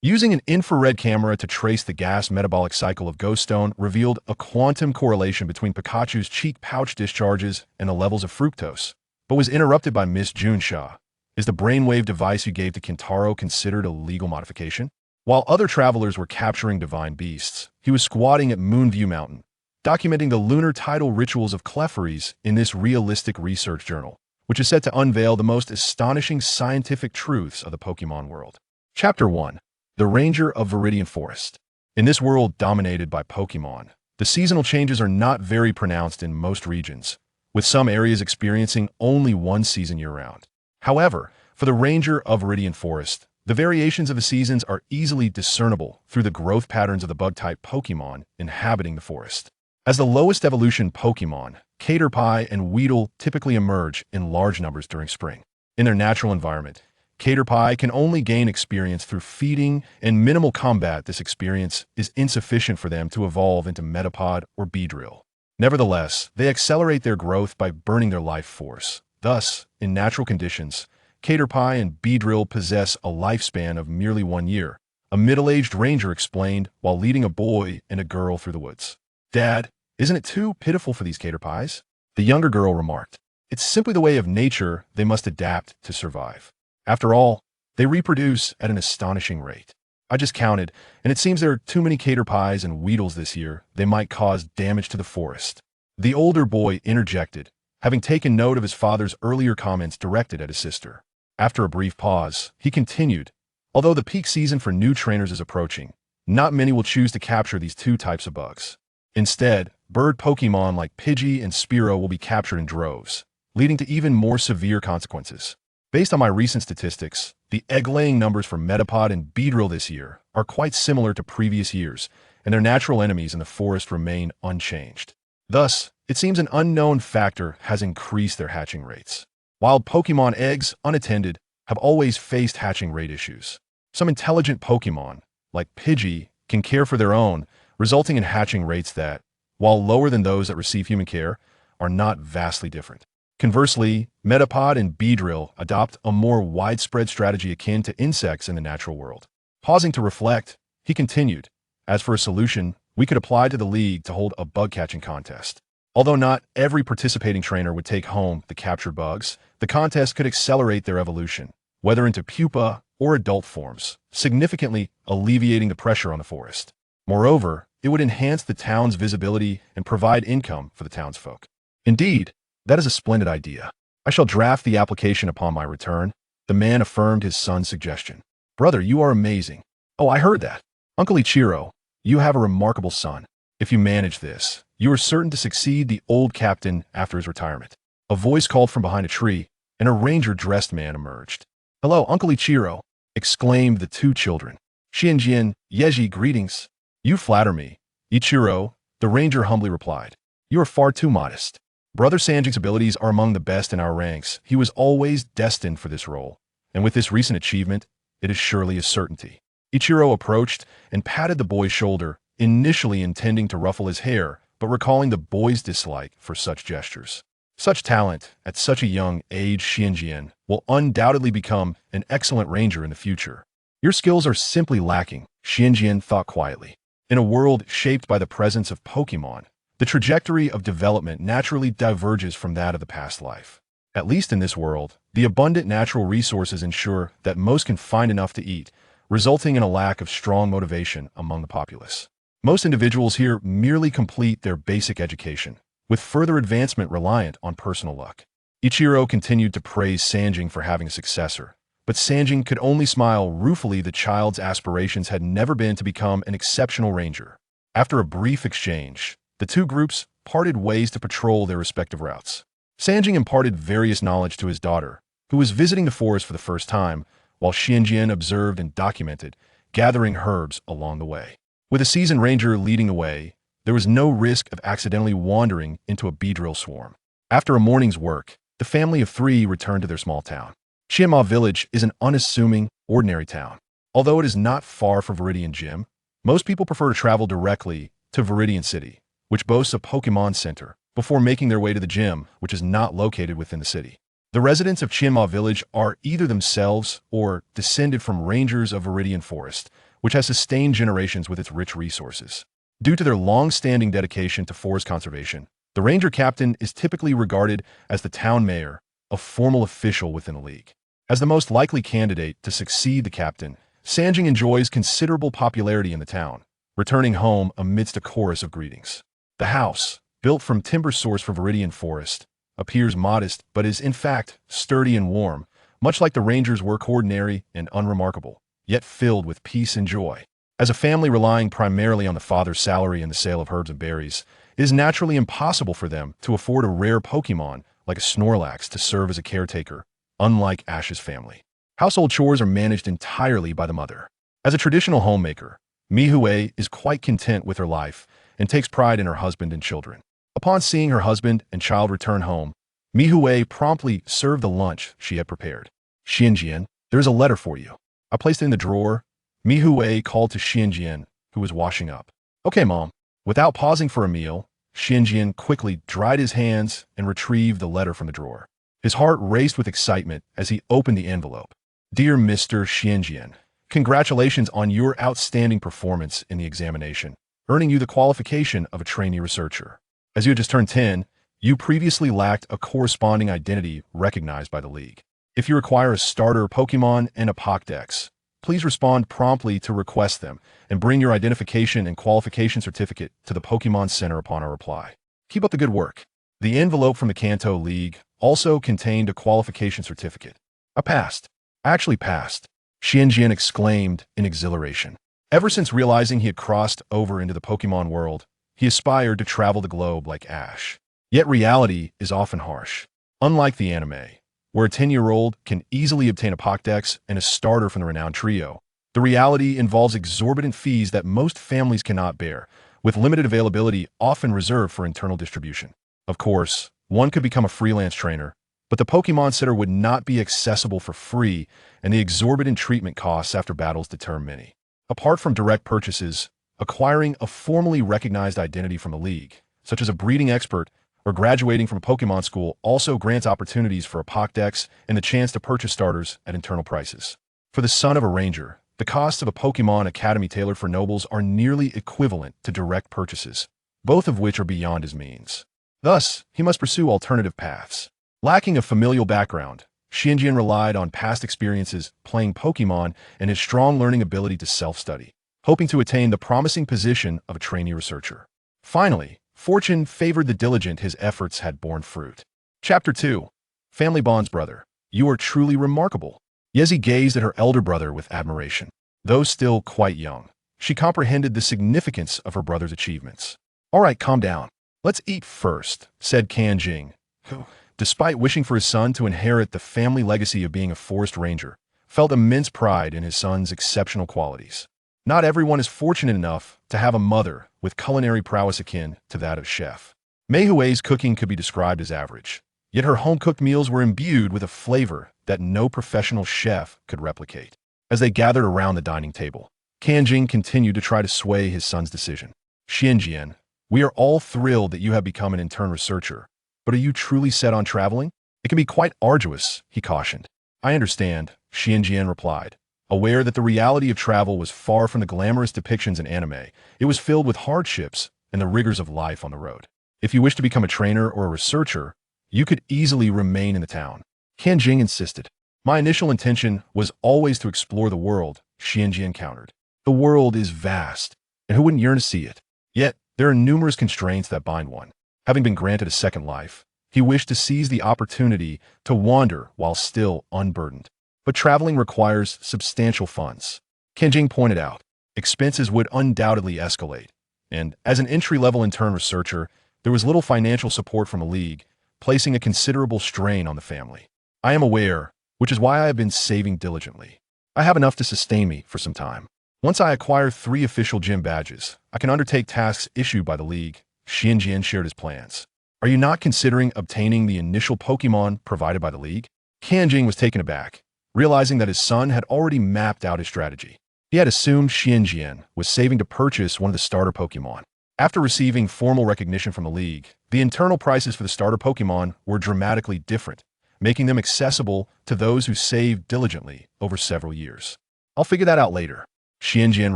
Using an infrared camera to trace the gas metabolic cycle of Ghost Stone revealed a quantum correlation between Pikachu's cheek pouch discharges and the levels of fructose, but was interrupted by Miss June Shaw. Is the brainwave device you gave to Kintaro considered a legal modification? While other travelers were capturing divine beasts, he was squatting at Moonview Mountain, documenting the lunar tidal rituals of Clefairies in this realistic research journal, which is set to unveil the most astonishing scientific truths of the Pokemon world. Chapter 1. The Ranger of Viridian Forest. In this world dominated by Pokemon, the seasonal changes are not very pronounced in most regions, with some areas experiencing only one season year-round. However, for the Ranger of Viridian Forest, the variations of the seasons are easily discernible through the growth patterns of the bug-type Pokemon inhabiting the forest. As the lowest evolution Pokemon, Caterpie and Weedle typically emerge in large numbers during spring. In their natural environment, Caterpie can only gain experience through feeding and minimal combat. This experience is insufficient for them to evolve into Metapod or Beedrill. Nevertheless, they accelerate their growth by burning their life force. Thus, in natural conditions, Caterpie and Beedrill possess a lifespan of merely 1 year, a middle-aged ranger explained while leading a boy and a girl through the woods. "Dad, isn't it too pitiful for these Caterpies?" The younger girl remarked. "It's simply the way of nature. They must adapt to survive. After all, they reproduce at an astonishing rate. I just counted, and it seems there are too many Caterpies and Weedles this year. They might cause damage to the forest." The older boy interjected, having taken note of his father's earlier comments directed at his sister. After a brief pause, he continued, "Although the peak season for new trainers is approaching, not many will choose to capture these two types of bugs. Instead, bird Pokemon like Pidgey and Spearow will be captured in droves, leading to even more severe consequences. Based on my recent statistics, the egg-laying numbers for Metapod and Beedrill this year are quite similar to previous years, and their natural enemies in the forest remain unchanged. Thus, it seems an unknown factor has increased their hatching rates. Wild Pokemon eggs, unattended, have always faced hatching rate issues. Some intelligent Pokemon, like Pidgey, can care for their own, resulting in hatching rates that, while lower than those that receive human care, are not vastly different. Conversely, Metapod and Beedrill adopt a more widespread strategy akin to insects in the natural world. Pausing to reflect, he continued, "As for a solution, we could apply to the league to hold a bug-catching contest. Although not every participating trainer would take home the captured bugs, the contest could accelerate their evolution, whether into pupa or adult forms, significantly alleviating the pressure on the forest. Moreover, it would enhance the town's visibility and provide income for the townsfolk." "Indeed, that is a splendid idea. I shall draft the application upon my return." The man affirmed his son's suggestion. "Brother, you are amazing." "Oh, I heard that. Uncle Ichiro, you have a remarkable son. If you manage this, you are certain to succeed the old captain after his retirement." A voice called from behind a tree, and a ranger-dressed man emerged. "Hello, Uncle Ichiro," exclaimed the two children. "Xianjian, Yeji, greetings." "You flatter me, Ichiro," the ranger humbly replied. "You are far too modest. Brother Sanjing's abilities are among the best in our ranks. He was always destined for this role, and with this recent achievement, it is surely a certainty." Ichiro approached and patted the boy's shoulder, initially intending to ruffle his hair, but recalling the boy's dislike for such gestures. Such talent, at such a young age, Xianjian will undoubtedly become an excellent ranger in the future. "Your skills are simply lacking," Xianjian thought quietly. In a world shaped by the presence of Pokemon, the trajectory of development naturally diverges from that of the past life. At least in this world, the abundant natural resources ensure that most can find enough to eat, resulting in a lack of strong motivation among the populace. Most individuals here merely complete their basic education, with further advancement reliant on personal luck. Ichiro continued to praise Sanjing for having a successor, but Sanjing could only smile ruefully. The child's aspirations had never been to become an exceptional ranger. After a brief exchange, the two groups parted ways to patrol their respective routes. Sanjing imparted various knowledge to his daughter, who was visiting the forest for the first time, while Xianjian observed and documented, gathering herbs along the way. With a seasoned ranger leading the way, there was no risk of accidentally wandering into a Beedrill swarm. After a morning's work, the family of three returned to their small town. Qianma Village is an unassuming, ordinary town. Although it is not far from Viridian Gym, most people prefer to travel directly to Viridian City, which boasts a Pokemon Center, before making their way to the gym, which is not located within the city. The residents of Qianma Village are either themselves or descended from rangers of Viridian Forest, which has sustained generations with its rich resources. Due to their long-standing dedication to forest conservation, the ranger captain is typically regarded as the town mayor, a formal official within a league. As the most likely candidate to succeed the captain, Sanjing enjoys considerable popularity in the town, returning home amidst a chorus of greetings. The house, built from timber sourced from Viridian Forest, appears modest but is in fact sturdy and warm, much like the ranger's work ordinary and unremarkable, yet filled with peace and joy. As a family relying primarily on the father's salary and the sale of herbs and berries, it is naturally impossible for them to afford a rare Pokémon like a Snorlax to serve as a caretaker, unlike Ash's family. Household chores are managed entirely by the mother. As a traditional homemaker, Mihue is quite content with her life and takes pride in her husband and children. Upon seeing her husband and child return home, Mihue promptly served the lunch she had prepared. Xianjian, there is a letter for you. I placed it in the drawer. Mihue called to Xianjian, who was washing up. Okay, Mom. Without pausing for a meal, Xianjian quickly dried his hands and retrieved the letter from the drawer. His heart raced with excitement as he opened the envelope. Dear Mr. Xianjian, congratulations on your outstanding performance in the examination, earning you the qualification of a trainee researcher. As you had just turned 10, you previously lacked a corresponding identity recognized by the League. If you require a starter Pokémon and a Pokédex, please respond promptly to request them and bring your identification and qualification certificate to the Pokémon Center upon our reply. Keep up the good work. The envelope from the Kanto League also contained a qualification certificate. I passed. I actually passed, Xianjian exclaimed in exhilaration. Ever since realizing he had crossed over into the Pokémon world, he aspired to travel the globe like Ash. Yet reality is often harsh. Unlike the anime, where a 10-year-old can easily obtain a Pokédex and a starter from the renowned trio, the reality involves exorbitant fees that most families cannot bear, with limited availability often reserved for internal distribution. Of course, one could become a freelance trainer, but the Pokémon Center would not be accessible for free, and the exorbitant treatment costs after battles deter many. Apart from direct purchases, acquiring a formally recognized identity from a league, such as a breeding expert or graduating from a Pokémon school, also grants opportunities for a Pokédex and the chance to purchase starters at internal prices. For the son of a ranger, the costs of a Pokémon Academy tailored for nobles are nearly equivalent to direct purchases, both of which are beyond his means. Thus, he must pursue alternative paths. Lacking a familial background, Xianjian relied on past experiences playing Pokémon and his strong learning ability to self-study, hoping to attain the promising position of a trainee researcher. Finally, fortune favored the diligent. His efforts had borne fruit. Chapter 2. Family Bonds. Brother, you are truly remarkable. Yezi gazed at her elder brother with admiration. Though still quite young, she comprehended the significance of her brother's achievements. All right, calm down. Let's eat first, said Kanjing, who, despite wishing for his son to inherit the family legacy of being a forest ranger, felt immense pride in his son's exceptional qualities. Not everyone is fortunate enough to have a mother with culinary prowess akin to that of chef. Mei Hui's cooking could be described as average, yet her home-cooked meals were imbued with a flavor that no professional chef could replicate. As they gathered around the dining table, Kanjing continued to try to sway his son's decision. Xianjian, we are all thrilled that you have become an intern researcher, but are you truly set on traveling? It can be quite arduous, he cautioned. I understand, Xianjian replied. Aware that the reality of travel was far from the glamorous depictions in anime, it was filled with hardships and the rigors of life on the road. If you wish to become a trainer or a researcher, you could easily remain in the town. Kanjing insisted. My initial intention was always to explore the world, Xianjian countered. The world is vast, and who wouldn't yearn to see it? Yet, there are numerous constraints that bind one. Having been granted a second life, he wished to seize the opportunity to wander while still unburdened. But traveling requires substantial funds. Kanjing pointed out, expenses would undoubtedly escalate, and as an entry-level intern researcher, there was little financial support from a league, placing a considerable strain on the family. I am aware, which is why I have been saving diligently. I have enough to sustain me for some time. Once I acquire 3 official gym badges, I can undertake tasks issued by the league. Xianjian shared his plans. Are you not considering obtaining the initial Pokémon provided by the league? Kanjing was taken aback, realizing that his son had already mapped out his strategy. He had assumed Xianjian was saving to purchase one of the starter Pokémon. After receiving formal recognition from the league, the internal prices for the starter Pokémon were dramatically different, making them accessible to those who saved diligently over several years. I'll figure that out later. Xianjian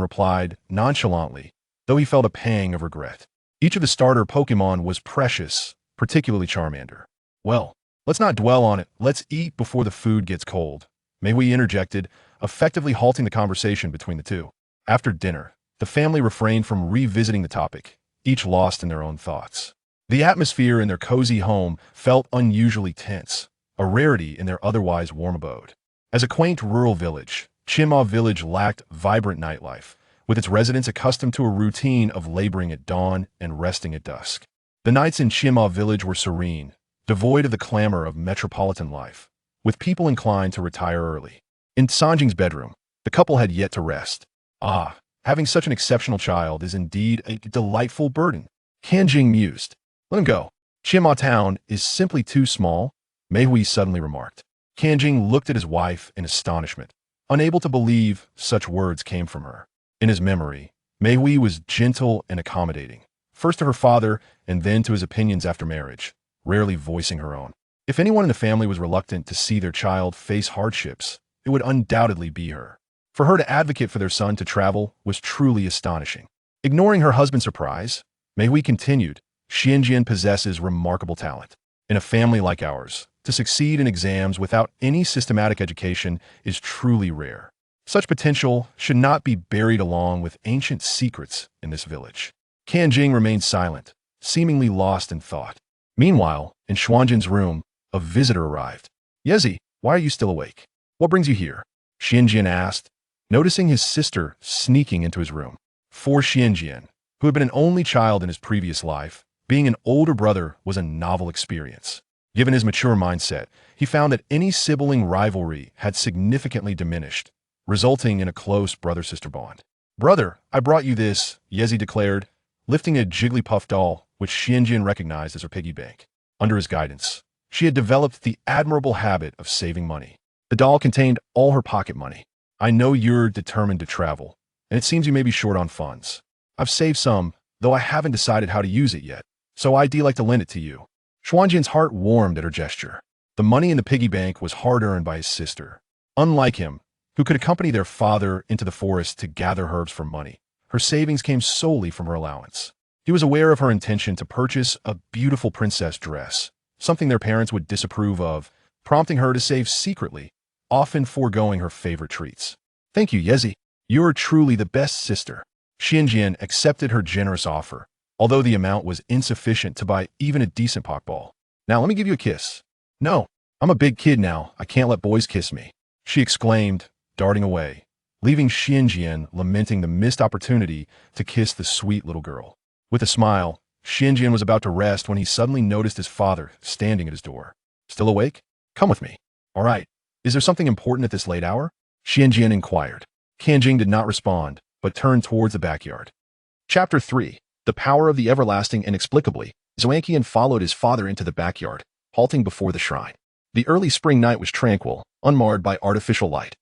replied nonchalantly, though he felt a pang of regret. Each of the starter Pokémon was precious, particularly Charmander. Well, let's not dwell on it. Let's eat before the food gets cold. Mei interjected, effectively halting the conversation between the two. After dinner, the family refrained from revisiting the topic, each lost in their own thoughts. The atmosphere in their cozy home felt unusually tense, a rarity in their otherwise warm abode. As a quaint rural village, Chima Village lacked vibrant nightlife, with its residents accustomed to a routine of laboring at dawn and resting at dusk. The nights in Chima Village were serene, devoid of the clamor of metropolitan life, with people inclined to retire early. In Sanjing's bedroom, the couple had yet to rest. Ah, having such an exceptional child is indeed a delightful burden, Kanjing mused. Let him go. Chima Town is simply too small, Mei suddenly remarked. Kanjing looked at his wife in astonishment, unable to believe such words came from her. In his memory, Mei was gentle and accommodating, first to her father and then to his opinions after marriage, rarely voicing her own. If anyone in the family was reluctant to see their child face hardships, it would undoubtedly be her. For her to advocate for their son to travel was truly astonishing. Ignoring her husband's surprise, Mei continued, Xianjian possesses remarkable talent. In a family like ours, to succeed in exams without any systematic education is truly rare. Such potential should not be buried along with ancient secrets in this village. Kanjing remained silent, seemingly lost in thought. Meanwhile, in Xuanjin's room, a visitor arrived. Yezi, why are you still awake? What brings you here? Xianjian asked, noticing his sister sneaking into his room. For Xianjian, who had been an only child in his previous life, being an older brother was a novel experience. Given his mature mindset, he found that any sibling rivalry had significantly diminished, resulting in a close brother-sister bond. Brother, I brought you this, Yezi declared, lifting a Jigglypuff doll, which Xianjian recognized as her piggy bank. Under his guidance, she had developed the admirable habit of saving money. The doll contained all her pocket money. I know you're determined to travel, and it seems you may be short on funds. I've saved some, though I haven't decided how to use it yet, so I'd like to lend it to you. Xuanjin's heart warmed at her gesture. The money in the piggy bank was hard-earned by his sister. Unlike him, who could accompany their father into the forest to gather herbs for money, her savings came solely from her allowance. He was aware of her intention to purchase a beautiful princess dress, something their parents would disapprove of, prompting her to save secretly, often foregoing her favorite treats. Thank you, Yezi. You're truly the best sister. Xianjian accepted her generous offer, although the amount was insufficient to buy even a decent Pokéball. Now let me give you a kiss. No, I'm a big kid now. I can't let boys kiss me, she exclaimed, darting away, leaving Xianjian lamenting the missed opportunity to kiss the sweet little girl. With a smile, Xianjian was about to rest when he suddenly noticed his father standing at his door. Still awake? Come with me. All right. Is there something important at this late hour? Xianjian inquired. Kanjing did not respond, but turned towards the backyard. Chapter 3. The Power of the Everlasting. Inexplicably, Zoankian followed his father into the backyard, halting before the shrine. The early spring night was tranquil, unmarred by artificial light,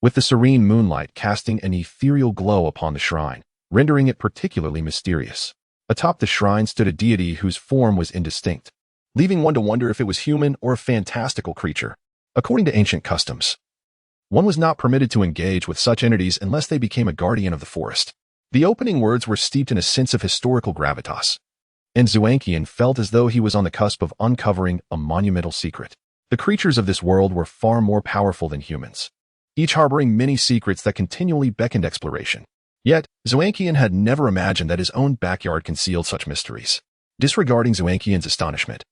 with the serene moonlight casting an ethereal glow upon the shrine, rendering it particularly mysterious. Atop the shrine stood a deity whose form was indistinct, leaving one to wonder if it was human or a fantastical creature. According to ancient customs, one was not permitted to engage with such entities unless they became a guardian of the forest. The opening words were steeped in a sense of historical gravitas, and Zoankian felt as though he was on the cusp of uncovering a monumental secret. The creatures of this world were far more powerful than humans, each harboring many secrets that continually beckoned exploration. Yet, Zoankian had never imagined that his own backyard concealed such mysteries. Disregarding Zoankian's astonishment,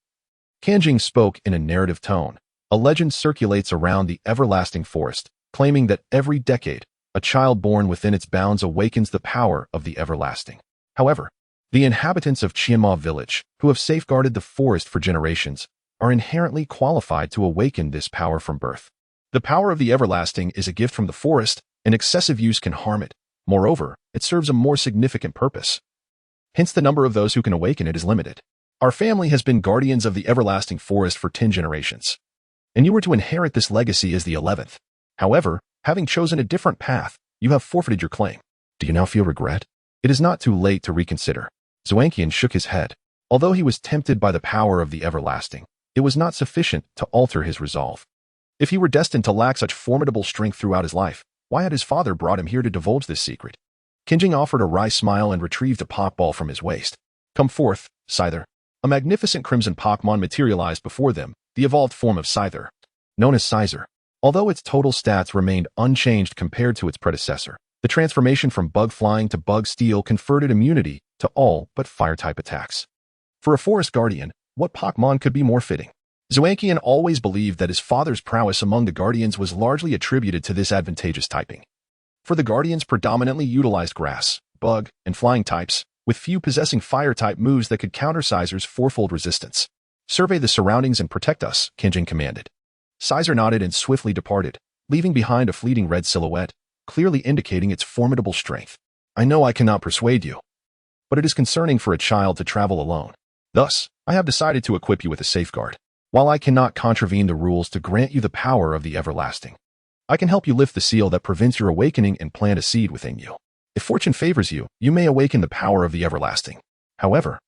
Kanjing spoke in a narrative tone. A legend circulates around the everlasting forest, claiming that every decade, a child born within its bounds awakens the power of the everlasting. However, the inhabitants of Qianma village, who have safeguarded the forest for generations, are inherently qualified to awaken this power from birth. The power of the everlasting is a gift from the forest, and excessive use can harm it. Moreover, it serves a more significant purpose. Hence, the number of those who can awaken it is limited. Our family has been guardians of the everlasting forest for 10 generations, and you were to inherit this legacy as the 11th. However, having chosen a different path, you have forfeited your claim. Do you now feel regret? It is not too late to reconsider. Zoankian shook his head. Although he was tempted by the power of the everlasting, it was not sufficient to alter his resolve. If he were destined to lack such formidable strength throughout his life, Why had his father brought him here to divulge this secret? Kinjing offered a wry smile and retrieved a Pokeball from his waist. Come forth, Scyther. A magnificent crimson Pokémon materialized before them, the evolved form of Scyther, known as Scyther. Although its total stats remained unchanged compared to its predecessor, the transformation from Bug Flying to Bug Steel conferred it immunity to all but Fire-type attacks. For a Forest Guardian, what Pokémon could be more fitting? Zoankian always believed that his father's prowess among the Guardians was largely attributed to this advantageous typing. For the Guardians predominantly utilized Grass, Bug, and Flying types, with few possessing Fire-type moves that could counter Scyther's fourfold resistance. Survey the surroundings and protect us, Kinjing commanded. Scyther nodded and swiftly departed, leaving behind a fleeting red silhouette, clearly indicating its formidable strength. I know I cannot persuade you, but it is concerning for a child to travel alone. Thus, I have decided to equip you with a safeguard. While I cannot contravene the rules to grant you the power of the everlasting, I can help you lift the seal that prevents your awakening and plant a seed within you. If fortune favors you, you may awaken the power of the everlasting. However,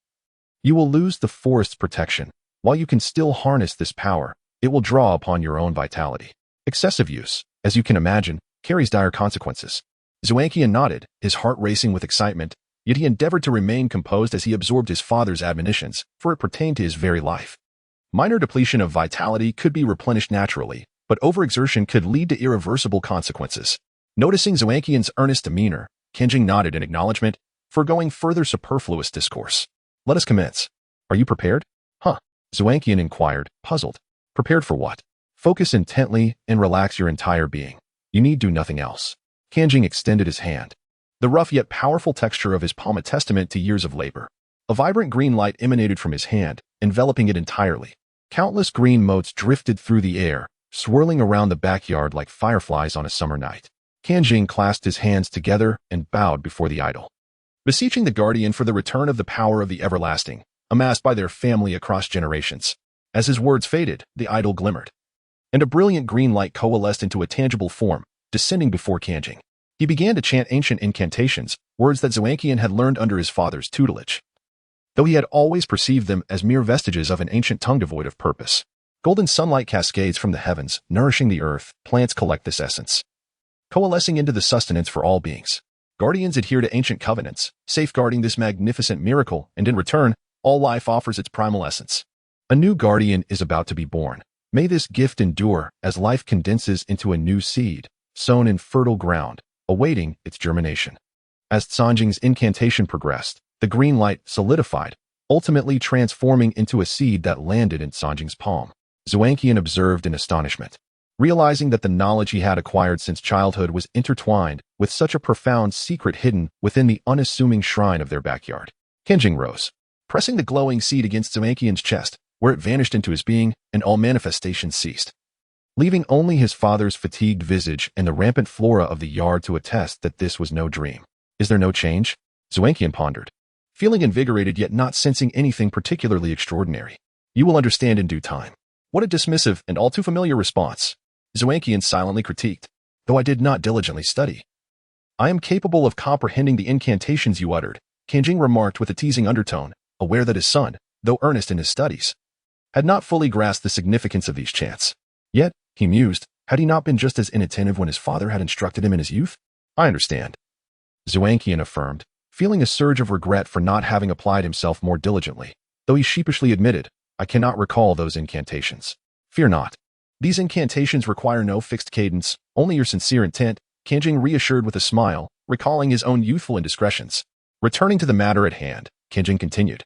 you will lose the forest's protection. While you can still harness this power, it will draw upon your own vitality. Excessive use, as you can imagine, carries dire consequences. Zoankian nodded, his heart racing with excitement, yet he endeavored to remain composed as he absorbed his father's admonitions, for it pertained to his very life. Minor depletion of vitality could be replenished naturally, but overexertion could lead to irreversible consequences. Noticing Zoankian's earnest demeanor, Kinjing nodded in acknowledgement, foregoing further superfluous discourse. Let us commence. Are you prepared? Zoankian inquired, puzzled. Prepared for what? Focus intently and relax your entire being. You need do nothing else. Kinjing extended his hand. The rough yet powerful texture of his palm a testament to years of labor. A vibrant green light emanated from his hand, enveloping it entirely. Countless green motes drifted through the air, swirling around the backyard like fireflies on a summer night. Kinjing clasped his hands together and bowed before the idol, beseeching the guardian for the return of the power of the everlasting, amassed by their family across generations. As his words faded, the idol glimmered, and a brilliant green light coalesced into a tangible form, descending before Kinjing. He began to chant ancient incantations, words that Zoankian had learned under his father's tutelage, though he had always perceived them as mere vestiges of an ancient tongue devoid of purpose. Golden sunlight cascades from the heavens, nourishing the earth. Plants collect this essence, coalescing into the sustenance for all beings. Guardians adhere to ancient covenants, safeguarding this magnificent miracle, and in return, all life offers its primal essence. A new guardian is about to be born. May this gift endure as life condenses into a new seed, sown in fertile ground, awaiting its germination. As Sanjing's incantation progressed, the green light solidified, ultimately transforming into a seed that landed in Sanjing's palm. Zoankian observed in astonishment, realizing that the knowledge he had acquired since childhood was intertwined with such a profound secret hidden within the unassuming shrine of their backyard. Kinjing rose, pressing the glowing seed against Zoankian's chest, where it vanished into his being, and all manifestations ceased, leaving only his father's fatigued visage and the rampant flora of the yard to attest that this was no dream. Is there no change? Zoankian pondered, feeling invigorated yet not sensing anything particularly extraordinary. You will understand in due time. What a dismissive and all too familiar response. Zoankian silently critiqued, though I did not diligently study. I am capable of comprehending the incantations you uttered, Kinjing remarked with a teasing undertone, aware that his son, though earnest in his studies, had not fully grasped the significance of these chants. Yet, he mused, had he not been just as inattentive when his father had instructed him in his youth? I understand, Zoankian affirmed, feeling a surge of regret for not having applied himself more diligently, though he sheepishly admitted, I cannot recall those incantations. Fear not. These incantations require no fixed cadence, only your sincere intent, Kinjing reassured with a smile, recalling his own youthful indiscretions. Returning to the matter at hand, Kinjing continued.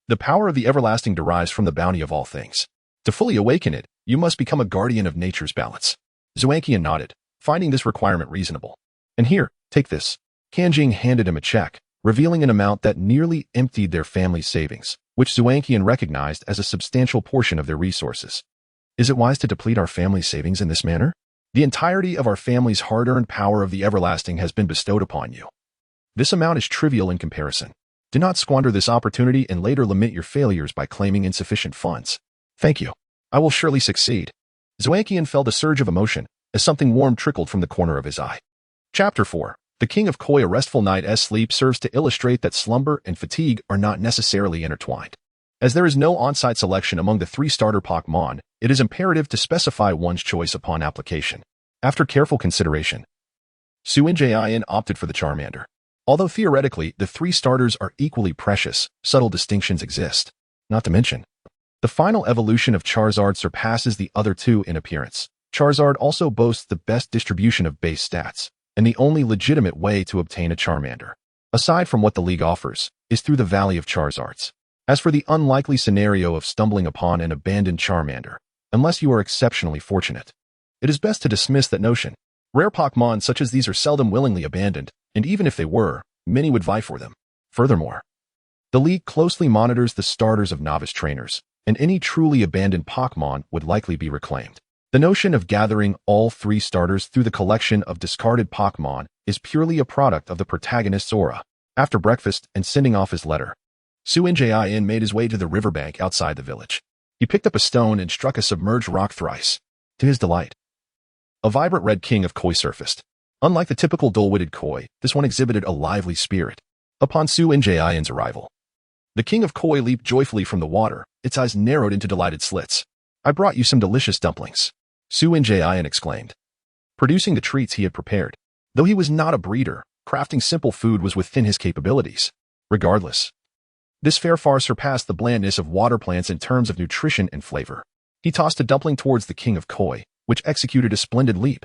The power of the everlasting derives from the bounty of all things. To fully awaken it, you must become a guardian of nature's balance. Zoankian nodded, finding this requirement reasonable. And here, take this. Kinjing handed him a check, revealing an amount that nearly emptied their family's savings, which Zoankian recognized as a substantial portion of their resources. Is it wise to deplete our family's savings in this manner? The entirety of our family's hard-earned power of the everlasting has been bestowed upon you. This amount is trivial in comparison. Do not squander this opportunity and later lament your failures by claiming insufficient funds. Thank you. I will surely succeed. Zoankian felt a surge of emotion as something warm trickled from the corner of his eye. Chapter 4. The King of Koi. A restful night's sleep serves to illustrate that slumber and fatigue are not necessarily intertwined. As there is no on-site selection among the 3 starter Pokémon, it is imperative to specify one's choice upon application. After careful consideration, Su-Njin opted for the Charmander. Although theoretically, the three starters are equally precious, subtle distinctions exist. Not to mention, the final evolution of Charizard surpasses the other two in appearance. Charizard also boasts the best distribution of base stats, and the only legitimate way to obtain a Charmander, aside from what the League offers, is through the Valley of Charizards. As for the unlikely scenario of stumbling upon an abandoned Charmander, unless you are exceptionally fortunate, it is best to dismiss that notion. Rare Pokémon such as these are seldom willingly abandoned, and even if they were, many would vie for them. Furthermore, the League closely monitors the starters of novice trainers, and any truly abandoned Pokémon would likely be reclaimed. The notion of gathering all three starters through the collection of discarded Pokémon is purely a product of the protagonist's aura. After breakfast and sending off his letter, Su-Njin made his way to the riverbank outside the village. He picked up a stone and struck a submerged rock thrice. To his delight, a vibrant red king of koi surfaced. Unlike the typical dull-witted koi, this one exhibited a lively spirit. Upon Su-Njin's arrival, the king of koi leaped joyfully from the water, its eyes narrowed into delighted slits. "I brought you some delicious dumplings," Su-Njin exclaimed, producing the treats he had prepared. Though he was not a breeder, crafting simple food was within his capabilities. Regardless, this fare far surpassed the blandness of water plants in terms of nutrition and flavor. He tossed a dumpling towards the king of koi, which executed a splendid leap,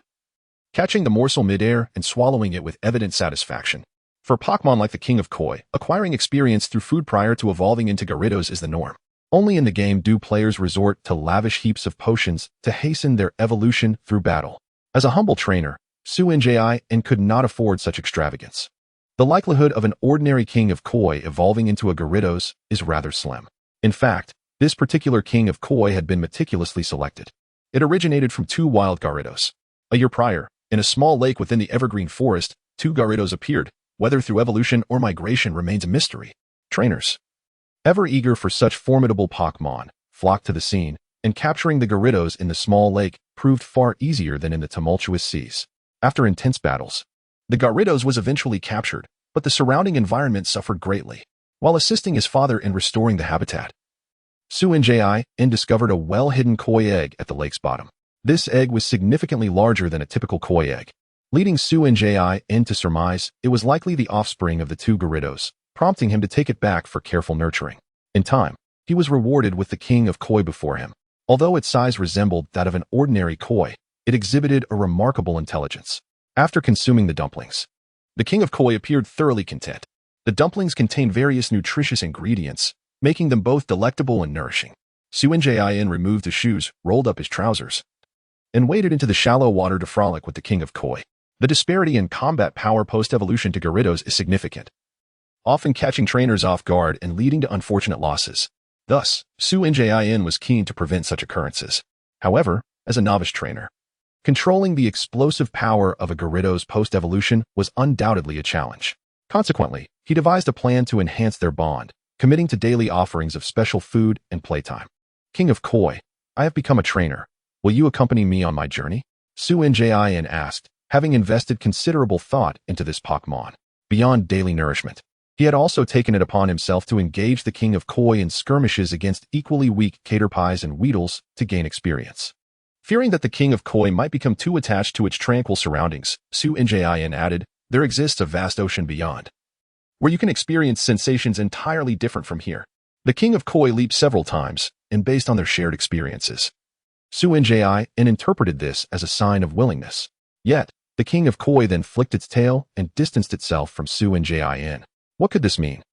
catching the morsel midair and swallowing it with evident satisfaction. For Pokémon like the king of koi, acquiring experience through food prior to evolving into Gyarados is the norm. Only in the game do players resort to lavish heaps of potions to hasten their evolution through battle. As a humble trainer, Su-Njin could not afford such extravagance. The likelihood of an ordinary king of koi evolving into a Gyarados is rather slim. In fact, this particular king of koi had been meticulously selected. It originated from two wild Gyarados. A year prior, in a small lake within the evergreen forest, two Gyarados appeared. Whether through evolution or migration remains a mystery. Trainers, ever eager for such formidable Pokémon, flocked to the scene, and capturing the Gyarados in the small lake proved far easier than in the tumultuous seas. After intense battles, the Gyarados was eventually captured, but the surrounding environment suffered greatly. While assisting his father in restoring the habitat, Su-Njin discovered a well-hidden koi egg at the lake's bottom. This egg was significantly larger than a typical koi egg, leading Su-Njin to surmise it was likely the offspring of the two Gyarados, prompting him to take it back for careful nurturing. In time, he was rewarded with the king of koi before him. Although its size resembled that of an ordinary koi, it exhibited a remarkable intelligence. After consuming the dumplings, the king of koi appeared thoroughly content. The dumplings contained various nutritious ingredients, making them both delectable and nourishing. Su-Njin removed his shoes, rolled up his trousers, and waded into the shallow water to frolic with the king of koi. The disparity in combat power post-evolution to Gyarados is significant, often catching trainers off guard and leading to unfortunate losses. Thus, Su-Njin was keen to prevent such occurrences. However, as a novice trainer, controlling the explosive power of a Gyarados post-evolution was undoubtedly a challenge. Consequently, he devised a plan to enhance their bond, committing to daily offerings of special food and playtime. "King of koi, I have become a trainer. Will you accompany me on my journey?" Su-Njin asked, having invested considerable thought into this Pokémon. Beyond daily nourishment, he had also taken it upon himself to engage the king of koi in skirmishes against equally weak Caterpies and Weedles to gain experience. Fearing that the king of koi might become too attached to its tranquil surroundings, Su-Njin added, "There exists a vast ocean beyond, where you can experience sensations entirely different from here." The king of koi leaped several times, and based on their shared experiences, Su-Njin interpreted this as a sign of willingness. Yet, the king of koi then flicked its tail and distanced itself from Su-Njin. What could this mean?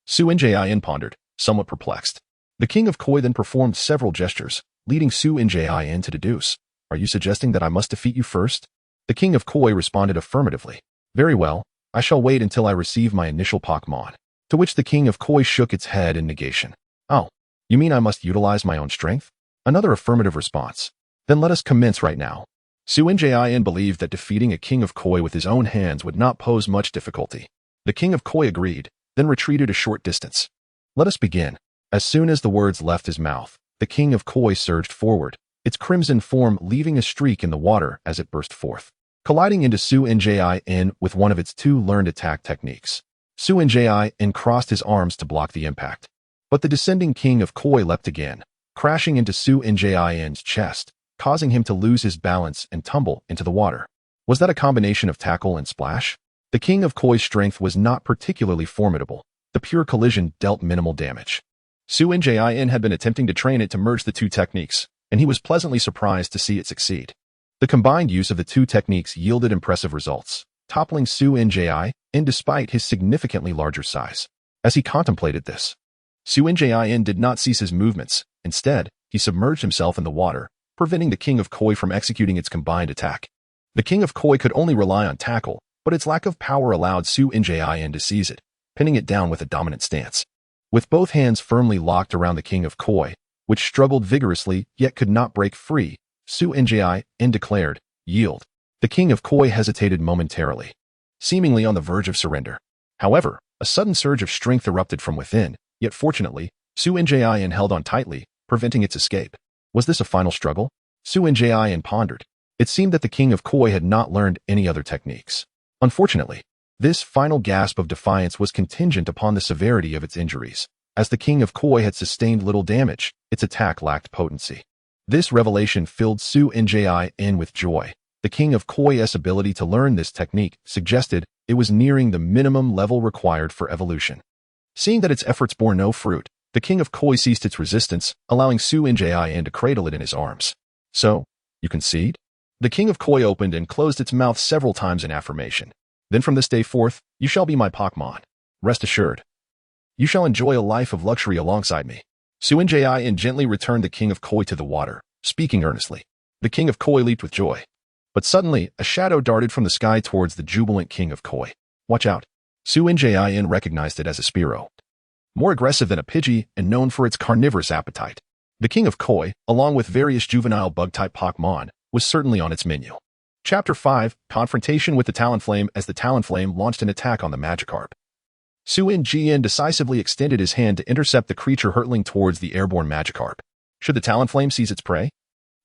Su-Njin pondered, somewhat perplexed. The king of koi then performed several gestures, leading Su-Njin to deduce, "Are you suggesting that I must defeat you first?" The king of koi responded affirmatively. "Very well, I shall wait until I receive my initial Pokémon." To which the king of koi shook its head in negation. "Oh, you mean I must utilize my own strength?" Another affirmative response. "Then let us commence right now." Su-Njin believed that defeating a king of koi with his own hands would not pose much difficulty. The king of koi agreed, then retreated a short distance. "Let us begin." As soon as the words left his mouth, the king of koi surged forward, its crimson form leaving a streak in the water as it burst forth, colliding into Su-Njin with one of its two learned attack techniques. Su-Njin crossed his arms to block the impact, but the descending king of koi leapt again, crashing into Su-Njin's chest, causing him to lose his balance and tumble into the water. Was that a combination of tackle and splash? The King of Koi's strength was not particularly formidable. The pure collision dealt minimal damage. Su-Jin had been attempting to train it to merge the two techniques, and he was pleasantly surprised to see it succeed. The combined use of the two techniques yielded impressive results, toppling Su-Jin despite his significantly larger size. As he contemplated this, Su-Jin did not cease his movements. Instead, he submerged himself in the water, preventing the King of Koi from executing its combined attack. The King of Koi could only rely on tackle, but its lack of power allowed Su-Jin to seize it, pinning it down with a dominant stance. With both hands firmly locked around the King of Koi, which struggled vigorously yet could not break free, Su-Jin declared, "Yield." The King of Koi hesitated momentarily, seemingly on the verge of surrender. However, a sudden surge of strength erupted from within, yet fortunately, Su-Jin held on tightly, preventing its escape. Was this a final struggle? Su-Jin pondered. It seemed that the King of Koi had not learned any other techniques. Unfortunately, this final gasp of defiance was contingent upon the severity of its injuries. As the King of Koi had sustained little damage, its attack lacked potency. This revelation filled Su-Jin with joy. The King of Koi's ability to learn this technique suggested it was nearing the minimum level required for evolution. Seeing that its efforts bore no fruit, the King of Koi ceased its resistance, allowing Su-Jin to cradle it in his arms. "So, you concede?" The King of Koi opened and closed its mouth several times in affirmation. "Then from this day forth, you shall be my Pokémon. Rest assured. You shall enjoy a life of luxury alongside me." Su-Jin gently returned the King of Koi to the water, speaking earnestly. The King of Koi leaped with joy. But suddenly, a shadow darted from the sky towards the jubilant King of Koi. "Watch out." Su-Jin recognized it as a Spearow, more aggressive than a Pidgey and known for its carnivorous appetite. The King of Koi, along with various juvenile bug-type Pokémon, was certainly on its menu. Chapter 5, Confrontation with the Talonflame. As the Talonflame launched an attack on the Magikarp, Su-Jin decisively extended his hand to intercept the creature hurtling towards the airborne Magikarp. Should the Talonflame seize its prey?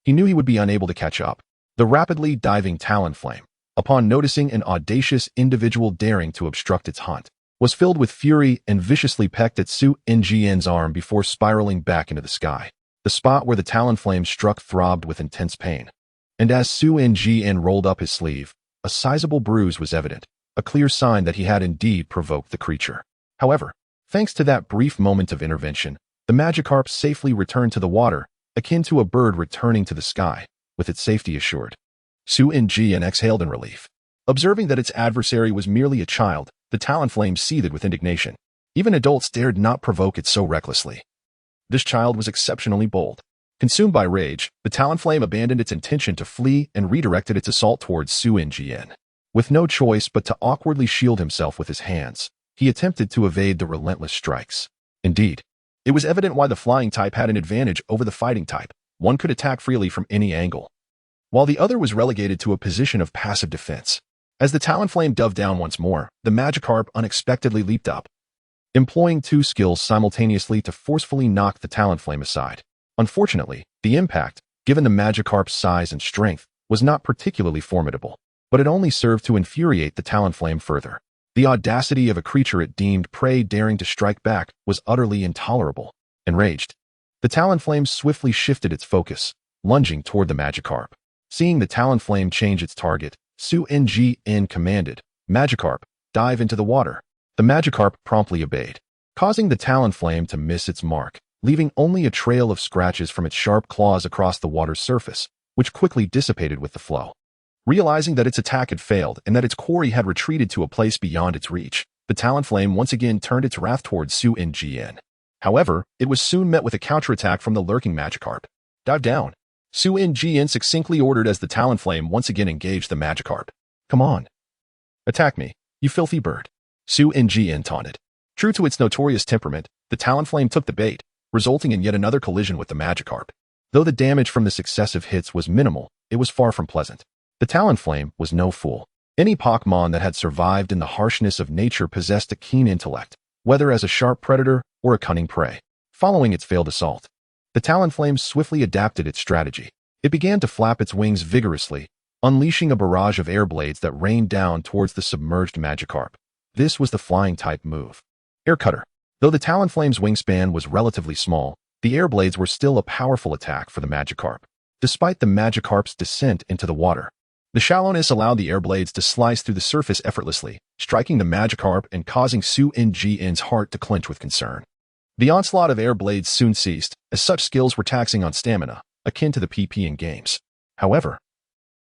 He knew he would be unable to catch up. The rapidly diving Talonflame, upon noticing an audacious individual daring to obstruct its hunt, was filled with fury and viciously pecked at Su-Jin's arm before spiraling back into the sky. The spot where the Talonflame struck throbbed with intense pain. And as Su-Jin rolled up his sleeve, a sizable bruise was evident, a clear sign that he had indeed provoked the creature. However, thanks to that brief moment of intervention, the Magikarp safely returned to the water, akin to a bird returning to the sky, with its safety assured. Su-Jin exhaled in relief. Observing that its adversary was merely a child, the Talonflame seethed with indignation. Even adults dared not provoke it so recklessly. This child was exceptionally bold. Consumed by rage, the Talonflame abandoned its intention to flee and redirected its assault towards Su-Jin. With no choice but to awkwardly shield himself with his hands, he attempted to evade the relentless strikes. Indeed, it was evident why the flying type had an advantage over the fighting type. One could attack freely from any angle, while the other was relegated to a position of passive defense. As the Talonflame dove down once more, the Magikarp unexpectedly leaped up, employing two skills simultaneously to forcefully knock the Talonflame aside. Unfortunately, the impact, given the Magikarp's size and strength, was not particularly formidable, but it only served to infuriate the Talonflame further. The audacity of a creature it deemed prey daring to strike back was utterly intolerable. Enraged, the Talonflame swiftly shifted its focus, lunging toward the Magikarp. Seeing the Talonflame change its target, Su-Jin commanded, "Magikarp, dive into the water." The Magikarp promptly obeyed, causing the Talonflame to miss its mark, leaving only a trail of scratches from its sharp claws across the water's surface, which quickly dissipated with the flow. Realizing that its attack had failed and that its quarry had retreated to a place beyond its reach, the Talonflame once again turned its wrath towards Su-Jin. However, it was soon met with a counterattack from the lurking Magikarp. "Dive down," Su-Jin succinctly ordered as the Talonflame once again engaged the Magikarp. "Come on. Attack me, you filthy bird," Su-Jin taunted. True to its notorious temperament, the Talonflame took the bait, resulting in yet another collision with the Magikarp. Though the damage from the successive hits was minimal, it was far from pleasant. The Talonflame was no fool. Any Pokémon that had survived in the harshness of nature possessed a keen intellect, whether as a sharp predator or a cunning prey. Following its failed assault, the Talonflame swiftly adapted its strategy. It began to flap its wings vigorously, unleashing a barrage of air blades that rained down towards the submerged Magikarp. This was the flying-type move. Air Cutter. Though the Talonflame's wingspan was relatively small, the air blades were still a powerful attack for the Magikarp. Despite the Magikarp's descent into the water, The shallowness allowed the air blades to slice through the surface effortlessly, striking the Magikarp and causing Su Ngin's heart to clench with concern. The onslaught of air blades soon ceased, as such skills were taxing on stamina, akin to the PP in games. However,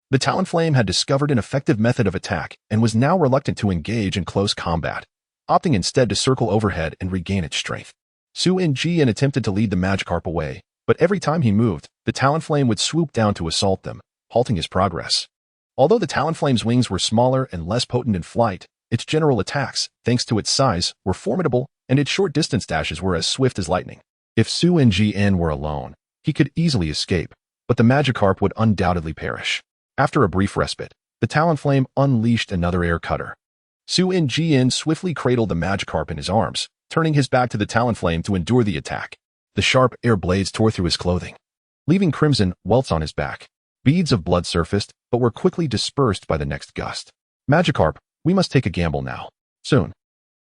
the Talonflame had discovered an effective method of attack and was now reluctant to engage in close combat, opting instead to circle overhead and regain its strength. Su Ngin attempted to lead the Magikarp away, but every time he moved, the Talonflame would swoop down to assault them, halting his progress. Although the Talonflame's wings were smaller and less potent in flight, its general attacks, thanks to its size, were formidable, and its short-distance dashes were as swift as lightning. If Su Ngin were alone, he could easily escape, but the Magikarp would undoubtedly perish. After a brief respite, the Talonflame unleashed another air cutter. Su Ngin swiftly cradled the Magikarp in his arms, turning his back to the Talonflame to endure the attack. The sharp air blades tore through his clothing, leaving crimson welts on his back. Beads of blood surfaced, but were quickly dispersed by the next gust. Magikarp, we must take a gamble now. Soon.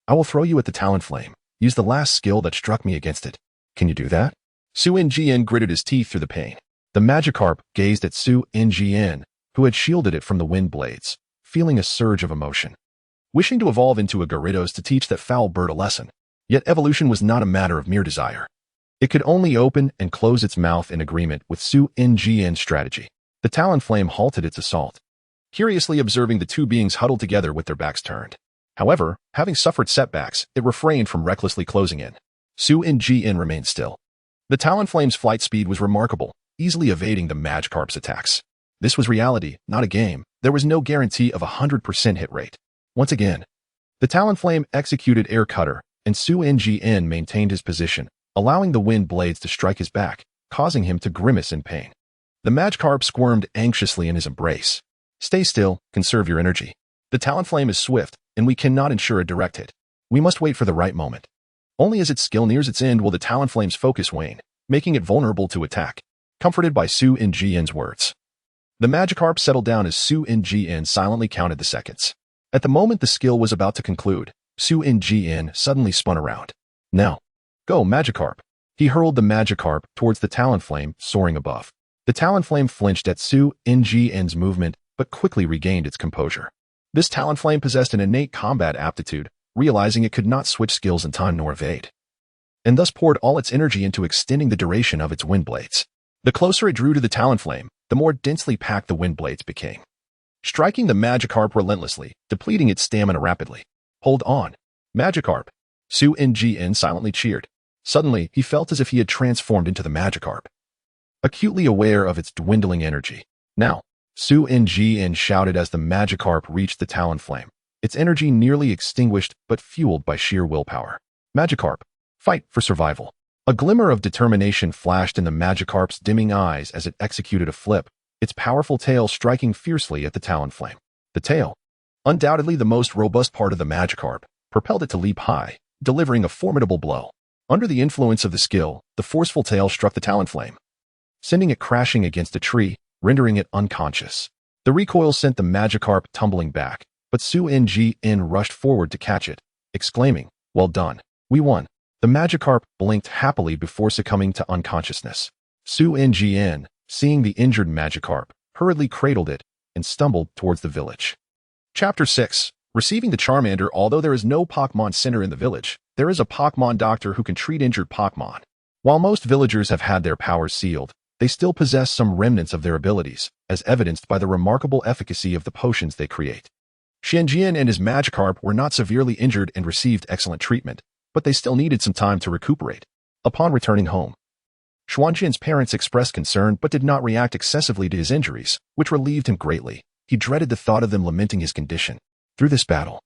I will throw you at the Talonflame. Use the last skill that struck me against it. Can you do that? Su Ngin gritted his teeth through the pain. The Magikarp gazed at Su Ngin, who had shielded it from the wind blades, feeling a surge of emotion. Wishing to evolve into a Gyarados to teach that foul bird a lesson. Yet evolution was not a matter of mere desire. It could only open and close its mouth in agreement with Su Ngin's strategy. The Talonflame halted its assault, curiously observing the two beings huddled together with their backs turned. However, having suffered setbacks, it refrained from recklessly closing in. Su Ngin remained still. The Talonflame's flight speed was remarkable, easily evading the Magikarp's attacks. This was reality, not a game. There was no guarantee of a 100% hit rate. Once again, the Talonflame executed air cutter, and Su Ngin maintained his position, allowing the wind blades to strike his back, causing him to grimace in pain. The Magikarp squirmed anxiously in his embrace. Stay still, conserve your energy. The Talonflame is swift, and we cannot ensure a direct hit. We must wait for the right moment. Only as its skill nears its end will the Talonflame's focus wane, making it vulnerable to attack. Comforted by Su Ngin's words, the Magikarp settled down as Su Ngin silently counted the seconds. At the moment the skill was about to conclude, Su Ngin suddenly spun around. Now, go, Magikarp. He hurled the Magikarp towards the Talonflame, soaring above. The Talonflame flinched at Su Ngin's movement, but quickly regained its composure. This Talonflame possessed an innate combat aptitude, realizing it could not switch skills in time nor evade, and thus poured all its energy into extending the duration of its wind blades. The closer it drew to the Talonflame, the more densely packed the wind blades became, striking the Magikarp relentlessly, depleting its stamina rapidly. Hold on, Magikarp. Su Ngin silently cheered. Suddenly, he felt as if he had transformed into the Magikarp, acutely aware of its dwindling energy. Now, Su Ngin shouted as the Magikarp reached the Talonflame, its energy nearly extinguished but fueled by sheer willpower. Magikarp, fight for survival. A glimmer of determination flashed in the Magikarp's dimming eyes as it executed a flip, its powerful tail striking fiercely at the Talonflame. The tail, undoubtedly the most robust part of the Magikarp, propelled it to leap high, delivering a formidable blow. Under the influence of the skill, the forceful tail struck the Talonflame, sending it crashing against a tree, rendering it unconscious. The recoil sent the Magikarp tumbling back, but Su Ngin rushed forward to catch it, exclaiming, "Well done. We won." The Magikarp blinked happily before succumbing to unconsciousness. Su Ngin, seeing the injured Magikarp, hurriedly cradled it and stumbled towards the village. Chapter 6. Receiving the Charmander. Although there is no Pokémon Center in the village, there is a Pokémon doctor who can treat injured Pokémon. While most villagers have had their powers sealed, they still possess some remnants of their abilities, as evidenced by the remarkable efficacy of the potions they create. Xianjian and his Magikarp were not severely injured and received excellent treatment, but they still needed some time to recuperate. Upon returning home, Xuanjian's parents expressed concern but did not react excessively to his injuries, which relieved him greatly. He dreaded the thought of them lamenting his condition. Through this battle,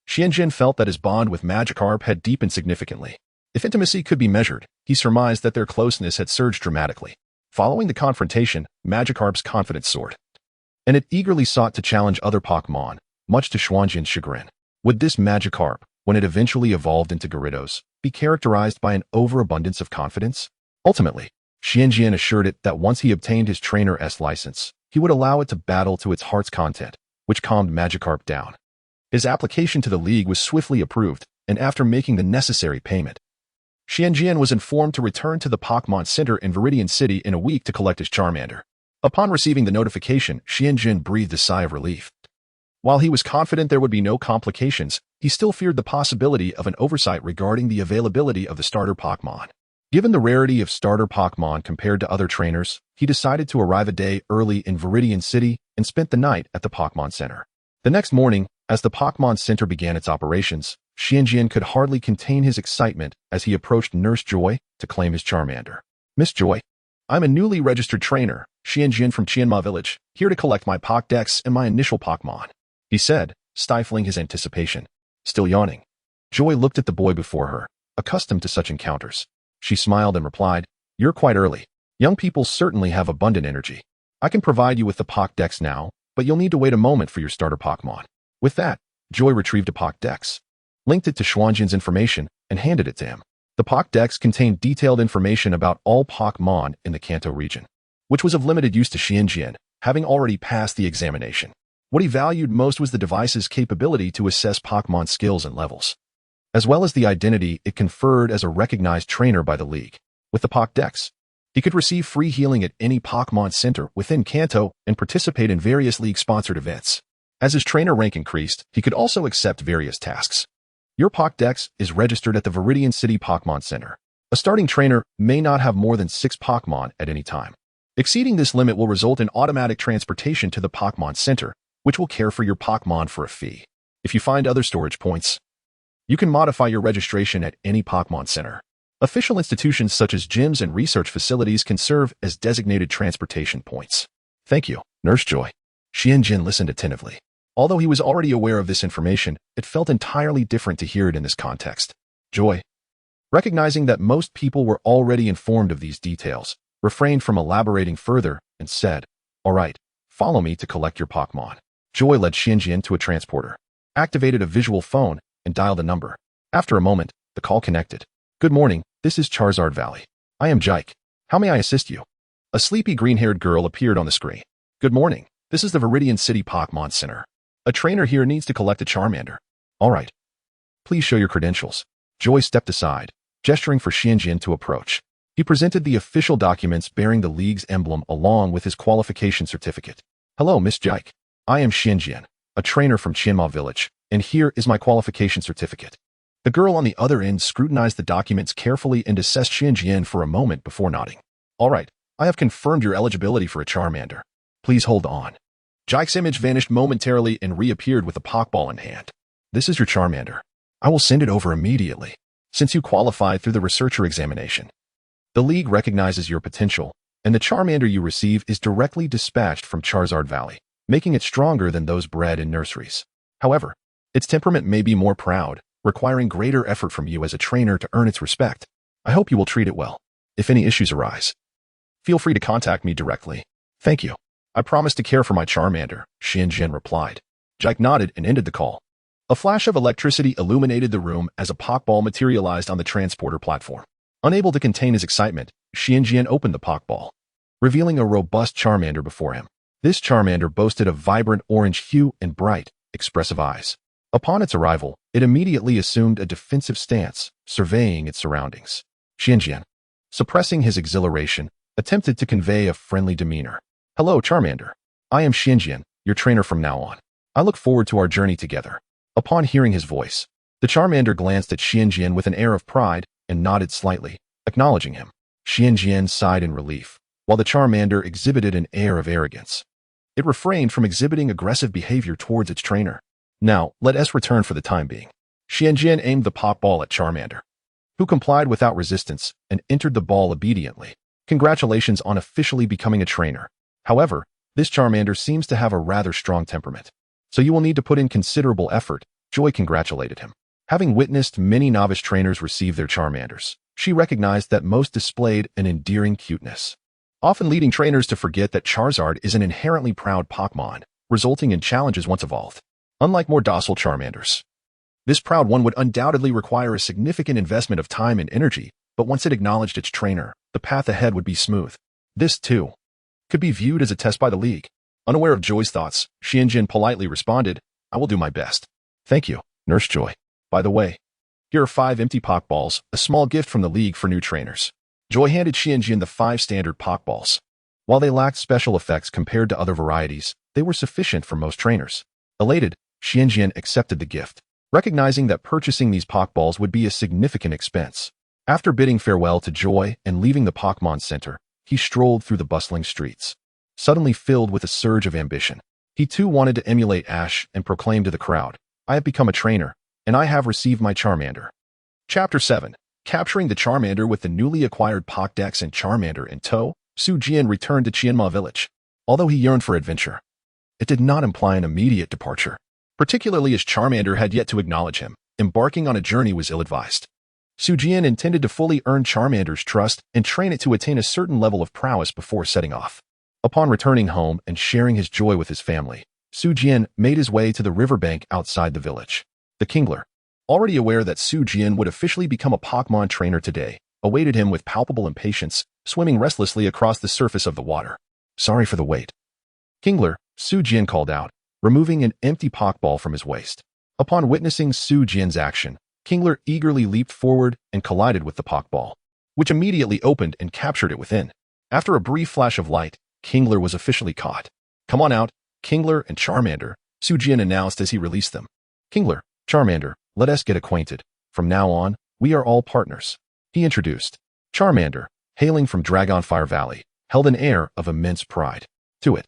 Xianjian felt that his bond with Magikarp had deepened significantly. If intimacy could be measured, he surmised that their closeness had surged dramatically. Following the confrontation, Magikarp's confidence soared, and it eagerly sought to challenge other Pokémon, much to Xuanjian's chagrin. Would this Magikarp, when it eventually evolved into Gyarados, be characterized by an overabundance of confidence? Ultimately, Xianjian assured it that once he obtained his Trainer's license, he would allow it to battle to its heart's content, which calmed Magikarp down. His application to the League was swiftly approved, and after making the necessary payment, Xianjian was informed to return to the Pokémon Center in Viridian City in a week to collect his Charmander. Upon receiving the notification, Xianjin breathed a sigh of relief. While he was confident there would be no complications, he still feared the possibility of an oversight regarding the availability of the starter Pokémon. Given the rarity of starter Pokémon compared to other trainers, he decided to arrive a day early in Viridian City and spent the night at the Pokémon Center. The next morning, as the Pokémon Center began its operations, Xianjin could hardly contain his excitement as he approached Nurse Joy to claim his Charmander. Miss Joy, I'm a newly registered trainer, Xianjin from Qianma Village, here to collect my Pokédex and my initial Pokémon, he said, stifling his anticipation. Still yawning, Joy looked at the boy before her, accustomed to such encounters. She smiled and replied, You're quite early. Young people certainly have abundant energy. I can provide you with the Pokédex now, but you'll need to wait a moment for your starter Pokémon. With that, Joy retrieved a Pokédex, linked it to Xianjin's information, and handed it to him. The Pokédex contained detailed information about all Pokémon in the Kanto region, which was of limited use to Xianjin, having already passed the examination. What he valued most was the device's capability to assess Pokémon skills and levels, as well as the identity it conferred as a recognized trainer by the League. With the Pokédex, he could receive free healing at any Pokémon Center within Kanto and participate in various League-sponsored events. As his trainer rank increased, he could also accept various tasks. Your Pokédex is registered at the Viridian City Pokémon Center. A starting trainer may not have more than 6 Pokémon at any time. Exceeding this limit will result in automatic transportation to the Pokémon Center, which will care for your Pokémon for a fee. If you find other storage points, you can modify your registration at any Pokémon Center. Official institutions such as gyms and research facilities can serve as designated transportation points. Thank you, Nurse Joy. Xianjin listened attentively. Although he was already aware of this information, it felt entirely different to hear it in this context. Joy, recognizing that most people were already informed of these details, refrained from elaborating further and said, All right, follow me to collect your Pokémon. Joy led Xianjin to a transporter, activated a visual phone, and dialed a number. After a moment, the call connected. Good morning, this is Charizard Valley. I am Jike. How may I assist you? A sleepy green-haired girl appeared on the screen. Good morning, this is the Viridian City Pokémon Center. A trainer here needs to collect a Charmander. All right. Please show your credentials. Joy stepped aside, gesturing for Xianjin to approach. He presented the official documents bearing the League's emblem along with his qualification certificate. Hello, Miss Jike. I am Xianjin, a trainer from Qianma Village, and here is my qualification certificate. The girl on the other end scrutinized the documents carefully and assessed Xianjin for a moment before nodding. All right, I have confirmed your eligibility for a Charmander. Please hold on. Jike's image vanished momentarily and reappeared with a Pokeball in hand. This is your Charmander. I will send it over immediately, since you qualified through the researcher examination. The League recognizes your potential, and the Charmander you receive is directly dispatched from Charizard Valley, making it stronger than those bred in nurseries. However, its temperament may be more proud, requiring greater effort from you as a trainer to earn its respect. I hope you will treat it well. If any issues arise, feel free to contact me directly. Thank you. I promise to care for my Charmander, Xianjin replied. Jike nodded and ended the call. A flash of electricity illuminated the room as a Pokeball materialized on the transporter platform. Unable to contain his excitement, Xianjin opened the Pokeball, revealing a robust Charmander before him. This Charmander boasted a vibrant orange hue and bright, expressive eyes. Upon its arrival, it immediately assumed a defensive stance, surveying its surroundings. Xianjin, suppressing his exhilaration, attempted to convey a friendly demeanor. Hello, Charmander. I am Xianjin, your trainer from now on. I look forward to our journey together. Upon hearing his voice, the Charmander glanced at Xianjin with an air of pride and nodded slightly, acknowledging him. Xianjin sighed in relief, while the Charmander exhibited an air of arrogance. It refrained from exhibiting aggressive behavior towards its trainer. Now, let us return for the time being. Xianjin aimed the Pokeball at Charmander, who complied without resistance and entered the ball obediently. Congratulations on officially becoming a trainer. However, this Charmander seems to have a rather strong temperament, so you will need to put in considerable effort. Joy congratulated him. Having witnessed many novice trainers receive their Charmanders, she recognized that most displayed an endearing cuteness, often leading trainers to forget that Charizard is an inherently proud Pokémon, resulting in challenges once evolved. Unlike more docile Charmanders, this proud one would undoubtedly require a significant investment of time and energy, but once it acknowledged its trainer, the path ahead would be smooth. This, too, could be viewed as a test by the League. Unaware of Joy's thoughts, Xianjin politely responded, I will do my best. Thank you, Nurse Joy. By the way, here are 5 empty Pokeballs, a small gift from the League for new trainers. Joy handed Xianjin the 5 standard Pokeballs. While they lacked special effects compared to other varieties, they were sufficient for most trainers. Elated, Xianjian accepted the gift, recognizing that purchasing these Pokeballs would be a significant expense. After bidding farewell to Joy and leaving the Pokémon Center, he strolled through the bustling streets, suddenly filled with a surge of ambition. He too wanted to emulate Ash and proclaim to the crowd, "I have become a trainer, and I have received my Charmander." Chapter 7. Capturing the Charmander. With the newly acquired Pokédex and Charmander in tow, Su Jian returned to Qianma Village. Although he yearned for adventure, it did not imply an immediate departure, particularly as Charmander had yet to acknowledge him. Embarking on a journey was ill-advised. Su Jian intended to fully earn Charmander's trust and train it to attain a certain level of prowess before setting off. Upon returning home and sharing his joy with his family, Su Jian made his way to the riverbank outside the village. The Kingler, already aware that Su Jian would officially become a Pokémon trainer today, awaited him with palpable impatience, swimming restlessly across the surface of the water. "Sorry for the wait." "Kingler," Su Jian called out, removing an empty Pokeball from his waist. Upon witnessing Su Jian's action, Kingler eagerly leaped forward and collided with the Pokeball, which immediately opened and captured it within. After a brief flash of light, Kingler was officially caught. "Come on out, Kingler and Charmander," Su Jian announced as he released them. "Kingler, Charmander, let us get acquainted. From now on, we are all partners," he introduced. Charmander, hailing from Dragonfire Valley, held an air of immense pride to it.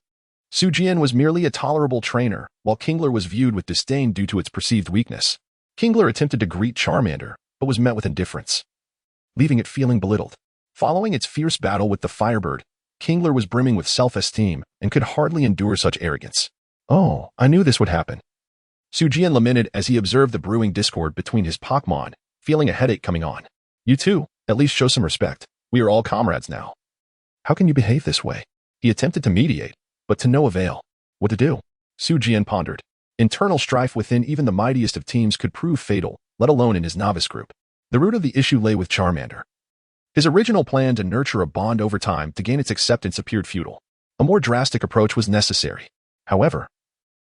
Su Jian was merely a tolerable trainer, while Kingler was viewed with disdain due to its perceived weakness. Kingler attempted to greet Charmander, but was met with indifference, leaving it feeling belittled. Following its fierce battle with the Firebird, Kingler was brimming with self-esteem and could hardly endure such arrogance. "Oh, I knew this would happen," Su Jian lamented as he observed the brewing discord between his Pokémon, feeling a headache coming on. "You too, at least show some respect. We are all comrades now." "How can you behave this way?" He attempted to mediate, but to no avail. What to do? Su Jian pondered. Internal strife within even the mightiest of teams could prove fatal, let alone in his novice group. The root of the issue lay with Charmander. His original plan to nurture a bond over time to gain its acceptance appeared futile. A more drastic approach was necessary. However,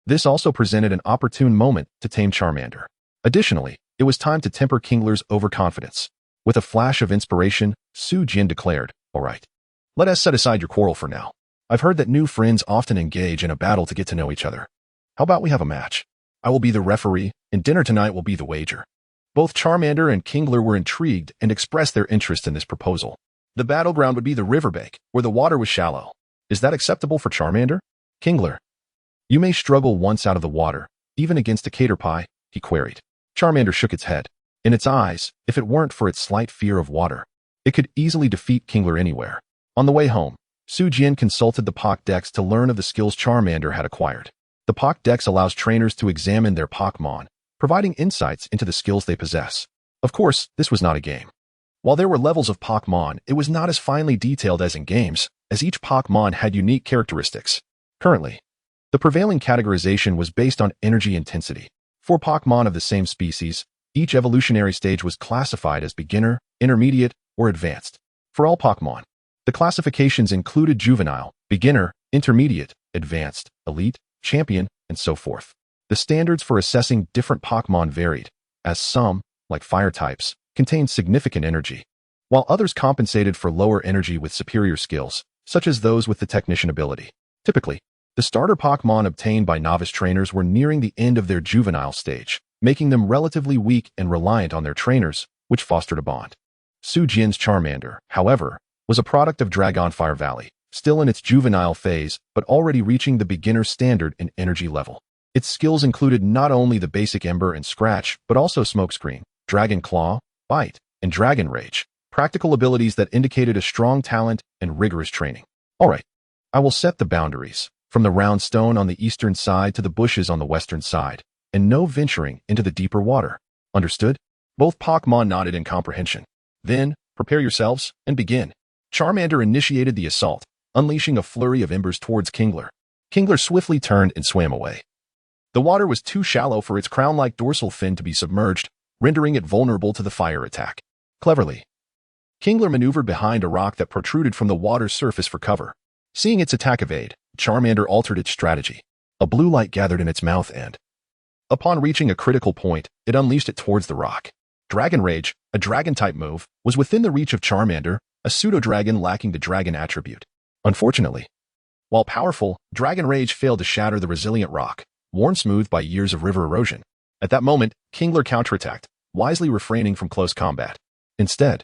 this also presented an opportune moment to tame Charmander. Additionally, it was time to temper Kingler's overconfidence. With a flash of inspiration, Su Jian declared, "All right, let us set aside your quarrel for now. I've heard that new friends often engage in a battle to get to know each other. How about we have a match? I will be the referee, and dinner tonight will be the wager." Both Charmander and Kingler were intrigued and expressed their interest in this proposal. The battleground would be the riverbank, where the water was shallow. "Is that acceptable for Charmander?" "Kingler, you may struggle once out of the water, even against a caterpie," he queried. Charmander shook its head. In its eyes, if it weren't for its slight fear of water, it could easily defeat Kingler anywhere. On the way home, Su Jian consulted the Pokédex to learn of the skills Charmander had acquired. The Pokédex allows trainers to examine their Pokémon, providing insights into the skills they possess. Of course, this was not a game. While there were levels of Pokémon, it was not as finely detailed as in games, as each Pokémon had unique characteristics. Currently, the prevailing categorization was based on energy intensity. For Pokémon of the same species, each evolutionary stage was classified as beginner, intermediate, or advanced. For all Pokémon, the classifications included juvenile, beginner, intermediate, advanced, elite, champion, and so forth. The standards for assessing different Pokémon varied, as some, like fire types, contained significant energy, while others compensated for lower energy with superior skills, such as those with the technician ability. Typically, the starter Pokémon obtained by novice trainers were nearing the end of their juvenile stage, making them relatively weak and reliant on their trainers, which fostered a bond. Su Jian's Charmander, however, was a product of Dragonfire Valley, still in its juvenile phase, but already reaching the beginner standard in energy level. Its skills included not only the basic Ember and Scratch, but also Smokescreen, Dragon Claw, Bite, and Dragon Rage, practical abilities that indicated a strong talent and rigorous training. "All right, I will set the boundaries, from the round stone on the eastern side to the bushes on the western side, and no venturing into the deeper water. Understood?" Both Pokémon nodded in comprehension. "Then, prepare yourselves, and begin." Charmander initiated the assault, unleashing a flurry of embers towards Kingler. Kingler swiftly turned and swam away. The water was too shallow for its crown-like dorsal fin to be submerged, rendering it vulnerable to the fire attack. Cleverly, Kingler maneuvered behind a rock that protruded from the water's surface for cover. Seeing its attack evade, Charmander altered its strategy. A blue light gathered in its mouth and, upon reaching a critical point, it unleashed it towards the rock. Dragon Rage, a dragon-type move, was within the reach of Charmander, a pseudo-dragon lacking the dragon attribute. Unfortunately, while powerful, Dragon Rage failed to shatter the resilient rock, worn smooth by years of river erosion. At that moment, Kingler counterattacked, wisely refraining from close combat. Instead,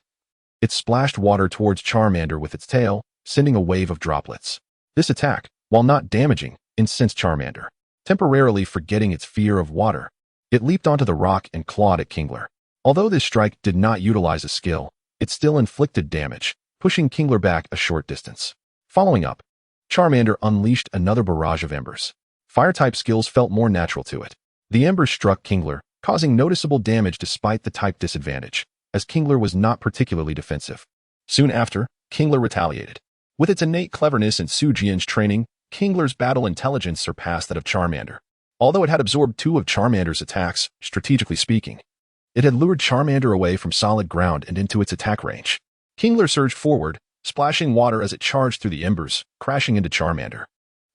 it splashed water towards Charmander with its tail, sending a wave of droplets. This attack, while not damaging, incensed Charmander. Temporarily forgetting its fear of water, it leaped onto the rock and clawed at Kingler. Although this strike did not utilize a skill, it still inflicted damage, pushing Kingler back a short distance. Following up, Charmander unleashed another barrage of embers. Fire-type skills felt more natural to it. The embers struck Kingler, causing noticeable damage despite the type disadvantage, as Kingler was not particularly defensive. Soon after, Kingler retaliated. With its innate cleverness and Sujian's training, Kingler's battle intelligence surpassed that of Charmander. Although it had absorbed 2 of Charmander's attacks, strategically speaking, it had lured Charmander away from solid ground and into its attack range. Kingler surged forward, splashing water as it charged through the embers, crashing into Charmander.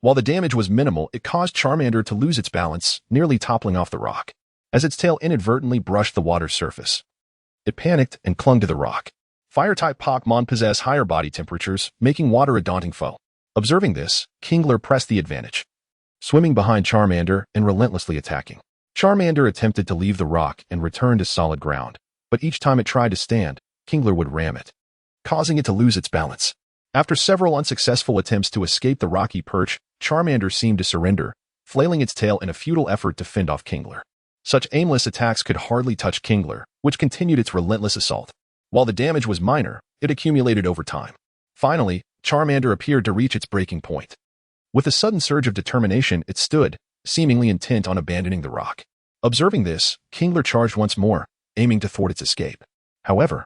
While the damage was minimal, it caused Charmander to lose its balance, nearly toppling off the rock. As its tail inadvertently brushed the water's surface, it panicked and clung to the rock. Fire-type Pokémon possess higher body temperatures, making water a daunting foe. Observing this, Kingler pressed the advantage, swimming behind Charmander and relentlessly attacking. Charmander attempted to leave the rock and return to solid ground, but each time it tried to stand, Kingler would ram it, causing it to lose its balance. After several unsuccessful attempts to escape the rocky perch, Charmander seemed to surrender, flailing its tail in a futile effort to fend off Kingler. Such aimless attacks could hardly touch Kingler, which continued its relentless assault. While the damage was minor, it accumulated over time. Finally, Charmander appeared to reach its breaking point. With a sudden surge of determination, it stood, seemingly intent on abandoning the rock. Observing this, Kingler charged once more, aiming to thwart its escape. However,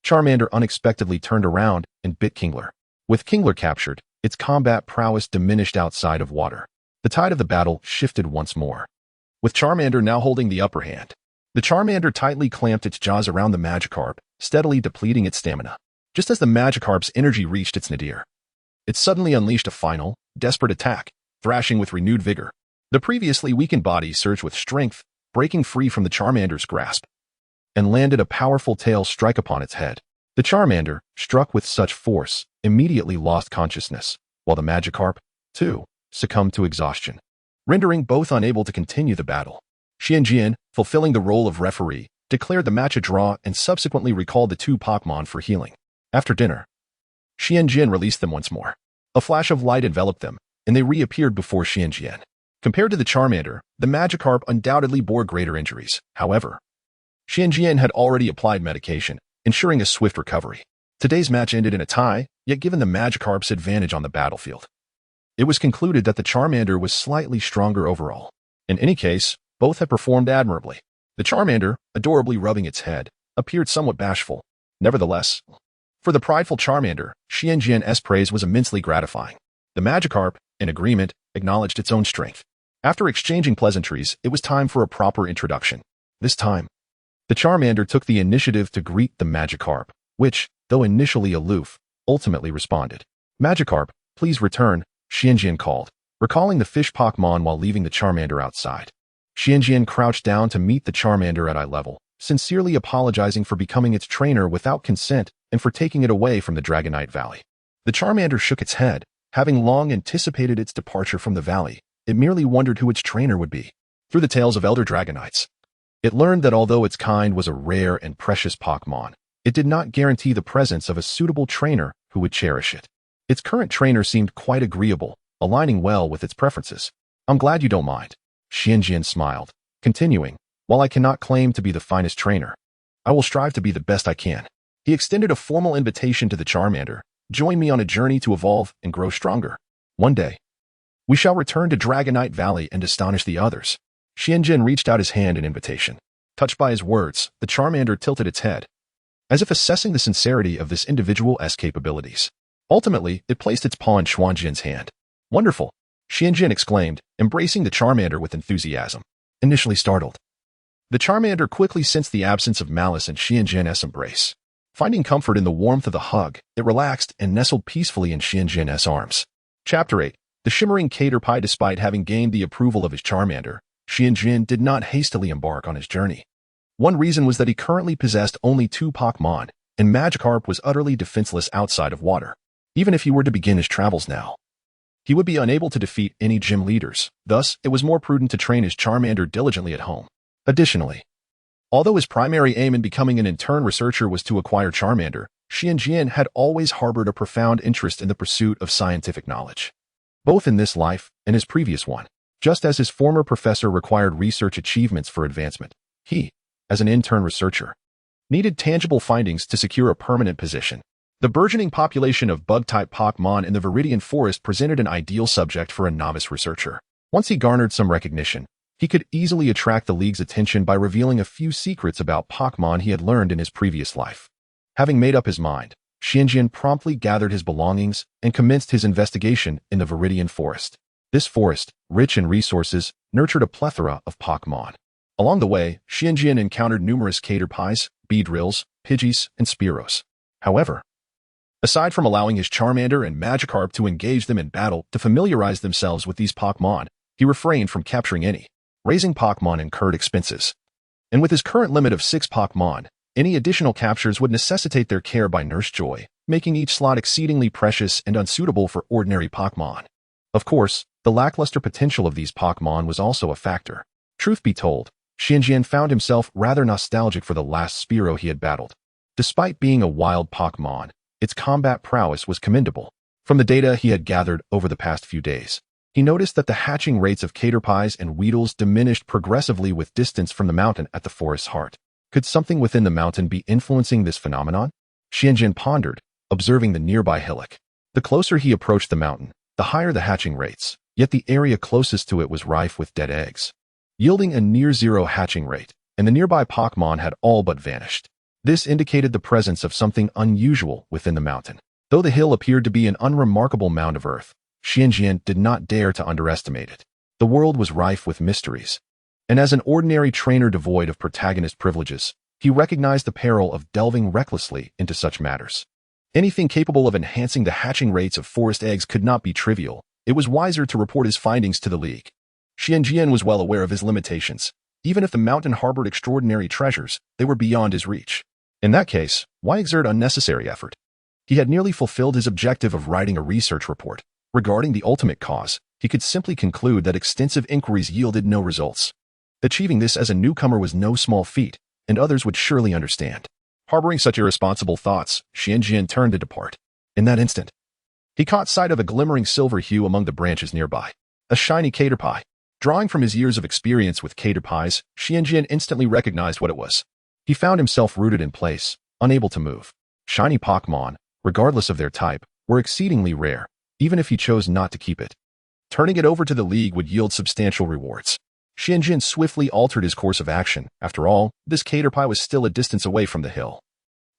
Charmander unexpectedly turned around and bit Kingler. With Kingler captured, its combat prowess diminished outside of water. The tide of the battle shifted once more, with Charmander now holding the upper hand. The Charmander tightly clamped its jaws around the Magikarp, steadily depleting its stamina. Just as the Magikarp's energy reached its nadir, it suddenly unleashed a final, desperate attack, thrashing with renewed vigor. The previously weakened body surged with strength, breaking free from the Charmander's grasp, and landed a powerful tail strike upon its head. The Charmander, struck with such force, immediately lost consciousness, while the Magikarp, too, succumbed to exhaustion, rendering both unable to continue the battle. Xianjian, fulfilling the role of referee, declared the match a draw and subsequently recalled the 2 Pokémon for healing. After dinner, Xianjian released them once more. A flash of light enveloped them, and they reappeared before Xianjian. Compared to the Charmander, the Magikarp undoubtedly bore greater injuries. However, Xianjian had already applied medication, ensuring a swift recovery. Today's match ended in a tie, yet given the Magikarp's advantage on the battlefield, it was concluded that the Charmander was slightly stronger overall. In any case, both had performed admirably. The Charmander, adorably rubbing its head, appeared somewhat bashful. Nevertheless, for the prideful Charmander, Xianjian's praise was immensely gratifying. The Magikarp, in agreement, acknowledged its own strength. After exchanging pleasantries, it was time for a proper introduction. This time, the Charmander took the initiative to greet the Magikarp, which, though initially aloof, ultimately responded. "Magikarp, please return," Xianjian called, recalling the fish Pokémon while leaving the Charmander outside. Xianjian crouched down to meet the Charmander at eye level, sincerely apologizing for becoming its trainer without consent and for taking it away from the Dragonite Valley. The Charmander shook its head, having long anticipated its departure from the valley. It merely wondered who its trainer would be. Through the tales of elder Dragonites, it learned that although its kind was a rare and precious Pokémon, it did not guarantee the presence of a suitable trainer who would cherish it. Its current trainer seemed quite agreeable, aligning well with its preferences. "I'm glad you don't mind," Xianjian smiled, continuing, "While I cannot claim to be the finest trainer, I will strive to be the best I can." He extended a formal invitation to the Charmander. "Join me on a journey to evolve and grow stronger. One day, we shall return to Dragonite Valley and astonish the others." Xianjian reached out his hand in invitation. Touched by his words, the Charmander tilted its head, as if assessing the sincerity of this individual's capabilities. Ultimately, it placed its paw in Xianjian's hand. "Wonderful," Xianjian exclaimed, embracing the Charmander with enthusiasm. Initially startled, the Charmander quickly sensed the absence of malice in Xianjian's embrace. Finding comfort in the warmth of the hug, it relaxed and nestled peacefully in Xianjian's arms. Chapter 8. The Shimmering Caterpie. Despite having gained the approval of his Charmander, Xianjian did not hastily embark on his journey. One reason was that he currently possessed only 2 Pokémon, and Magikarp was utterly defenseless outside of water. Even if he were to begin his travels now, he would be unable to defeat any gym leaders. Thus, it was more prudent to train his Charmander diligently at home. Additionally, although his primary aim in becoming an intern researcher was to acquire Charmander, Xianjian had always harbored a profound interest in the pursuit of scientific knowledge, both in this life and his previous one. Just as his former professor required research achievements for advancement, he, as an intern researcher, needed tangible findings to secure a permanent position. The burgeoning population of bug-type Pokémon in the Viridian Forest presented an ideal subject for a novice researcher. Once he garnered some recognition, he could easily attract the League's attention by revealing a few secrets about Pokémon he had learned in his previous life. Having made up his mind, Xianjian promptly gathered his belongings and commenced his investigation in the Viridian Forest. This forest, rich in resources, nurtured a plethora of Pokémon. Along the way, Xianjian encountered numerous Caterpies, Beedrills, Pidgeys, and Spearows. However, aside from allowing his Charmander and Magikarp to engage them in battle to familiarize themselves with these Pokémon, he refrained from capturing any. Raising Pokémon incurred expenses. And with his current limit of 6 Pokémon, any additional captures would necessitate their care by Nurse Joy, making each slot exceedingly precious and unsuitable for ordinary Pokémon. Of course, the lackluster potential of these Pokémon was also a factor. Truth be told, Xianjian found himself rather nostalgic for the last Spearow he had battled. Despite being a wild Pokémon, its combat prowess was commendable. From the data he had gathered over the past few days, he noticed that the hatching rates of Caterpies and Weedles diminished progressively with distance from the mountain at the forest's heart. Could something within the mountain be influencing this phenomenon? Xianjian pondered, observing the nearby hillock. The closer he approached the mountain, the higher the hatching rates, yet the area closest to it was rife with dead eggs, yielding a near-zero hatching rate, and the nearby Pokémon had all but vanished. This indicated the presence of something unusual within the mountain. Though the hill appeared to be an unremarkable mound of earth, Xianjian did not dare to underestimate it. The world was rife with mysteries, and as an ordinary trainer devoid of protagonist privileges, he recognized the peril of delving recklessly into such matters. Anything capable of enhancing the hatching rates of forest eggs could not be trivial. It was wiser to report his findings to the League. Xianjian was well aware of his limitations. Even if the mountain harbored extraordinary treasures, they were beyond his reach. In that case, why exert unnecessary effort? He had nearly fulfilled his objective of writing a research report. Regarding the ultimate cause, he could simply conclude that extensive inquiries yielded no results. Achieving this as a newcomer was no small feat, and others would surely understand. Harboring such irresponsible thoughts, Xianjian turned to depart. In that instant, he caught sight of a glimmering silver hue among the branches nearby. A shiny Caterpie. Drawing from his years of experience with Caterpies, Xianjian instantly recognized what it was. He found himself rooted in place, unable to move. Shiny Pokémon, regardless of their type, were exceedingly rare, even if he chose not to keep it. Turning it over to the League would yield substantial rewards. Xianjian swiftly altered his course of action. After all, this Caterpie was still a distance away from the hill,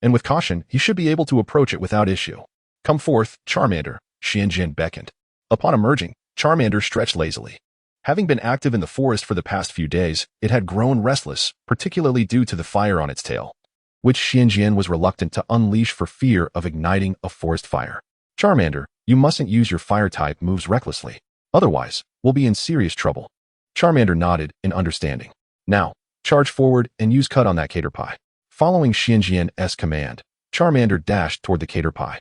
and with caution, he should be able to approach it without issue. Come forth, Charmander, Xianjian beckoned. Upon emerging, Charmander stretched lazily. Having been active in the forest for the past few days, it had grown restless, particularly due to the fire on its tail, which Xianjian was reluctant to unleash for fear of igniting a forest fire. Charmander, you mustn't use your fire-type moves recklessly. Otherwise, we'll be in serious trouble. Charmander nodded in understanding. Now, charge forward and use Cut on that Caterpie. Following Xianjian's command, Charmander dashed toward the Caterpie.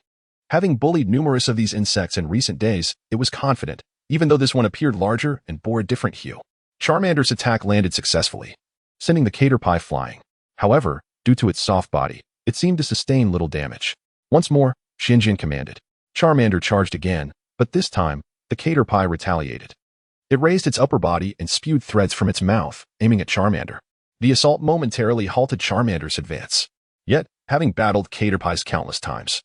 Having bullied numerous of these insects in recent days, it was confident, even though this one appeared larger and bore a different hue. Charmander's attack landed successfully, sending the Caterpie flying. However, due to its soft body, it seemed to sustain little damage. Once more, Xianjian commanded. Charmander charged again, but this time, the Caterpie retaliated. It raised its upper body and spewed threads from its mouth, aiming at Charmander. The assault momentarily halted Charmander's advance. Yet, having battled Caterpies countless times,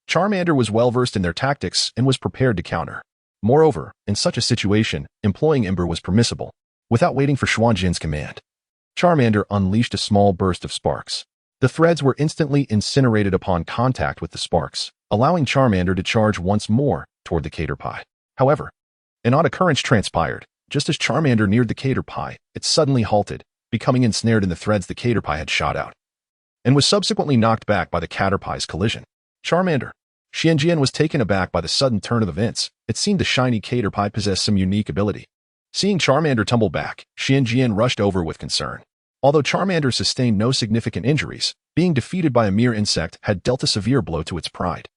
Charmander was well versed in their tactics and was prepared to counter. Moreover, in such a situation, employing Ember was permissible. Without waiting for Xianjian's command, Charmander unleashed a small burst of sparks. The threads were instantly incinerated upon contact with the sparks, allowing Charmander to charge once more toward the Caterpie. However, an odd occurrence transpired. Just as Charmander neared the Caterpie, it suddenly halted, becoming ensnared in the threads the Caterpie had shot out, and was subsequently knocked back by the Caterpie's collision. Charmander. Xianjian was taken aback by the sudden turn of events. It seemed the shiny Caterpie possessed some unique ability. Seeing Charmander tumble back, Xianjian rushed over with concern. Although Charmander sustained no significant injuries, being defeated by a mere insect had dealt a severe blow to its pride.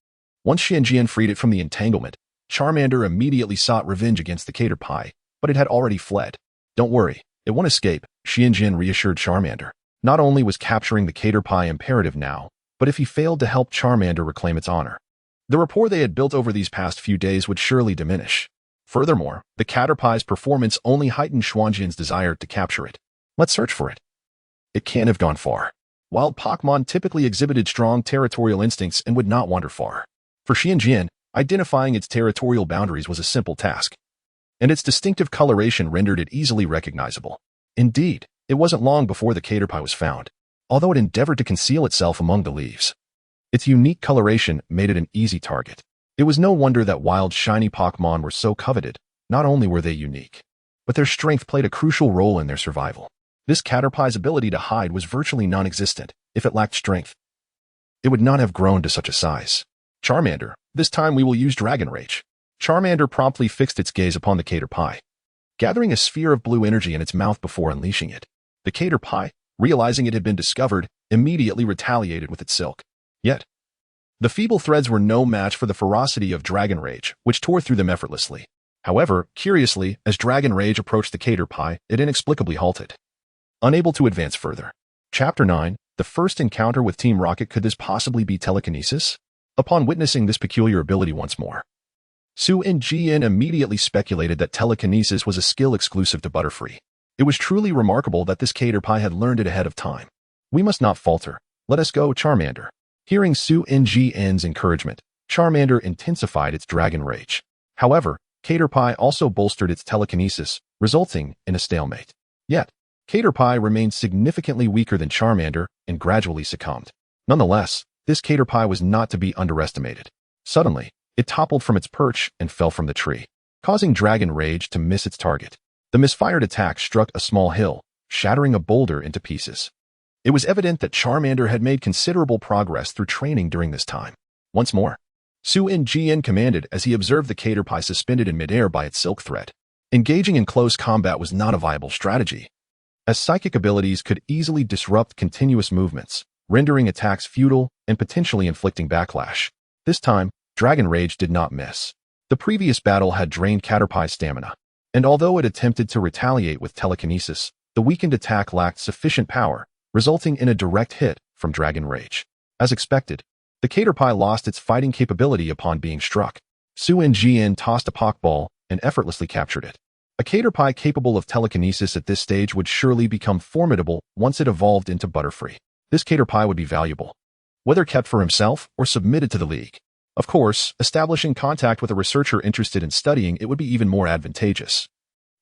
Once Xianjian freed it from the entanglement, Charmander immediately sought revenge against the Caterpie, but it had already fled. Don't worry, it won't escape, Xianjian reassured Charmander. Not only was capturing the Caterpie imperative now, but if he failed to help Charmander reclaim its honor, the rapport they had built over these past few days would surely diminish. Furthermore, the Caterpie's performance only heightened Xianjian's desire to capture it. Let's search for it. It can't have gone far. Wild Pokémon typically exhibited strong territorial instincts and would not wander far. For Xianjian, identifying its territorial boundaries was a simple task, and its distinctive coloration rendered it easily recognizable. Indeed, it wasn't long before the Caterpie was found, although it endeavored to conceal itself among the leaves. Its unique coloration made it an easy target. It was no wonder that wild shiny Pokémon were so coveted. Not only were they unique, but their strength played a crucial role in their survival. This Caterpie's ability to hide was virtually non-existent. If it lacked strength, it would not have grown to such a size. Charmander, this time we will use Dragon Rage. Charmander promptly fixed its gaze upon the Caterpie, gathering a sphere of blue energy in its mouth before unleashing it. The Caterpie, realizing it had been discovered, immediately retaliated with its silk. Yet, the feeble threads were no match for the ferocity of Dragon Rage, which tore through them effortlessly. However, curiously, as Dragon Rage approached the Caterpie, it inexplicably halted, unable to advance further. Chapter 9, The First Encounter with Team Rocket. Could this possibly be telekinesis? Upon witnessing this peculiar ability once more, Xianjian immediately speculated that telekinesis was a skill exclusive to Butterfree. It was truly remarkable that this Caterpie had learned it ahead of time. We must not falter. Let us go, Charmander. Hearing Xianjian's encouragement, Charmander intensified its Dragon Rage. However, Caterpie also bolstered its telekinesis, resulting in a stalemate. Yet, Caterpie remained significantly weaker than Charmander and gradually succumbed. Nonetheless, this Caterpie was not to be underestimated. Suddenly, it toppled from its perch and fell from the tree, causing Dragon Rage to miss its target. The misfired attack struck a small hill, shattering a boulder into pieces. It was evident that Charmander had made considerable progress through training during this time. Once more, Xianjian commanded as he observed the Caterpie suspended in midair by its silk thread. Engaging in close combat was not a viable strategy, as psychic abilities could easily disrupt continuous movements, rendering attacks futile and potentially inflicting backlash. This time, Dragon Rage did not miss. The previous battle had drained Caterpie's stamina, and although it attempted to retaliate with telekinesis, the weakened attack lacked sufficient power, resulting in a direct hit from Dragon Rage. As expected, the Caterpie lost its fighting capability upon being struck. Xianjian tossed a Pokéball and effortlessly captured it. A Caterpie capable of telekinesis at this stage would surely become formidable once it evolved into Butterfree. This Caterpie would be valuable, whether kept for himself or submitted to the League. Of course, establishing contact with a researcher interested in studying it would be even more advantageous,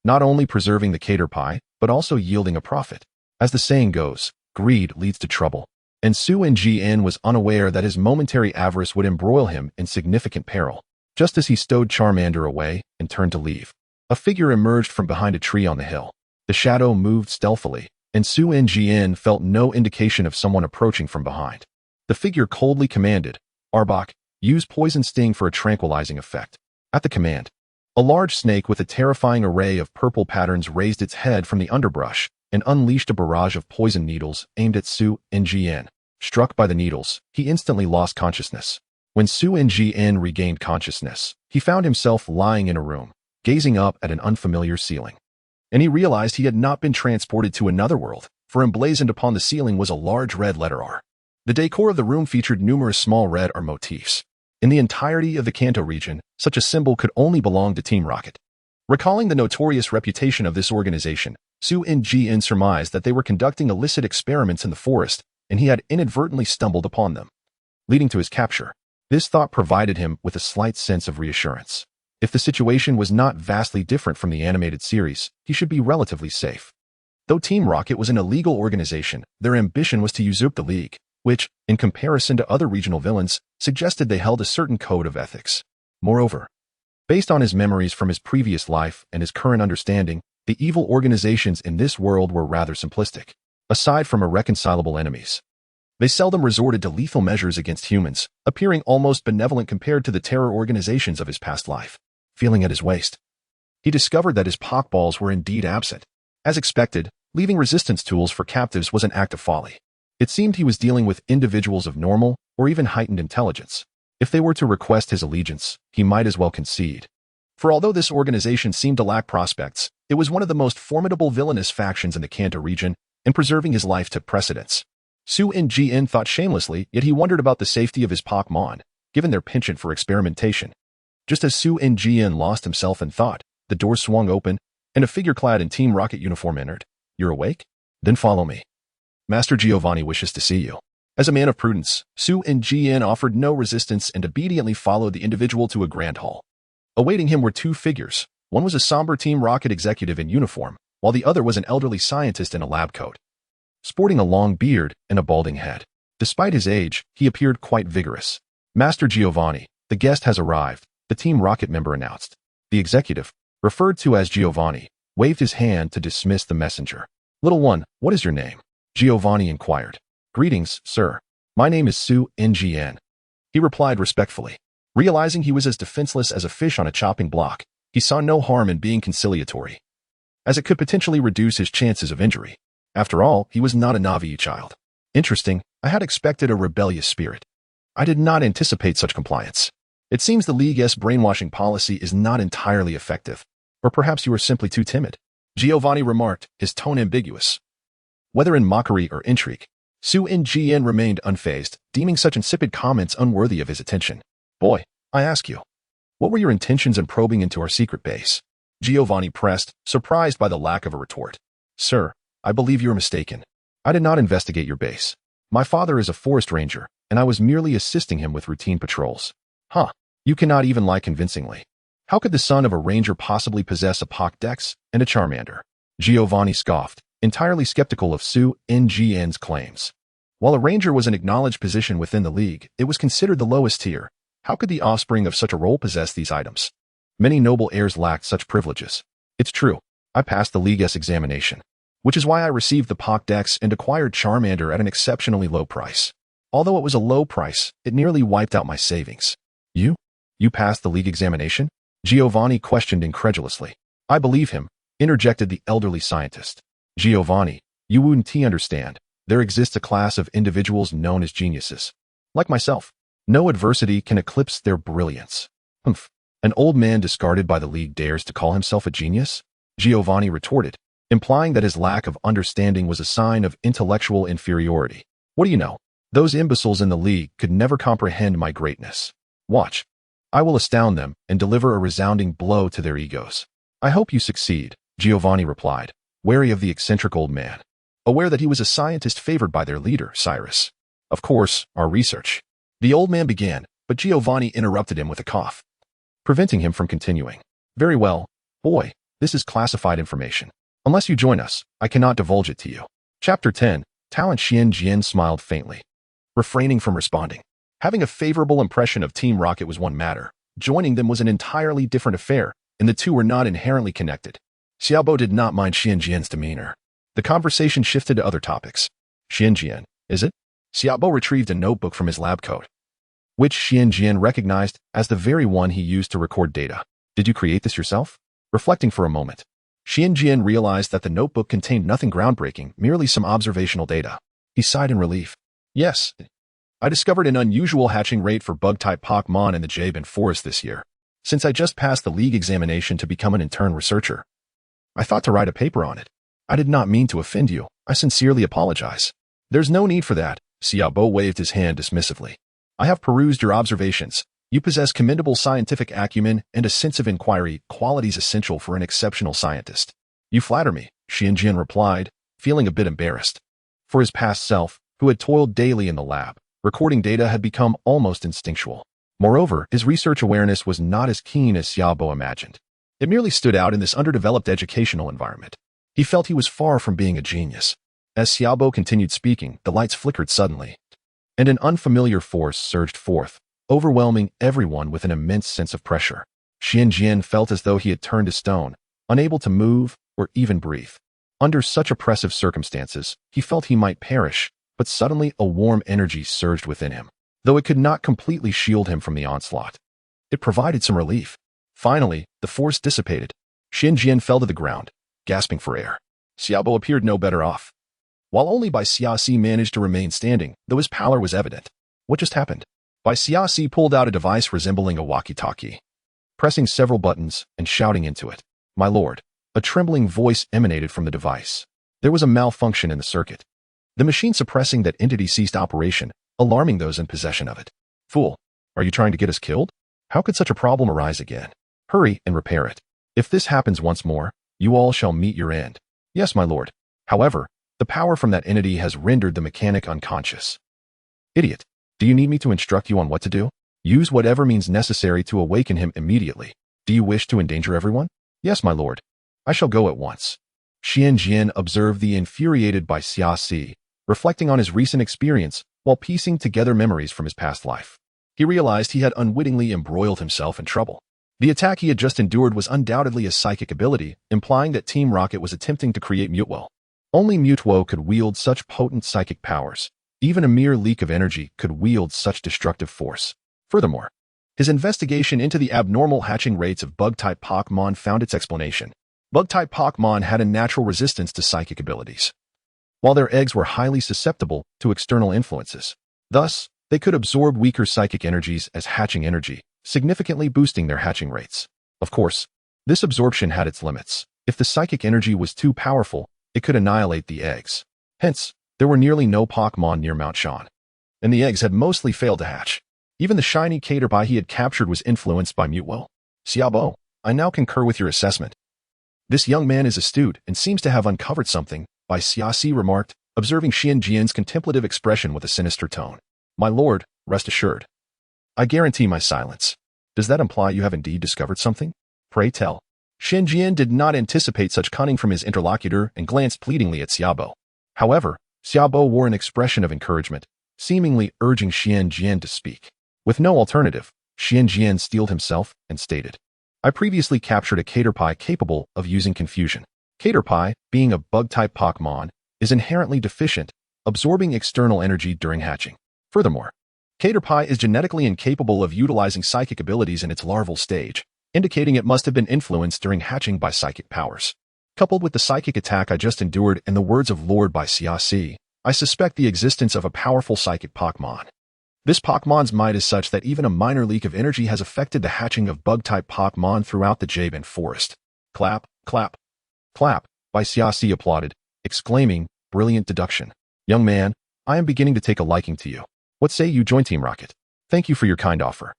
not only preserving the Caterpie, but also yielding a profit. As the saying goes, greed leads to trouble, and Xianjian was unaware that his momentary avarice would embroil him in significant peril. Just as he stowed Charmander away and turned to leave, a figure emerged from behind a tree on the hill. The shadow moved stealthily, and Xianjian felt no indication of someone approaching from behind. The figure coldly commanded, "Arbok, use Poison Sting for a tranquilizing effect." At the command, a large snake with a terrifying array of purple patterns raised its head from the underbrush and unleashed a barrage of poison needles aimed at Xianjian. Struck by the needles, he instantly lost consciousness. When Xianjian regained consciousness, he found himself lying in a room, gazing up at an unfamiliar ceiling. And he realized he had not been transported to another world, for emblazoned upon the ceiling was a large red letter R. The decor of the room featured numerous small red R motifs. In the entirety of the Kanto region, such a symbol could only belong to Team Rocket. Recalling the notorious reputation of this organization, Xianjian surmised that they were conducting illicit experiments in the forest, and he had inadvertently stumbled upon them, leading to his capture. This thought provided him with a slight sense of reassurance. If the situation was not vastly different from the animated series, he should be relatively safe. Though Team Rocket was an illegal organization, their ambition was to usurp the League, which, in comparison to other regional villains, suggested they held a certain code of ethics. Moreover, based on his memories from his previous life and his current understanding, the evil organizations in this world were rather simplistic. Aside from irreconcilable enemies, they seldom resorted to lethal measures against humans, appearing almost benevolent compared to the terror organizations of his past life. Feeling at his waist, he discovered that his Pokeballs were indeed absent. As expected, leaving resistance tools for captives was an act of folly. It seemed he was dealing with individuals of normal or even heightened intelligence. If they were to request his allegiance, he might as well concede. For although this organization seemed to lack prospects, it was one of the most formidable villainous factions in the Kanto region, and preserving his life took precedence. Su Ngien thought shamelessly, yet he wondered about the safety of his Pokémon, given their penchant for experimentation. Just as Su Ngien lost himself in thought, the door swung open, and a figure clad in Team Rocket uniform entered. "You're awake? Then follow me. Master Giovanni wishes to see you." As a man of prudence, Su Ngien offered no resistance and obediently followed the individual to a grand hall. Awaiting him were two figures. One was a somber Team Rocket executive in uniform, while the other was an elderly scientist in a lab coat. Sporting a long beard and a balding head. Despite his age, he appeared quite vigorous. "Master Giovanni, the guest has arrived," the Team Rocket member announced. The executive, referred to as Giovanni, waved his hand to dismiss the messenger. "Little one, what is your name?" Giovanni inquired. "Greetings, sir. My name is Su Ngien," he replied respectfully. Realizing he was as defenseless as a fish on a chopping block, he saw no harm in being conciliatory, as it could potentially reduce his chances of injury. After all, he was not a Navi child. "Interesting. I had expected a rebellious spirit. I did not anticipate such compliance. It seems the League's brainwashing policy is not entirely effective. Or perhaps you are simply too timid," Giovanni remarked, his tone ambiguous. Whether in mockery or intrigue, Su Ngien remained unfazed, deeming such insipid comments unworthy of his attention. "Boy, I ask you, what were your intentions in probing into our secret base?" Giovanni pressed, surprised by the lack of a retort. "Sir, I believe you are mistaken. I did not investigate your base. My father is a forest ranger, and I was merely assisting him with routine patrols." "Huh, you cannot even lie convincingly. How could the son of a ranger possibly possess a Pokédex and a Charmander?" Giovanni scoffed, entirely skeptical of Su Ngien's claims. While a ranger was an acknowledged position within the League, it was considered the lowest tier. How could the offspring of such a role possess these items? Many noble heirs lacked such privileges. "It's true. I passed the League's examination, which is why I received the Pokédex and acquired Charmander at an exceptionally low price. Although it was a low price, it nearly wiped out my savings." You passed the League examination?" Giovanni questioned incredulously. "I believe him," interjected the elderly scientist. "Giovanni, you wouldn't understand. There exists a class of individuals known as geniuses. Like myself. No adversity can eclipse their brilliance." "Humph. An old man discarded by the League dares to call himself a genius?" Giovanni retorted, implying that his lack of understanding was a sign of intellectual inferiority. "What do you know? Those imbeciles in the League could never comprehend my greatness. Watch. I will astound them and deliver a resounding blow to their egos." "I hope you succeed," Giovanni replied, wary of the eccentric old man, aware that he was a scientist favored by their leader, Cyrus. "Of course, our research." The old man began, but Giovanni interrupted him with a cough, preventing him from continuing. "Very well, boy, this is classified information. Unless you join us, I cannot divulge it to you." Chapter 10, Talent. Xian Jian smiled faintly, refraining from responding. Having a favorable impression of Team Rocket was one matter. Joining them was an entirely different affair, and the two were not inherently connected. Xiaobo did not mind Xian Jian's demeanor. The conversation shifted to other topics. "Xian Jian, is it?" Xiaobo retrieved a notebook from his lab coat, which Xian Jian recognized as the very one he used to record data. "Did you create this yourself?" Reflecting for a moment, Xian Jian realized that the notebook contained nothing groundbreaking, merely some observational data. He sighed in relief. "Yes. I discovered an unusual hatching rate for bug-type Pokémon in the Jaban Forest this year. Since I just passed the League examination to become an intern researcher, I thought to write a paper on it. I did not mean to offend you. I sincerely apologize." "There's no need for that," Xiaobo waved his hand dismissively. "I have perused your observations. You possess commendable scientific acumen and a sense of inquiry, qualities essential for an exceptional scientist." "You flatter me," Xianjian replied, feeling a bit embarrassed. For his past self, who had toiled daily in the lab, recording data had become almost instinctual. Moreover, his research awareness was not as keen as Xiaobo imagined. It merely stood out in this underdeveloped educational environment. He felt he was far from being a genius. As Xiaobo continued speaking, the lights flickered suddenly, and an unfamiliar force surged forth, overwhelming everyone with an immense sense of pressure. Xianjian felt as though he had turned to stone, unable to move or even breathe. Under such oppressive circumstances, he felt he might perish, but suddenly a warm energy surged within him. Though it could not completely shield him from the onslaught, it provided some relief. Finally, the force dissipated. Xianjian fell to the ground, gasping for air. Xiaobo appeared no better off. While only by Xiaoxi managed to remain standing, though his pallor was evident. "What just happened?" Bai Xiaoxi pulled out a device resembling a walkie-talkie, pressing several buttons and shouting into it. My lord, a trembling voice emanated from the device. There was a malfunction in the circuit. The machine suppressing that entity ceased operation, alarming those in possession of it. Fool, are you trying to get us killed? How could such a problem arise again? Hurry and repair it. If this happens once more, you all shall meet your end. Yes, my lord. However, the power from that entity has rendered the mechanic unconscious. Idiot, do you need me to instruct you on what to do? Use whatever means necessary to awaken him immediately. Do you wish to endanger everyone? Yes, my lord. I shall go at once. Xian Jian observed the infuriated Bai Xiaoxi, reflecting on his recent experience while piecing together memories from his past life. He realized he had unwittingly embroiled himself in trouble. The attack he had just endured was undoubtedly a psychic ability, implying that Team Rocket was attempting to create Mutewell. Only Mutewell could wield such potent psychic powers. Even a mere leak of energy could wield such destructive force. Furthermore, his investigation into the abnormal hatching rates of bug-type Pokémon found its explanation. Bug-type Pokémon had a natural resistance to psychic abilities, while their eggs were highly susceptible to external influences. Thus, they could absorb weaker psychic energies as hatching energy, significantly boosting their hatching rates. Of course, this absorption had its limits. If the psychic energy was too powerful, it could annihilate the eggs. Hence, there were nearly no Pokémon near Mount Shan, and the eggs had mostly failed to hatch. Even the shiny Caterpie he had captured was influenced by Mutewell. Xiaobo, I now concur with your assessment. This young man is astute and seems to have uncovered something, Bai Xiaoxi remarked, observing Xian Jian's contemplative expression with a sinister tone. My lord, rest assured. I guarantee my silence. Does that imply you have indeed discovered something? Pray tell. Xian Jian did not anticipate such cunning from his interlocutor and glanced pleadingly at Xiaobo. However, Xiaobo wore an expression of encouragement, seemingly urging Xian Jian to speak. With no alternative, Xian Jian steeled himself and stated, I previously captured a Caterpie capable of using confusion. Caterpie, being a bug-type Pokémon, is inherently deficient, absorbing external energy during hatching. Furthermore, Caterpie is genetically incapable of utilizing psychic abilities in its larval stage, indicating it must have been influenced during hatching by psychic powers. Coupled with the psychic attack I just endured and the words of Lord Bai Xiaoxi, I suspect the existence of a powerful psychic Pokémon. This Pokémon's might is such that even a minor leak of energy has affected the hatching of bug-type Pokémon throughout the Jaban forest. Clap, clap, clap, Bai Xiaoxi applauded, exclaiming, brilliant deduction. Young man, I am beginning to take a liking to you. What say you join Team Rocket? Thank you for your kind offer.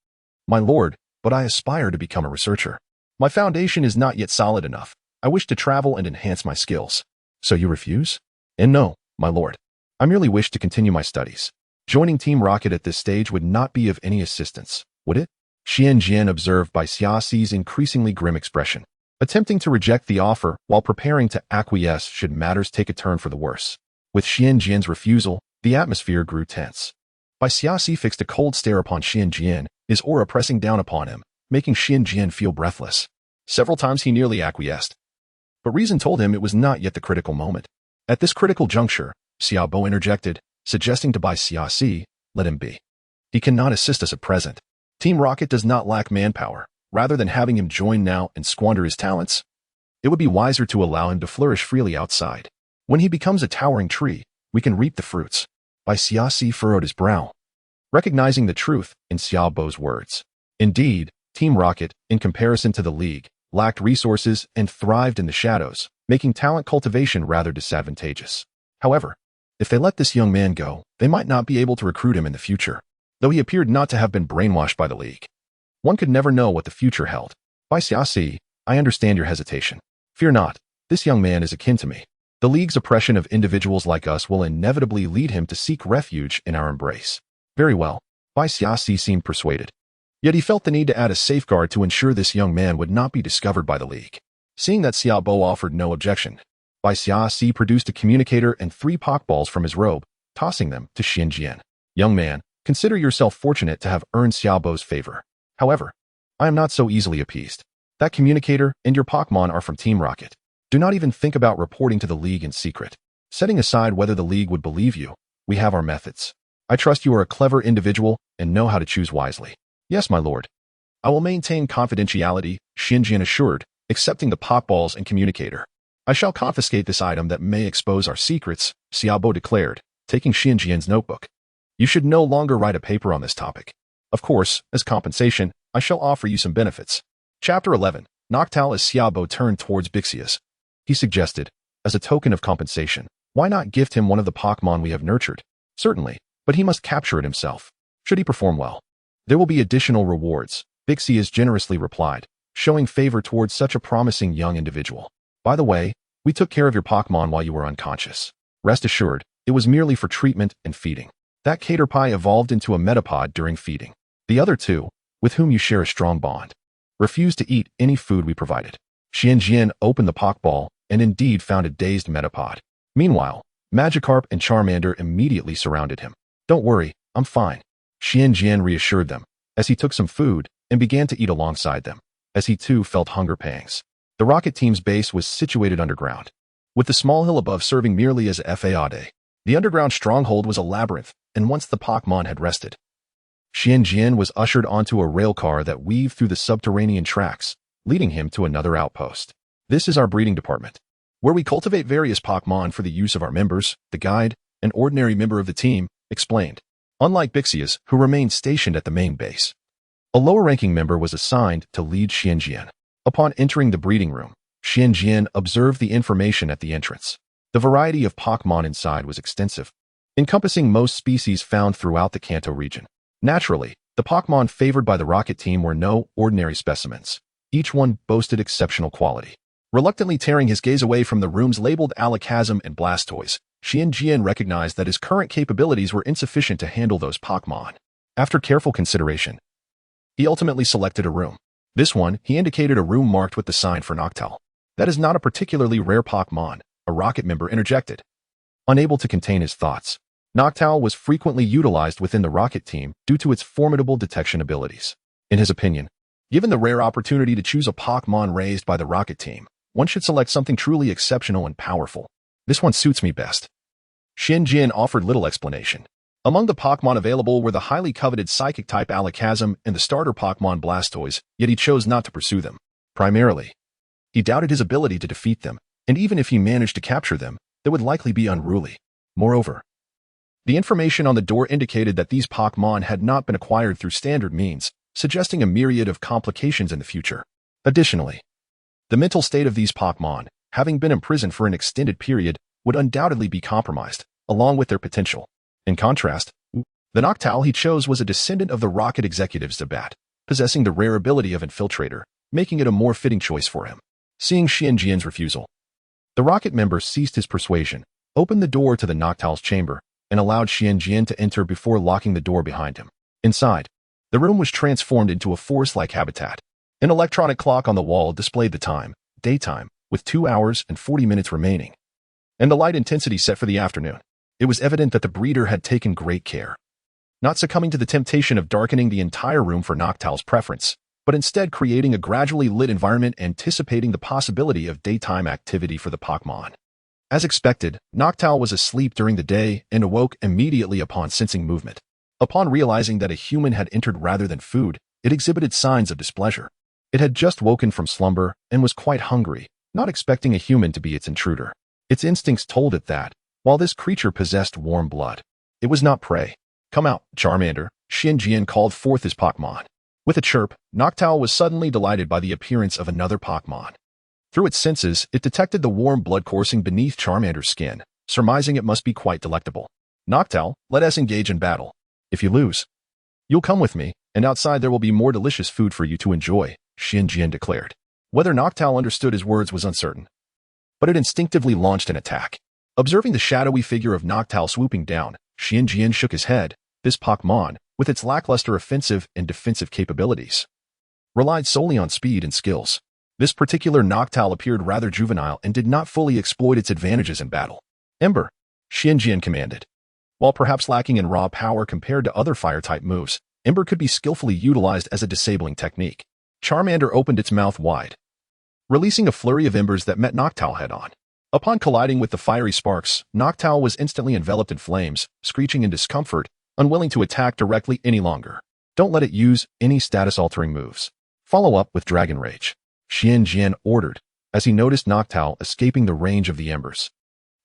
My lord, but I aspire to become a researcher. My foundation is not yet solid enough. I wish to travel and enhance my skills. So you refuse? And no, my lord. I merely wish to continue my studies. Joining Team Rocket at this stage would not be of any assistance, would it? Xian Jian observed Bai Xiaoxi's increasingly grim expression, attempting to reject the offer while preparing to acquiesce should matters take a turn for the worse. With Xian Jian's refusal, the atmosphere grew tense. Bai Xiaoxi fixed a cold stare upon Xian Jian, his aura pressing down upon him, making Xian Jian feel breathless. Several times he nearly acquiesced, but reason told him it was not yet the critical moment. At this critical juncture, Xiaobo interjected, suggesting to Bai Xiaoxi, let him be. He cannot assist us at present. Team Rocket does not lack manpower. Rather than having him join now and squander his talents, it would be wiser to allow him to flourish freely outside. When he becomes a towering tree, we can reap the fruits. Bai Xiaoxi furrowed his brow, recognizing the truth in Xiaobo's words. Indeed, Team Rocket, in comparison to the League, lacked resources and thrived in the shadows, making talent cultivation rather disadvantageous. However, if they let this young man go, they might not be able to recruit him in the future, though he appeared not to have been brainwashed by the League. One could never know what the future held. Bai Xiaoxi, I understand your hesitation. Fear not, this young man is akin to me. The League's oppression of individuals like us will inevitably lead him to seek refuge in our embrace. Very well. Bai Xiaoxi seemed persuaded. Yet he felt the need to add a safeguard to ensure this young man would not be discovered by the League. Seeing that Xiaobo offered no objection, Bai Xiaoxi produced a communicator and 3 Pokeballs from his robe, tossing them to Xian Jian. Young man, consider yourself fortunate to have earned Xiaobo's favor. However, I am not so easily appeased. That communicator and your Pokémon are from Team Rocket. Do not even think about reporting to the League in secret. Setting aside whether the League would believe you, we have our methods. I trust you are a clever individual and know how to choose wisely. Yes, my lord. I will maintain confidentiality, Xian Jian assured, accepting the Pokeballs and communicator. I shall confiscate this item that may expose our secrets, Xiaobo declared, taking Xian Jian's notebook. You should no longer write a paper on this topic. Of course, as compensation, I shall offer you some benefits. Chapter 11. Noctowl as Xiaobo turned towards Bixius. He suggested, as a token of compensation, why not gift him one of the Pokémon we have nurtured? Certainly, but he must capture it himself. Should he perform well, there will be additional rewards, Bixius generously replied, showing favor towards such a promising young individual. By the way, we took care of your Pokémon while you were unconscious. Rest assured, it was merely for treatment and feeding. That Caterpie evolved into a Metapod during feeding. The other two, with whom you share a strong bond, refused to eat any food we provided. Xianjian opened the Pokeball and indeed found a dazed Metapod. Meanwhile, Magikarp and Charmander immediately surrounded him. Don't worry, I'm fine, Xianjian reassured them, as he took some food and began to eat alongside them, as he too felt hunger pangs. The Rocket team's base was situated underground, with the small hill above serving merely as a fade. The underground stronghold was a labyrinth, and once the Pokémon had rested, Xianjian was ushered onto a railcar that weaved through the subterranean tracks, leading him to another outpost. This is our breeding department, where we cultivate various Pokémon for the use of our members, the guide, an ordinary member of the team, explained. Unlike Bixius, who remained stationed at the main base, a lower-ranking member was assigned to lead Xianjian. Upon entering the breeding room, Xianjian observed the information at the entrance. The variety of Pokémon inside was extensive, encompassing most species found throughout the Kanto region. Naturally, the Pokémon favored by the Rocket team were no ordinary specimens. Each one boasted exceptional quality. Reluctantly tearing his gaze away from the rooms labeled Alakazam and Blastoise, Xianjian recognized that his current capabilities were insufficient to handle those Pokémon. After careful consideration, he ultimately selected a room. This one, he indicated a room marked with the sign for Noctowl. That is not a particularly rare Pokémon, a Rocket member interjected. Unable to contain his thoughts, Noctowl was frequently utilized within the Rocket team due to its formidable detection abilities. In his opinion, given the rare opportunity to choose a Pokémon raised by the Rocket team, one should select something truly exceptional and powerful. This one suits me best. Xianjian offered little explanation. Among the Pokémon available were the highly coveted Psychic-type Alakazam and the starter Pokémon Blastoise, yet he chose not to pursue them. Primarily, he doubted his ability to defeat them, and even if he managed to capture them, they would likely be unruly. Moreover, the information on the door indicated that these Pokémon had not been acquired through standard means, suggesting a myriad of complications in the future. Additionally, the mental state of these Pokémon, having been imprisoned for an extended period, would undoubtedly be compromised, along with their potential. In contrast, the Noctowl he chose was a descendant of the Rocket executives Zubat, possessing the rare ability of Infiltrator, making it a more fitting choice for him. Seeing Xianjian's refusal, the Rocket member ceased his persuasion, opened the door to the Noctowl's chamber, and allowed Xianjian to enter before locking the door behind him. Inside, the room was transformed into a forest-like habitat. An electronic clock on the wall displayed the time, daytime, with 2 hours and 40 minutes remaining, and the light intensity set for the afternoon. It was evident that the breeder had taken great care, not succumbing to the temptation of darkening the entire room for Noctowl's preference, but instead creating a gradually lit environment anticipating the possibility of daytime activity for the Pokémon. As expected, Noctowl was asleep during the day and awoke immediately upon sensing movement. Upon realizing that a human had entered rather than food, it exhibited signs of displeasure. It had just woken from slumber and was quite hungry, not expecting a human to be its intruder. Its instincts told it that, while this creature possessed warm blood, it was not prey. Come out, Charmander, Xianjian called forth his Pokémon. With a chirp, Noctowl was suddenly delighted by the appearance of another Pokémon. Through its senses, it detected the warm blood coursing beneath Charmander's skin, surmising it must be quite delectable. Noctowl, let us engage in battle. If you lose, you'll come with me, and outside there will be more delicious food for you to enjoy, Xianjian declared. Whether Noctowl understood his words was uncertain, but it instinctively launched an attack. Observing the shadowy figure of Noctowl swooping down, Xianjian shook his head. This Pokémon, with its lackluster offensive and defensive capabilities, relied solely on speed and skills. This particular Noctowl appeared rather juvenile and did not fully exploit its advantages in battle. Ember, Xianjian commanded. While perhaps lacking in raw power compared to other fire-type moves, Ember could be skillfully utilized as a disabling technique. Charmander opened its mouth wide, releasing a flurry of embers that met Noctowl head-on. Upon colliding with the fiery sparks, Noctowl was instantly enveloped in flames, screeching in discomfort, unwilling to attack directly any longer. Don't let it use any status-altering moves. Follow up with Dragon Rage, Xianjian ordered, as he noticed Noctowl escaping the range of the embers.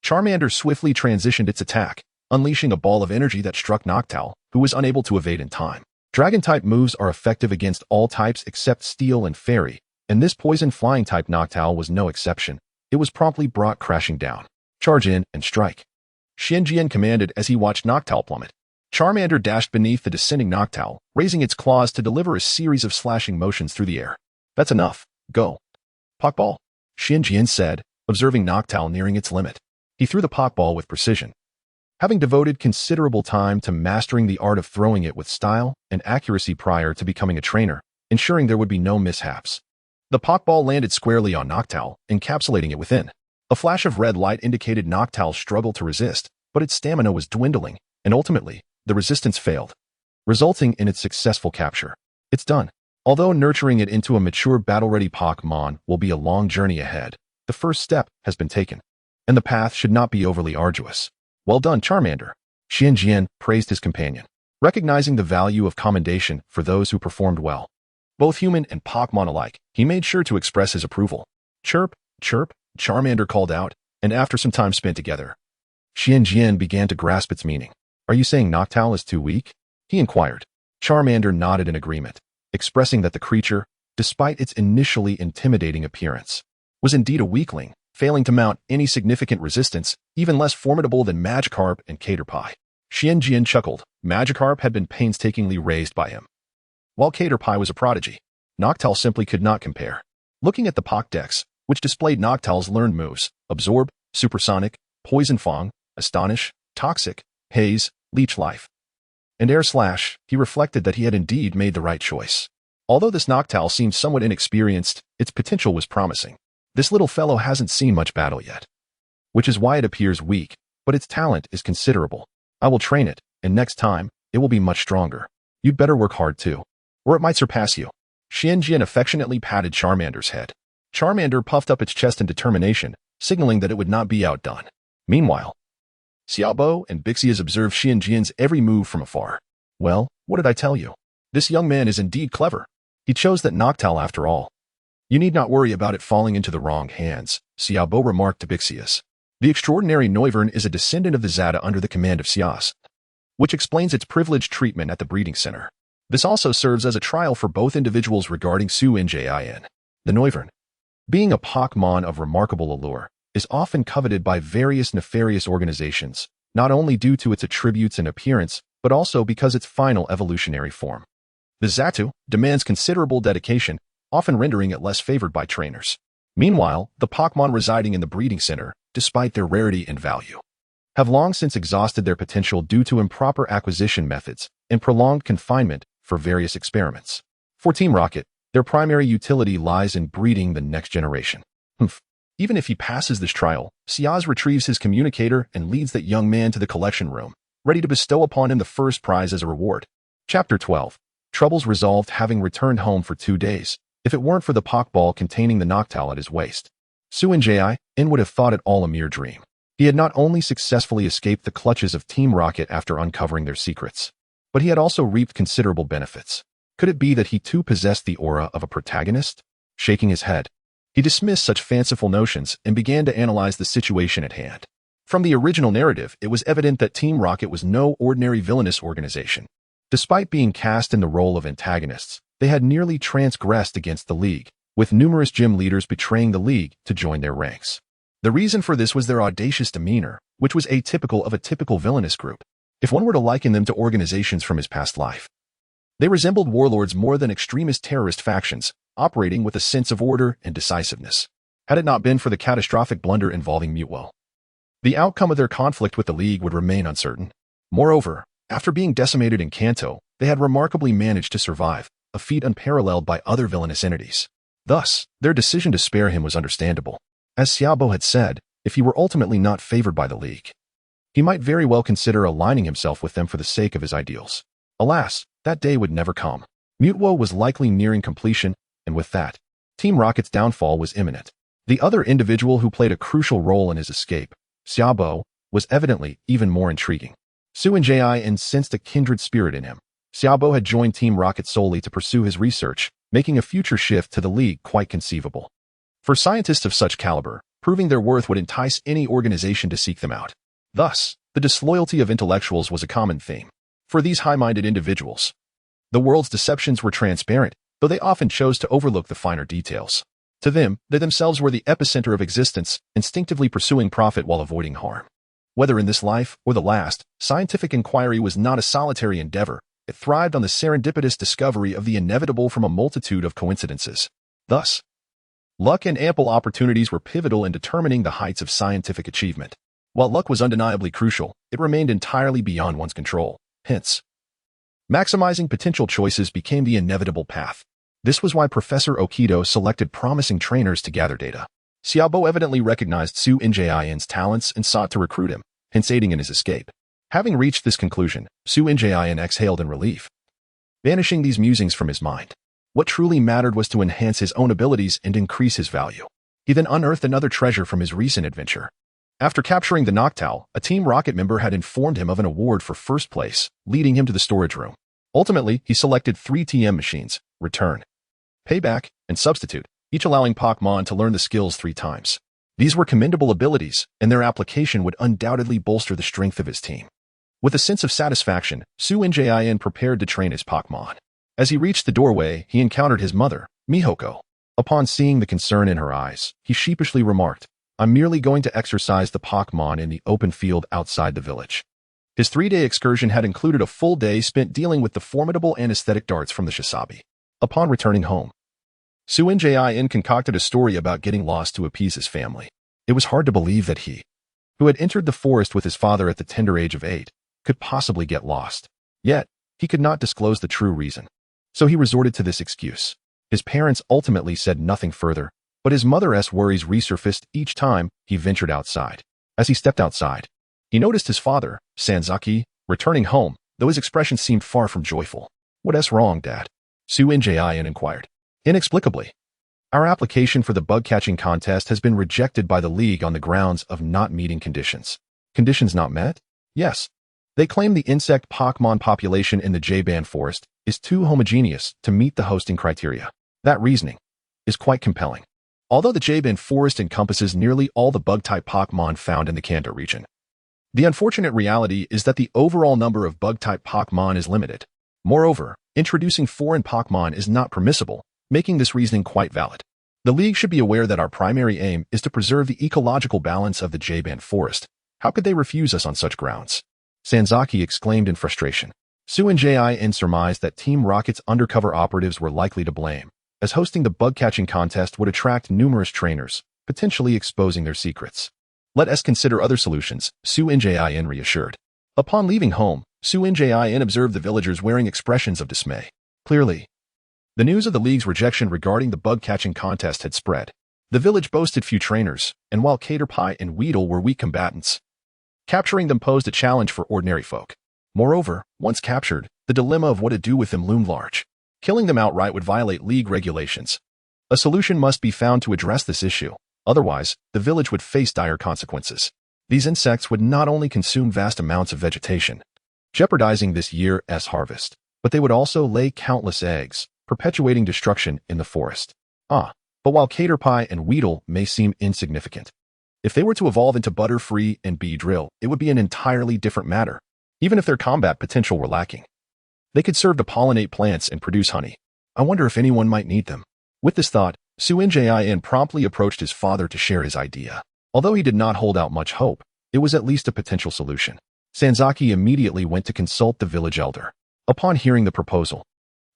Charmander swiftly transitioned its attack, unleashing a ball of energy that struck Noctowl, who was unable to evade in time. Dragon-type moves are effective against all types except Steel and Fairy, and this poison flying-type Noctowl was no exception. It was promptly brought crashing down. Charge in and strike. Xianjian commanded as he watched Noctowl plummet. Charmander dashed beneath the descending Noctowl, raising its claws to deliver a series of slashing motions through the air. That's enough. Go. Pokéball, Xianjian said, observing Noctowl nearing its limit. He threw the Pokéball with precision. Having devoted considerable time to mastering the art of throwing it with style and accuracy prior to becoming a trainer, ensuring there would be no mishaps. The Pokéball landed squarely on Noctowl, encapsulating it within. A flash of red light indicated Noctowl's struggle to resist, but its stamina was dwindling, and ultimately, the resistance failed, resulting in its successful capture. It's done. Although nurturing it into a mature battle-ready Pokémon will be a long journey ahead, the first step has been taken, and the path should not be overly arduous. Well done, Charmander. Xianjian praised his companion, recognizing the value of commendation for those who performed well. Both human and Pokémon alike, he made sure to express his approval. Chirp, chirp, Charmander called out, and after some time spent together, Xianjian began to grasp its meaning. Are you saying Noctowl is too weak? He inquired. Charmander nodded in agreement, expressing that the creature, despite its initially intimidating appearance, was indeed a weakling, failing to mount any significant resistance, even less formidable than Magikarp and Caterpie. Xianjian chuckled. Magikarp had been painstakingly raised by him, while Caterpie was a prodigy. Noctowl simply could not compare. Looking at the Pokédex, which displayed Noctowl's learned moves, Absorb, Supersonic, Poison Fang, Astonish, Toxic, Haze, Leech Life, and Air Slash, he reflected that he had indeed made the right choice. Although this Noctowl seemed somewhat inexperienced, its potential was promising. This little fellow hasn't seen much battle yet, which is why it appears weak, but its talent is considerable. I will train it, and next time, it will be much stronger. You'd better work hard too, or it might surpass you. Xianjian affectionately patted Charmander's head. Charmander puffed up its chest in determination, signaling that it would not be outdone. Meanwhile, Xiaobo and Bixias observed Xianjian's every move from afar. Well, what did I tell you? This young man is indeed clever. He chose that Noctowl after all. You need not worry about it falling into the wrong hands, Xiaobo remarked to Bixias. The extraordinary Noivern is a descendant of the Zata under the command of Xias, which explains its privileged treatment at the breeding center. This also serves as a trial for both individuals regarding Su-Njin. The Noivern, being a Pokémon of remarkable allure, is often coveted by various nefarious organizations, not only due to its attributes and appearance, but also because its final evolutionary form. The Zatu demands considerable dedication, often rendering it less favored by trainers. Meanwhile, the Pokémon residing in the breeding center, despite their rarity and value, have long since exhausted their potential due to improper acquisition methods and prolonged confinement for various experiments. For Team Rocket, their primary utility lies in breeding the next generation. Even if he passes this trial, Siaz retrieves his communicator and leads that young man to the collection room, ready to bestow upon him the first prize as a reward. Chapter 12. Troubles resolved having returned home for 2 days, if it weren't for the Pokéball containing the Noctowl at his waist. Su-Njin would have thought it all a mere dream. He had not only successfully escaped the clutches of Team Rocket after uncovering their secrets, but he had also reaped considerable benefits. Could it be that he too possessed the aura of a protagonist? Shaking his head, he dismissed such fanciful notions and began to analyze the situation at hand. From the original narrative, it was evident that Team Rocket was no ordinary villainous organization. Despite being cast in the role of antagonists, they had nearly transgressed against the League, with numerous gym leaders betraying the League to join their ranks. The reason for this was their audacious demeanor, which was atypical of a typical villainous group, if one were to liken them to organizations from his past life. They resembled warlords more than extremist terrorist factions, operating with a sense of order and decisiveness. Had it not been for the catastrophic blunder involving Mutwo, the outcome of their conflict with the League would remain uncertain. Moreover, after being decimated in Kanto, they had remarkably managed to survive, a feat unparalleled by other villainous entities. Thus, their decision to spare him was understandable. As Xiaobo had said, if he were ultimately not favored by the League, he might very well consider aligning himself with them for the sake of his ideals. Alas, that day would never come. Mutwo was likely nearing completion, and with that, Team Rocket's downfall was imminent. The other individual who played a crucial role in his escape, Xiaobo, was evidently even more intriguing. Su-Njin sensed a kindred spirit in him. Xiaobo had joined Team Rocket solely to pursue his research, making a future shift to the League quite conceivable. For scientists of such caliber, proving their worth would entice any organization to seek them out. Thus, the disloyalty of intellectuals was a common theme for these high-minded individuals. The world's deceptions were transparent, though they often chose to overlook the finer details. To them, they themselves were the epicenter of existence, instinctively pursuing profit while avoiding harm. Whether in this life or the last, scientific inquiry was not a solitary endeavor. It thrived on the serendipitous discovery of the inevitable from a multitude of coincidences. Thus, luck and ample opportunities were pivotal in determining the heights of scientific achievement. While luck was undeniably crucial, it remained entirely beyond one's control. Hence, maximizing potential choices became the inevitable path. This was why Professor Okido selected promising trainers to gather data. Xiaobo evidently recognized Su Njin's talents and sought to recruit him, hence aiding in his escape. Having reached this conclusion, Su Njin exhaled in relief, banishing these musings from his mind. What truly mattered was to enhance his own abilities and increase his value. He then unearthed another treasure from his recent adventure. After capturing the Noctowl, a Team Rocket member had informed him of an award for first place, leading him to the storage room. Ultimately, he selected 3 TM machines: Return, Payback, and Substitute, each allowing Pokémon to learn the skills 3 times. These were commendable abilities, and their application would undoubtedly bolster the strength of his team. With a sense of satisfaction, Su Njin prepared to train his Pokémon. As he reached the doorway, he encountered his mother, Mihoko. Upon seeing the concern in her eyes, he sheepishly remarked, "I'm merely going to exercise the Pokémon in the open field outside the village." His 3-day excursion had included a full day spent dealing with the formidable anesthetic darts from the Shisabi. Upon returning home, Su Njin concocted a story about getting lost to appease his family. It was hard to believe that he, who had entered the forest with his father at the tender age of 8, could possibly get lost. Yet, he could not disclose the true reason. So he resorted to this excuse. His parents ultimately said nothing further, but his mother's worries resurfaced each time he ventured outside. As he stepped outside, he noticed his father, Sanzaki, returning home, though his expression seemed far from joyful. "What's wrong, Dad?" Su Njin inquired. "Inexplicably, our application for the bug-catching contest has been rejected by the League on the grounds of not meeting conditions." "Conditions not met?" "Yes. They claim the insect Pokémon population in the J-Band forest is too homogeneous to meet the hosting criteria. That reasoning is quite compelling. Although the J-Band forest encompasses nearly all the bug-type Pokémon found in the Kanto region, the unfortunate reality is that the overall number of bug-type Pokémon is limited. Moreover, introducing foreign Pokémon is not permissible, making this reasoning quite valid. The League should be aware that our primary aim is to preserve the ecological balance of the J-Band forest. How could they refuse us on such grounds?" Sanzaki exclaimed in frustration. Su Njin surmised that Team Rocket's undercover operatives were likely to blame, as hosting the bug-catching contest would attract numerous trainers, potentially exposing their secrets. "Let us consider other solutions," Su Njin reassured. Upon leaving home, Su Njin observed the villagers wearing expressions of dismay. Clearly, the news of the League's rejection regarding the bug-catching contest had spread. The village boasted few trainers, and while Caterpie and Weedle were weak combatants, capturing them posed a challenge for ordinary folk. Moreover, once captured, the dilemma of what to do with them loomed large. Killing them outright would violate League regulations. A solution must be found to address this issue. Otherwise, the village would face dire consequences. These insects would not only consume vast amounts of vegetation, jeopardizing this year's harvest, but they would also lay countless eggs, perpetuating destruction in the forest. But while Caterpie and Weedle may seem insignificant, if they were to evolve into Butterfree and Beedrill, it would be an entirely different matter. Even if their combat potential were lacking, they could serve to pollinate plants and produce honey. I wonder if anyone might need them. With this thought, Su Njin promptly approached his father to share his idea. Although he did not hold out much hope, it was at least a potential solution. Sanzaki immediately went to consult the village elder. Upon hearing the proposal,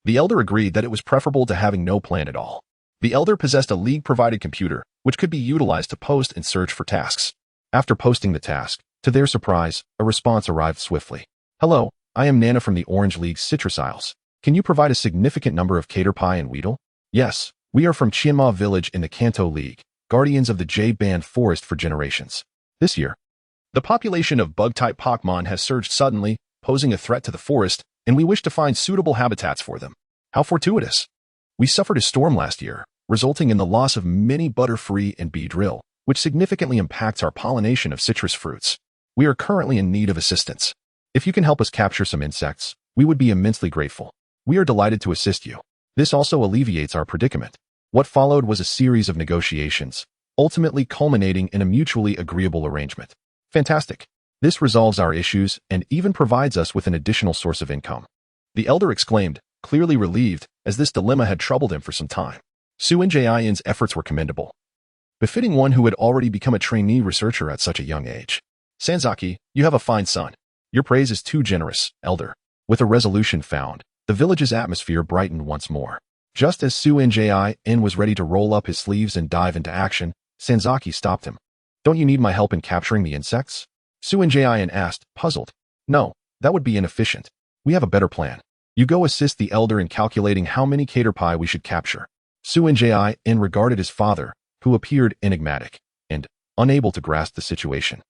the elder agreed that it was preferable to having no plan at all. The elder possessed a League-provided computer, which could be utilized to post and search for tasks. After posting the task, to their surprise, a response arrived swiftly. "Hello, I am Nana from the Orange League's Citrus Isles. Can you provide a significant number of Caterpie and Weedle?" "Yes, we are from Chianma Village in the Kanto League, guardians of the J-Band forest for generations. This year, the population of bug-type Pokémon has surged suddenly, posing a threat to the forest, and we wish to find suitable habitats for them." "How fortuitous. We suffered a storm last year, resulting in the loss of many Butterfree and Beedrill, which significantly impacts our pollination of citrus fruits. We are currently in need of assistance. If you can help us capture some insects, we would be immensely grateful. We are delighted to assist you. This also alleviates our predicament." What followed was a series of negotiations, ultimately culminating in a mutually agreeable arrangement. "Fantastic. This resolves our issues and even provides us with an additional source of income," the elder exclaimed, clearly relieved, as this dilemma had troubled him for some time. Suinjain's efforts were commendable, befitting one who had already become a trainee researcher at such a young age. Sanzaki, you have a fine son. Your praise is too generous, elder. With a resolution found, the village's atmosphere brightened once more. Just as Suinjain was ready to roll up his sleeves and dive into action, Sanzaki stopped him. Don't you need my help in capturing the insects? Suinjain asked, puzzled. No, that would be inefficient. We have a better plan. You go assist the elder in calculating how many caterpie we should capture. Suinjain regarded his father, who appeared enigmatic and, unable to grasp the situation,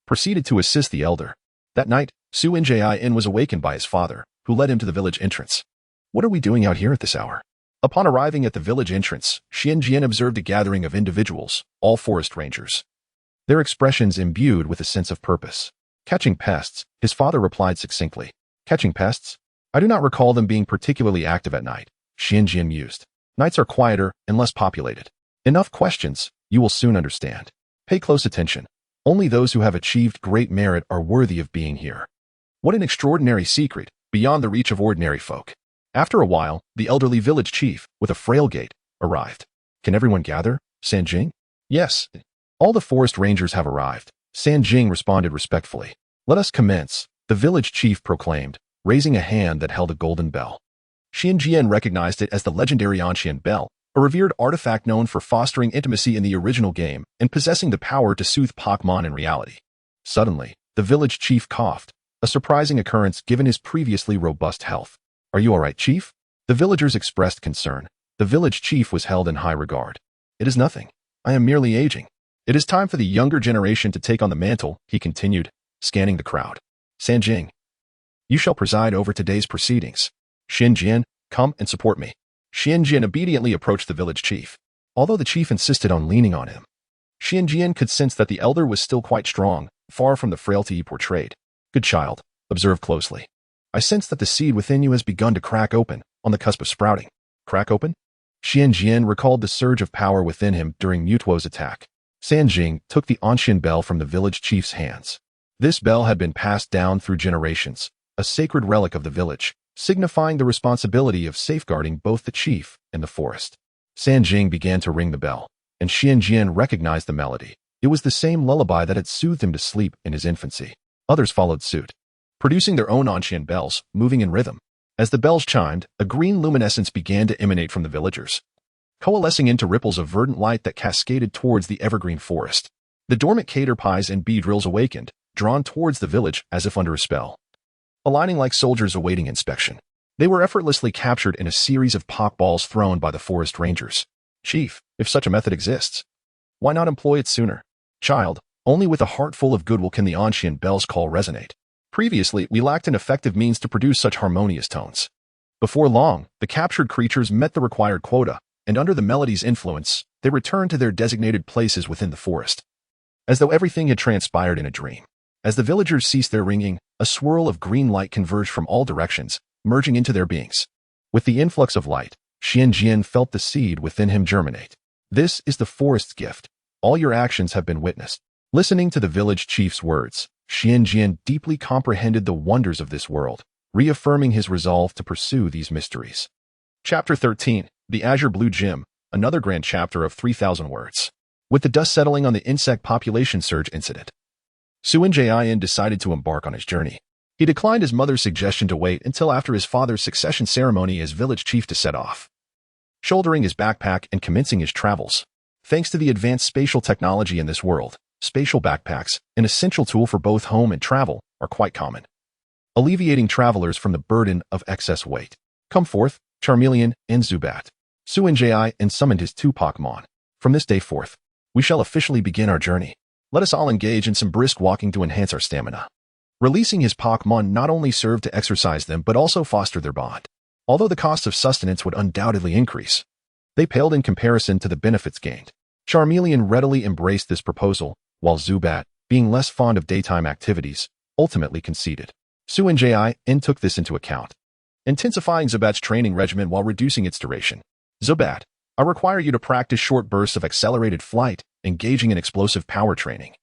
proceeded to assist the elder. That night, Suinjain was awakened by his father, who led him to the village entrance. What are we doing out here at this hour? Upon arriving at the village entrance, Xianjian observed a gathering of individuals, all forest rangers. Their expressions imbued with a sense of purpose. Catching pests, his father replied succinctly. Catching pests? I do not recall them being particularly active at night, Xianjian mused. Nights are quieter and less populated. Enough questions, you will soon understand. Pay close attention. Only those who have achieved great merit are worthy of being here. What an extraordinary secret, beyond the reach of ordinary folk. After a while, the elderly village chief, with a frail gait, arrived. Can everyone gather, Sanjing? Yes. All the forest rangers have arrived, Sanjing responded respectfully. Let us commence, the village chief proclaimed, raising a hand that held a golden bell. Xianjian recognized it as the legendary ancient bell, a revered artifact known for fostering intimacy in the original game and possessing the power to soothe Pokémon in reality. Suddenly, the village chief coughed, a surprising occurrence given his previously robust health. Are you all right, chief? The villagers expressed concern. The village chief was held in high regard. It is nothing. I am merely aging. It is time for the younger generation to take on the mantle, he continued, scanning the crowd. Sanjing, you shall preside over today's proceedings. Xianjian, come and support me. Xianjian obediently approached the village chief. Although the chief insisted on leaning on him, Xianjian could sense that the elder was still quite strong, far from the frailty he portrayed. Good child, observe closely. I sense that the seed within you has begun to crack open, on the cusp of sprouting. Crack open? Xianjian recalled the surge of power within him during Mutuo's attack. Sanjing took the ancient bell from the village chief's hands. This bell had been passed down through generations, a sacred relic of the village, signifying the responsibility of safeguarding both the chief and the forest. Sanjing began to ring the bell, and Xianjian recognized the melody. It was the same lullaby that had soothed him to sleep in his infancy. Others followed suit, producing their own ancient bells, moving in rhythm. As the bells chimed, a green luminescence began to emanate from the villagers, coalescing into ripples of verdant light that cascaded towards the evergreen forest. The dormant caterpies and bee drills awakened, drawn towards the village as if under a spell. Aligning like soldiers awaiting inspection, they were effortlessly captured in a series of pokeballs thrown by the forest rangers. Chief, if such a method exists, why not employ it sooner? Child, only with a heart full of goodwill can the ancient bell's call resonate. Previously, we lacked an effective means to produce such harmonious tones. Before long, the captured creatures met the required quota, and under the melody's influence, they returned to their designated places within the forest, as though everything had transpired in a dream. As the villagers ceased their ringing, a swirl of green light converged from all directions, merging into their beings. With the influx of light, Xianjian felt the seed within him germinate. This is the forest's gift. All your actions have been witnessed. Listening to the village chief's words, Xianjian deeply comprehended the wonders of this world, reaffirming his resolve to pursue these mysteries. Chapter 13, The Azure Blue Gym, another grand chapter of 3,000 words. With the dust settling on the insect population surge incident, Suinjain decided to embark on his journey. He declined his mother's suggestion to wait until after his father's succession ceremony as village chief to set off. Shouldering his backpack and commencing his travels. Thanks to the advanced spatial technology in this world, spatial backpacks, an essential tool for both home and travel, are quite common, alleviating travelers from the burden of excess weight. Come forth, Charmeleon and Zubat. Suinjain summoned his two Pokémon. From this day forth, we shall officially begin our journey. Let us all engage in some brisk walking to enhance our stamina. Releasing his Pokémon not only served to exercise them but also foster their bond. Although the cost of sustenance would undoubtedly increase, they paled in comparison to the benefits gained. Charmeleon readily embraced this proposal, while Zubat, being less fond of daytime activities, ultimately conceded. Suinjain took this into account, intensifying Zubat's training regimen while reducing its duration. Zubat, I require you to practice short bursts of accelerated flight, engaging in explosive power training.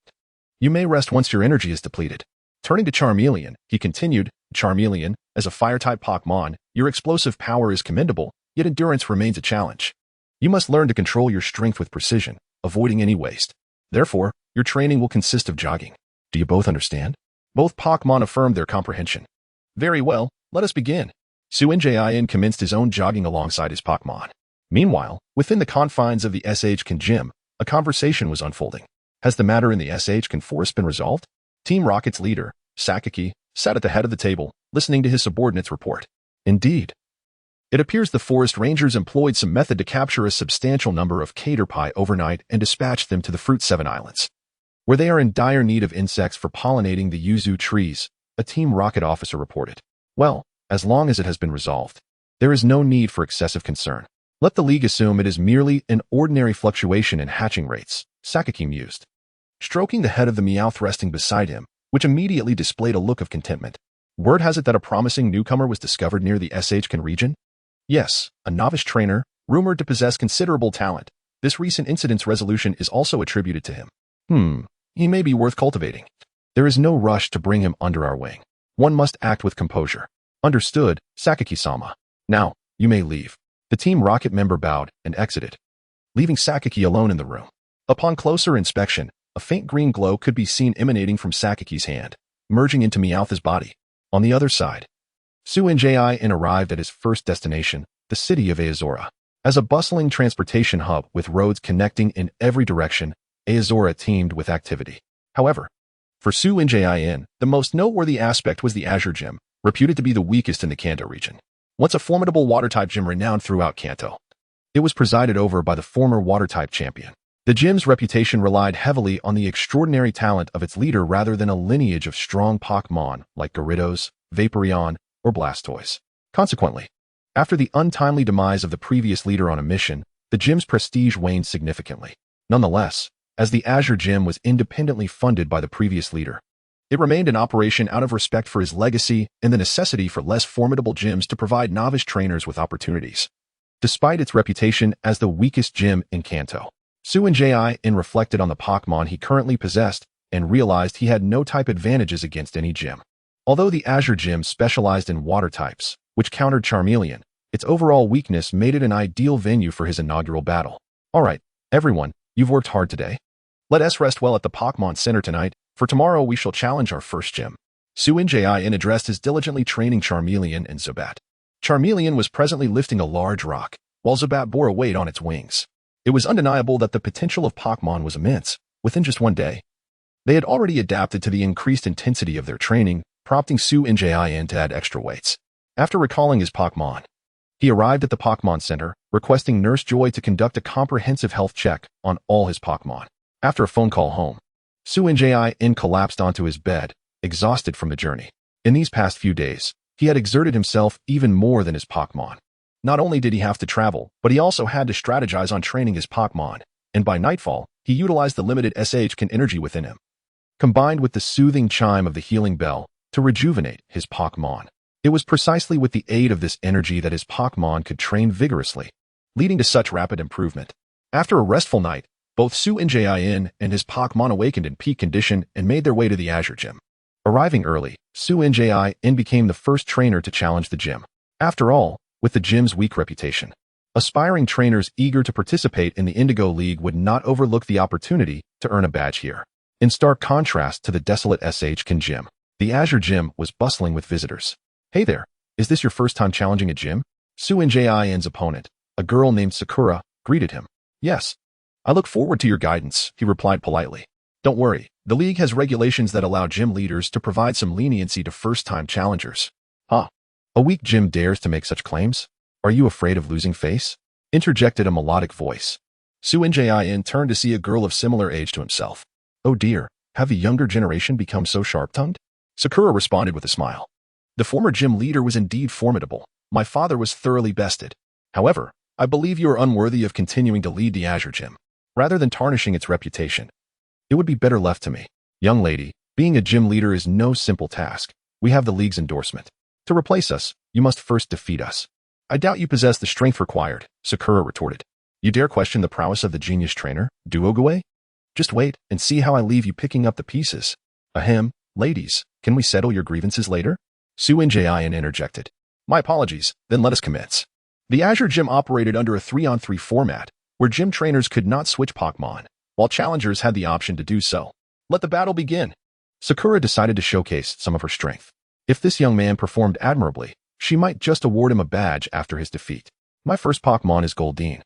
You may rest once your energy is depleted. Turning to Charmeleon, he continued, Charmeleon, as a fire-type Pokémon, your explosive power is commendable, yet endurance remains a challenge. You must learn to control your strength with precision, avoiding any waste. Therefore, your training will consist of jogging. Do you both understand? Both Pokémon affirmed their comprehension. Very well, let us begin. Suinjin commenced his own jogging alongside his Pokémon. Meanwhile, within the confines of the SH-Can gym, a conversation was unfolding. Has the matter in the SH-Can forest been resolved? Team Rocket's leader, Sakaki, sat at the head of the table, listening to his subordinates report. Indeed. It appears the forest rangers employed some method to capture a substantial number of caterpie overnight and dispatch them to the Fruit 7 Islands, where they are in dire need of insects for pollinating the yuzu trees, a Team Rocket officer reported. Well, as long as it has been resolved, there is no need for excessive concern. Let the League assume it is merely an ordinary fluctuation in hatching rates, Sakaki mused, stroking the head of the Meowth resting beside him, which immediately displayed a look of contentment. Word has it that a promising newcomer was discovered near the SH-Can region? Yes, a novice trainer, rumored to possess considerable talent. This recent incident's resolution is also attributed to him. He may be worth cultivating. There is no rush to bring him under our wing. One must act with composure. Understood, Sakaki-sama. Now, you may leave. The Team Rocket member bowed and exited, leaving Sakaki alone in the room. Upon closer inspection, a faint green glow could be seen emanating from Sakaki's hand, merging into Meowth's body. On the other side, Suinjin arrived at his first destination, the city of Azora. As a bustling transportation hub with roads connecting in every direction, Azora teemed with activity. However, for Suinjin, the most noteworthy aspect was the Azure Gym, reputed to be the weakest in the Kanto region. Once a formidable water-type gym renowned throughout Kanto, it was presided over by the former water-type champion. The gym's reputation relied heavily on the extraordinary talent of its leader rather than a lineage of strong Pokémon like Gyarados, Vaporeon, or Blastoise. Consequently, after the untimely demise of the previous leader on a mission, the gym's prestige waned significantly. Nonetheless, as the Azure Gym was independently funded by the previous leader, it remained in operation out of respect for his legacy and the necessity for less formidable gyms to provide novice trainers with opportunities. Despite its reputation as the weakest gym in Kanto, Suinjin reflected on the Pokémon he currently possessed and realized he had no type advantages against any gym. Although the Azure Gym specialized in water types, which countered Charmeleon, its overall weakness made it an ideal venue for his inaugural battle. Alright, everyone, you've worked hard today. Let us rest well at the Pokémon Center tonight, for tomorrow we shall challenge our first gym. Suinjin addressed his diligently training Charmeleon and Zubat. Charmeleon was presently lifting a large rock, while Zubat bore a weight on its wings. It was undeniable that the potential of Pokémon was immense. Within just one day, they had already adapted to the increased intensity of their training, prompting Suinjin to add extra weights. After recalling his Pokémon, he arrived at the Pokémon Center, requesting Nurse Joy to conduct a comprehensive health check on all his Pokémon. After a phone call home, Suinjin collapsed onto his bed, exhausted from the journey. In these past few days, he had exerted himself even more than his Pokémon. Not only did he have to travel, but he also had to strategize on training his Pokémon, and by nightfall, he utilized the limited SH-Can energy within him, combined with the soothing chime of the healing bell, to rejuvenate his Pokémon. It was precisely with the aid of this energy that his Pokémon could train vigorously, leading to such rapid improvement. After a restful night, both Suinjin and his Pokémon awakened in peak condition and made their way to the Azure Gym. Arriving early, Suinjin became the first trainer to challenge the gym. After all, with the gym's weak reputation, aspiring trainers eager to participate in the Indigo League would not overlook the opportunity to earn a badge here. In stark contrast to the desolate SH-Can gym, the Azure Gym was bustling with visitors. Hey there, is this your first time challenging a gym? Suinjin's opponent, a girl named Sakura, greeted him. Yes. I look forward to your guidance, he replied politely. Don't worry, the league has regulations that allow gym leaders to provide some leniency to first-time challengers. Huh? A weak gym dares to make such claims? Are you afraid of losing face? Interjected a melodic voice. Suinjin turned to see a girl of similar age to himself. Oh dear, have the younger generation become so sharp-tongued? Sakura responded with a smile. The former gym leader was indeed formidable. My father was thoroughly bested. However, I believe you are unworthy of continuing to lead the Azure Gym. Rather than tarnishing its reputation, it would be better left to me. Young lady, being a gym leader is no simple task. We have the league's endorsement. To replace us, you must first defeat us. I doubt you possess the strength required, Sakura retorted. You dare question the prowess of the genius trainer, Duogue? Just wait and see how I leave you picking up the pieces. Ahem, ladies, can we settle your grievances later? Su Njin interjected. My apologies, then let us commence. The Azure Gym operated under a 3-on-3 format, where gym trainers could not switch Pokémon, while challengers had the option to do so. Let the battle begin. Sakura decided to showcase some of her strength. If this young man performed admirably, she might just award him a badge after his defeat. My first Pokémon is Goldeen.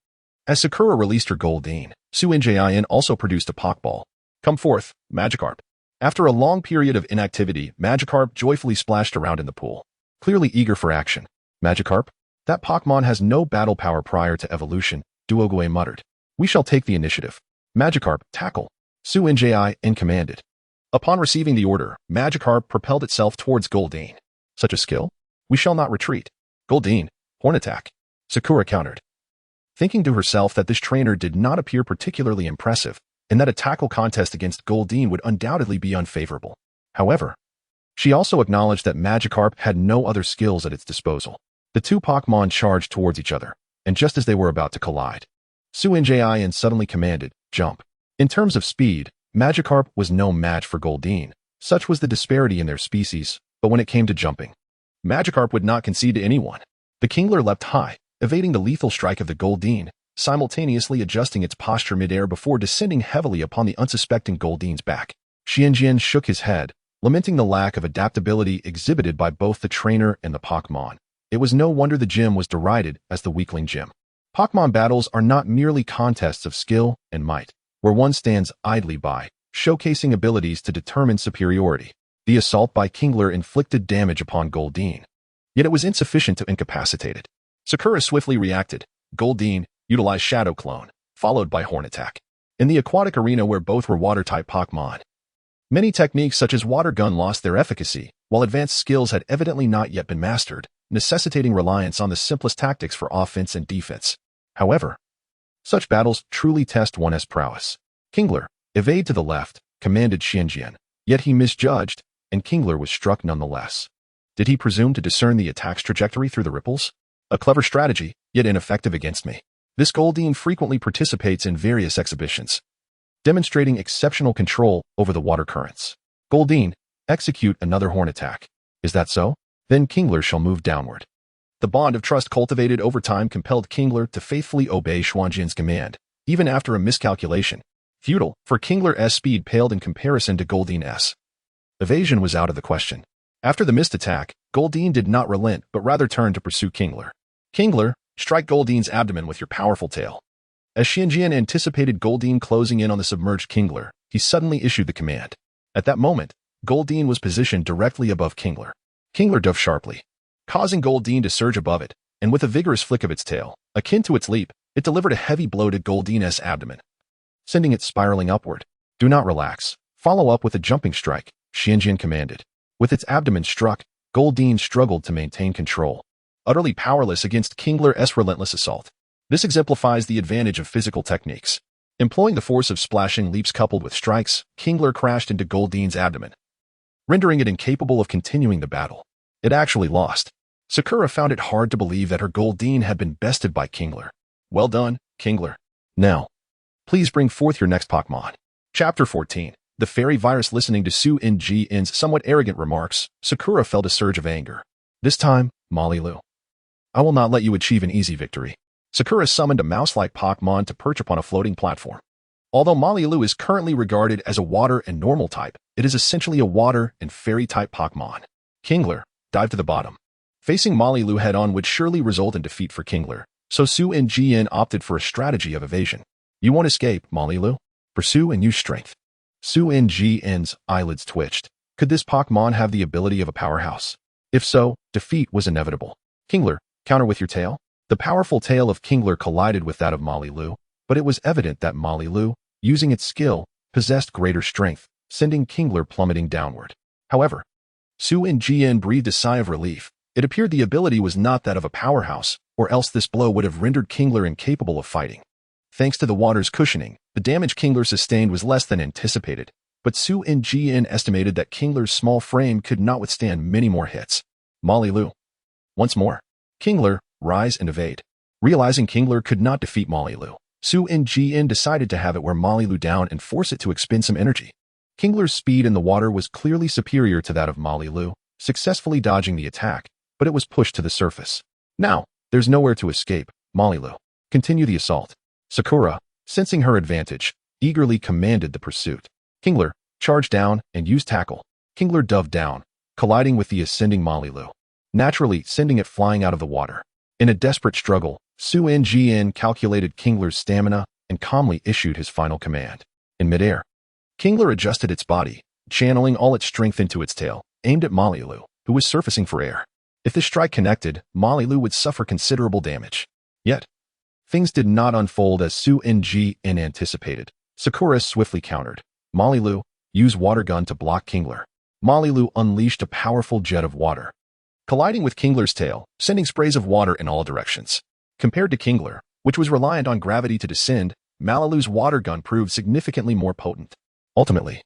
As Sakura released her Goldeen, Su Njin also produced a Pokéball. Come forth, Magikarp. After a long period of inactivity, Magikarp joyfully splashed around in the pool, clearly eager for action. Magikarp? That Pokémon has no battle power prior to evolution, Duogue muttered. We shall take the initiative. Magikarp, tackle. Su Njin commanded. Upon receiving the order, Magikarp propelled itself towards Goldeen. Such a skill? We shall not retreat. Goldeen, horn attack. Sakura countered. Thinking to herself that this trainer did not appear particularly impressive, and that a tackle contest against Goldeen would undoubtedly be unfavorable. However, she also acknowledged that Magikarp had no other skills at its disposal. The two Pokémon charged towards each other, and just as they were about to collide, Su Njin suddenly commanded, jump. In terms of speed, Magikarp was no match for Goldeen. Such was the disparity in their species, but when it came to jumping, Magikarp would not concede to anyone. The Kingler leapt high, evading the lethal strike of the Goldeen, simultaneously adjusting its posture midair before descending heavily upon the unsuspecting Goldeen's back. Xianjian shook his head, lamenting the lack of adaptability exhibited by both the trainer and the Pokémon. It was no wonder the gym was derided as the weakling gym. Pokémon battles are not merely contests of skill and might, where one stands idly by, showcasing abilities to determine superiority. The assault by Kingler inflicted damage upon Goldeen, yet it was insufficient to incapacitate it. Sakura swiftly reacted. Goldeen utilized Shadow Clone, followed by Horn Attack. In the aquatic arena where both were water-type Pokémon, many techniques such as Water Gun lost their efficacy, while advanced skills had evidently not yet been mastered, necessitating reliance on the simplest tactics for offense and defense. However, such battles truly test one's prowess. Kingler, evade to the left, commanded Xianjian, yet he misjudged, and Kingler was struck nonetheless. Did he presume to discern the attack's trajectory through the ripples? A clever strategy, yet ineffective against me. This Goldeen frequently participates in various exhibitions, demonstrating exceptional control over the water currents. Goldeen, execute another horn attack. Is that so? Then Kingler shall move downward. The bond of trust cultivated over time compelled Kingler to faithfully obey Xuanjian's command, even after a miscalculation. Futile, for Kingler's speed paled in comparison to Goldeen's. Evasion was out of the question. After the missed attack, Goldeen did not relent but rather turned to pursue Kingler. Kingler, strike Goldeen's abdomen with your powerful tail. As Xianjian anticipated Goldeen closing in on the submerged Kingler, he suddenly issued the command. At that moment, Goldeen was positioned directly above Kingler. Kingler dove sharply, causing Goldeen to surge above it, and with a vigorous flick of its tail, akin to its leap, it delivered a heavy blow to Goldeen's abdomen, sending it spiraling upward. Do not relax. Follow up with a jumping strike, Xianjian commanded. With its abdomen struck, Goldeen struggled to maintain control, utterly powerless against Kingler's relentless assault. This exemplifies the advantage of physical techniques. Employing the force of splashing leaps coupled with strikes, Kingler crashed into Goldeen's abdomen, rendering it incapable of continuing the battle. It actually lost. Sakura found it hard to believe that her Goldeen had been bested by Kingler. Well done, Kingler. Now, please bring forth your next Pokémon. Chapter 14. The Fairy Virus. Listening to Su Njin's somewhat arrogant remarks, Sakura felt a surge of anger. This time, Malilu, I will not let you achieve an easy victory. Sakura summoned a mouse-like Pokémon to perch upon a floating platform. Although Malilu is currently regarded as a water and normal type, it is essentially a water and fairy-type Pokémon. Kingler, dive to the bottom. Facing Malilu head-on would surely result in defeat for Kingler, so Su Njin opted for a strategy of evasion. You won't escape, Malilu. Pursue and use strength. Su Njin's eyelids twitched. Could this Pokémon have the ability of a powerhouse? If so, defeat was inevitable. Kingler, counter with your tail. The powerful tail of Kingler collided with that of Malilu, but it was evident that Malilu, using its skill, possessed greater strength, sending Kingler plummeting downward. However, Su Njin breathed a sigh of relief. It appeared the ability was not that of a powerhouse, or else this blow would have rendered Kingler incapable of fighting. Thanks to the water's cushioning, the damage Kingler sustained was less than anticipated, but Su Njin estimated that Kingler's small frame could not withstand many more hits. Malilu. Once more. Kingler, rise and evade. Realizing Kingler could not defeat Malilu, Su Njin decided to have it wear Malilu down and force it to expend some energy. Kingler's speed in the water was clearly superior to that of Malilu, successfully dodging the attack, but it was pushed to the surface. Now, there's nowhere to escape, Malilu. Continue the assault. Sakura, sensing her advantage, eagerly commanded the pursuit. Kingler, charge down and use tackle. Kingler dove down, colliding with the ascending Malilu, naturally sending it flying out of the water. In a desperate struggle, Su Ngn calculated Kingler's stamina and calmly issued his final command. In midair, Kingler adjusted its body, channeling all its strength into its tail, aimed at Malilu, who was surfacing for air. If the strike connected, Malilu would suffer considerable damage. Yet, things did not unfold as Su Ngn anticipated. Sakura swiftly countered. Malilu, use water gun to block Kingler. Malilu unleashed a powerful jet of water, colliding with Kingler's tail, sending sprays of water in all directions. Compared to Kingler, which was reliant on gravity to descend, Malilu's water gun proved significantly more potent. Ultimately,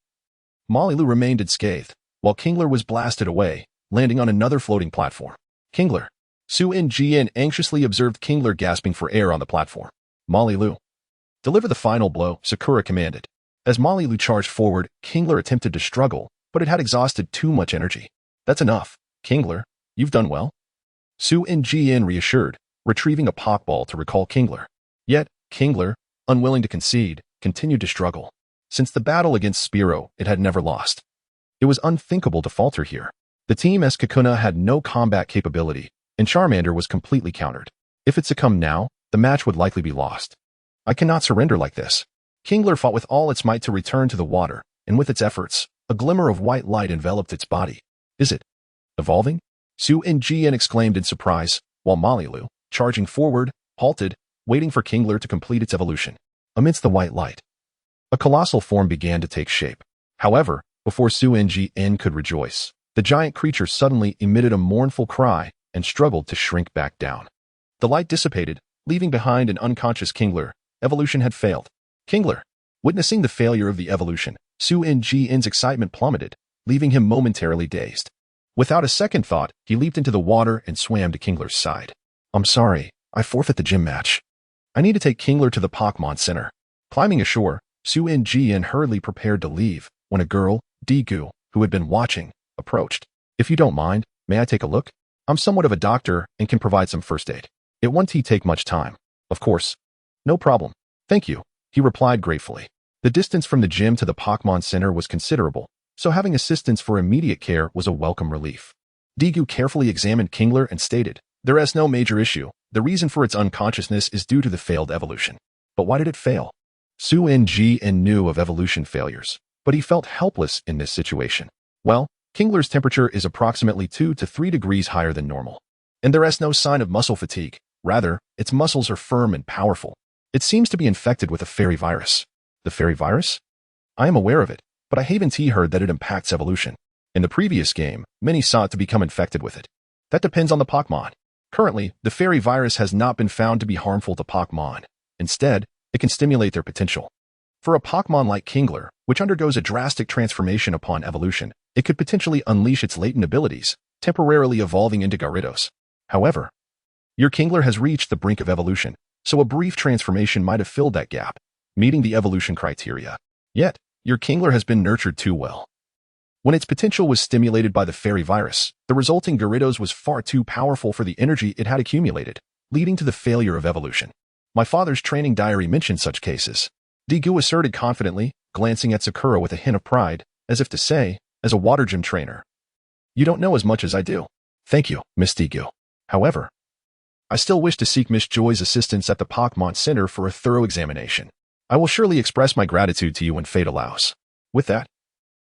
Malilu remained unscathed, while Kingler was blasted away, landing on another floating platform. Kingler. Su Ngn anxiously observed Kingler gasping for air on the platform. Malilu. Deliver the final blow, Sakura commanded. As Malilu charged forward, Kingler attempted to struggle, but it had exhausted too much energy. That's enough, Kingler. You've done well. Su Ngn reassured, retrieving a Pokeball to recall Kingler. Yet, Kingler, unwilling to concede, continued to struggle. Since the battle against Spearow, it had never lost. It was unthinkable to falter here. The team as Kakuna had no combat capability, and Charmander was completely countered. If it succumbed now, the match would likely be lost. I cannot surrender like this. Kingler fought with all its might to return to the water, and with its efforts, a glimmer of white light enveloped its body. Is it evolving? Su Ngn exclaimed in surprise, while Malilu, charging forward, halted, waiting for Kingler to complete its evolution. Amidst the white light, a colossal form began to take shape. However, before Su Ngn could rejoice, the giant creature suddenly emitted a mournful cry and struggled to shrink back down. The light dissipated, leaving behind an unconscious Kingler. Evolution had failed. Kingler. Witnessing the failure of the evolution, Su Ngn's excitement plummeted, leaving him momentarily dazed. Without a second thought, he leaped into the water and swam to Kingler's side. I'm sorry, I forfeit the gym match. I need to take Kingler to the Pokémon Center. Climbing ashore, Su Ngn hurriedly prepared to leave, when a girl, Digu, who had been watching, approached. If you don't mind, may I take a look? I'm somewhat of a doctor and can provide some first aid. It won't take much time. Of course. No problem. Thank you, he replied gratefully. The distance from the gym to the Pokémon Center was considerable, so having assistance for immediate care was a welcome relief. Digu carefully examined Kingler and stated, there is no major issue. The reason for its unconsciousness is due to the failed evolution. But why did it fail? Su Ngn knew of evolution failures, but he felt helpless in this situation. Well, Kingler's temperature is approximately 2 to 3 degrees higher than normal. And there is no sign of muscle fatigue. Rather, its muscles are firm and powerful. It seems to be infected with a fairy virus. The fairy virus? I am aware of it, but I haven't heard that it impacts evolution. In the previous game, many sought to become infected with it. That depends on the Pokémon. Currently, the fairy virus has not been found to be harmful to Pokémon. Instead, it can stimulate their potential. For a Pokémon like Kingler, which undergoes a drastic transformation upon evolution, it could potentially unleash its latent abilities, temporarily evolving into Gyarados. However, your Kingler has reached the brink of evolution, so a brief transformation might have filled that gap, meeting the evolution criteria. Yet, your Kingler has been nurtured too well. When its potential was stimulated by the fairy virus, the resulting Gyarados was far too powerful for the energy it had accumulated, leading to the failure of evolution. My father's training diary mentioned such cases. Digu asserted confidently, glancing at Sakura with a hint of pride, as if to say, as a water gym trainer, you don't know as much as I do. Thank you, Miss Digu. However, I still wish to seek Miss Joy's assistance at the Pokémon Center for a thorough examination. I will surely express my gratitude to you when fate allows. With that,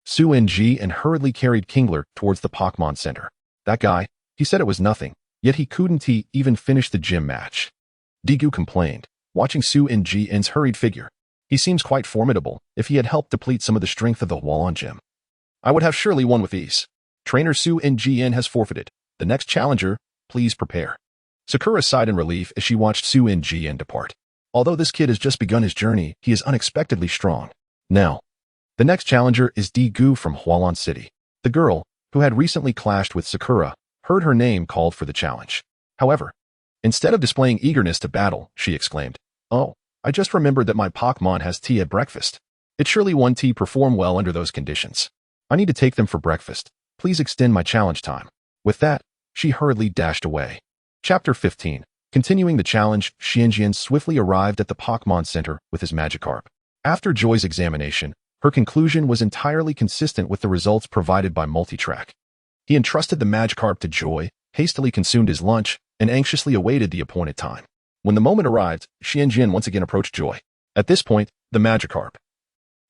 Su Ngn hurriedly carried Kingler towards the Pokémon Center. That guy, he said it was nothing, yet he couldn't even finish the gym match. Digu complained, watching Su Ngn's hurried figure. He seems quite formidable. If he had helped deplete some of the strength of the Wallon gym, I would have surely won with ease. Trainer Su Ngn has forfeited. The next challenger, please prepare. Sakura sighed in relief as she watched Su Ngn depart. Although this kid has just begun his journey, he is unexpectedly strong. Now, the next challenger is Digu from Hualon City. The girl, who had recently clashed with Sakura, heard her name called for the challenge. However, instead of displaying eagerness to battle, she exclaimed, "Oh, I just remembered that my Pokémon has tea at breakfast. It surely won't perform well under those conditions. I need to take them for breakfast. Please extend my challenge time. With that, she hurriedly dashed away. Chapter 15. Continuing the challenge, Xianjian swiftly arrived at the Pokémon Center with his Magikarp. After Joy's examination, her conclusion was entirely consistent with the results provided by Multitrack. He entrusted the Magikarp to Joy, hastily consumed his lunch, and anxiously awaited the appointed time. When the moment arrived, Xianjian once again approached Joy. At this point, the Magikarp,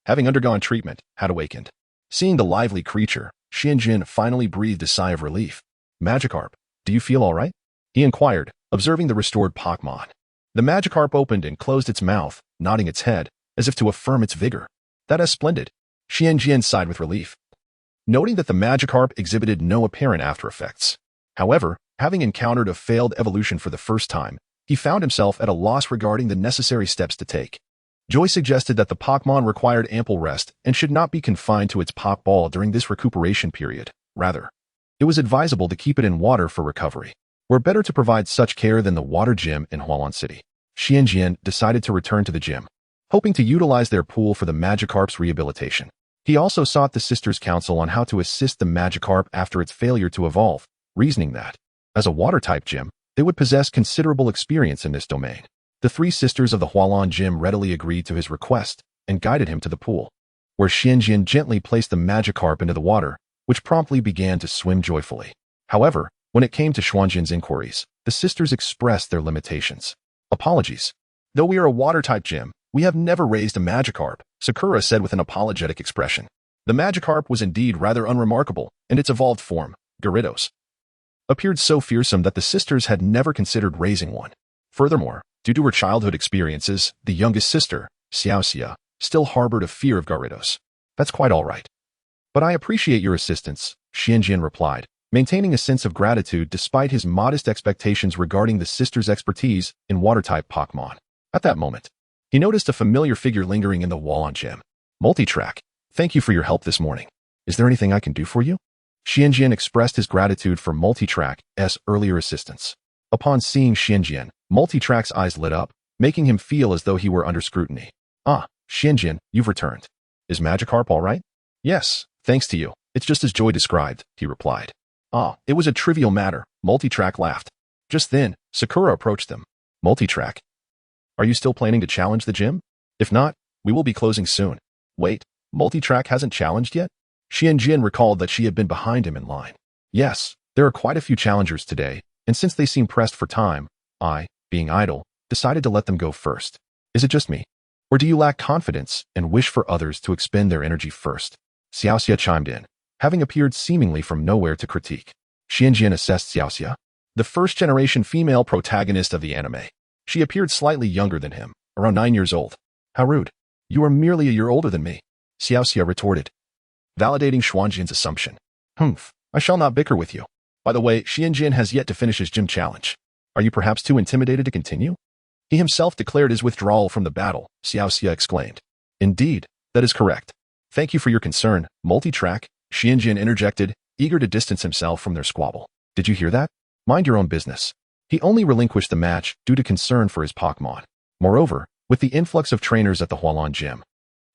having undergone treatment, had awakened. Seeing the lively creature, Xianjian finally breathed a sigh of relief. Magikarp, do you feel all right? He inquired, observing the restored Pokémon. The Magikarp opened and closed its mouth, nodding its head, as if to affirm its vigor. That is splendid. Xianjian sighed with relief, noting that the Magikarp exhibited no apparent after-effects. However, having encountered a failed evolution for the first time, he found himself at a loss regarding the necessary steps to take. Joy suggested that the Pokémon required ample rest and should not be confined to its Pokéball during this recuperation period. Rather, it was advisable to keep it in water for recovery. Were better to provide such care than the water gym in Hualan City. Xianjian decided to return to the gym, hoping to utilize their pool for the Magikarp's rehabilitation. He also sought the sisters' counsel on how to assist the Magikarp after its failure to evolve, reasoning that, as a water-type gym, they would possess considerable experience in this domain. The three sisters of the Hualan gym readily agreed to his request and guided him to the pool, where Xianjian gently placed the Magikarp into the water, which promptly began to swim joyfully. However, when it came to Xianjian's inquiries, the sisters expressed their limitations. Apologies. Though we are a water-type gym, we have never raised a Magikarp, Sakura said with an apologetic expression. The Magikarp was indeed rather unremarkable, and its evolved form, Gyarados, appeared so fearsome that the sisters had never considered raising one. Furthermore, due to her childhood experiences, the youngest sister, Xiaoxia, still harbored a fear of Gyarados. That's quite all right. But I appreciate your assistance, Xianjian replied, maintaining a sense of gratitude despite his modest expectations regarding the sisters' expertise in water-type Pokémon. At that moment, he noticed a familiar figure lingering in the Hualan gym. Multitrack, thank you for your help this morning. Is there anything I can do for you? Xianjian expressed his gratitude for Multitrack's earlier assistance. Upon seeing Xianjian, Multitrack's eyes lit up, making him feel as though he were under scrutiny. Ah, Xianjian, you've returned. Is Magikarp all right? Yes, thanks to you. It's just as Joy described, he replied. Ah, it was a trivial matter, Multitrack laughed. Just then, Sakura approached them. Multitrack, are you still planning to challenge the gym? If not, we will be closing soon. Wait, Multitrack hasn't challenged yet? Xianjian recalled that she had been behind him in line. Yes, there are quite a few challengers today, and since they seem pressed for time, I, being idle, decided to let them go first. Is it just me? Or do you lack confidence and wish for others to expend their energy first? Xiaoxia chimed in, having appeared seemingly from nowhere to critique. Xianjian assessed Xiaoxia, the first-generation female protagonist of the anime. She appeared slightly younger than him, around 9 years old. How rude. You are merely a year older than me, Xiaoxia retorted, validating Xianjian's assumption. Humph, I shall not bicker with you. By the way, Xianjian has yet to finish his gym challenge. Are you perhaps too intimidated to continue? He himself declared his withdrawal from the battle, Xiaoxia exclaimed. Indeed, that is correct. Thank you for your concern, Multitrack, Xianjian interjected, eager to distance himself from their squabble. Did you hear that? Mind your own business. He only relinquished the match due to concern for his Pokémon. Moreover, with the influx of trainers at the Hualan gym,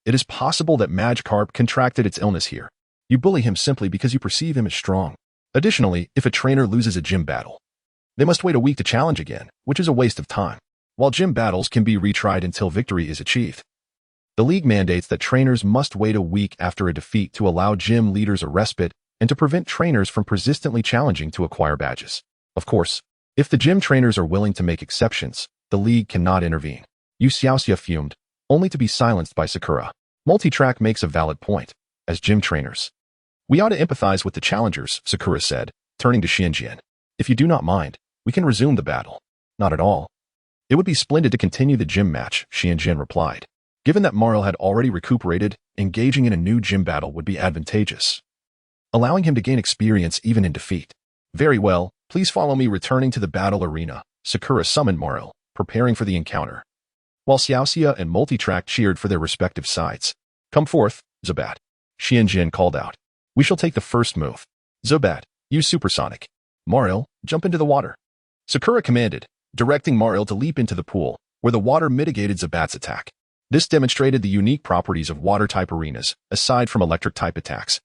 it is possible that Magikarp contracted its illness here. You bully him simply because you perceive him as strong. Additionally, if a trainer loses a gym battle, they must wait a week to challenge again, which is a waste of time. While gym battles can be retried until victory is achieved, the league mandates that trainers must wait a week after a defeat to allow gym leaders a respite and to prevent trainers from persistently challenging to acquire badges. Of course, if the gym trainers are willing to make exceptions, the league cannot intervene. Yu Xiaoxia fumed, only to be silenced by Sakura. Multitrack makes a valid point. As gym trainers, we ought to empathize with the challengers, Sakura said, turning to Xianjian. If you do not mind, we can resume the battle. Not at all. It would be splendid to continue the gym match, Xianjian replied. Given that Mariel had already recuperated, engaging in a new gym battle would be advantageous, allowing him to gain experience even in defeat. Very well, please follow me. Returning to the battle arena, Sakura summoned Mariel, preparing for the encounter, while Xiaoxia and Multitrack cheered for their respective sides. Come forth, Zubat, Xianjian called out. We shall take the first move. Zubat, use Supersonic. Mariel, jump into the water. Sakura commanded, directing Mariel to leap into the pool, where the water mitigated Zubat's attack. This demonstrated the unique properties of water-type arenas, aside from electric-type attacks.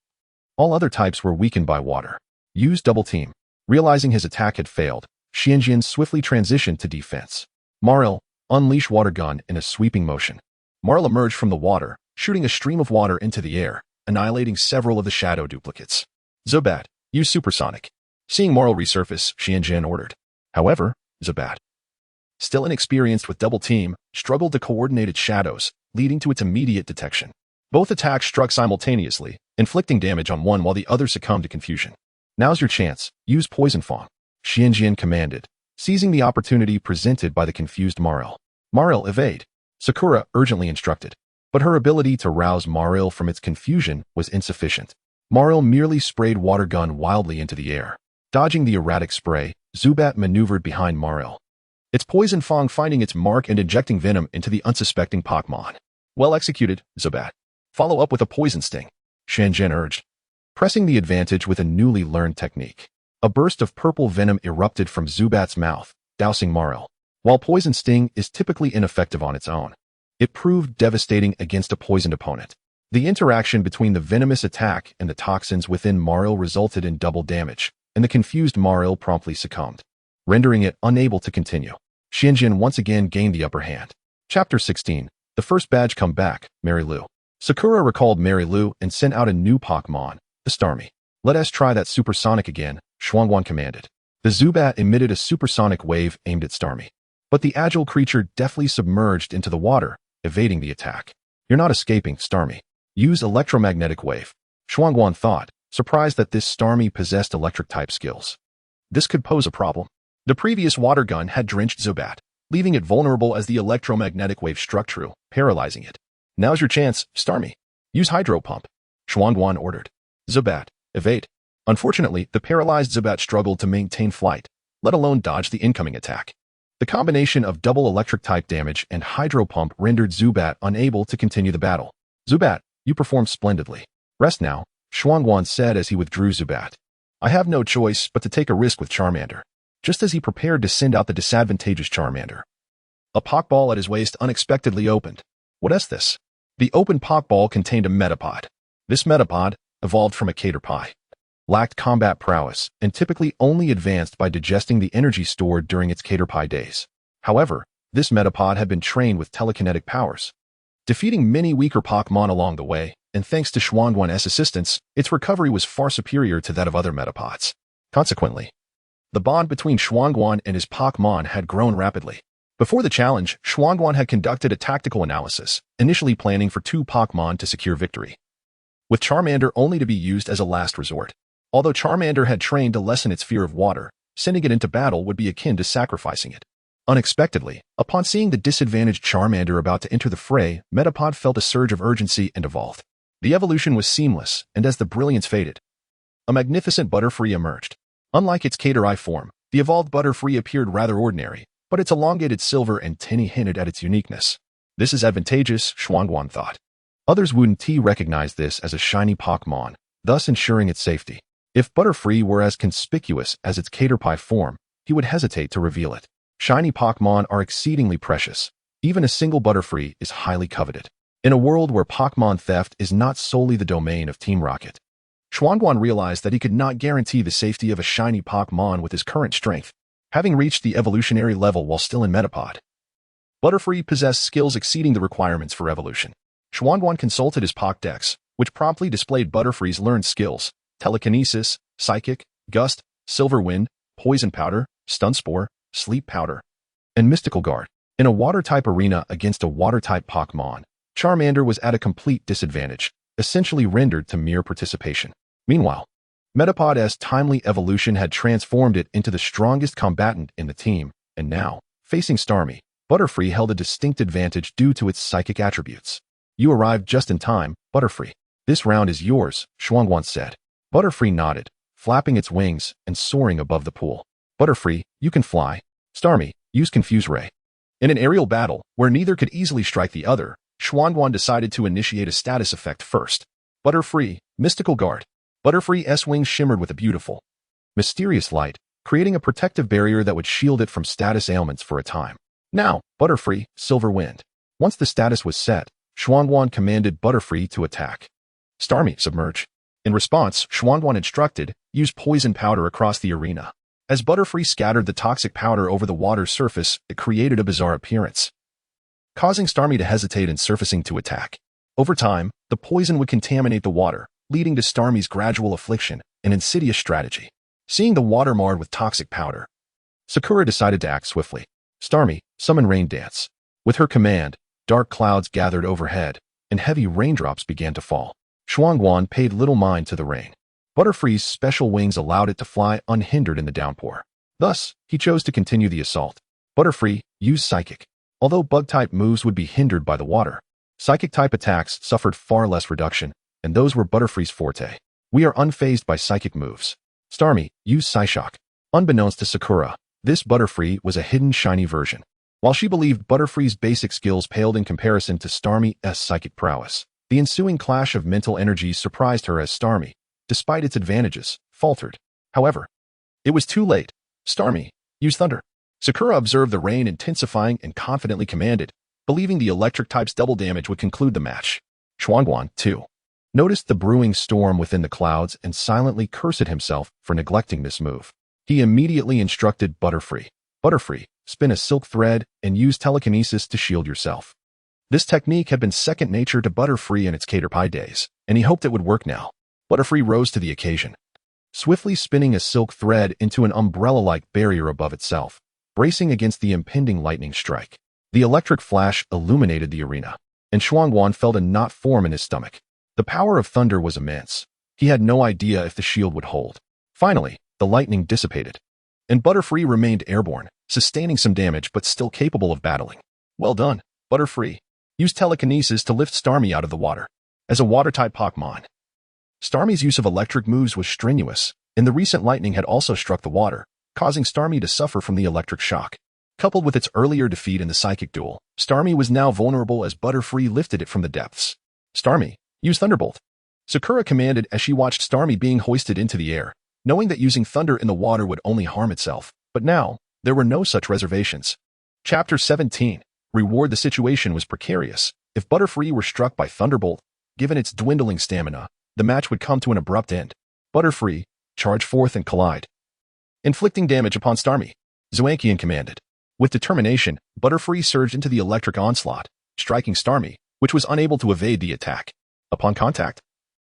All other types were weakened by water. Use double team. Realizing his attack had failed, Xianjian swiftly transitioned to defense. Maril, unleash water gun in a sweeping motion. Maril emerged from the water, shooting a stream of water into the air, annihilating several of the shadow duplicates. Zubat, use supersonic. Seeing Maril resurface, Xianjian ordered. However, Zubat, still inexperienced with double team, struggled to coordinate its shadows, leading to its immediate detection. Both attacks struck simultaneously, inflicting damage on one while the other succumbed to confusion. Now's your chance. Use Poison Fang. Xianjian commanded, seizing the opportunity presented by the confused Maril. Maril, evade. Sakura urgently instructed. But her ability to rouse Maril from its confusion was insufficient. Maril merely sprayed water gun wildly into the air. Dodging the erratic spray, Zubat maneuvered behind Maril. Its Poison Fang finding its mark and injecting venom into the unsuspecting Pokémon. Well executed, Zubat. Follow up with a Poison Sting, Xianjian urged, pressing the advantage with a newly learned technique. A burst of purple venom erupted from Zubat's mouth, dousing Maril. While Poison Sting is typically ineffective on its own, it proved devastating against a poisoned opponent. The interaction between the venomous attack and the toxins within Maril resulted in double damage, and the confused Maril promptly succumbed, rendering it unable to continue. Xianjian once again gained the upper hand. Chapter 16. The first badge come back, Mary Lou. Sakura recalled Mary Lou and sent out a new Pokémon, the Starmie. Let us try that supersonic again, Shuangguan commanded. The Zubat emitted a supersonic wave aimed at Starmie. But the agile creature deftly submerged into the water, evading the attack. You're not escaping, Starmie. Use electromagnetic wave. Shuangguan thought, surprised that this Starmie possessed electric-type skills. This could pose a problem. The previous water gun had drenched Zubat, leaving it vulnerable as the electromagnetic wave struck true, paralyzing it. Now's your chance, Starmie. Use Hydro Pump. Shuangguan ordered. Zubat, evade. Unfortunately, the paralyzed Zubat struggled to maintain flight, let alone dodge the incoming attack. The combination of double electric-type damage and Hydro Pump rendered Zubat unable to continue the battle. Zubat, you performed splendidly. Rest now, Shuangguan said as he withdrew Zubat. I have no choice but to take a risk with Charmander. Just as he prepared to send out the disadvantageous Charmander, a Pokeball at his waist unexpectedly opened. What is this? The open Pokeball contained a Metapod. This Metapod, evolved from a Caterpie, lacked combat prowess and typically only advanced by digesting the energy stored during its Caterpie days. However, this Metapod had been trained with telekinetic powers, defeating many weaker Pokémon along the way, and thanks to Shuangguan's assistance, its recovery was far superior to that of other Metapods. Consequently, the bond between Shuangguan and his Pokémon had grown rapidly. Before the challenge, Shuangguan had conducted a tactical analysis, initially planning for 2 Pokémon to secure victory, with Charmander only to be used as a last resort. Although Charmander had trained to lessen its fear of water, sending it into battle would be akin to sacrificing it. Unexpectedly, upon seeing the disadvantaged Charmander about to enter the fray, Metapod felt a surge of urgency and evolved. The evolution was seamless, and as the brilliance faded, a magnificent Butterfree emerged. Unlike its Caterpie form, the evolved Butterfree appeared rather ordinary, but its elongated silver antennae hinted at its uniqueness. This is advantageous, Shuangguan thought. Others wouldn't recognize this as a shiny Pokémon, thus ensuring its safety. If Butterfree were as conspicuous as its Caterpie form, he would hesitate to reveal it. Shiny Pokémon are exceedingly precious. Even a single Butterfree is highly coveted. In a world where Pokémon theft is not solely the domain of Team Rocket, Shuangguan realized that he could not guarantee the safety of a shiny Pokémon with his current strength, having reached the evolutionary level while still in Metapod. Butterfree possessed skills exceeding the requirements for evolution. Shuangguan consulted his Pokédex, which promptly displayed Butterfree's learned skills: Telekinesis, Psychic, Gust, Silver Wind, Poison Powder, Stun Spore, Sleep Powder, and Mystical Guard. In a Water-type arena against a Water-type Pokémon, Charmander was at a complete disadvantage, essentially rendered to mere participation. Meanwhile, Metapod's timely evolution had transformed it into the strongest combatant in the team, and now, facing Starmie, Butterfree held a distinct advantage due to its psychic attributes. You arrived just in time, Butterfree. This round is yours, Shuangguan said. Butterfree nodded, flapping its wings and soaring above the pool. Butterfree, you can fly. Starmie, use Confuse Ray. In an aerial battle, where neither could easily strike the other, Shuangguan decided to initiate a status effect first. Butterfree, Mystical Guard. Butterfree's wings shimmered with a beautiful, mysterious light, creating a protective barrier that would shield it from status ailments for a time. Now, Butterfree, Silver Wind. Once the status was set, Shuangguan commanded Butterfree to attack. Starmie, submerge. In response, Shuangwan instructed, use poison powder across the arena. As Butterfree scattered the toxic powder over the water's surface, it created a bizarre appearance, causing Starmie to hesitate and surfacing to attack. Over time, the poison would contaminate the water, leading to Starmie's gradual affliction, an insidious strategy. Seeing the water marred with toxic powder, Sakura decided to act swiftly. Starmie, summon Rain Dance. With her command, dark clouds gathered overhead, and heavy raindrops began to fall. Shuangwan paid little mind to the rain. Butterfree's special wings allowed it to fly unhindered in the downpour. Thus, he chose to continue the assault. Butterfree used Psychic. Although Bug-type moves would be hindered by the water, Psychic-type attacks suffered far less reduction, and those were Butterfree's forte. We are unfazed by Psychic moves. Starmie used Psyshock. Unbeknownst to Sakura, this Butterfree was a hidden shiny version. While she believed Butterfree's basic skills paled in comparison to Starmie's psychic prowess, the ensuing clash of mental energies surprised her as Starmie, despite its advantages, faltered. However, it was too late. Starmie used Thunder. Sakura observed the rain intensifying and confidently commanded, believing the electric type's double damage would conclude the match. Shuangwan, too, noticed the brewing storm within the clouds and silently cursed himself for neglecting this move. He immediately instructed Butterfree. Butterfree, spin a silk thread and use telekinesis to shield yourself. This technique had been second nature to Butterfree in its Caterpie days, and he hoped it would work now. Butterfree rose to the occasion, swiftly spinning a silk thread into an umbrella-like barrier above itself, bracing against the impending lightning strike. The electric flash illuminated the arena, and Shuangwan felt a knot form in his stomach. The power of thunder was immense. He had no idea if the shield would hold. Finally, the lightning dissipated, and Butterfree remained airborne, sustaining some damage but still capable of battling. Well done, Butterfree. Use telekinesis to lift Starmie out of the water. As a water-type Pokémon, Starmie's use of electric moves was strenuous, and the recent lightning had also struck the water, causing Starmie to suffer from the electric shock. Coupled with its earlier defeat in the psychic duel, Starmie was now vulnerable as Butterfree lifted it from the depths. Starmie, use Thunderbolt. Sakura commanded as she watched Starmie being hoisted into the air, knowing that using thunder in the water would only harm itself. But now, there were no such reservations. Chapter 17. Reward. The situation was precarious. If Butterfree were struck by Thunderbolt, given its dwindling stamina, the match would come to an abrupt end. Butterfree, charge forth and collide, inflicting damage upon Starmie. Zoankian commanded. With determination, Butterfree surged into the electric onslaught, striking Starmie, which was unable to evade the attack. Upon contact,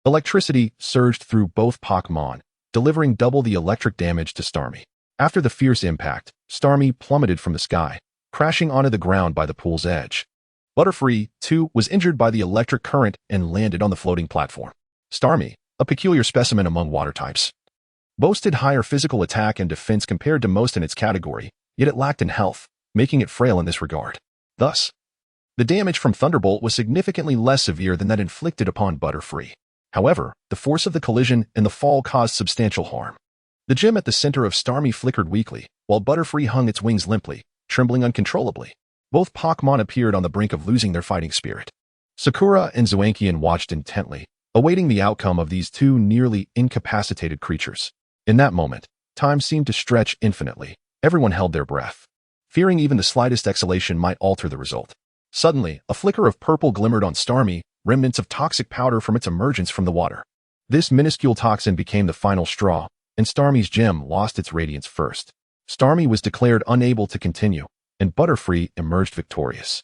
electricity surged through both Pokémon, delivering double the electric damage to Starmie. After the fierce impact, Starmie plummeted from the sky, crashing onto the ground by the pool's edge. Butterfree, too, was injured by the electric current and landed on the floating platform. Starmie, a peculiar specimen among water types, boasted higher physical attack and defense compared to most in its category, yet it lacked in health, making it frail in this regard. Thus, the damage from Thunderbolt was significantly less severe than that inflicted upon Butterfree. However, the force of the collision and the fall caused substantial harm. The gem at the center of Starmie flickered weakly, while Butterfree hung its wings limply, trembling uncontrollably. Both Pokémon appeared on the brink of losing their fighting spirit. Sakura and Zoankian watched intently, awaiting the outcome of these two nearly incapacitated creatures. In that moment, time seemed to stretch infinitely. Everyone held their breath, fearing even the slightest exhalation might alter the result. Suddenly, a flicker of purple glimmered on Starmie, remnants of toxic powder from its emergence from the water. This minuscule toxin became the final straw, and Starmie's gem lost its radiance first. Starmie was declared unable to continue, and Butterfree emerged victorious.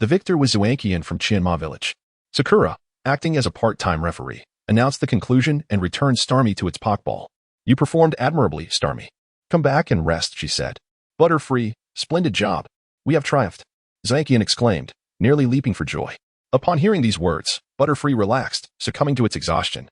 The victor was Zoankian from Chianma Village. Sakura, acting as a part-time referee, announced the conclusion and returned Starmie to its Pokéball. You performed admirably, Starmie. Come back and rest, she said. Butterfree, splendid job. We have triumphed, Zoankian exclaimed, nearly leaping for joy. Upon hearing these words, Butterfree relaxed, succumbing to its exhaustion.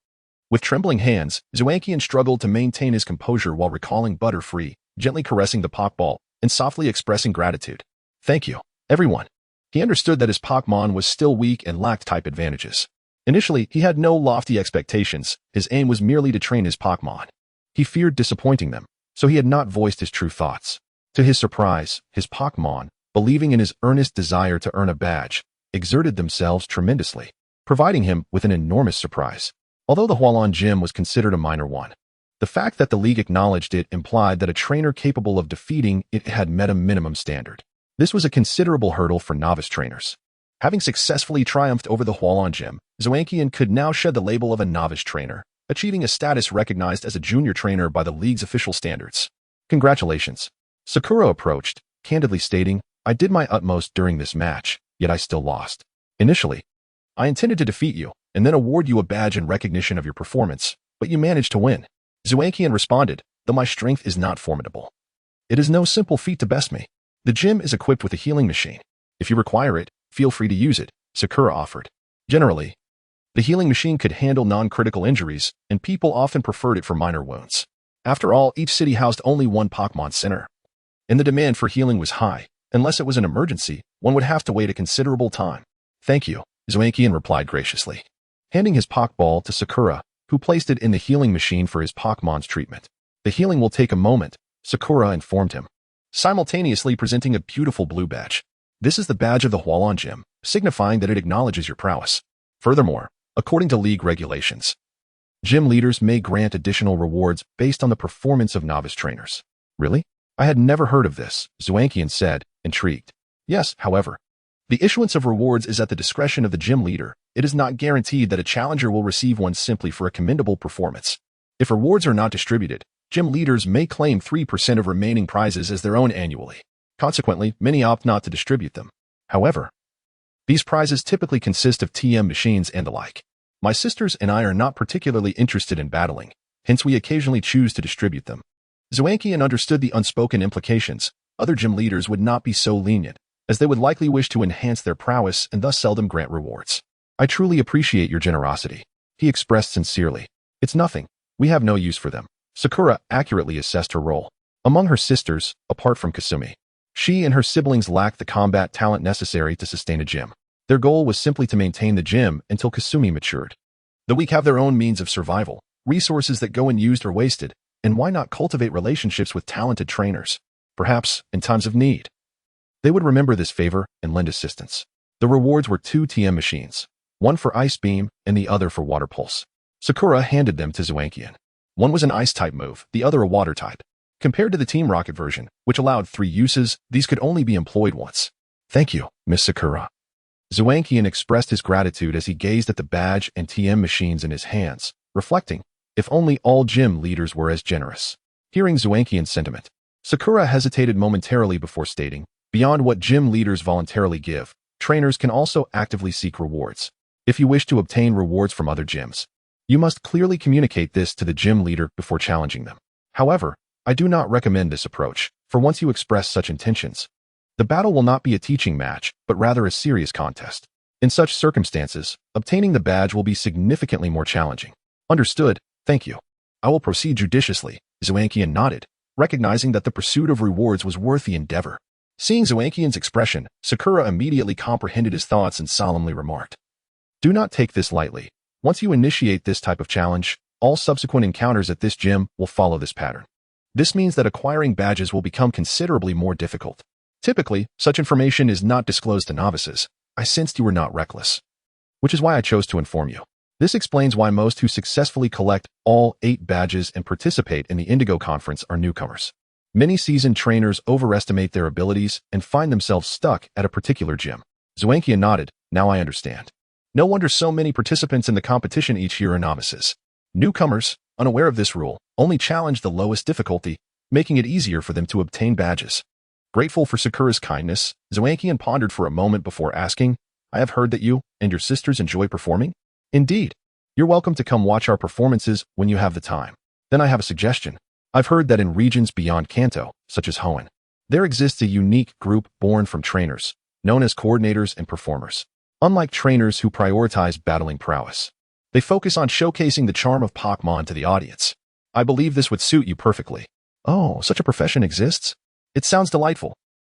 With trembling hands, Zoankian struggled to maintain his composure while recalling Butterfree, gently caressing the Pokéball, and softly expressing gratitude. Thank you, everyone. He understood that his Pokémon was still weak and lacked type advantages. Initially, he had no lofty expectations. His aim was merely to train his Pokémon. He feared disappointing them, so he had not voiced his true thoughts. To his surprise, his Pokémon, believing in his earnest desire to earn a badge, exerted themselves tremendously, providing him with an enormous surprise. Although the Hualon Gym was considered a minor one, the fact that the league acknowledged it implied that a trainer capable of defeating it had met a minimum standard. This was a considerable hurdle for novice trainers. Having successfully triumphed over the Hualon Gym, Zoankian could now shed the label of a novice trainer, achieving a status recognized as a junior trainer by the league's official standards. Congratulations. Sakura approached, candidly stating, I did my utmost during this match, yet I still lost. Initially, I intended to defeat you, and then award you a badge in recognition of your performance, but you managed to win. Zuankian responded, though my strength is not formidable. It is no simple feat to best me. The gym is equipped with a healing machine. If you require it, feel free to use it, Sakura offered. Generally, the healing machine could handle non-critical injuries, and people often preferred it for minor wounds. After all, each city housed only one Pokémon Center, and the demand for healing was high. Unless it was an emergency, one would have to wait a considerable time. Thank you, Zuankian replied graciously, handing his Pokéball to Sakura, who placed it in the healing machine for his Pokémon's treatment. The healing will take a moment, Sakura informed him, simultaneously presenting a beautiful blue badge. This is the badge of the Hualon Gym, signifying that it acknowledges your prowess. Furthermore, according to league regulations, gym leaders may grant additional rewards based on the performance of novice trainers. Really? I had never heard of this, Zuankian said, intrigued. Yes, however, the issuance of rewards is at the discretion of the gym leader. It is not guaranteed that a challenger will receive one simply for a commendable performance. If rewards are not distributed, gym leaders may claim 3% of remaining prizes as their own annually. Consequently, many opt not to distribute them. However, these prizes typically consist of TM machines and the like. My sisters and I are not particularly interested in battling, hence we occasionally choose to distribute them. Zuankian understood the unspoken implications. Other gym leaders would not be so lenient, as they would likely wish to enhance their prowess and thus seldom grant rewards. I truly appreciate your generosity, he expressed sincerely. It's nothing. We have no use for them. Sakura accurately assessed her role. Among her sisters, apart from Kasumi, she and her siblings lacked the combat talent necessary to sustain a gym. Their goal was simply to maintain the gym until Kasumi matured. The weak have their own means of survival, resources that go unused or wasted, and why not cultivate relationships with talented trainers? Perhaps, in times of need, they would remember this favor and lend assistance. The rewards were 2 TM machines, one for Ice Beam and the other for Water Pulse. Sakura handed them to Zuankian. One was an Ice-type move, the other a Water-type. Compared to the Team Rocket version, which allowed 3 uses, these could only be employed once. Thank you, Miss Sakura. Zuankian expressed his gratitude as he gazed at the badge and TM machines in his hands, reflecting, if only all gym leaders were as generous. Hearing Zuankian's sentiment, Sakura hesitated momentarily before stating, beyond what gym leaders voluntarily give, trainers can also actively seek rewards. If you wish to obtain rewards from other gyms, you must clearly communicate this to the gym leader before challenging them. However, I do not recommend this approach, for once you express such intentions, the battle will not be a teaching match, but rather a serious contest. In such circumstances, obtaining the badge will be significantly more challenging. Understood, thank you. I will proceed judiciously, Zuankian nodded, recognizing that the pursuit of rewards was worth the endeavor. Seeing Zuankian's expression, Sakura immediately comprehended his thoughts and solemnly remarked, do not take this lightly. Once you initiate this type of challenge, all subsequent encounters at this gym will follow this pattern. This means that acquiring badges will become considerably more difficult. Typically, such information is not disclosed to novices. I sensed you were not reckless, which is why I chose to inform you. This explains why most who successfully collect all 8 badges and participate in the Indigo Conference are newcomers. Many seasoned trainers overestimate their abilities and find themselves stuck at a particular gym. Zuankian nodded, now I understand. No wonder so many participants in the competition each year are novices. Newcomers, unaware of this rule, only challenge the lowest difficulty, making it easier for them to obtain badges. Grateful for Sakura's kindness, Zuankian pondered for a moment before asking, I have heard that you and your sisters enjoy performing? Indeed. You're welcome to come watch our performances when you have the time. Then I have a suggestion. I've heard that in regions beyond Kanto, such as Hoenn, there exists a unique group born from trainers, known as coordinators and performers. Unlike trainers who prioritize battling prowess, they focus on showcasing the charm of Pokémon to the audience. I believe this would suit you perfectly. Oh, such a profession exists? It sounds delightful.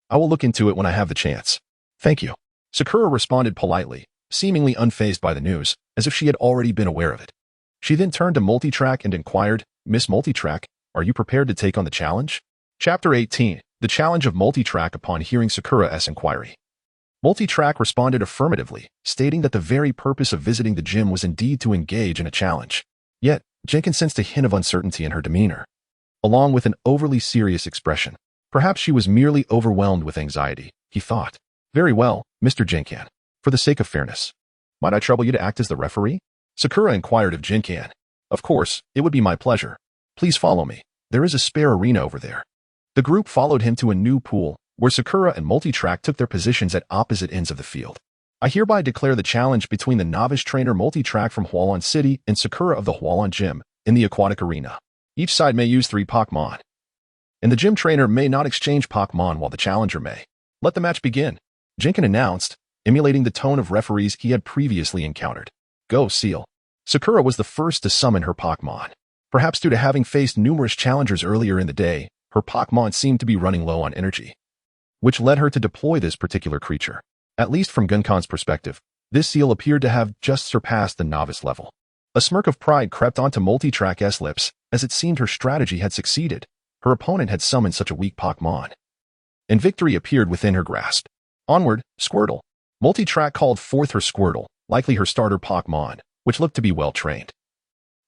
I will look into it when I have the chance. Thank you. Sakura responded politely, seemingly unfazed by the news, as if she had already been aware of it. She then turned to Multitrack and inquired, Miss Multitrack, are you prepared to take on the challenge? Chapter 18, The Challenge of Multitrack. Upon hearing Sakura's inquiry, Multitrack responded affirmatively, stating that the very purpose of visiting the gym was indeed to engage in a challenge. Yet, Jenkins sensed a hint of uncertainty in her demeanor, along with an overly serious expression. Perhaps she was merely overwhelmed with anxiety, he thought. Very well, Mr. Jinkan. For the sake of fairness, might I trouble you to act as the referee? Sakura inquired of Jinkan. Of course, it would be my pleasure. Please follow me. There is a spare arena over there. The group followed him to a new pool, where Sakura and Multitrack took their positions at opposite ends of the field. I hereby declare the challenge between the novice trainer Multitrack from Hualon City and Sakura of the Hualon Gym in the aquatic arena. Each side may use 3 Pokémon, and the gym trainer may not exchange Pokémon while the challenger may. Let the match begin, Jinkin announced, emulating the tone of referees he had previously encountered. Go, Seal. Sakura was the first to summon her Pokémon. Perhaps due to having faced numerous challengers earlier in the day, her Pokémon seemed to be running low on energy, which led her to deploy this particular creature. At least from Gunkan's perspective, this Seal appeared to have just surpassed the novice level. A smirk of pride crept onto Multitrack's lips as it seemed her strategy had succeeded. Her opponent had summoned such a weak Pokémon, and victory appeared within her grasp. Onward, Squirtle. Multitrack called forth her Squirtle, likely her starter Pokémon, which looked to be well-trained,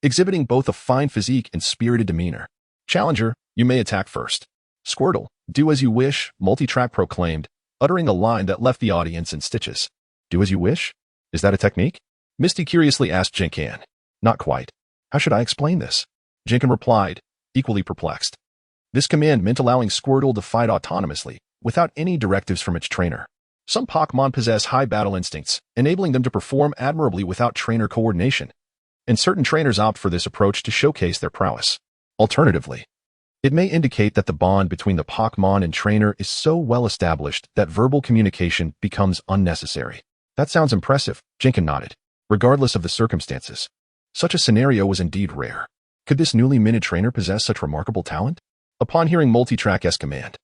exhibiting both a fine physique and spirited demeanor. Challenger, you may attack first. Squirtle, do as you wish, Multitrack proclaimed, uttering a line that left the audience in stitches. Do as you wish? Is that a technique? Misty curiously asked Jinkan. Not quite. How should I explain this? Jinkan replied, equally perplexed. This command meant allowing Squirtle to fight autonomously, without any directives from its trainer. Some Pokémon possess high battle instincts, enabling them to perform admirably without trainer coordination, and certain trainers opt for this approach to showcase their prowess. Alternatively, it may indicate that the bond between the Pokémon and trainer is so well established that verbal communication becomes unnecessary. That sounds impressive, Jinkan nodded, regardless of the circumstances. Such a scenario was indeed rare. Could this newly minted trainer possess such remarkable talent? Upon hearing Multitrack's command,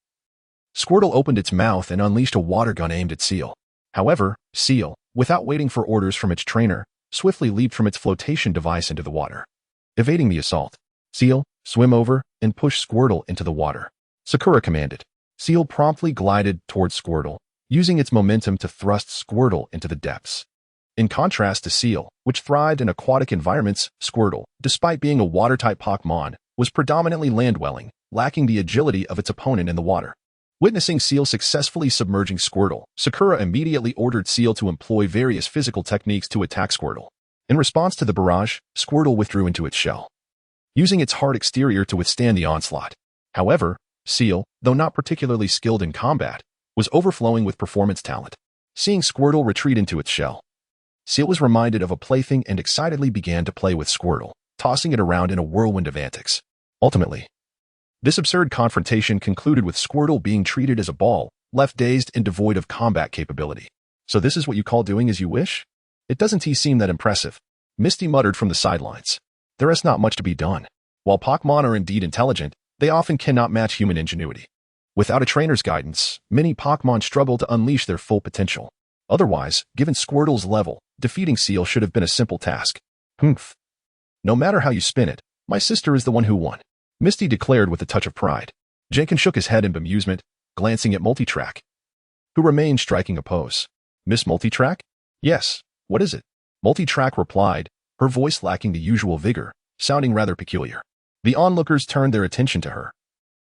Squirtle opened its mouth and unleashed a water gun aimed at Seal. However, Seal, without waiting for orders from its trainer, swiftly leaped from its flotation device into the water. Evading the assault, Seal, swim over and push Squirtle into the water, Sakura commanded. Seal promptly glided towards Squirtle, using its momentum to thrust Squirtle into the depths. In contrast to Seal, which thrived in aquatic environments, Squirtle, despite being a water-type Pokémon, was predominantly land-dwelling, lacking the agility of its opponent in the water. Witnessing Seal successfully submerging Squirtle, Sakura immediately ordered Seal to employ various physical techniques to attack Squirtle. In response to the barrage, Squirtle withdrew into its shell, using its hard exterior to withstand the onslaught. However, Seal, though not particularly skilled in combat, was overflowing with performance talent. Seeing Squirtle retreat into its shell, Seal was reminded of a plaything and excitedly began to play with Squirtle, tossing it around in a whirlwind of antics. Ultimately, this absurd confrontation concluded with Squirtle being treated as a ball, left dazed and devoid of combat capability. So this is what you call doing as you wish? It doesn't seem that impressive, Misty muttered from the sidelines. There is not much to be done. While Pokémon are indeed intelligent, they often cannot match human ingenuity. Without a trainer's guidance, many Pokémon struggle to unleash their full potential. Otherwise, given Squirtle's level, defeating Seal should have been a simple task. Humph. No matter how you spin it, my sister is the one who won, Misty declared with a touch of pride. Jenkins shook his head in bemusement, glancing at Multitrack, who remained striking a pose. Miss Multitrack? Yes, what is it? Multitrack replied, her voice lacking the usual vigor, sounding rather peculiar. The onlookers turned their attention to her,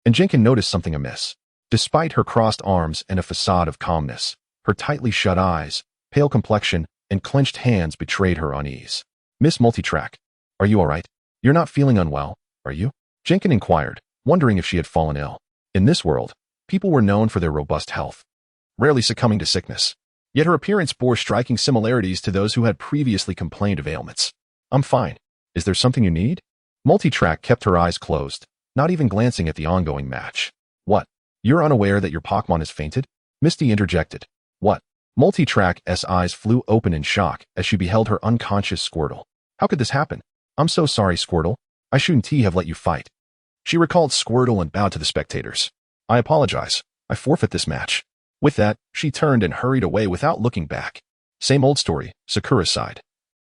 and Jenkins noticed something amiss. Despite her crossed arms and a facade of calmness, her tightly shut eyes, pale complexion, and clenched hands betrayed her unease. Miss Multitrack, are you all right? You're not feeling unwell, are you? Jenkins inquired, wondering if she had fallen ill. In this world, people were known for their robust health, rarely succumbing to sickness. Yet her appearance bore striking similarities to those who had previously complained of ailments. I'm fine. Is there something you need? Multitrack kept her eyes closed, not even glancing at the ongoing match. What? You're unaware that your Pokémon has fainted? Misty interjected. What? Multitrack's eyes flew open in shock as she beheld her unconscious Squirtle. How could this happen? I'm so sorry, Squirtle. I shouldn't have let you fight. She recalled Squirtle and bowed to the spectators. I apologize. I forfeit this match. With that, she turned and hurried away without looking back. Same old story, Sakura sighed.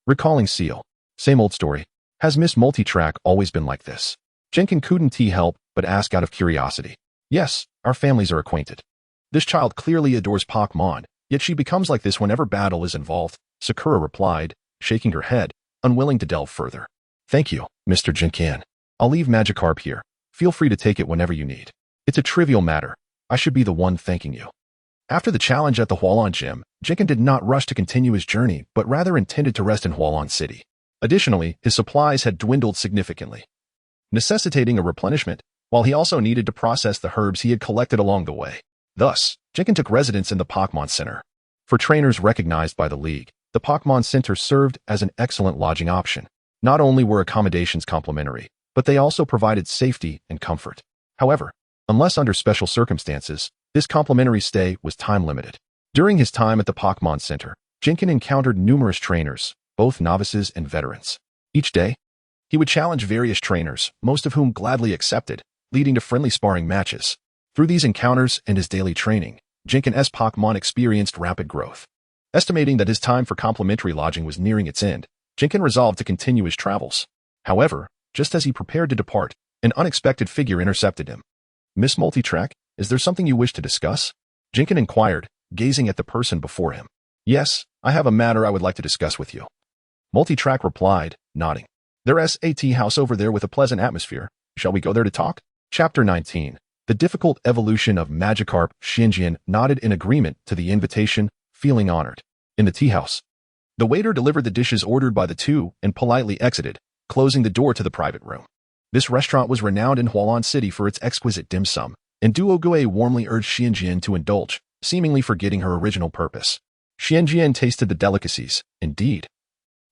Recalling Seal. Same old story. Has Miss Multitrack always been like this? Jenkins couldn't help but ask out of curiosity. Yes, our families are acquainted. This child clearly adores Pokémon, yet she becomes like this whenever battle is involved, Sakura replied, shaking her head, unwilling to delve further. Thank you, Mr. Jinkan. I'll leave Magikarp here. Feel free to take it whenever you need. It's a trivial matter. I should be the one thanking you. After the challenge at the Hualon Gym, Jinkan did not rush to continue his journey, but rather intended to rest in Hualon City. Additionally, his supplies had dwindled significantly, necessitating a replenishment, while he also needed to process the herbs he had collected along the way. Thus, Jinkin took residence in the Pokémon Center. For trainers recognized by the League, the Pokémon Center served as an excellent lodging option. Not only were accommodations complimentary, but they also provided safety and comfort. However, unless under special circumstances, this complimentary stay was time-limited. During his time at the Pokémon Center, Jinkin encountered numerous trainers, both novices and veterans. Each day, he would challenge various trainers, most of whom gladly accepted, leading to friendly sparring matches. Through these encounters and his daily training, Jinkin's Pokémon experienced rapid growth. Estimating that his time for complimentary lodging was nearing its end, Jinkin resolved to continue his travels. However, just as he prepared to depart, an unexpected figure intercepted him. "Miss Multitrack, is there something you wish to discuss?" Jinkin inquired, gazing at the person before him. "Yes, I have a matter I would like to discuss with you." Multitrack replied, nodding. "There's a tea house over there with a pleasant atmosphere. Shall we go there to talk?" Chapter 19. The difficult evolution of Magikarp. Shinjian nodded in agreement to the invitation, feeling honored. In the tea house, the waiter delivered the dishes ordered by the two and politely exited, closing the door to the private room. This restaurant was renowned in Hualan City for its exquisite dim sum, and Duogue warmly urged Shinjian to indulge, seemingly forgetting her original purpose. Shinjian tasted the delicacies. Indeed,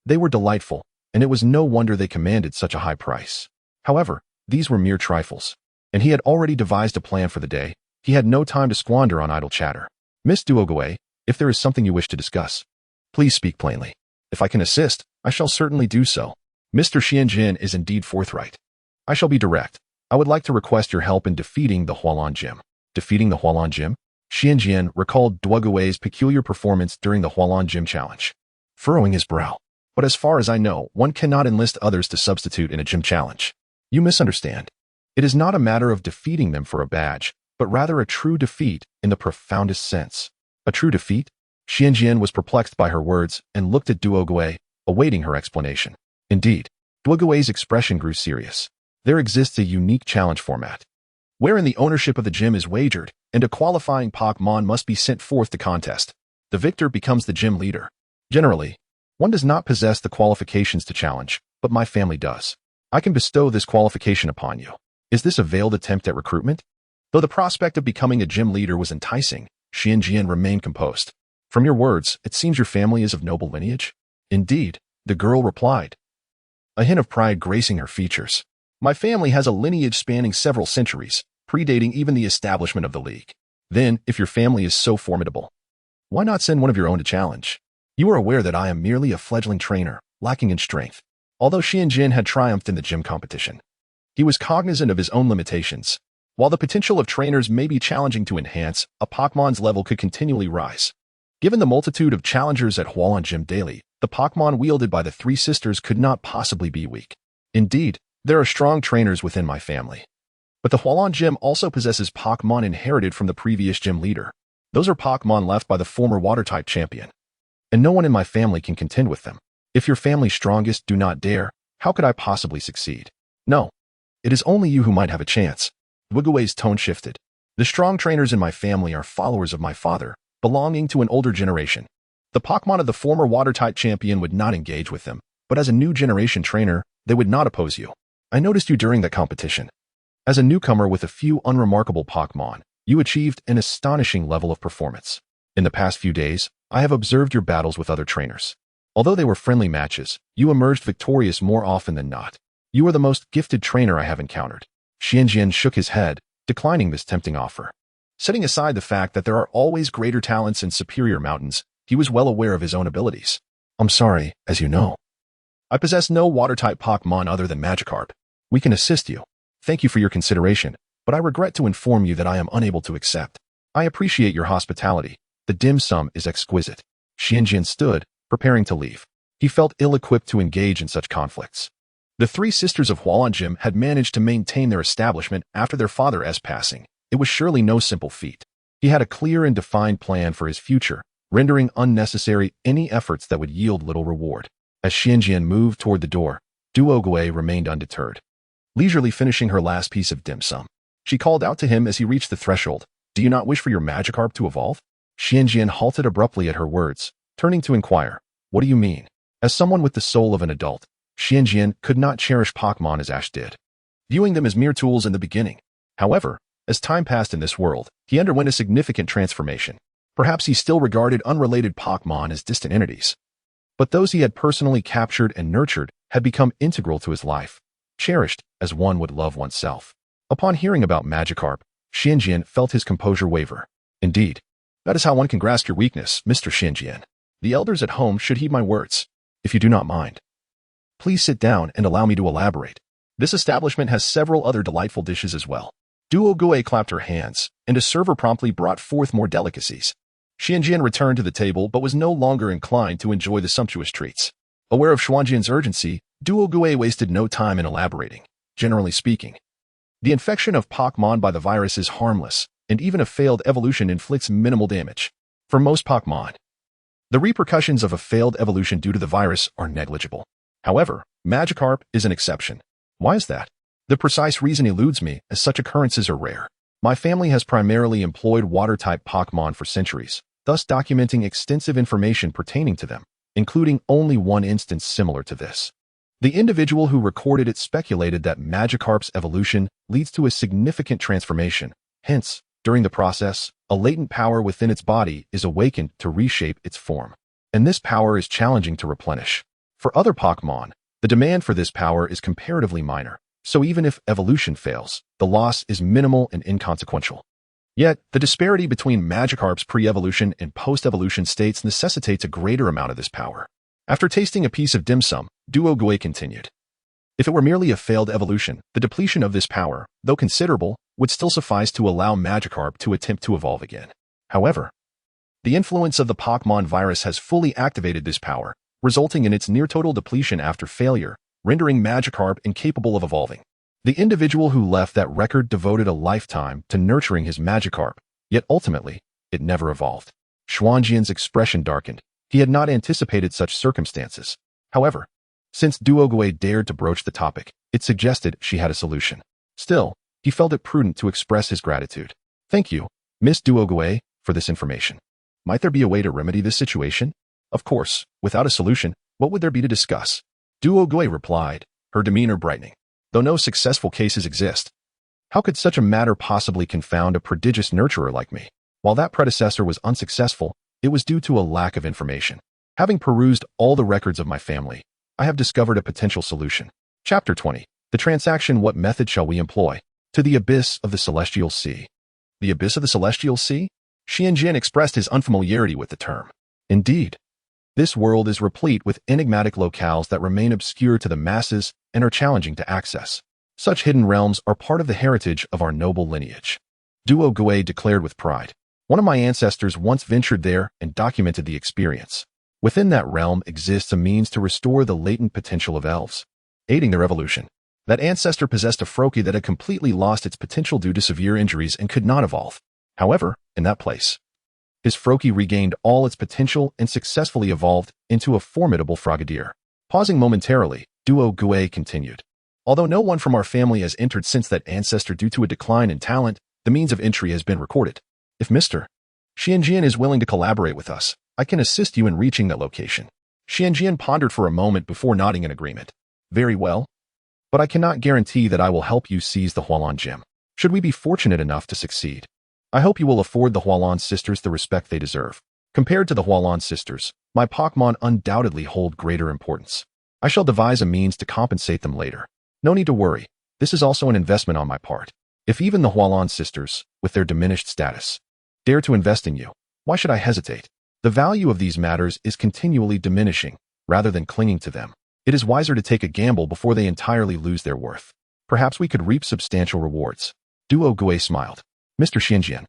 they were delightful, and it was no wonder they commanded such a high price. However, these were mere trifles, and he had already devised a plan for the day. He had no time to squander on idle chatter. "Miss Duogue, if there is something you wish to discuss, please speak plainly. If I can assist, I shall certainly do so." Mr. Shinjian is indeed forthright. "I shall be direct. I would like to request your help in defeating the Hualan Gym." Defeating the Hualan Gym? Shinjian recalled Duogue's peculiar performance during the Hualan Gym challenge, furrowing his brow. "But as far as I know, one cannot enlist others to substitute in a gym challenge." "You misunderstand. It is not a matter of defeating them for a badge, but rather a true defeat in the profoundest sense." "A true defeat?" Shinjian was perplexed by her words and looked at Duogue, awaiting her explanation. Indeed, Duogue's expression grew serious. "There exists a unique challenge format, wherein the ownership of the gym is wagered, and a qualifying Pokémon must be sent forth to contest. The victor becomes the gym leader. Generally, one does not possess the qualifications to challenge, but my family does. I can bestow this qualification upon you. Is this a veiled attempt at recruitment?" Though the prospect of becoming a gym leader was enticing, Shinjian remained composed. "From your words, it seems your family is of noble lineage." "Indeed," the girl replied, a hint of pride gracing her features. "My family has a lineage spanning several centuries, predating even the establishment of the League." "Then, if your family is so formidable, why not send one of your own to challenge? You are aware that I am merely a fledgling trainer, lacking in strength." Although Shinjian had triumphed in the gym competition, he was cognizant of his own limitations. While the potential of trainers may be challenging to enhance, a Pokémon's level could continually rise. Given the multitude of challengers at Hualan Gym daily, the Pokémon wielded by the three sisters could not possibly be weak. Indeed, there are strong trainers within my family. But the Hualan Gym also possesses Pokémon inherited from the previous gym leader. Those are Pokémon left by the former Water-type champion, and no one in my family can contend with them. If your family's strongest do not dare, how could I possibly succeed? No, it is only you who might have a chance." Duogue's tone shifted. "The strong trainers in my family are followers of my father, belonging to an older generation. The Pokémon of the former Water-type champion would not engage with them, but as a new generation trainer, they would not oppose you. I noticed you during that competition. As a newcomer with a few unremarkable Pokémon, you achieved an astonishing level of performance. In the past few days, I have observed your battles with other trainers. Although they were friendly matches, you emerged victorious more often than not. You are the most gifted trainer I have encountered." Shinjian shook his head, declining this tempting offer. Setting aside the fact that there are always greater talents and superior mountains, he was well aware of his own abilities. "I'm sorry, as you know, I possess no Water-type Pokémon other than Magikarp. We can assist you. Thank you for your consideration, but I regret to inform you that I am unable to accept. I appreciate your hospitality. The dim sum is exquisite." Shinjian stood, preparing to leave. He felt ill-equipped to engage in such conflicts. The three sisters of Hualan Gym had managed to maintain their establishment after their father's passing. It was surely no simple feat. He had a clear and defined plan for his future, rendering unnecessary any efforts that would yield little reward. As Shinjian moved toward the door, Duogue remained undeterred, leisurely finishing her last piece of dim sum. She called out to him as he reached the threshold, "Do you not wish for your Magikarp to evolve?" Shinjian halted abruptly at her words, turning to inquire, "What do you mean?" As someone with the soul of an adult, Xianjian could not cherish Pokémon as Ash did, viewing them as mere tools in the beginning. However, as time passed in this world, he underwent a significant transformation. Perhaps he still regarded unrelated Pokémon as distant entities, but those he had personally captured and nurtured had become integral to his life, cherished as one would love oneself. Upon hearing about Magikarp, Xianjian felt his composure waver. Indeed, that is how one can grasp your weakness, Mr. Xianjian. The elders at home should heed my words, if you do not mind. Please sit down and allow me to elaborate. This establishment has several other delightful dishes as well. Duo Gue clapped her hands, and a server promptly brought forth more delicacies. Xianjian returned to the table but was no longer inclined to enjoy the sumptuous treats. Aware of Xuanjian's urgency, Duo Gue wasted no time in elaborating. Generally speaking, the infection of Pokémon by the virus is harmless, and even a failed evolution inflicts minimal damage. For most Pokémon, the repercussions of a failed evolution due to the virus are negligible. However, Magikarp is an exception. Why is that? The precise reason eludes me, as such occurrences are rare. My family has primarily employed water-type Pokémon for centuries, thus documenting extensive information pertaining to them, including only one instance similar to this. The individual who recorded it speculated that Magikarp's evolution leads to a significant transformation. Hence, during the process, a latent power within its body is awakened to reshape its form. And this power is challenging to replenish. For other Pokémon, the demand for this power is comparatively minor, so even if evolution fails, the loss is minimal and inconsequential. Yet, the disparity between Magikarp's pre-evolution and post-evolution states necessitates a greater amount of this power. After tasting a piece of dim sum, Duo Gue continued. If it were merely a failed evolution, the depletion of this power, though considerable, would still suffice to allow Magikarp to attempt to evolve again. However, the influence of the Pokémon virus has fully activated this power, resulting in its near-total depletion after failure, rendering Magikarp incapable of evolving. The individual who left that record devoted a lifetime to nurturing his Magikarp, yet ultimately, it never evolved. Xuanjian's expression darkened. He had not anticipated such circumstances. However, since Duo Gue dared to broach the topic, it suggested she had a solution. Still, he felt it prudent to express his gratitude. Thank you, Miss Duo Gue, for this information. Might there be a way to remedy this situation? Of course, without a solution, what would there be to discuss? Duo Gue replied, her demeanor brightening. Though no successful cases exist, how could such a matter possibly confound a prodigious nurturer like me? While that predecessor was unsuccessful, it was due to a lack of information. Having perused all the records of my family, I have discovered a potential solution. Chapter 20. The transaction. What method shall we employ? To the abyss of the Celestial Sea. The abyss of the Celestial Sea? Xianjian expressed his unfamiliarity with the term. Indeed, this world is replete with enigmatic locales that remain obscure to the masses and are challenging to access. Such hidden realms are part of the heritage of our noble lineage. Duo Gue declared with pride. One of my ancestors once ventured there and documented the experience. Within that realm exists a means to restore the latent potential of elves, aiding their evolution. That ancestor possessed a Froakie that had completely lost its potential due to severe injuries and could not evolve. However, in that place, his Froakie regained all its potential and successfully evolved into a formidable Frogadier. Pausing momentarily, Duo Gue continued. Although no one from our family has entered since that ancestor due to a decline in talent, the means of entry has been recorded. If Mr. Xianjian is willing to collaborate with us, I can assist you in reaching that location. Xianjian pondered for a moment before nodding in agreement. Very well, but I cannot guarantee that I will help you seize the Hualan gem. Should we be fortunate enough to succeed, I hope you will afford the Hualan sisters the respect they deserve. Compared to the Hualan sisters, my Pokémon undoubtedly hold greater importance. I shall devise a means to compensate them later. No need to worry, this is also an investment on my part. If even the Hualan sisters, with their diminished status, dare to invest in you, why should I hesitate? The value of these matters is continually diminishing, rather than clinging to them. It is wiser to take a gamble before they entirely lose their worth. Perhaps we could reap substantial rewards. Duo Gue smiled. Mr. Xianjian,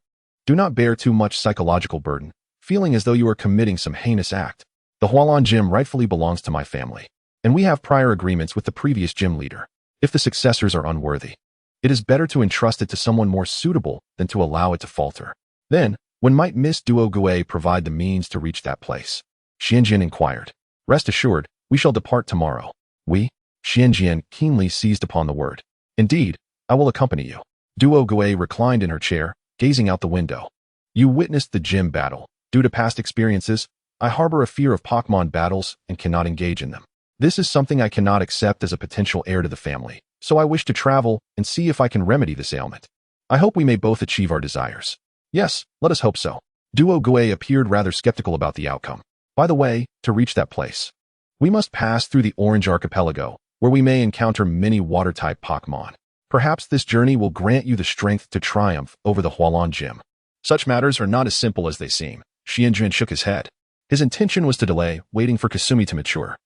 do not bear too much psychological burden, feeling as though you are committing some heinous act. The Hualan gym rightfully belongs to my family, and we have prior agreements with the previous gym leader. If the successors are unworthy, it is better to entrust it to someone more suitable than to allow it to falter. Then, when might Miss Duo Gue provide the means to reach that place? Xianjian inquired. Rest assured, we shall depart tomorrow. We? Xianjian keenly seized upon the word. Indeed, I will accompany you. Duo Gue reclined in her chair, gazing out the window. You witnessed the gym battle. Due to past experiences, I harbor a fear of Pokémon battles and cannot engage in them. This is something I cannot accept as a potential heir to the family, so I wish to travel and see if I can remedy this ailment. I hope we may both achieve our desires. Yes, let us hope so. Duo Gue appeared rather skeptical about the outcome. By the way, to reach that place, we must pass through the Orange Archipelago, where we may encounter many water-type Pokémon. Perhaps this journey will grant you the strength to triumph over the Hualan Gym. Such matters are not as simple as they seem. Xianjian shook his head. His intention was to delay, waiting for Kasumi to mature,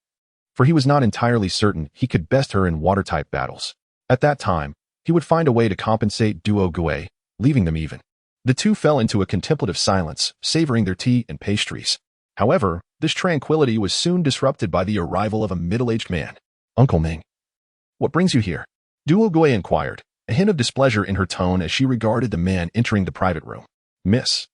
for he was not entirely certain he could best her in water-type battles. At that time, he would find a way to compensate Duo Gue, leaving them even. The two fell into a contemplative silence, savoring their tea and pastries. However, this tranquility was soon disrupted by the arrival of a middle-aged man. Uncle Ming. What brings you here? Duo Gue inquired, a hint of displeasure in her tone as she regarded the man entering the private room. Miss,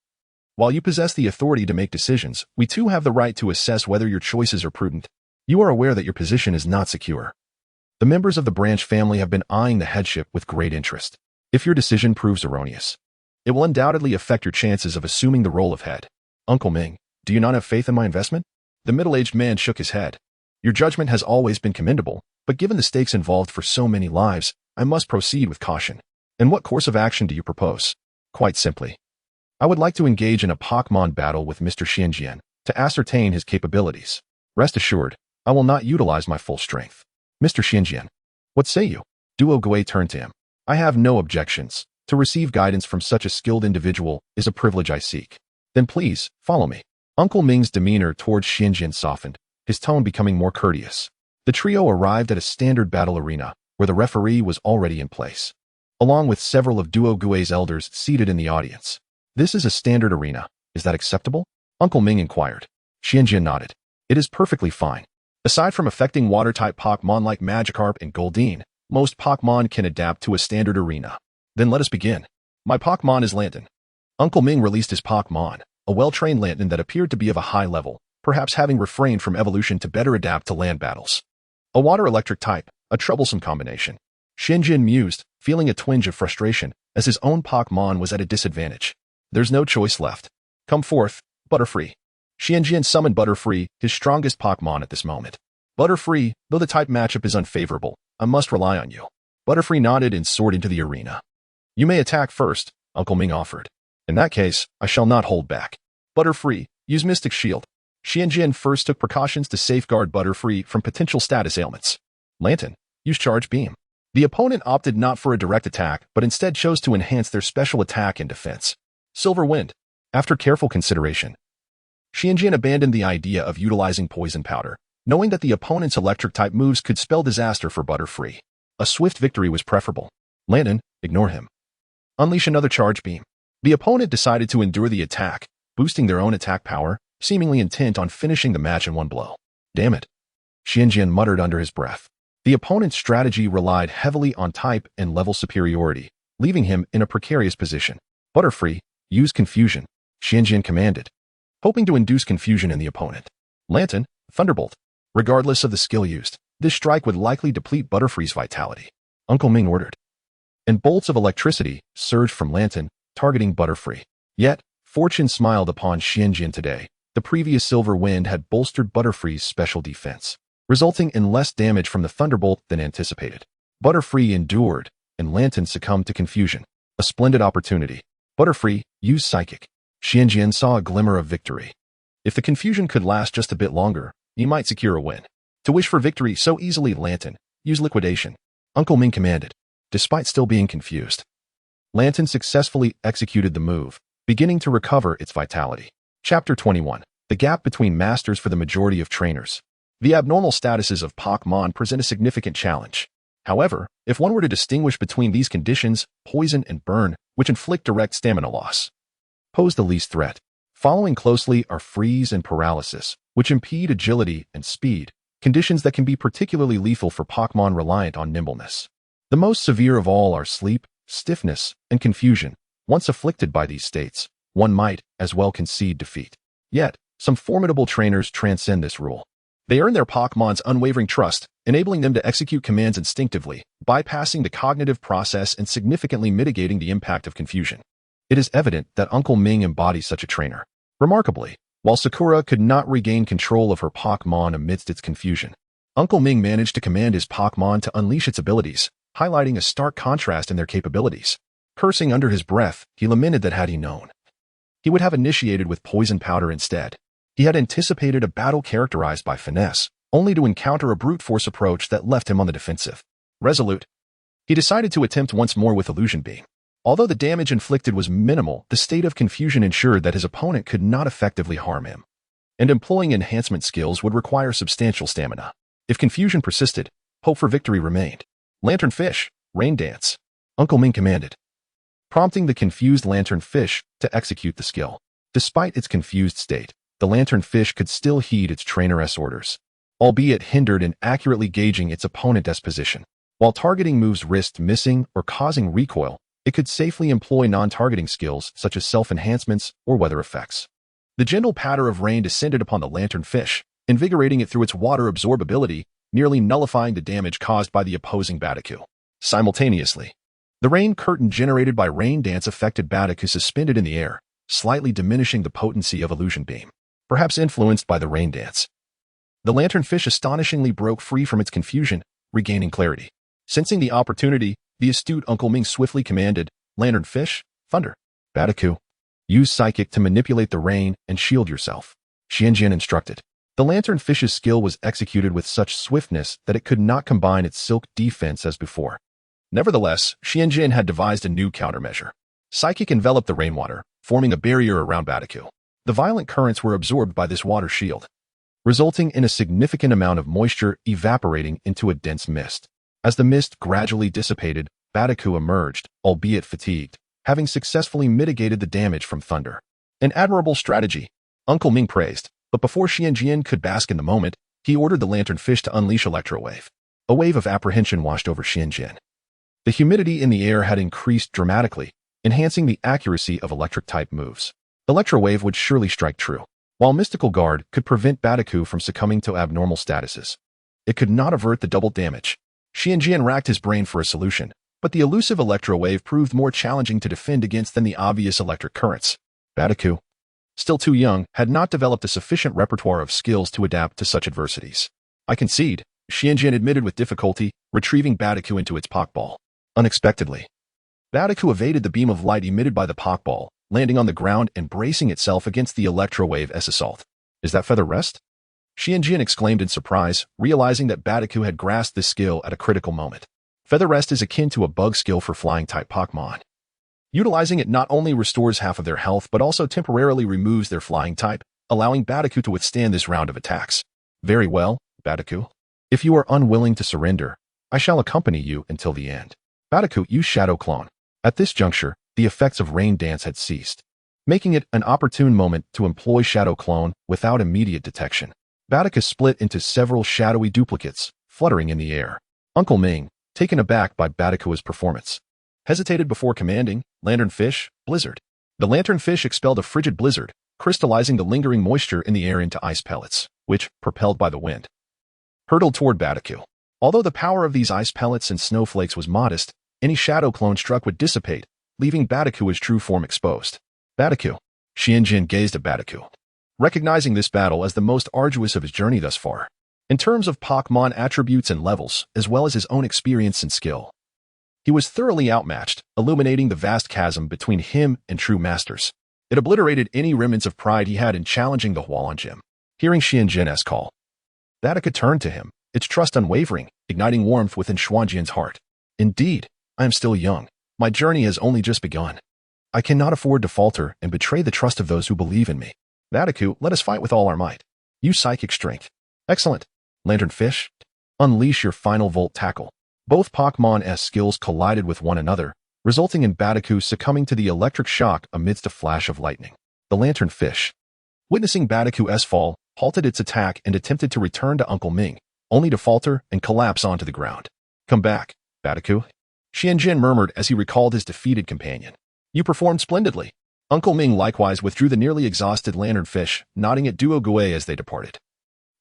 while you possess the authority to make decisions, we too have the right to assess whether your choices are prudent. You are aware that your position is not secure. The members of the branch family have been eyeing the headship with great interest. If your decision proves erroneous, it will undoubtedly affect your chances of assuming the role of head. Uncle Ming, do you not have faith in my investment? The middle-aged man shook his head. Your judgment has always been commendable, but given the stakes involved for so many lives, I must proceed with caution. And what course of action do you propose? Quite simply, I would like to engage in a Pokémon battle with Mr. Xianjian to ascertain his capabilities. Rest assured, I will not utilize my full strength. Mr. Xianjian, what say you? Duo Gue turned to him. I have no objections. To receive guidance from such a skilled individual is a privilege I seek. Then please, follow me. Uncle Ming's demeanor towards Xianjian softened, his tone becoming more courteous. The trio arrived at a standard battle arena, where the referee was already in place, along with several of Duo Gue's elders seated in the audience. This is a standard arena. Is that acceptable? Uncle Ming inquired. Xianjian nodded. It is perfectly fine. Aside from affecting water-type Pokémon like Magikarp and Goldeen, most Pokémon can adapt to a standard arena. Then let us begin. My Pokémon is Lantern. Uncle Ming released his Pokémon, a well-trained Lantern that appeared to be of a high level, perhaps having refrained from evolution to better adapt to land battles. A water-electric type, a troublesome combination. Xianjian mused, feeling a twinge of frustration, as his own Pokémon was at a disadvantage. There's no choice left. Come forth, Butterfree. Xianjian summoned Butterfree, his strongest Pokémon at this moment. Butterfree, though the type matchup is unfavorable, I must rely on you. Butterfree nodded and soared into the arena. You may attack first, Uncle Ming offered. In that case, I shall not hold back. Butterfree, use Mystic Shield. Xianjian first took precautions to safeguard Butterfree from potential status ailments. Lantern, use Charge Beam. The opponent opted not for a direct attack, but instead chose to enhance their special attack and defense. Silver Wind. After careful consideration, Xianjian abandoned the idea of utilizing Poison Powder, knowing that the opponent's electric-type moves could spell disaster for Butterfree. A swift victory was preferable. Lantern, ignore him. Unleash another Charge Beam. The opponent decided to endure the attack, boosting their own attack power, seemingly intent on finishing the match in one blow. Damn it. Xianjian muttered under his breath. The opponent's strategy relied heavily on type and level superiority, leaving him in a precarious position. Butterfree, use Confusion, Xianjian commanded, hoping to induce confusion in the opponent. Lantern, Thunderbolt. Regardless of the skill used, this strike would likely deplete Butterfree's vitality. Uncle Ming ordered. And bolts of electricity surged from Lantern, targeting Butterfree. Yet, fortune smiled upon Xianjian today. The previous Silver Wind had bolstered Butterfree's special defense, resulting in less damage from the Thunderbolt than anticipated. Butterfree endured, and Lantern succumbed to confusion. A splendid opportunity. Butterfree, use Psychic. Xianjian saw a glimmer of victory. If the confusion could last just a bit longer, he might secure a win. To wish for victory so easily, Lantern, use Liquidation. Uncle Ming commanded, despite still being confused. Lantern successfully executed the move, beginning to recover its vitality. Chapter 21. The gap between masters for the majority of trainers. The abnormal statuses of Pokémon present a significant challenge. However, if one were to distinguish between these conditions, Poison and Burn, which inflict direct stamina loss, pose the least threat. Following closely are Freeze and Paralysis, which impede agility and speed, conditions that can be particularly lethal for Pokémon reliant on nimbleness. The most severe of all are Sleep, Stiffness, and Confusion. Once afflicted by these states, one might as well concede defeat. Yet, some formidable trainers transcend this rule. They earn their Pokémon's unwavering trust, enabling them to execute commands instinctively, bypassing the cognitive process and significantly mitigating the impact of confusion. It is evident that Uncle Ming embodies such a trainer. Remarkably, while Sakura could not regain control of her Pokémon amidst its confusion, Uncle Ming managed to command his Pokémon to unleash its abilities, highlighting a stark contrast in their capabilities. Cursing under his breath, he lamented that had he known, he would have initiated with poison powder instead. He had anticipated a battle characterized by finesse, only to encounter a brute force approach that left him on the defensive. Resolute, he decided to attempt once more with Illusion Beam. Although the damage inflicted was minimal, the state of confusion ensured that his opponent could not effectively harm him, and employing enhancement skills would require substantial stamina. If confusion persisted, hope for victory remained. Lanternfish, Rain Dance, Uncle Ming commanded, prompting the confused Lanternfish to execute the skill. Despite its confused state, the Lanternfish could still heed its trainer's orders, albeit hindered in accurately gauging its opponent's position. While targeting moves risked missing or causing recoil, it could safely employ non-targeting skills such as self-enhancements or weather effects. The gentle patter of rain descended upon the Lanternfish, invigorating it through its water absorbability, nearly nullifying the damage caused by the opposing Pikachu. Simultaneously, the rain curtain generated by Rain Dance affected Pikachu suspended in the air, slightly diminishing the potency of Illusion Beam. Perhaps influenced by the Rain Dance, the Lanternfish astonishingly broke free from its confusion, regaining clarity. Sensing the opportunity, the astute Uncle Ming swiftly commanded, Lanternfish, Thunder. Pikachu, use Psychic to manipulate the rain and shield yourself, Xianjian instructed. The Lanternfish's skill was executed with such swiftness that it could not combine its silk defense as before. Nevertheless, Xianjian had devised a new countermeasure. Psychic enveloped the rainwater, forming a barrier around Pikachu. The violent currents were absorbed by this water shield, resulting in a significant amount of moisture evaporating into a dense mist. As the mist gradually dissipated, Pikachu emerged, albeit fatigued, having successfully mitigated the damage from thunder. An admirable strategy, Uncle Ming praised, but before Xianjian could bask in the moment, he ordered the Lanternfish to unleash Electro Wave. A wave of apprehension washed over Xianjian. The humidity in the air had increased dramatically, enhancing the accuracy of electric-type moves. Electro Wave would surely strike true. While Mystical Guard could prevent Pikachu from succumbing to abnormal statuses, it could not avert the double damage. Xianjian racked his brain for a solution, but the elusive Electro Wave proved more challenging to defend against than the obvious electric currents. Pikachu, still too young, had not developed a sufficient repertoire of skills to adapt to such adversities. I concede, Xianjian admitted with difficulty, retrieving Pikachu into its Pokéball. Unexpectedly, Pikachu evaded the beam of light emitted by the Pokéball, landing on the ground and bracing itself against the Electro Wave's assault. Is that Feather Rest? Xianjian exclaimed in surprise, realizing that Pikachu had grasped this skill at a critical moment. Feather Rest is akin to a bug skill for flying-type Pokémon. Utilizing it not only restores half of their health but also temporarily removes their flying type, allowing Pikachu to withstand this round of attacks. Very well, Pikachu. If you are unwilling to surrender, I shall accompany you until the end. Pikachu used Shadow Clone. At this juncture, the effects of Rain Dance had ceased, making it an opportune moment to employ Shadow Clone without immediate detection. Pikachu split into several shadowy duplicates, fluttering in the air. Uncle Ming, taken aback by Pikachu's performance, hesitated before commanding, Lanternfish, Blizzard. The Lanternfish expelled a frigid blizzard, crystallizing the lingering moisture in the air into ice pellets, which, propelled by the wind, hurtled toward Pikachu. Although the power of these ice pellets and snowflakes was modest, any shadow clone struck would dissipate, leaving Pikachu's true form exposed. Pikachu. Xianjian gazed at Pikachu, recognizing this battle as the most arduous of his journey thus far. In terms of Pokémon attributes and levels, as well as his own experience and skill, he was thoroughly outmatched, illuminating the vast chasm between him and true masters. It obliterated any remnants of pride he had in challenging the Hualan Gym. Hearing Xianjian's call, Pikachu turned to him, its trust unwavering, igniting warmth within Xianjian's heart. Indeed, I am still young. My journey has only just begun. I cannot afford to falter and betray the trust of those who believe in me. Pikachu, let us fight with all our might. Use Psychic Strength. Excellent. Lanternfish, unleash your final Volt Tackle. Both Pokémon's skills collided with one another, resulting in Pikachu succumbing to the electric shock amidst a flash of lightning. The Lanternfish, witnessing Pikachu's fall, halted its attack and attempted to return to Uncle Ming, only to falter and collapse onto the ground. Come back, Pikachu. Xianjian murmured as he recalled his defeated companion. You performed splendidly. Uncle Ming likewise withdrew the nearly exhausted Lanternfish, nodding at Duo Gue as they departed,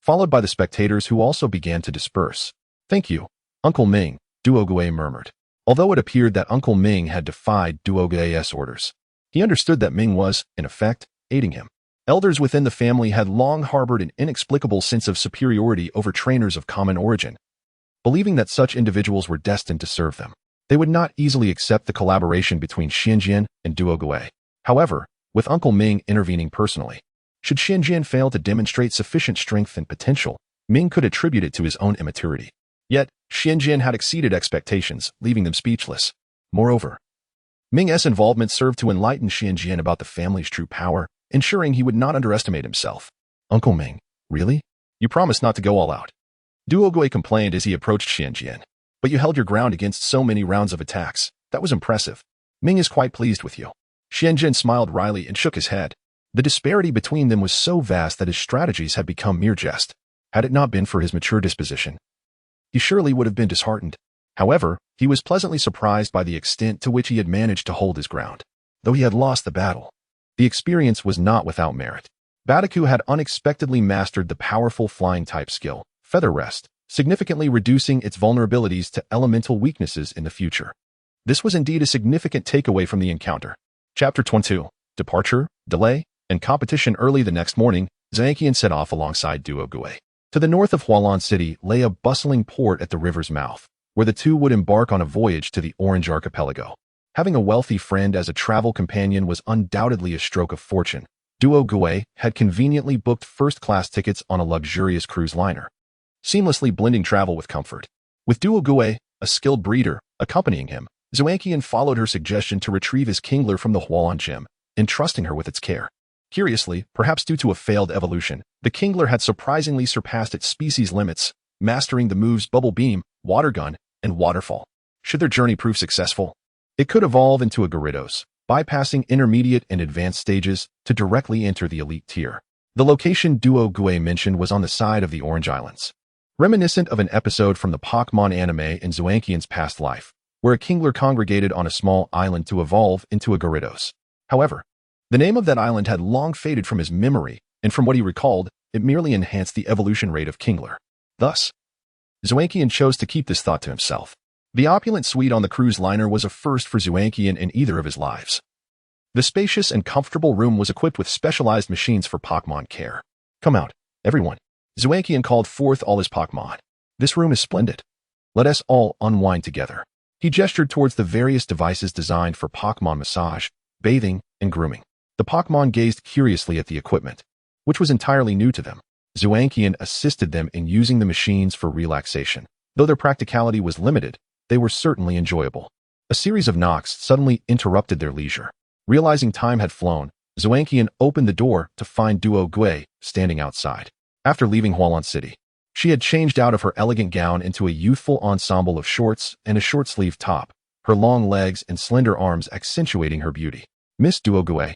followed by the spectators who also began to disperse. Thank you, Uncle Ming, Duo Gue murmured. Although it appeared that Uncle Ming had defied Duo Gue's orders, he understood that Ming was, in effect, aiding him. Elders within the family had long harbored an inexplicable sense of superiority over trainers of common origin, believing that such individuals were destined to serve them. They would not easily accept the collaboration between Xianjian and Duogue. However, with Uncle Ming intervening personally, should Xianjian fail to demonstrate sufficient strength and potential, Ming could attribute it to his own immaturity. Yet, Xianjian had exceeded expectations, leaving them speechless. Moreover, Ming's involvement served to enlighten Xianjian about the family's true power, ensuring he would not underestimate himself. Uncle Ming, really? You promised not to go all out. Duogue complained as he approached Xianjian. But you held your ground against so many rounds of attacks. That was impressive. Ming is quite pleased with you. Xianjian smiled wryly and shook his head. The disparity between them was so vast that his strategies had become mere jest. Had it not been for his mature disposition, he surely would have been disheartened. However, he was pleasantly surprised by the extent to which he had managed to hold his ground. Though he had lost the battle, the experience was not without merit. Pikachu had unexpectedly mastered the powerful flying type skill, Feather Rest, significantly reducing its vulnerabilities to elemental weaknesses in the future. This was indeed a significant takeaway from the encounter. Chapter 22. Departure, Delay, and Competition. Early the next morning, Zankian set off alongside Duogue. To the north of Hualan City lay a bustling port at the river's mouth, where the two would embark on a voyage to the Orange Archipelago. Having a wealthy friend as a travel companion was undoubtedly a stroke of fortune. Duogue had conveniently booked first-class tickets on a luxurious cruise liner, seamlessly blending travel with comfort. With Duogue, a skilled breeder, accompanying him, Zankian followed her suggestion to retrieve his Kingler from the Hualan gym, entrusting her with its care. Curiously, perhaps due to a failed evolution, the Kingler had surprisingly surpassed its species limits, mastering the moves Bubble Beam, Water Gun, and Waterfall. Should their journey prove successful, it could evolve into a Gyarados, bypassing intermediate and advanced stages to directly enter the elite tier. The location Duogue mentioned was on the side of the Orange Islands, reminiscent of an episode from the Pokémon anime in Zankian's past life, where a Kingler congregated on a small island to evolve into a Gyarados. However, the name of that island had long faded from his memory, and from what he recalled, it merely enhanced the evolution rate of Kingler. Thus, Zankian chose to keep this thought to himself. The opulent suite on the cruise liner was a first for Zankian in either of his lives. The spacious and comfortable room was equipped with specialized machines for Pokémon care. Come out, everyone. Zankian called forth all his Pokémon. This room is splendid. Let us all unwind together. He gestured towards the various devices designed for Pokémon massage, bathing, and grooming. The Pokémon gazed curiously at the equipment, which was entirely new to them. Zankian assisted them in using the machines for relaxation. Though their practicality was limited, they were certainly enjoyable. A series of knocks suddenly interrupted their leisure. Realizing time had flown, Zankian opened the door to find Duogue standing outside. After leaving Hualan City, she had changed out of her elegant gown into a youthful ensemble of shorts and a short-sleeved top, her long legs and slender arms accentuating her beauty. Miss Duogue,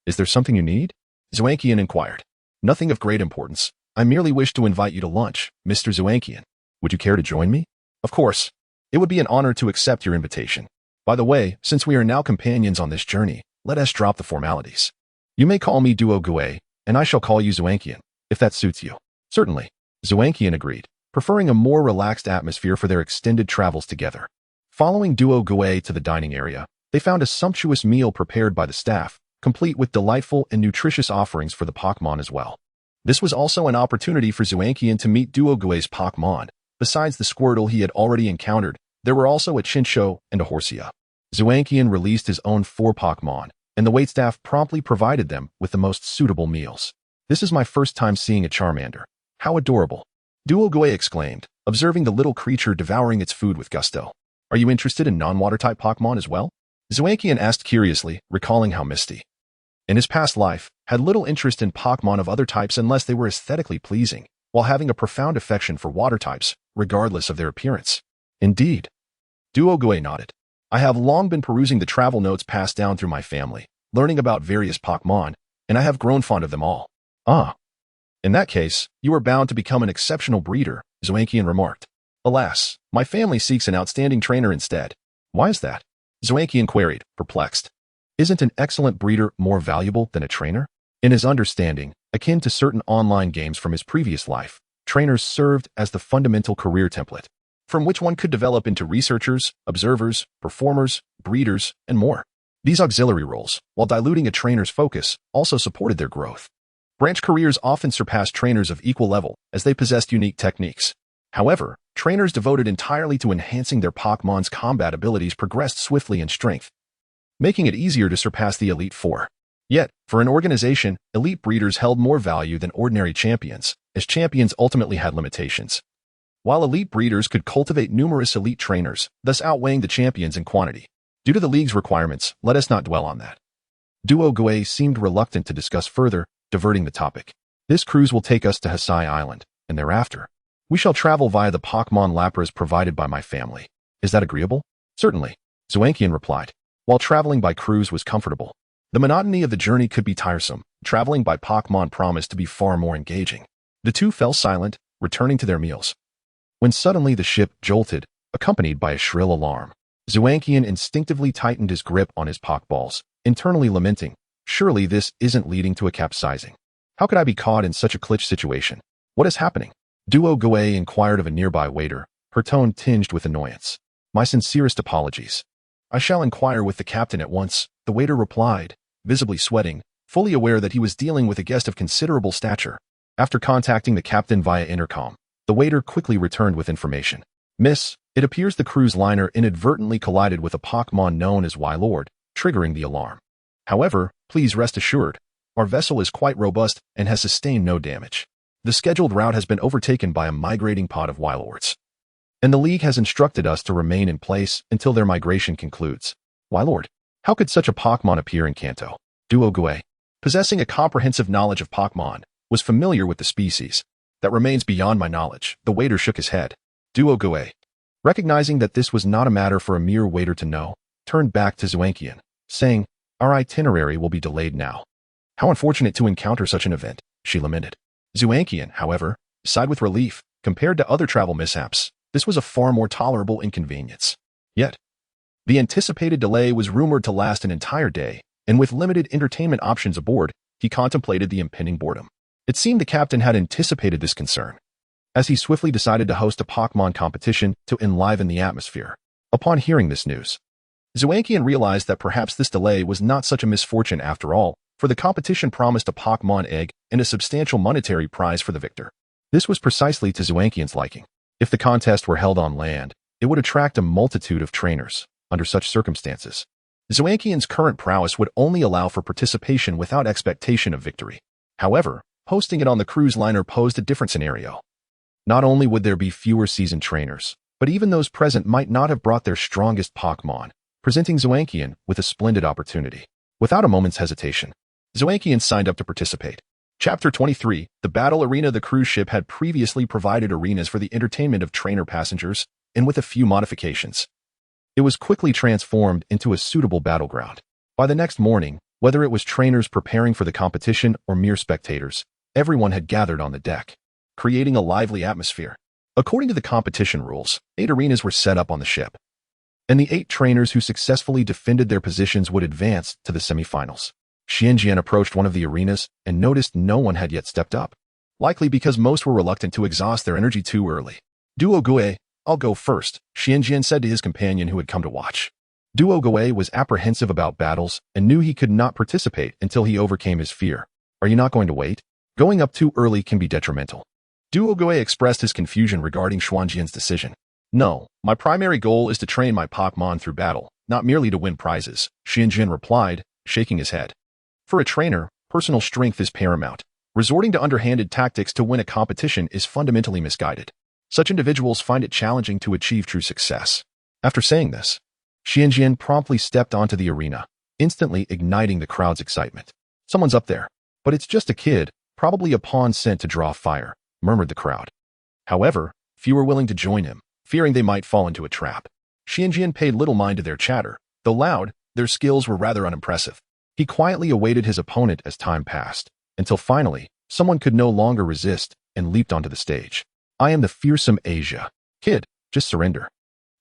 is there something you need? Zankian inquired. Nothing of great importance. I merely wish to invite you to lunch, Mr. Zankian. Would you care to join me? Of course. It would be an honor to accept your invitation. By the way, since we are now companions on this journey, let us drop the formalities. You may call me Duogue, and I shall call you Zankian, if that suits you. Certainly. Zankian agreed, preferring a more relaxed atmosphere for their extended travels together. Following Duogue to the dining area, they found a sumptuous meal prepared by the staff, complete with delightful and nutritious offerings for the Pokémon as well. This was also an opportunity for Zankian to meet Duogue's Pokémon. Besides the Squirtle he had already encountered, there were also a Chinchou and a Horsea. Zankian released his own 4 Pokémon, and the waitstaff promptly provided them with the most suitable meals. This is my first time seeing a Charmander. How adorable! Duogue exclaimed, observing the little creature devouring its food with gusto. Are you interested in non-water-type Pokémon as well? Zankian asked curiously, recalling how Misty, in his past life, had little interest in Pokémon of other types unless they were aesthetically pleasing, while having a profound affection for water types, regardless of their appearance. Indeed. Duogue nodded. I have long been perusing the travel notes passed down through my family, learning about various Pokémon, and I have grown fond of them all. Ah. In that case, you are bound to become an exceptional breeder, Zankian remarked. Alas, my family seeks an outstanding trainer instead. Why is that? Zankian queried, perplexed. Isn't an excellent breeder more valuable than a trainer? In his understanding, akin to certain online games from his previous life, trainers served as the fundamental career template, from which one could develop into researchers, observers, performers, breeders, and more. These auxiliary roles, while diluting a trainer's focus, also supported their growth. Branch careers often surpassed trainers of equal level as they possessed unique techniques. However, trainers devoted entirely to enhancing their Pokémon's combat abilities progressed swiftly in strength, making it easier to surpass the Elite Four. Yet, for an organization, elite breeders held more value than ordinary champions, as champions ultimately had limitations. While elite breeders could cultivate numerous elite trainers, thus outweighing the champions in quantity. Due to the league's requirements, let us not dwell on that. Duo Gue seemed reluctant to discuss further, diverting the topic. This cruise will take us to Hasai Island, and thereafter, we shall travel via the Pokémon Lapras provided by my family. Is that agreeable? Certainly, Zhuangqian replied. While traveling by cruise was comfortable, the monotony of the journey could be tiresome. Traveling by Pokémon promised to be far more engaging. The two fell silent, returning to their meals, when suddenly the ship jolted, accompanied by a shrill alarm. Zhuangqian instinctively tightened his grip on his Pokeballs, internally lamenting, surely this isn't leading to a capsizing. How could I be caught in such a clutch situation? What is happening? Duo Gue inquired of a nearby waiter, her tone tinged with annoyance. My sincerest apologies. I shall inquire with the captain at once, the waiter replied, visibly sweating, fully aware that he was dealing with a guest of considerable stature. After contacting the captain via intercom, the waiter quickly returned with information. Miss, it appears the cruise liner inadvertently collided with a Pokémon known as Wylord, triggering the alarm. However, please rest assured, our vessel is quite robust and has sustained no damage. The scheduled route has been overtaken by a migrating pod of Wylords, and the League has instructed us to remain in place until their migration concludes. Wylord, how could such a Pokémon appear in Kanto? Duo Gue, possessing a comprehensive knowledge of Pokémon, was familiar with the species. That remains beyond my knowledge. The waiter shook his head. Duo Gue, recognizing that this was not a matter for a mere waiter to know, turned back to Zhuangqian, saying, our itinerary will be delayed now. How unfortunate to encounter such an event, she lamented. Zhuangqian, however, sighed with relief. Compared to other travel mishaps, this was a far more tolerable inconvenience. Yet, the anticipated delay was rumored to last an entire day, and with limited entertainment options aboard, he contemplated the impending boredom. It seemed the captain had anticipated this concern, as he swiftly decided to host a Pokémon competition to enliven the atmosphere. Upon hearing this news, Zhuangqian realized that perhaps this delay was not such a misfortune after all, for the competition promised a Pokémon egg and a substantial monetary prize for the victor. This was precisely to Zhuangqian's liking. If the contest were held on land, it would attract a multitude of trainers. Under such circumstances, Zhuangqian's current prowess would only allow for participation without expectation of victory. However, hosting it on the cruise liner posed a different scenario. Not only would there be fewer seasoned trainers, but even those present might not have brought their strongest Pokémon, presenting Zhuangqian with a splendid opportunity. Without a moment's hesitation, Zhuangqian signed up to participate. Chapter 23, The Battle Arena. The cruise ship had previously provided arenas for the entertainment of trainer passengers, and with a few modifications, it was quickly transformed into a suitable battleground. By the next morning, whether it was trainers preparing for the competition or mere spectators, everyone had gathered on the deck, creating a lively atmosphere. According to the competition rules, 8 arenas were set up on the ship, and the 8 trainers who successfully defended their positions would advance to the semifinals. Xianjian approached one of the arenas and noticed no one had yet stepped up, likely because most were reluctant to exhaust their energy too early. Duo Gue, I'll go first, Xianjian said to his companion who had come to watch. Duo Gue was apprehensive about battles and knew he could not participate until he overcame his fear. Are you not going to wait? Going up too early can be detrimental. Duo Gue expressed his confusion regarding Xuanjian's decision. No, my primary goal is to train my Pokémon through battle, not merely to win prizes, Xianjian replied, shaking his head. For a trainer, personal strength is paramount. Resorting to underhanded tactics to win a competition is fundamentally misguided. Such individuals find it challenging to achieve true success. After saying this, Xianjian promptly stepped onto the arena, instantly igniting the crowd's excitement. Someone's up there, but it's just a kid, probably a pawn sent to draw fire, murmured the crowd. However, few were willing to join him, fearing they might fall into a trap. Xianjian paid little mind to their chatter. Though loud, their skills were rather unimpressive. He quietly awaited his opponent as time passed, until finally, someone could no longer resist and leaped onto the stage. I am the fearsome Asia. Kid, just surrender.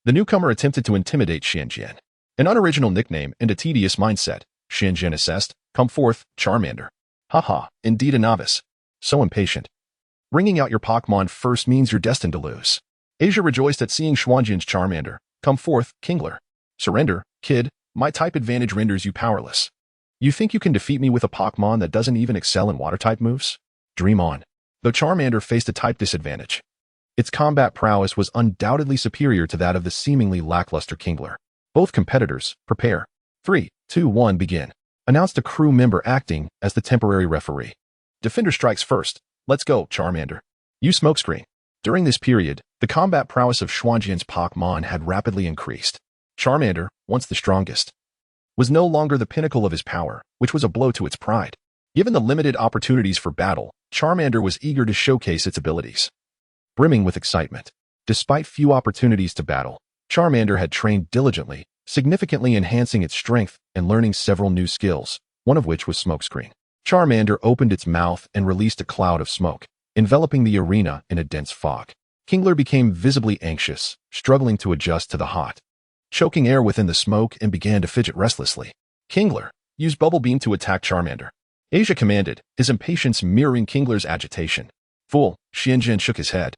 The newcomer attempted to intimidate Xianjian. An unoriginal nickname and a tedious mindset, Xianjian assessed. Come forth, Charmander. Haha, indeed a novice. So impatient. Bringing out your Pokémon first means you're destined to lose. Asia rejoiced at seeing Xuanjian's Charmander. Come forth, Kingler. Surrender, kid. My type advantage renders you powerless. You think you can defeat me with a Pokémon that doesn't even excel in water-type moves? Dream on. Though Charmander faced a type disadvantage, its combat prowess was undoubtedly superior to that of the seemingly lackluster Kingler. Both competitors, prepare. 3, 2, 1, begin, announced a crew member acting as the temporary referee. Defender strikes first. Let's go, Charmander. Use smokescreen. During this period, the combat prowess of Xuanjian's Pokémon had rapidly increased. Charmander, once the strongest, was no longer the pinnacle of his power, which was a blow to its pride. Given the limited opportunities for battle, Charmander was eager to showcase its abilities. Brimming with excitement, despite few opportunities to battle, Charmander had trained diligently, significantly enhancing its strength and learning several new skills, one of which was smokescreen. Charmander opened its mouth and released a cloud of smoke, enveloping the arena in a dense fog. Kingler became visibly anxious, struggling to adjust to the hot, choking air within the smoke and began to fidget restlessly. Kingler, use Bubble Beam to attack Charmander. Asia commanded, his impatience mirroring Kingler's agitation. Fool, Xianjian shook his head.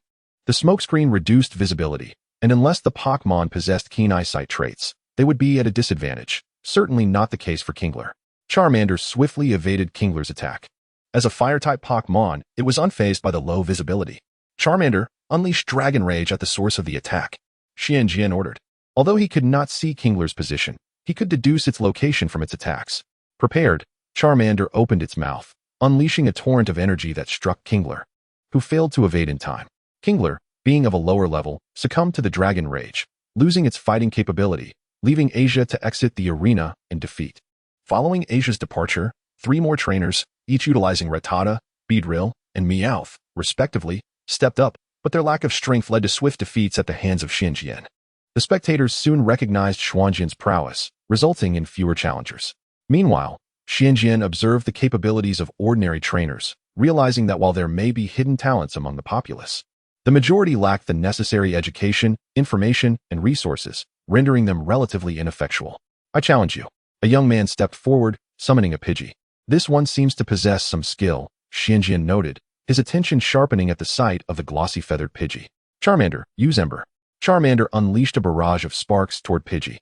The smokescreen reduced visibility, and unless the Pokémon possessed keen eyesight traits, they would be at a disadvantage, certainly not the case for Kingler. Charmander swiftly evaded Kingler's attack. As a fire-type Pokémon, it was unfazed by the low visibility. Charmander unleashed Dragon Rage at the source of the attack. Xianjian ordered. Although he could not see Kingler's position, he could deduce its location from its attacks. Prepared, Charmander opened its mouth, unleashing a torrent of energy that struck Kingler, who failed to evade in time. Kingler, being of a lower level, succumbed to the Dragon Rage, losing its fighting capability, leaving Asia to exit the arena in defeat. Following Asia's departure, 3 more trainers, each utilizing Rattata, Beedrill, and Meowth, respectively, stepped up, but their lack of strength led to swift defeats at the hands of Xianjian. The spectators soon recognized Xuanjian's prowess, resulting in fewer challengers. Meanwhile, Xianjian observed the capabilities of ordinary trainers, realizing that while there may be hidden talents among the populace, the majority lacked the necessary education, information, and resources, rendering them relatively ineffectual. I challenge you. A young man stepped forward, summoning a Pidgey. This one seems to possess some skill, Xianjian noted, his attention sharpening at the sight of the glossy feathered Pidgey. Charmander, use Ember. Charmander unleashed a barrage of sparks toward Pidgey.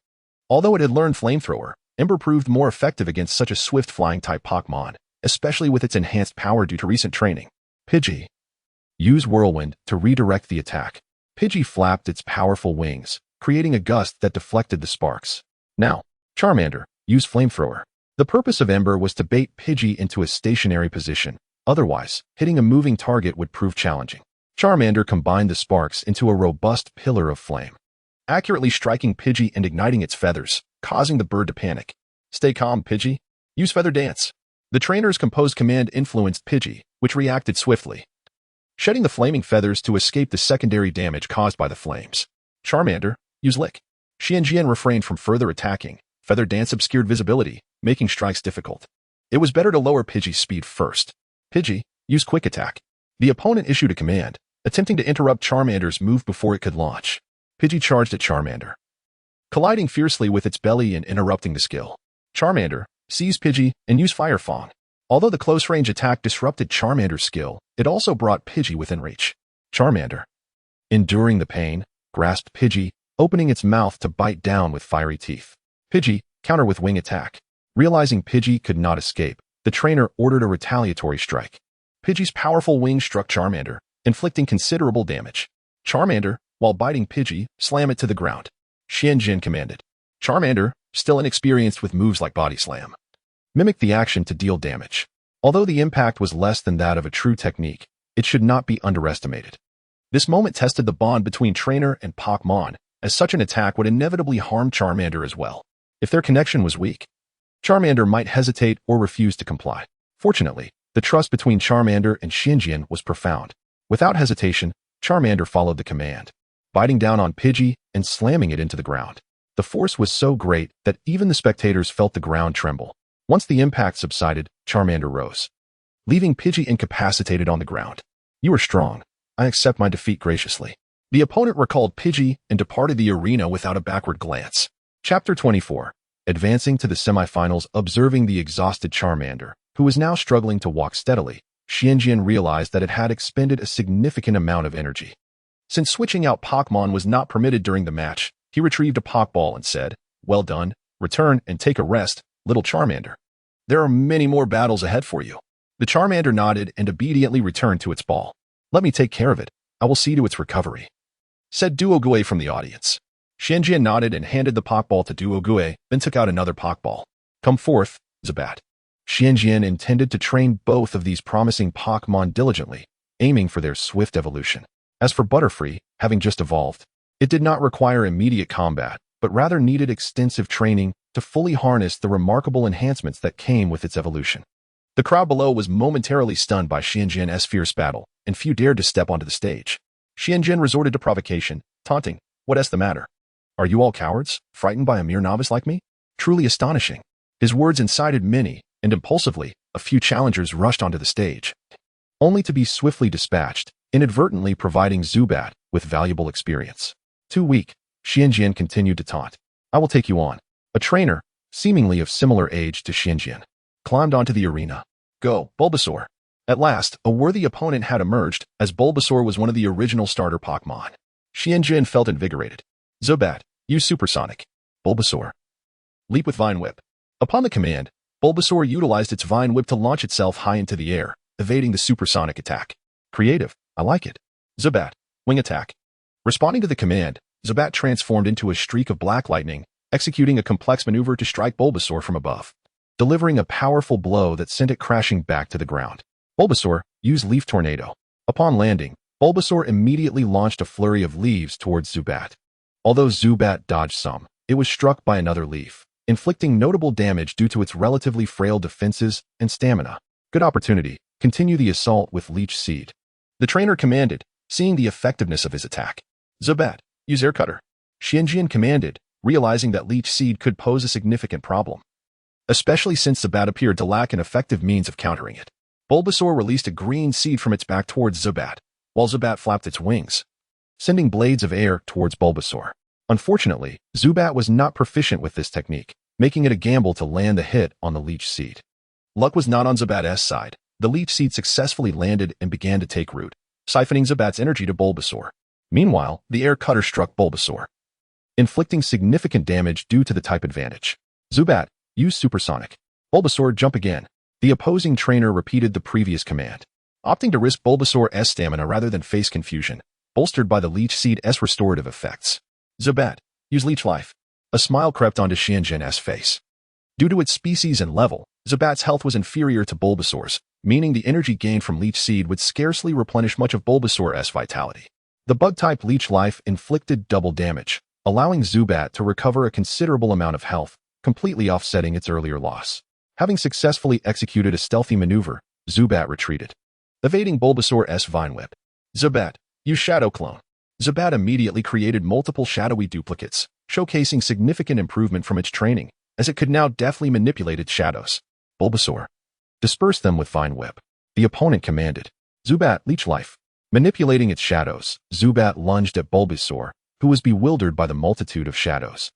Although it had learned Flamethrower, Ember proved more effective against such a swift flying-type Pokémon, especially with its enhanced power due to recent training. Pidgey, use Whirlwind to redirect the attack. Pidgey flapped its powerful wings, creating a gust that deflected the sparks. Now, Charmander, use Flamethrower. The purpose of Ember was to bait Pidgey into a stationary position. Otherwise, hitting a moving target would prove challenging. Charmander combined the sparks into a robust pillar of flame, accurately striking Pidgey and igniting its feathers, causing the bird to panic. Stay calm, Pidgey. Use Feather Dance. The trainer's composed command influenced Pidgey, which reacted swiftly, shedding the flaming feathers to escape the secondary damage caused by the flames. Charmander, use Lick. Xianjian refrained from further attacking. Feather Dance obscured visibility, making strikes difficult. It was better to lower Pidgey's speed first. Pidgey, use Quick Attack. The opponent issued a command, attempting to interrupt Charmander's move before it could launch. Pidgey charged at Charmander, colliding fiercely with its belly and interrupting the skill. Charmander, seize Pidgey and use Fire Fang. Although the close-range attack disrupted Charmander's skill, it also brought Pidgey within reach. Charmander, enduring the pain, grasped Pidgey, opening its mouth to bite down with fiery teeth. Pidgey, counter with Wing Attack. Realizing Pidgey could not escape, the trainer ordered a retaliatory strike. Pidgey's powerful wing struck Charmander, inflicting considerable damage. Charmander, while biting Pidgey, slammed it to the ground. Xianjian commanded. Charmander, still inexperienced with moves like Body Slam, mimicked the action to deal damage. Although the impact was less than that of a true technique, it should not be underestimated. This moment tested the bond between trainer and Pokémon, as such an attack would inevitably harm Charmander as well. If their connection was weak, Charmander might hesitate or refuse to comply. Fortunately, the trust between Charmander and Xianjian was profound. Without hesitation, Charmander followed the command, biting down on Pidgey and slamming it into the ground. The force was so great that even the spectators felt the ground tremble. Once the impact subsided, Charmander rose, leaving Pidgey incapacitated on the ground. You are strong. I accept my defeat graciously. The opponent recalled Pidgey and departed the arena without a backward glance. Chapter 24. Advancing to the semifinals, observing the exhausted Charmander, who was now struggling to walk steadily, Xianjian realized that it had expended a significant amount of energy. Since switching out Pokémon was not permitted during the match, he retrieved a Pokéball and said, "Well done. Return and take a rest, little Charmander." There are many more battles ahead for you. The Charmander nodded and obediently returned to its ball. Let me take care of it. I will see to its recovery, said Duogue from the audience. Xianjian nodded and handed the Pokeball to Duogue, then took out another Pokeball. Come forth, Zubat. Xianjian intended to train both of these promising Pokémon diligently, aiming for their swift evolution. As for Butterfree, having just evolved, it did not require immediate combat, but rather needed extensive training to fully harness the remarkable enhancements that came with its evolution. The crowd below was momentarily stunned by Xianjian's fierce battle, and few dared to step onto the stage. Xianjian resorted to provocation, taunting, "What's the matter? Are you all cowards, frightened by a mere novice like me?" Truly astonishing. His words incited many, and impulsively, a few challengers rushed onto the stage, only to be swiftly dispatched, inadvertently providing Zubat with valuable experience. Too weak, Xianjian continued to taunt. "I will take you on." A trainer, seemingly of similar age to Xianjian, climbed onto the arena. "Go, Bulbasaur." At last, a worthy opponent had emerged, as Bulbasaur was one of the original starter Pokémon. Xianjian felt invigorated. "Zubat, use Supersonic." "Bulbasaur, leap with Vine Whip." Upon the command, Bulbasaur utilized its Vine Whip to launch itself high into the air, evading the supersonic attack. "Creative, I like it." "Zubat, Wing Attack." Responding to the command, Zubat transformed into a streak of black lightning, executing a complex maneuver to strike Bulbasaur from above, delivering a powerful blow that sent it crashing back to the ground. Bulbasaur, use Leaf Tornado. Upon landing, Bulbasaur immediately launched a flurry of leaves towards Zubat. Although Zubat dodged some, it was struck by another leaf, inflicting notable damage due to its relatively frail defenses and stamina. "Good opportunity. Continue the assault with Leech Seed." The trainer commanded, seeing the effectiveness of his attack. "Zubat, use Air Cutter." Xianjian commanded, realizing that Leech Seed could pose a significant problem, especially since Zubat appeared to lack an effective means of countering it. Bulbasaur released a green seed from its back towards Zubat, while Zubat flapped its wings, sending blades of air towards Bulbasaur. Unfortunately, Zubat was not proficient with this technique, making it a gamble to land the hit on the Leech Seed. Luck was not on Zubat's side. The Leech Seed successfully landed and began to take root, siphoning Zubat's energy to Bulbasaur. Meanwhile, the Air Cutter struck Bulbasaur, inflicting significant damage due to the type advantage. "Zubat, use Supersonic." "Bulbasaur, jump again." The opposing trainer repeated the previous command, opting to risk Bulbasaur's stamina rather than face confusion, bolstered by the Leech Seed's restorative effects. "Zubat, use Leech Life." A smile crept onto Xianjian's face. Due to its species and level, Zubat's health was inferior to Bulbasaur's, meaning the energy gained from Leech Seed would scarcely replenish much of Bulbasaur's vitality. The bug-type Leech Life inflicted double damage, allowing Zubat to recover a considerable amount of health, completely offsetting its earlier loss. Having successfully executed a stealthy maneuver, Zubat retreated, evading Bulbasaur's Vine Whip. "Zubat, use Shadow Clone." Zubat immediately created multiple shadowy duplicates, showcasing significant improvement from its training, as it could now deftly manipulate its shadows. "Bulbasaur, disperse them with Vine Whip." The opponent commanded. "Zubat, Leech Life." Manipulating its shadows, Zubat lunged at Bulbasaur, who was bewildered by the multitude of shadows,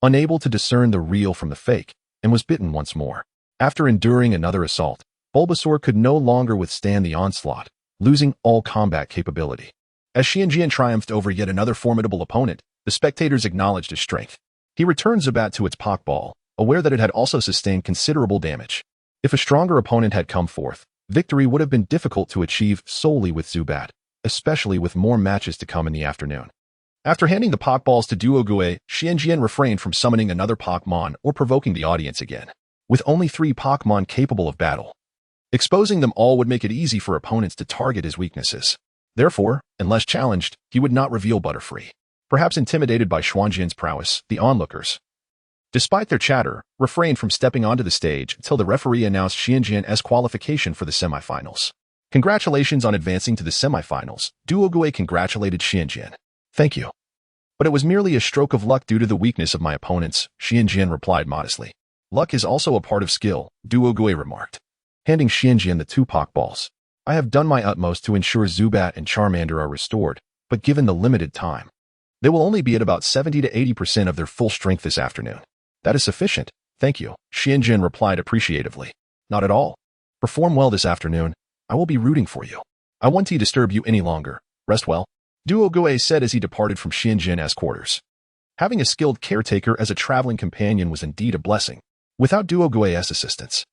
unable to discern the real from the fake, and was bitten once more. After enduring another assault, Bulbasaur could no longer withstand the onslaught, losing all combat capability. As Xianjian triumphed over yet another formidable opponent, the spectators acknowledged his strength. He returned Zubat to its Pokeball, aware that it had also sustained considerable damage. If a stronger opponent had come forth, victory would have been difficult to achieve solely with Zubat, especially with more matches to come in the afternoon. After handing the Pokeballs to Duogue, Xianjian refrained from summoning another Pokémon or provoking the audience again. With only 3 Pokémon capable of battle, exposing them all would make it easy for opponents to target his weaknesses. Therefore, unless challenged, he would not reveal Butterfree. Perhaps intimidated by Xuanjian's prowess, the onlookers, despite their chatter, refrained from stepping onto the stage until the referee announced Xianjian's qualification for the semifinals. "Congratulations on advancing to the semifinals." Duogue congratulated Xianjian. "Thank you. But it was merely a stroke of luck due to the weakness of my opponents," Xianjian replied modestly. "Luck is also a part of skill," Duogue remarked, handing Xianjian the 2 Pokeballs. "I have done my utmost to ensure Zubat and Charmander are restored, but given the limited time, they will only be at about 70 to 80% of their full strength this afternoon." "That is sufficient, thank you," Xianjian replied appreciatively. "Not at all. Perform well this afternoon. I will be rooting for you. I won't disturb you any longer. Rest well," Duogue said as he departed from Xianjian's quarters. Having a skilled caretaker as a traveling companion was indeed a blessing. Without Duogue's assistance,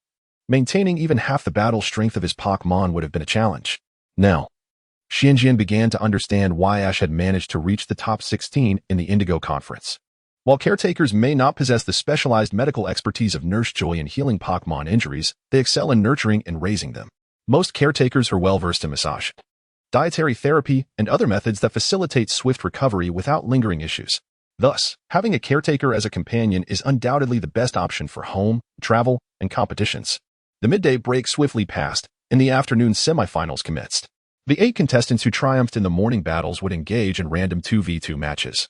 Maintaining even half the battle strength of his Pokémon would have been a challenge. Now, Xianjian began to understand why Ash had managed to reach the top 16 in the Indigo Conference. While caretakers may not possess the specialized medical expertise of Nurse Joy in healing Pokémon injuries, they excel in nurturing and raising them. Most caretakers are well-versed in massage, dietary therapy, and other methods that facilitate swift recovery without lingering issues. Thus, having a caretaker as a companion is undoubtedly the best option for home, travel, and competitions. The midday break swiftly passed, and the afternoon semifinals commenced. The 8 contestants who triumphed in the morning battles would engage in random 2v2 matches,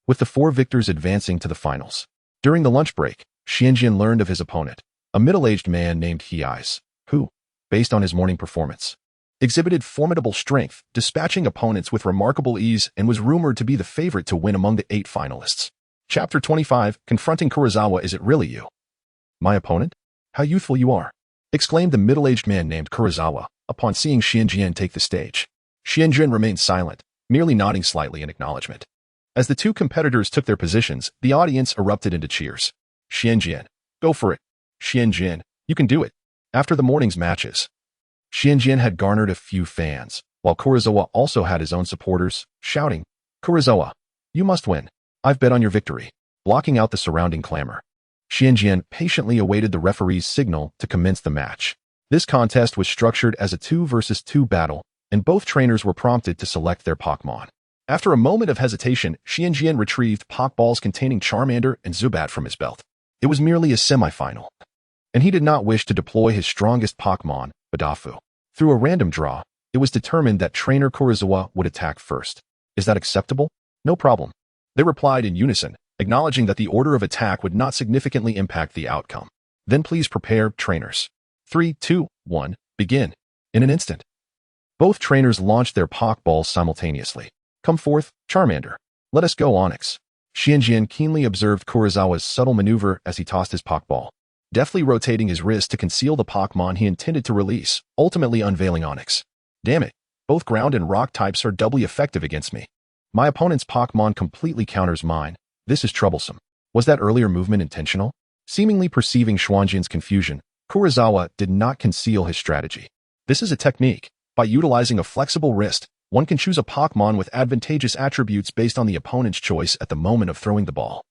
with the 4 victors advancing to the finals. During the lunch break, Xianjian learned of his opponent, a middle-aged man named He Eyes, who, based on his morning performance, exhibited formidable strength, dispatching opponents with remarkable ease, and was rumored to be the favorite to win among the 8 finalists. Chapter 25, Confronting Kurosawa. Is it really you? My opponent? How youthful you are, exclaimed the middle-aged man named Kurosawa, upon seeing Xianjian take the stage. Xianjian remained silent, merely nodding slightly in acknowledgement. As the 2 competitors took their positions, the audience erupted into cheers. Xianjian, go for it. Xianjian, you can do it. After the morning's matches, Xianjian had garnered a few fans, while Kurosawa also had his own supporters, shouting, Kurosawa, you must win. I've bet on your victory. Blocking out the surrounding clamor, Xianjian patiently awaited the referee's signal to commence the match. This contest was structured as a 2 versus 2 battle, and both trainers were prompted to select their Pokémon. After a moment of hesitation, Xianjian retrieved Pokeballs containing Charmander and Zubat from his belt. It was merely a semifinal, and he did not wish to deploy his strongest Pokémon, Badafu. Through a random draw, it was determined that trainer Kurosawa would attack first. Is that acceptable? No problem. They replied in unison, acknowledging that the order of attack would not significantly impact the outcome. Then please prepare, trainers. 3, 2, 1, begin. In an instant, both trainers launched their Pokeballs simultaneously. Come forth, Charmander. Let us go, Onix. Xianjian keenly observed Kurosawa's subtle maneuver as he tossed his Pokeball, deftly rotating his wrist to conceal the Pokémon he intended to release, ultimately unveiling Onix. Damn it, both ground and rock types are doubly effective against me. My opponent's Pokémon completely counters mine. This is troublesome. Was that earlier movement intentional? Seemingly perceiving Xianjian's confusion, Kurosawa did not conceal his strategy. This is a technique. By utilizing a flexible wrist, one can choose a Pokémon with advantageous attributes based on the opponent's choice at the moment of throwing the ball.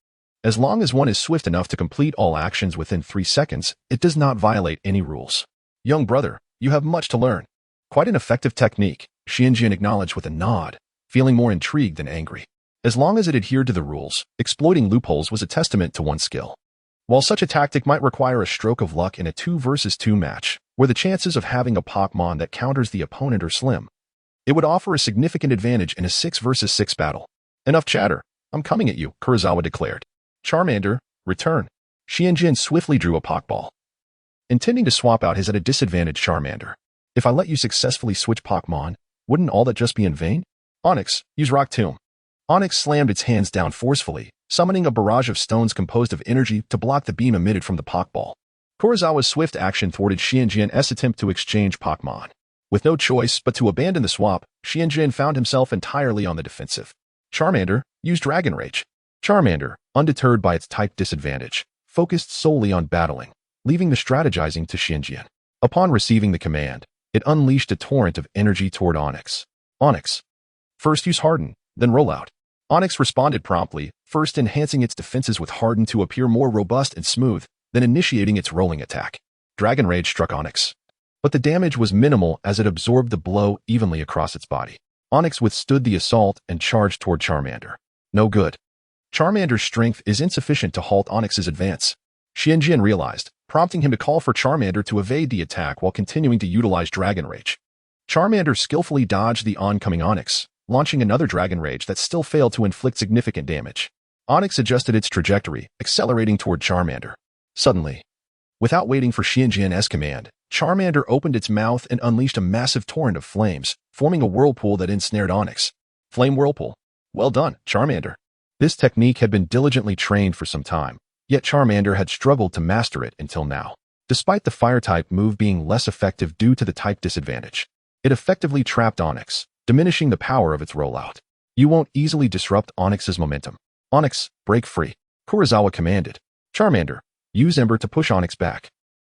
As long as one is swift enough to complete all actions within 3 seconds, it does not violate any rules. Young brother, you have much to learn. Quite an effective technique, Xianjian acknowledged with a nod, feeling more intrigued than angry. As long as it adhered to the rules, exploiting loopholes was a testament to one's skill. While such a tactic might require a stroke of luck in a 2 versus 2 match, where the chances of having a Pokémon that counters the opponent are slim, it would offer a significant advantage in a 6 versus 6 battle. Enough chatter. I'm coming at you, Kurosawa declared. Charmander, return. Xianjian swiftly drew a Pokeball, intending to swap out his at a disadvantage Charmander. If I let you successfully switch Pokémon, wouldn't all that just be in vain? Onix, use Rock Tomb. Onix slammed its hands down forcefully, summoning a barrage of stones composed of energy to block the beam emitted from the Pokeball. Kurosawa's swift action thwarted Xianjian's attempt to exchange Pokémon. With no choice but to abandon the swap, Xianjian found himself entirely on the defensive. Charmander, use Dragon Rage. Charmander, undeterred by its type disadvantage, focused solely on battling, leaving the strategizing to Xianjian. Upon receiving the command, it unleashed a torrent of energy toward Onix. Onix, first use Harden, then roll out. Onix responded promptly, first enhancing its defenses with Harden to appear more robust and smooth, then initiating its rolling attack. Dragon Rage struck Onix, but the damage was minimal as it absorbed the blow evenly across its body. Onix withstood the assault and charged toward Charmander. No good. Charmander's strength is insufficient to halt Onix's advance, Xianjian realized, prompting him to call for Charmander to evade the attack while continuing to utilize Dragon Rage. Charmander skillfully dodged the oncoming Onix, launching another Dragon Rage that still failed to inflict significant damage. Onix adjusted its trajectory, accelerating toward Charmander. Suddenly, without waiting for Xianjian's command, Charmander opened its mouth and unleashed a massive torrent of flames, forming a whirlpool that ensnared Onix. Flame Whirlpool. Well done, Charmander. This technique had been diligently trained for some time, yet Charmander had struggled to master it until now. Despite the Fire-type move being less effective due to the type disadvantage, it effectively trapped Onix, diminishing the power of its rollout. You won't easily disrupt Onix's momentum. Onix, break free, Kurosawa commanded. Charmander, use Ember to push Onix back.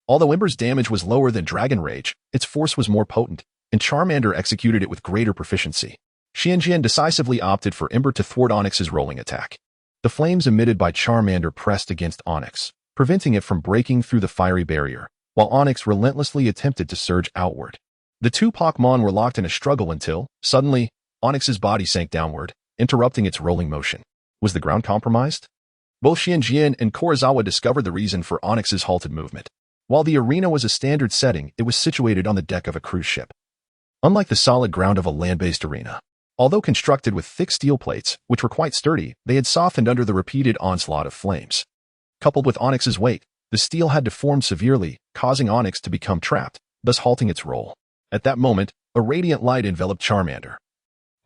Although Ember's damage was lower than Dragon Rage, its force was more potent, and Charmander executed it with greater proficiency. Xianjian decisively opted for Ember to thwart Onix's rolling attack. The flames emitted by Charmander pressed against Onix, preventing it from breaking through the fiery barrier, while Onix relentlessly attempted to surge outward. The two Pokémon were locked in a struggle until, suddenly, Onix's body sank downward, interrupting its rolling motion. Was the ground compromised? Both Xianjian and Kurazawa discovered the reason for Onix's halted movement. While the arena was a standard setting, it was situated on the deck of a cruise ship. Unlike the solid ground of a land-based arena, although constructed with thick steel plates, which were quite sturdy, they had softened under the repeated onslaught of flames. Coupled with Onix's weight, the steel had deformed severely, causing Onix to become trapped, thus halting its roll. At that moment, a radiant light enveloped Charmander,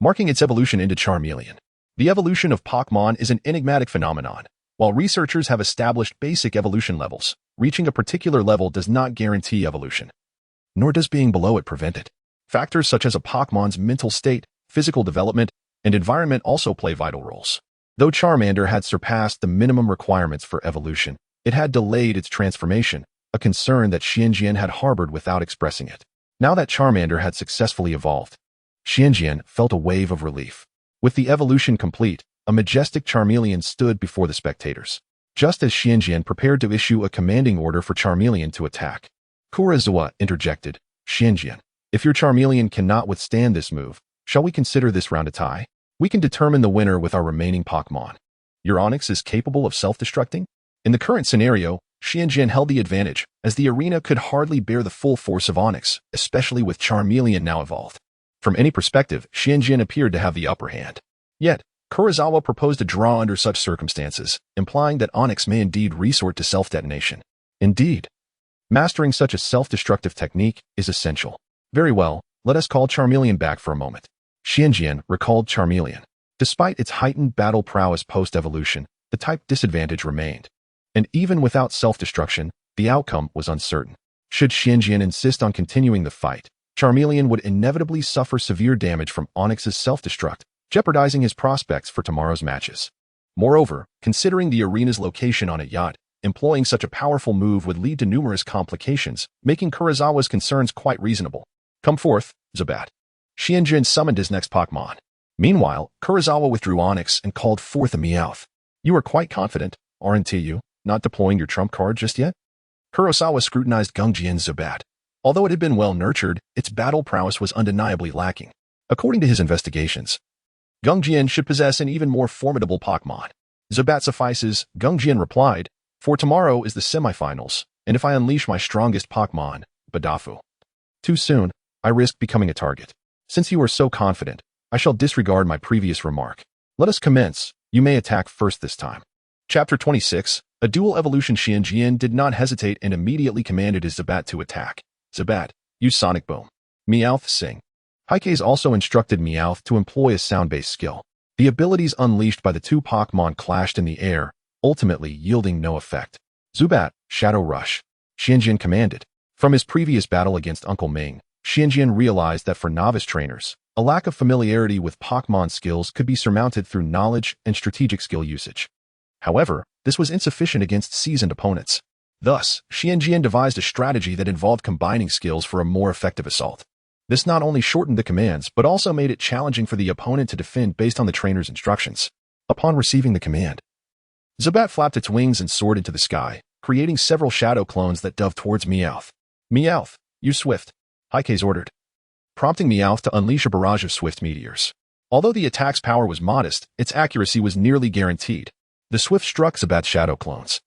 marking its evolution into Charmeleon. The evolution of Pokémon is an enigmatic phenomenon. While researchers have established basic evolution levels, reaching a particular level does not guarantee evolution, nor does being below it prevent it. Factors such as a Pokémon's mental state, physical development, and environment also play vital roles. Though Charmander had surpassed the minimum requirements for evolution, it had delayed its transformation, a concern that Xianjian had harbored without expressing it. Now that Charmander had successfully evolved, Xianjian felt a wave of relief. With the evolution complete, a majestic Charmeleon stood before the spectators. Just as Xianjian prepared to issue a commanding order for Charmeleon to attack, Kurazawa interjected, "Xianjian, if your Charmeleon cannot withstand this move, shall we consider this round a tie? We can determine the winner with our remaining Pokémon. Your Onix is capable of self-destructing?" In the current scenario, Xianjian held the advantage, as the arena could hardly bear the full force of Onix, especially with Charmeleon now evolved. From any perspective, Xianjian appeared to have the upper hand. Yet, Kurazawa proposed a draw under such circumstances, implying that Onix may indeed resort to self-detonation. Indeed, mastering such a self-destructive technique is essential. Very well, let us call Charmeleon back for a moment. Xianjian recalled Charmeleon. Despite its heightened battle prowess post-evolution, the type disadvantage remained. And even without self-destruction, the outcome was uncertain. Should Xianjian insist on continuing the fight, Charmeleon would inevitably suffer severe damage from Onix's self-destruct, jeopardizing his prospects for tomorrow's matches. Moreover, considering the arena's location on a yacht, employing such a powerful move would lead to numerous complications, making Kurazawa's concerns quite reasonable. "Come forth, Zubat." Xianjian summoned his next Pokémon. Meanwhile, Kurazawa withdrew Onix and called forth a Meowth. "You are quite confident, aren't you, not deploying your trump card just yet?" Kurazawa scrutinized Gungjian's Zubat. Although it had been well nurtured, its battle prowess was undeniably lacking. According to his investigations, Gungjian should possess an even more formidable Pokémon. "Zubat suffices," Gungjian replied, "for tomorrow is the semifinals, and if I unleash my strongest Pokémon, Badafu, too soon, I risk becoming a target. Since you are so confident, I shall disregard my previous remark. Let us commence. You may attack first this time." Chapter 26, A Dual Evolution. Xianjian did not hesitate and immediately commanded his Zubat to attack. "Zubat, use Sonic Boom." Meowth, sing. Heikes also instructed Meowth to employ a sound-based skill. The abilities unleashed by the two Pokémon clashed in the air, ultimately yielding no effect. "Zubat, Shadow Rush," Xianjian commanded. From his previous battle against Uncle Ming, Xianjian realized that for novice trainers, a lack of familiarity with Pokémon skills could be surmounted through knowledge and strategic skill usage. However, this was insufficient against seasoned opponents. Thus, Xianjian devised a strategy that involved combining skills for a more effective assault. This not only shortened the commands, but also made it challenging for the opponent to defend based on the trainer's instructions. Upon receiving the command, Zubat flapped its wings and soared into the sky, creating several shadow clones that dove towards Meowth. "Meowth, use Swift," Heikes ordered, prompting Meowth to unleash a barrage of swift meteors. Although the attack's power was modest, its accuracy was nearly guaranteed. The Swift struck Zubat's shadow clones,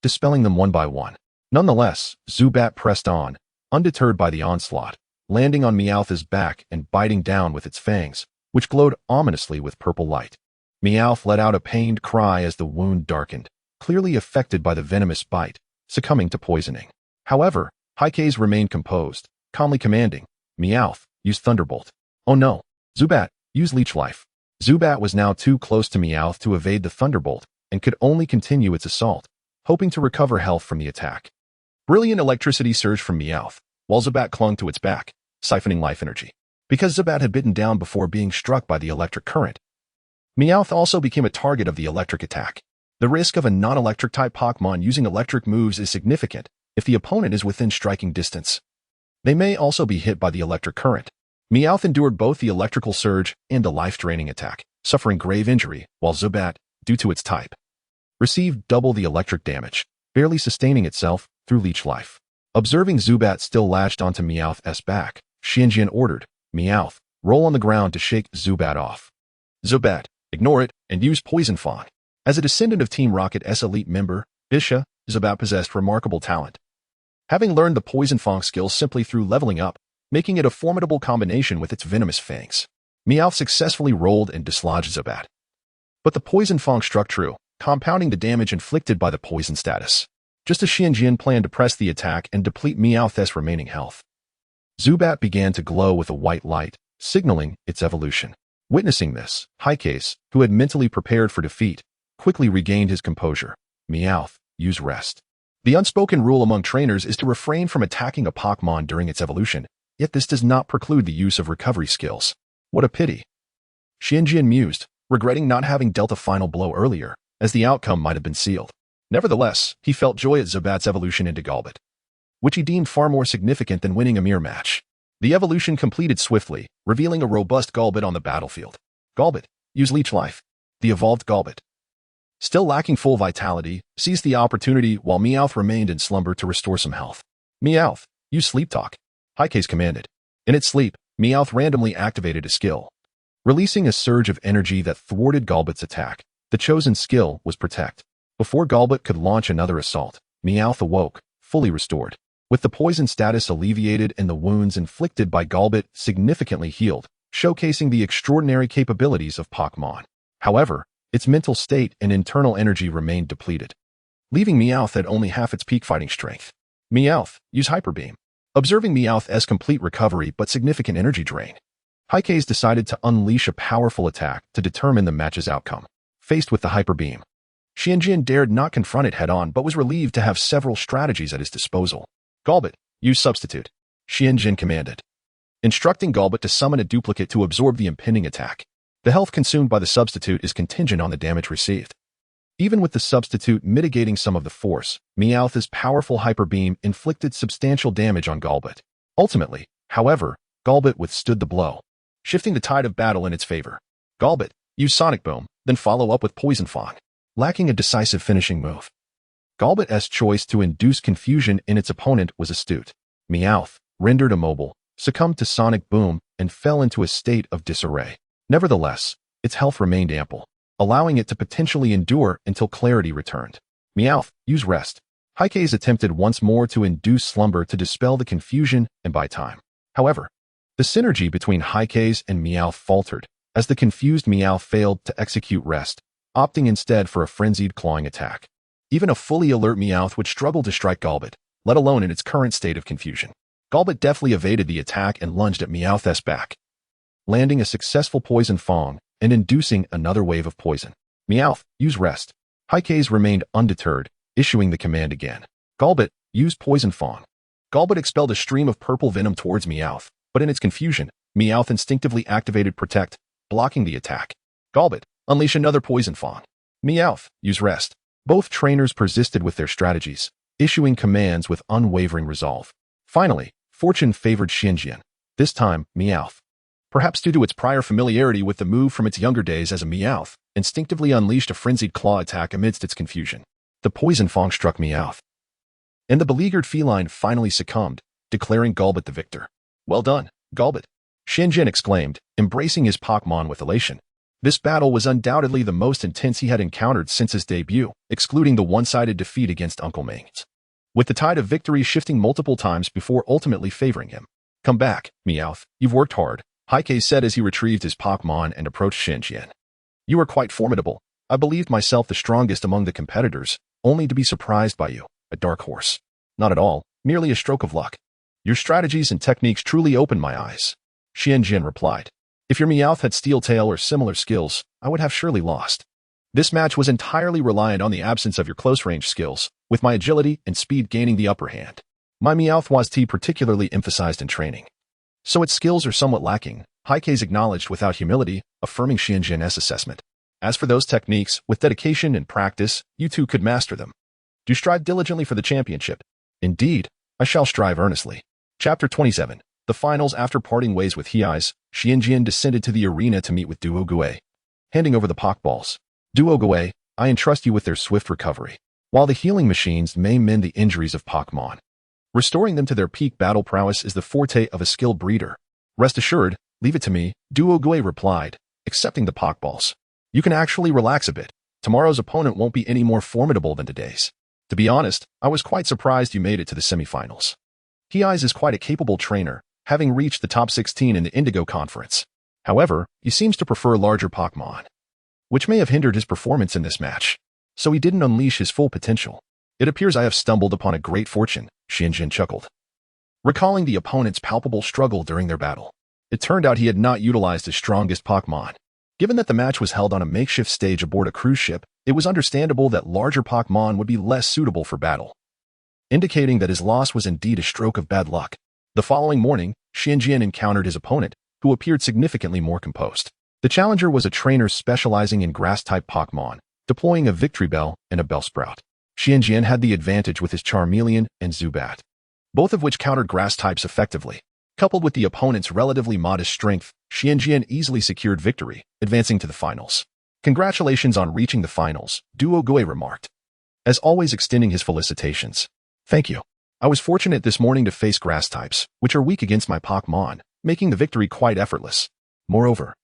dispelling them one by one. Nonetheless, Zubat pressed on, undeterred by the onslaught, landing on Meowth's back and biting down with its fangs, which glowed ominously with purple light. Meowth let out a pained cry as the wound darkened, clearly affected by the venomous bite, succumbing to poisoning. However, Heikes remained composed, calmly commanding, "Meowth, use Thunderbolt." "Oh no, Zubat, use Leech Life." Zubat was now too close to Meowth to evade the Thunderbolt, and could only continue its assault, hoping to recover health from the attack. Brilliant electricity surged from Meowth, while Zubat clung to its back, siphoning life energy. Because Zubat had bitten down before being struck by the electric current, Meowth also became a target of the electric attack. The risk of a non-electric type Pokémon using electric moves is significant, if the opponent is within striking distance. They may also be hit by the electric current. Meowth endured both the electrical surge and the life-draining attack, suffering grave injury, while Zubat, due to its type, received double the electric damage, barely sustaining itself through leech life. Observing Zubat still latched onto Meowth's back, Xianjian ordered, Meowth, roll on the ground to shake Zubat off. Zubat, ignore it, and use Poison Fang. As a descendant of Team Rocket's elite member, Bisha, Zubat possessed remarkable talent. Having learned the Poison Fang skill simply through leveling up, making it a formidable combination with its venomous fangs, Meowth successfully rolled and dislodged Zubat. But the Poison Fang struck true, compounding the damage inflicted by the poison status, just as Xianjian planned to press the attack and deplete Meowth's remaining health. Zubat began to glow with a white light, signaling its evolution. Witnessing this, Haikais, who had mentally prepared for defeat, quickly regained his composure. Meowth, use rest. The unspoken rule among trainers is to refrain from attacking a Pokémon during its evolution, yet this does not preclude the use of recovery skills. What a pity. Xianjian mused, regretting not having dealt a final blow earlier, as the outcome might have been sealed. Nevertheless, he felt joy at Zubat's evolution into Golbat, which he deemed far more significant than winning a mere match. The evolution completed swiftly, revealing a robust Golbat on the battlefield. Golbat, use Leech Life. The evolved Golbat, still lacking full vitality, seized the opportunity while Meowth remained in slumber to restore some health. Meowth, use Sleep Talk. Haikais commanded. In its sleep, Meowth randomly activated a skill, releasing a surge of energy that thwarted Golbat's attack. The chosen skill was Protect. Before Golbat could launch another assault, Meowth awoke, fully restored, with the poison status alleviated and the wounds inflicted by Golbat significantly healed, showcasing the extraordinary capabilities of Pokémon. However, its mental state and internal energy remained depleted, leaving Meowth at only half its peak fighting strength. Meowth, use Hyper Beam. Observing Meowth's complete recovery but significant energy drain, Haikais decided to unleash a powerful attack to determine the match's outcome. Faced with the Hyper Beam, Xianjian dared not confront it head-on but was relieved to have several strategies at his disposal. Golbat, use Substitute. Xianjian commanded, instructing Golbat to summon a duplicate to absorb the impending attack. The health consumed by the substitute is contingent on the damage received. Even with the substitute mitigating some of the force, Meowth's powerful Hyper Beam inflicted substantial damage on Golbat. Ultimately, however, Golbat withstood the blow, shifting the tide of battle in its favor. Golbat, use Sonic Boom, then follow up with Poison Fang. Lacking a decisive finishing move, Golbat's choice to induce confusion in its opponent was astute. Meowth, rendered immobile, succumbed to Sonic Boom and fell into a state of disarray. Nevertheless, its health remained ample, allowing it to potentially endure until clarity returned. Meowth, use Rest. Haikais attempted once more to induce slumber to dispel the confusion and buy time. However, the synergy between Haikais and Meowth faltered, as the confused Meowth failed to execute Rest, opting instead for a frenzied clawing attack. Even a fully alert Meowth would struggle to strike Golbat, let alone in its current state of confusion. Golbat deftly evaded the attack and lunged at Meowth's back, landing a successful Poison Fang and inducing another wave of poison. Meowth, use Rest. Haikais remained undeterred, issuing the command again. Golbat, use Poison Fang. Golbat expelled a stream of purple venom towards Meowth, but in its confusion, Meowth instinctively activated Protect, blocking the attack. Golbat, unleash another Poison Fang. Meowth, use Rest. Both trainers persisted with their strategies, issuing commands with unwavering resolve. Finally, fortune favored Xianjian. This time, Meowth, perhaps due to its prior familiarity with the move from its younger days as a Meowth, instinctively unleashed a frenzied claw attack amidst its confusion. The Poison Fang struck Meowth, and the beleaguered feline finally succumbed, declaring Golbat the victor. Well done, Golbat, Xianjian exclaimed, embracing his Pokémon with elation. This battle was undoubtedly the most intense he had encountered since his debut, excluding the one-sided defeat against Uncle Mings, with the tide of victory shifting multiple times before ultimately favoring him. Come back, Meowth, you've worked hard, Haikais said as he retrieved his Pokémon and approached Xianjian. You are quite formidable. I believed myself the strongest among the competitors, only to be surprised by you, a dark horse. Not at all, merely a stroke of luck. Your strategies and techniques truly opened my eyes, Xianjian replied. If your Meowth had Steel Tail or similar skills, I would have surely lost. This match was entirely reliant on the absence of your close-range skills, with my agility and speed gaining the upper hand. My Meowth was particularly emphasized in training, so its skills are somewhat lacking, Haikais acknowledged without humility, affirming Xianjian's assessment. As for those techniques, with dedication and practice, you two could master them. Do strive diligently for the championship. Indeed, I shall strive earnestly. Chapter 27. The finals. After parting ways with Hei's, Xianjian descended to the arena to meet with Duo Gue. Handing over the Pokeballs. Duo Gue, I entrust you with their swift recovery. While the healing machines may mend the injuries of Pokémon, restoring them to their peak battle prowess is the forte of a skilled breeder. Rest assured, leave it to me, Duo Gue replied, accepting the Pokeballs. You can actually relax a bit. Tomorrow's opponent won't be any more formidable than today's. To be honest, I was quite surprised you made it to the semifinals. Hei's is quite a capable trainer, having reached the top 16 in the Indigo Conference. However, he seems to prefer larger Pokémon, which may have hindered his performance in this match, so he didn't unleash his full potential. It appears I have stumbled upon a great fortune, Xianjian chuckled, recalling the opponent's palpable struggle during their battle. It turned out he had not utilized his strongest Pokémon. Given that the match was held on a makeshift stage aboard a cruise ship, it was understandable that larger Pokémon would be less suitable for battle, indicating that his loss was indeed a stroke of bad luck. The following morning, Xianjian encountered his opponent, who appeared significantly more composed. The challenger was a trainer specializing in grass-type Pokémon, deploying a Victory Bell and a Bellsprout. Xianjian had the advantage with his Charmeleon and Zubat, both of which countered grass types effectively. Coupled with the opponent's relatively modest strength, Xianjian easily secured victory, advancing to the finals. Congratulations on reaching the finals, Duo Gue remarked, as always extending his felicitations. Thank you. I was fortunate this morning to face grass types, which are weak against my Pokémon, making the victory quite effortless. Moreover,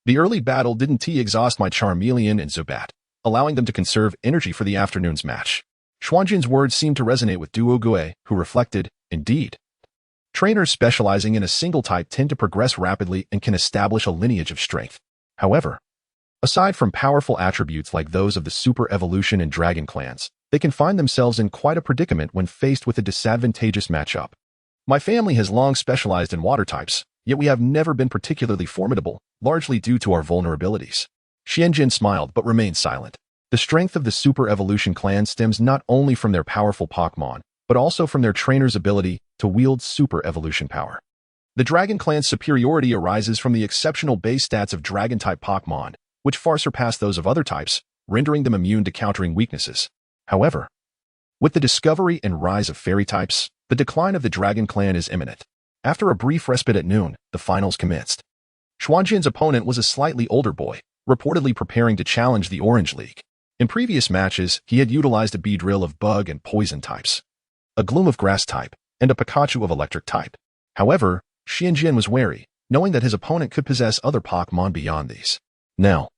the early battle didn't exhaust my Charmeleon and Zubat, allowing them to conserve energy for the afternoon's match. Xuanjian's words seemed to resonate with Duo Gue, who reflected, indeed. Trainers specializing in a single type tend to progress rapidly and can establish a lineage of strength. However, aside from powerful attributes like those of the Super Evolution and Dragon clans, they can find themselves in quite a predicament when faced with a disadvantageous matchup. My family has long specialized in water types, yet we have never been particularly formidable, largely due to our vulnerabilities. Xianjian smiled but remained silent. The strength of the Super Evolution clan stems not only from their powerful Pokémon, but also from their trainer's ability to wield Super Evolution power. The Dragon clan's superiority arises from the exceptional base stats of Dragon-type Pokémon, which far surpass those of other types, rendering them immune to countering weaknesses. However, with the discovery and rise of Fairy types, the decline of the Dragon clan is imminent. After a brief respite at noon, the finals commenced. Xuanjian's opponent was a slightly older boy, reportedly preparing to challenge the Orange League. In previous matches, he had utilized a Beedrill of Bug and Poison types, a Gloom of Grass type, and a Pikachu of Electric type. However, Xianjian was wary, knowing that his opponent could possess other Pokémon beyond these. Now,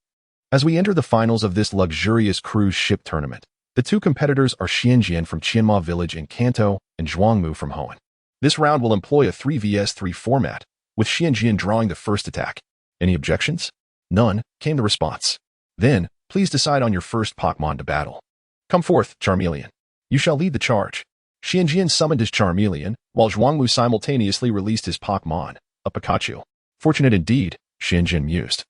as we enter the finals of this luxurious cruise ship tournament, the two competitors are Xianjian from Qianma Village in Kanto and Zhuangmu from Hoenn. This round will employ a 3vs3 format, with Xianjian drawing the first attack. Any objections? None, came the response. Then, please decide on your first Pokémon to battle. Come forth, Charmeleon. You shall lead the charge. Xianjian summoned his Charmeleon, while Zhuangmu simultaneously released his Pokémon, a Pikachu. Fortunate indeed, Xianjian mused,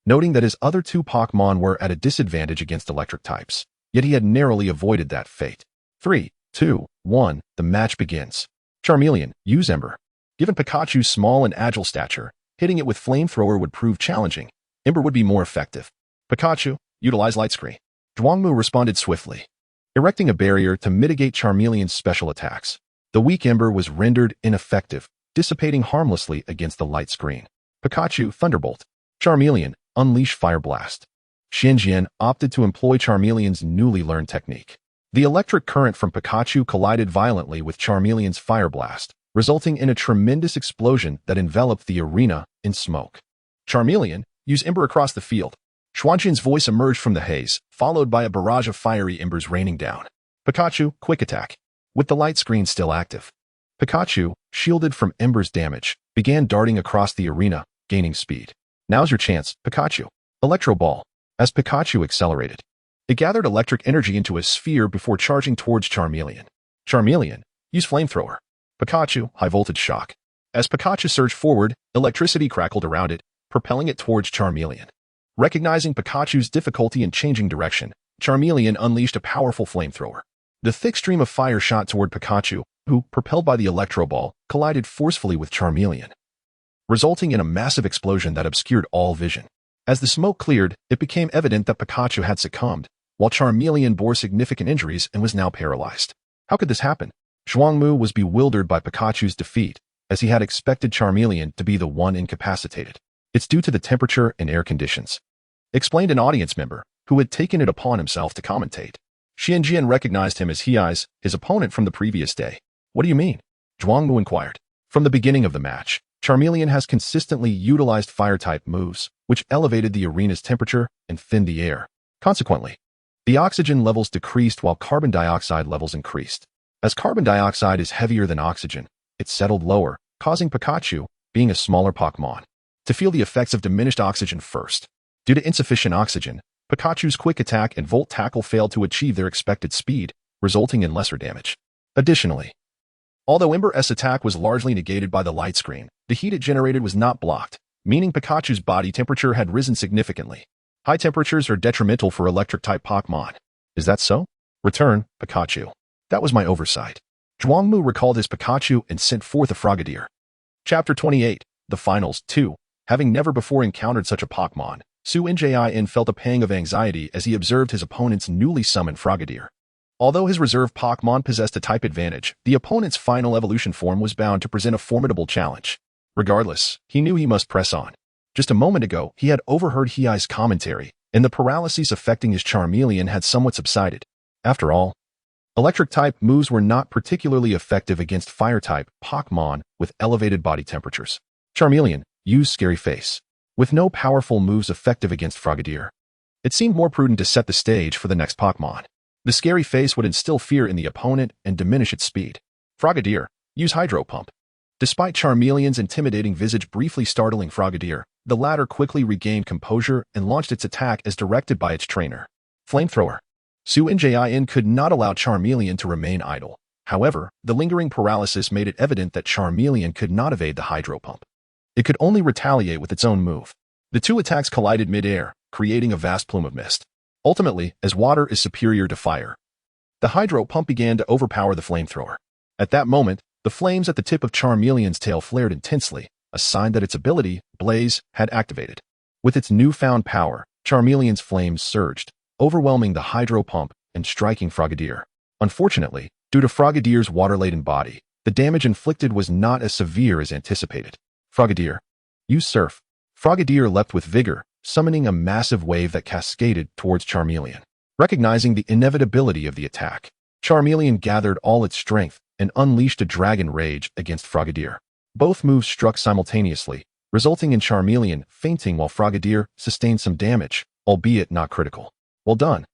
noting that his other two Pokémon were at a disadvantage against electric types, yet he had narrowly avoided that fate. 3, 2, 1, the match begins. Charmeleon, use Ember. Given Pikachu's small and agile stature, hitting it with Flamethrower would prove challenging. Ember would be more effective. Pikachu, utilize Light Screen. Zhuangmu responded swiftly, erecting a barrier to mitigate Charmeleon's special attacks. The weak Ember was rendered ineffective, dissipating harmlessly against the light screen. Pikachu, Thunderbolt. Charmeleon, unleash Fire Blast. Xianjian opted to employ Charmeleon's newly learned technique. The electric current from Pikachu collided violently with Charmeleon's Fire Blast, resulting in a tremendous explosion that enveloped the arena in smoke. Charmeleon, use Ember across the field. Xuanjian's voice emerged from the haze, followed by a barrage of fiery embers raining down. Pikachu, quick attack. With the light screen still active, Pikachu, shielded from Ember's damage, began darting across the arena, gaining speed. Now's your chance, Pikachu. Electro Ball. As Pikachu accelerated, it gathered electric energy into a sphere before charging towards Charmeleon. Charmeleon, use Flamethrower. Pikachu, High Voltage Shock. As Pikachu surged forward, electricity crackled around it, propelling it towards Charmeleon. Recognizing Pikachu's difficulty in changing direction, Charmeleon unleashed a powerful Flamethrower. The thick stream of fire shot toward Pikachu, who, propelled by the Electro Ball, collided forcefully with Charmeleon, resulting in a massive explosion that obscured all vision. As the smoke cleared, it became evident that Pikachu had succumbed, while Charmeleon bore significant injuries and was now paralyzed. How could this happen? Zhuangmu was bewildered by Pikachu's defeat, as he had expected Charmeleon to be the one incapacitated. It's due to the temperature and air conditions, explained an audience member who had taken it upon himself to commentate. Xianjian recognized him as his opponent from the previous day. What do you mean? Zhuangmu inquired. From the beginning of the match, Charmeleon has consistently utilized fire-type moves, which elevated the arena's temperature and thinned the air. Consequently, the oxygen levels decreased while carbon dioxide levels increased. As carbon dioxide is heavier than oxygen, it settled lower, causing Pikachu, being a smaller Pokémon, to feel the effects of diminished oxygen first. Due to insufficient oxygen, Pikachu's quick attack and volt tackle failed to achieve their expected speed, resulting in lesser damage. Additionally, although Ember's attack was largely negated by the light screen, the heat it generated was not blocked, meaning Pikachu's body temperature had risen significantly. High temperatures are detrimental for electric-type Pokémon. Is that so? Return, Pikachu. That was my oversight. Zhuangmu recalled his Pikachu and sent forth a Frogadier. Chapter 28, The Finals 2. Having never before encountered such a Pokémon, Su-Njin felt a pang of anxiety as he observed his opponent's newly summoned Frogadier. Although his reserve Pokémon possessed a type advantage, the opponent's final evolution form was bound to present a formidable challenge. Regardless, he knew he must press on. Just a moment ago, he had overheard Hei's commentary, and the paralyses affecting his Charmeleon had somewhat subsided. After all, electric-type moves were not particularly effective against fire-type Pokémon with elevated body temperatures. Charmeleon, use Scary Face. With no powerful moves effective against Frogadier, it seemed more prudent to set the stage for the next Pokémon. The Scary Face would instill fear in the opponent and diminish its speed. Frogadier, use Hydro Pump. Despite Charmeleon's intimidating visage briefly startling Frogadier, the latter quickly regained composure and launched its attack as directed by its trainer. Flamethrower. Su-Njin could not allow Charmeleon to remain idle. However, the lingering paralysis made it evident that Charmeleon could not evade the Hydro Pump. It could only retaliate with its own move. The two attacks collided mid-air, creating a vast plume of mist. Ultimately, as water is superior to fire, the Hydro Pump began to overpower the Flamethrower. At that moment, the flames at the tip of Charmeleon's tail flared intensely, a sign that its ability, Blaze, had activated. With its newfound power, Charmeleon's flames surged, overwhelming the Hydro Pump and striking Frogadier. Unfortunately, due to Frogadier's water-laden body, the damage inflicted was not as severe as anticipated. Frogadier, use Surf. Frogadier leapt with vigor, summoning a massive wave that cascaded towards Charmeleon. Recognizing the inevitability of the attack, Charmeleon gathered all its strength and unleashed a dragon rage against Frogadier. Both moves struck simultaneously, resulting in Charmeleon fainting while Frogadier sustained some damage, albeit not critical. Well done,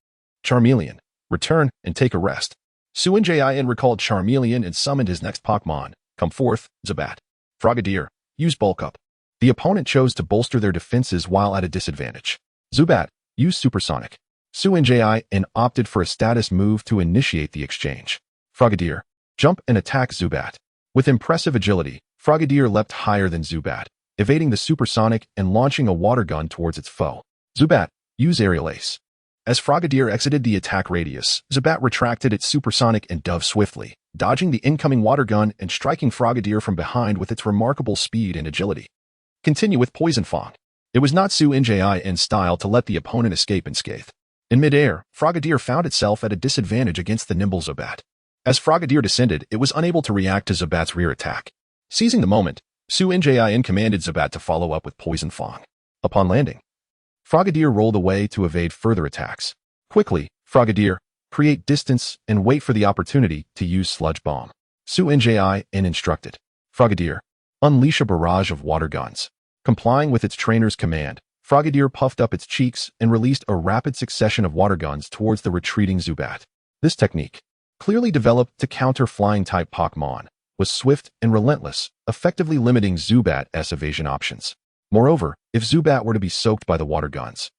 Charmeleon. Return and take a rest. Su-Njin recalled Charmeleon and summoned his next Pokémon. Come forth, Zubat. Frogadier, use Bulk Up. The opponent chose to bolster their defenses while at a disadvantage. Zubat, use Supersonic. Su-Njin opted for a status move to initiate the exchange. Frogadier, jump and attack Zubat. With impressive agility, Frogadier leapt higher than Zubat, evading the Supersonic and launching a water gun towards its foe. Zubat, use Aerial Ace. As Frogadier exited the attack radius, Zubat retracted its Supersonic and dove swiftly, dodging the incoming water gun and striking Frogadier from behind with its remarkable speed and agility. Continue with Poison Fang. It was not Su-Njin's style to let the opponent escape unscathed. In midair, Frogadier found itself at a disadvantage against the nimble Zubat. As Frogadier descended, it was unable to react to Zubat's rear attack. Seizing the moment, Su-Njin commanded Zubat to follow up with Poison Fang. Upon landing, Frogadier rolled away to evade further attacks. Quickly, Frogadier, create distance and wait for the opportunity to use Sludge Bomb. Su-Njin instructed. Frogadier, unleash a barrage of water guns. Complying with its trainer's command, Frogadier puffed up its cheeks and released a rapid succession of water guns towards the retreating Zubat. This technique, clearly developed to counter flying-type Pokémon, was swift and relentless, effectively limiting Zubat's evasion options. Moreover, if Zubat were to be soaked by the water guns,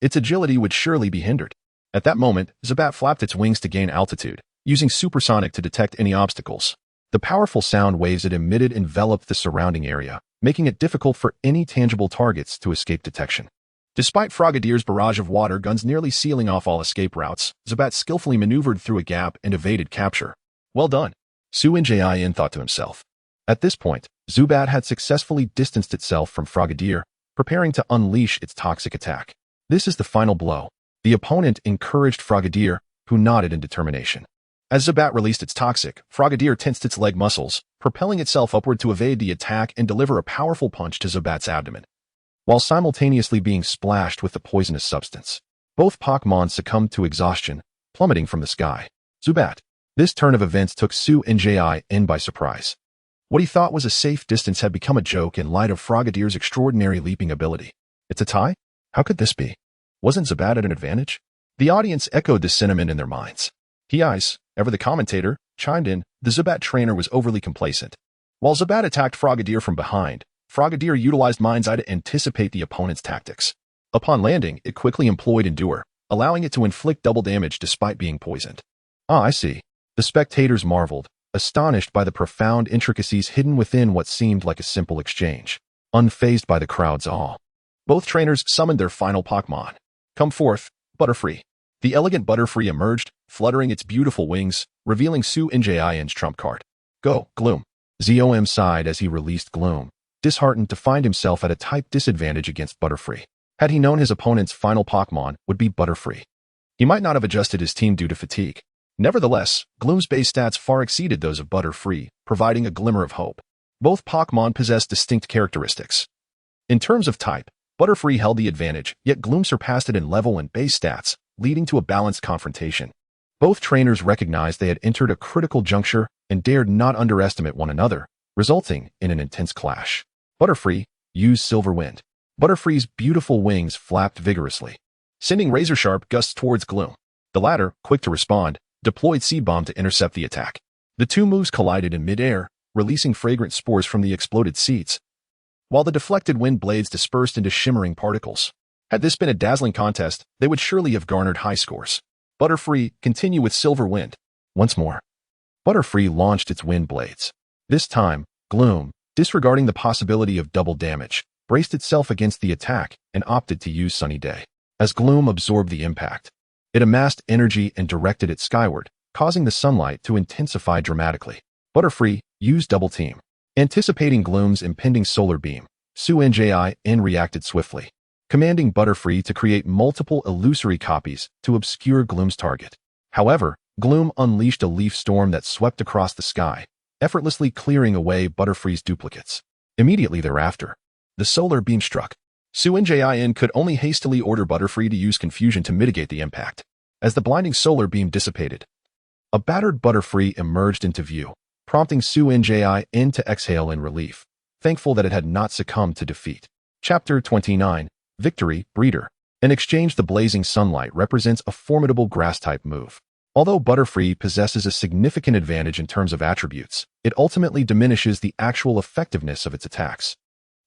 its agility would surely be hindered. At that moment, Zubat flapped its wings to gain altitude, using Supersonic to detect any obstacles. The powerful sound waves it emitted enveloped the surrounding area, making it difficult for any tangible targets to escape detection. Despite Frogadier's barrage of water guns nearly sealing off all escape routes, Zubat skillfully maneuvered through a gap and evaded capture. Well done, Su-Njin thought to himself. At this point, Zubat had successfully distanced itself from Frogadier, preparing to unleash its toxic attack. This is the final blow. The opponent encouraged Frogadier, who nodded in determination. As Zubat released its toxic, Frogadier tensed its leg muscles, propelling itself upward to evade the attack and deliver a powerful punch to Zubat's abdomen, while simultaneously being splashed with the poisonous substance. Both Pokémon succumbed to exhaustion, plummeting from the sky. Zubat. This turn of events took Cynthia by surprise. What he thought was a safe distance had become a joke in light of Frogadier's extraordinary leaping ability. It's a tie? How could this be? Wasn't Zubat at an advantage? The audience echoed the sentiment in their minds. Ice, ever the commentator, chimed in. The Zubat trainer was overly complacent. While Zubat attacked Frogadier from behind, Frogadier utilized Mind's Eye to anticipate the opponent's tactics. Upon landing, it quickly employed Endure, allowing it to inflict double damage despite being poisoned. Ah, I see. The spectators marveled, astonished by the profound intricacies hidden within what seemed like a simple exchange, unfazed by the crowd's awe. Both trainers summoned their final Pokémon. Come forth, Butterfree. The elegant Butterfree emerged, fluttering its beautiful wings, revealing Cynthia trump card. Go, Gloom. Zom sighed as he released Gloom, disheartened to find himself at a type disadvantage against Butterfree. Had he known his opponent's final Pokémon would be Butterfree, he might not have adjusted his team due to fatigue. Nevertheless, Gloom's base stats far exceeded those of Butterfree, providing a glimmer of hope. Both Pokémon possessed distinct characteristics. In terms of type, Butterfree held the advantage, yet Gloom surpassed it in level and base stats, leading to a balanced confrontation. Both trainers recognized they had entered a critical juncture and dared not underestimate one another, resulting in an intense clash. Butterfree used Silver Wind. Butterfree's beautiful wings flapped vigorously, sending razor-sharp gusts towards Gloom. The latter, quick to respond, deployed Seed Bomb to intercept the attack. The two moves collided in mid-air, releasing fragrant spores from the exploded seeds, while the deflected wind blades dispersed into shimmering particles. Had this been a dazzling contest, they would surely have garnered high scores. Butterfree continued with Silver Wind. Once more, Butterfree launched its wind blades. This time, Gloom, disregarding the possibility of double damage, braced itself against the attack and opted to use Sunny Day. As Gloom absorbed the impact, it amassed energy and directed it skyward, causing the sunlight to intensify dramatically. Butterfree used Double Team. Anticipating Gloom's impending solar beam, Cynthia reacted swiftly, commanding Butterfree to create multiple illusory copies to obscure Gloom's target. However, Gloom unleashed a leaf storm that swept across the sky, effortlessly clearing away Butterfree's duplicates. Immediately thereafter, the solar beam struck. Cynthia could only hastily order Butterfree to use confusion to mitigate the impact. As the blinding solar beam dissipated, a battered Butterfree emerged into view, prompting Cynthia to exhale in relief, thankful that it had not succumbed to defeat. Chapter 29, Victory, Breeder. In exchange, the blazing sunlight represents a formidable grass-type move. Although Butterfree possesses a significant advantage in terms of attributes, it ultimately diminishes the actual effectiveness of its attacks.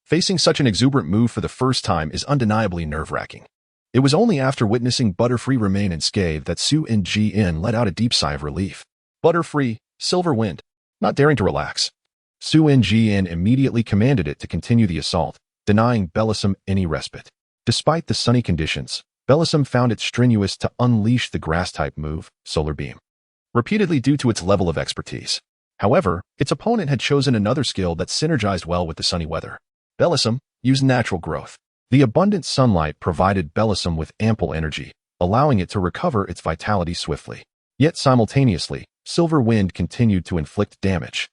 Facing such an exuberant move for the first time is undeniably nerve-wracking. It was only after witnessing Butterfree remain unscathed that Cynthia let out a deep sigh of relief. Butterfree, Silver Wind. Not daring to relax, Cynthia immediately commanded it to continue the assault, denying Bellossom any respite. Despite the sunny conditions, Bellossom found it strenuous to unleash the grass-type move, Solar Beam, repeatedly due to its level of expertise. However, its opponent had chosen another skill that synergized well with the sunny weather. Bellossom used Natural Growth. The abundant sunlight provided Bellossom with ample energy, allowing it to recover its vitality swiftly. Yet simultaneously, Silver Wind continued to inflict damage,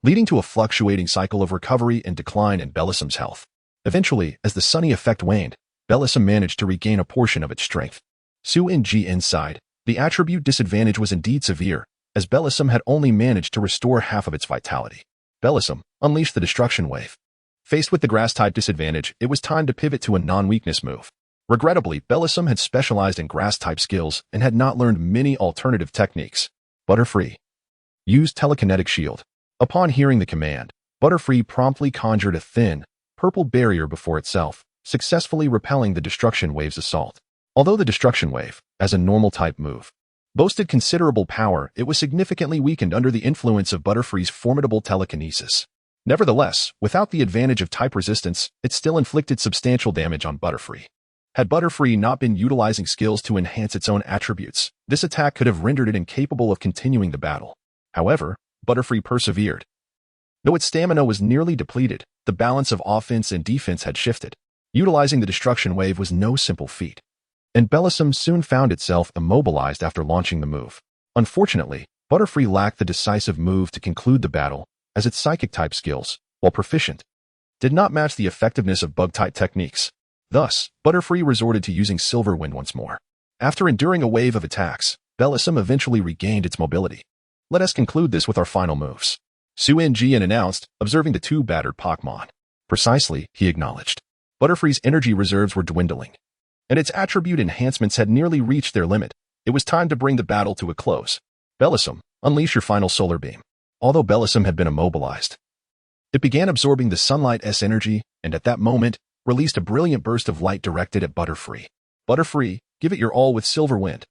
leading to a fluctuating cycle of recovery and decline in Bellossom's health. Eventually, as the sunny effect waned, Bellossom managed to regain a portion of its strength. Cynthia sighed. The attribute disadvantage was indeed severe, as Bellossom had only managed to restore half of its vitality. Bellossom unleashed the Destruction Wave. Faced with the grass-type disadvantage, it was time to pivot to a non-weakness move. Regrettably, Bellossom had specialized in grass-type skills and had not learned many alternative techniques. Butterfree used Telekinetic Shield. Upon hearing the command, Butterfree promptly conjured a thin, purple barrier before itself, successfully repelling the Destruction Wave's assault. Although the Destruction Wave, as a normal-type move, boasted considerable power, it was significantly weakened under the influence of Butterfree's formidable telekinesis. Nevertheless, without the advantage of type resistance, it still inflicted substantial damage on Butterfree. Had Butterfree not been utilizing skills to enhance its own attributes, this attack could have rendered it incapable of continuing the battle. However, Butterfree persevered. Though its stamina was nearly depleted, the balance of offense and defense had shifted. Utilizing the Destruction Wave was no simple feat, and Bellossom soon found itself immobilized after launching the move. Unfortunately, Butterfree lacked the decisive move to conclude the battle, as its Psychic-type skills, while proficient, did not match the effectiveness of Bug-type techniques. Thus, Butterfree resorted to using Silver Wind once more. After enduring a wave of attacks, Bellossom eventually regained its mobility. Let us conclude this with our final moves. Su-Jian announced, observing the two battered Pokémon. Precisely, he acknowledged. Butterfree's energy reserves were dwindling, and its attribute enhancements had nearly reached their limit. It was time to bring the battle to a close. Bellossom, unleash your final solar beam. Although Bellossom had been immobilized, it began absorbing the Sunlight's energy, and at that moment, released a brilliant burst of light directed at Butterfree. Butterfree, give it your all with Silver Wind.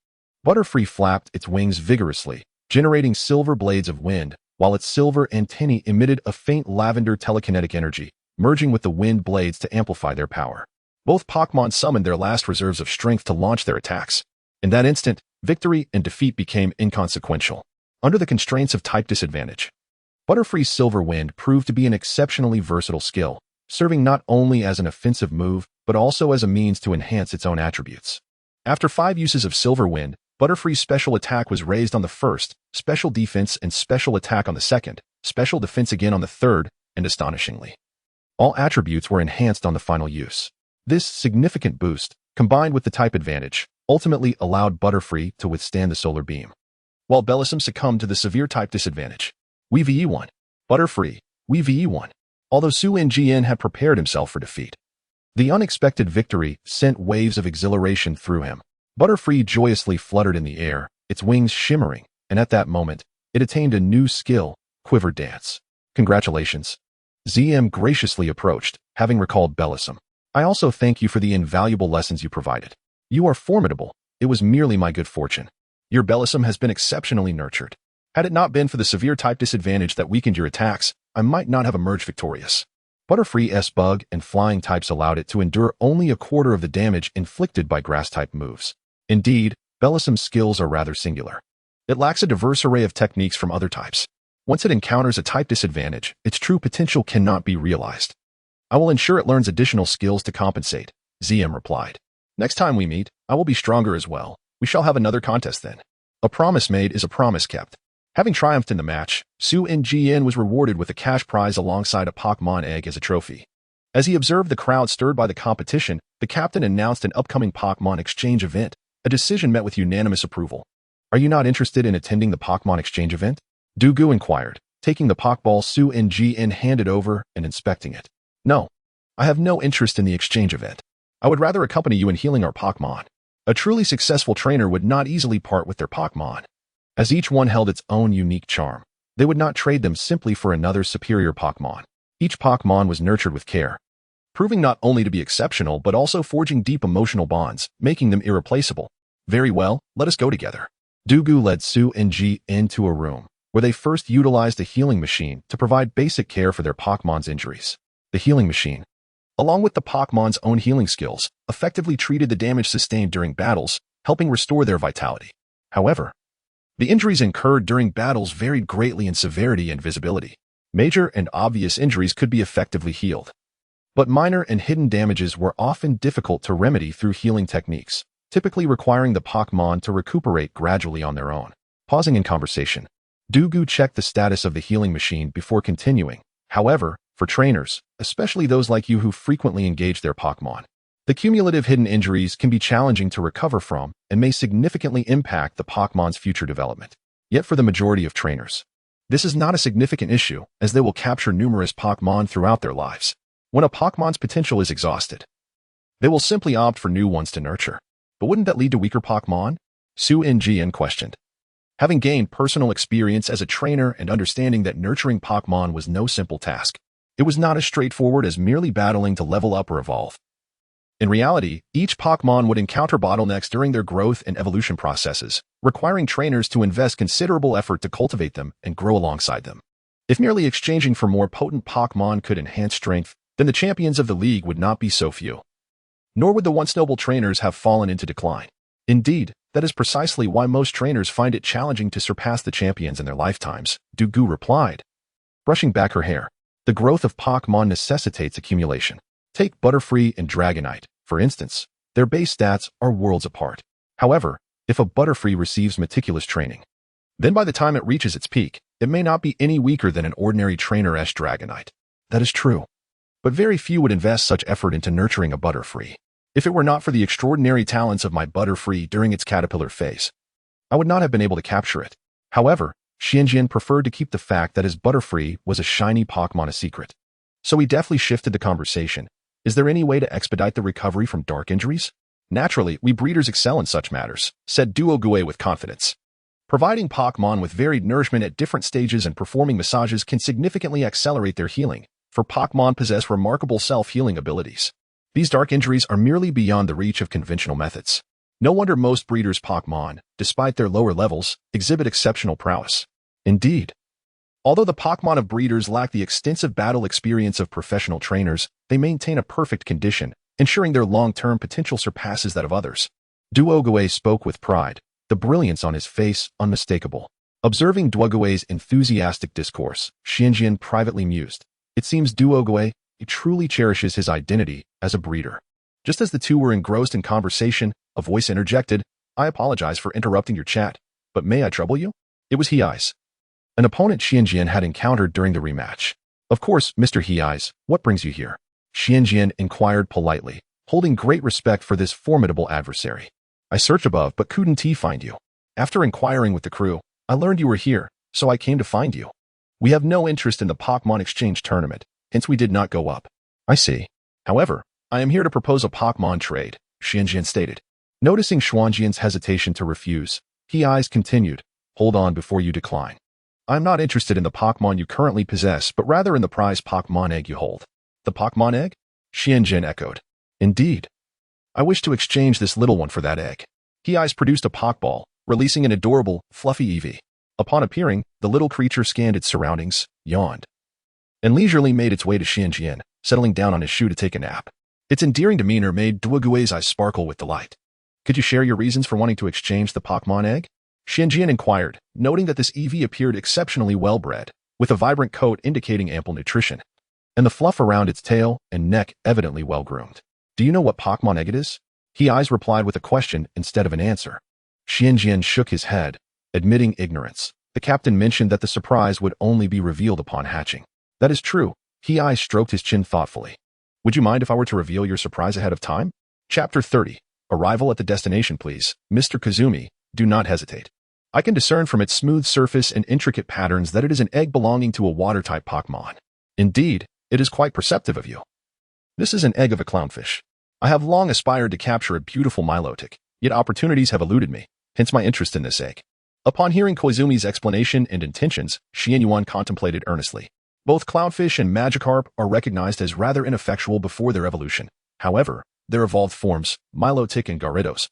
Butterfree flapped its wings vigorously, generating silver blades of wind, while its silver antennae emitted a faint lavender telekinetic energy, merging with the wind blades to amplify their power. Both Pokémon summoned their last reserves of strength to launch their attacks. In that instant, victory and defeat became inconsequential. Under the constraints of type disadvantage, Butterfree's Silver Wind proved to be an exceptionally versatile skill, serving not only as an offensive move, but also as a means to enhance its own attributes. After 5 uses of Silver Wind, Butterfree's special attack was raised on the first, special defense and special attack on the second, special defense again on the third, and astonishingly, all attributes were enhanced on the final use. This significant boost, combined with the type advantage, ultimately allowed Butterfree to withstand the solar beam, while Bellossom succumbed to the severe type disadvantage. Eeveelutions. Butterfree, Eeveelutions. Although Su-Jian had prepared himself for defeat, the unexpected victory sent waves of exhilaration through him. Butterfree joyously fluttered in the air, its wings shimmering, and at that moment, it attained a new skill, Quiver Dance. Congratulations. ZM graciously approached, having recalled Bellossom. I also thank you for the invaluable lessons you provided. You are formidable. It was merely my good fortune. Your Bellossom has been exceptionally nurtured. Had it not been for the severe type disadvantage that weakened your attacks, I might not have emerged victorious. Butterfree's bug and flying types allowed it to endure only a quarter of the damage inflicted by grass-type moves. Indeed, Bellossom's skills are rather singular. It lacks a diverse array of techniques from other types. Once it encounters a type disadvantage, its true potential cannot be realized. I will ensure it learns additional skills to compensate, ZM replied. Next time we meet, I will be stronger as well. We shall have another contest then. A promise made is a promise kept. Having triumphed in the match, Su-Jian was rewarded with a cash prize alongside a Pokémon egg as a trophy. As he observed the crowd stirred by the competition, the captain announced an upcoming Pokémon exchange event. A decision met with unanimous approval. Are you not interested in attending the Pokémon exchange event? Dugu inquired, taking the Pokéball Su-Jian handed over and inspecting it. No, I have no interest in the exchange event. I would rather accompany you in healing our Pokémon. A truly successful trainer would not easily part with their Pokémon, as each one held its own unique charm. They would not trade them simply for another superior Pokémon. Each Pokémon was nurtured with care, proving not only to be exceptional but also forging deep emotional bonds, making them irreplaceable. Very well, let us go together. Dugu led Su-Jian into a room, where they first utilized a healing machine to provide basic care for their Pokémon's injuries. The healing machine, along with the Pokémon's own healing skills, effectively treated the damage sustained during battles, helping restore their vitality. However, the injuries incurred during battles varied greatly in severity and visibility. Major and obvious injuries could be effectively healed, but minor and hidden damages were often difficult to remedy through healing techniques, typically requiring the Pokémon to recuperate gradually on their own. Pausing in conversation, Dugu checked the status of the healing machine before continuing. However, for trainers, especially those like you who frequently engage their Pokémon, the cumulative hidden injuries can be challenging to recover from and may significantly impact the Pokémon's future development. Yet for the majority of trainers, this is not a significant issue, as they will capture numerous Pokémon throughout their lives. When a Pokémon's potential is exhausted, they will simply opt for new ones to nurture. But wouldn't that lead to weaker Pokémon? Su-Jian questioned. Having gained personal experience as a trainer and understanding that nurturing Pokémon was no simple task, it was not as straightforward as merely battling to level up or evolve. In reality, each Pokémon would encounter bottlenecks during their growth and evolution processes, requiring trainers to invest considerable effort to cultivate them and grow alongside them. If merely exchanging for more potent Pokémon could enhance strength, then the champions of the league would not be so few. Nor would the once noble trainers have fallen into decline. Indeed, that is precisely why most trainers find it challenging to surpass the champions in their lifetimes, Dugu replied. Brushing back her hair, the growth of Pokémon necessitates accumulation. Take Butterfree and Dragonite, for instance. Their base stats are worlds apart. However, if a Butterfree receives meticulous training, Then by the time it reaches its peak, it may not be any weaker than an ordinary trainer-esque Dragonite. That is true. But very few would invest such effort into nurturing a Butterfree. If it were not for the extraordinary talents of my Butterfree during its caterpillar phase, I would not have been able to capture it. However, Xianjian preferred to keep the fact that his Butterfree was a shiny Pokémon a secret. So he deftly shifted the conversation. Is there any way to expedite the recovery from dark injuries? Naturally, we breeders excel in such matters, said Duogue with confidence. Providing Pokémon with varied nourishment at different stages and performing massages can significantly accelerate their healing, for Pokémon possess remarkable self-healing abilities. These dark injuries are merely beyond the reach of conventional methods. No wonder most breeders' Pokémon, despite their lower levels, exhibit exceptional prowess. Indeed. Although the Pokémon of breeders lack the extensive battle experience of professional trainers, they maintain a perfect condition, ensuring their long-term potential surpasses that of others. Duogue spoke with pride, the brilliance on his face unmistakable. Observing Duogue's enthusiastic discourse, Xianjian privately mused. It seems Duogue truly cherishes his identity as a breeder. Just as the two were engrossed in conversation, a voice interjected, I apologize for interrupting your chat, but may I trouble you? It was He-Eyes, an opponent Xianjian had encountered during the rematch. Of course, Mr. He-Eyes, what brings you here? Xianjian inquired politely, holding great respect for this formidable adversary. I searched above but couldn't find you. After inquiring with the crew, I learned you were here, so I came to find you. We have no interest in the Pokémon Exchange Tournament, hence we did not go up. I see. However, I am here to propose a Pokémon trade, Xianjian stated. Noticing Xuanjian's hesitation to refuse, He-Eyes continued, hold on before you decline. I'm not interested in the Pokémon you currently possess, but rather in the prize Pokémon egg you hold. The Pokémon egg? Xianjian echoed. Indeed. I wish to exchange this little one for that egg. He-Eyes produced a Pokéball, releasing an adorable, fluffy Eevee. Upon appearing, the little creature scanned its surroundings, yawned, and leisurely made its way to Xianjian, settling down on his shoe to take a nap. Its endearing demeanor made Duogue's eyes sparkle with delight. Could you share your reasons for wanting to exchange the Pokémon egg? Xianjian inquired, noting that this Eevee appeared exceptionally well-bred, with a vibrant coat indicating ample nutrition, and the fluff around its tail and neck evidently well-groomed. Do you know what Pokémon egg it is? He-Eyes replied with a question instead of an answer. Xianjian shook his head, admitting ignorance. The captain mentioned that the surprise would only be revealed upon hatching. That is true. He-Eyes stroked his chin thoughtfully. Would you mind if I were to reveal your surprise ahead of time? Chapter 30. Arrival at the destination, please. Mr. Kazumi, do not hesitate. I can discern from its smooth surface and intricate patterns that it is an egg belonging to a water-type Pokémon. Indeed, it is quite perceptive of you. This is an egg of a clownfish. I have long aspired to capture a beautiful Milotic, yet opportunities have eluded me, hence my interest in this egg. Upon hearing Koizumi's explanation and intentions, Xianyuan contemplated earnestly. Both clownfish and Magikarp are recognized as rather ineffectual before their evolution. However, their evolved forms, Milotic and Gyarados,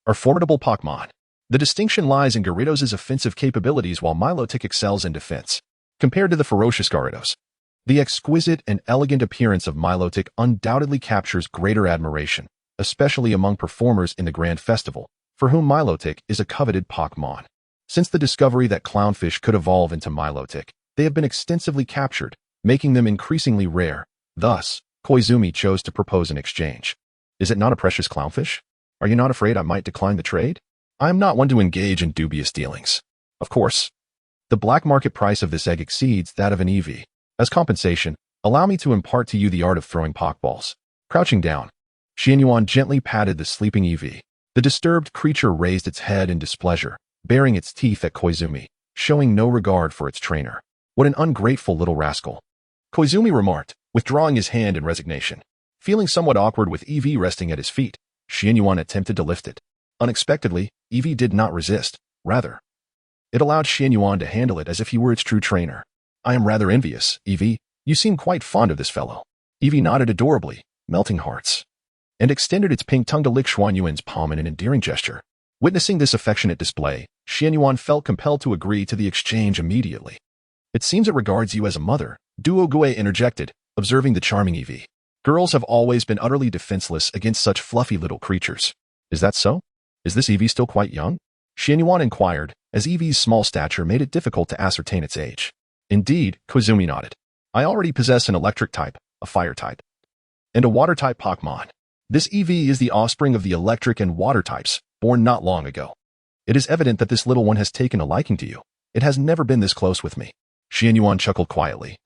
are formidable Pokémon. The distinction lies in Gyarados' offensive capabilities while Milotic excels in defense. Compared to the ferocious Gyarados, the exquisite and elegant appearance of Milotic undoubtedly captures greater admiration, especially among performers in the Grand Festival, for whom Milotic is a coveted Pokémon. Since the discovery that clownfish could evolve into Milotic, they have been extensively captured, making them increasingly rare. Thus, Koizumi chose to propose an exchange. Is it not a precious clownfish? Are you not afraid I might decline the trade? I am not one to engage in dubious dealings. Of course, the black market price of this egg exceeds that of an Eevee. As compensation, allow me to impart to you the art of throwing Pokeballs. Crouching down, Xianyuan gently patted the sleeping Eevee. The disturbed creature raised its head in displeasure, baring its teeth at Koizumi, showing no regard for its trainer. What an ungrateful little rascal, Koizumi remarked, withdrawing his hand in resignation. Feeling somewhat awkward with Eevee resting at his feet, Xianyuan attempted to lift it. Unexpectedly, Eevee did not resist. Rather, it allowed Xianyuan to handle it as if he were its true trainer. I am rather envious, Eevee. You seem quite fond of this fellow. Eevee nodded adorably, melting hearts, and extended its pink tongue to lick Xuanyuan's palm in an endearing gesture. Witnessing this affectionate display, Xianyuan felt compelled to agree to the exchange immediately. It seems it regards you as a mother, Duogue interjected, observing the charming Eevee. Girls have always been utterly defenseless against such fluffy little creatures. Is that so? Is this Eevee still quite young? Xianyuan inquired, as Eevee's small stature made it difficult to ascertain its age. Indeed, Koizumi nodded. I already possess an electric type, a fire type, and a water type Pokémon. This Eevee is the offspring of the electric and water types, born not long ago. It is evident that this little one has taken a liking to you. It has never been this close with me. Xianyuan chuckled quietly,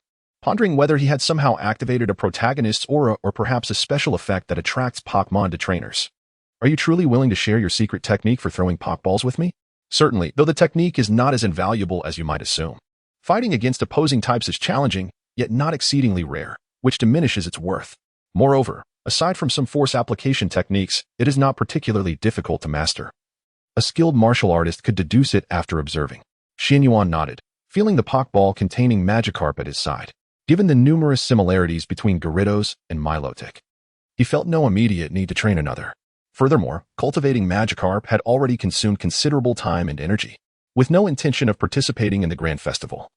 pondering whether he had somehow activated a protagonist's aura or perhaps a special effect that attracts Pokémon to trainers. Are you truly willing to share your secret technique for throwing Pokeballs with me? Certainly, though the technique is not as invaluable as you might assume. Fighting against opposing types is challenging, yet not exceedingly rare, which diminishes its worth. Moreover, aside from some force application techniques, it is not particularly difficult to master. A skilled martial artist could deduce it after observing. Xianyuan nodded, feeling the Pokeball containing Magikarp at his side. Given the numerous similarities between Gyarados and Milotic, he felt no immediate need to train another. Furthermore, cultivating Magikarp had already consumed considerable time and energy. With no intention of participating in the Grand Festival,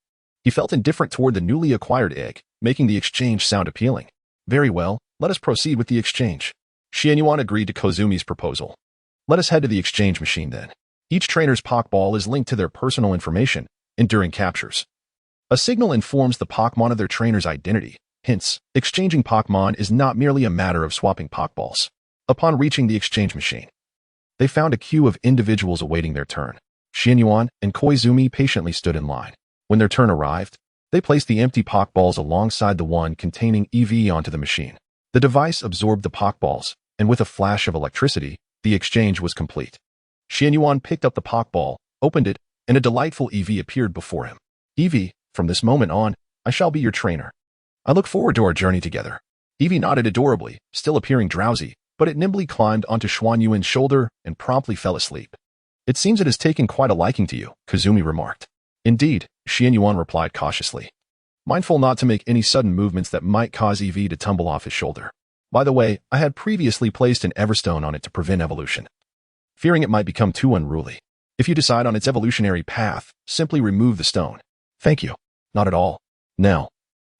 he felt indifferent toward the newly acquired egg, making the exchange sound appealing. Very well, let us proceed with the exchange. Xianyuan agreed to Kozumi's proposal. Let us head to the exchange machine then. Each trainer's Pokeball is linked to their personal information, and during captures, a signal informs the Pokémon of their trainer's identity. Hence, exchanging Pokémon is not merely a matter of swapping Pokeballs. Upon reaching the exchange machine, they found a queue of individuals awaiting their turn. Xianyuan and Koizumi patiently stood in line. When their turn arrived, they placed the empty Pokeballs alongside the one containing Eevee onto the machine. The device absorbed the Pokeballs, and with a flash of electricity, the exchange was complete. Xianyuan picked up the Pokeball, opened it, and a delightful Eevee appeared before him. Eevee, from this moment on, I shall be your trainer. I look forward to our journey together. Eevee nodded adorably, still appearing drowsy, but it nimbly climbed onto Xianyuan's shoulder and promptly fell asleep. It seems it has taken quite a liking to you, Kozumi remarked. Indeed, Xianyuan replied cautiously, mindful not to make any sudden movements that might cause Eevee to tumble off his shoulder. By the way, I had previously placed an Everstone on it to prevent evolution, fearing it might become too unruly. If you decide on its evolutionary path, simply remove the stone. Thank you. Not at all. Now,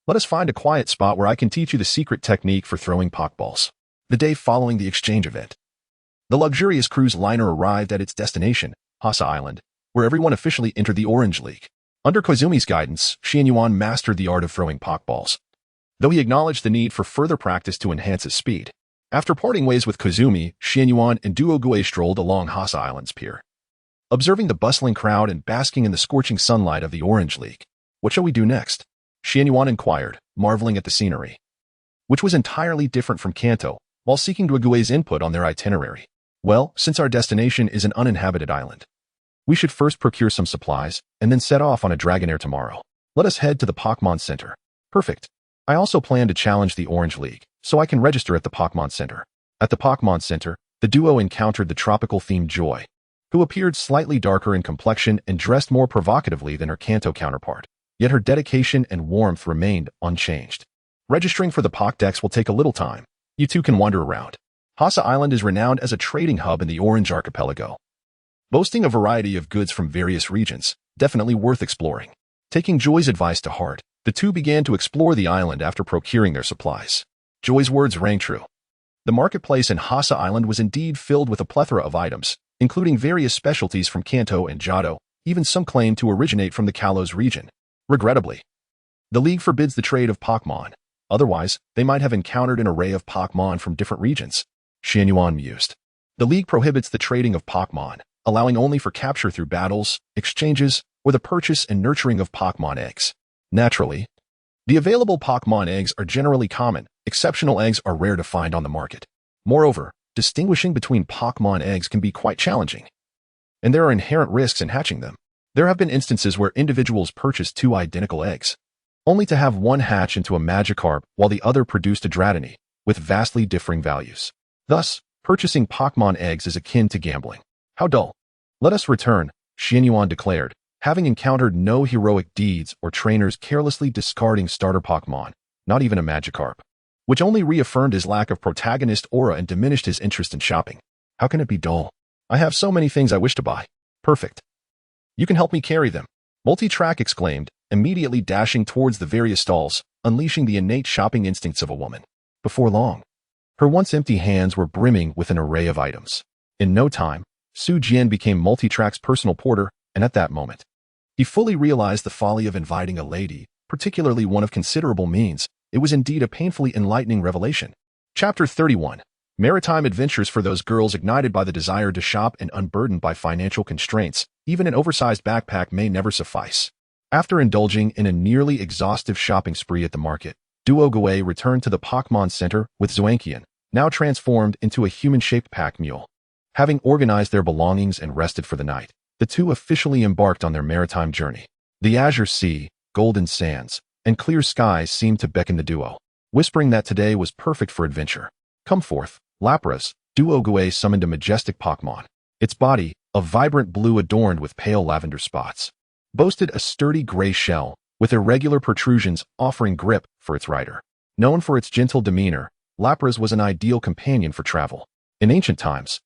let us find a quiet spot where I can teach you the secret technique for throwing Pokeballs. The day following the exchange event, the luxurious cruise liner arrived at its destination, Hasa Island, where everyone officially entered the Orange League. Under Kozumi's guidance, Xianyuan mastered the art of throwing Pokeballs, though he acknowledged the need for further practice to enhance his speed. After parting ways with Kozumi, Xianyuan and Duogue strolled along Hasa Island's pier, observing the bustling crowd and basking in the scorching sunlight of the Orange League. What shall we do next? Xianyuan inquired, marveling at the scenery, which was entirely different from Kanto, while seeking Duogue's input on their itinerary. Well, since our destination is an uninhabited island, we should first procure some supplies, and then set off on a Dragonair tomorrow. Let us head to the Pokémon Center. Perfect. I also plan to challenge the Orange League, so I can register at the Pokémon Center. At the Pokémon Center, the duo encountered the tropical-themed Joy, who appeared slightly darker in complexion and dressed more provocatively than her Kanto counterpart. Yet her dedication and warmth remained unchanged. Registering for the Pokédex will take a little time. You two can wander around. Hasa Island is renowned as a trading hub in the Orange Archipelago, boasting a variety of goods from various regions, definitely worth exploring. Taking Joy's advice to heart, the two began to explore the island after procuring their supplies. Joy's words rang true. The marketplace in Hasa Island was indeed filled with a plethora of items, including various specialties from Kanto and Johto, even some claimed to originate from the Kalos region. Regrettably, the League forbids the trade of Pokémon. Otherwise, they might have encountered an array of Pokémon from different regions. Xianyuan mused. The League prohibits the trading of Pokémon, allowing only for capture through battles, exchanges, or the purchase and nurturing of Pokémon eggs. Naturally, the available Pokémon eggs are generally common. Exceptional eggs are rare to find on the market. Moreover, distinguishing between Pokémon eggs can be quite challenging, and there are inherent risks in hatching them. There have been instances where individuals purchased two identical eggs, only to have one hatch into a Magikarp while the other produced a Dratini, with vastly differing values. Thus, purchasing Pokémon eggs is akin to gambling. How dull. Let us return, Xianyuan declared, having encountered no heroic deeds or trainers carelessly discarding starter Pokémon, not even a Magikarp, which only reaffirmed his lack of protagonist aura and diminished his interest in shopping. How can it be dull? I have so many things I wish to buy. Perfect. You can help me carry them, Multitrack exclaimed, immediately dashing towards the various stalls, unleashing the innate shopping instincts of a woman. Before long, her once empty hands were brimming with an array of items. In no time, Su Jian became Multitrack's personal porter, and at that moment, he fully realized the folly of inviting a lady, particularly one of considerable means. It was indeed a painfully enlightening revelation. Chapter 31. Maritime adventures for those girls ignited by the desire to shop and unburdened by financial constraints. Even an oversized backpack may never suffice. After indulging in a nearly exhaustive shopping spree at the market, Duo Guay returned to the Pokémon Center with Zoankian, now transformed into a human-shaped pack mule. Having organized their belongings and rested for the night, the two officially embarked on their maritime journey. The azure sea, golden sands, and clear skies seemed to beckon the duo, whispering that today was perfect for adventure. Come forth, Lapras. Duo Guay summoned a majestic Pokémon. Its body, a vibrant blue adorned with pale lavender spots, boasted a sturdy gray shell, with irregular protrusions offering grip for its rider. Known for its gentle demeanor, Lapras was an ideal companion for travel. In ancient times,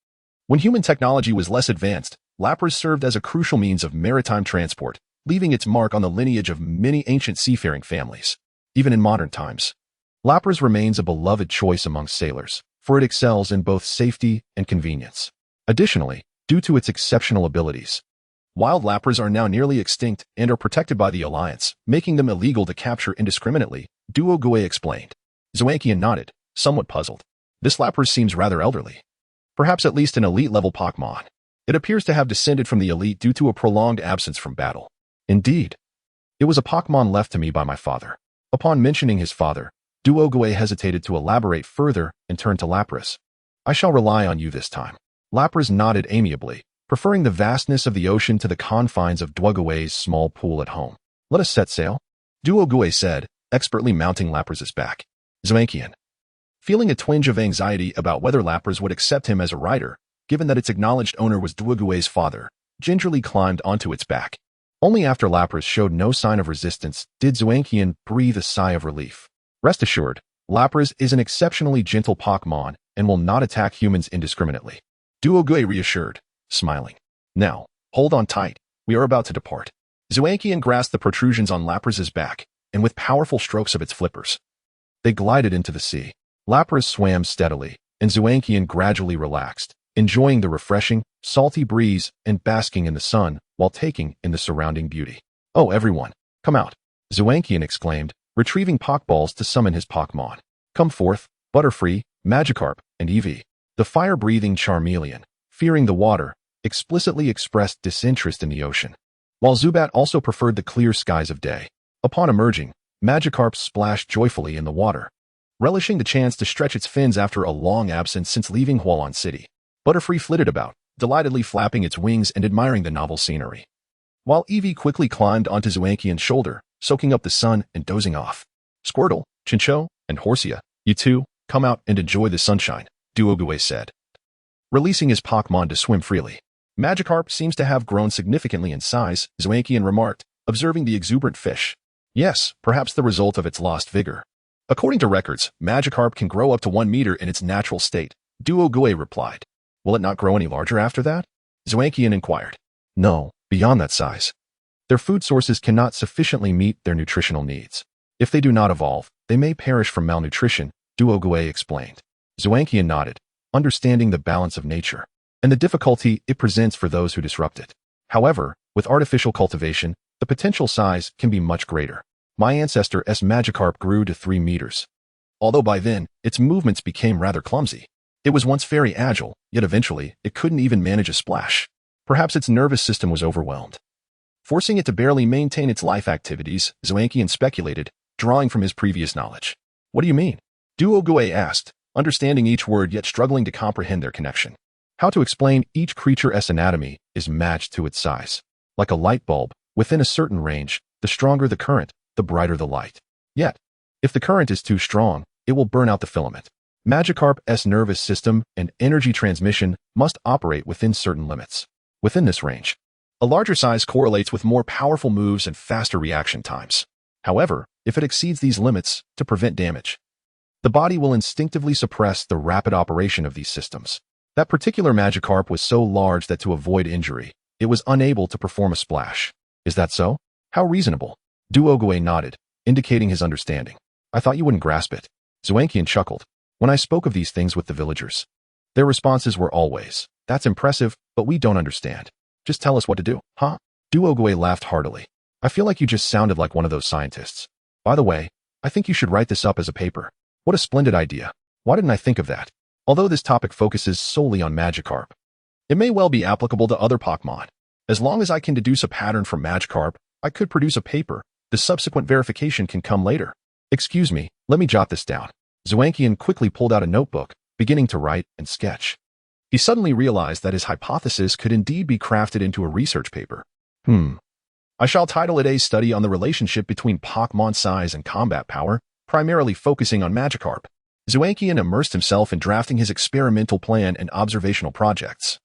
when human technology was less advanced, Lapras served as a crucial means of maritime transport, leaving its mark on the lineage of many ancient seafaring families. Even in modern times, Lapras remains a beloved choice among sailors, for it excels in both safety and convenience. Additionally, due to its exceptional abilities, wild Lapras are now nearly extinct and are protected by the Alliance, making them illegal to capture indiscriminately, Duo Guay explained. Zoankian nodded, somewhat puzzled. This Lapras seems rather elderly. Perhaps at least an elite-level Pokémon. It appears to have descended from the elite due to a prolonged absence from battle. Indeed. It was a Pokémon left to me by my father. Upon mentioning his father, Duo Guay hesitated to elaborate further and turned to Lapras. I shall rely on you this time. Lapras nodded amiably, preferring the vastness of the ocean to the confines of Duo Guay's small pool at home. Let us set sail, Duo Guay said, expertly mounting Lapras's back. Zoankian, feeling a twinge of anxiety about whether Lapras would accept him as a rider, given that its acknowledged owner was Duo Guay's father, gingerly climbed onto its back. Only after Lapras showed no sign of resistance did Zoankian breathe a sigh of relief. Rest assured, Lapras is an exceptionally gentle Pokémon and will not attack humans indiscriminately, Duo Guay reassured, smiling. Now, hold on tight, we are about to depart. Zoankian grasped the protrusions on Lapras's back, and with powerful strokes of its flippers, they glided into the sea. Lapras swam steadily, and Zoankian gradually relaxed, enjoying the refreshing, salty breeze and basking in the sun while taking in the surrounding beauty. Oh, everyone, come out, Zoankian exclaimed, retrieving Pokeballs to summon his Pokémon. Come forth, Butterfree, Magikarp, and Eevee. The fire-breathing Charmeleon, fearing the water, explicitly expressed disinterest in the ocean, while Zubat also preferred the clear skies of day. Upon emerging, Magikarp splashed joyfully in the water, relishing the chance to stretch its fins after a long absence since leaving Hualon City. Butterfree flitted about, delightedly flapping its wings and admiring the novel scenery, while Eevee quickly climbed onto Zoankian's shoulder, soaking up the sun and dozing off. Squirtle, Chinchou, and Horsia, you two, come out and enjoy the sunshine, Duo Guay said, releasing his Pokémon to swim freely. Magikarp seems to have grown significantly in size, Zoankian remarked, observing the exuberant fish. Yes, perhaps the result of its lost vigor. According to records, Magikarp can grow up to 1 meter in its natural state, Duo Guay replied. Will it not grow any larger after that? Zoankian inquired. No, beyond that size. Their food sources cannot sufficiently meet their nutritional needs. If they do not evolve, they may perish from malnutrition, Duo Guay explained. Zoankian nodded, understanding the balance of nature and the difficulty it presents for those who disrupt it. However, with artificial cultivation, the potential size can be much greater. My ancestor's Magikarp grew to 3 meters. Although by then, its movements became rather clumsy. It was once very agile, yet eventually, it couldn't even manage a splash. Perhaps its nervous system was overwhelmed, forcing it to barely maintain its life activities, Zoankian speculated, drawing from his previous knowledge. What do you mean? Duo Guay asked, understanding each word yet struggling to comprehend their connection. How to explain each creature's anatomy is matched to its size. Like a light bulb, within a certain range, the stronger the current, the brighter the light. Yet, if the current is too strong, it will burn out the filament. Magikarp's nervous system and energy transmission must operate within certain limits. Within this range, a larger size correlates with more powerful moves and faster reaction times. However, if it exceeds these limits, to prevent damage, the body will instinctively suppress the rapid operation of these systems. That particular Magikarp was so large that to avoid injury, it was unable to perform a splash. Is that so? How reasonable? Duo Guay nodded, indicating his understanding. I thought you wouldn't grasp it. Zoankian chuckled. When I spoke of these things with the villagers, their responses were always, that's impressive, but we don't understand. Just tell us what to do, huh? Duo Guay laughed heartily. I feel like you just sounded like one of those scientists. By the way, I think you should write this up as a paper. What a splendid idea. Why didn't I think of that? Although this topic focuses solely on Magikarp, it may well be applicable to other Pokémon. As long as I can deduce a pattern from Magikarp, I could produce a paper. The subsequent verification can come later. Excuse me, let me jot this down. Zhuangqian quickly pulled out a notebook, beginning to write and sketch. He suddenly realized that his hypothesis could indeed be crafted into a research paper. I shall title it A Study on the Relationship Between Pokémon Size and Combat Power, primarily focusing on Magikarp. Zhuangqian immersed himself in drafting his experimental plan and observational projects.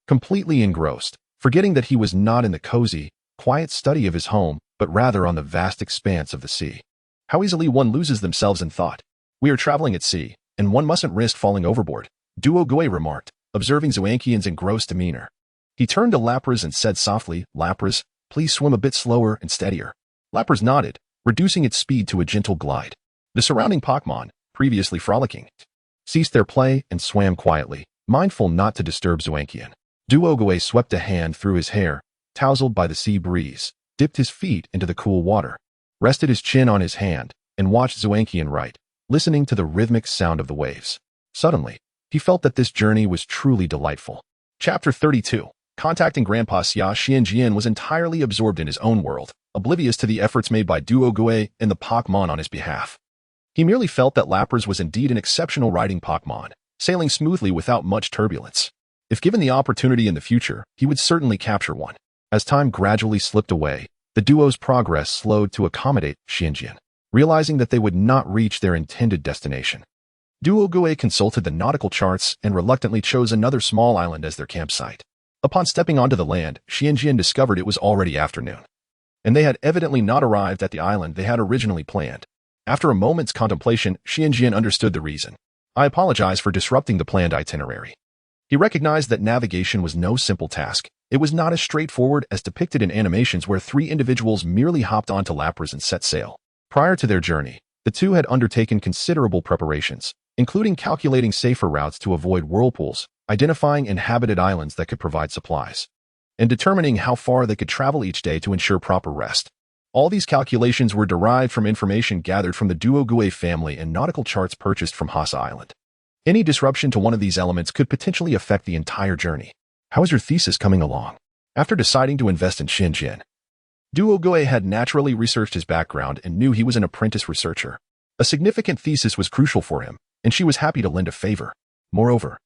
Completely engrossed, forgetting that he was not in the cozy, quiet study of his home, but rather on the vast expanse of the sea. How easily one loses themselves in thought. We are traveling at sea, and one mustn't risk falling overboard, Duo Gui remarked, observing Zhuangqian's engrossed demeanor. He turned to Lapras and said softly, Lapras, please swim a bit slower and steadier. Lapras nodded, reducing its speed to a gentle glide. The surrounding Pokémon, previously frolicking, ceased their play and swam quietly, mindful not to disturb Zhuangqian. Duo Gui swept a hand through his hair, tousled by the sea breeze, dipped his feet into the cool water, rested his chin on his hand, and watched Zhuangqian write, listening to the rhythmic sound of the waves. Suddenly, he felt that this journey was truly delightful. Chapter 32. Contacting Grandpa Xia, Xianjian was entirely absorbed in his own world, oblivious to the efforts made by Duo Gui and the Pokémon on his behalf. He merely felt that Lapras was indeed an exceptional riding Pokémon, sailing smoothly without much turbulence. If given the opportunity in the future, he would certainly capture one. As time gradually slipped away, the duo's progress slowed to accommodate Xianjian, realizing that they would not reach their intended destination. Duo Gui consulted the nautical charts and reluctantly chose another small island as their campsite. Upon stepping onto the land, Xianjian discovered it was already afternoon, and they had evidently not arrived at the island they had originally planned. After a moment's contemplation, Xianjian understood the reason. I apologize for disrupting the planned itinerary. He recognized that navigation was no simple task. It was not as straightforward as depicted in animations where three individuals merely hopped onto Lapras and set sail. Prior to their journey, the two had undertaken considerable preparations, including calculating safer routes to avoid whirlpools, identifying inhabited islands that could provide supplies, and determining how far they could travel each day to ensure proper rest. All these calculations were derived from information gathered from the Duo Gui family and nautical charts purchased from Hasa Island. Any disruption to one of these elements could potentially affect the entire journey. How is your thesis coming along? After deciding to invest in Xianjian, Duo Gui had naturally researched his background and knew he was an apprentice researcher. A significant thesis was crucial for him, and she was happy to lend a favor. Moreover,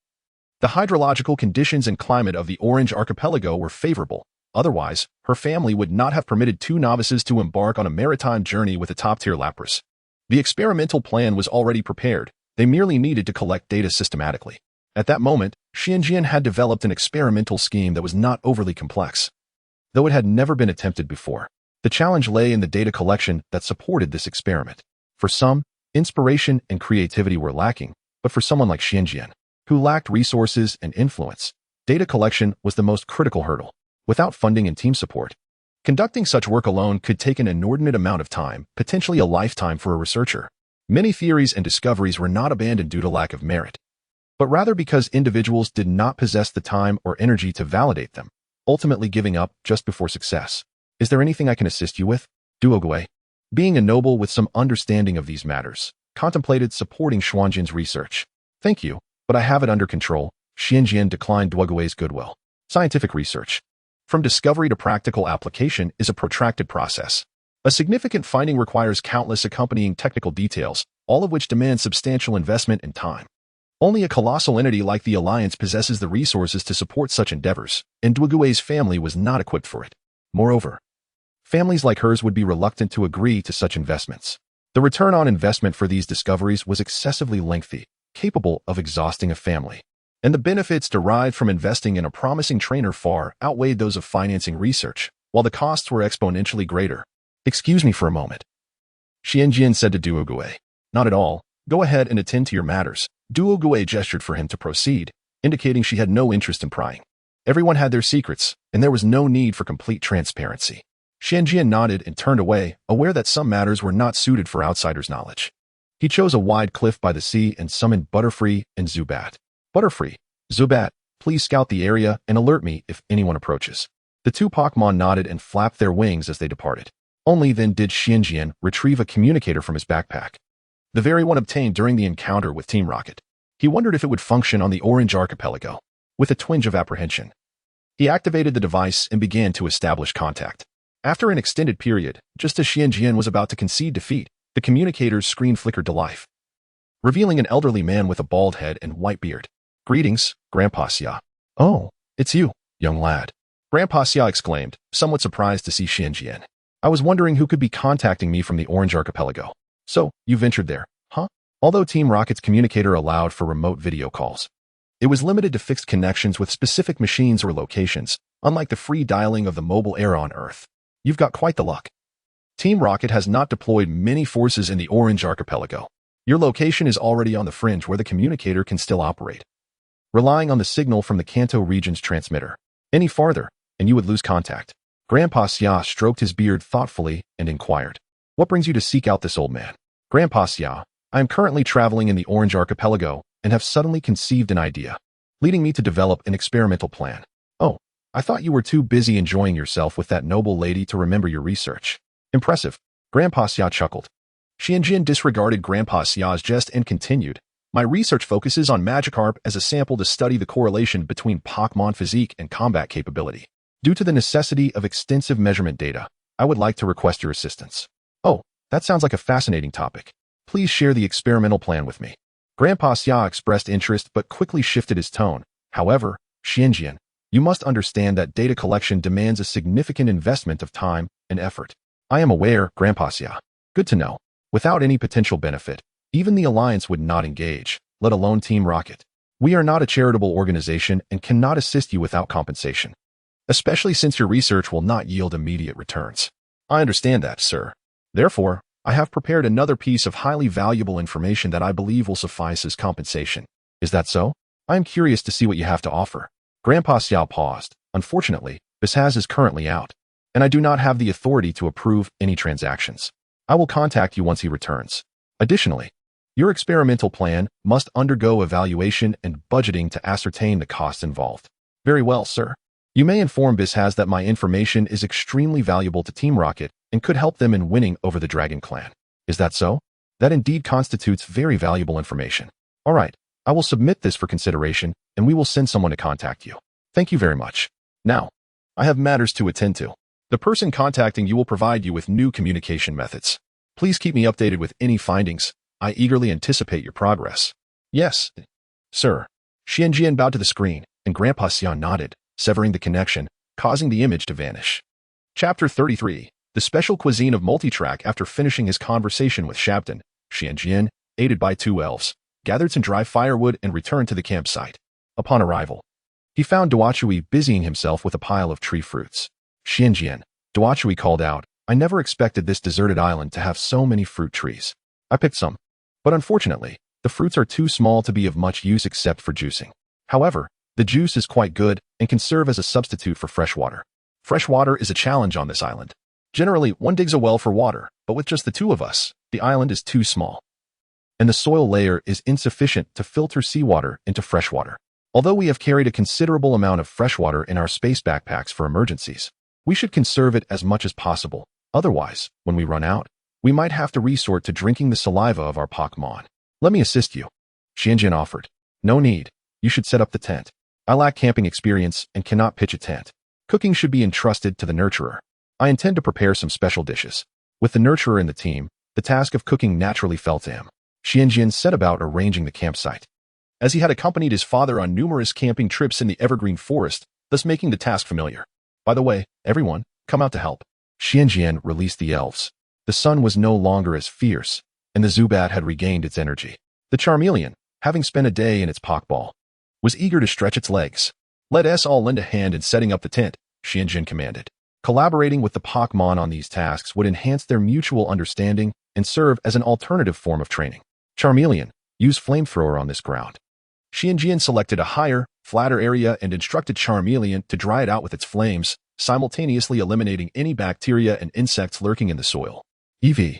the hydrological conditions and climate of the Orange Archipelago were favorable. Otherwise, her family would not have permitted two novices to embark on a maritime journey with a top-tier Lapras. The experimental plan was already prepared. They merely needed to collect data systematically. At that moment, Xianjian had developed an experimental scheme that was not overly complex, though it had never been attempted before. The challenge lay in the data collection that supported this experiment. For some, inspiration and creativity were lacking, but for someone like Xianjian, who lacked resources and influence, data collection was the most critical hurdle. Without funding and team support, conducting such work alone could take an inordinate amount of time, potentially a lifetime for a researcher. Many theories and discoveries were not abandoned due to lack of merit, but rather because individuals did not possess the time or energy to validate them, ultimately giving up just before success. Is there anything I can assist you with? Duo Gui, being a noble with some understanding of these matters, contemplated supporting Xuanjian's research. Thank you, but I have it under control. Xianjian declined Duo Gui's goodwill. Scientific research, from discovery to practical application, is a protracted process. A significant finding requires countless accompanying technical details, all of which demand substantial investment and time. Only a colossal entity like the Alliance possesses the resources to support such endeavors, and Duo Gui's family was not equipped for it. Moreover, families like hers would be reluctant to agree to such investments. The return on investment for these discoveries was excessively lengthy, capable of exhausting a family, and the benefits derived from investing in a promising trainer far outweighed those of financing research, while the costs were exponentially greater. Excuse me for a moment, Xianjian said to Duo Gui. Not at all. Go ahead and attend to your matters. Duo Gui gestured for him to proceed, indicating she had no interest in prying. Everyone had their secrets, and there was no need for complete transparency. Xianjian nodded and turned away, aware that some matters were not suited for outsiders' knowledge. He chose a wide cliff by the sea and summoned Butterfree and Zubat. Butterfree, Zubat, please scout the area and alert me if anyone approaches. The two Pokémon nodded and flapped their wings as they departed. Only then did Xianjian retrieve a communicator from his backpack, the very one obtained during the encounter with Team Rocket. He wondered if it would function on the Orange Archipelago. With a twinge of apprehension, he activated the device and began to establish contact. After an extended period, just as Xianjian was about to concede defeat, the communicator's screen flickered to life, revealing an elderly man with a bald head and white beard. "Greetings, Grandpa Xia." "Oh, it's you, young lad," Grandpa Xia exclaimed, somewhat surprised to see Xianjian. "I was wondering who could be contacting me from the Orange Archipelago. So, you ventured there, huh?" Although Team Rocket's communicator allowed for remote video calls, it was limited to fixed connections with specific machines or locations, unlike the free dialing of the mobile era on Earth. "You've got quite the luck. Team Rocket has not deployed many forces in the Orange Archipelago. Your location is already on the fringe where the communicator can still operate, relying on the signal from the Kanto region's transmitter. Any farther, and you would lose contact." Grandpa Xia stroked his beard thoughtfully and inquired, "What brings you to seek out this old man?" "Grandpa Xia, I am currently traveling in the Orange Archipelago and have suddenly conceived an idea, leading me to develop an experimental plan." "Oh, I thought you were too busy enjoying yourself with that noble lady to remember your research." "Impressive," Grandpa Xia chuckled. Xianjian disregarded Grandpa Xia's jest and continued, "My research focuses on Magikarp as a sample to study the correlation between Pokémon physique and combat capability. Due to the necessity of extensive measurement data, I would like to request your assistance." "Oh, that sounds like a fascinating topic. Please share the experimental plan with me." Grandpa Xia expressed interest but quickly shifted his tone. "However, Xianjian, you must understand that data collection demands a significant investment of time and effort." "I am aware, Grandpa Xia." "Good to know. Without any potential benefit, even the Alliance would not engage, let alone Team Rocket. We are not a charitable organization and cannot assist you without compensation, especially since your research will not yield immediate returns." "I understand that, sir. Therefore, I have prepared another piece of highly valuable information that I believe will suffice as compensation." "Is that so? I am curious to see what you have to offer." Grandpa Xiao paused. "Unfortunately, Bishaz is currently out, and I do not have the authority to approve any transactions. I will contact you once he returns. Additionally, your experimental plan must undergo evaluation and budgeting to ascertain the costs involved." "Very well, sir. You may inform Bishaz that my information is extremely valuable to Team Rocket and could help them in winning over the Dragon Clan." "Is that so? That indeed constitutes very valuable information. All right, I will submit this for consideration, and we will send someone to contact you." "Thank you very much. Now, I have matters to attend to. The person contacting you will provide you with new communication methods. Please keep me updated with any findings. I eagerly anticipate your progress." "Yes, sir." Xianjian bowed to the screen, and Grandpa Xia nodded, severing the connection, causing the image to vanish. Chapter 33. The Special Cuisine of Multitrack. After finishing his conversation with Shabton, Xianjian, aided by two elves, gathered some dry firewood and returned to the campsite. Upon arrival, he found Duachui busying himself with a pile of tree fruits. "Xianjian," Duachui called out, "I never expected this deserted island to have so many fruit trees. I picked some, but unfortunately, the fruits are too small to be of much use except for juicing. However, the juice is quite good and can serve as a substitute for fresh water. Fresh water is a challenge on this island. Generally, one digs a well for water, but with just the two of us, the island is too small, and the soil layer is insufficient to filter seawater into fresh water. Although we have carried a considerable amount of fresh water in our space backpacks for emergencies, we should conserve it as much as possible. Otherwise, when we run out, we might have to resort to drinking the saliva of our Pokémon. Let me assist you," Xianjian offered. "No need. You should set up the tent. I lack camping experience and cannot pitch a tent. Cooking should be entrusted to the nurturer. I intend to prepare some special dishes." With the nurturer in the team, the task of cooking naturally fell to him. Xianjian set about arranging the campsite, as he had accompanied his father on numerous camping trips in the evergreen forest, thus making the task familiar. "By the way, everyone, come out to help." Xianjian released the elves. The sun was no longer as fierce, and the Zubat had regained its energy. The Charmeleon, having spent a day in its Pokeball, was eager to stretch its legs. "Let us all lend a hand in setting up the tent," Xianjian commanded. Collaborating with the Pokémon on these tasks would enhance their mutual understanding and serve as an alternative form of training. "Charmeleon, use Flamethrower on this ground." Xianjian selected a higher, flatter area and instructed Charmeleon to dry it out with its flames, simultaneously eliminating any bacteria and insects lurking in the soil. "Eevee,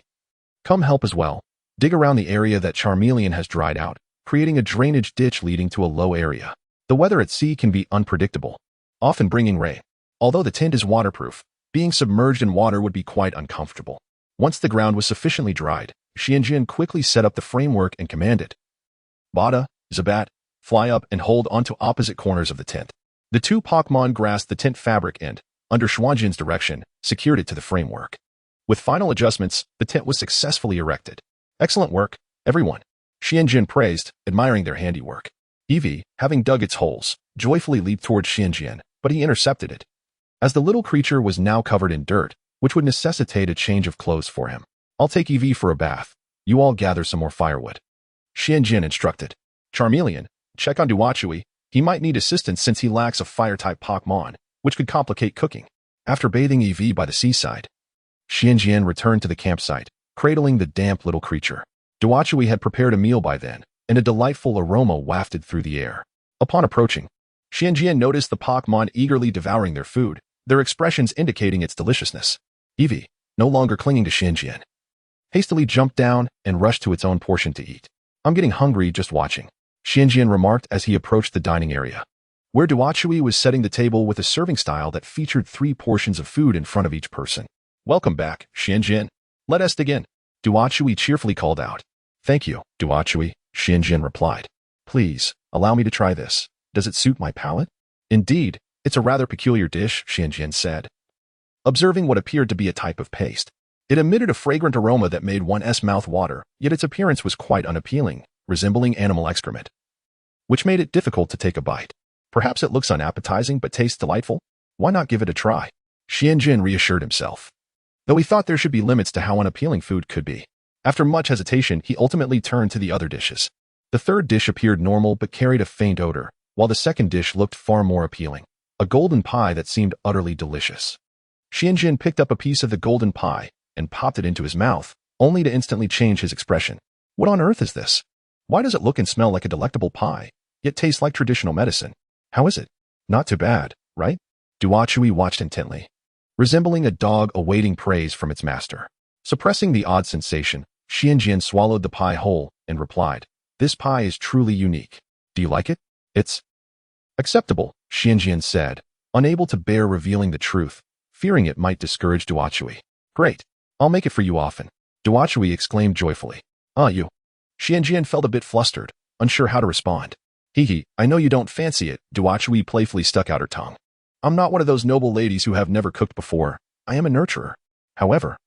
come help as well. Dig around the area that Charmeleon has dried out, creating a drainage ditch leading to a low area. The weather at sea can be unpredictable, often bringing rain. Although the tent is waterproof, being submerged in water would be quite uncomfortable." Once the ground was sufficiently dried, Xianjian quickly set up the framework and commanded, "Bada, Zabat, fly up and hold onto opposite corners of the tent. The two Pokémon grasped the tent fabric and, under Xuanjin's direction, secured it to the framework. With final adjustments, the tent was successfully erected. Excellent work, everyone. Xianjin praised, admiring their handiwork. Eevee, having dug its holes, joyfully leaped towards Xianjin, but he intercepted it. As the little creature was now covered in dirt, which would necessitate a change of clothes for him. I'll take Eevee for a bath. You all gather some more firewood. Xianjin instructed. Charmeleon, check on Duachui. He might need assistance since he lacks a fire-type Pokémon, which could complicate cooking. After bathing Eevee by the seaside, Xianjin returned to the campsite, cradling the damp little creature. Duachui had prepared a meal by then, and a delightful aroma wafted through the air. Upon approaching, Xianjin noticed the Pokémon eagerly devouring their food, their expressions indicating its deliciousness. Eevee, no longer clinging to Xianjin, hastily jumped down and rushed to its own portion to eat. I'm getting hungry just watching, Xianjin remarked as he approached the dining area, where Duachui was setting the table with a serving style that featured 3 portions of food in front of each person. Welcome back, Xianjin. Let us begin, Duachui cheerfully called out. Thank you, Duachui, Xianjin replied. Please, allow me to try this. Does it suit my palate? Indeed, it's a rather peculiar dish, Xianjin said, observing what appeared to be a type of paste. It emitted a fragrant aroma that made one's mouth water, yet its appearance was quite unappealing, resembling animal excrement, which made it difficult to take a bite. Perhaps it looks unappetizing but tastes delightful? Why not give it a try? Xianjin reassured himself, though he thought there should be limits to how unappealing food could be. After much hesitation, he ultimately turned to the other dishes. The third dish appeared normal but carried a faint odor, while the second dish looked far more appealing, a golden pie that seemed utterly delicious. Xianjin picked up a piece of the golden pie and popped it into his mouth, only to instantly change his expression. What on earth is this? Why does it look and smell like a delectable pie, yet taste like traditional medicine? How is it? Not too bad, right? Duachui watched intently, resembling a dog awaiting praise from its master. Suppressing the odd sensation, Xianjin swallowed the pie whole and replied, This pie is truly unique. Do you like it? It's acceptable, Xianjin said, unable to bear revealing the truth, fearing it might discourage Duachui. Great. I'll make it for you often, Duachui exclaimed joyfully. You. Xianjin felt a bit flustered, unsure how to respond. Hee, I know you don't fancy it, Duachui playfully stuck out her tongue. I'm not one of those noble ladies who have never cooked before. I am a nurturer. However,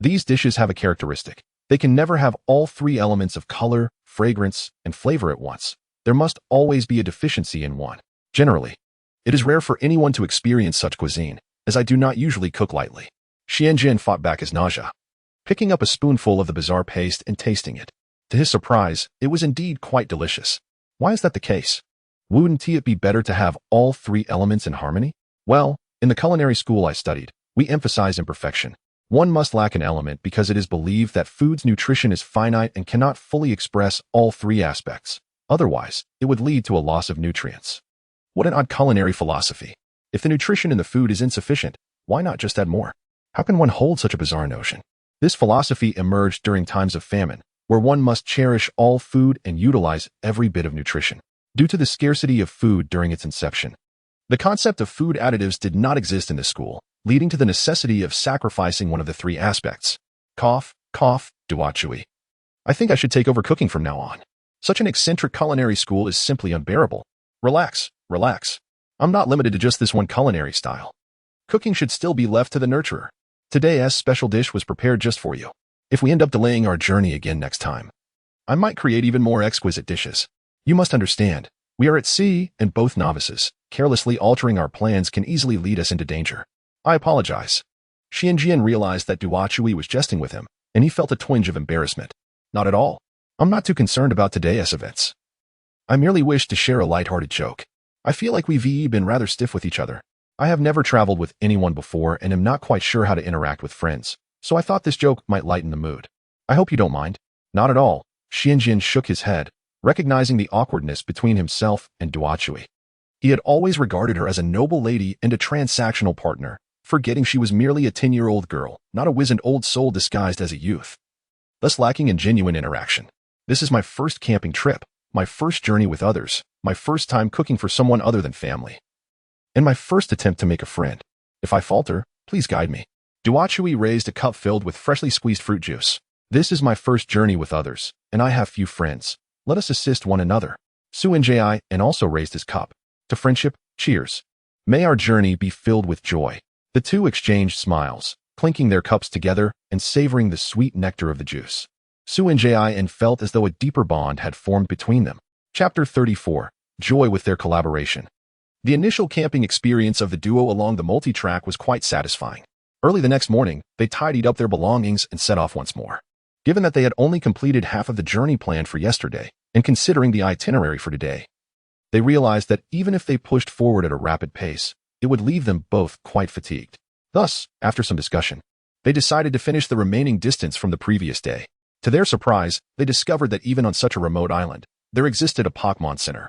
these dishes have a characteristic. They can never have all 3 elements of color, fragrance, and flavor at once. There must always be a deficiency in one. Generally, it is rare for anyone to experience such cuisine, as I do not usually cook lightly. Xianjin fought back his nausea, picking up a spoonful of the bizarre paste and tasting it. To his surprise, it was indeed quite delicious. Why is that the case? Wouldn't it be better to have all 3 elements in harmony? Well, in the culinary school I studied, we emphasize imperfection. One must lack an element because it is believed that food's nutrition is finite and cannot fully express all 3 aspects. Otherwise, it would lead to a loss of nutrients. What an odd culinary philosophy. If the nutrition in the food is insufficient, why not just add more? How can one hold such a bizarre notion? This philosophy emerged during times of famine, where one must cherish all food and utilize every bit of nutrition. Due to the scarcity of food during its inception, the concept of food additives did not exist in the school, leading to the necessity of sacrificing one of the 3 aspects. Cough, Duachui. I think I should take over cooking from now on. Such an eccentric culinary school is simply unbearable. Relax. I'm not limited to just this one culinary style. Cooking should still be left to the nurturer. Today's special dish was prepared just for you. If we end up delaying our journey again next time, I might create even more exquisite dishes. You must understand, we are at sea and both novices. Carelessly altering our plans can easily lead us into danger. I apologize. Xianjin realized that Duachui was jesting with him, and he felt a twinge of embarrassment. Not at all. I'm not too concerned about today's events. I merely wish to share a lighthearted joke. I feel like we've been rather stiff with each other. I have never traveled with anyone before and am not quite sure how to interact with friends, so I thought this joke might lighten the mood. I hope you don't mind. Not at all. Xianjin shook his head, recognizing the awkwardness between himself and Duachui. He had always regarded her as a noble lady and a transactional partner, forgetting she was merely a 10-year-old girl, not a wizened old soul disguised as a youth, thus lacking in genuine interaction. This is my first camping trip, my first journey with others, my first time cooking for someone other than family, and my first attempt to make a friend. If I falter, please guide me. Duachui raised a cup filled with freshly squeezed fruit juice. This is my first journey with others, and I have few friends. Let us assist one another. Suinji and also raised his cup. To friendship, cheers. May our journey be filled with joy. The two exchanged smiles, clinking their cups together and savoring the sweet nectar of the juice. Suinji and felt as though a deeper bond had formed between them. Chapter 34. Joy with their collaboration. The initial camping experience of the duo along the multi-track was quite satisfying. Early the next morning, they tidied up their belongings and set off once more. Given that they had only completed half of the journey planned for yesterday, and considering the itinerary for today, they realized that even if they pushed forward at a rapid pace, it would leave them both quite fatigued. Thus, after some discussion, they decided to finish the remaining distance from the previous day. To their surprise, they discovered that even on such a remote island, there existed a Pokémon Center.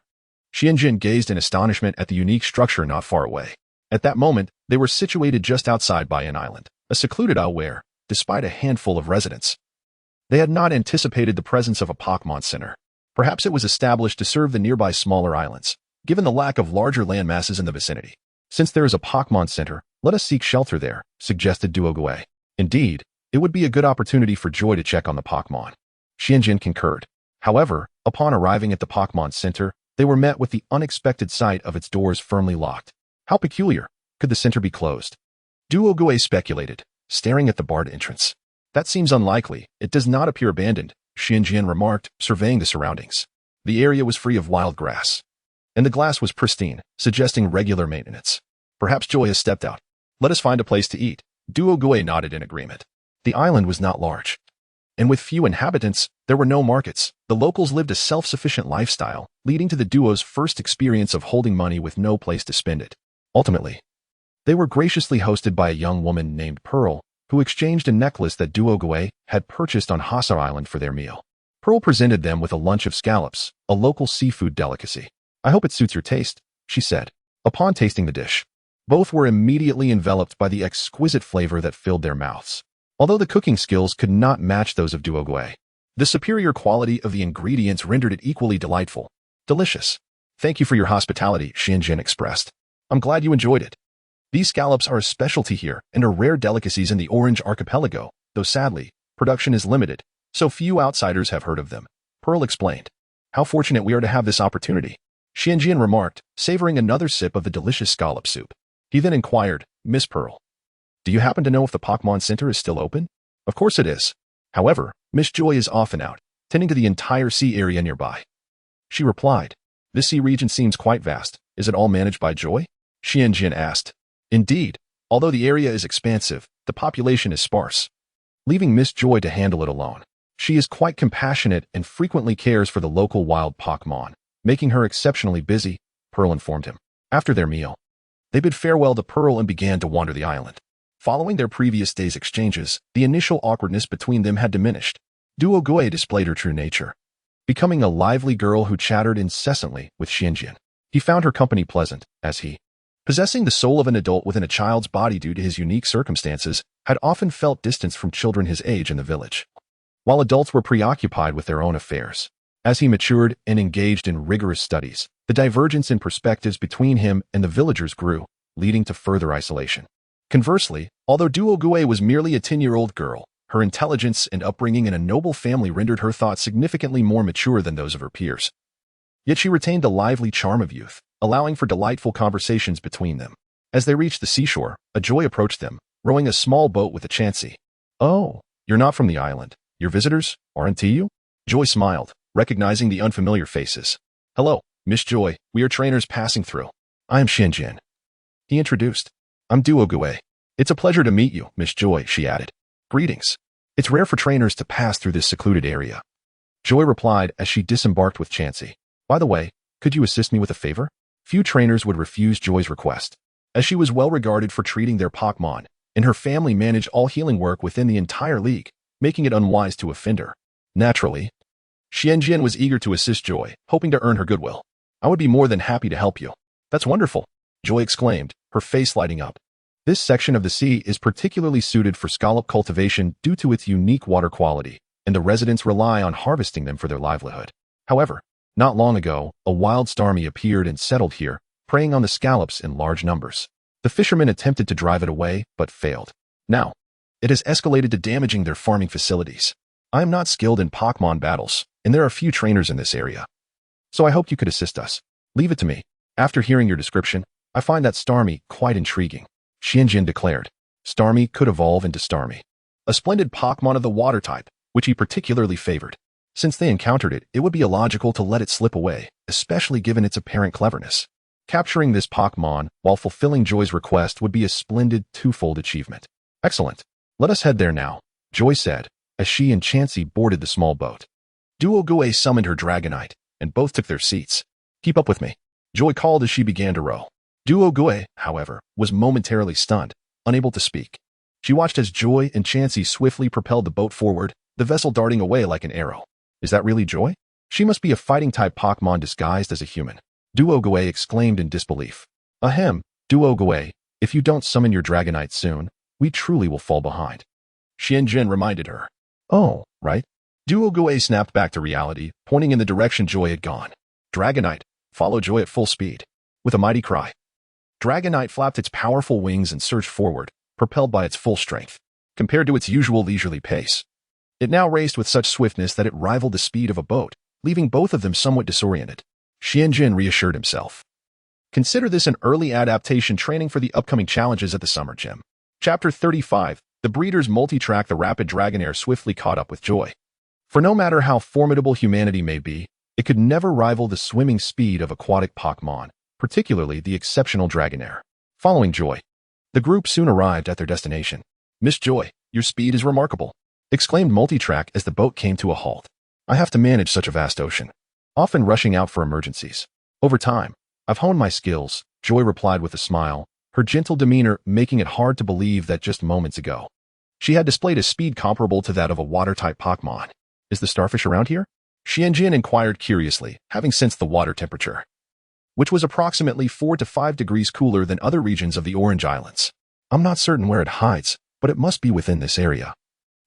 Xianjin gazed in astonishment at the unique structure not far away. At that moment, they were situated just outside by an island, a secluded isle where, despite a handful of residents, they had not anticipated the presence of a Pokémon Center. Perhaps it was established to serve the nearby smaller islands, given the lack of larger land masses in the vicinity. Since there is a Pokémon Center, let us seek shelter there, suggested Duogue. Indeed, it would be a good opportunity for Joy to check on the Pokémon. Xianjin concurred. However, upon arriving at the Pokémon Center, they were met with the unexpected sight of its doors firmly locked. How peculiar. Could the center be closed? Duogue speculated, staring at the barred entrance. That seems unlikely. It does not appear abandoned, Xianjin remarked, surveying the surroundings. The area was free of wild grass, and the glass was pristine, suggesting regular maintenance. Perhaps Joy has stepped out. Let us find a place to eat. Duogue nodded in agreement. The island was not large, and with few inhabitants, there were no markets. The locals lived a self-sufficient lifestyle, leading to the duo's first experience of holding money with no place to spend it. Ultimately, they were graciously hosted by a young woman named Pearl, who exchanged a necklace that Duogue had purchased on Hasa Island for their meal. Pearl presented them with a lunch of scallops, a local seafood delicacy. I hope it suits your taste, she said. Upon tasting the dish, both were immediately enveloped by the exquisite flavor that filled their mouths. Although the cooking skills could not match those of Duogue, the superior quality of the ingredients rendered it equally delightful. Delicious. Thank you for your hospitality, Xianjin expressed. I'm glad you enjoyed it. These scallops are a specialty here and are rare delicacies in the Orange Archipelago, though sadly, production is limited, so few outsiders have heard of them. Pearl explained. How fortunate we are to have this opportunity, Xianjin remarked, savoring another sip of the delicious scallop soup. He then inquired, Miss Pearl, do you happen to know if the Pokémon Center is still open? Of course it is. However, Miss Joy is often out, tending to the entire sea area nearby. She replied. This sea region seems quite vast. Is it all managed by Joy? Xianjin asked. Indeed, although the area is expansive, the population is sparse, leaving Miss Joy to handle it alone. She is quite compassionate and frequently cares for the local wild Pokémon, making her exceptionally busy, Pearl informed him. After their meal, they bid farewell to Pearl and began to wander the island. Following their previous day's exchanges, the initial awkwardness between them had diminished. Duogue displayed her true nature, becoming a lively girl who chattered incessantly with Xianjin. He found her company pleasant, as he, possessing the soul of an adult within a child's body due to his unique circumstances, had often felt distance from children his age in the village, while adults were preoccupied with their own affairs. As he matured and engaged in rigorous studies, the divergence in perspectives between him and the villagers grew, leading to further isolation. Conversely, although Duogue was merely a 10-year-old girl, her intelligence and upbringing in a noble family rendered her thoughts significantly more mature than those of her peers. Yet she retained the lively charm of youth, allowing for delightful conversations between them. As they reached the seashore, a Joy approached them, rowing a small boat with a Chansey. Oh, you're not from the island. Your visitors, aren't you? Joy smiled, recognizing the unfamiliar faces. Hello, Miss Joy, we are trainers passing through. I am Xianjin. He introduced. I'm Duogue. It's a pleasure to meet you, Miss Joy, she added. Greetings. It's rare for trainers to pass through this secluded area. Joy replied as she disembarked with Chansey. By the way, could you assist me with a favor? Few trainers would refuse Joy's request, as she was well regarded for treating their Pokémon, and her family managed all healing work within the entire league, making it unwise to offend her. Naturally, Xianjin was eager to assist Joy, hoping to earn her goodwill. I would be more than happy to help you. That's wonderful, Joy exclaimed, her face lighting up. This section of the sea is particularly suited for scallop cultivation due to its unique water quality, and the residents rely on harvesting them for their livelihood. However, not long ago, a wild starmie appeared and settled here, preying on the scallops in large numbers. The fishermen attempted to drive it away, but failed. Now, it has escalated to damaging their farming facilities. I am not skilled in Pokémon battles, and there are few trainers in this area, so I hoped you could assist us. Leave it to me. After hearing your description, I find that Starmie quite intriguing, Xianjin declared. Starmie could evolve into Starmie, a splendid Pokémon of the water type, which he particularly favored. Since they encountered it, it would be illogical to let it slip away, especially given its apparent cleverness. Capturing this Pokémon while fulfilling Joy's request would be a splendid twofold achievement. Excellent. Let us head there now, Joy said, as she and Chansey boarded the small boat. Duogue summoned her Dragonite, and both took their seats. Keep up with me, Joy called as she began to row. Duogue, however, was momentarily stunned, unable to speak. She watched as Joy and Chansey swiftly propelled the boat forward, the vessel darting away like an arrow. Is that really Joy? She must be a fighting-type Pokémon disguised as a human, Duogue exclaimed in disbelief. Ahem, Duogue, if you don't summon your Dragonite soon, we truly will fall behind, Xianjin reminded her. Oh, right. Duogue snapped back to reality, pointing in the direction Joy had gone. Dragonite, follow Joy at full speed. With a mighty cry, Dragonite flapped its powerful wings and surged forward, propelled by its full strength. Compared to its usual leisurely pace, it now raced with such swiftness that it rivaled the speed of a boat, leaving both of them somewhat disoriented. Xianjin reassured himself. Consider this an early adaptation training for the upcoming challenges at the Summer Gym. Chapter 35, The Breeders Multi-Track. The rapid Dragonair swiftly caught up with Joy. For no matter how formidable humanity may be, it could never rival the swimming speed of aquatic Pokémon, particularly the exceptional Dragonair. Following Joy, the group soon arrived at their destination. Miss Joy, your speed is remarkable, exclaimed Multitrack as the boat came to a halt. I have to manage such a vast ocean, often rushing out for emergencies. Over time, I've honed my skills, Joy replied with a smile, her gentle demeanor making it hard to believe that just moments ago, she had displayed a speed comparable to that of a water-type Pokémon. Is the starfish around here? Xianjin inquired curiously, having sensed the water temperature, which was approximately 4 to 5 degrees cooler than other regions of the Orange Islands. I'm not certain where it hides, but it must be within this area.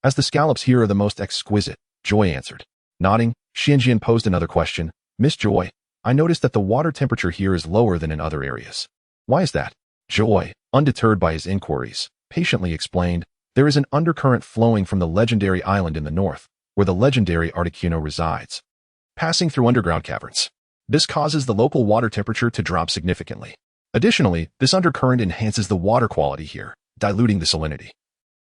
As the scallops here are the most exquisite, Joy answered. Nodding, Xianjin posed another question. Miss Joy, I noticed that the water temperature here is lower than in other areas. Why is that? Joy, undeterred by his inquiries, patiently explained, there is an undercurrent flowing from the legendary island in the north, where the legendary Articuno resides, passing through underground caverns. This causes the local water temperature to drop significantly. Additionally, this undercurrent enhances the water quality here, diluting the salinity,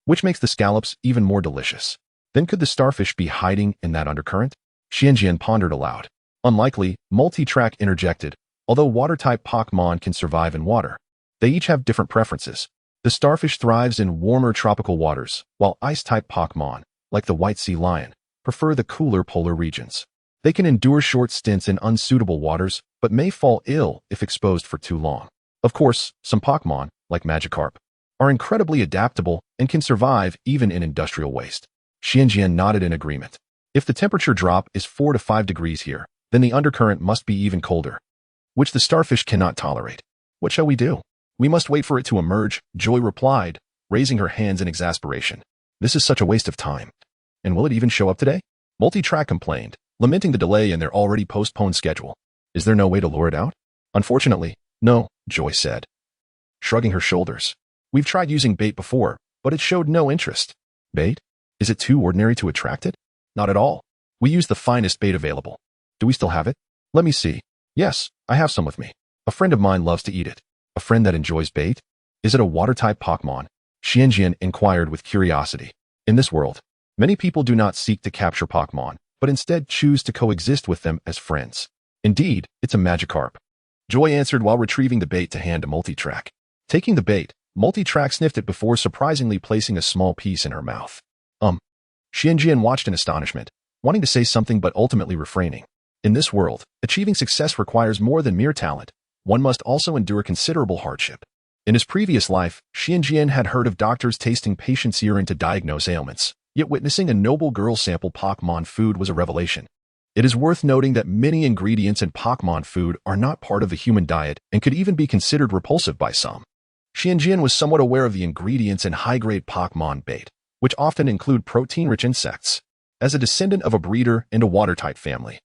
which makes the scallops even more delicious. Then could the starfish be hiding in that undercurrent? Xianjin pondered aloud. Unlikely, Multitrack interjected. Although water-type Pokémon can survive in water, they each have different preferences. The starfish thrives in warmer tropical waters, while ice-type Pokémon, like the white sea lion, prefer the cooler polar regions. They can endure short stints in unsuitable waters, but may fall ill if exposed for too long. Of course, some Pokémon, like Magikarp, are incredibly adaptable and can survive even in industrial waste. Xianjin nodded in agreement. If the temperature drop is 4 to 5 degrees here, then the undercurrent must be even colder, which the starfish cannot tolerate. What shall we do? We must wait for it to emerge, Joy replied, raising her hands in exasperation. This is such a waste of time. And will it even show up today? Multitrack complained, lamenting the delay in their already postponed schedule. Is there no way to lure it out? Unfortunately, no, Joy said, shrugging her shoulders. We've tried using bait before, but it showed no interest. Bait? Is it too ordinary to attract it? Not at all. We use the finest bait available. Do we still have it? Let me see. Yes, I have some with me. A friend of mine loves to eat it. A friend that enjoys bait? Is it a water-type Pokémon? Xianjin inquired with curiosity. In this world, many people do not seek to capture Pokémon, but instead choose to coexist with them as friends. Indeed, it's a Magikarp, Joy answered while retrieving the bait to hand to Multitrack. Taking the bait, Multitrack sniffed it before surprisingly placing a small piece in her mouth. Xianjin watched in astonishment, wanting to say something but ultimately refraining. In this world, achieving success requires more than mere talent. One must also endure considerable hardship. In his previous life, Xianjin had heard of doctors tasting patients' urine to diagnose ailments, yet witnessing a noble girl sample Pokémon food was a revelation. It is worth noting that many ingredients in Pokémon food are not part of the human diet and could even be considered repulsive by some. Xianjin was somewhat aware of the ingredients in high-grade Pokémon bait, which often include protein-rich insects. As a descendant of a breeder and a watertight family,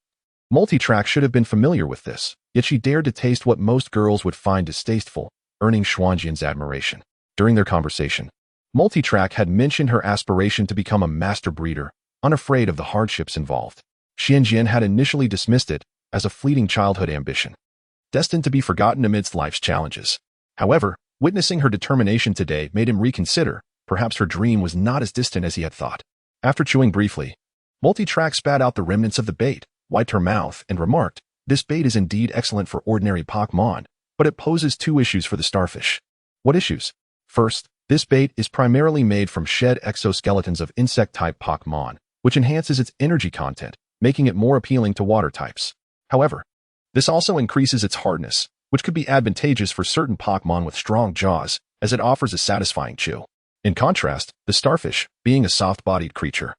Multitrack should have been familiar with this, yet she dared to taste what most girls would find distasteful, earning Xianjin's admiration. During their conversation, Multitrack had mentioned her aspiration to become a master breeder, unafraid of the hardships involved. Xianjin had initially dismissed it, as a fleeting childhood ambition, destined to be forgotten amidst life's challenges. However, witnessing her determination today made him reconsider. Perhaps her dream was not as distant as he had thought. After chewing briefly, Multitrack spat out the remnants of the bait, wiped her mouth, and remarked, "This bait is indeed excellent for ordinary Pokémon, but it poses two issues for the starfish." What issues? First, this bait is primarily made from shed exoskeletons of insect-type Pokémon, which enhances its energy content, making it more appealing to water types. However, this also increases its hardness, which could be advantageous for certain Pokémon with strong jaws, as it offers a satisfying chew. In contrast, the starfish, being a soft-bodied creature,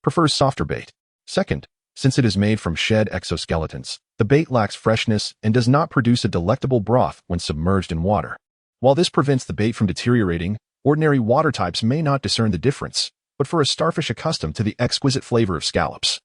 prefers softer bait. Second, since it is made from shed exoskeletons, the bait lacks freshness and does not produce a delectable broth when submerged in water. While this prevents the bait from deteriorating, ordinary water types may not discern the difference, but for a starfish accustomed to the exquisite flavor of scallops,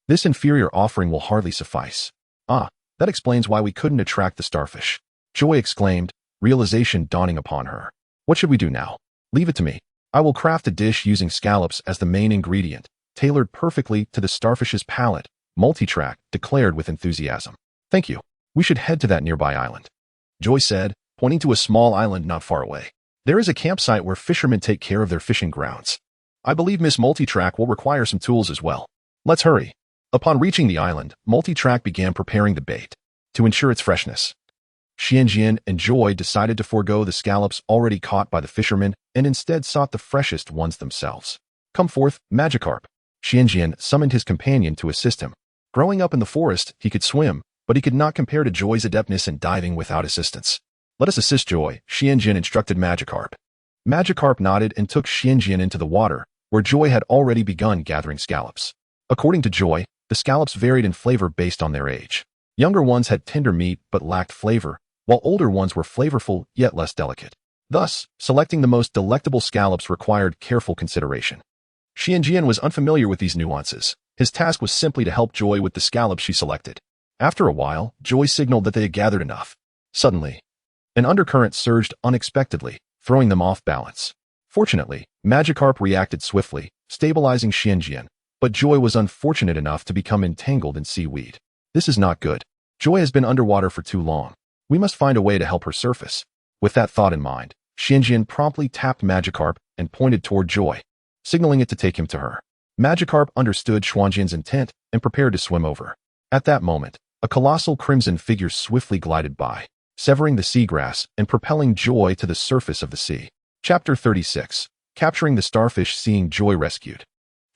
this inferior offering will hardly suffice. Ah, that explains why we couldn't attract the starfish, Joy exclaimed, realization dawning upon her. What should we do now? Leave it to me. I will craft a dish using scallops as the main ingredient, tailored perfectly to the starfish's palate, Multitrack declared with enthusiasm. Thank you. We should head to that nearby island, Joy said, pointing to a small island not far away. There is a campsite where fishermen take care of their fishing grounds. I believe Miss Multitrack will require some tools as well. Let's hurry. Upon reaching the island, Multitrack began preparing the bait. To ensure its freshness, Xianjian and Joy decided to forego the scallops already caught by the fishermen and instead sought the freshest ones themselves. Come forth, Magikarp. Xianjian summoned his companion to assist him. Growing up in the forest, he could swim, but he could not compare to Joy's adeptness in diving without assistance. Let us assist Joy, Xianjian instructed Magikarp. Magikarp nodded and took Xianjian into the water, where Joy had already begun gathering scallops. According to Joy, the scallops varied in flavor based on their age. Younger ones had tender meat but lacked flavor, while older ones were flavorful yet less delicate. Thus, selecting the most delectable scallops required careful consideration. Xianjian was unfamiliar with these nuances. His task was simply to help Joy with the scallops she selected. After a while, Joy signaled that they had gathered enough. Suddenly, an undercurrent surged unexpectedly, throwing them off balance. Fortunately, Magikarp reacted swiftly, stabilizing Xianjian, but Joy was unfortunate enough to become entangled in seaweed. This is not good. Joy has been underwater for too long. We must find a way to help her surface. With that thought in mind, Xianjian promptly tapped Magikarp and pointed toward Joy, signaling it to take him to her. Magikarp understood Xianjian's intent and prepared to swim over. At that moment, a colossal crimson figure swiftly glided by, severing the seagrass and propelling Joy to the surface of the sea. Chapter 36. Capturing the starfish. Seeing Joy rescued,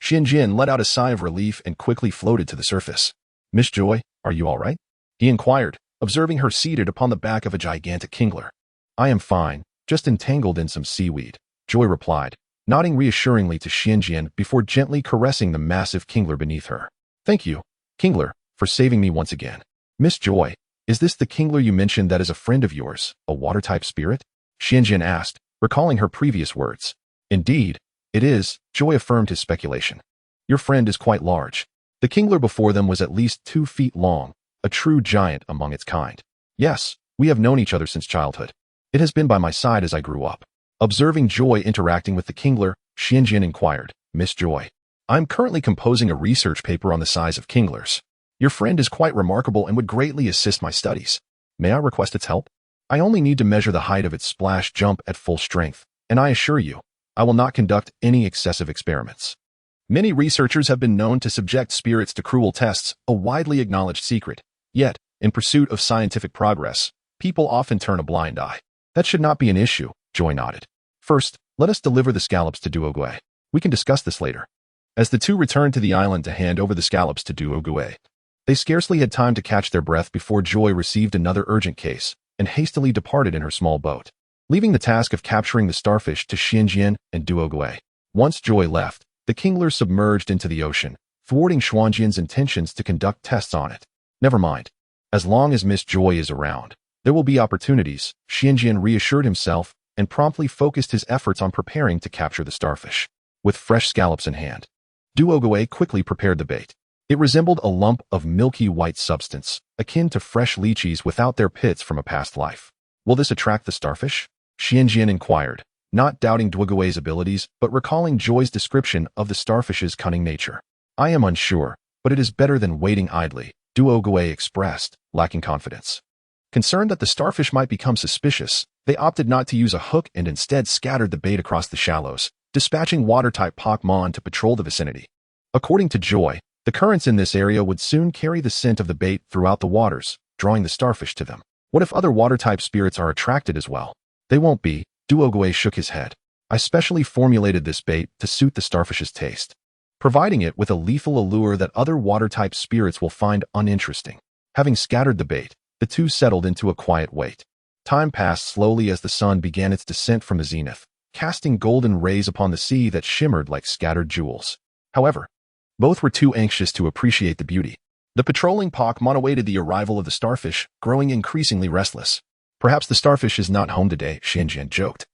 Xianjian let out a sigh of relief and quickly floated to the surface. Miss Joy, are you all right? He inquired, observing her seated upon the back of a gigantic kingler. I am fine, just entangled in some seaweed, Joy replied, nodding reassuringly to Xianjian before gently caressing the massive kingler beneath her. Thank you, kingler, for saving me once again. Miss Joy, is this the kingler you mentioned that is a friend of yours, a water-type spirit? Xianjian asked, recalling her previous words. Indeed, it is, Joy affirmed his speculation. Your friend is quite large. The kingler before them was at least 2 feet long, a true giant among its kind. Yes, we have known each other since childhood. It has been by my side as I grew up. Observing Joy interacting with the kingler, Xianjian inquired, Miss Joy, I'm currently composing a research paper on the size of kinglers. Your friend is quite remarkable and would greatly assist my studies. May I request its help? I only need to measure the height of its splash jump at full strength, and I assure you, I will not conduct any excessive experiments. Many researchers have been known to subject spirits to cruel tests, a widely acknowledged secret. Yet, in pursuit of scientific progress, people often turn a blind eye. That should not be an issue, Joy nodded. First, let us deliver the scallops to Duogue. We can discuss this later. As the two returned to the island to hand over the scallops to Duogue, they scarcely had time to catch their breath before Joy received another urgent case and hastily departed in her small boat, leaving the task of capturing the starfish to Xianjian and Duogue. Once Joy left, the kingler submerged into the ocean, thwarting Xianjian's intentions to conduct tests on it. Never mind. As long as Miss Joy is around, there will be opportunities, Xianjian reassured himself and promptly focused his efforts on preparing to capture the starfish. With fresh scallops in hand, Duogue quickly prepared the bait. It resembled a lump of milky white substance, akin to fresh lychees without their pits from a past life. Will this attract the starfish? Xianjian inquired, not doubting Duogue's abilities, but recalling Joy's description of the starfish's cunning nature. I am unsure, but it is better than waiting idly, Duogue expressed, lacking confidence. Concerned that the starfish might become suspicious, they opted not to use a hook and instead scattered the bait across the shallows, dispatching water-type Pokémon to patrol the vicinity. According to Joy, the currents in this area would soon carry the scent of the bait throughout the waters, drawing the starfish to them. What if other water-type spirits are attracted as well? They won't be. Duogue shook his head. I specially formulated this bait to suit the starfish's taste, providing it with a lethal allure that other water-type spirits will find uninteresting. Having scattered the bait, the two settled into a quiet wait. Time passed slowly as the sun began its descent from the zenith, casting golden rays upon the sea that shimmered like scattered jewels. However, both were too anxious to appreciate the beauty. The patrolling Pokémon awaited the arrival of the starfish, growing increasingly restless. Perhaps the starfish is not home today, Shinjian joked.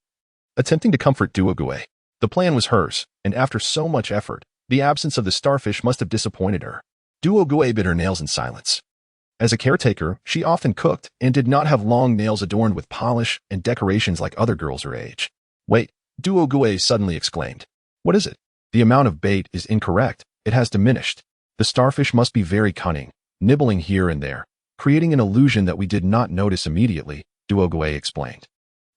Attempting to comfort Duogue, the plan was hers, and after so much effort, the absence of the starfish must have disappointed her. Duogue bit her nails in silence. As a caretaker, she often cooked and did not have long nails adorned with polish and decorations like other girls her age. Wait, Duogue suddenly exclaimed. What is it? The amount of bait is incorrect. It has diminished. The starfish must be very cunning, nibbling here and there, creating an illusion that we did not notice immediately, Duogue explained.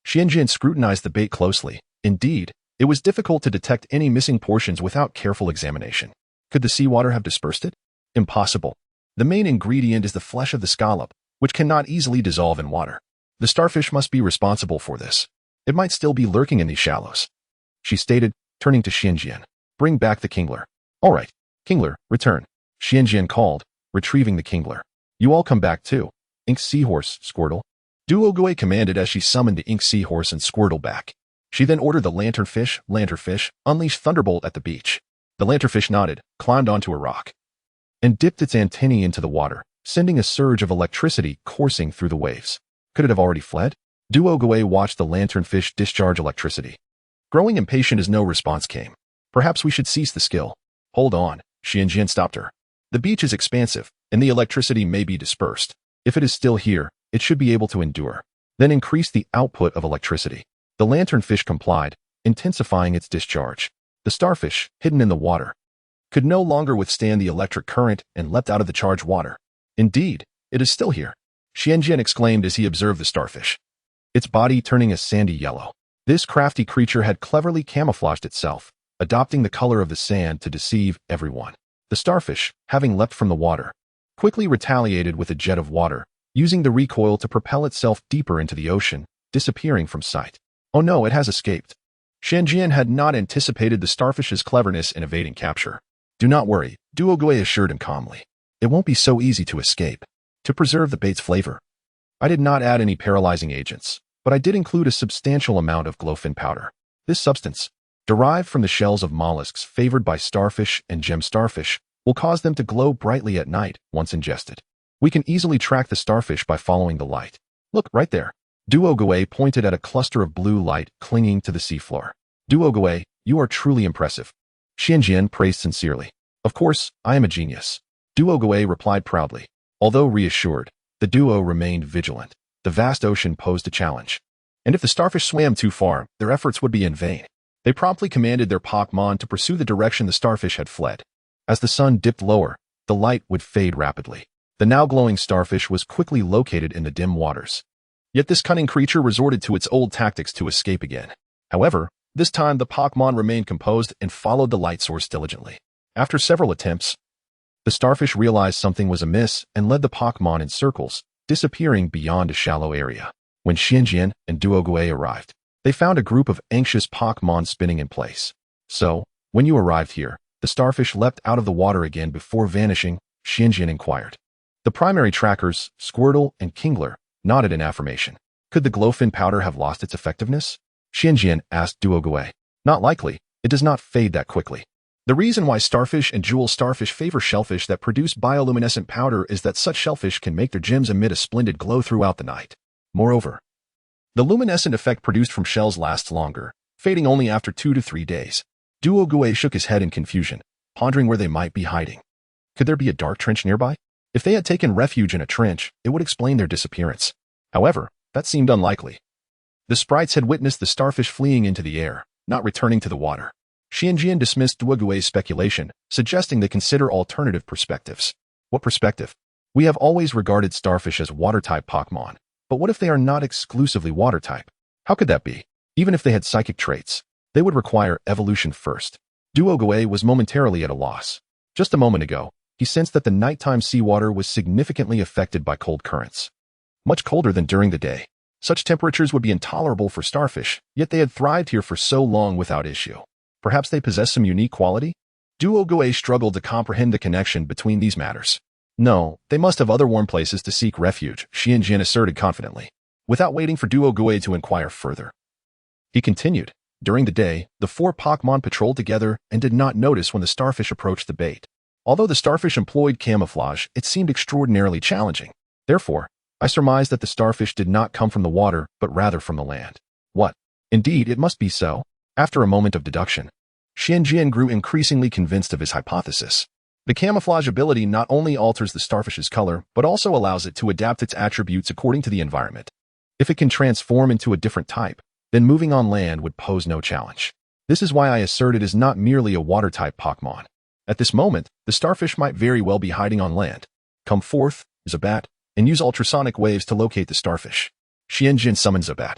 Xianjian scrutinized the bait closely. Indeed, it was difficult to detect any missing portions without careful examination. Could the seawater have dispersed it? Impossible. The main ingredient is the flesh of the scallop, which cannot easily dissolve in water. The starfish must be responsible for this. It might still be lurking in these shallows, she stated, turning to Xianjian. Bring back the Kingler. All right, Kingler, return. Xianjian called, retrieving the Kingler. You all come back too. Ink Seahorse, Squirtle. Duogue commanded as she summoned the Ink Seahorse and Squirtle back. She then ordered the Lanternfish, unleash Thunderbolt at the beach. The Lanternfish nodded, climbed onto a rock, and dipped its antennae into the water, sending a surge of electricity coursing through the waves. Could it have already fled? Duogue watched the Lanternfish discharge electricity. Growing impatient as no response came. Perhaps we should cease the skill. Hold on, Xianjian stopped her. The beach is expansive, and the electricity may be dispersed. If it is still here, it should be able to endure. Then increase the output of electricity. The Lanternfish complied, intensifying its discharge. The starfish, hidden in the water, could no longer withstand the electric current and leapt out of the charged water. Indeed, it is still here, Xianjian exclaimed as he observed the starfish, its body turning a sandy yellow. This crafty creature had cleverly camouflaged itself, adopting the color of the sand to deceive everyone. The starfish, having leapt from the water, quickly retaliated with a jet of water, using the recoil to propel itself deeper into the ocean, disappearing from sight. Oh no, it has escaped. Xianjian had not anticipated the starfish's cleverness in evading capture. Do not worry, Duogue assured him calmly. It won't be so easy to escape. To preserve the bait's flavor, I did not add any paralyzing agents, but I did include a substantial amount of glowfin powder. This substance, derived from the shells of mollusks favored by starfish and gem starfish, will cause them to glow brightly at night once ingested. We can easily track the starfish by following the light. Look, right there. Duogue pointed at a cluster of blue light clinging to the seafloor. Duogue, you are truly impressive. Xianjian praised sincerely. Of course, I am a genius. Duogue replied proudly. Although reassured, the duo remained vigilant. The vast ocean posed a challenge. And if the starfish swam too far, their efforts would be in vain. They promptly commanded their Pokémon to pursue the direction the starfish had fled. As the sun dipped lower, the light would fade rapidly. The now glowing starfish was quickly located in the dim waters. Yet this cunning creature resorted to its old tactics to escape again. However, this time the Pokémon remained composed and followed the light source diligently. After several attempts, the starfish realized something was amiss and led the Pokémon in circles, disappearing beyond a shallow area. When Xianjian and Duogue arrived, they found a group of anxious Pokémon spinning in place. So, when you arrived here, the starfish leapt out of the water again before vanishing, Xianjian inquired. The primary trackers, Squirtle and Kingler, nodded in affirmation. Could the glowfin powder have lost its effectiveness? Xianjian asked Duogue. Not likely, it does not fade that quickly. The reason why starfish and jewel starfish favor shellfish that produce bioluminescent powder is that such shellfish can make their gems emit a splendid glow throughout the night. Moreover, the luminescent effect produced from shells lasts longer, fading only after 2 to 3 days. Duogue shook his head in confusion, pondering where they might be hiding. Could there be a dark trench nearby? If they had taken refuge in a trench, it would explain their disappearance. However, that seemed unlikely. The sprites had witnessed the starfish fleeing into the air, not returning to the water. Xianjian dismissed Duogue's speculation, suggesting they consider alternative perspectives. What perspective? We have always regarded starfish as water-type Pokémon, but what if they are not exclusively water-type? How could that be? Even if they had psychic traits, they would require evolution first. Duogue was momentarily at a loss. Just a moment ago, he sensed that the nighttime seawater was significantly affected by cold currents. Much colder than during the day. Such temperatures would be intolerable for starfish, yet they had thrived here for so long without issue. Perhaps they possess some unique quality? Duogue struggled to comprehend the connection between these matters. No, they must have other warm places to seek refuge, Xianjin asserted confidently, without waiting for Duogue to inquire further. He continued, during the day, the 4 Pokémon patrolled together and did not notice when the starfish approached the bait. Although the starfish employed camouflage, it seemed extraordinarily challenging. Therefore, I surmised that the starfish did not come from the water, but rather from the land. What? Indeed, it must be so. After a moment of deduction, Xianjin grew increasingly convinced of his hypothesis. The camouflage ability not only alters the starfish's color, but also allows it to adapt its attributes according to the environment. If it can transform into a different type, then moving on land would pose no challenge. This is why I assert it is not merely a water-type Pokémon. At this moment, the starfish might very well be hiding on land. Come forth, Zubat, and use ultrasonic waves to locate the starfish. Xianjin summoned Zubat,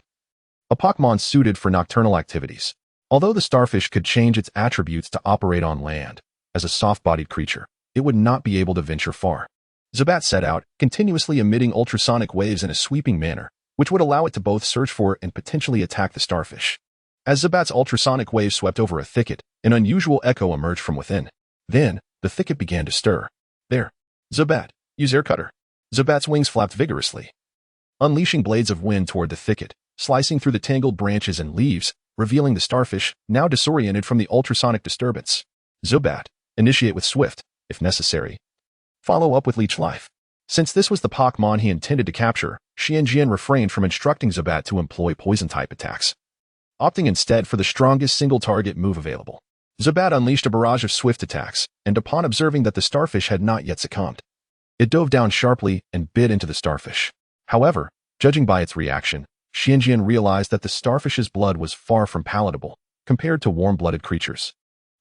a Pokémon suited for nocturnal activities. Although the starfish could change its attributes to operate on land, as a soft-bodied creature, it would not be able to venture far. Zubat set out, continuously emitting ultrasonic waves in a sweeping manner, which would allow it to both search for and potentially attack the starfish. As Zubat's ultrasonic waves swept over a thicket, an unusual echo emerged from within. Then, the thicket began to stir. There. Zubat, use air cutter. Zubat's wings flapped vigorously, unleashing blades of wind toward the thicket, slicing through the tangled branches and leaves, revealing the starfish, now disoriented from the ultrasonic disturbance. Zubat, initiate with Swift, if necessary. Follow up with Leech Life. Since this was the Pokémon he intended to capture, Xianjin refrained from instructing Zubat to employ poison-type attacks, opting instead for the strongest single-target move available. Zubat unleashed a barrage of swift attacks, and upon observing that the starfish had not yet succumbed, it dove down sharply and bit into the starfish. However, judging by its reaction, Xianjin realized that the starfish's blood was far from palatable compared to warm-blooded creatures.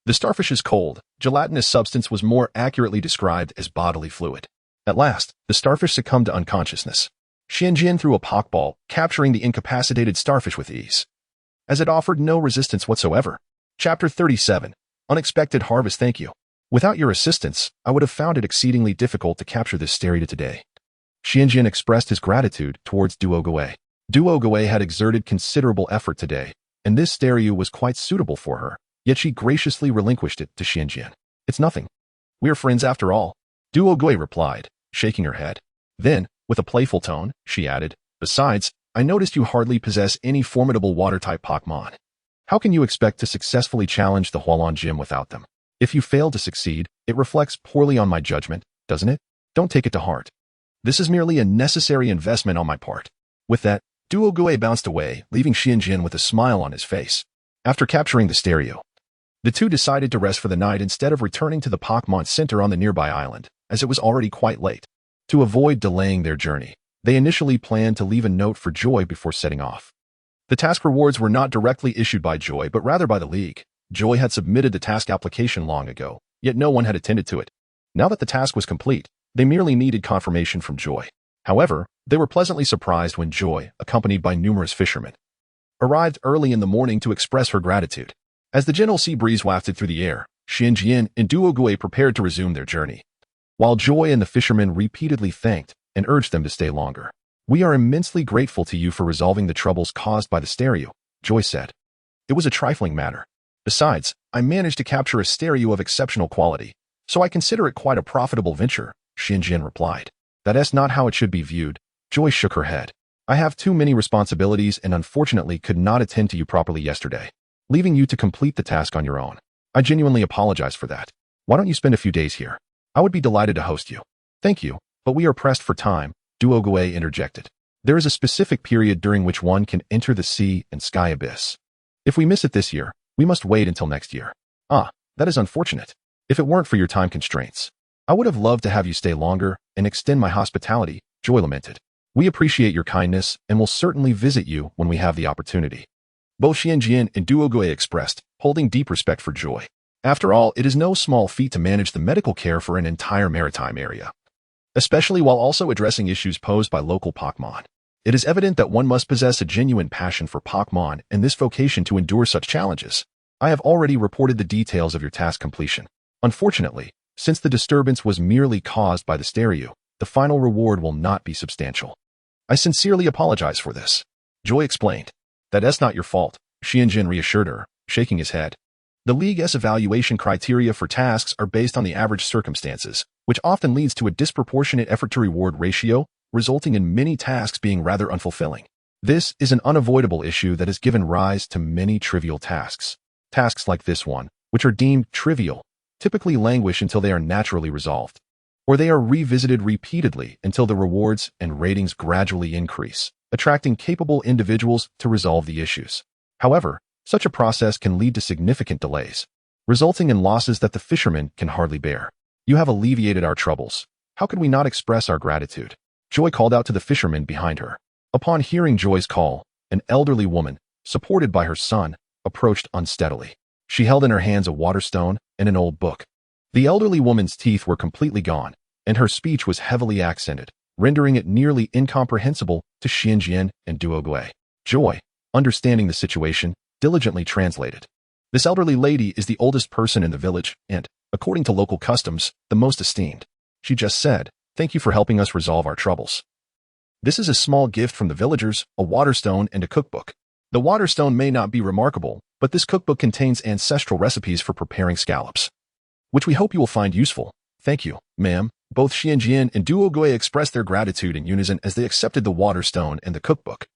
The starfish's cold, gelatinous substance was more accurately described as bodily fluid. At last, the starfish succumbed to unconsciousness. Xianjin threw a Pokéball, capturing the incapacitated starfish with ease, as it offered no resistance whatsoever. Chapter 37. Unexpected Harvest. Thank you. Without your assistance, I would have found it exceedingly difficult to capture this Stereo today. Xianjin expressed his gratitude towards Duogue. Duogue had exerted considerable effort today, and this Stereo was quite suitable for her, yet she graciously relinquished it to Xianjin. It's nothing. We're friends after all, Duogue replied, shaking her head. Then, with a playful tone, she added, besides, I noticed you hardly possess any formidable water-type Pokémon. How can you expect to successfully challenge the Hualon Gym without them? If you fail to succeed, it reflects poorly on my judgment, doesn't it? Don't take it to heart. This is merely a necessary investment on my part. With that, Duogue bounced away, leaving Xianjin with a smile on his face. After capturing the Stereo, the two decided to rest for the night instead of returning to the Pokémon Center on the nearby island, as it was already quite late. To avoid delaying their journey, they initially planned to leave a note for Joy before setting off. The task rewards were not directly issued by Joy, but rather by the League. Joy had submitted the task application long ago, yet no one had attended to it. Now that the task was complete, they merely needed confirmation from Joy. However, they were pleasantly surprised when Joy, accompanied by numerous fishermen, arrived early in the morning to express her gratitude. As the gentle sea breeze wafted through the air, Xianjin and Duogue prepared to resume their journey, while Joy and the fishermen repeatedly thanked and urged them to stay longer. We are immensely grateful to you for resolving the troubles caused by the Stereo, Joy said. It was a trifling matter. Besides, I managed to capture a Stereo of exceptional quality, so I consider it quite a profitable venture, Xianjin replied. That's not how it should be viewed. Joy shook her head. I have too many responsibilities and unfortunately could not attend to you properly yesterday, leaving you to complete the task on your own. I genuinely apologize for that. Why don't you spend a few days here? I would be delighted to host you. Thank you, but we are pressed for time, Duogue interjected. There is a specific period during which one can enter the sea and sky abyss. If we miss it this year, we must wait until next year. Ah, that is unfortunate. If it weren't for your time constraints, I would have loved to have you stay longer and extend my hospitality, Joy lamented. We appreciate your kindness and will certainly visit you when we have the opportunity. Both Xianjin and Duogue expressed, holding deep respect for Joy. After all, it is no small feat to manage the medical care for an entire maritime area. especially while also addressing issues posed by local Pokémon. It is evident that one must possess a genuine passion for Pokémon and this vocation to endure such challenges. I have already reported the details of your task completion. Unfortunately, since the disturbance was merely caused by the stereo, the final reward will not be substantial. I sincerely apologize for this. Joy explained. That's not your fault, Xianjin reassured her, shaking his head. The League's evaluation criteria for tasks are based on the average circumstances, which often leads to a disproportionate effort-to-reward ratio, resulting in many tasks being rather unfulfilling. This is an unavoidable issue that has given rise to many trivial tasks. Tasks like this one, which are deemed trivial, typically languish until they are naturally resolved, or they are revisited repeatedly until the rewards and ratings gradually increase, attracting capable individuals to resolve the issues. However, such a process can lead to significant delays, resulting in losses that the fishermen can hardly bear. You have alleviated our troubles. How could we not express our gratitude? Joy called out to the fisherman behind her. Upon hearing Joy's call, an elderly woman, supported by her son, approached unsteadily. She held in her hands a water stone and an old book. The elderly woman's teeth were completely gone, and her speech was heavily accented, rendering it nearly incomprehensible to Xianjian and Duogue. Joy, understanding the situation, diligently translated. This elderly lady is the oldest person in the village and, according to local customs, the most esteemed. She just said, "Thank you for helping us resolve our troubles. This is a small gift from the villagers, a water stone and a cookbook. The water stone may not be remarkable, but this cookbook contains ancestral recipes for preparing scallops, which we hope you will find useful. Thank you, ma'am." Both Xianjian and Duogue expressed their gratitude in unison as they accepted the water stone and the cookbook.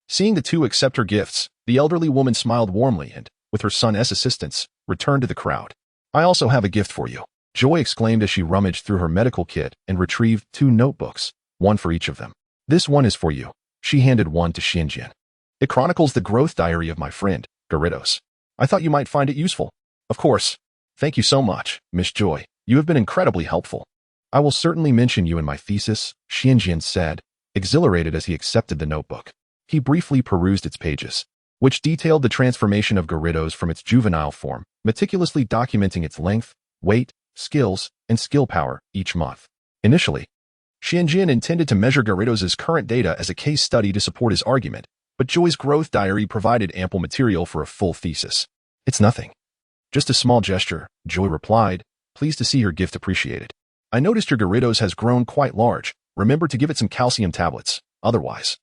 Seeing the two accept her gifts, the elderly woman smiled warmly and, with her son's assistance, returned to the crowd. "I also have a gift for you," Joy exclaimed as she rummaged through her medical kit and retrieved 2 notebooks, one for each of them. "This one is for you." She handed one to Xianjian. "It chronicles the growth diary of my friend, Gyarados. I thought you might find it useful." "Of course. Thank you so much, Miss Joy. You have been incredibly helpful." "I will certainly mention you in my thesis," Xianjian said, exhilarated as he accepted the notebook. He briefly perused its pages, which detailed the transformation of Gyarados from its juvenile form, meticulously documenting its length, weight, skills, and skill power each month. Initially, Xianjian intended to measure Gyarados' current data as a case study to support his argument, but Joy's growth diary provided ample material for a full thesis. "It's nothing. Just a small gesture," Joy replied, pleased to see her gift appreciated. "I noticed your Gyarados has grown quite large. Remember to give it some calcium tablets, otherwise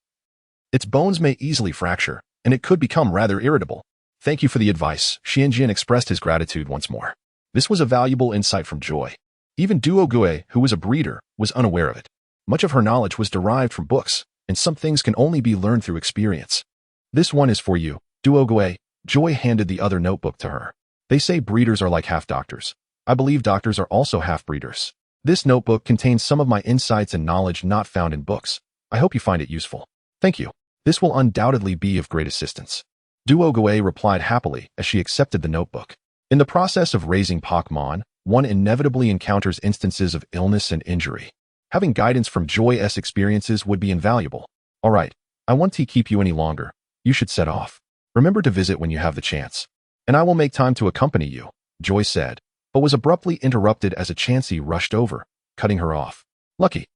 its bones may easily fracture, and it could become rather irritable." "Thank you for the advice." Xianjian expressed his gratitude once more. This was a valuable insight from Joy. Even Duogue, who was a breeder, was unaware of it. Much of her knowledge was derived from books, and some things can only be learned through experience. "This one is for you, Duogue." Joy handed the other notebook to her. "They say breeders are like half-doctors. I believe doctors are also half-breeders. This notebook contains some of my insights and knowledge not found in books. I hope you find it useful." "Thank you. This will undoubtedly be of great assistance." Duogue replied happily as she accepted the notebook. In the process of raising Pokémon, one inevitably encounters instances of illness and injury. Having guidance from Joy's experiences would be invaluable. "All right, I won't keep you any longer. You should set off. Remember to visit when you have the chance. And I will make time to accompany you," Joy said, but was abruptly interrupted as a Chansey rushed over, cutting her off. Lucky!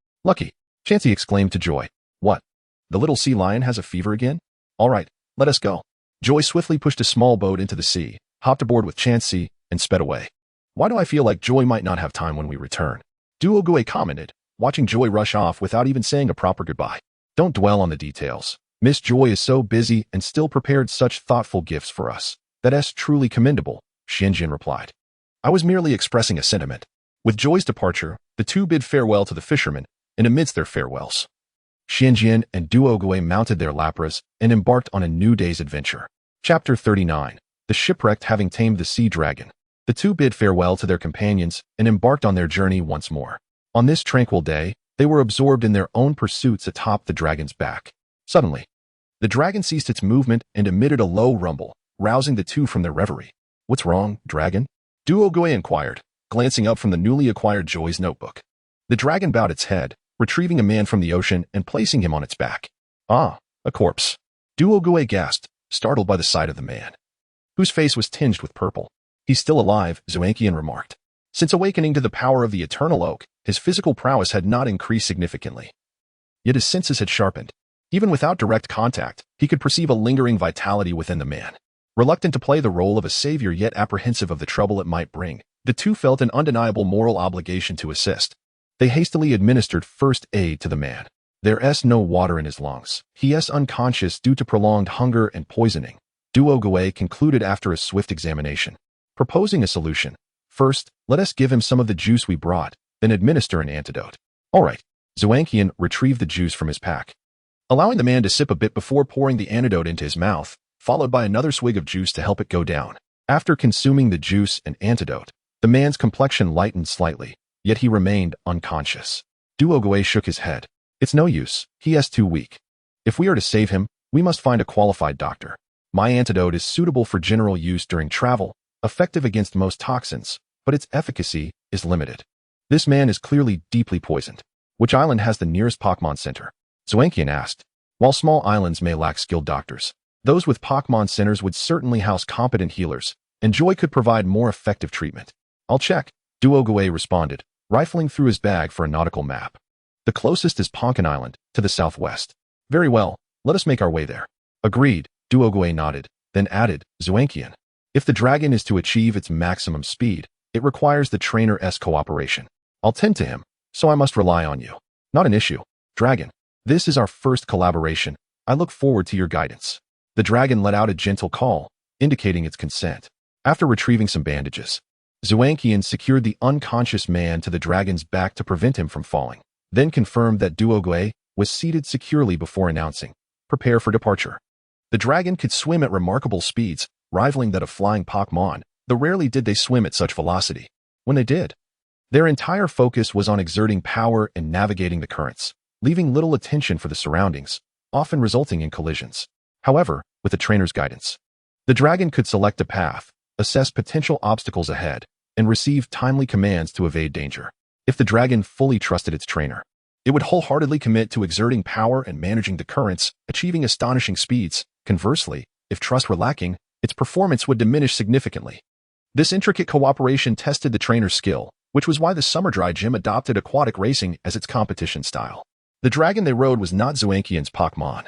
Chansey exclaimed to Joy. "What? The little sea lion has a fever again? All right, let us go." Joy swiftly pushed a small boat into the sea, hopped aboard with Chansey, and sped away. "Why do I feel like Joy might not have time when we return?" Duogue commented, watching Joy rush off without even saying a proper goodbye. "Don't dwell on the details. Miss Joy is so busy and still prepared such thoughtful gifts for us. That's truly commendable," Xianjian replied. "I was merely expressing a sentiment." With Joy's departure, the two bid farewell to the fishermen, and amidst their farewells, Xianjian and Duogue mounted their Lapras and embarked on a new day's adventure. Chapter 39. The Shipwrecked. Having tamed the sea dragon, the two bid farewell to their companions and embarked on their journey once more. On this tranquil day, they were absorbed in their own pursuits atop the dragon's back. Suddenly, the dragon ceased its movement and emitted a low rumble, rousing the two from their reverie. "What's wrong, dragon?" Duogue inquired, glancing up from the newly acquired Joy's notebook. The dragon bowed its head, retrieving a man from the ocean and placing him on its back. "Ah, a corpse." Duogue gasped, startled by the sight of the man, whose face was tinged with purple. "He's still alive," Zuankian remarked. Since awakening to the power of the eternal oak, his physical prowess had not increased significantly. Yet his senses had sharpened. Even without direct contact, he could perceive a lingering vitality within the man. Reluctant to play the role of a savior yet apprehensive of the trouble it might bring, the two felt an undeniable moral obligation to assist. They hastily administered first aid to the man. There's no water in his lungs. He is unconscious due to prolonged hunger and poisoning. Duogue concluded after a swift examination. Proposing a solution. First, let us give him some of the juice we brought, then administer an antidote. All right. Zoankian retrieved the juice from his pack, allowing the man to sip a bit before pouring the antidote into his mouth, followed by another swig of juice to help it go down. After consuming the juice and antidote, the man's complexion lightened slightly, yet he remained unconscious. Duogue shook his head. It's no use. He is too weak. If we are to save him, we must find a qualified doctor. My antidote is suitable for general use during travel, effective against most toxins, but its efficacy is limited. This man is clearly deeply poisoned. Which island has the nearest Pokémon center? Zoankian asked. While small islands may lack skilled doctors, those with Pokémon centers would certainly house competent healers, and Joy could provide more effective treatment. I'll check, Duogue responded, rifling through his bag for a nautical map. The closest is Ponkan Island, to the southwest. Very well, let us make our way there. Agreed, Duogue nodded, then added, Zoankian. If the dragon is to achieve its maximum speed, it requires the trainer's cooperation. I'll tend to him, so I must rely on you. Not an issue. Dragon, this is our first collaboration. I look forward to your guidance. The dragon let out a gentle call, indicating its consent. After retrieving some bandages, Zoankian secured the unconscious man to the dragon's back to prevent him from falling, then confirmed that Duogue was seated securely before announcing, prepare for departure. The dragon could swim at remarkable speeds, rivaling that of flying Pokémon, though rarely did they swim at such velocity. When they did, their entire focus was on exerting power and navigating the currents, leaving little attention for the surroundings, often resulting in collisions. However, with the trainer's guidance, the dragon could select a path, assess potential obstacles ahead, and receive timely commands to evade danger. If the dragon fully trusted its trainer, it would wholeheartedly commit to exerting power and managing the currents, achieving astonishing speeds. Conversely, if trust were lacking, its performance would diminish significantly. This intricate cooperation tested the trainer's skill, which was why the Summer Dry Gym adopted aquatic racing as its competition style. The dragon they rode was not Zoankian's Pokémon.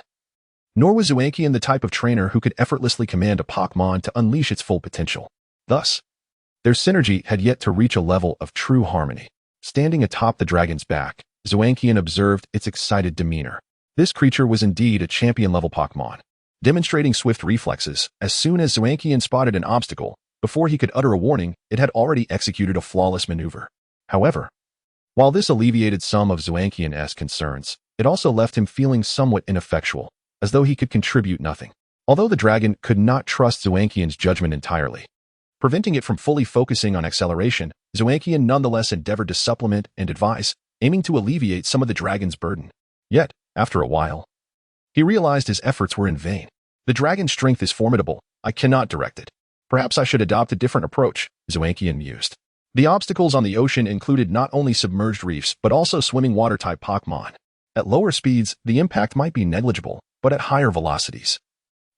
Nor was Zoankian the type of trainer who could effortlessly command a Pokémon to unleash its full potential. Thus, their synergy had yet to reach a level of true harmony. Standing atop the dragon's back, Zoankian observed its excited demeanor. This creature was indeed a champion-level Pokémon. Demonstrating swift reflexes, as soon as Zoankian spotted an obstacle, before he could utter a warning, it had already executed a flawless maneuver. However, while this alleviated some of Zoankian's concerns, it also left him feeling somewhat ineffectual, as though he could contribute nothing. Although the dragon could not trust Zoankian's judgment entirely, preventing it from fully focusing on acceleration, Zoankian nonetheless endeavored to supplement and advise, aiming to alleviate some of the dragon's burden. Yet, after a while, he realized his efforts were in vain. The dragon's strength is formidable. I cannot direct it. Perhaps I should adopt a different approach, Zoankian mused. The obstacles on the ocean included not only submerged reefs but also swimming water-type Pokémon. At lower speeds, the impact might be negligible, but at higher velocities,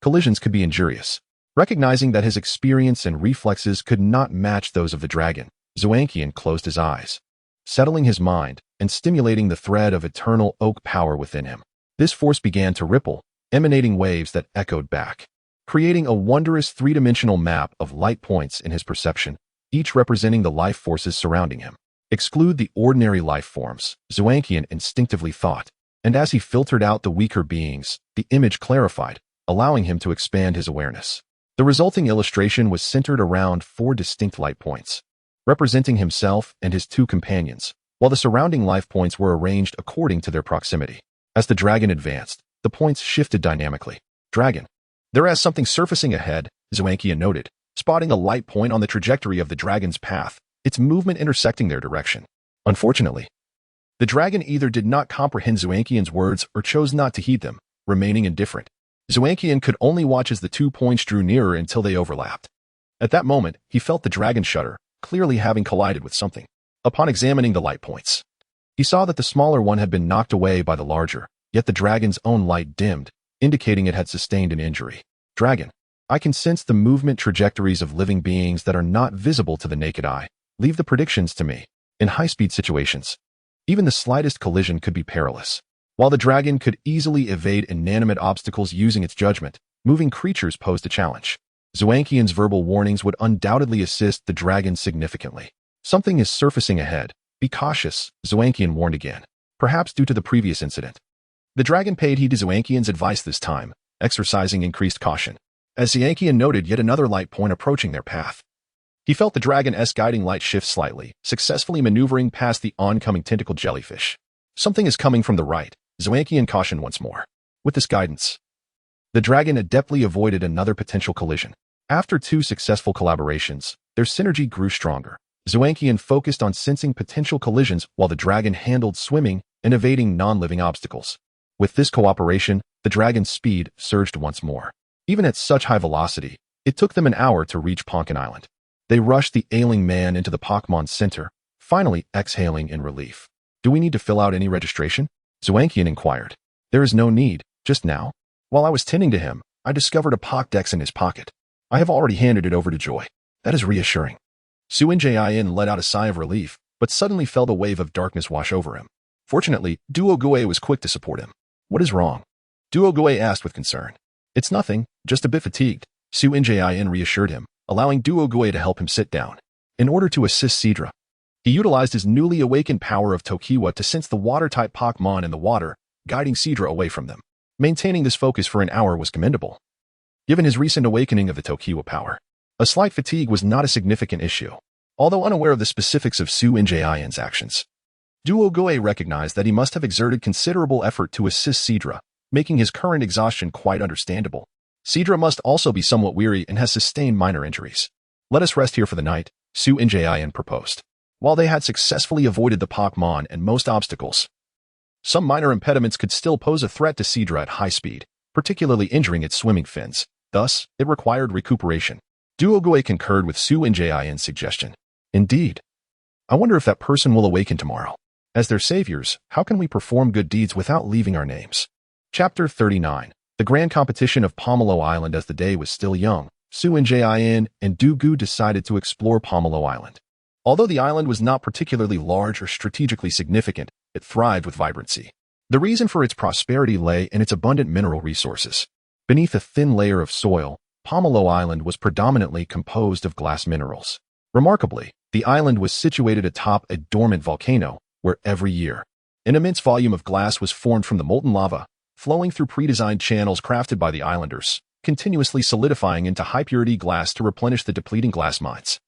collisions could be injurious. Recognizing that his experience and reflexes could not match those of the dragon, Zoankian closed his eyes, settling his mind and stimulating the thread of eternal oak power within him. This force began to ripple, emanating waves that echoed back, creating a wondrous three-dimensional map of light points in his perception, each representing the life forces surrounding him. Exclude the ordinary life forms, Zoankian instinctively thought, and as he filtered out the weaker beings, the image clarified, allowing him to expand his awareness. The resulting illustration was centered around 4 distinct light points, representing himself and his 2 companions, while the surrounding life points were arranged according to their proximity. As the dragon advanced, the points shifted dynamically. Dragon. There is something surfacing ahead, Zoankian noted, spotting a light point on the trajectory of the dragon's path, its movement intersecting their direction. Unfortunately, the dragon either did not comprehend Zoankian's words or chose not to heed them, remaining indifferent. Zoankian could only watch as the 2 points drew nearer until they overlapped. At that moment, he felt the dragon shudder, clearly having collided with something. Upon examining the light points, he saw that the smaller one had been knocked away by the larger, yet the dragon's own light dimmed, indicating it had sustained an injury. Dragon. I can sense the movement trajectories of living beings that are not visible to the naked eye, Leave the predictions to me. In high-speed situations, even the slightest collision could be perilous. While the dragon could easily evade inanimate obstacles using its judgment, moving creatures posed a challenge. Zoankian's verbal warnings would undoubtedly assist the dragon significantly. Something is surfacing ahead. Be cautious, Zoankian warned again, perhaps due to the previous incident. The dragon paid heed to Zoankian's advice this time, exercising increased caution. As Zoankian noted yet another light point approaching their path, he felt the dragon-esque guiding light shift slightly, successfully maneuvering past the oncoming tentacled jellyfish. Something is coming from the right, Zoankian cautioned once more. With this guidance, the dragon adeptly avoided another potential collision. After 2 successful collaborations, their synergy grew stronger. Zoankian focused on sensing potential collisions while the dragon handled swimming and evading non-living obstacles. With this cooperation, the dragon's speed surged once more. Even at such high velocity, it took them an hour to reach Ponkin Island. They rushed the ailing man into the Pokémon Center, finally exhaling in relief. Do we need to fill out any registration? Zoankian inquired. There is no need, just now. While I was tending to him, I discovered a Pokédex in his pocket. I have already handed it over to Joy. That is reassuring. Suinjin let out a sigh of relief, but suddenly felt a wave of darkness wash over him. Fortunately, Duogue was quick to support him. What is wrong? Duogue asked with concern. It's nothing, just a bit fatigued, Suinjin reassured him, allowing Duogue to help him sit down. In order to assist Seadra, he utilized his newly awakened power of Tokiwa to sense the water-type Pokémon in the water, guiding Seadra away from them. Maintaining this focus for an hour was commendable. Given his recent awakening of the Tokiwa power, a slight fatigue was not a significant issue. Although unaware of the specifics of Suinjin's actions, Duogue recognized that he must have exerted considerable effort to assist Seadra, making his current exhaustion quite understandable. Seadra must also be somewhat weary and has sustained minor injuries. Let us rest here for the night, Suinjin proposed. While they had successfully avoided the Pokémon and most obstacles, some minor impediments could still pose a threat to Seadra at high speed, particularly injuring its swimming fins. Thus, it required recuperation. Duogue concurred with Suinjin's suggestion. Indeed. I wonder if that person will awaken tomorrow. As their saviors, how can we perform good deeds without leaving our names? Chapter 39. The grand competition of Pomelo Island. As the day was still young, Suinjin and Dugu decided to explore Pomelo Island. Although the island was not particularly large or strategically significant, it thrived with vibrancy. The reason for its prosperity lay in its abundant mineral resources. Beneath a thin layer of soil, Pomelo Island was predominantly composed of glass minerals. Remarkably, the island was situated atop a dormant volcano, where every year, an immense volume of glass was formed from the molten lava, flowing through pre-designed channels crafted by the islanders, continuously solidifying into high-purity glass to replenish the depleting glass mines.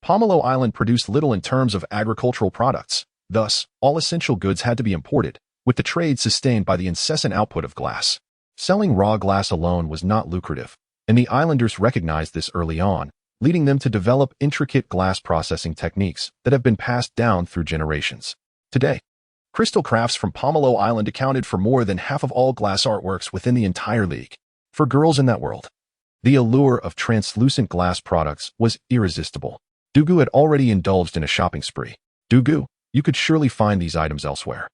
Pomelo Island produced little in terms of agricultural products, thus, all essential goods had to be imported, with the trade sustained by the incessant output of glass. Selling raw glass alone was not lucrative, and the islanders recognized this early on, leading them to develop intricate glass processing techniques that have been passed down through generations. Today, crystal crafts from Pomelo Island accounted for more than half of all glass artworks within the entire league. For girls in that world, the allure of translucent glass products was irresistible. Dugu had already indulged in a shopping spree. Dugu, you could surely find these items elsewhere.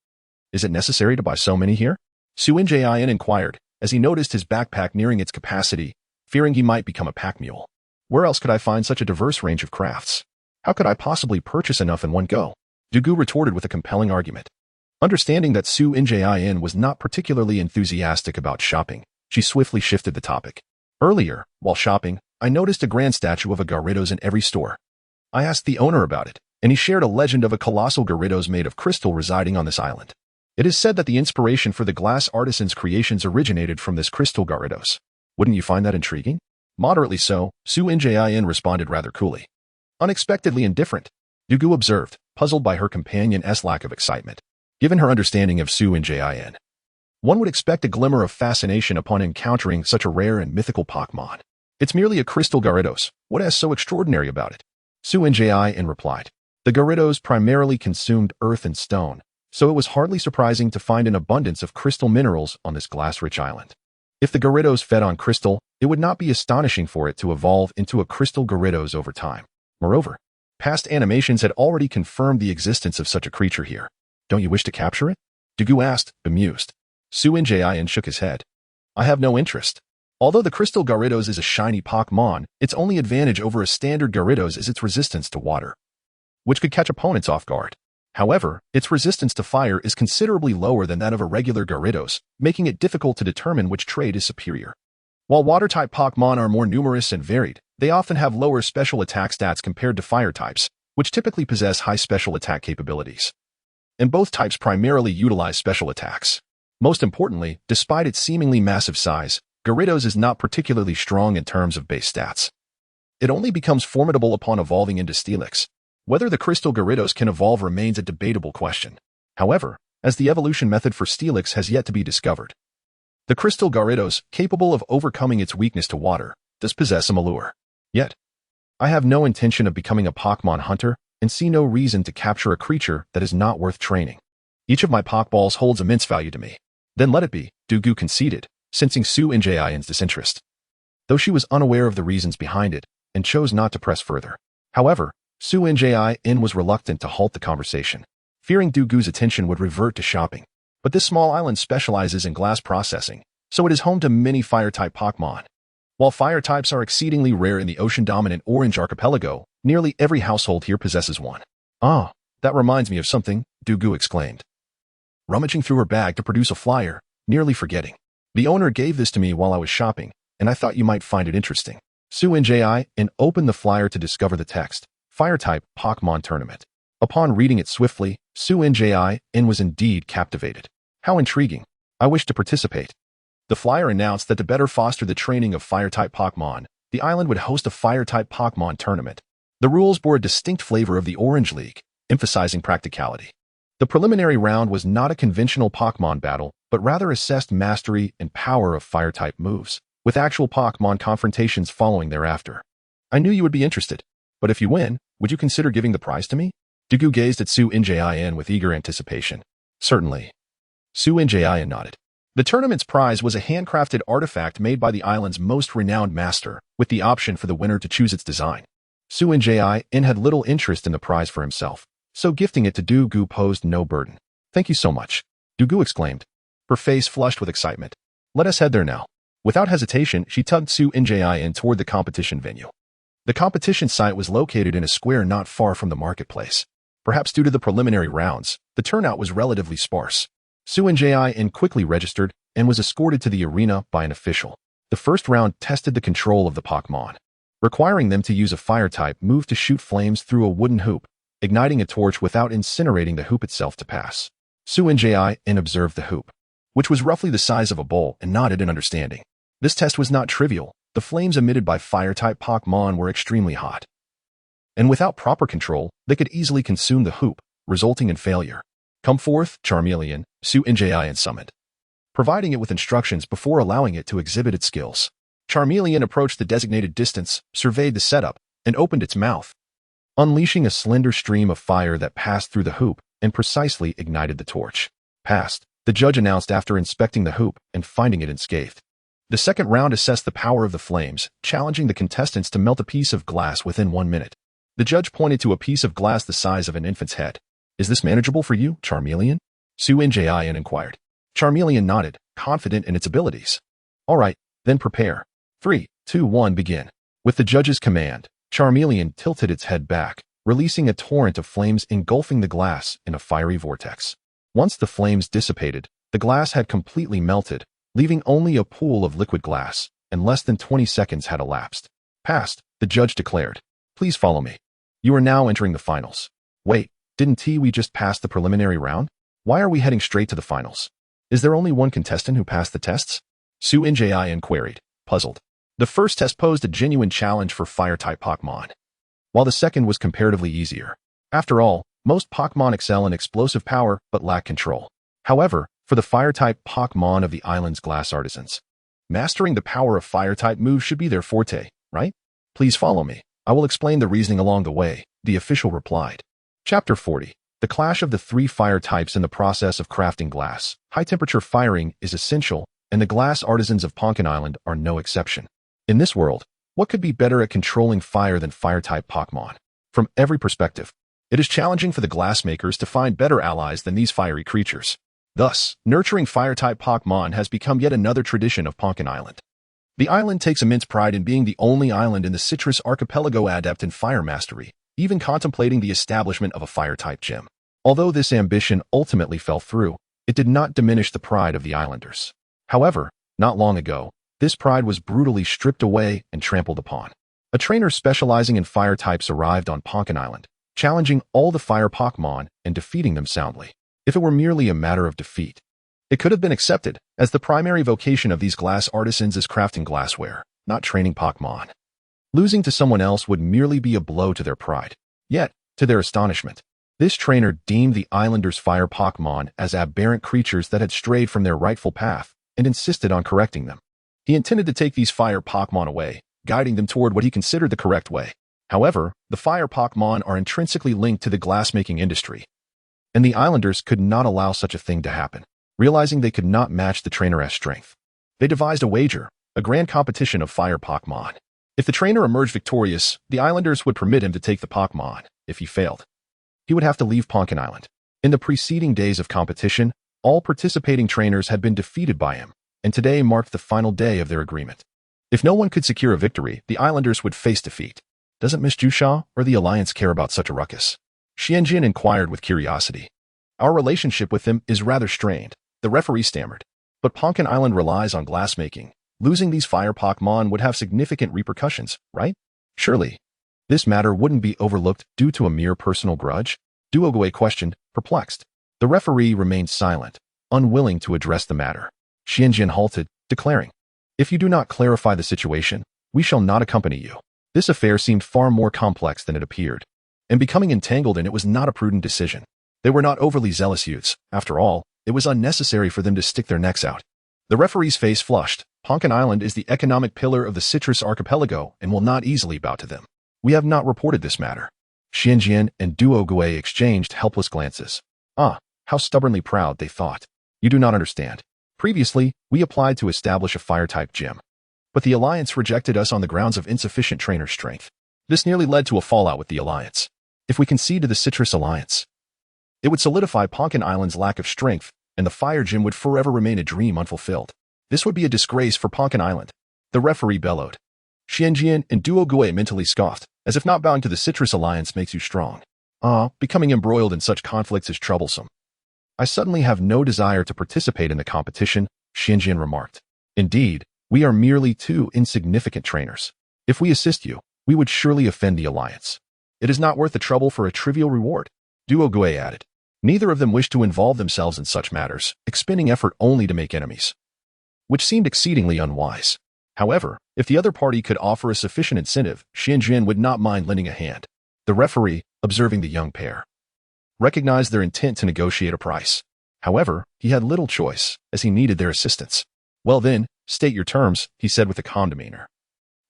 Is it necessary to buy so many here? Suinjin inquired, as he noticed his backpack nearing its capacity, fearing he might become a pack mule. Where else could I find such a diverse range of crafts? How could I possibly purchase enough in one go? Dugu retorted with a compelling argument. Understanding that Suinjin was not particularly enthusiastic about shopping, she swiftly shifted the topic. Earlier, while shopping, I noticed a grand statue of a Gyarados in every store. I asked the owner about it, and he shared a legend of a colossal Gyarados made of crystal residing on this island. It is said that the inspiration for the glass artisan's creations originated from this crystal Gyarados. Wouldn't you find that intriguing? Moderately so, Suinjin responded rather coolly. Unexpectedly indifferent, Dugu observed, puzzled by her companion's lack of excitement. Given her understanding of Suinjin, one would expect a glimmer of fascination upon encountering such a rare and mythical Pokémon. It's merely a crystal Gyarados. What is so extraordinary about it? Suinjin replied. The Gyarados primarily consumed earth and stone, so it was hardly surprising to find an abundance of crystal minerals on this glass-rich island. If the Gyarados fed on crystal, it would not be astonishing for it to evolve into a crystal Gyarados over time. Moreover, past animations had already confirmed the existence of such a creature here. Don't you wish to capture it? Dugu asked, bemused. Suinjin shook his head. I have no interest. Although the crystal Gyarados is a shiny Pokémon, its only advantage over a standard Gyarados is its resistance to water. which could catch opponents off guard. However, its resistance to fire is considerably lower than that of a regular Gyarados, making it difficult to determine which trait is superior. While Water-type Pokémon are more numerous and varied, they often have lower special attack stats compared to Fire types, which typically possess high special attack capabilities. And both types primarily utilize special attacks. Most importantly, despite its seemingly massive size, Gyarados is not particularly strong in terms of base stats. It only becomes formidable upon evolving into Steelix. Whether the Crystal Gyarados can evolve remains a debatable question. However, as the evolution method for Steelix has yet to be discovered, the Crystal Gyarados, capable of overcoming its weakness to water, does possess some allure. Yet, I have no intention of becoming a Pokémon hunter and see no reason to capture a creature that is not worth training. Each of my Pokeballs holds immense value to me. Then let it be, Dugu conceded, sensing Su Njin's disinterest. Though she was unaware of the reasons behind it and chose not to press further. However, Su Njin was reluctant to halt the conversation, fearing Dugu's attention would revert to shopping. But this small island specializes in glass processing, so it is home to many Fire-type Pokémon. While Fire types are exceedingly rare in the ocean-dominant Orange Archipelago, nearly every household here possesses one. Ah, that reminds me of something, Dugu exclaimed, rummaging through her bag to produce a flyer, nearly forgetting. The owner gave this to me while I was shopping, and I thought you might find it interesting. Su Njin opened the flyer to discover the text, Fire-type Pokémon Tournament. Upon reading it swiftly, Su Njin was indeed captivated. How intriguing. I wish to participate. The flyer announced that to better foster the training of Fire-type Pokémon, the island would host a Fire-type Pokémon tournament. The rules bore a distinct flavor of the Orange League, emphasizing practicality. The preliminary round was not a conventional Pokémon battle, but rather assessed mastery and power of Fire-type moves, with actual Pokémon confrontations following thereafter. I knew you would be interested, but if you win, would you consider giving the prize to me? Dugu gazed at Su Njin with eager anticipation. Certainly. Su Njin nodded. The tournament's prize was a handcrafted artifact made by the island's most renowned master, with the option for the winner to choose its design. Su Njin had little interest in the prize for himself, so gifting it to Dugu posed no burden. Thank you so much, Dugu exclaimed, her face flushed with excitement. Let us head there now. Without hesitation, she tugged Su Njin toward the competition venue. The competition site was located in a square not far from the marketplace. Perhaps due to the preliminary rounds, the turnout was relatively sparse. Su Njin quickly registered and was escorted to the arena by an official. The first round tested the control of the Pokémon, requiring them to use a Fire-type move to shoot flames through a wooden hoop, igniting a torch without incinerating the hoop itself to pass. Su Njin observed the hoop, which was roughly the size of a bowl, and nodded in understanding. This test was not trivial. The flames emitted by Fire-type Pokémon were extremely hot, and without proper control, they could easily consume the hoop, resulting in failure. Come forth, Charmeleon, Su Njin summoned, providing it with instructions before allowing it to exhibit its skills. Charmeleon approached the designated distance, surveyed the setup, and opened its mouth, unleashing a slender stream of fire that passed through the hoop and precisely ignited the torch. Passed, the judge announced after inspecting the hoop and finding it unscathed. The second round assessed the power of the flames, challenging the contestants to melt a piece of glass within 1 minute. The judge pointed to a piece of glass the size of an infant's head. Is this manageable for you, Charmeleon? Su Njin inquired. Charmeleon nodded, confident in its abilities. All right, then prepare. 3, 2, 1, begin. With the judge's command, Charmeleon tilted its head back, releasing a torrent of flames engulfing the glass in a fiery vortex. Once the flames dissipated, the glass had completely melted, leaving only a pool of liquid glass, and less than 20 seconds had elapsed. Passed, the judge declared. Please follow me. You are now entering the finals. Wait, didn't we just pass the preliminary round? Why are we heading straight to the finals? Is there only one contestant who passed the tests? Su Njin queried, puzzled. The first test posed a genuine challenge for Fire-type Pokémon, while the second was comparatively easier. After all, most Pokémon excel in explosive power but lack control. However, for the Fire-type Pokémon of the island's glass artisans, mastering the power of Fire-type moves should be their forte, right? Please follow me. I will explain the reasoning along the way, the official replied. Chapter 40. The clash of the 3 fire types in the process of crafting glass. High-temperature firing is essential, and the glass artisans of Ponkan Island are no exception. In this world, what could be better at controlling fire than Fire-type Pokémon? From every perspective, it is challenging for the glassmakers to find better allies than these fiery creatures. Thus, nurturing Fire-type Pokémon has become yet another tradition of Ponkan Island. The island takes immense pride in being the only island in the Citrus Archipelago adept in fire mastery, even contemplating the establishment of a fire-type gym. Although this ambition ultimately fell through, it did not diminish the pride of the islanders. However, not long ago, this pride was brutally stripped away and trampled upon. A trainer specializing in fire types arrived on Pokkén Island, challenging all the fire Pokémon and defeating them soundly. If it were merely a matter of defeat, it could have been accepted, as the primary vocation of these glass artisans is crafting glassware, not training Pokémon. Losing to someone else would merely be a blow to their pride. Yet, to their astonishment, this trainer deemed the islanders' fire Pokémon as aberrant creatures that had strayed from their rightful path and insisted on correcting them. He intended to take these fire Pokémon away, guiding them toward what he considered the correct way. However, the fire Pokémon are intrinsically linked to the glassmaking industry, and the islanders could not allow such a thing to happen. Realizing they could not match the trainer's strength, they devised a wager, a grand competition of fire Pokémon. If the trainer emerged victorious, the islanders would permit him to take the Pokémon. If he failed, he would have to leave Pokkén Island. In the preceding days of competition, all participating trainers had been defeated by him, and today marked the final day of their agreement. If no one could secure a victory, the islanders would face defeat. Doesn't Miss Jusha or the Alliance care about such a ruckus? Xianjin inquired with curiosity. Our relationship with them is rather strained, the referee stammered. But Pokkén Island relies on glassmaking. Losing these fire Pokémon would have significant repercussions, right? Surely, this matter wouldn't be overlooked due to a mere personal grudge? Duogui questioned, perplexed. The referee remained silent, unwilling to address the matter. Xianjin halted, declaring, "If you do not clarify the situation, we shall not accompany you." This affair seemed far more complex than it appeared, and becoming entangled in it was not a prudent decision. They were not overly zealous youths. After all, it was unnecessary for them to stick their necks out. The referee's face flushed. Pokkén Island is the economic pillar of the Citrus Archipelago and will not easily bow to them. We have not reported this matter. Xianjin and Duogui exchanged helpless glances. Ah, how stubbornly proud, they thought. You do not understand. Previously, we applied to establish a fire-type gym, but the Alliance rejected us on the grounds of insufficient trainer strength. This nearly led to a fallout with the Alliance. If we concede to the Citrus Alliance, it would solidify Pokkén Island's lack of strength, and the fire gym would forever remain a dream unfulfilled. This would be a disgrace for Pokkén Island. The referee bellowed. Xianjin and Duogui mentally scoffed, as if not bowing to the Citrus Alliance makes you strong. Becoming embroiled in such conflicts is troublesome. I suddenly have no desire to participate in the competition, Xianjin remarked. Indeed, we are merely two insignificant trainers. If we assist you, we would surely offend the Alliance. It is not worth the trouble for a trivial reward, Duogui added. Neither of them wished to involve themselves in such matters, expending effort only to make enemies, which seemed exceedingly unwise. However, if the other party could offer a sufficient incentive, Xianjin would not mind lending a hand. The referee, observing the young pair, recognized their intent to negotiate a price. However, he had little choice, as he needed their assistance. Well then, state your terms, he said with a calm demeanor.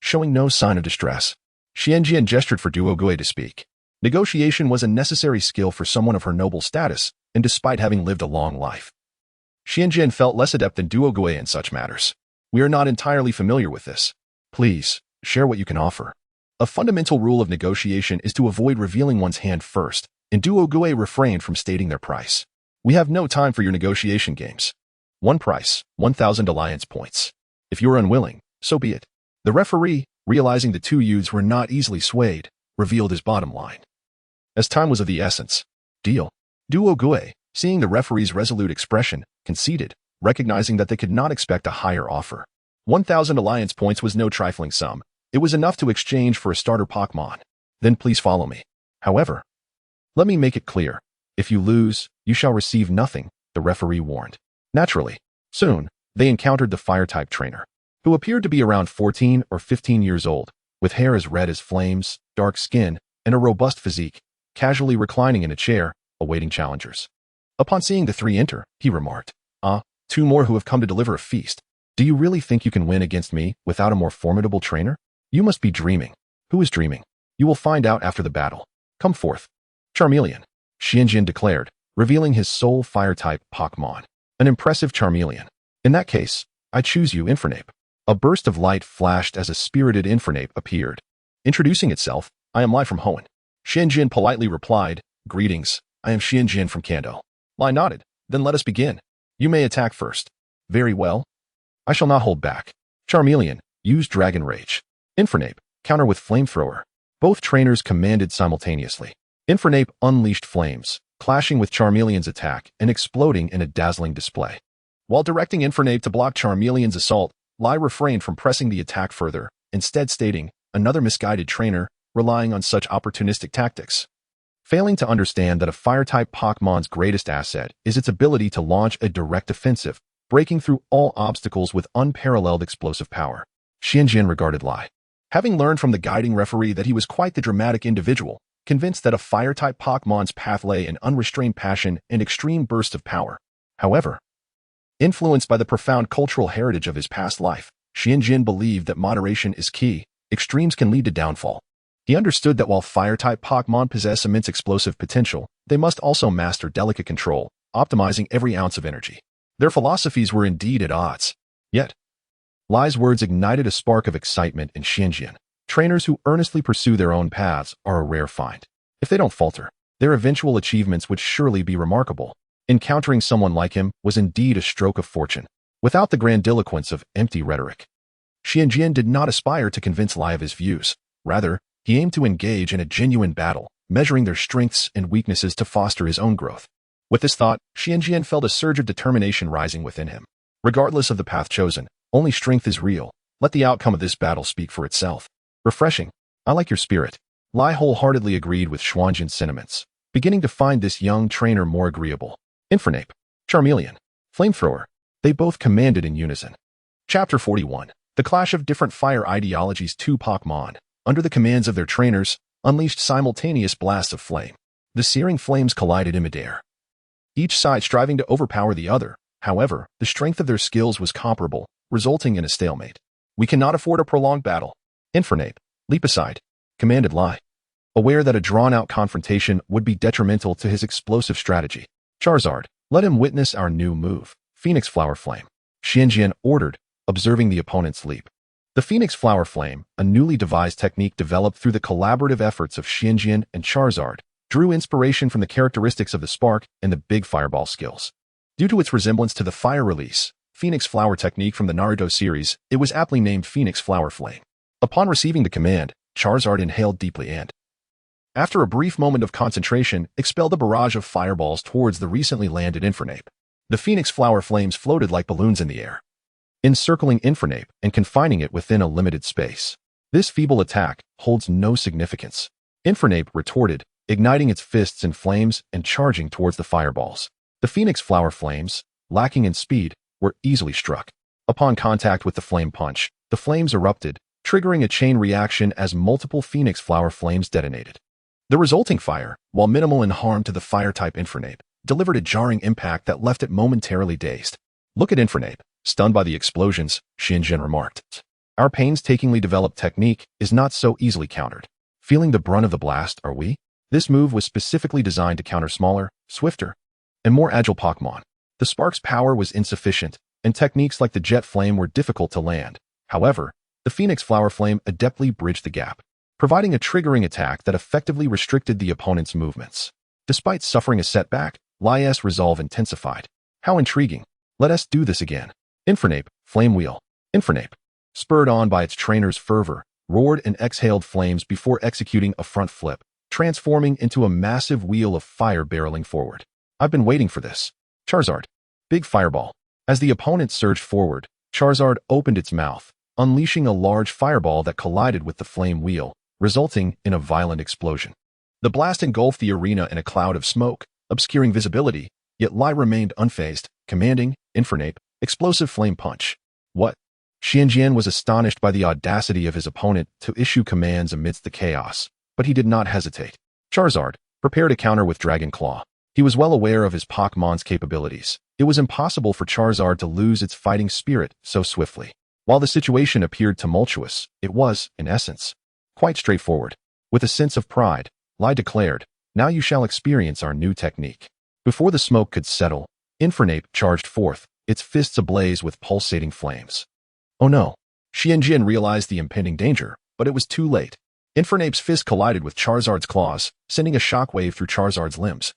Showing no sign of distress, Xianjin gestured for Duogui to speak. Negotiation was a necessary skill for someone of her noble status, and despite having lived a long life, Xianjin felt less adept than Duogui in such matters. We are not entirely familiar with this. Please, share what you can offer. A fundamental rule of negotiation is to avoid revealing one's hand first, and Duogui refrained from stating their price. We have no time for your negotiation games. One price, 1,000 Alliance points. If you are unwilling, so be it. The referee, realizing the two youths were not easily swayed, revealed his bottom line. As time was of the essence, deal. Duogui, seeing the referee's resolute expression, conceded, recognizing that they could not expect a higher offer. 1,000 Alliance points was no trifling sum. It was enough to exchange for a starter Pokémon. Then please follow me. However, let me make it clear. If you lose, you shall receive nothing, the referee warned. Naturally, soon, they encountered the fire-type trainer, who appeared to be around 14 or 15 years old, with hair as red as flames, dark skin, and a robust physique, casually reclining in a chair, awaiting challengers. Upon seeing the three enter, he remarked, two more who have come to deliver a feast. Do you really think you can win against me without a more formidable trainer? You must be dreaming. Who is dreaming? You will find out after the battle. Come forth. Charmeleon, Xianjin declared, revealing his sole fire-type Pokémon. An impressive Charmeleon. In that case, I choose you, Infernape. A burst of light flashed as a spirited Infernape appeared. Introducing itself, I am Lai from Hoenn. Xianjin politely replied, greetings, I am Xianjin from Kanto. Lai nodded, then let us begin. You may attack first. Very well. I shall not hold back. Charmeleon, use Dragon Rage. Infernape, counter with Flamethrower. Both trainers commanded simultaneously. Infernape unleashed flames, clashing with Charmeleon's attack and exploding in a dazzling display. While directing Infernape to block Charmeleon's assault, Lai refrained from pressing the attack further, instead stating, "Another misguided trainer, relying on such opportunistic tactics." Failing to understand that a Fire-type Pokémon's greatest asset is its ability to launch a direct offensive, breaking through all obstacles with unparalleled explosive power. Xianjian regarded Lai. Having learned from the guiding referee that he was quite the dramatic individual, convinced that a Fire-type Pokémon's path lay in unrestrained passion and extreme bursts of power. However, influenced by the profound cultural heritage of his past life, Xianjian believed that moderation is key. Extremes can lead to downfall. He understood that while Fire-type Pokémon possess immense explosive potential, they must also master delicate control, optimizing every ounce of energy. Their philosophies were indeed at odds. Yet, Lai's words ignited a spark of excitement in Xianjian. Trainers who earnestly pursue their own paths are a rare find. If they don't falter, their eventual achievements would surely be remarkable. Encountering someone like him was indeed a stroke of fortune, without the grandiloquence of empty rhetoric. Xianjian did not aspire to convince Lai of his views. Rather, he aimed to engage in a genuine battle, measuring their strengths and weaknesses to foster his own growth. With this thought, Xianjian felt a surge of determination rising within him. Regardless of the path chosen, only strength is real. Let the outcome of this battle speak for itself. Refreshing. I like your spirit. Lai wholeheartedly agreed with Xianjian's sentiments, beginning to find this young trainer more agreeable. Infernape, Charmeleon, Flamethrower. They both commanded in unison. Chapter 41. The clash of different fire ideologies. Two Pokémon, under the commands of their trainers, unleashed simultaneous blasts of flame. The searing flames collided in midair, each side striving to overpower the other. However, the strength of their skills was comparable, resulting in a stalemate. We cannot afford a prolonged battle. Infernape, leap aside, commanded Lai, aware that a drawn-out confrontation would be detrimental to his explosive strategy. Charizard, let him witness our new move, Phoenix Flower Flame, Xianjian ordered, observing the opponent's leap. The Phoenix Flower Flame, a newly devised technique developed through the collaborative efforts of Xianjian and Charizard, drew inspiration from the characteristics of the Spark and the Big Fireball skills. Due to its resemblance to the Fire Release, Phoenix Flower technique from the Naruto series, it was aptly named Phoenix Flower Flame. Upon receiving the command, Charizard inhaled deeply and, after a brief moment of concentration, expelled a barrage of fireballs towards the recently landed Infernape. The Phoenix Flower Flames floated like balloons in the air, encircling Infernape and confining it within a limited space. This feeble attack holds no significance. Infernape retorted, igniting its fists in flames and charging towards the fireballs. The Phoenix Flower Flames, lacking in speed, were easily struck. Upon contact with the flame punch, the flames erupted, triggering a chain reaction as multiple Phoenix Flower Flames detonated. The resulting fire, while minimal in harm to the Fire-type Infernape, delivered a jarring impact that left it momentarily dazed. Look at Infernape, stunned by the explosions, Xianjian remarked. Our painstakingly developed technique is not so easily countered. Feeling the brunt of the blast, are we? This move was specifically designed to counter smaller, swifter, and more agile Pokémon. The Spark's power was insufficient, and techniques like the Jet Flame were difficult to land. However, the Phoenix Flower Flame adeptly bridged the gap, providing a triggering attack that effectively restricted the opponent's movements. Despite suffering a setback, Lai's resolve intensified. How intriguing. Let us do this again. Infernape, Flame Wheel. Infernape, spurred on by its trainer's fervor, roared and exhaled flames before executing a front flip, transforming into a massive wheel of fire barreling forward. I've been waiting for this. Charizard, Big Fireball. As the opponent surged forward, Charizard opened its mouth, unleashing a large fireball that collided with the flame wheel, resulting in a violent explosion. The blast engulfed the arena in a cloud of smoke, obscuring visibility, yet Lai remained unfazed, commanding, Infernape, Explosive Flame Punch. What? Xianjian was astonished by the audacity of his opponent to issue commands amidst the chaos, but he did not hesitate. Charizard, prepare to counter with Dragon Claw. He was well aware of his Pokémon's capabilities. It was impossible for Charizard to lose its fighting spirit so swiftly. While the situation appeared tumultuous, it was, in essence, quite straightforward. With a sense of pride, Lai declared, "Now you shall experience our new technique." Before the smoke could settle, Infernape charged forth, its fists ablaze with pulsating flames. Oh no! Xianjian realized the impending danger, but it was too late. Infernape's fist collided with Charizard's claws, sending a shockwave through Charizard's limbs,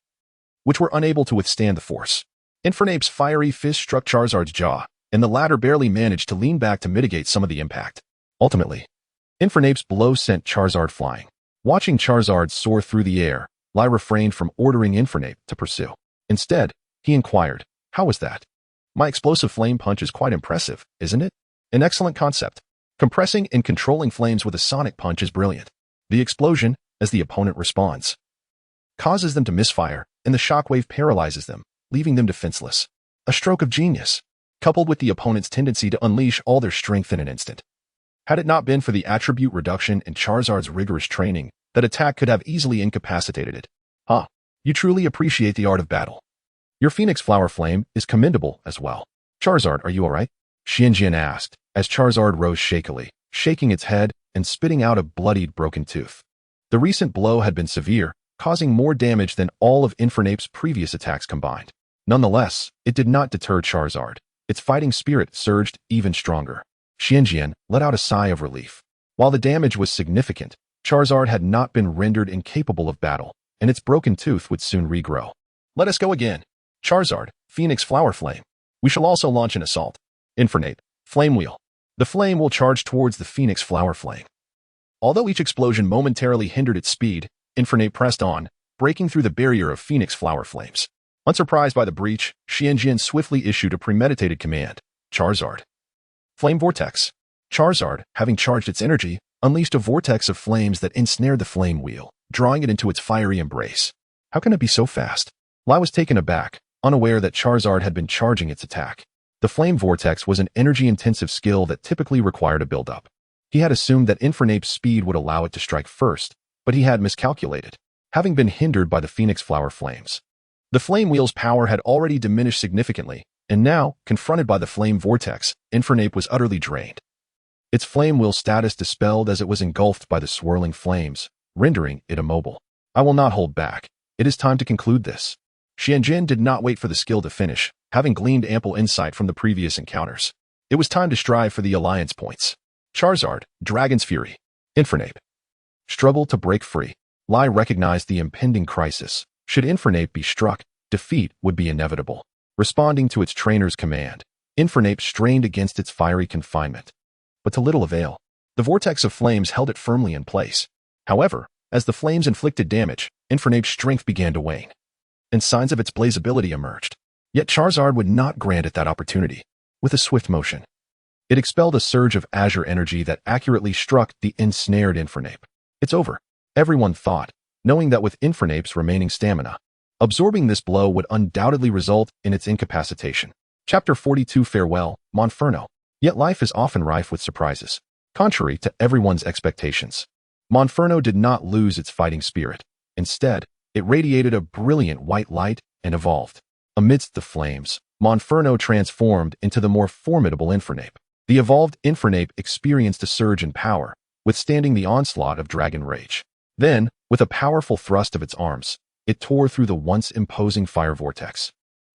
which were unable to withstand the force. Infernape's fiery fist struck Charizard's jaw, and the latter barely managed to lean back to mitigate some of the impact. Ultimately, Infernape's blow sent Charizard flying. Watching Charizard soar through the air, Lai refrained from ordering Infernape to pursue. Instead, he inquired, "How was that? My explosive flame punch is quite impressive, isn't it? An excellent concept. Compressing and controlling flames with a sonic punch is brilliant. The explosion, as the opponent responds, causes them to misfire, and the shockwave paralyzes them, leaving them defenseless. A stroke of genius, coupled with the opponent's tendency to unleash all their strength in an instant. Had it not been for the attribute reduction in Charizard's rigorous training, that attack could have easily incapacitated it. Huh. You truly appreciate the art of battle. Your Phoenix Flower Flame is commendable as well. Charizard, are you alright?" Xianjian asked, as Charizard rose shakily, shaking its head and spitting out a bloodied broken tooth. The recent blow had been severe, causing more damage than all of Infernape's previous attacks combined. Nonetheless, it did not deter Charizard. Its fighting spirit surged even stronger. Xianjian let out a sigh of relief. While the damage was significant, Charizard had not been rendered incapable of battle, and its broken tooth would soon regrow. "Let us go again. Charizard, Phoenix Flower Flame. We shall also launch an assault. Infernape, Flame Wheel." The flame will charge towards the Phoenix Flower Flame. Although each explosion momentarily hindered its speed, Infernape pressed on, breaking through the barrier of Phoenix Flower Flames. Unsurprised by the breach, Xianjian swiftly issued a premeditated command, "Charizard, Flame Vortex." Charizard, having charged its energy, unleashed a vortex of flames that ensnared the flame wheel, drawing it into its fiery embrace. How can it be so fast? Lai was taken aback, unaware that Charizard had been charging its attack. The flame vortex was an energy-intensive skill that typically required a build-up. He had assumed that Infernape's speed would allow it to strike first, but he had miscalculated, having been hindered by the Phoenix Flower Flames. The flame wheel's power had already diminished significantly, and now, confronted by the flame vortex, Infernape was utterly drained. Its flame wheel status dispelled as it was engulfed by the swirling flames, rendering it immobile. "I will not hold back. It is time to conclude this." Xianjian did not wait for the skill to finish, having gleaned ample insight from the previous encounters. It was time to strive for the alliance points. Charizard, Dragon's Fury. Infernape struggled to break free. Lai recognized the impending crisis. Should Infernape be struck, defeat would be inevitable. Responding to its trainer's command, Infernape strained against its fiery confinement, but to little avail. The vortex of flames held it firmly in place. However, as the flames inflicted damage, Infernape's strength began to wane, and signs of its blazeability emerged. Yet Charizard would not grant it that opportunity. With a swift motion, it expelled a surge of azure energy that accurately struck the ensnared Infernape. "It's over," everyone thought, knowing that with Infernape's remaining stamina, absorbing this blow would undoubtedly result in its incapacitation. Chapter 42 Farewell, Monferno. Yet life is often rife with surprises. Contrary to everyone's expectations, Monferno did not lose its fighting spirit. Instead, it radiated a brilliant white light and evolved. Amidst the flames, Monferno transformed into the more formidable Infernape. The evolved Infernape experienced a surge in power, withstanding the onslaught of Dragon Rage. Then, with a powerful thrust of its arms, it tore through the once imposing fire vortex,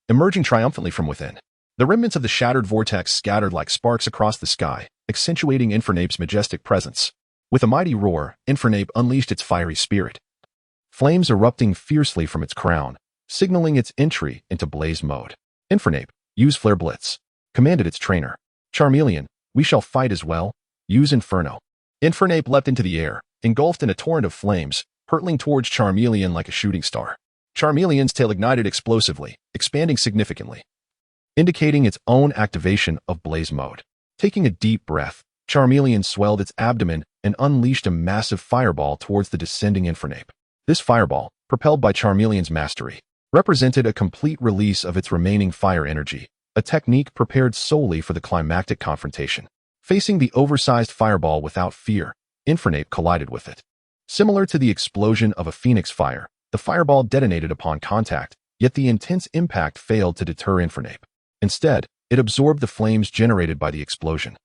emerging triumphantly from within. The remnants of the shattered vortex scattered like sparks across the sky, accentuating Infernape's majestic presence. With a mighty roar, Infernape unleashed its fiery spirit, flames erupting fiercely from its crown, signaling its entry into blaze mode. "Infernape, use Flare Blitz," commanded its trainer. "Charmeleon, we shall fight as well. Use Inferno." Infernape leapt into the air, engulfed in a torrent of flames, hurtling towards Charmeleon like a shooting star. Charmeleon's tail ignited explosively, expanding significantly, indicating its own activation of blaze mode. Taking a deep breath, Charmeleon swelled its abdomen and unleashed a massive fireball towards the descending Infernape. This fireball, propelled by Charmeleon's mastery, represented a complete release of its remaining fire energy, a technique prepared solely for the climactic confrontation. Facing the oversized fireball without fear, Infernape collided with it. Similar to the explosion of a phoenix fire, the fireball detonated upon contact, yet the intense impact failed to deter Infernape. Instead, it absorbed the flames generated by the explosion,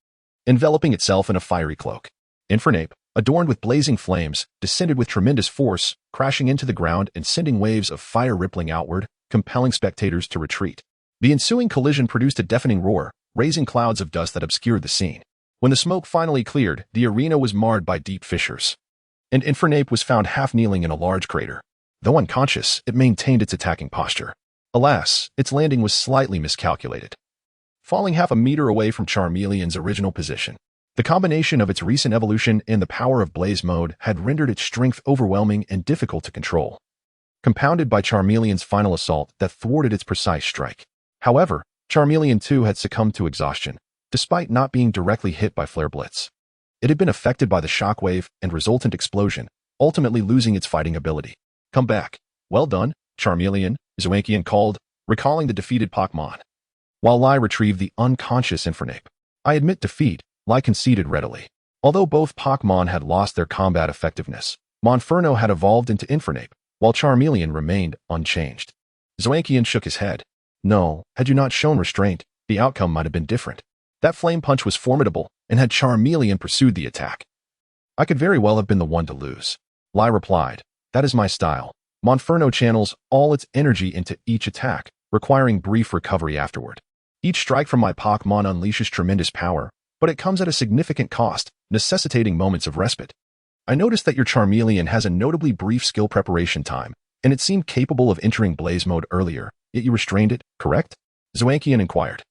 enveloping itself in a fiery cloak. Infernape, adorned with blazing flames, descended with tremendous force, crashing into the ground and sending waves of fire rippling outward, compelling spectators to retreat. The ensuing collision produced a deafening roar, raising clouds of dust that obscured the scene. When the smoke finally cleared, the arena was marred by deep fissures, and Infernape was found half-kneeling in a large crater. Though unconscious, it maintained its attacking posture. Alas, its landing was slightly miscalculated, falling half a meter away from Charmeleon's original position. The combination of its recent evolution and the power of Blaze Mode had rendered its strength overwhelming and difficult to control, compounded by Charmeleon's final assault that thwarted its precise strike. However, Charmeleon too had succumbed to exhaustion, despite not being directly hit by Flare Blitz. It had been affected by the shockwave and resultant explosion, ultimately losing its fighting ability. Come back. Well done, Charmeleon, Zoankian called, recalling the defeated Pokémon. While Lai retrieved the unconscious Infernape. I admit defeat, Lai conceded readily. Although both Pokémon had lost their combat effectiveness, Monferno had evolved into Infernape, while Charmeleon remained unchanged. Zoankian shook his head. No, had you not shown restraint, the outcome might have been different. That flame punch was formidable, and had Charmeleon pursued the attack, I could very well have been the one to lose. Lai replied, that is my style. Monferno channels all its energy into each attack, requiring brief recovery afterward. Each strike from my Pokémon unleashes tremendous power, but it comes at a significant cost, necessitating moments of respite. I noticed that your Charmeleon has a notably brief skill preparation time, and it seemed capable of entering Blaze Mode earlier, yet you restrained it, correct? Zoankian inquired.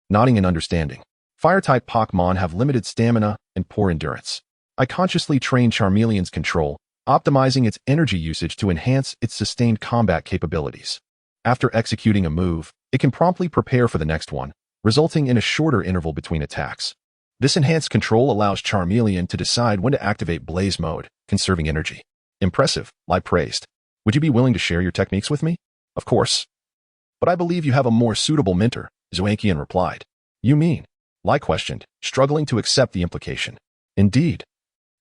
Nodding in understanding. Fire-type Pokémon have limited stamina and poor endurance. I consciously trained Charmeleon's control, optimizing its energy usage to enhance its sustained combat capabilities. After executing a move, it can promptly prepare for the next one, resulting in a shorter interval between attacks. This enhanced control allows Charmeleon to decide when to activate Blaze Mode, conserving energy. Impressive, Lai praised. Would you be willing to share your techniques with me? Of course. But I believe you have a more suitable mentor, Zoankian replied. You mean? Lai questioned, struggling to accept the implication. Indeed.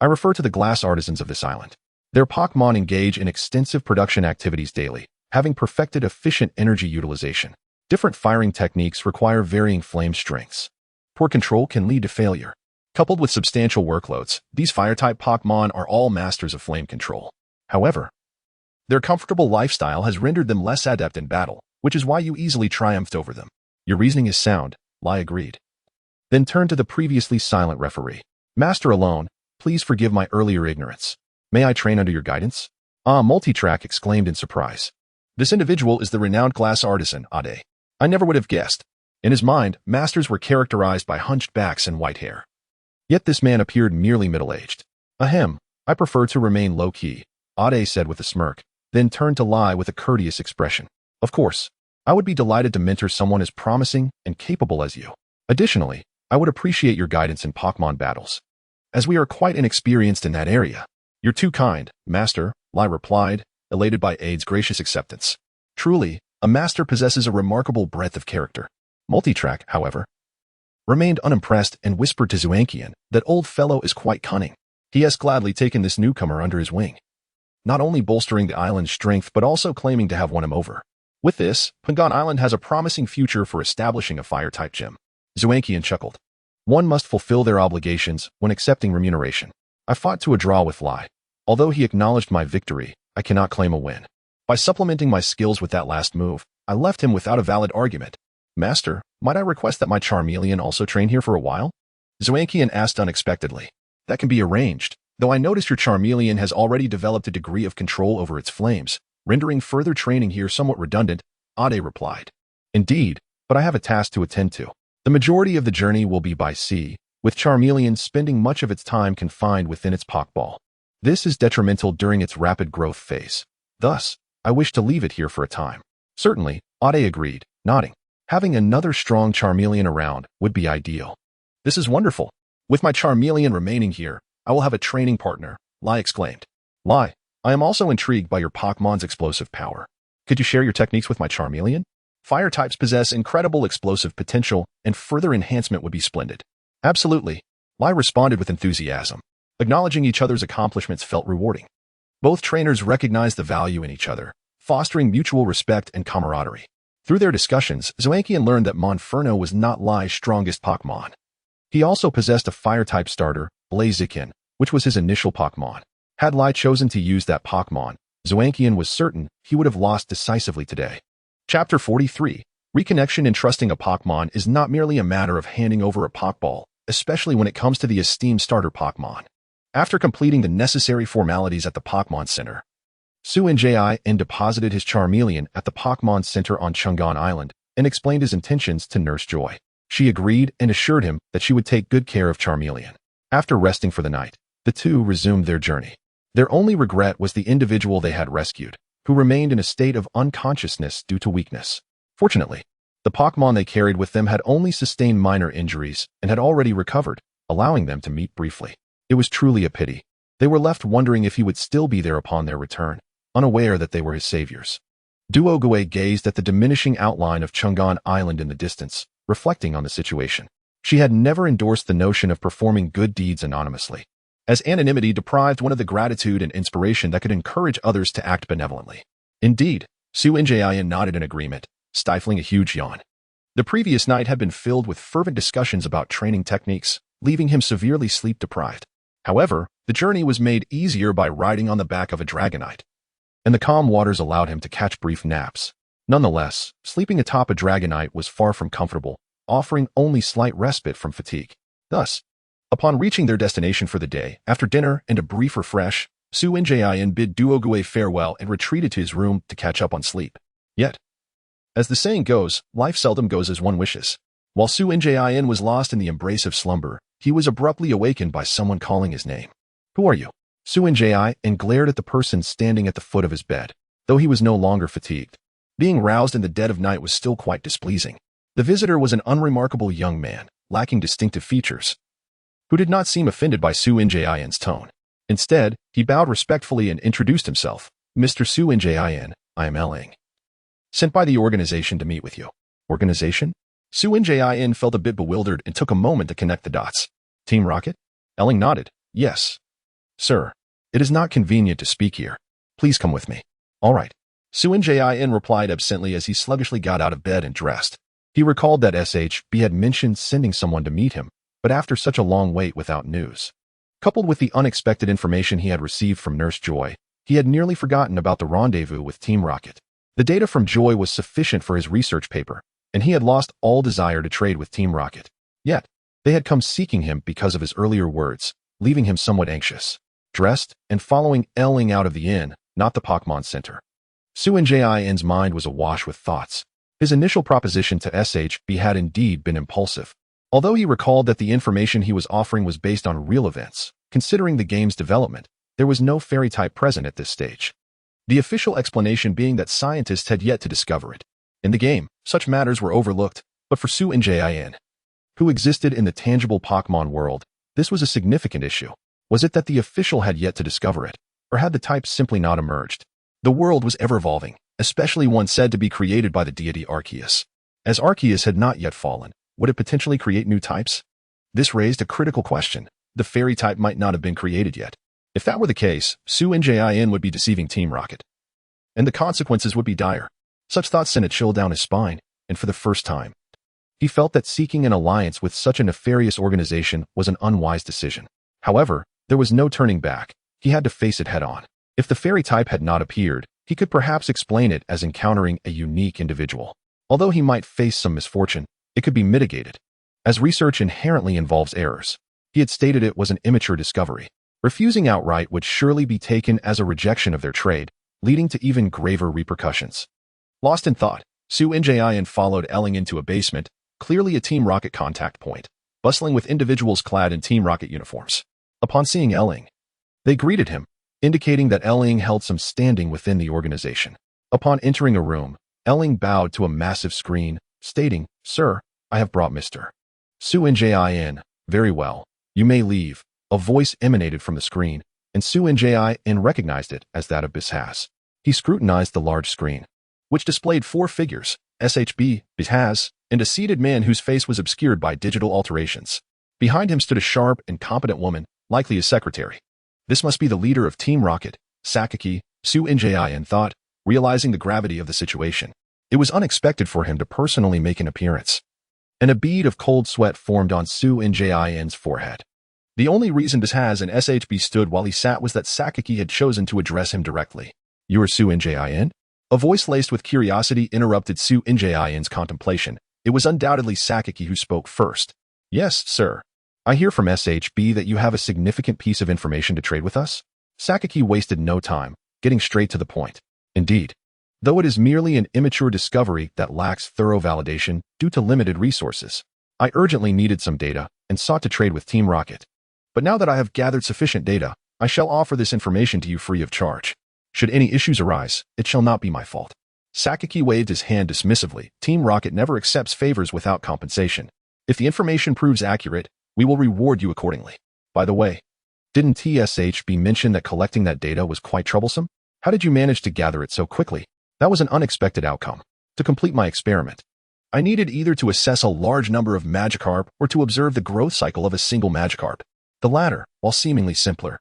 I refer to the glass artisans of this island. Their Pokémon engage in extensive production activities daily, having perfected efficient energy utilization. Different firing techniques require varying flame strengths. Poor control can lead to failure. Coupled with substantial workloads, these fire-type Pokémon are all masters of flame control. However, their comfortable lifestyle has rendered them less adept in battle, which is why you easily triumphed over them. Your reasoning is sound, Lai agreed. Then turned to the previously silent referee. Master Alone, please forgive my earlier ignorance. May I train under your guidance? Ah, Multitrack exclaimed in surprise. This individual is the renowned glass artisan, Ade. I never would have guessed. In his mind, masters were characterized by hunched backs and white hair. Yet this man appeared merely middle-aged. Ahem, I prefer to remain low-key, Ade said with a smirk, then turned to Lai with a courteous expression. Of course, I would be delighted to mentor someone as promising and capable as you. Additionally, I would appreciate your guidance in Pokémon battles, as we are quite inexperienced in that area. You're too kind, Master, Lai replied, elated by Ade's gracious acceptance. Truly, a master possesses a remarkable breadth of character. Multitrack, however, remained unimpressed and whispered to Zoankian that old fellow is quite cunning. He has gladly taken this newcomer under his wing, not only bolstering the island's strength but also claiming to have won him over. With this, Pangon Island has a promising future for establishing a fire-type gym. Zoankian chuckled. One must fulfill their obligations when accepting remuneration. I fought to a draw with Lai. Although he acknowledged my victory, I cannot claim a win. By supplementing my skills with that last move, I left him without a valid argument. Master, might I request that my Charmeleon also train here for a while? Zoankian asked unexpectedly. That can be arranged, though I notice your Charmeleon has already developed a degree of control over its flames, rendering further training here somewhat redundant, Ade replied. Indeed, but I have a task to attend to. The majority of the journey will be by sea, with Charmeleon spending much of its time confined within its Pokéball. This is detrimental during its rapid growth phase. Thus, I wish to leave it here for a time. Certainly, Ade agreed, nodding. Having another strong Charmeleon around would be ideal. This is wonderful. With my Charmeleon remaining here, I will have a training partner, Lai exclaimed. Lai, I am also intrigued by your Pokémon's explosive power. Could you share your techniques with my Charmeleon? Fire types possess incredible explosive potential, and further enhancement would be splendid. Absolutely, Lai responded with enthusiasm. Acknowledging each other's accomplishments felt rewarding. Both trainers recognized the value in each other, fostering mutual respect and camaraderie. Through their discussions, Zoankian learned that Monferno was not Lai's strongest Pokémon. He also possessed a fire-type starter, Blaziken, which was his initial Pokémon. Had Lai chosen to use that Pokémon, Zoankian was certain he would have lost decisively today. Chapter 43. Reconnection and trusting a Pokémon is not merely a matter of handing over a Pokéball, especially when it comes to the esteemed starter Pokémon. After completing the necessary formalities at the Pokémon Center, Su-Njin deposited his Charmeleon at the Pokémon Center on Chungon Island and explained his intentions to Nurse Joy. She agreed and assured him that she would take good care of Charmeleon. After resting for the night, the two resumed their journey. Their only regret was the individual they had rescued, who remained in a state of unconsciousness due to weakness. Fortunately, the Pokémon they carried with them had only sustained minor injuries and had already recovered, allowing them to meet briefly. It was truly a pity. They were left wondering if he would still be there upon their return, unaware that they were his saviors. Duogue gazed at the diminishing outline of Chang'an Island in the distance, reflecting on the situation. She had never endorsed the notion of performing good deeds anonymously, as anonymity deprived one of the gratitude and inspiration that could encourage others to act benevolently. Indeed, Su Njin nodded in agreement, stifling a huge yawn. The previous night had been filled with fervent discussions about training techniques, leaving him severely sleep-deprived. However, the journey was made easier by riding on the back of a Dragonite, and the calm waters allowed him to catch brief naps. Nonetheless, sleeping atop a Dragonite was far from comfortable, offering only slight respite from fatigue. Thus, upon reaching their destination for the day, after dinner and a brief refresh, Su Njin bid Duogue farewell and retreated to his room to catch up on sleep. Yet, as the saying goes, life seldom goes as one wishes. While Su Njin was lost in the embrace of slumber, he was abruptly awakened by someone calling his name. "Who are you?" Su Njin glared at the person standing at the foot of his bed, though he was no longer fatigued. Being roused in the dead of night was still quite displeasing. The visitor was an unremarkable young man, lacking distinctive features, who did not seem offended by Su Njin's tone. Instead, he bowed respectfully and introduced himself. "Mr. Su Njin, I am Eling, sent by the organization to meet with you." Organization? Su Njin felt a bit bewildered and took a moment to connect the dots. Team Rocket? Eling nodded. "Yes. Sir, it is not convenient to speak here. Please come with me." "All right." Su Njin replied absently as he sluggishly got out of bed and dressed. He recalled that SHB had mentioned sending someone to meet him, but after such a long wait without news, coupled with the unexpected information he had received from Nurse Joy, he had nearly forgotten about the rendezvous with Team Rocket. The data from Joy was sufficient for his research paper, and he had lost all desire to trade with Team Rocket. Yet, they had come seeking him because of his earlier words, leaving him somewhat anxious. Dressed and following Eling out of the inn, not the Pokémon Center, Su Njin's mind was awash with thoughts. His initial proposition to SHB had indeed been impulsive. Although he recalled that the information he was offering was based on real events, considering the game's development, there was no fairy type present at this stage. The official explanation being that scientists had yet to discover it. In the game, such matters were overlooked, but for Su Njin, who existed in the tangible Pokémon world, this was a significant issue. Was it that the official had yet to discover it, or had the types simply not emerged? The world was ever-evolving, especially one said to be created by the deity Arceus. As Arceus had not yet fallen, would it potentially create new types? This raised a critical question. The fairy type might not have been created yet. If that were the case, Su Njin would be deceiving Team Rocket, and the consequences would be dire. Such thoughts sent a chill down his spine, and for the first time, he felt that seeking an alliance with such a nefarious organization was an unwise decision. However, there was no turning back. He had to face it head-on. If the fairy type had not appeared, he could perhaps explain it as encountering a unique individual. Although he might face some misfortune, it could be mitigated, as research inherently involves errors. He had stated it was an immature discovery. Refusing outright would surely be taken as a rejection of their trade, leading to even graver repercussions. Lost in thought, Su Njin followed Eling into a basement, clearly a Team Rocket contact point, bustling with individuals clad in Team Rocket uniforms. Upon seeing Eling, they greeted him, indicating that Eling held some standing within the organization. Upon entering a room, Eling bowed to a massive screen, stating, "Sir, I have brought Mr. Su Njin. Very well. You may leave." A voice emanated from the screen, and Su Njin recognized it as that of Bishaz. He scrutinized the large screen, which displayed 4 figures, SHB, Bishaz, and a seated man whose face was obscured by digital alterations. Behind him stood a sharp and competent woman, likely his secretary. This must be the leader of Team Rocket, Sakaki, Su Njin thought, realizing the gravity of the situation. It was unexpected for him to personally make an appearance, and a bead of cold sweat formed on Su Njin's forehead. The only reason Bishaz and SHB stood while he sat was that Sakaki had chosen to address him directly. "You are Su Njin?" A voice laced with curiosity interrupted Su Njin's contemplation. It was undoubtedly Sakaki who spoke first. "Yes, sir. I hear from SHB that you have a significant piece of information to trade with us." Sakaki wasted no time, getting straight to the point. "Indeed. Though it is merely an immature discovery that lacks thorough validation due to limited resources, I urgently needed some data and sought to trade with Team Rocket. But now that I have gathered sufficient data, I shall offer this information to you free of charge. Should any issues arise, it shall not be my fault. Sakaki waved his hand dismissively. Team Rocket never accepts favors without compensation. If the information proves accurate, we will reward you accordingly. By the way, didn't TSHB mention that collecting that data was quite troublesome? How did you manage to gather it so quickly? That was an unexpected outcome. To complete my experiment, I needed either to assess a large number of Magikarp or to observe the growth cycle of a single Magikarp. The latter, while seemingly simpler,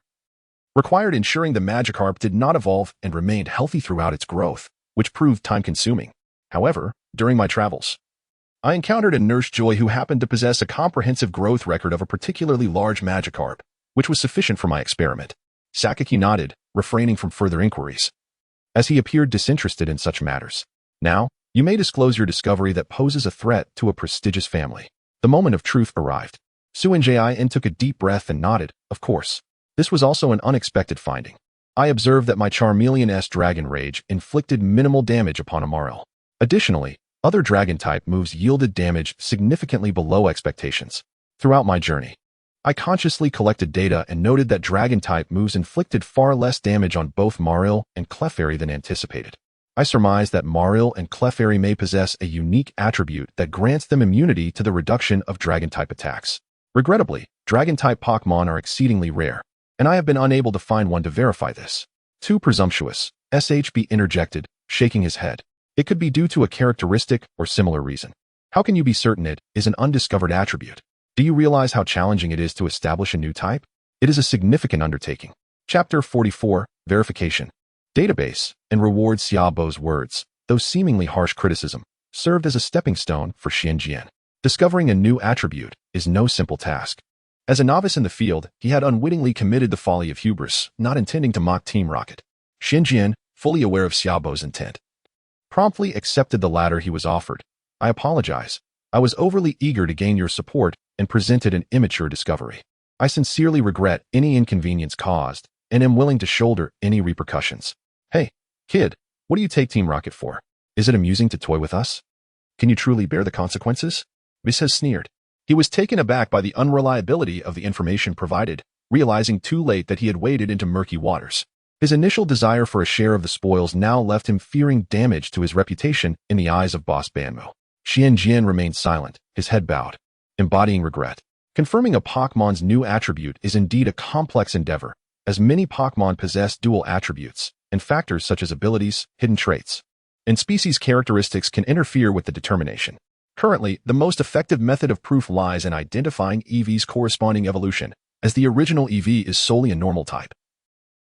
required ensuring the Magikarp did not evolve and remained healthy throughout its growth, which proved time-consuming. However, during my travels, I encountered a Nurse Joy who happened to possess a comprehensive growth record of a particularly large Magikarp, which was sufficient for my experiment. Sakaki nodded, refraining from further inquiries, as he appeared disinterested in such matters. Now, you may disclose your discovery that poses a threat to a prestigious family. The moment of truth arrived. Suin took a deep breath and nodded. Of course. This was also an unexpected finding. I observed that my Charmeleon-S Dragon Rage inflicted minimal damage upon Amaril. Additionally, other Dragon-type moves yielded damage significantly below expectations. Throughout my journey, I consciously collected data and noted that Dragon-type moves inflicted far less damage on both Marill and Clefairy than anticipated. I surmised that Marill and Clefairy may possess a unique attribute that grants them immunity to the reduction of Dragon-type attacks. Regrettably, Dragon-type Pokémon are exceedingly rare, and I have been unable to find one to verify this. Too presumptuous, SHB interjected, shaking his head. It could be due to a characteristic or similar reason. How can you be certain it is an undiscovered attribute? Do you realize how challenging it is to establish a new type? It is a significant undertaking. Chapter 44, Verification. Database, and reward Xiaobo's words, though seemingly harsh criticism, served as a stepping stone for Xianjian. Discovering a new attribute is no simple task. As a novice in the field, he had unwittingly committed the folly of hubris, not intending to mock Team Rocket. Xianjian, fully aware of Xiaobo's intent, promptly accepted the ladder he was offered. I apologize. I was overly eager to gain your support and presented an immature discovery. I sincerely regret any inconvenience caused and am willing to shoulder any repercussions. Hey, kid, what do you take Team Rocket for? Is it amusing to toy with us? Can you truly bear the consequences? Miss has sneered. He was taken aback by the unreliability of the information provided, realizing too late that he had waded into murky waters. His initial desire for a share of the spoils now left him fearing damage to his reputation in the eyes of Boss Banmu. Xianjian remained silent, his head bowed, embodying regret. Confirming a Pokémon's new attribute is indeed a complex endeavor, as many Pokémon possess dual attributes, and factors such as abilities, hidden traits, and species characteristics can interfere with the determination. Currently, the most effective method of proof lies in identifying Eevee's corresponding evolution, as the original Eevee is solely a normal type,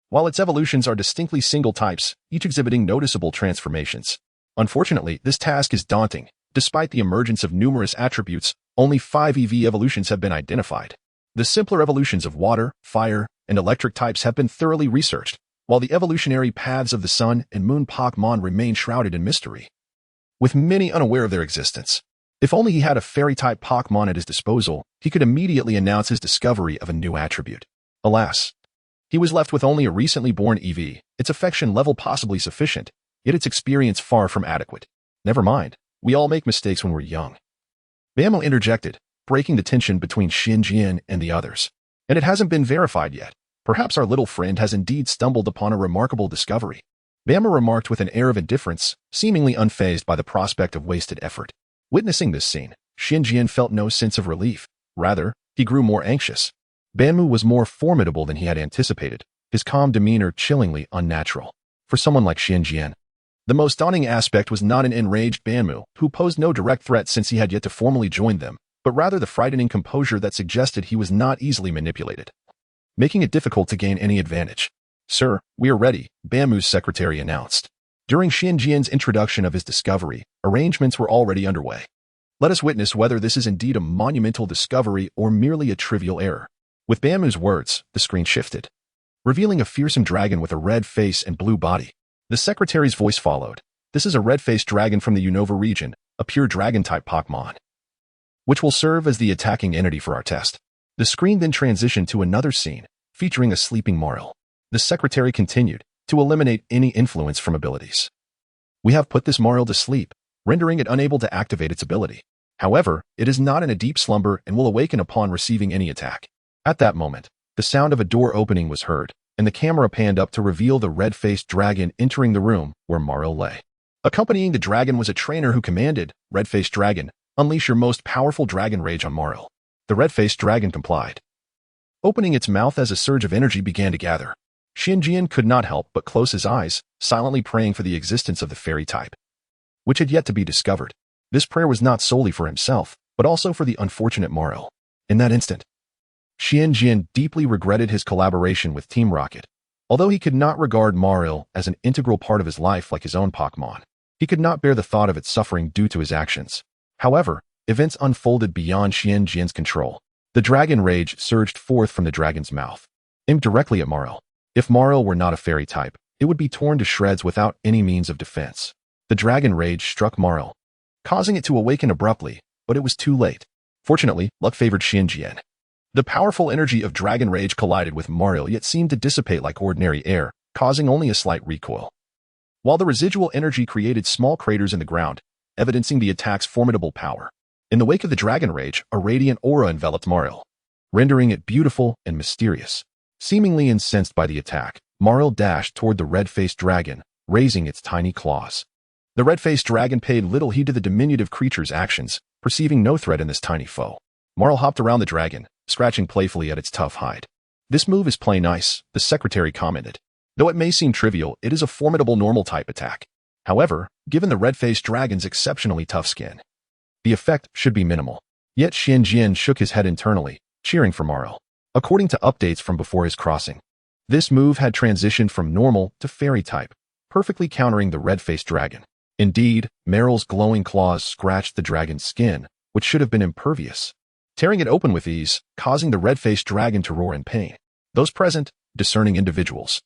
while its evolutions are distinctly single types, each exhibiting noticeable transformations. Unfortunately, this task is daunting. Despite the emergence of numerous attributes, only 5 Eevee evolutions have been identified. The simpler evolutions of water, fire, and electric types have been thoroughly researched, while the evolutionary paths of the Sun and Moon Pokémon remain shrouded in mystery, with many unaware of their existence. If only he had a fairy-type Pokémon at his disposal, he could immediately announce his discovery of a new attribute. Alas, he was left with only a recently born Eevee, its affection level possibly sufficient, yet its experience far from adequate. Never mind, we all make mistakes when we're young. Bamo interjected, breaking the tension between Xianjian and the others. And it hasn't been verified yet. Perhaps our little friend has indeed stumbled upon a remarkable discovery. Bama remarked with an air of indifference, seemingly unfazed by the prospect of wasted effort. Witnessing this scene, Xianjian felt no sense of relief. Rather, he grew more anxious. Banmu was more formidable than he had anticipated, his calm demeanor chillingly unnatural. For someone like Xianjian, the most daunting aspect was not an enraged Banmu, who posed no direct threat since he had yet to formally join them, but rather the frightening composure that suggested he was not easily manipulated, making it difficult to gain any advantage. "Sir, we are ready," Banmu's secretary announced. During Xianjian's introduction of his discovery, arrangements were already underway. Let us witness whether this is indeed a monumental discovery or merely a trivial error. With Banmu's words, the screen shifted, revealing a fearsome dragon with a red face and blue body. The secretary's voice followed. "This is a red-faced dragon from the Unova region, a pure dragon-type Pokémon, which will serve as the attacking entity for our test." The screen then transitioned to another scene, featuring a sleeping Marill. The secretary continued, to eliminate any influence from abilities. "We have put this Marill to sleep, rendering it unable to activate its ability. However, it is not in a deep slumber and will awaken upon receiving any attack." At that moment, The sound of a door opening was heard, and the camera panned up to reveal the red-faced dragon entering the room where Maril lay. Accompanying the dragon was a trainer who commanded, "Red-faced dragon, unleash your most powerful dragon rage on Maril." The red-faced dragon complied, opening its mouth as a surge of energy began to gather. Xianjian could not help but close his eyes, silently praying for the existence of the fairy type, which had yet to be discovered. This prayer was not solely for himself, but also for the unfortunate Maril. In that instant, Xianjian deeply regretted his collaboration with Team Rocket. Although he could not regard Maril as an integral part of his life like his own Pokémon, he could not bear the thought of its suffering due to his actions. However, events unfolded beyond Xianjian's control. The dragon rage surged forth from the dragon's mouth, aimed directly at Maril. If Maril were not a fairy type, it would be torn to shreds without any means of defense. The dragon rage struck Maril, causing it to awaken abruptly, but it was too late. Fortunately, luck favored Xianjian. The powerful energy of dragon rage collided with Maril yet seemed to dissipate like ordinary air, causing only a slight recoil, while the residual energy created small craters in the ground, evidencing the attack's formidable power. In the wake of the dragon rage, a radiant aura enveloped Maril, rendering it beautiful and mysterious. Seemingly incensed by the attack, Maril dashed toward the red-faced dragon, raising its tiny claws. The red-faced dragon paid little heed to the diminutive creature's actions, perceiving no threat in this tiny foe. Maril hopped around the dragon, scratching playfully at its tough hide. "This move is plain nice," the secretary commented. "Though it may seem trivial, it is a formidable normal-type attack. However, given the red-faced dragon's exceptionally tough skin, the effect should be minimal." Yet Xianjian shook his head internally, cheering for Maril. According to updates from before his crossing, this move had transitioned from normal to fairy type, perfectly countering the red-faced dragon. Indeed, Maril's glowing claws scratched the dragon's skin, which should have been impervious, tearing it open with ease, causing the red-faced dragon to roar in pain. Those present, discerning individuals,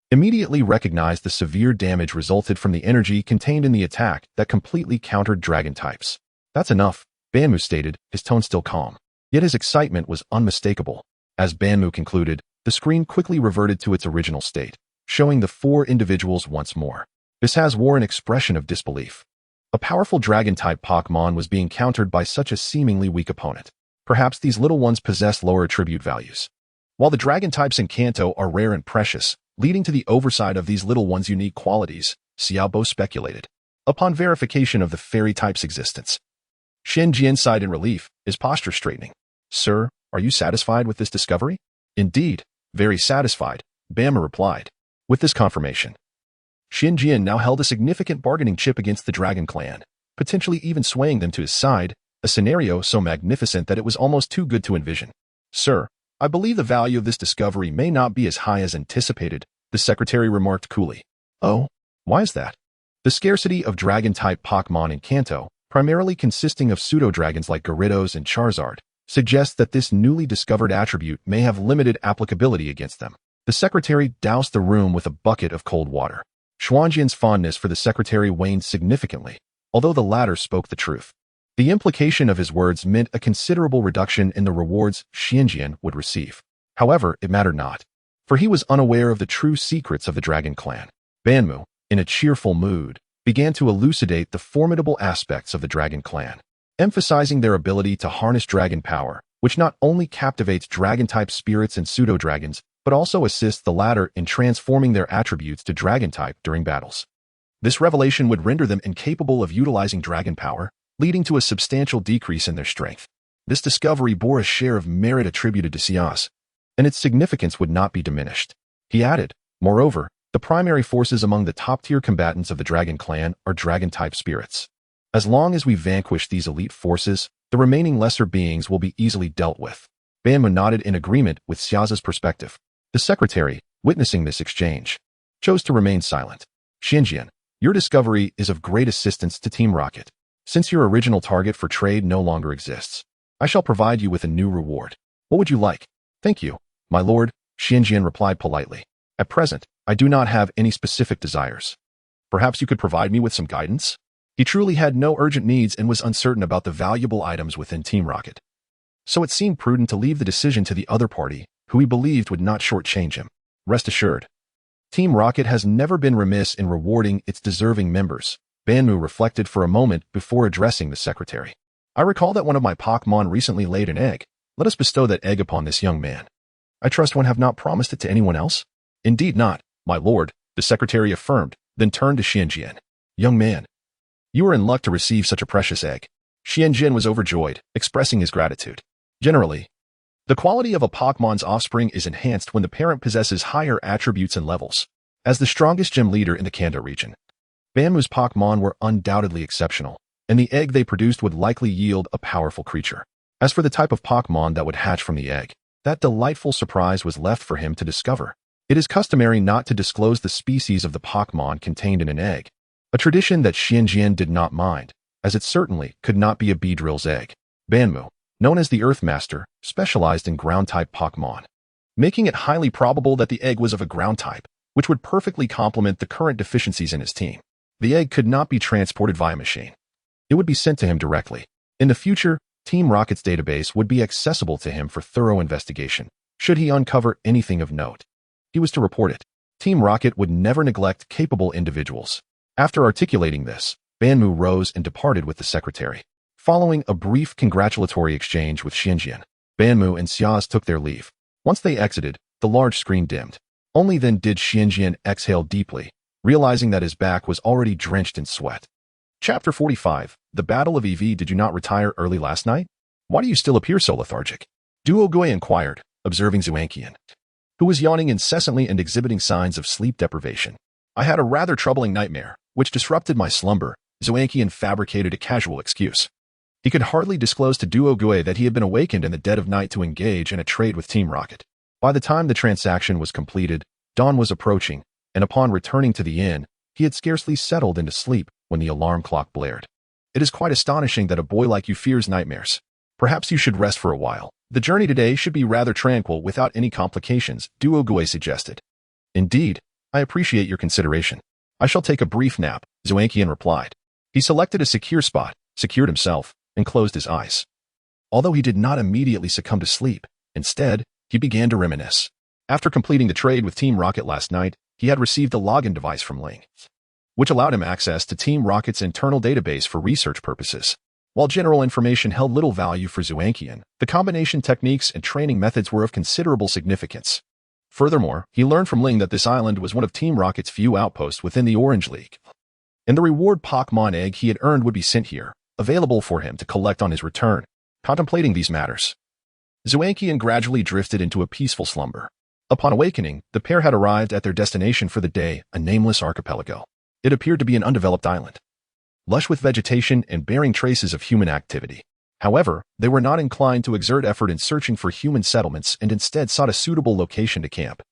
immediately recognized the severe damage resulted from the energy contained in the attack that completely countered dragon types. "That's enough," Banmu stated, his tone still calm. Yet his excitement was unmistakable. As Banmu concluded, the screen quickly reverted to its original state, showing the four individuals once more. Bisaz wore an expression of disbelief. A powerful dragon-type Pokémon was being countered by such a seemingly weak opponent. Perhaps these little ones possessed lower attribute values. While the dragon types in Kanto are rare and precious, leading to the oversight of these little ones' unique qualities, Xiaobo speculated. Upon verification of the fairy type's existence, Xianjian sighed in relief, his posture straightening. "Sir, are you satisfied with this discovery?" "Indeed, very satisfied," Bama replied. With this confirmation, Xianjian now held a significant bargaining chip against the Dragon Clan, potentially even swaying them to his side, a scenario so magnificent that it was almost too good to envision. "Sir, I believe the value of this discovery may not be as high as anticipated," the secretary remarked coolly. "Oh, why is that?" The scarcity of dragon-type Pokémon in Kanto, primarily consisting of pseudo-dragons like Gyarados and Charizard, suggests that this newly discovered attribute may have limited applicability against them. The secretary doused the room with a bucket of cold water. Xuanjian's fondness for the secretary waned significantly, although the latter spoke the truth. The implication of his words meant a considerable reduction in the rewards Xianjian would receive. However, it mattered not, for he was unaware of the true secrets of the Dragon Clan. Banmu, in a cheerful mood, began to elucidate the formidable aspects of the Dragon Clan, emphasizing their ability to harness dragon power, which not only captivates dragon-type spirits and pseudo-dragons, but also assists the latter in transforming their attributes to dragon-type during battles. This revelation would render them incapable of utilizing dragon power, leading to a substantial decrease in their strength. This discovery bore a share of merit attributed to Sias, and its significance would not be diminished. He added, "Moreover, the primary forces among the top-tier combatants of the Dragon Clan are dragon-type spirits. As long as we vanquish these elite forces, the remaining lesser beings will be easily dealt with." Banmu nodded in agreement with Xiao's perspective. The secretary, witnessing this exchange, chose to remain silent. "Xianjian, your discovery is of great assistance to Team Rocket. Since your original target for trade no longer exists, I shall provide you with a new reward. What would you like?" "Thank you, my lord," Xianjian replied politely. "At present, I do not have any specific desires. Perhaps you could provide me with some guidance?" He truly had no urgent needs and was uncertain about the valuable items within Team Rocket. So it seemed prudent to leave the decision to the other party, who he believed would not shortchange him. Rest assured, Team Rocket has never been remiss in rewarding its deserving members. Banmu reflected for a moment before addressing the secretary. "I recall that one of my Pokémon recently laid an egg. Let us bestow that egg upon this young man." I trust one have not promised it to anyone else? Indeed not, my lord, the secretary affirmed, then turned to Xianjian. Young man, you are in luck to receive such a precious egg. Xianjian was overjoyed, expressing his gratitude. Generally, the quality of a Pokémon's offspring is enhanced when the parent possesses higher attributes and levels. As the strongest gym leader in the Kanto region, Banmu's Pokémon were undoubtedly exceptional, and the egg they produced would likely yield a powerful creature. As for the type of Pokémon that would hatch from the egg, that delightful surprise was left for him to discover. It is customary not to disclose the species of the Pokémon contained in an egg, a tradition that Xianjian did not mind, as it certainly could not be a Beedrill's egg. Banmu, known as the Earth Master, specialized in ground-type Pokémon, making it highly probable that the egg was of a ground type, which would perfectly complement the current deficiencies in his team. The egg could not be transported via machine. It would be sent to him directly. In the future, Team Rocket's database would be accessible to him for thorough investigation, should he uncover anything of note. He was to report it. Team Rocket would never neglect capable individuals. After articulating this, Banmu rose and departed with the secretary. Following a brief congratulatory exchange with Xianjian, Banmu and Xiaz took their leave. Once they exited, the large screen dimmed. Only then did Xianjian exhale deeply, realizing that his back was already drenched in sweat. Chapter 45. The Battle of Eevee. Did you not retire early last night? Why do you still appear so lethargic? Duogui inquired, observing Xuanqian, who was yawning incessantly and exhibiting signs of sleep deprivation. I had a rather troubling nightmare, which disrupted my slumber. Xuanqian fabricated a casual excuse. He could hardly disclose to Duogui that he had been awakened in the dead of night to engage in a trade with Team Rocket. By the time the transaction was completed, dawn was approaching, and upon returning to the inn, he had scarcely settled into sleep when the alarm clock blared. It is quite astonishing that a boy like you fears nightmares. Perhaps you should rest for a while. The journey today should be rather tranquil without any complications, Duogui suggested. Indeed, I appreciate your consideration. I shall take a brief nap, Xuanqian replied. He selected a secure spot, secured himself, and closed his eyes. Although he did not immediately succumb to sleep, instead, he began to reminisce. After completing the trade with Team Rocket last night, he had received a login device from Ling, which allowed him access to Team Rocket's internal database for research purposes. While general information held little value for Xuanqian, the combination techniques and training methods were of considerable significance. Furthermore, he learned from Ling that this island was one of Team Rocket's few outposts within the Orange League, and the reward Pokémon egg he had earned would be sent here, available for him to collect on his return. Contemplating these matters, Xuanqian gradually drifted into a peaceful slumber. Upon awakening, the pair had arrived at their destination for the day, a nameless archipelago. It appeared to be an undeveloped island, lush with vegetation and bearing traces of human activity. However, they were not inclined to exert effort in searching for human settlements and instead sought a suitable location to camp.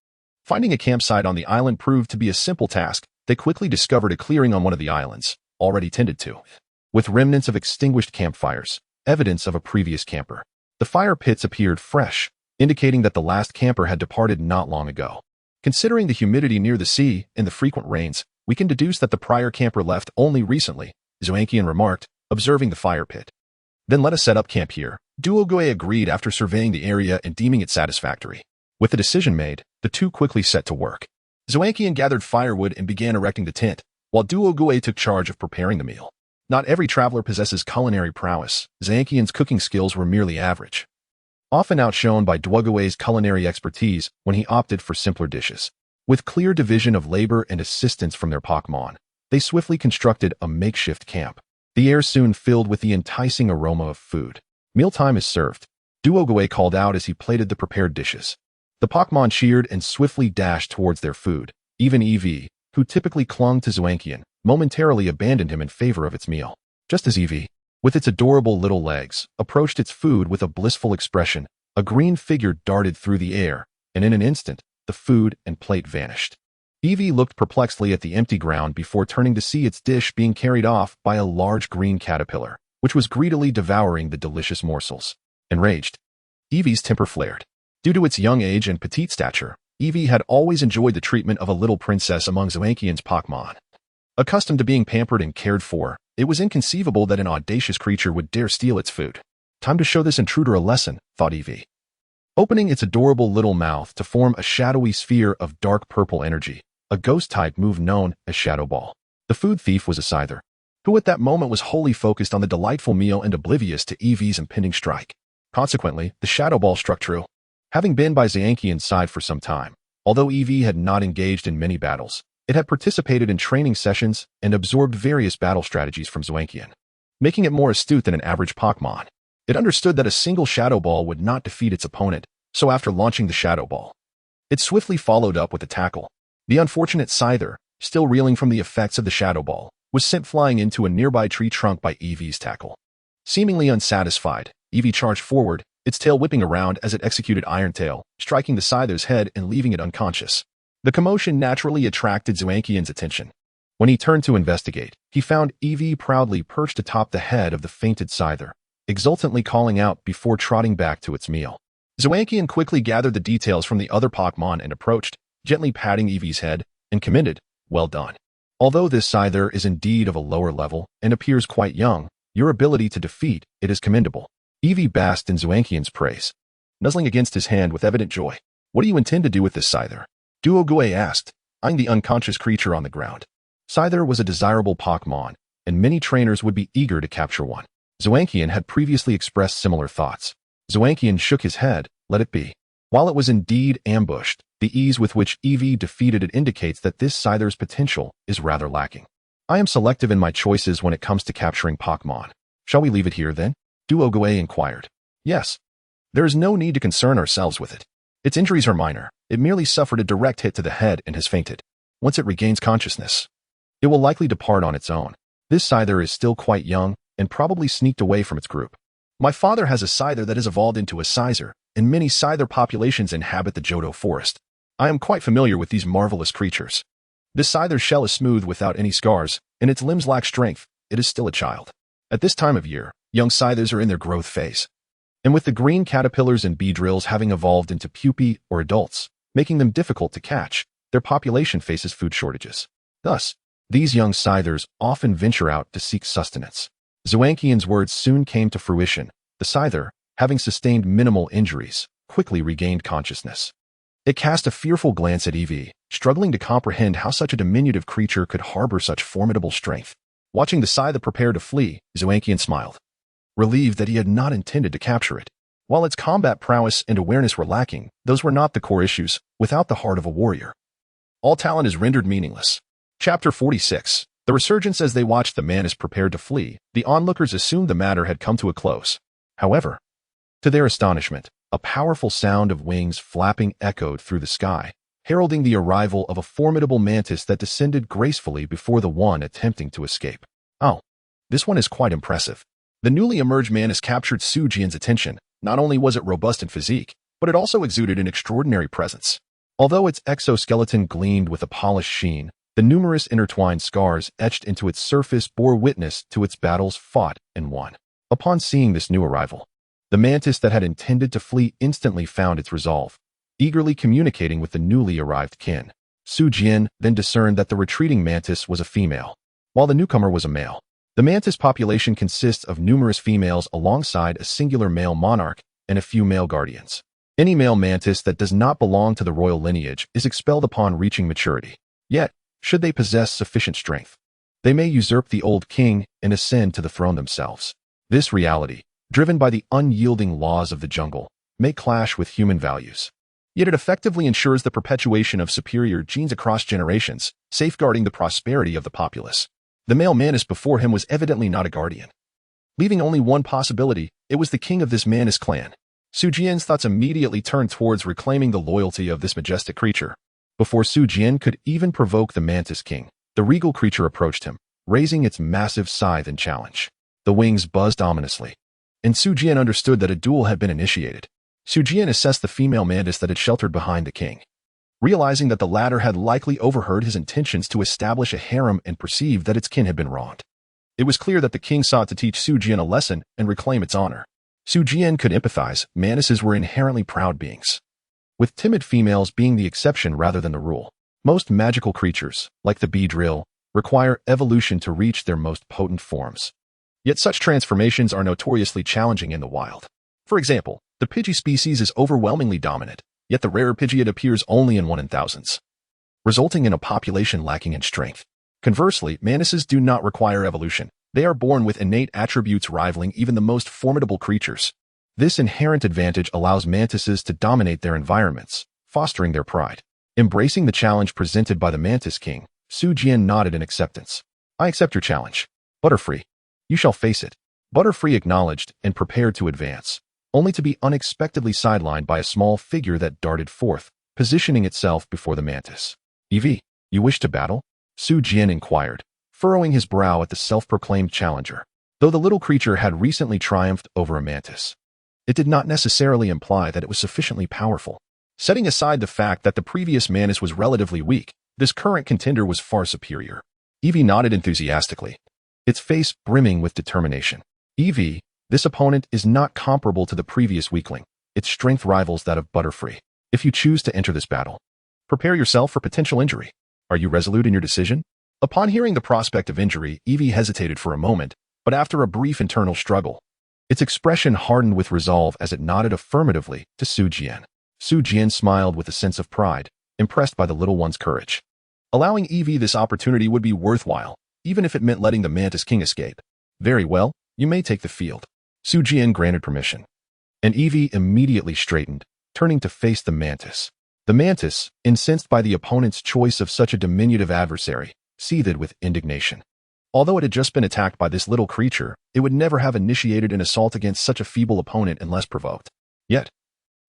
Finding a campsite on the island proved to be a simple task. They quickly discovered a clearing on one of the islands, already tended to, with remnants of extinguished campfires, evidence of a previous camper. The fire pits appeared fresh, indicating that the last camper had departed not long ago. Considering the humidity near the sea and the frequent rains, we can deduce that the prior camper left only recently, Xuanqian remarked, observing the fire pit. Then let us set up camp here. Duogui agreed after surveying the area and deeming it satisfactory. With the decision made, the two quickly set to work. Xuanqian gathered firewood and began erecting the tent, while Duogui took charge of preparing the meal. Not every traveler possesses culinary prowess. Xuanqian's cooking skills were merely average, often outshone by Duogui's culinary expertise when he opted for simpler dishes. With clear division of labor and assistance from their Pokémon, they swiftly constructed a makeshift camp. The air soon filled with the enticing aroma of food. Mealtime is served, Duogui called out as he plated the prepared dishes. The Pokémon cheered and swiftly dashed towards their food. Even Eevee, who typically clung to Xuanqian, momentarily abandoned him in favor of its meal. Just as Eevee, with its adorable little legs, approached its food with a blissful expression, a green figure darted through the air, and in an instant, the food and plate vanished. Eevee looked perplexedly at the empty ground before turning to see its dish being carried off by a large green caterpillar, which was greedily devouring the delicious morsels. Enraged, Eevee's temper flared. Due to its young age and petite stature, Eevee had always enjoyed the treatment of a little princess among Xuanqian's Pokémon. Accustomed to being pampered and cared for, it was inconceivable that an audacious creature would dare steal its food. Time to show this intruder a lesson, thought Eevee. Opening its adorable little mouth to form a shadowy sphere of dark purple energy, a ghost-type move known as Shadow Ball. The food thief was a scyther, who at that moment was wholly focused on the delightful meal and oblivious to Eevee's impending strike. Consequently, the Shadow Ball struck true. Having been by Zayankian's side for some time, although Eevee had not engaged in many battles, it had participated in training sessions and absorbed various battle strategies from Zayankian, making it more astute than an average Pokémon. It understood that a single Shadow Ball would not defeat its opponent, so after launching the Shadow Ball, it swiftly followed up with a tackle. The unfortunate Scyther, still reeling from the effects of the Shadow Ball, was sent flying into a nearby tree trunk by Eevee's tackle. Seemingly unsatisfied, Eevee charged forward, its tail whipping around as it executed Iron Tail, striking the Scyther's head and leaving it unconscious. The commotion naturally attracted Zayankian's attention. When he turned to investigate, he found Eevee proudly perched atop the head of the fainted Scyther, exultantly calling out before trotting back to its meal. Zayankian quickly gathered the details from the other Pokémon and approached, gently patting Eevee's head, and commended, "Well done. Although this Scyther is indeed of a lower level and appears quite young, your ability to defeat it is commendable." Eevee basked in Zayankian's praise, nuzzling against his hand with evident joy. "What do you intend to do with this Scyther?" Duogue asked, eyeing the unconscious creature on the ground. Scyther was a desirable Pokémon, and many trainers would be eager to capture one. Zayankian had previously expressed similar thoughts. Zayankian shook his head, "Let it be." While it was indeed ambushed, the ease with which Eevee defeated it indicates that this Scyther's potential is rather lacking. "I am selective in my choices when it comes to capturing Pokémon. Shall we leave it here then?" Duogue inquired. "Yes. There is no need to concern ourselves with it. Its injuries are minor. It merely suffered a direct hit to the head and has fainted. Once it regains consciousness, it will likely depart on its own. This Scyther is still quite young and probably sneaked away from its group. My father has a Scyther that has evolved into a Scyther, and many Scyther populations inhabit the Johto forest. I am quite familiar with these marvelous creatures. This Scyther's shell is smooth without any scars, and its limbs lack strength. It is still a child. At this time of year, young Scythers are in their growth phase. And with the green caterpillars and Beedrills having evolved into pupae or adults, making them difficult to catch, their population faces food shortages. Thus, these young Scythers often venture out to seek sustenance." Zayankian's words soon came to fruition. The Scyther, having sustained minimal injuries, quickly regained consciousness. It cast a fearful glance at Eevee, struggling to comprehend how such a diminutive creature could harbor such formidable strength. Watching the Scyther prepare to flee, Zayankian smiled, relieved that he had not intended to capture it. While its combat prowess and awareness were lacking, those were not the core issues. Without the heart of a warrior, all talent is rendered meaningless. Chapter 46. The resurgence. As they watched the Mantis prepared to flee, the onlookers assumed the matter had come to a close. However, to their astonishment, a powerful sound of wings flapping echoed through the sky, heralding the arrival of a formidable mantis that descended gracefully before the one attempting to escape. "Oh, this one is quite impressive." The newly emerged mantis captured Sujian's attention. Not only was it robust in physique, but it also exuded an extraordinary presence. Although its exoskeleton gleamed with a polished sheen, the numerous intertwined scars etched into its surface bore witness to its battles fought and won. Upon seeing this new arrival, the mantis that had intended to flee instantly found its resolve, eagerly communicating with the newly arrived kin. Sujian then discerned that the retreating mantis was a female, while the newcomer was a male. The mantis population consists of numerous females alongside a singular male monarch and a few male guardians. Any male mantis that does not belong to the royal lineage is expelled upon reaching maturity. Yet, should they possess sufficient strength, they may usurp the old king and ascend to the throne themselves. This reality, driven by the unyielding laws of the jungle, may clash with human values. Yet it effectively ensures the perpetuation of superior genes across generations, safeguarding the prosperity of the populace. The male mantis before him was evidently not a guardian. Leaving only one possibility, it was the king of this mantis clan. Sujian's thoughts immediately turned towards reclaiming the loyalty of this majestic creature. Before Sujian could even provoke the mantis king, the regal creature approached him, raising its massive scythe in challenge. The wings buzzed ominously, and Sujian understood that a duel had been initiated. Sujian assessed the female mantis that had sheltered behind the king, realizing that the latter had likely overheard his intentions to establish a harem and perceived that its kin had been wronged. It was clear that the king sought to teach Sujian a lesson and reclaim its honor. Sujian could empathize. Mantises were inherently proud beings, with timid females being the exception rather than the rule. Most magical creatures, like the Beedrill, require evolution to reach their most potent forms. Yet such transformations are notoriously challenging in the wild. For example, the Pidgey species is overwhelmingly dominant, yet the rarer Pidgeot appears only in 1 in thousands, resulting in a population lacking in strength. Conversely, mantises do not require evolution. They are born with innate attributes rivaling even the most formidable creatures. This inherent advantage allows mantises to dominate their environments, fostering their pride. Embracing the challenge presented by the Mantis King, Su Jian nodded in acceptance. I accept your challenge. Butterfree. You shall face it. Butterfree acknowledged and prepared to advance, only to be unexpectedly sidelined by a small figure that darted forth, positioning itself before the mantis. Eevee, you wish to battle? Su Jian inquired, furrowing his brow at the self-proclaimed challenger. Though the little creature had recently triumphed over a mantis, it did not necessarily imply that it was sufficiently powerful. Setting aside the fact that the previous mantis was relatively weak, this current contender was far superior. Eevee nodded enthusiastically, its face brimming with determination. Eevee, this opponent is not comparable to the previous weakling. Its strength rivals that of Butterfree. If you choose to enter this battle, prepare yourself for potential injury. Are you resolute in your decision? Upon hearing the prospect of injury, Eevee hesitated for a moment, but after a brief internal struggle, its expression hardened with resolve as it nodded affirmatively to Su Jian. Su Jian smiled with a sense of pride, impressed by the little one's courage. Allowing Eevee this opportunity would be worthwhile, even if it meant letting the Mantis King escape. Very well, you may take the field. Su Jian granted permission, and Eevee immediately straightened, turning to face the mantis. The mantis, incensed by the opponent's choice of such a diminutive adversary, seethed with indignation. Although it had just been attacked by this little creature, it would never have initiated an assault against such a feeble opponent unless provoked. Yet,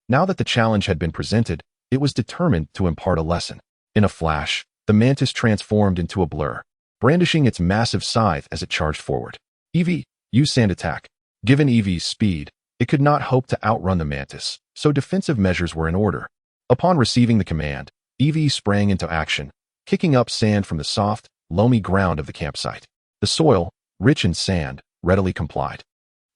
now that the challenge had been presented, it was determined to impart a lesson. In a flash, the mantis transformed into a blur, brandishing its massive scythe as it charged forward. Eevee, use sand attack. Given Eevee's speed, it could not hope to outrun the mantis, so defensive measures were in order. Upon receiving the command, Eevee sprang into action, kicking up sand from the soft, loamy ground of the campsite. The soil, rich in sand, readily complied,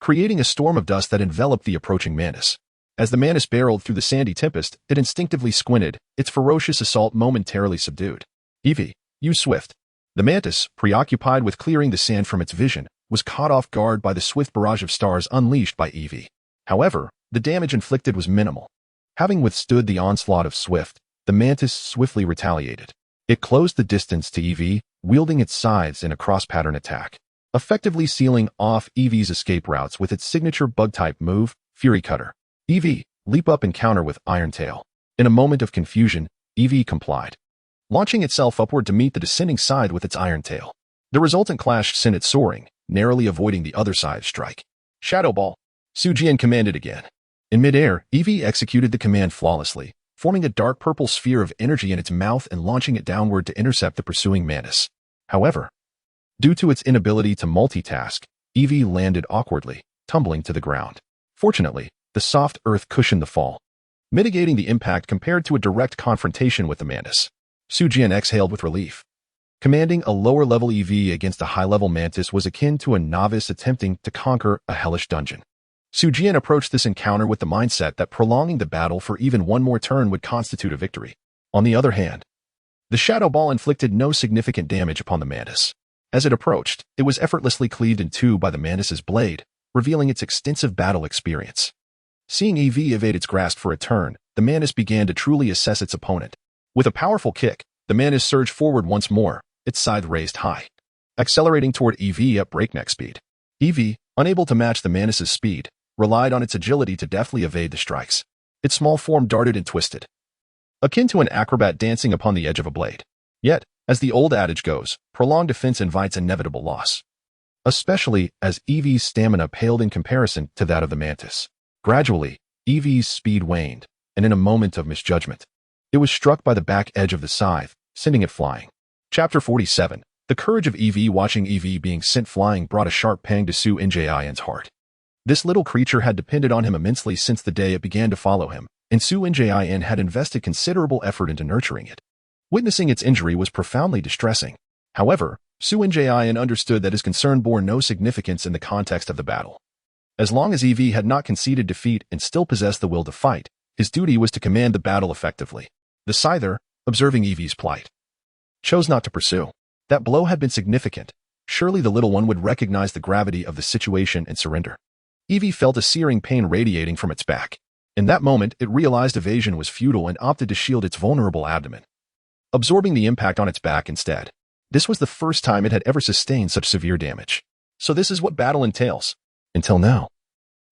creating a storm of dust that enveloped the approaching mantis. As the mantis barreled through the sandy tempest, it instinctively squinted, its ferocious assault momentarily subdued. Eevee, use swift. The mantis, preoccupied with clearing the sand from its vision, was caught off guard by the swift barrage of stars unleashed by Eevee. However, the damage inflicted was minimal. Having withstood the onslaught of Swift, the mantis swiftly retaliated. It closed the distance to Eevee, wielding its scythes in a cross-pattern attack, effectively sealing off Eevee's escape routes with its signature bug-type move, Fury Cutter. Eevee, leap up and counter with Iron Tail. In a moment of confusion, Eevee complied, launching itself upward to meet the descending scythe with its Iron Tail. The resultant clash sent it soaring, narrowly avoiding the other side's strike. Shadow Ball. Su Jian commanded again. In midair, Eevee executed the command flawlessly, forming a dark purple sphere of energy in its mouth and launching it downward to intercept the pursuing mantis. However, due to its inability to multitask, Eevee landed awkwardly, tumbling to the ground. Fortunately, the soft earth cushioned the fall, mitigating the impact compared to a direct confrontation with the mantis. Su Jian exhaled with relief. Commanding a lower-level Eevee against a high-level mantis was akin to a novice attempting to conquer a hellish dungeon. Su Jian approached this encounter with the mindset that prolonging the battle for even one more turn would constitute a victory. On the other hand, the Shadow Ball inflicted no significant damage upon the mantis. As it approached, it was effortlessly cleaved in two by the mantis's blade, revealing its extensive battle experience. Seeing Eevee evade its grasp for a turn, the mantis began to truly assess its opponent. With a powerful kick, the mantis surged forward once more, its scythe raised high, accelerating toward Eevee at breakneck speed. Eevee, unable to match the mantis's speed, relied on its agility to deftly evade the strikes. Its small form darted and twisted, akin to an acrobat dancing upon the edge of a blade. Yet, as the old adage goes, prolonged defense invites inevitable loss, especially as Eevee's stamina paled in comparison to that of the mantis. Gradually, Eevee's speed waned, and in a moment of misjudgment, it was struck by the back edge of the scythe, sending it flying. Chapter 47. The courage of Eevee. Watching Eevee being sent flying brought a sharp pang to Su Njin's heart. This little creature had depended on him immensely since the day it began to follow him, and Su Njin had invested considerable effort into nurturing it. Witnessing its injury was profoundly distressing. However, Su Njin understood that his concern bore no significance in the context of the battle. As long as Eevee had not conceded defeat and still possessed the will to fight, his duty was to command the battle effectively. The Scyther, observing Eevee's plight, chose not to pursue. That blow had been significant. Surely the little one would recognize the gravity of the situation and surrender. Eevee felt a searing pain radiating from its back. In that moment, it realized evasion was futile and opted to shield its vulnerable abdomen, absorbing the impact on its back instead. This was the first time it had ever sustained such severe damage. So this is what battle entails. Until now.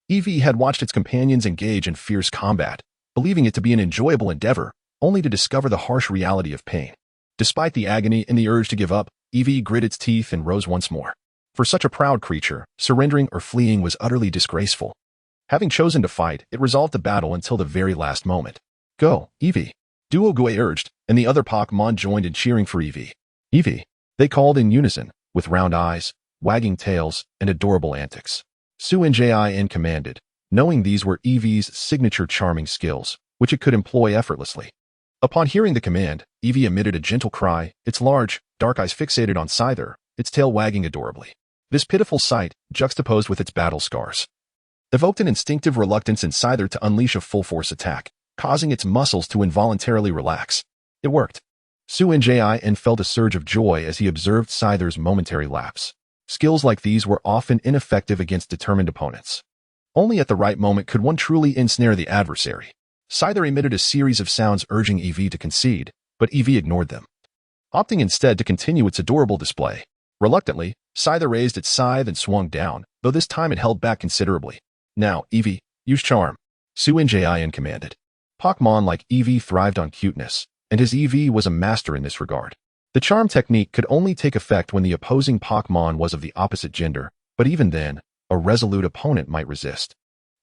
Eevee had watched its companions engage in fierce combat, believing it to be an enjoyable endeavor, only to discover the harsh reality of pain. Despite the agony and the urge to give up, Eevee grit its teeth and rose once more. For such a proud creature, surrendering or fleeing was utterly disgraceful. Having chosen to fight, it resolved to battle until the very last moment. Go, Eevee! Duogue urged, and the other Pokémon joined in cheering for Eevee. Eevee! They called in unison, with round eyes, wagging tails, and adorable antics. Shuckle commanded, knowing these were Eevee's signature charming skills, which it could employ effortlessly. Upon hearing the command, Eevee emitted a gentle cry, its large, dark eyes fixated on Scyther, its tail wagging adorably. This pitiful sight, juxtaposed with its battle scars, evoked an instinctive reluctance in Scyther to unleash a full-force attack, causing its muscles to involuntarily relax. It worked. Shuckle felt a surge of joy as he observed Scyther's momentary lapse. Skills like these were often ineffective against determined opponents. Only at the right moment could one truly ensnare the adversary. Scyther emitted a series of sounds urging Eevee to concede, but Eevee ignored them, opting instead to continue its adorable display. Reluctantly, Scyther raised its scythe and swung down, though this time it held back considerably. Now, Eevee, use Charm, Shuckle commanded. Pokémon like Eevee thrived on cuteness, and his Eevee was a master in this regard. The charm technique could only take effect when the opposing Pokémon was of the opposite gender, but even then, a resolute opponent might resist.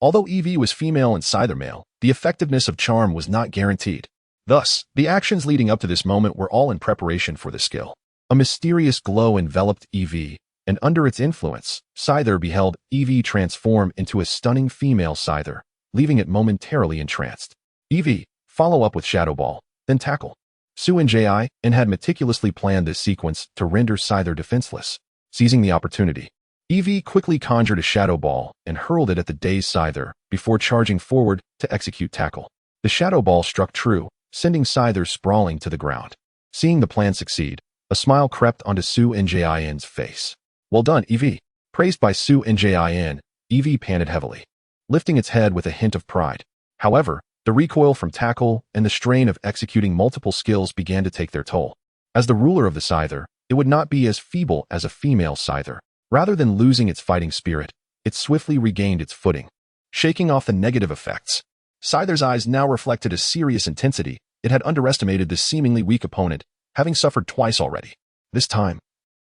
Although Eevee was female and Scyther male, the effectiveness of charm was not guaranteed. Thus, the actions leading up to this moment were all in preparation for the skill. A mysterious glow enveloped Eevee, and under its influence, Scyther beheld Eevee transform into a stunning female Scyther, leaving it momentarily entranced. Eevee, follow up with Shadow Ball, then tackle. Shuckle had meticulously planned this sequence to render Scyther defenseless. Seizing the opportunity, Eevee quickly conjured a Shadow Ball and hurled it at the dazed Scyther before charging forward to execute tackle. The Shadow Ball struck true, sending Scyther sprawling to the ground. Seeing the plan succeed, a smile crept onto Shuckle's face. Well done, Eevee. Praised by Shuckle, Eevee panted heavily, lifting its head with a hint of pride. However, the recoil from tackle and the strain of executing multiple skills began to take their toll. As the ruler of the Scyther, it would not be as feeble as a female Scyther. Rather than losing its fighting spirit, it swiftly regained its footing, shaking off the negative effects. Scyther's eyes now reflected a serious intensity. It had underestimated this seemingly weak opponent, having suffered twice already. This time,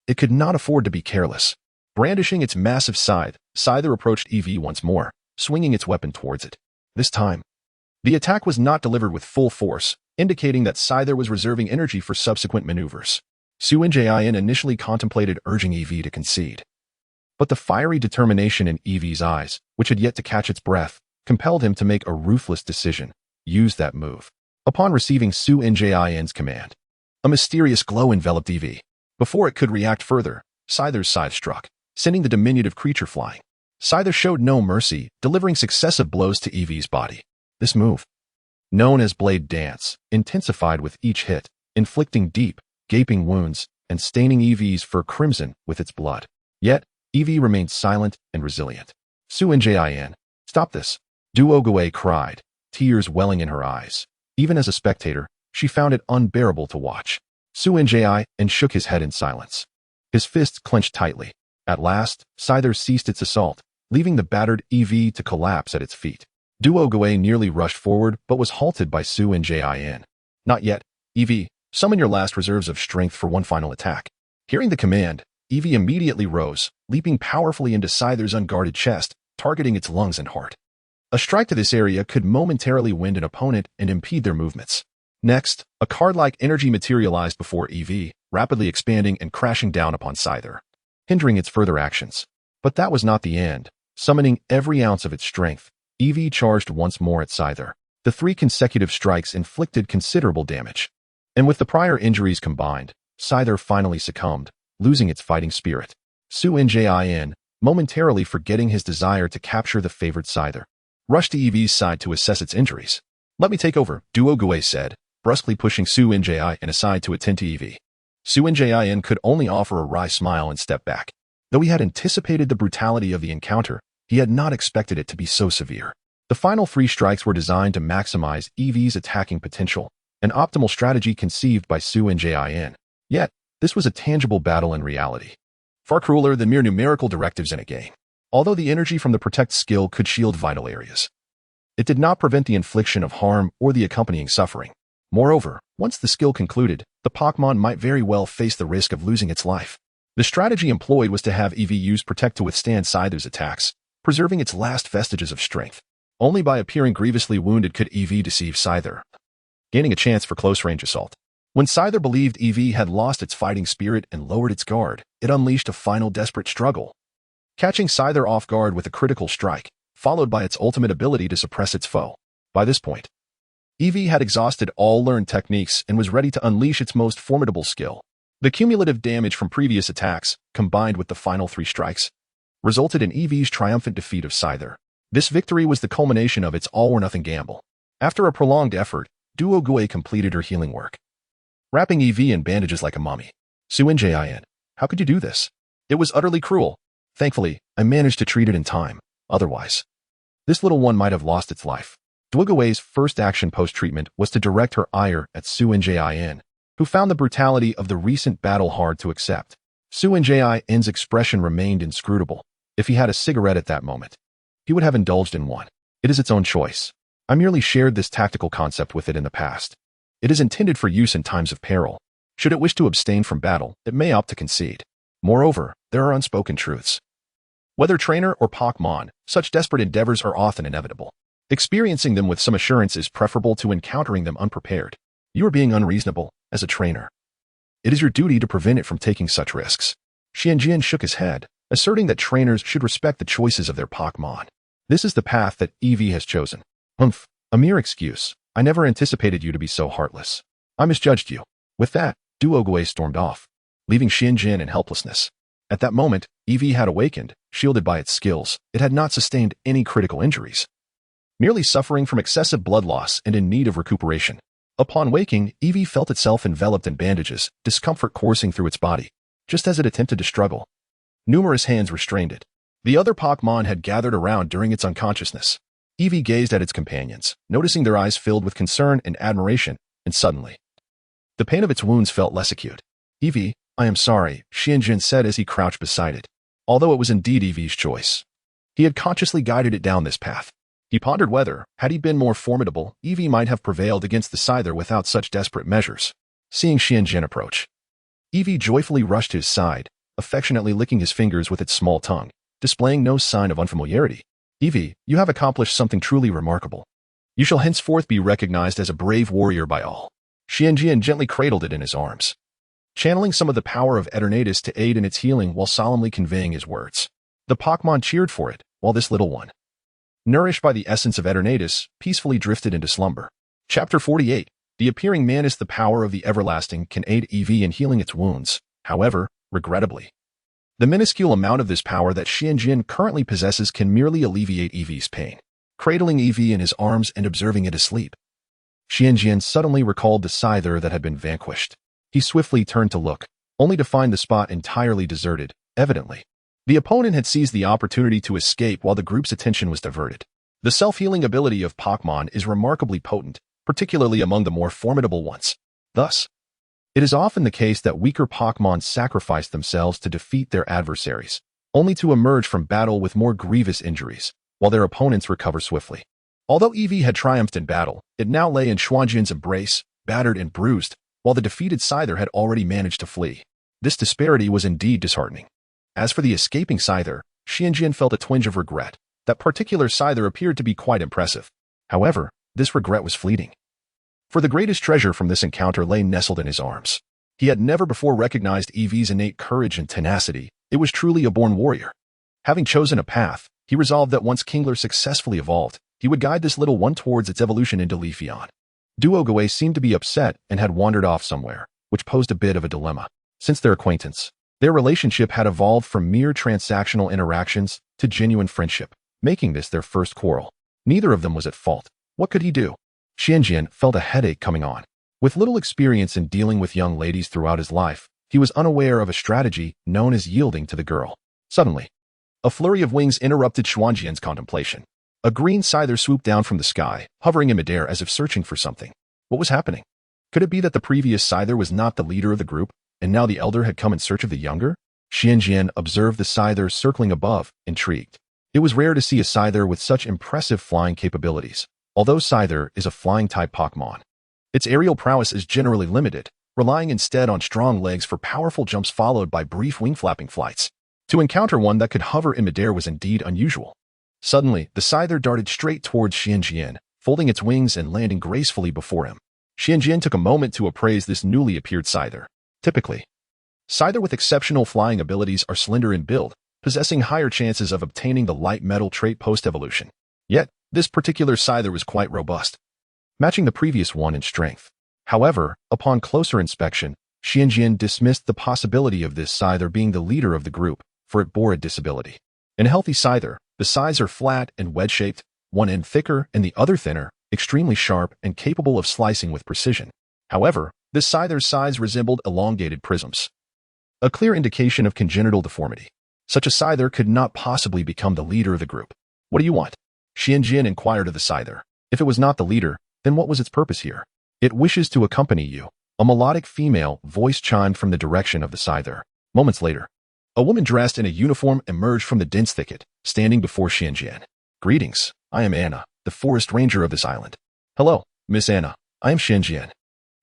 it could not afford to be careless. Brandishing its massive scythe, Scyther approached Eevee once more, swinging its weapon towards it. This time, the attack was not delivered with full force, indicating that Scyther was reserving energy for subsequent maneuvers. Shuckle initially contemplated urging Eevee to concede, but the fiery determination in Eevee's eyes, which had yet to catch its breath, compelled him to make a ruthless decision. Use that move. Upon receiving Shuckle's command, a mysterious glow enveloped Eevee. Before it could react further, Scyther's scythe struck, sending the diminutive creature flying. Scyther showed no mercy, delivering successive blows to Eevee's body. This move, known as Blade Dance, intensified with each hit, inflicting deep, gaping wounds and staining Eevee's fur crimson with its blood. Yet, Eevee remained silent and resilient. Shuckle, stop this! Duogue cried, tears welling in her eyes. Even as a spectator, she found it unbearable to watch. Shuckle shook his head in silence. His fists clenched tightly. At last, Scyther ceased its assault, leaving the battered Eevee to collapse at its feet. Duogue nearly rushed forward but was halted by Shuckle. Not yet, Eevee. Summon your last reserves of strength for one final attack. Hearing the command, Eevee immediately rose, leaping powerfully into Scyther's unguarded chest, targeting its lungs and heart. A strike to this area could momentarily wind an opponent and impede their movements. Next, a card-like energy materialized before Eevee, rapidly expanding and crashing down upon Scyther, hindering its further actions. But that was not the end. Summoning every ounce of its strength, Eevee charged once more at Scyther. The 3 consecutive strikes inflicted considerable damage. And with the prior injuries combined, Scyther finally succumbed, losing its fighting spirit. Shuckle, momentarily forgetting his desire to capture the favored Scyther, rushed to Eevee's side to assess its injuries. Let me take over, Duogue said, brusquely pushing Shuckle aside to attend to Eevee. Shuckle could only offer a wry smile and step back. Though he had anticipated the brutality of the encounter, he had not expected it to be so severe. The final 3 strikes were designed to maximize Eevee's attacking potential, an optimal strategy conceived by Shuckle. Yet, this was a tangible battle in reality, far crueler than mere numerical directives in a game. although the energy from the Protect skill could shield vital areas. It did not prevent the infliction of harm or the accompanying suffering. Moreover, once the skill concluded, the Pokémon might very well face the risk of losing its life. The strategy employed was to have Eevee use Protect to withstand Scyther's attacks, preserving its last vestiges of strength. Only by appearing grievously wounded could Eevee deceive Scyther, gaining a chance for close-range assault. When Scyther believed Eevee had lost its fighting spirit and lowered its guard, it unleashed a final desperate struggle, catching Scyther off guard with a critical strike, followed by its ultimate ability to suppress its foe. By this point, Eevee had exhausted all learned techniques and was ready to unleash its most formidable skill. The cumulative damage from previous attacks, combined with the final 3 strikes, resulted in Eevee's triumphant defeat of Scyther. This victory was the culmination of its all-or-nothing gamble. After a prolonged effort, Duogue completed her healing work, wrapping Eevee in bandages like a mummy. Suinjin, how could you do this? It was utterly cruel. Thankfully, I managed to treat it in time. Otherwise, this little one might have lost its life. Duogue's first action post-treatment was to direct her ire at Suinjin, who found the brutality of the recent battle hard to accept. Suinjin's expression remained inscrutable. If he had a cigarette at that moment, he would have indulged in one. It is its own choice. I merely shared this tactical concept with it in the past. It is intended for use in times of peril. Should it wish to abstain from battle, it may opt to concede. Moreover, there are unspoken truths. Whether trainer or Pokémon, such desperate endeavors are often inevitable. Experiencing them with some assurance is preferable to encountering them unprepared. You are being unreasonable, as a trainer. It is your duty to prevent it from taking such risks. Xianjian shook his head, asserting that trainers should respect the choices of their Pokémon. This is the path that Eevee has chosen. Humph, a mere excuse. I never anticipated you to be so heartless. I misjudged you. With that, Duogue stormed off, leaving Xianjian in helplessness. At that moment, Eevee had awakened, shielded by its skills. It had not sustained any critical injuries, merely suffering from excessive blood loss and in need of recuperation. Upon waking, Eevee felt itself enveloped in bandages, discomfort coursing through its body, just as it attempted to struggle. Numerous hands restrained it. The other Pokémon had gathered around during its unconsciousness. Eevee gazed at its companions, noticing their eyes filled with concern and admiration, and suddenly, the pain of its wounds felt less acute. Eevee, I am sorry, Xianjian said as he crouched beside it. Although it was indeed Eevee's choice, he had consciously guided it down this path. He pondered whether, had he been more formidable, Eevee might have prevailed against the Scyther without such desperate measures. Seeing Xianjian approach, Eevee joyfully rushed to his side, affectionately licking his fingers with its small tongue, displaying no sign of unfamiliarity. Eevee, you have accomplished something truly remarkable. You shall henceforth be recognized as a brave warrior by all. Xianjian gently cradled it in his arms, channeling some of the power of Eternatus to aid in its healing while solemnly conveying his words. The Pokémon cheered for it, while this little one, nourished by the essence of Eternatus, peacefully drifted into slumber. Chapter 48. The appearing Mantis. The power of the Everlasting can aid Eevee in healing its wounds. However, regrettably, the minuscule amount of this power that Xianjian currently possesses can merely alleviate Eevee's pain. Cradling Eevee in his arms and observing it asleep, Xianjian suddenly recalled the Scyther that had been vanquished. He swiftly turned to look, only to find the spot entirely deserted. Evidently, the opponent had seized the opportunity to escape while the group's attention was diverted. The self-healing ability of Pokémon is remarkably potent, particularly among the more formidable ones. Thus, it is often the case that weaker Pokémon sacrifice themselves to defeat their adversaries, only to emerge from battle with more grievous injuries, while their opponents recover swiftly. Although Eevee had triumphed in battle, it now lay in Xianjian's embrace, battered and bruised, while the defeated Scyther had already managed to flee. This disparity was indeed disheartening. As for the escaping Scyther, Xianjian felt a twinge of regret. That particular Scyther appeared to be quite impressive. However, this regret was fleeting, for the greatest treasure from this encounter lay nestled in his arms. He had never before recognized Eevee's innate courage and tenacity. It was truly a born warrior. Having chosen a path, he resolved that once Kingler successfully evolved, he would guide this little one towards its evolution into Leafeon. Duogue seemed to be upset and had wandered off somewhere, which posed a bit of a dilemma. Since their acquaintance, their relationship had evolved from mere transactional interactions to genuine friendship, making this their first quarrel. Neither of them was at fault. What could he do? Xianjian felt a headache coming on. With little experience in dealing with young ladies throughout his life, he was unaware of a strategy known as yielding to the girl. Suddenly, a flurry of wings interrupted Xianjian's contemplation. A green Scyther swooped down from the sky, hovering in midair as if searching for something. What was happening? Could it be that the previous Scyther was not the leader of the group, and now the elder had come in search of the younger? Xianjian observed the Scyther circling above, intrigued. It was rare to see a Scyther with such impressive flying capabilities, although Scyther is a flying-type Pokémon. Its aerial prowess is generally limited, relying instead on strong legs for powerful jumps followed by brief wing-flapping flights. To encounter one that could hover in midair was indeed unusual. Suddenly, the Scyther darted straight towards Xianjian, folding its wings and landing gracefully before him. Xianjian took a moment to appraise this newly appeared Scyther. Typically, Scyther with exceptional flying abilities are slender in build, possessing higher chances of obtaining the light metal trait post-evolution. Yet, this particular Scyther was quite robust, matching the previous one in strength. However, upon closer inspection, Xianjian dismissed the possibility of this Scyther being the leader of the group, for it bore a disability. In a healthy Scyther, the sides are flat and wedge-shaped, one end thicker and the other thinner, extremely sharp and capable of slicing with precision. However, this Scyther's sides resembled elongated prisms, a clear indication of congenital deformity. Such a Scyther could not possibly become the leader of the group. What do you want? Xianjian inquired of the Scyther. If it was not the leader, then what was its purpose here? It wishes to accompany you. A melodic female voice chimed from the direction of the Scyther. Moments later, a woman dressed in a uniform emerged from the dense thicket, standing before Xianjian. Greetings, I am Anna, the forest ranger of this island. Hello, Miss Anna, I am Xianjian.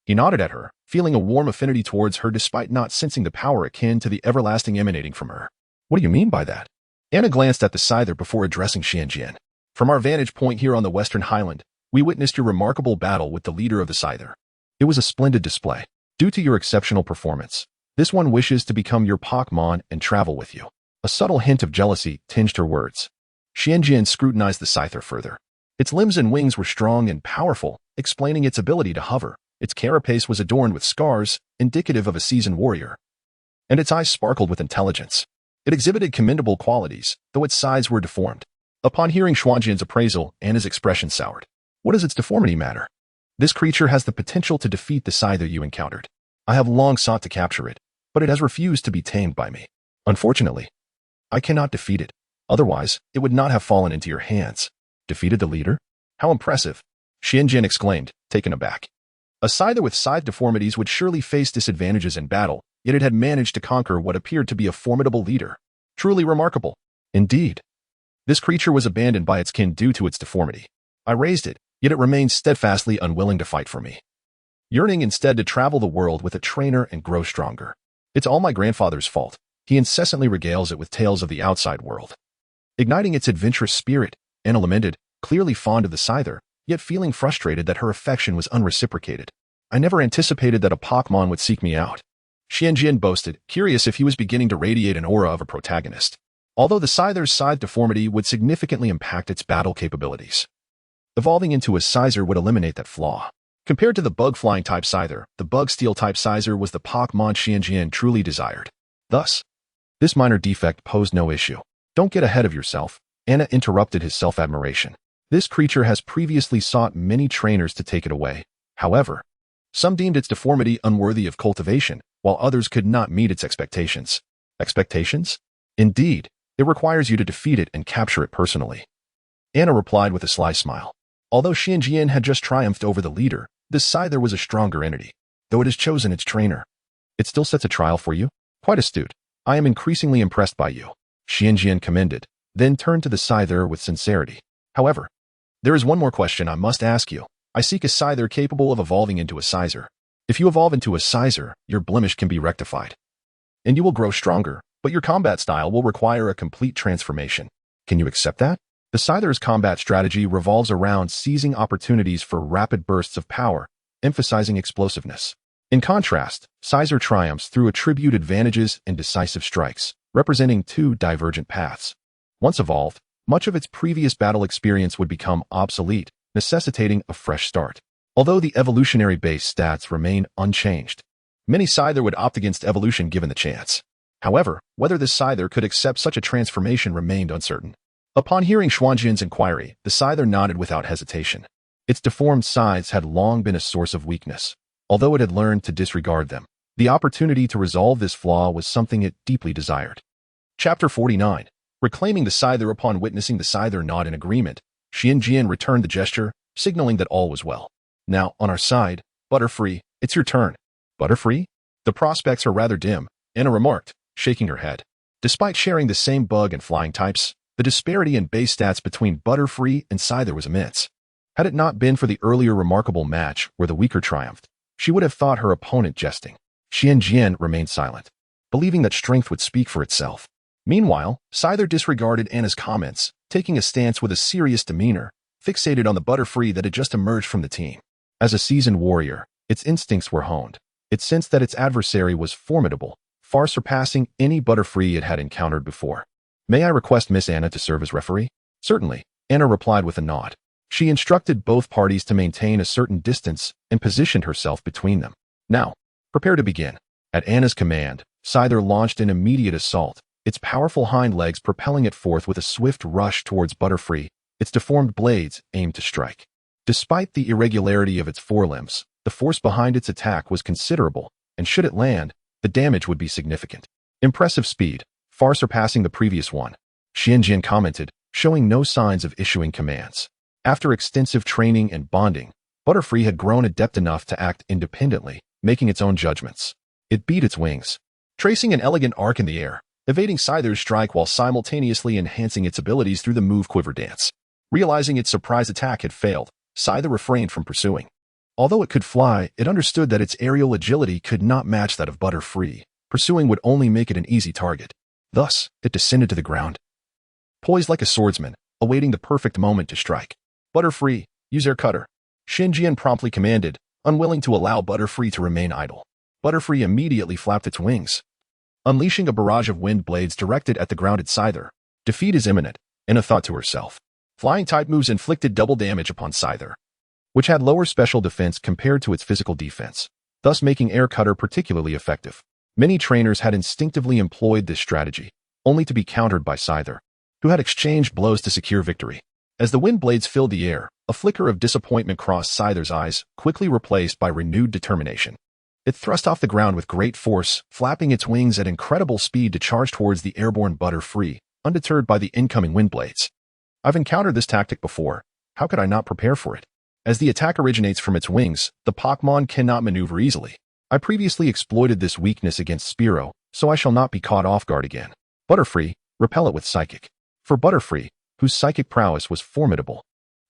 He nodded at her, feeling a warm affinity towards her despite not sensing the power akin to the everlasting emanating from her. What do you mean by that? Anna glanced at the Scyther before addressing Xianjian. From our vantage point here on the Western Highland, we witnessed your remarkable battle with the leader of the Scyther. It was a splendid display. Due to your exceptional performance, this one wishes to become your Pokémon and travel with you. A subtle hint of jealousy tinged her words. Xianjian scrutinized the Scyther further. Its limbs and wings were strong and powerful, explaining its ability to hover. Its carapace was adorned with scars, indicative of a seasoned warrior, and its eyes sparkled with intelligence. It exhibited commendable qualities, though its sides were deformed. Upon hearing Xianjian's appraisal, Anna's expression soured. What does its deformity matter? This creature has the potential to defeat the Scyther you encountered. I have long sought to capture it, but it has refused to be tamed by me. Unfortunately, I cannot defeat it. Otherwise, it would not have fallen into your hands. Defeated the leader? How impressive! Xianjian exclaimed, taken aback. A Scyther with side deformities would surely face disadvantages in battle, yet it had managed to conquer what appeared to be a formidable leader. Truly remarkable. Indeed. This creature was abandoned by its kin due to its deformity. I raised it, yet it remained steadfastly unwilling to fight for me, yearning instead to travel the world with a trainer and grow stronger. It's all my grandfather's fault. He incessantly regales it with tales of the outside world, igniting its adventurous spirit. Anna lamented, clearly fond of the Scyther, yet feeling frustrated that her affection was unreciprocated. I never anticipated that a Pokémon would seek me out. Xianjian boasted, curious if he was beginning to radiate an aura of a protagonist. Although the Scyther's side deformity would significantly impact its battle capabilities, evolving into a Scyther would eliminate that flaw. Compared to the bug-flying type Scyther, the bug-steel type Scyther was the Pokémon Xianjian truly desired. Thus, this minor defect posed no issue. Don't get ahead of yourself, Anna interrupted his self-admiration. This creature has previously sought many trainers to take it away. However, some deemed its deformity unworthy of cultivation, while others could not meet its expectations. Expectations? Indeed, it requires you to defeat it and capture it personally. Anna replied with a sly smile. Although Xianjian had just triumphed over the leader, this Scyther was a stronger entity. Though it has chosen its trainer, it still sets a trial for you? Quite astute. I am increasingly impressed by you, Xianjian commended, then turned to the Scyther with sincerity. However, there is one more question I must ask you. I seek a Scyther capable of evolving into a Scyther. If you evolve into a Scyther, your blemish can be rectified, and you will grow stronger, but your combat style will require a complete transformation. Can you accept that? The Scyther's combat strategy revolves around seizing opportunities for rapid bursts of power, emphasizing explosiveness. In contrast, Scyther triumphs through attribute advantages and decisive strikes, representing two divergent paths. Once evolved, much of its previous battle experience would become obsolete, necessitating a fresh start. Although the evolutionary base stats remain unchanged, many Scyther would opt against evolution given the chance. However, whether this Scyther could accept such a transformation remained uncertain. Upon hearing Xianjian's inquiry, the Scyther nodded without hesitation. Its deformed sides had long been a source of weakness. Although it had learned to disregard them, the opportunity to resolve this flaw was something it deeply desired. Chapter 49. Reclaiming the Scyther. Upon witnessing the Scyther nod in agreement, Xianjian returned the gesture, signaling that all was well. Now, on our side, Butterfree, it's your turn. Butterfree? The prospects are rather dim, Anna remarked, shaking her head. Despite sharing the same bug and flying types, The disparity in base stats between Butterfree and Scyther was immense. Had it not been for the earlier remarkable match where the weaker triumphed, she would have thought her opponent jesting. Xianjian remained silent, believing that strength would speak for itself. Meanwhile, Scyther disregarded Anna's comments, taking a stance with a serious demeanor, fixated on the Butterfree that had just emerged from the team. As a seasoned warrior, its instincts were honed. It sensed that its adversary was formidable, far surpassing any Butterfree it had encountered before. "May I request Miss Anna to serve as referee?" "Certainly," Anna replied with a nod. She instructed both parties to maintain a certain distance and positioned herself between them. "Now, prepare to begin." At Anna's command, Scyther launched an immediate assault, its powerful hind legs propelling it forth with a swift rush towards Butterfree, its deformed blades aimed to strike. Despite the irregularity of its forelimbs, the force behind its attack was considerable, and should it land, the damage would be significant. "Impressive speed, far surpassing the previous one," Xianjian commented, showing no signs of issuing commands. After extensive training and bonding, Butterfree had grown adept enough to act independently, making its own judgments. It beat its wings, tracing an elegant arc in the air, evading Scyther's strike while simultaneously enhancing its abilities through the move Quiver Dance. Realizing its surprise attack had failed, Scyther refrained from pursuing. Although it could fly, it understood that its aerial agility could not match that of Butterfree. Pursuing would only make it an easy target. Thus, it descended to the ground, poised like a swordsman, awaiting the perfect moment to strike. "Butterfree, use Air Cutter," Xianjian promptly commanded, unwilling to allow Butterfree to remain idle. Butterfree immediately flapped its wings, unleashing a barrage of wind blades directed at the grounded Scyther. Defeat is imminent, Anna thought to herself. Flying-type moves inflicted double damage upon Scyther, which had lower special defense compared to its physical defense, thus making Air Cutter particularly effective. Many trainers had instinctively employed this strategy, only to be countered by Scyther, who had exchanged blows to secure victory. As the wind blades filled the air, a flicker of disappointment crossed Scyther's eyes, quickly replaced by renewed determination. It thrust off the ground with great force, flapping its wings at incredible speed to charge towards the airborne Butterfree, undeterred by the incoming wind blades. "I've encountered this tactic before. How could I not prepare for it? As the attack originates from its wings, the Pokémon cannot maneuver easily. I previously exploited this weakness against Spearow, so I shall not be caught off guard again. Butterfree, repel it with Psychic." For Butterfree, whose psychic prowess was formidable,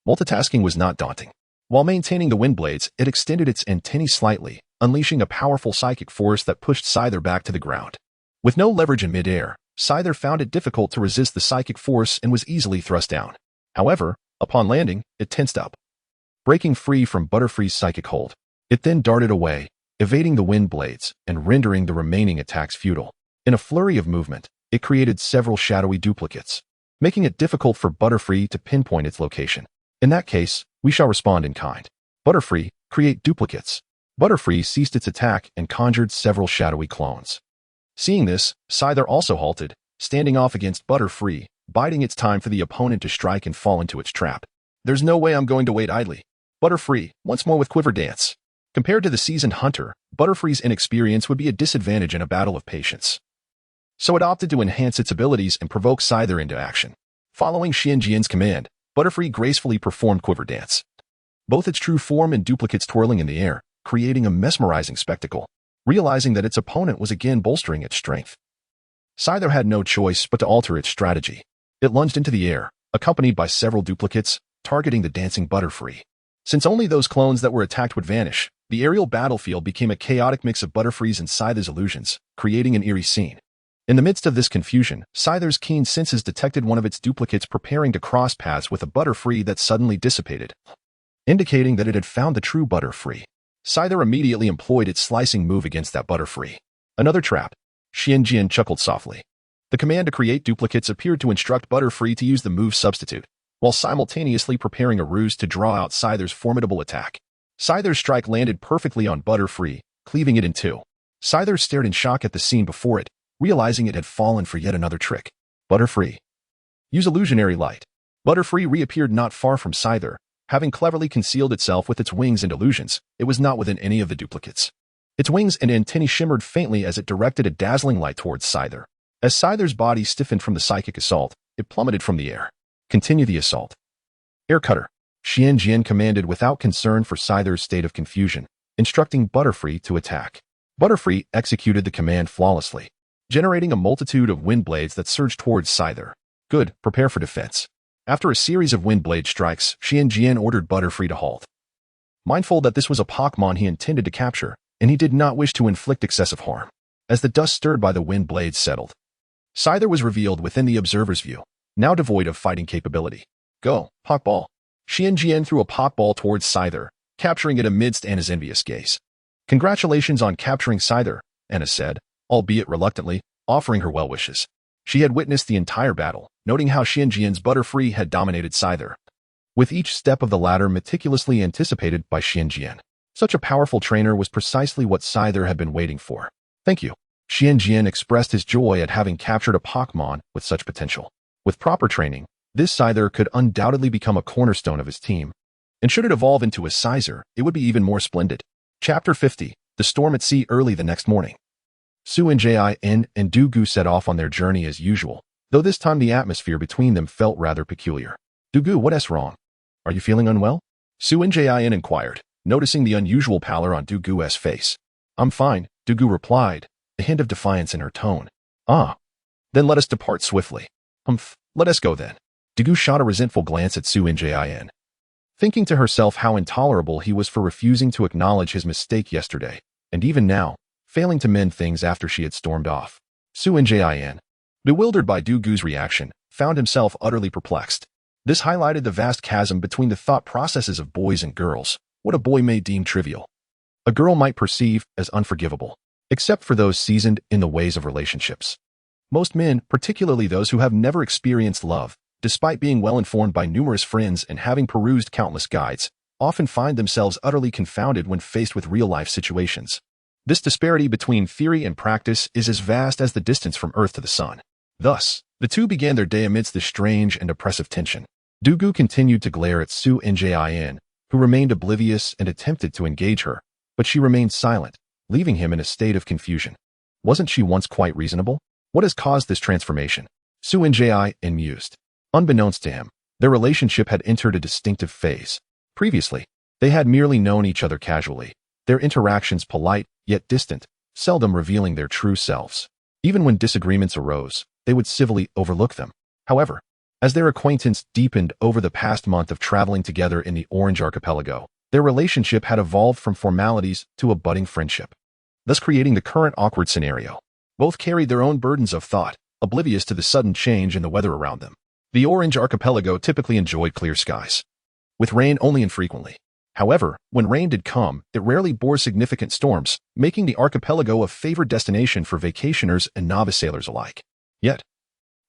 multitasking was not daunting. While maintaining the wind blades, it extended its antennae slightly, unleashing a powerful psychic force that pushed Scyther back to the ground. With no leverage in midair, Scyther found it difficult to resist the psychic force and was easily thrust down. However, upon landing, it tensed up, breaking free from Butterfree's psychic hold. It then darted away, evading the wind blades and rendering the remaining attacks futile. In a flurry of movement, it created several shadowy duplicates, making it difficult for Butterfree to pinpoint its location. "In that case, we shall respond in kind. Butterfree, create duplicates." Butterfree ceased its attack and conjured several shadowy clones. Seeing this, Scyther also halted, standing off against Butterfree, biding its time for the opponent to strike and fall into its trap. "There's no way I'm going to wait idly. Butterfree, once more with Quiver Dance." Compared to the seasoned hunter, Butterfree's inexperience would be a disadvantage in a battle of patience. So it opted to enhance its abilities and provoke Scyther into action. Following Xianjian's command, Butterfree gracefully performed Quiver Dance, both its true form and duplicates twirling in the air, creating a mesmerizing spectacle. Realizing that its opponent was again bolstering its strength, Scyther had no choice but to alter its strategy. It lunged into the air, accompanied by several duplicates, targeting the dancing Butterfree. Since only those clones that were attacked would vanish, the aerial battlefield became a chaotic mix of Butterfree's and Scyther's illusions, creating an eerie scene. In the midst of this confusion, Scyther's keen senses detected one of its duplicates preparing to cross paths with a Butterfree that suddenly dissipated, indicating that it had found the true Butterfree. Scyther immediately employed its slicing move against that Butterfree. "Another trap," Xianjian chuckled softly. The command to create duplicates appeared to instruct Butterfree to use the move substitute, while simultaneously preparing a ruse to draw out Scyther's formidable attack. Scyther's strike landed perfectly on Butterfree, cleaving it in two. Scyther stared in shock at the scene before it, realizing it had fallen for yet another trick. "Butterfree, use Illusionary Light." Butterfree reappeared not far from Scyther. Having cleverly concealed itself with its wings and illusions, it was not within any of the duplicates. Its wings and antennae shimmered faintly as it directed a dazzling light towards Scyther. As Scyther's body stiffened from the psychic assault, it plummeted from the air. "Continue the assault." "Air Cutter," Xianjian commanded without concern for Scyther's state of confusion, instructing Butterfree to attack. Butterfree executed the command flawlessly, generating a multitude of wind blades that surged towards Scyther. Good, prepare for defense. After a series of wind blade strikes, Xianjian ordered Butterfree to halt. Mindful that this was a Pokémon he intended to capture, and he did not wish to inflict excessive harm. As the dust stirred by the wind blades settled, Scyther was revealed within the observer's view, now devoid of fighting capability. Go, Pokeball. Xianjian threw a Pokeball towards Scyther, capturing it amidst Anna's envious gaze. Congratulations on capturing Scyther, Anna said, albeit reluctantly, offering her well wishes. She had witnessed the entire battle, noting how Xianjian's Butterfree had dominated Scyther, with each step of the ladder meticulously anticipated by Xianjian. Such a powerful trainer was precisely what Scyther had been waiting for. Thank you. Xianjian expressed his joy at having captured a Pokémon with such potential. With proper training, this Scyther could undoubtedly become a cornerstone of his team. And should it evolve into a Scyther, it would be even more splendid. Chapter 50. The Storm at Sea. Early the next morning, Xianjian and Dugu set off on their journey as usual, though this time the atmosphere between them felt rather peculiar. Dugu, what's wrong? Are you feeling unwell? Xianjian inquired, noticing the unusual pallor on Dugu's face. I'm fine, Dugu replied, a hint of defiance in her tone. Ah. Then let us depart swiftly. Let us go then. Dugu shot a resentful glance at Xianjian, thinking to herself how intolerable he was for refusing to acknowledge his mistake yesterday, and even now, failing to mend things after she had stormed off. Xianjian, bewildered by Dugu's reaction, found himself utterly perplexed. This highlighted the vast chasm between the thought processes of boys and girls. What a boy may deem trivial, a girl might perceive as unforgivable, except for those seasoned in the ways of relationships. Most men, particularly those who have never experienced love, despite being well informed by numerous friends and having perused countless guides, often find themselves utterly confounded when faced with real-life situations. This disparity between theory and practice is as vast as the distance from Earth to the Sun. Thus, the two began their day amidst this strange and oppressive tension. Dugu continued to glare at Xianjian, who remained oblivious and attempted to engage her, but she remained silent, leaving him in a state of confusion. Wasn't she once quite reasonable? What has caused this transformation? Xianjian mused. Unbeknownst to him, their relationship had entered a distinctive phase. Previously, they had merely known each other casually, their interactions polite, yet distant, seldom revealing their true selves. Even when disagreements arose, they would civilly overlook them. However, as their acquaintance deepened over the past month of traveling together in the Orange Archipelago, their relationship had evolved from formalities to a budding friendship, thus creating the current awkward scenario. Both carried their own burdens of thought, oblivious to the sudden change in the weather around them. The Orange Archipelago typically enjoyed clear skies, with rain only infrequently. However, when rain did come, it rarely bore significant storms, making the archipelago a favored destination for vacationers and novice sailors alike. Yet,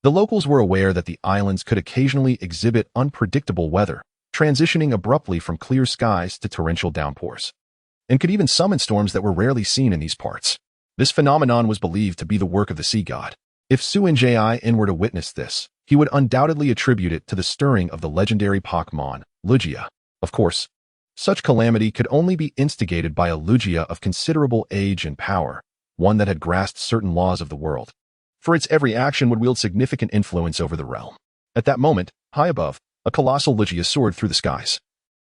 the locals were aware that the islands could occasionally exhibit unpredictable weather, transitioning abruptly from clear skies to torrential downpours, and could even summon storms that were rarely seen in these parts. This phenomenon was believed to be the work of the sea god. If Xianjian were to witness this, he would undoubtedly attribute it to the stirring of the legendary Pokémon, Lugia. Of course, such calamity could only be instigated by a Lugia of considerable age and power, one that had grasped certain laws of the world, for its every action would wield significant influence over the realm. At that moment, high above, a colossal Lugia soared through the skies,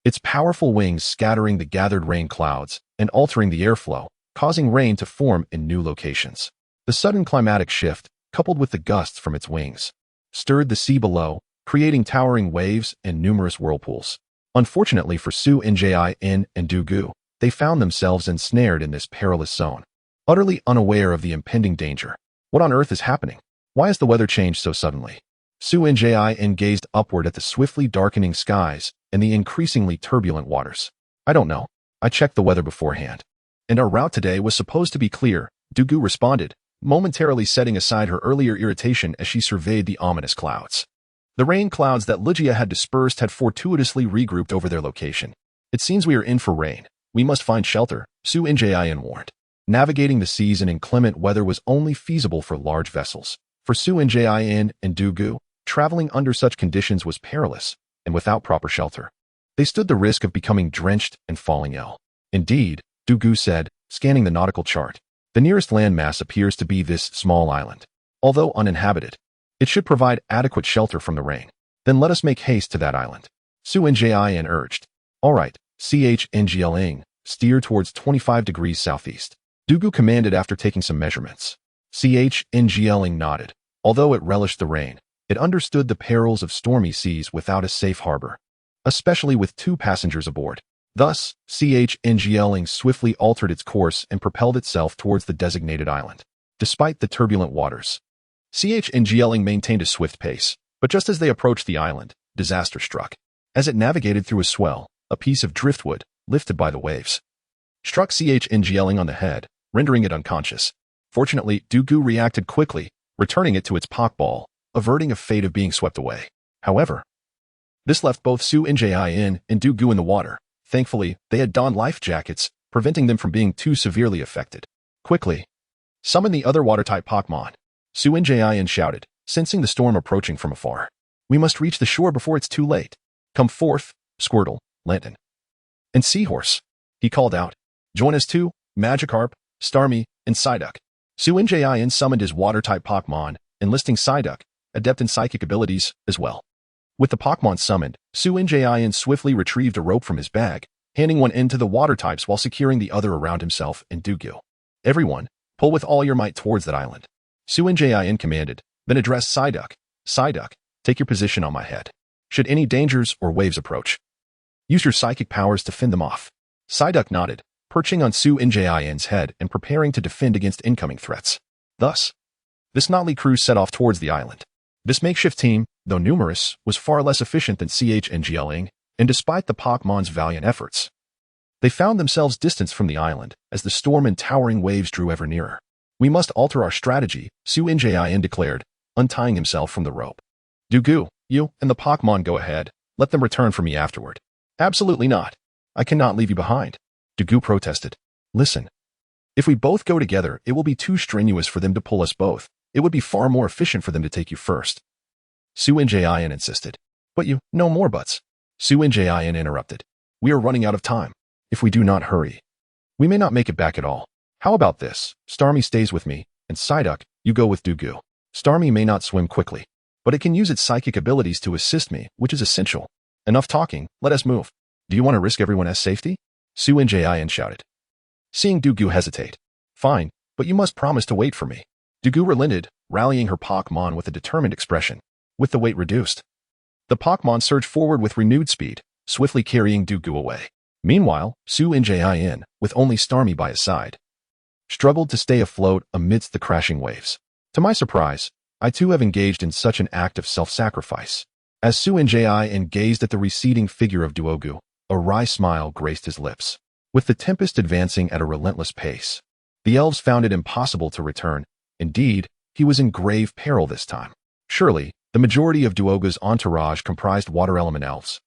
its powerful wings scattering the gathered rain clouds and altering the airflow, causing rain to form in new locations. The sudden climatic shift, coupled with the gusts from its wings, stirred the sea below, creating towering waves and numerous whirlpools. Unfortunately for Xianjian and Dugu, they found themselves ensnared in this perilous zone, utterly unaware of the impending danger. What on earth is happening? Why has the weather changed so suddenly? Xianjian gazed upward at the swiftly darkening skies and the increasingly turbulent waters. I don't know. I checked the weather beforehand, and our route today was supposed to be clear, Dugu responded, momentarily setting aside her earlier irritation as she surveyed the ominous clouds. The rain clouds that Lugia had dispersed had fortuitously regrouped over their location. It seems we are in for rain. We must find shelter, Xianjian warned. Navigating the seas in inclement weather was only feasible for large vessels. For Xianjian and Dugu, traveling under such conditions was perilous, and without proper shelter, they stood the risk of becoming drenched and falling ill. Indeed, Dugu said, scanning the nautical chart, the nearest landmass appears to be this small island. Although uninhabited, it should provide adequate shelter from the rain. Then let us make haste to that island, Xianjian urged. All right, Xianjian, steer towards 25 degrees southeast, Dugu commanded after taking some measurements. Xianjian nodded. Although it relished the rain, It understood the perils of stormy seas without a safe harbor, especially with 2 passengers aboard. Thus, Eeveelutions swiftly altered its course and propelled itself towards the designated island. Despite the turbulent waters, Eeveelutions maintained a swift pace, but just as they approached the island, disaster struck. As it navigated through a swell, a piece of driftwood, lifted by the waves, struck Eeveelutions on the head, rendering it unconscious. Fortunately, Dugu reacted quickly, returning it to its Pokéball, averting a fate of being swept away. However, this left both Eeveelutions and Dugu in the water. Thankfully, they had donned life jackets, preventing them from being too severely affected. Quickly, summon the other water-type Pokémon, Eeveelutions shouted, sensing the storm approaching from afar. We must reach the shore before it's too late. Come forth, Squirtle, Lantern, and Seahorse, he called out. Join us too, Magikarp, Starmie, and Psyduck. Eeveelutions summoned his water-type Pokémon, enlisting Psyduck, adept in psychic abilities, as well. With the Pokémon summoned, Eeveelutions swiftly retrieved a rope from his bag, handing one end to the water types while securing the other around himself and Dugu. Everyone, pull with all your might towards that island, Eeveelutions commanded, then addressed Psyduck. Psyduck, take your position on my head. Should any dangers or waves approach, use your psychic powers to fend them off. Psyduck nodded, perching on Eeveelutions' head and preparing to defend against incoming threats. Thus, this motley crew set off towards the island. This makeshift team, though numerous, was far less efficient than Eeveelutions, and despite the Pokémon's valiant efforts, they found themselves distanced from the island as the storm and towering waves drew ever nearer. We must alter our strategy, Eeveelutions declared, untying himself from the rope. Dugu, you and the Pokémon go ahead. Let them return for me afterward. Absolutely not. I cannot leave you behind, Dugu protested. Listen. If we both go together, it will be too strenuous for them to pull us both. It would be far more efficient for them to take you first, Eeveelutions insisted. But you, no more buts, Eeveelutions interrupted. We are running out of time. If we do not hurry, we may not make it back at all. How about this? Starmie stays with me, and Psyduck, you go with Dugu. Starmie may not swim quickly, but it can use its psychic abilities to assist me, which is essential. Enough talking, let us move. Do you want to risk everyone's safety? Eeveelutions shouted. Seeing Dugu hesitate. Fine, but you must promise to wait for me. Dugu relented, rallying her Pokémon with a determined expression. With the weight reduced, the Pokémon surged forward with renewed speed, swiftly carrying Dugu away. Meanwhile, Eeveelutions, with only Starmie by his side, struggled to stay afloat amidst the crashing waves. To my surprise, I too have engaged in such an act of self-sacrifice. As Eeveelutions gazed at the receding figure of Duogu, a wry smile graced his lips. With the tempest advancing at a relentless pace, the elves found it impossible to return. Indeed, he was in grave peril this time. Surely, the majority of Duogu's entourage comprised water element elves.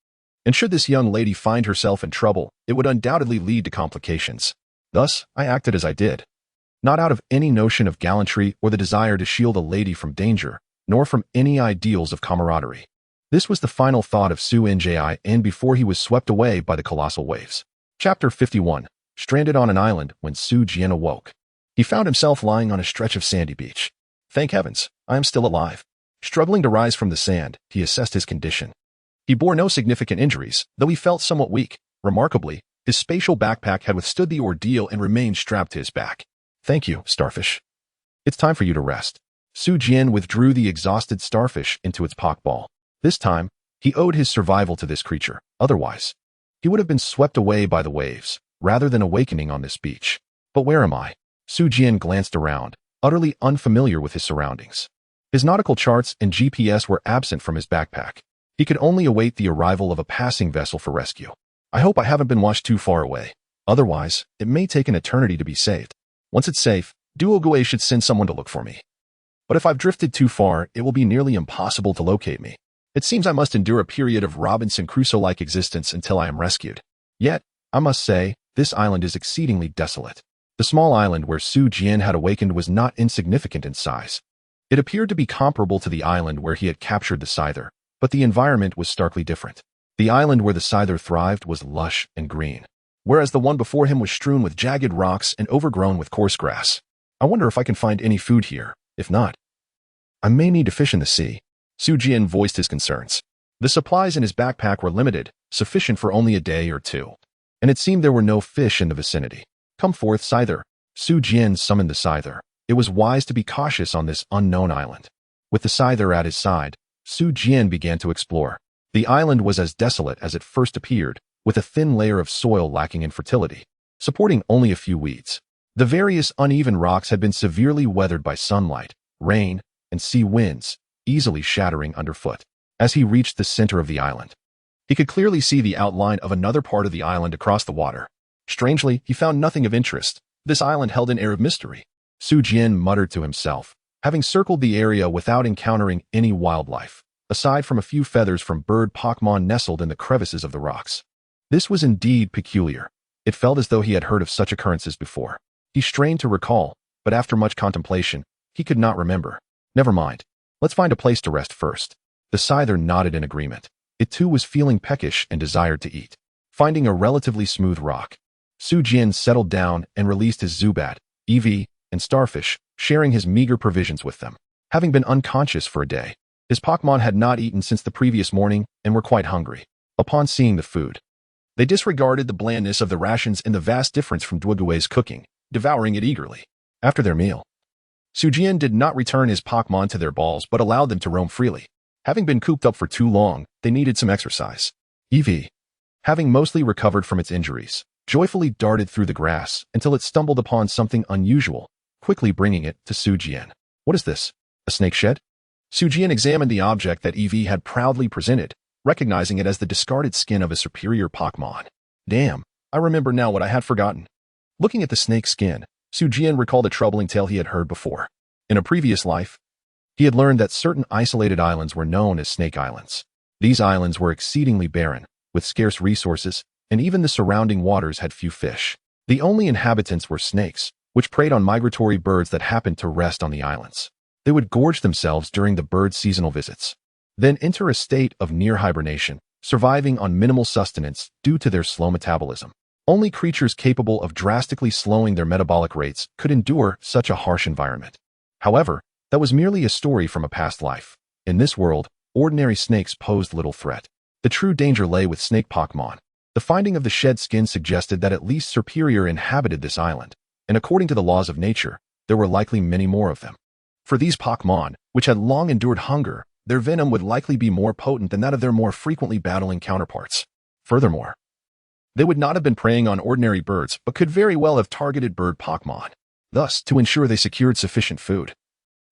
And should this young lady find herself in trouble, it would undoubtedly lead to complications. Thus, I acted as I did. Not out of any notion of gallantry or the desire to shield a lady from danger, nor from any ideals of camaraderie. This was the final thought of Eeveelutions before he was swept away by the colossal waves. Chapter 51. Stranded on an island when Su Jian awoke. He found himself lying on a stretch of sandy beach. Thank heavens, I am still alive. Struggling to rise from the sand, he assessed his condition. He bore no significant injuries, though he felt somewhat weak. Remarkably, his spatial backpack had withstood the ordeal and remained strapped to his back. Thank you, Starfish. It's time for you to rest. Su Jian withdrew the exhausted Starfish into its Pokéball. This time, he owed his survival to this creature. Otherwise, he would have been swept away by the waves, rather than awakening on this beach. But where am I? Su Jian glanced around, utterly unfamiliar with his surroundings. His nautical charts and GPS were absent from his backpack. He could only await the arrival of a passing vessel for rescue. I hope I haven't been washed too far away. Otherwise, it may take an eternity to be saved. Once it's safe, Duogue should send someone to look for me. But if I've drifted too far, it will be nearly impossible to locate me. It seems I must endure a period of Robinson Crusoe-like existence until I am rescued. Yet, I must say, this island is exceedingly desolate. The small island where Su Jian had awakened was not insignificant in size. It appeared to be comparable to the island where he had captured the Scyther, but the environment was starkly different. The island where the Scyther thrived was lush and green, whereas the one before him was strewn with jagged rocks and overgrown with coarse grass. I wonder if I can find any food here. If not, I may need to fish in the sea. Su Jian voiced his concerns. The supplies in his backpack were limited, sufficient for only a day or two, and it seemed there were no fish in the vicinity. Come forth, Scyther. Su Jian summoned the Scyther. It was wise to be cautious on this unknown island. With the Scyther at his side, Su Jian began to explore. The island was as desolate as it first appeared, with a thin layer of soil lacking in fertility, supporting only a few weeds. The various uneven rocks had been severely weathered by sunlight, rain, and sea winds, easily shattering underfoot. As he reached the center of the island, he could clearly see the outline of another part of the island across the water. Strangely, he found nothing of interest. This island held an air of mystery. Su Jian muttered to himself, having circled the area without encountering any wildlife, aside from a few feathers from bird Pokémon nestled in the crevices of the rocks. This was indeed peculiar. It felt as though he had heard of such occurrences before. He strained to recall, but after much contemplation, he could not remember. Never mind. Let's find a place to rest first. The Scyther nodded in agreement. It too was feeling peckish and desired to eat. Finding a relatively smooth rock, Su Jian settled down and released his Zubat, Eevee, and Starfish, sharing his meager provisions with them. Having been unconscious for a day, his Pokémon had not eaten since the previous morning and were quite hungry. Upon seeing the food, they disregarded the blandness of the rations and the vast difference from Duoguay's cooking, devouring it eagerly. After their meal, Su Jian did not return his Pokémon to their balls but allowed them to roam freely. Having been cooped up for too long, they needed some exercise. Eevee, having mostly recovered from its injuries, joyfully darted through the grass until it stumbled upon something unusual, quickly bringing it to Su Jian. What is this? A snake shed? Su Jian examined the object that Eevee had proudly presented, recognizing it as the discarded skin of a superior Pokémon. Damn, I remember now what I had forgotten. Looking at the snake skin, Su Jian recalled a troubling tale he had heard before. In a previous life, he had learned that certain isolated islands were known as Snake Islands. These islands were exceedingly barren, with scarce resources, and even the surrounding waters had few fish. The only inhabitants were snakes, which preyed on migratory birds that happened to rest on the islands. They would gorge themselves during the birds' seasonal visits, then enter a state of near hibernation, surviving on minimal sustenance due to their slow metabolism. Only creatures capable of drastically slowing their metabolic rates could endure such a harsh environment. However, that was merely a story from a past life. In this world, ordinary snakes posed little threat. The true danger lay with snake Pokémon. The finding of the shed skin suggested that at least Superior inhabited this island, and according to the laws of nature, there were likely many more of them. For these Pokémon, which had long endured hunger, their venom would likely be more potent than that of their more frequently battling counterparts. Furthermore, they would not have been preying on ordinary birds, but could very well have targeted bird Pokémon, thus to ensure they secured sufficient food.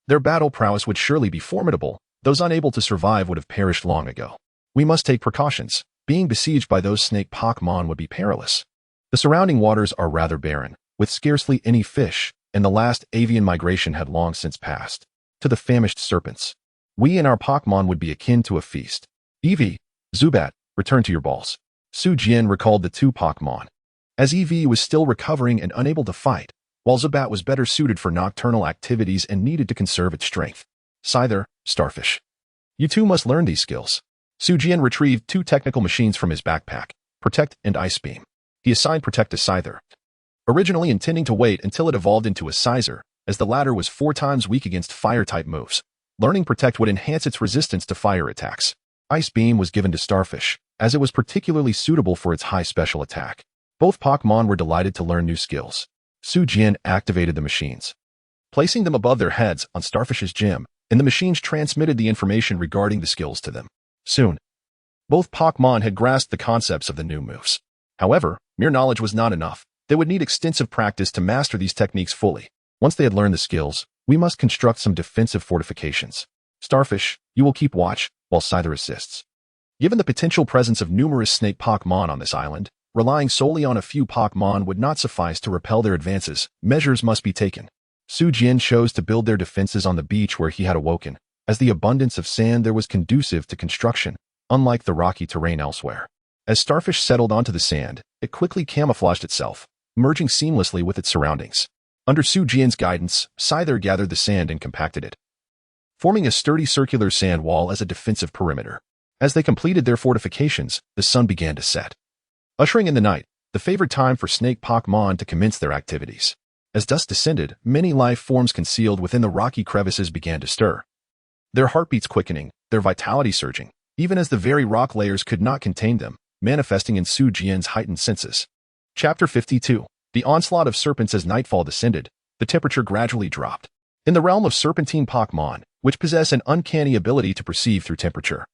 Their battle prowess would surely be formidable. Those unable to survive would have perished long ago. We must take precautions. Being besieged by those snake Pokémon would be perilous. The surrounding waters are rather barren, with scarcely any fish, and the last avian migration had long since passed. To the famished serpents, we and our Pokémon would be akin to a feast. Eevee, Zubat, return to your balls. Su Jian recalled the two Pokémon. As Eevee was still recovering and unable to fight, while Zubat was better suited for nocturnal activities and needed to conserve its strength. Scyther, Starfish. You two must learn these skills. Su Jian retrieved two technical machines from his backpack, Protect and Ice Beam. He assigned Protect to Scyther, originally intending to wait until it evolved into a Scyther, as the latter was 4 times weak against fire-type moves. Learning Protect would enhance its resistance to fire attacks. Ice Beam was given to Starfish, as it was particularly suitable for its high special attack. Both Pokémon were delighted to learn new skills. Su Jian activated the machines, placing them above their heads on Starfish's gym, and the machines transmitted the information regarding the skills to them. Soon, both Pokémon had grasped the concepts of the new moves. However, mere knowledge was not enough. They would need extensive practice to master these techniques fully. Once they had learned the skills, we must construct some defensive fortifications. Starfish, you will keep watch, while Scyther assists. Given the potential presence of numerous snake Pokémon on this island, relying solely on a few Pokémon would not suffice to repel their advances. Measures must be taken. Su Jian chose to build their defenses on the beach where he had awoken, as the abundance of sand there was conducive to construction, unlike the rocky terrain elsewhere. As Starfish settled onto the sand, it quickly camouflaged itself, merging seamlessly with its surroundings. Under Su Jian's guidance, Scyther gathered the sand and compacted it, forming a sturdy circular sand wall as a defensive perimeter. As they completed their fortifications, the sun began to set, ushering in the night, the favored time for snake Pokémon to commence their activities. As dusk descended, many life forms concealed within the rocky crevices began to stir, their heartbeats quickening, their vitality surging, even as the very rock layers could not contain them, manifesting in Su Jian's heightened senses. Chapter 52. The onslaught of serpents. As nightfall descended, the temperature gradually dropped. In the realm of serpentine Pokémon, which possess an uncanny ability to perceive through temperature.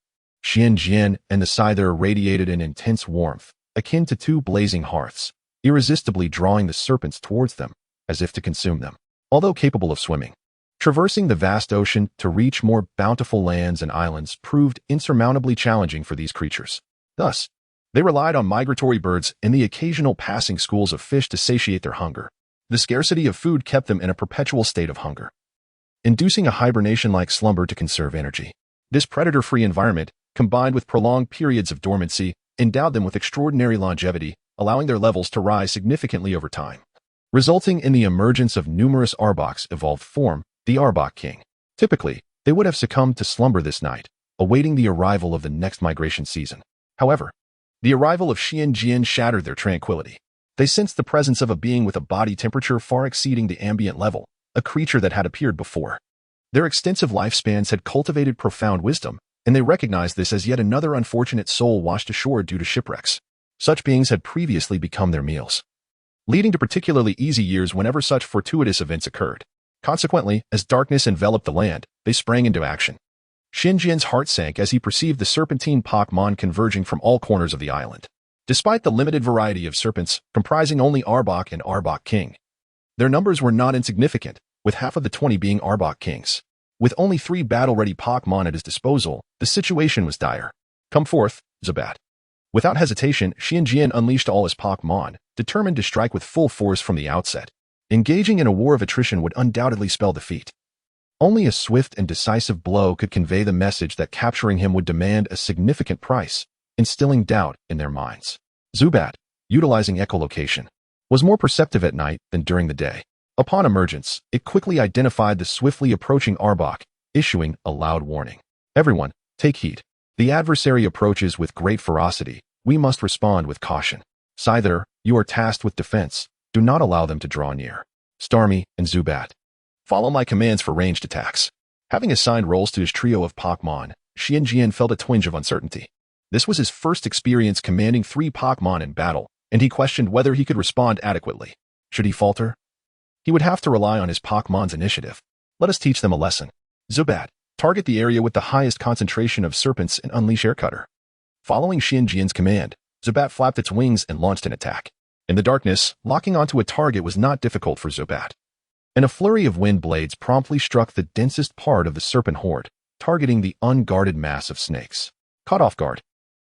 Xianjian and the Scyther radiated an intense warmth, akin to two blazing hearths, irresistibly drawing the serpents towards them, as if to consume them. Although capable of swimming, traversing the vast ocean to reach more bountiful lands and islands proved insurmountably challenging for these creatures. Thus, they relied on migratory birds and the occasional passing schools of fish to satiate their hunger. The scarcity of food kept them in a perpetual state of hunger, inducing a hibernation-like slumber to conserve energy. This predator-free environment, combined with prolonged periods of dormancy, endowed them with extraordinary longevity, allowing their levels to rise significantly over time, resulting in the emergence of numerous Arbok's evolved form, the Arbok King. Typically, they would have succumbed to slumber this night, awaiting the arrival of the next migration season. However, the arrival of Xianjian shattered their tranquility. They sensed the presence of a being with a body temperature far exceeding the ambient level, a creature that had appeared before. Their extensive lifespans had cultivated profound wisdom, and they recognized this as yet another unfortunate soul washed ashore due to shipwrecks. Such beings had previously become their meals, leading to particularly easy years whenever such fortuitous events occurred. Consequently, as darkness enveloped the land, they sprang into action. Xianjian's heart sank as he perceived the serpentine Pokémon converging from all corners of the island. Despite the limited variety of serpents, comprising only Arbok and Arbok King, their numbers were not insignificant, with half of the 20 being Arbok Kings. With only 3 battle-ready Pokémon at his disposal, the situation was dire. Come forth, Zubat. Without hesitation, Xianjian unleashed all his Pokémon, determined to strike with full force from the outset. Engaging in a war of attrition would undoubtedly spell defeat. Only a swift and decisive blow could convey the message that capturing him would demand a significant price, instilling doubt in their minds. Zubat, utilizing echolocation, was more perceptive at night than during the day. Upon emergence, it quickly identified the swiftly approaching Arbok, issuing a loud warning. Everyone, take heed. The adversary approaches with great ferocity. We must respond with caution. Scyther, you are tasked with defense. Do not allow them to draw near. Starmie and Zubat, follow my commands for ranged attacks. Having assigned roles to his trio of Pokémon, Xianjian felt a twinge of uncertainty. This was his first experience commanding 3 Pokémon in battle, and he questioned whether he could respond adequately. Should he falter, he would have to rely on his Pokémon's initiative. Let us teach them a lesson. Zubat, target the area with the highest concentration of serpents and unleash Air Cutter. Following Xianjian's command, Zubat flapped its wings and launched an attack. In the darkness, locking onto a target was not difficult for Zubat, and a flurry of wind blades promptly struck the densest part of the serpent horde, targeting the unguarded mass of snakes. Caught off guard,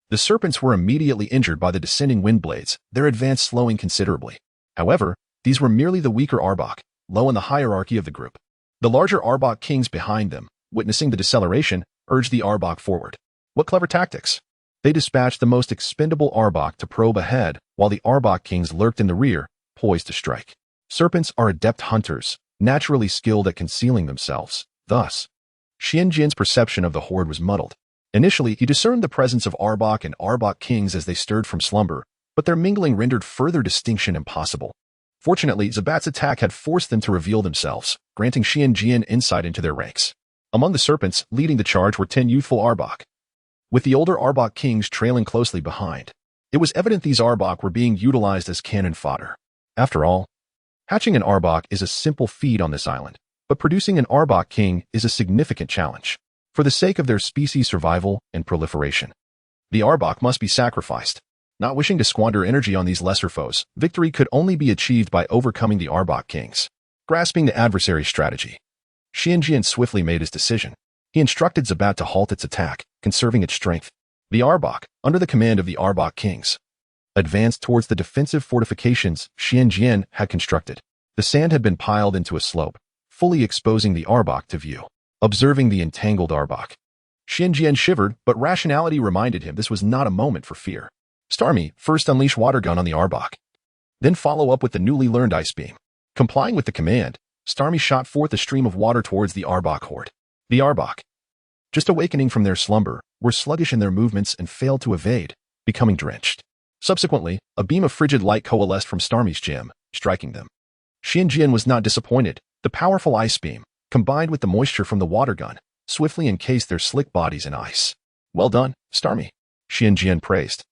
the serpents were immediately injured by the descending wind blades, their advance slowing considerably. However, these were merely the weaker Arbok, low in the hierarchy of the group. The larger Arbok Kings behind them, witnessing the deceleration, urged the Arbok forward. What clever tactics! They dispatched the most expendable Arbok to probe ahead, while the Arbok Kings lurked in the rear, poised to strike. Serpents are adept hunters, naturally skilled at concealing themselves. Thus, Xianjian's perception of the horde was muddled. Initially, he discerned the presence of Arbok and Arbok Kings as they stirred from slumber, but their mingling rendered further distinction impossible. Fortunately, Zubat's attack had forced them to reveal themselves, granting Xianjian insight into their ranks. Among the serpents, leading the charge were 10 youthful Arbok, with the older Arbok Kings trailing closely behind. It was evident these Arbok were being utilized as cannon fodder. After all, hatching an Arbok is a simple feat on this island, but producing an Arbok King is a significant challenge. For the sake of their species' survival and proliferation, the Arbok must be sacrificed. Not wishing to squander energy on these lesser foes, victory could only be achieved by overcoming the Arbok Kings. Grasping the adversary's strategy, Xianjian swiftly made his decision. He instructed Zubat to halt its attack, conserving its strength. The Arbok, under the command of the Arbok Kings, advanced towards the defensive fortifications Xianjian had constructed. The sand had been piled into a slope, fully exposing the Arbok to view. Observing the entangled Arbok, Xianjian shivered, but rationality reminded him this was not a moment for fear. Starmie, first unleash Water Gun on the Arbok, then follow up with the newly learned Ice Beam. Complying with the command, Starmie shot forth a stream of water towards the Arbok horde. The Arbok, just awakening from their slumber, were sluggish in their movements and failed to evade, becoming drenched. Subsequently, a beam of frigid light coalesced from Starmie's gem, striking them. Xianjian was not disappointed. The powerful Ice Beam, combined with the moisture from the Water Gun, swiftly encased their slick bodies in ice. Well done, Starmie, Xianjian praised.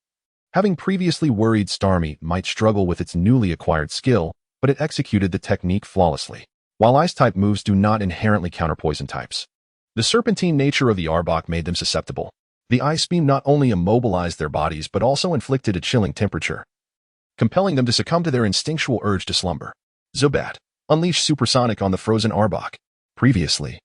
Having previously worried Starmie might struggle with its newly acquired skill, but it executed the technique flawlessly. While Ice-type moves do not inherently counter Poison types, The serpentine nature of the Arbok made them susceptible. The ice beam not only immobilized their bodies but also inflicted a chilling temperature, compelling them to succumb to their instinctual urge to slumber. Zubat unleashed Supersonic on the frozen Arbok. Previously,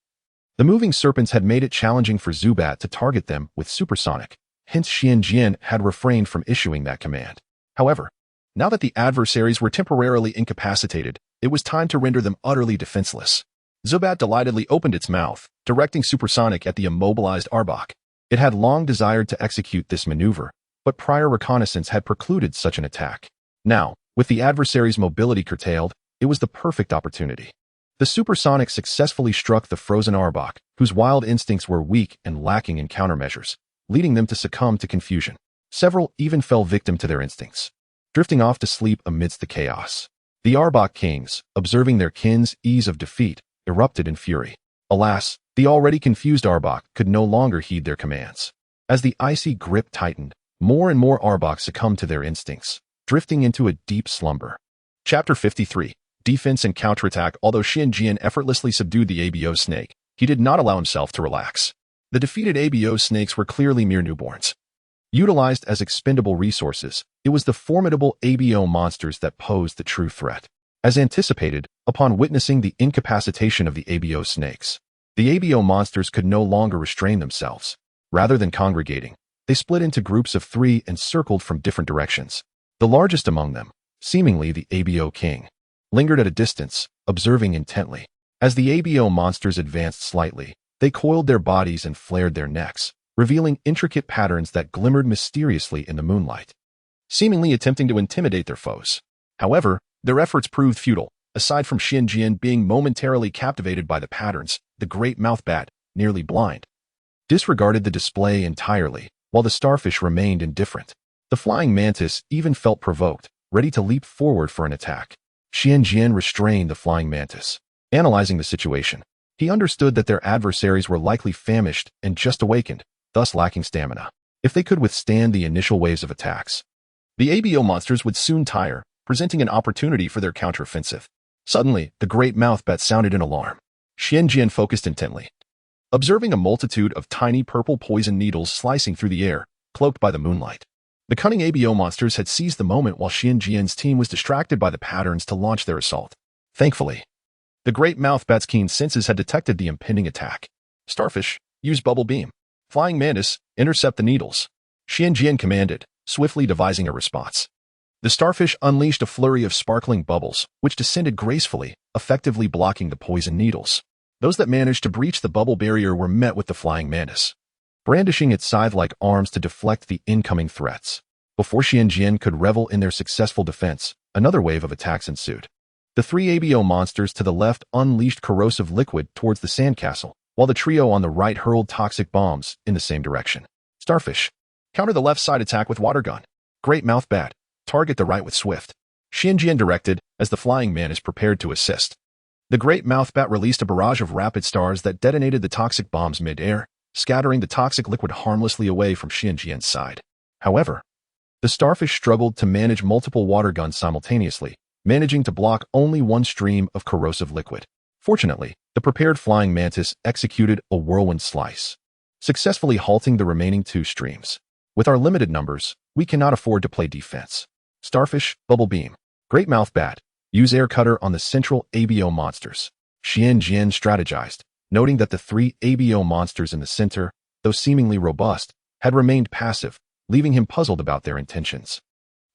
the moving serpents had made it challenging for Zubat to target them with Supersonic, hence Xianjian had refrained from issuing that command. However, now that the adversaries were temporarily incapacitated, it was time to render them utterly defenseless. Zubat delightedly opened its mouth, directing Supersonic at the immobilized Arbok. It had long desired to execute this maneuver, but prior reconnaissance had precluded such an attack. Now, with the adversary's mobility curtailed, it was the perfect opportunity. The Supersonic successfully struck the frozen Arbok, whose wild instincts were weak and lacking in countermeasures, leading them to succumb to confusion. Several even fell victim to their instincts, drifting off to sleep amidst the chaos. The Arbok kings, observing their kin's ease of defeat, erupted in fury. Alas, the already confused Arbok could no longer heed their commands. As the icy grip tightened, more and more Arbok succumbed to their instincts, drifting into a deep slumber. Chapter 53. Defense and Counterattack. Although Xianjian effortlessly subdued the ABO snake, he did not allow himself to relax. The defeated ABO snakes were clearly mere newborns. Utilized as expendable resources, it was the formidable ABO monsters that posed the true threat. As anticipated, upon witnessing the incapacitation of the ABO snakes, the ABO monsters could no longer restrain themselves. Rather than congregating, they split into groups of 3 and circled from different directions. The largest among them, seemingly the ABO king, lingered at a distance, observing intently. As the ABO monsters advanced slightly, they coiled their bodies and flared their necks, revealing intricate patterns that glimmered mysteriously in the moonlight, seemingly attempting to intimidate their foes. However, their efforts proved futile. Aside from Xianjian being momentarily captivated by the patterns, the great mouth bat, nearly blind, disregarded the display entirely, while the starfish remained indifferent. The flying mantis even felt provoked, ready to leap forward for an attack. Xianjian restrained the flying mantis. Analyzing the situation, he understood that their adversaries were likely famished and just awakened, thus lacking stamina. If they could withstand the initial waves of attacks, the ABO monsters would soon tire, presenting an opportunity for their counteroffensive. Suddenly, the great mouth bat sounded an alarm. Xianjian focused intently, observing a multitude of tiny purple poison needles slicing through the air, cloaked by the moonlight. The cunning ABO monsters had seized the moment while Xianjian's team was distracted by the patterns to launch their assault. Thankfully, the great mouth bat's keen senses had detected the impending attack. Starfish, use bubble beam. Flying mantis, intercept the needles. Xianjian commanded, swiftly devising a response. The starfish unleashed a flurry of sparkling bubbles, which descended gracefully, effectively blocking the poison needles. Those that managed to breach the bubble barrier were met with the flying mantis, brandishing its scythe-like arms to deflect the incoming threats. Before Xianjian could revel in their successful defense, another wave of attacks ensued. The 3 ABO monsters to the left unleashed corrosive liquid towards the sandcastle, while the trio on the right hurled toxic bombs in the same direction. Starfish, counter the left side attack with water gun. Great mouth bat, target the right with swift. Xianjian directed, as the flying mantis prepared to assist. The great mouth bat released a barrage of rapid stars that detonated the toxic bombs mid-air, scattering the toxic liquid harmlessly away from Xianjian's side. However, the starfish struggled to manage multiple water guns simultaneously, managing to block only one stream of corrosive liquid. Fortunately, the prepared flying mantis executed a whirlwind slice, successfully halting the remaining 2 streams. With our limited numbers, we cannot afford to play defense. Starfish, bubble beam. Great mouth bat, use air cutter on the central ABO monsters. Xianjian strategized, noting that the 3 ABO monsters in the center, though seemingly robust, had remained passive, leaving him puzzled about their intentions.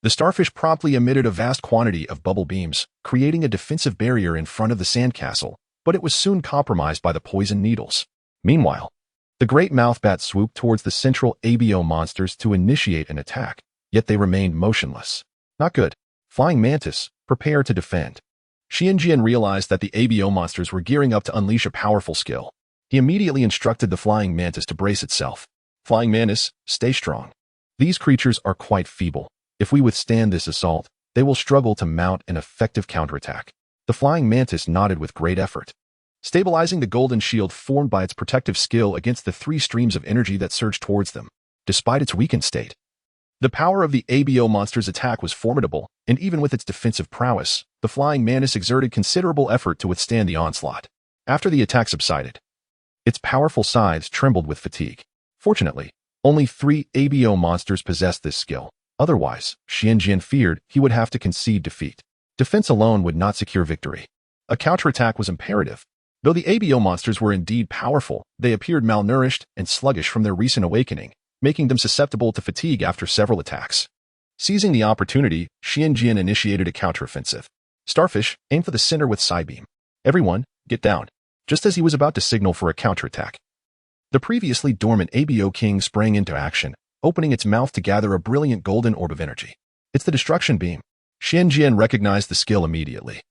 The starfish promptly emitted a vast quantity of bubble beams, creating a defensive barrier in front of the sandcastle, but it was soon compromised by the poison needles. Meanwhile, the great mouth bat swooped towards the central ABO monsters to initiate an attack, yet they remained motionless. Not good. Flying mantis, prepare to defend. Xianjian realized that the ABO monsters were gearing up to unleash a powerful skill. He immediately instructed the flying mantis to brace itself. Flying mantis, stay strong. These creatures are quite feeble. If we withstand this assault, they will struggle to mount an effective counterattack. The flying mantis nodded with great effort, stabilizing the golden shield formed by its protective skill against the 3 streams of energy that surged towards them. Despite its weakened state, the power of the ABO monster's attack was formidable, and even with its defensive prowess, the flying mantis exerted considerable effort to withstand the onslaught. After the attack subsided, Its powerful sides trembled with fatigue. Fortunately, only 3 ABO monsters possessed this skill. Otherwise, Xianjian feared he would have to concede defeat. Defense alone would not secure victory. A counterattack was imperative. Though the ABO monsters were indeed powerful, they appeared malnourished and sluggish from their recent awakening, making them susceptible to fatigue after several attacks. Seizing the opportunity, Xianjian initiated a counteroffensive. Starfish aimed for the center with Psybeam. Everyone, get down, just as he was about to signal for a counterattack. The previously dormant ABO King sprang into action, opening its mouth to gather a brilliant golden orb of energy. It's the Destruction Beam. Xianjian recognized the skill immediately,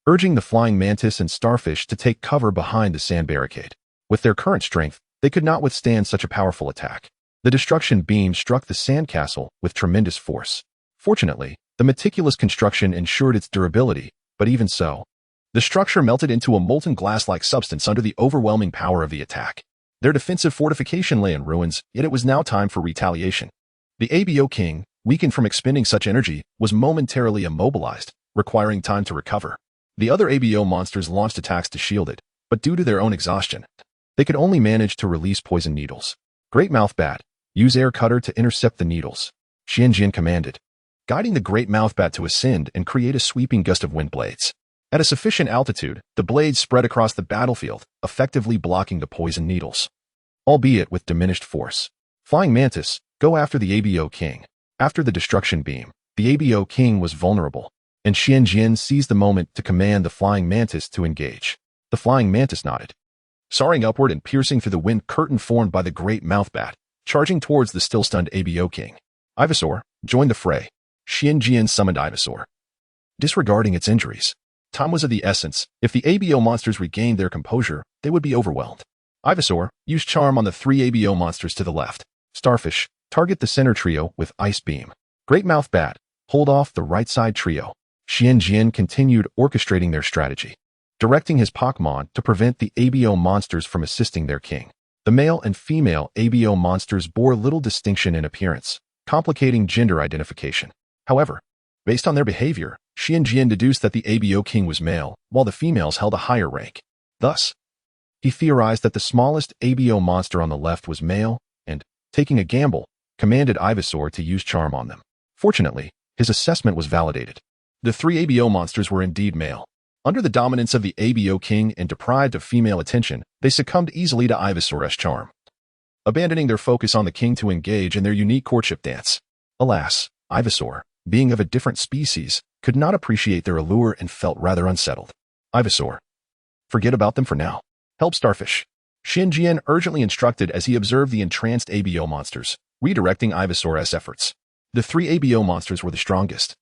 urging the Flying Mantis and Starfish to take cover behind the sand barricade. With their current strength, they could not withstand such a powerful attack. The Destruction Beam struck the sandcastle with tremendous force. Fortunately, the meticulous construction ensured its durability, but even so, the structure melted into a molten glass-like substance under the overwhelming power of the attack. Their defensive fortification lay in ruins, yet it was now time for retaliation. The ABO King, weakened from expending such energy, was momentarily immobilized, requiring time to recover. The other ABO monsters launched attacks to shield it, but due to their own exhaustion, they could only manage to release poison needles. Great Mouth Bat, use Air Cutter to intercept the needles, Xianjian commanded, guiding the Great Mouth Bat to ascend and create a sweeping gust of wind blades. At a sufficient altitude, the blades spread across the battlefield, effectively blocking the poison needles, albeit with diminished force. Flying Mantis, go after the ABO King. After the Destruction Beam, the ABO King was vulnerable, and Xianjian seized the moment to command the Flying Mantis to engage. The Flying Mantis nodded, soaring upward and piercing through the wind curtain formed by the Great Mouth Bat, charging towards the still-stunned ABO King. Ivysaur, join the fray. Xianjian summoned Ivysaur, disregarding its injuries. Time was of the essence. If the ABO monsters regained their composure, they would be overwhelmed. Ivysaur, use Charm on the 3 ABO monsters to the left. Starfish, target the center trio with Ice Beam. Great Mouth Bat, hold off the right side trio. Xianjian continued orchestrating their strategy, directing his Pokémon to prevent the ABO monsters from assisting their king. The male and female ABO monsters bore little distinction in appearance, complicating gender identification. However, based on their behavior, Xianjian deduced that the ABO King was male, while the females held a higher rank. Thus, he theorized that the smallest ABO monster on the left was male, and, taking a gamble, commanded Ivysaur to use Charm on them. Fortunately, his assessment was validated. The 3 ABO monsters were indeed male. Under the dominance of the ABO King and deprived of female attention, they succumbed easily to Ivysaur's charm, abandoning their focus on the king to engage in their unique courtship dance. Alas, Ivysaur, being of a different species, could not appreciate their allure and felt rather unsettled. Ivysaur, forget about them for now. Help Starfish, Xianjian urgently instructed as he observed the entranced ABO monsters, redirecting Ivysaur's efforts. The 3 ABO monsters were the strongest,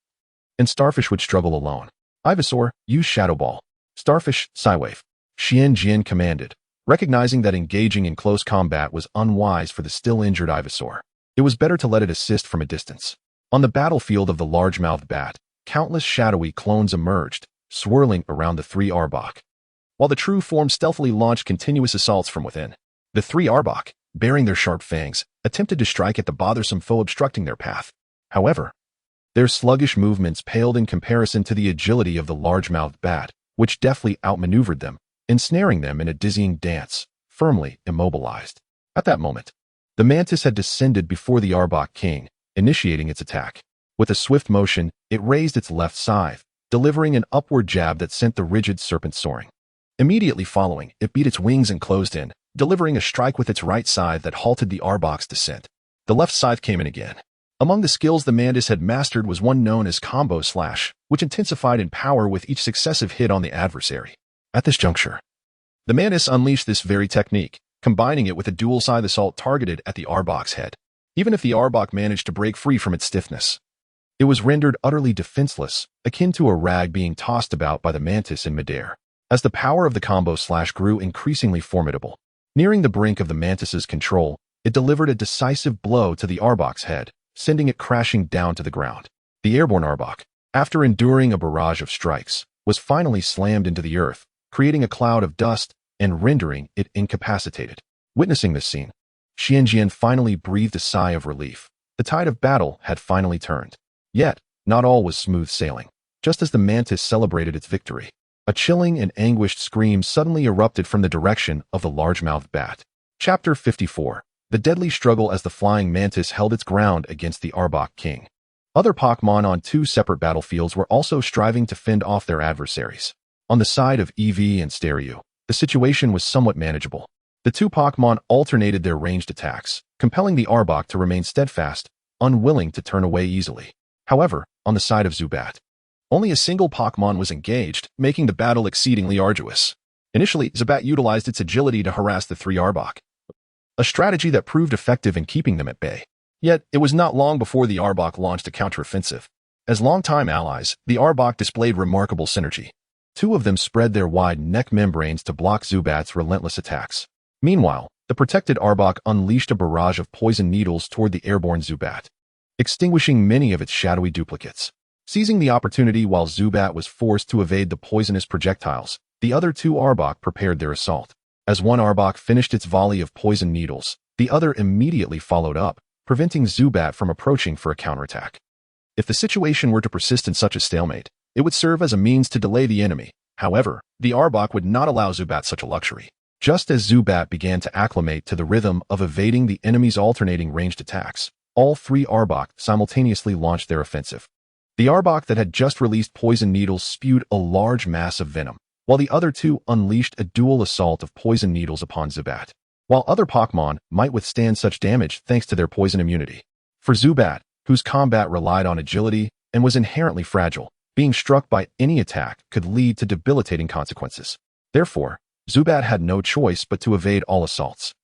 and Starfish would struggle alone. Ivysaur, use Shadow Ball. Starfish, Psywave, Xianjian commanded, recognizing that engaging in close combat was unwise for the still injured Ivysaur. It was better to let it assist from a distance. On the battlefield of the large-mouthed bat, countless shadowy clones emerged, swirling around the 3 Arbok, while the true form stealthily launched continuous assaults from within. The 3 Arbok, bearing their sharp fangs, attempted to strike at the bothersome foe obstructing their path. However, their sluggish movements paled in comparison to the agility of the large-mouthed bat, which deftly outmaneuvered them, ensnaring them in a dizzying dance, firmly immobilized. At that moment, the mantis had descended before the Arbok King, initiating its attack. With a swift motion, it raised its left scythe, delivering an upward jab that sent the rigid serpent soaring. Immediately following, it beat its wings and closed in, delivering a strike with its right scythe that halted the Arbok's descent. The left scythe came in again. Among the skills the mantis had mastered was one known as Combo Slash, which intensified in power with each successive hit on the adversary. At this juncture, the mantis unleashed this very technique, combining it with a dual scythe assault targeted at the Arbok's head. Even if the Arbok managed to break free from its stiffness, it was rendered utterly defenseless, akin to a rag being tossed about by the mantis in midair. As the power of the Combo Slash grew increasingly formidable, nearing the brink of the mantis's control, it delivered a decisive blow to the Arbok's head, sending it crashing down to the ground. The airborne Arbok, after enduring a barrage of strikes, was finally slammed into the earth, creating a cloud of dust and rendering it incapacitated. Witnessing this scene, Xianjian finally breathed a sigh of relief. The tide of battle had finally turned. Yet, not all was smooth sailing. Just as the mantis celebrated its victory, A chilling and anguished scream suddenly erupted from the direction of the large-mouthed bat. Chapter 54. The deadly struggle as the flying mantis held its ground against the Arbok King. Other Pokémon on two separate battlefields were also striving to fend off their adversaries. On the side of Eevee and Stereo, the situation was somewhat manageable. The two Pokémon alternated their ranged attacks, compelling the Arbok to remain steadfast, unwilling to turn away easily. However, on the side of Zubat, only a single Pokémon was engaged, making the battle exceedingly arduous. Initially, Zubat utilized its agility to harass the three Arbok, a strategy that proved effective in keeping them at bay. Yet, it was not long before the Arbok launched a counteroffensive. As longtime allies, the Arbok displayed remarkable synergy. Two of them spread their wide neck membranes to block Zubat's relentless attacks. Meanwhile, the protected Arbok unleashed a barrage of poison needles toward the airborne Zubat, extinguishing many of its shadowy duplicates. Seizing the opportunity while Zubat was forced to evade the poisonous projectiles, the other two Arbok prepared their assault. As one Arbok finished its volley of poison needles, the other immediately followed up, preventing Zubat from approaching for a counterattack. If the situation were to persist in such a stalemate, it would serve as a means to delay the enemy. However, the Arbok would not allow Zubat such a luxury. Just as Zubat began to acclimate to the rhythm of evading the enemy's alternating ranged attacks, all three Arbok simultaneously launched their offensive. The Arbok that had just released poison needles spewed a large mass of venom, while the other two unleashed a dual assault of poison needles upon Zubat. While other Pokémon might withstand such damage thanks to their poison immunity, for Zubat, whose combat relied on agility and was inherently fragile, being struck by any attack could lead to debilitating consequences. Therefore, Zubat had no choice but to evade all assaults.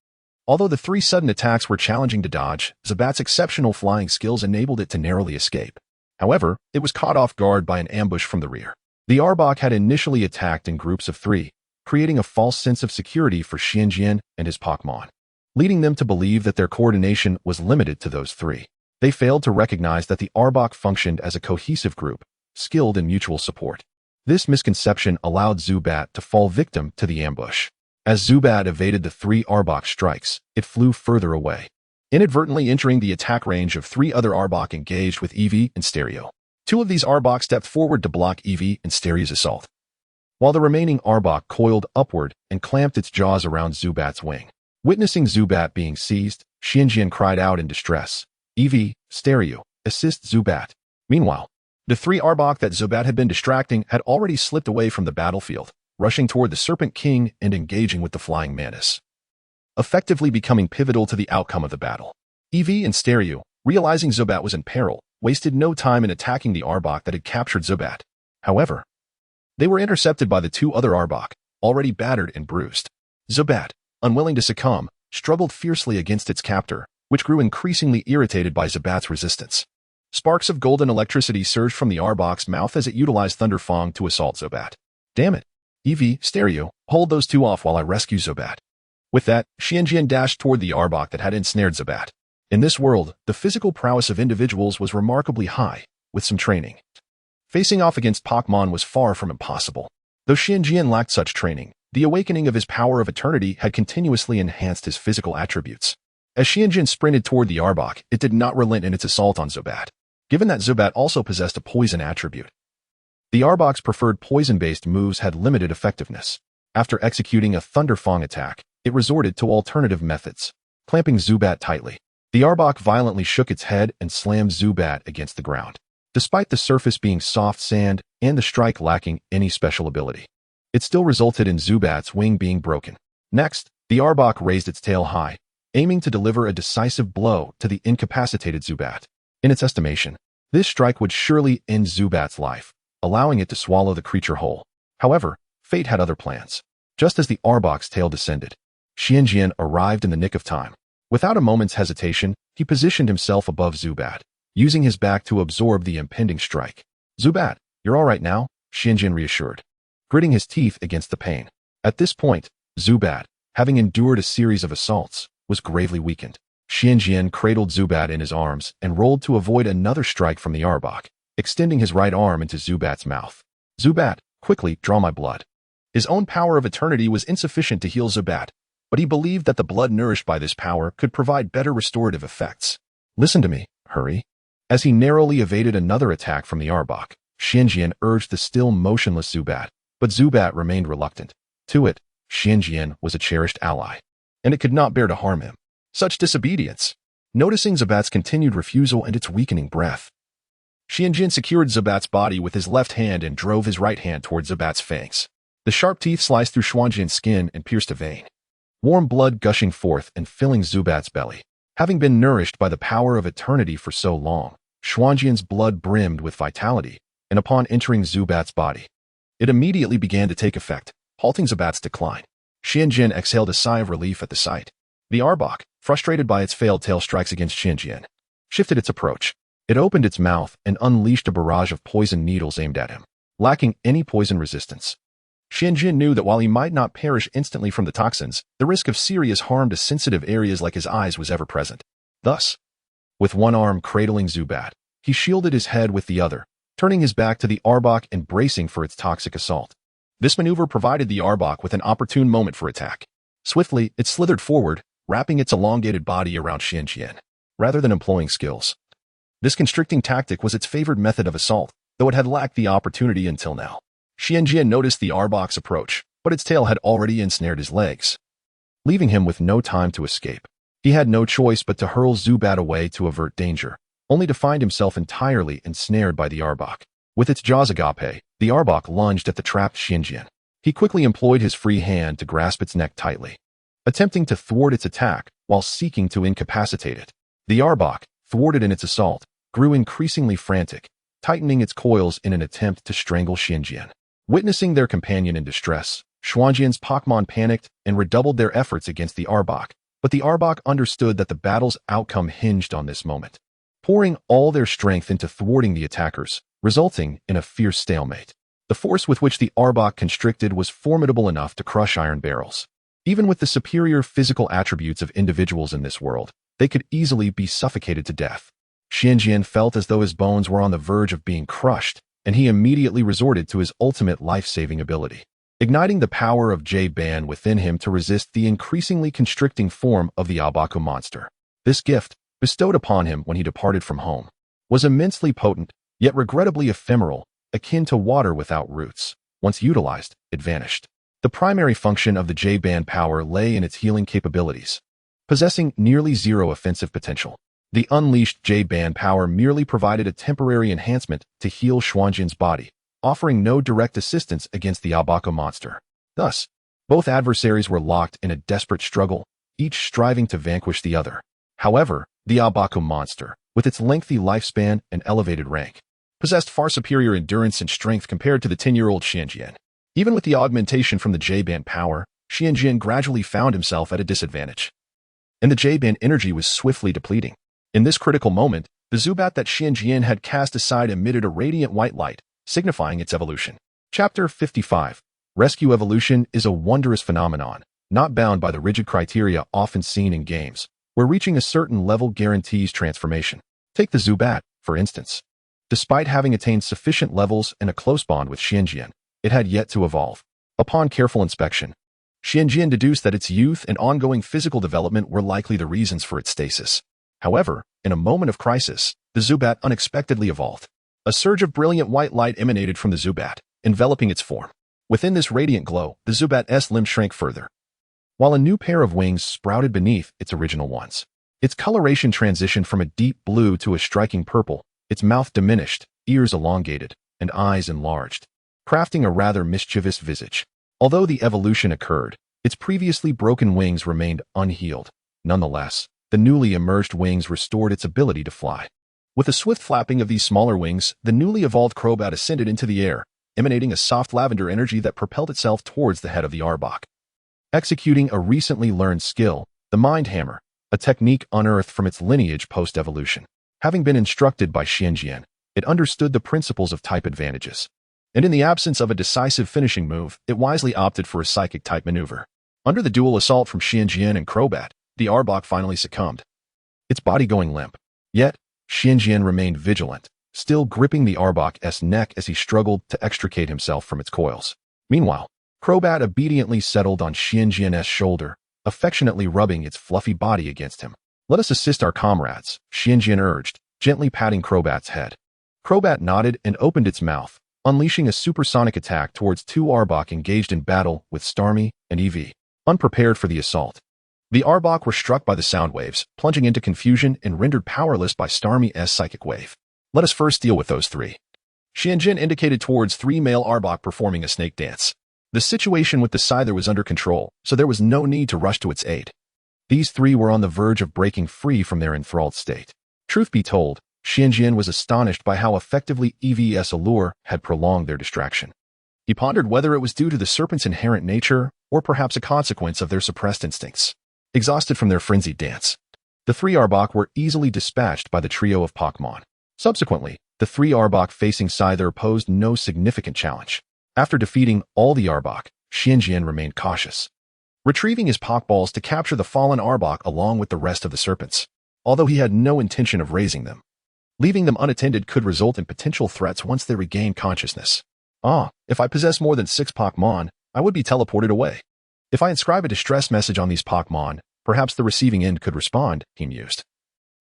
Although the three sudden attacks were challenging to dodge, Zubat's exceptional flying skills enabled it to narrowly escape. However, it was caught off guard by an ambush from the rear. The Arbok had initially attacked in groups of three, creating a false sense of security for Xianjian and his Pokémon, leading them to believe that their coordination was limited to those three. They failed to recognize that the Arbok functioned as a cohesive group, skilled in mutual support. This misconception allowed Zubat to fall victim to the ambush. As Zubat evaded the three Arbok strikes, it flew further away, inadvertently entering the attack range of three other Arbok engaged with Eevee and Stereo. Two of these Arbok stepped forward to block Eevee and Stereo's assault, while the remaining Arbok coiled upward and clamped its jaws around Zubat's wing. Witnessing Zubat being seized, Xianjian cried out in distress, "Eevee, Stereo, assist Zubat." Meanwhile, the three Arbok that Zubat had been distracting had already slipped away from the battlefield, rushing toward the Serpent King and engaging with the Flying Mantis, effectively becoming pivotal to the outcome of the battle. Eevee and Stereo, realizing Zubat was in peril, wasted no time in attacking the Arbok that had captured Zubat. However, they were intercepted by the two other Arbok, already battered and bruised. Zubat, unwilling to succumb, struggled fiercely against its captor, which grew increasingly irritated by Zubat's resistance. Sparks of golden electricity surged from the Arbok's mouth as it utilized Thunder Fang to assault Zubat. "Damn it! Eevee, Stereo, hold those two off while I rescue Zubat." With that, Xianjian dashed toward the Arbok that had ensnared Zubat. In this world, the physical prowess of individuals was remarkably high, with some training. Facing off against Pokémon was far from impossible. Though Xianjian lacked such training, the awakening of his power of eternity had continuously enhanced his physical attributes. As Xianjian sprinted toward the Arbok, it did not relent in its assault on Zubat, given that Zubat also possessed a poison attribute. The Arbok's preferred poison-based moves had limited effectiveness. After executing a Thunder Fang attack, it resorted to alternative methods, clamping Zubat tightly. The Arbok violently shook its head and slammed Zubat against the ground, despite the surface being soft sand and the strike lacking any special ability. It still resulted in Zubat's wing being broken. Next, the Arbok raised its tail high, aiming to deliver a decisive blow to the incapacitated Zubat. In its estimation, this strike would surely end Zubat's life, allowing it to swallow the creature whole. However, fate had other plans. Just as the Arbok's tail descended, Xianjian arrived in the nick of time. Without a moment's hesitation, he positioned himself above Zubat, using his back to absorb the impending strike. "Zubat, you're all right now," Xianjian reassured, gritting his teeth against the pain. At this point, Zubat, having endured a series of assaults, was gravely weakened. Xianjian cradled Zubat in his arms and rolled to avoid another strike from the Arbok, extending his right arm into Zubat's mouth. "Zubat, quickly draw my blood." His own power of eternity was insufficient to heal Zubat, but he believed that the blood nourished by this power could provide better restorative effects. "Listen to me, hurry." As he narrowly evaded another attack from the Arbok, Xianjian urged the still motionless Zubat, but Zubat remained reluctant. To it, Xianjian was a cherished ally, and it could not bear to harm him. Such disobedience. Noticing Zubat's continued refusal and its weakening breath, Xianjian secured Zubat's body with his left hand and drove his right hand towards Zubat's fangs. The sharp teeth sliced through Xuanjian's skin and pierced a vein. Warm blood gushing forth and filling Zubat's belly. Having been nourished by the power of eternity for so long, Xuanjian's blood brimmed with vitality, and upon entering Zubat's body, it immediately began to take effect, halting Zubat's decline. Xianjian exhaled a sigh of relief at the sight. The Arbok, frustrated by its failed tail strikes against Xianjian, shifted its approach. It opened its mouth and unleashed a barrage of poison needles aimed at him, lacking any poison resistance. Xianjian knew that while he might not perish instantly from the toxins, the risk of serious harm to sensitive areas like his eyes was ever present. Thus, with one arm cradling Zubat, he shielded his head with the other, turning his back to the Arbok and bracing for its toxic assault. This maneuver provided the Arbok with an opportune moment for attack. Swiftly, it slithered forward, wrapping its elongated body around Xianjian, rather than employing skills. This constricting tactic was its favored method of assault, though it had lacked the opportunity until now. Xianjian noticed the Arbok's approach, but its tail had already ensnared his legs, leaving him with no time to escape. He had no choice but to hurl Zubat away to avert danger, only to find himself entirely ensnared by the Arbok. With its jaws agape, the Arbok lunged at the trapped Xianjian. He quickly employed his free hand to grasp its neck tightly, attempting to thwart its attack while seeking to incapacitate it. The Arbok, thwarted in its assault, grew increasingly frantic, tightening its coils in an attempt to strangle Xianjian. Witnessing their companion in distress, Xuanjian's Pokémon panicked and redoubled their efforts against the Arbok, but the Arbok understood that the battle's outcome hinged on this moment, pouring all their strength into thwarting the attackers, resulting in a fierce stalemate. The force with which the Arbok constricted was formidable enough to crush iron barrels. Even with the superior physical attributes of individuals in this world, they could easily be suffocated to death. Xianjian felt as though his bones were on the verge of being crushed, and he immediately resorted to his ultimate life-saving ability, igniting the power of J-Ban within him to resist the increasingly constricting form of the Abaku monster. This gift, bestowed upon him when he departed from home, was immensely potent, yet regrettably ephemeral, akin to water without roots. Once utilized, it vanished. The primary function of the J-Ban power lay in its healing capabilities, possessing nearly zero offensive potential. The unleashed J-Ban power merely provided a temporary enhancement to heal Xuanjian's body, offering no direct assistance against the Abaku monster. Thus, both adversaries were locked in a desperate struggle, each striving to vanquish the other. However, the Abaku monster, with its lengthy lifespan and elevated rank, possessed far superior endurance and strength compared to the 10-year-old Xianjian. Even with the augmentation from the J-Ban power, Xianjian gradually found himself at a disadvantage, and the J-Ban energy was swiftly depleting. In this critical moment, the Zubat that Xianjian had cast aside emitted a radiant white light, signifying its evolution. Chapter 55. Rescue evolution is a wondrous phenomenon, not bound by the rigid criteria often seen in games, where reaching a certain level guarantees transformation. Take the Zubat, for instance. Despite having attained sufficient levels and a close bond with Xianjian, it had yet to evolve. Upon careful inspection, Xianjian deduced that its youth and ongoing physical development were likely the reasons for its stasis. However, in a moment of crisis, the Zubat unexpectedly evolved. A surge of brilliant white light emanated from the Zubat, enveloping its form. Within this radiant glow, the Zubat's limb shrank further, while a new pair of wings sprouted beneath its original ones. Its coloration transitioned from a deep blue to a striking purple, its mouth diminished, ears elongated, and eyes enlarged, crafting a rather mischievous visage. Although the evolution occurred, its previously broken wings remained unhealed. Nonetheless, the newly emerged wings restored its ability to fly. With a swift flapping of these smaller wings, the newly evolved Crobat ascended into the air, emanating a soft lavender energy that propelled itself towards the head of the Arbok. Executing a recently learned skill, the Mind Hammer, a technique unearthed from its lineage post-evolution. Having been instructed by Xianjian, it understood the principles of type advantages, and in the absence of a decisive finishing move, it wisely opted for a psychic-type maneuver. Under the dual assault from Xianjian and Crobat, the Arbok finally succumbed, its body going limp. Yet, Xianjian remained vigilant, still gripping the Arbok's neck as he struggled to extricate himself from its coils. Meanwhile, Crobat obediently settled on Xianjian's shoulder, affectionately rubbing its fluffy body against him. "Let us assist our comrades," Xianjian urged, gently patting Crobat's head. Crobat nodded and opened its mouth, unleashing a supersonic attack towards two Arbok engaged in battle with Starmie and Eevee, unprepared for the assault. The Arbok were struck by the sound waves, plunging into confusion and rendered powerless by Starmie's psychic wave. Let us first deal with those three. Xianjin indicated towards three male Arbok performing a snake dance. The situation with the Scyther was under control, so there was no need to rush to its aid. These three were on the verge of breaking free from their enthralled state. Truth be told, Xianjin was astonished by how effectively Eevee's allure had prolonged their distraction. He pondered whether it was due to the serpent's inherent nature or perhaps a consequence of their suppressed instincts. Exhausted from their frenzied dance, the three Arbok were easily dispatched by the trio of Pokémon. Subsequently, the three Arbok facing Scyther posed no significant challenge. After defeating all the Arbok, Xianjin remained cautious, retrieving his Pokeballs to capture the fallen Arbok along with the rest of the serpents, although he had no intention of raising them. Leaving them unattended could result in potential threats once they regained consciousness. If I possess more than 6 Pokémon, I would be teleported away. If I inscribe a distress message on these Pokémon, perhaps the receiving end could respond, he mused.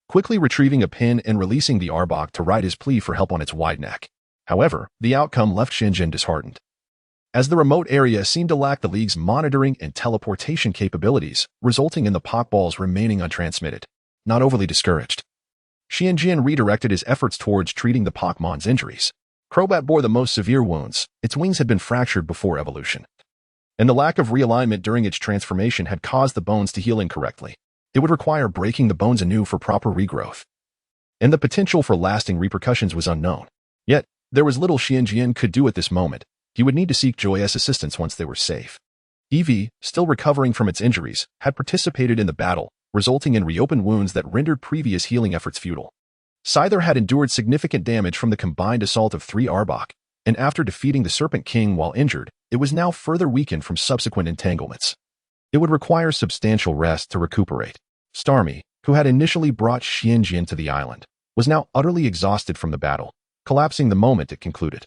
Quickly retrieving a pin and releasing the Arbok to write his plea for help on its wide neck. However, the outcome left Xianjin disheartened, as the remote area seemed to lack the League's monitoring and teleportation capabilities, resulting in the Pokeballs remaining untransmitted. Not overly discouraged, Xianjin redirected his efforts towards treating the Pokemon's injuries. Crobat bore the most severe wounds. Its wings had been fractured before evolution, and the lack of realignment during its transformation had caused the bones to heal incorrectly. It would require breaking the bones anew for proper regrowth, and the potential for lasting repercussions was unknown. Yet, there was little Xianjin could do at this moment. He would need to seek Joyous assistance once they were safe. Eevee, still recovering from its injuries, had participated in the battle, resulting in reopened wounds that rendered previous healing efforts futile. Scyther had endured significant damage from the combined assault of 3 Arbok, and after defeating the Serpent King while injured, it was now further weakened from subsequent entanglements. It would require substantial rest to recuperate. Starmie, who had initially brought Xianjin to the island, was now utterly exhausted from the battle, collapsing the moment it concluded.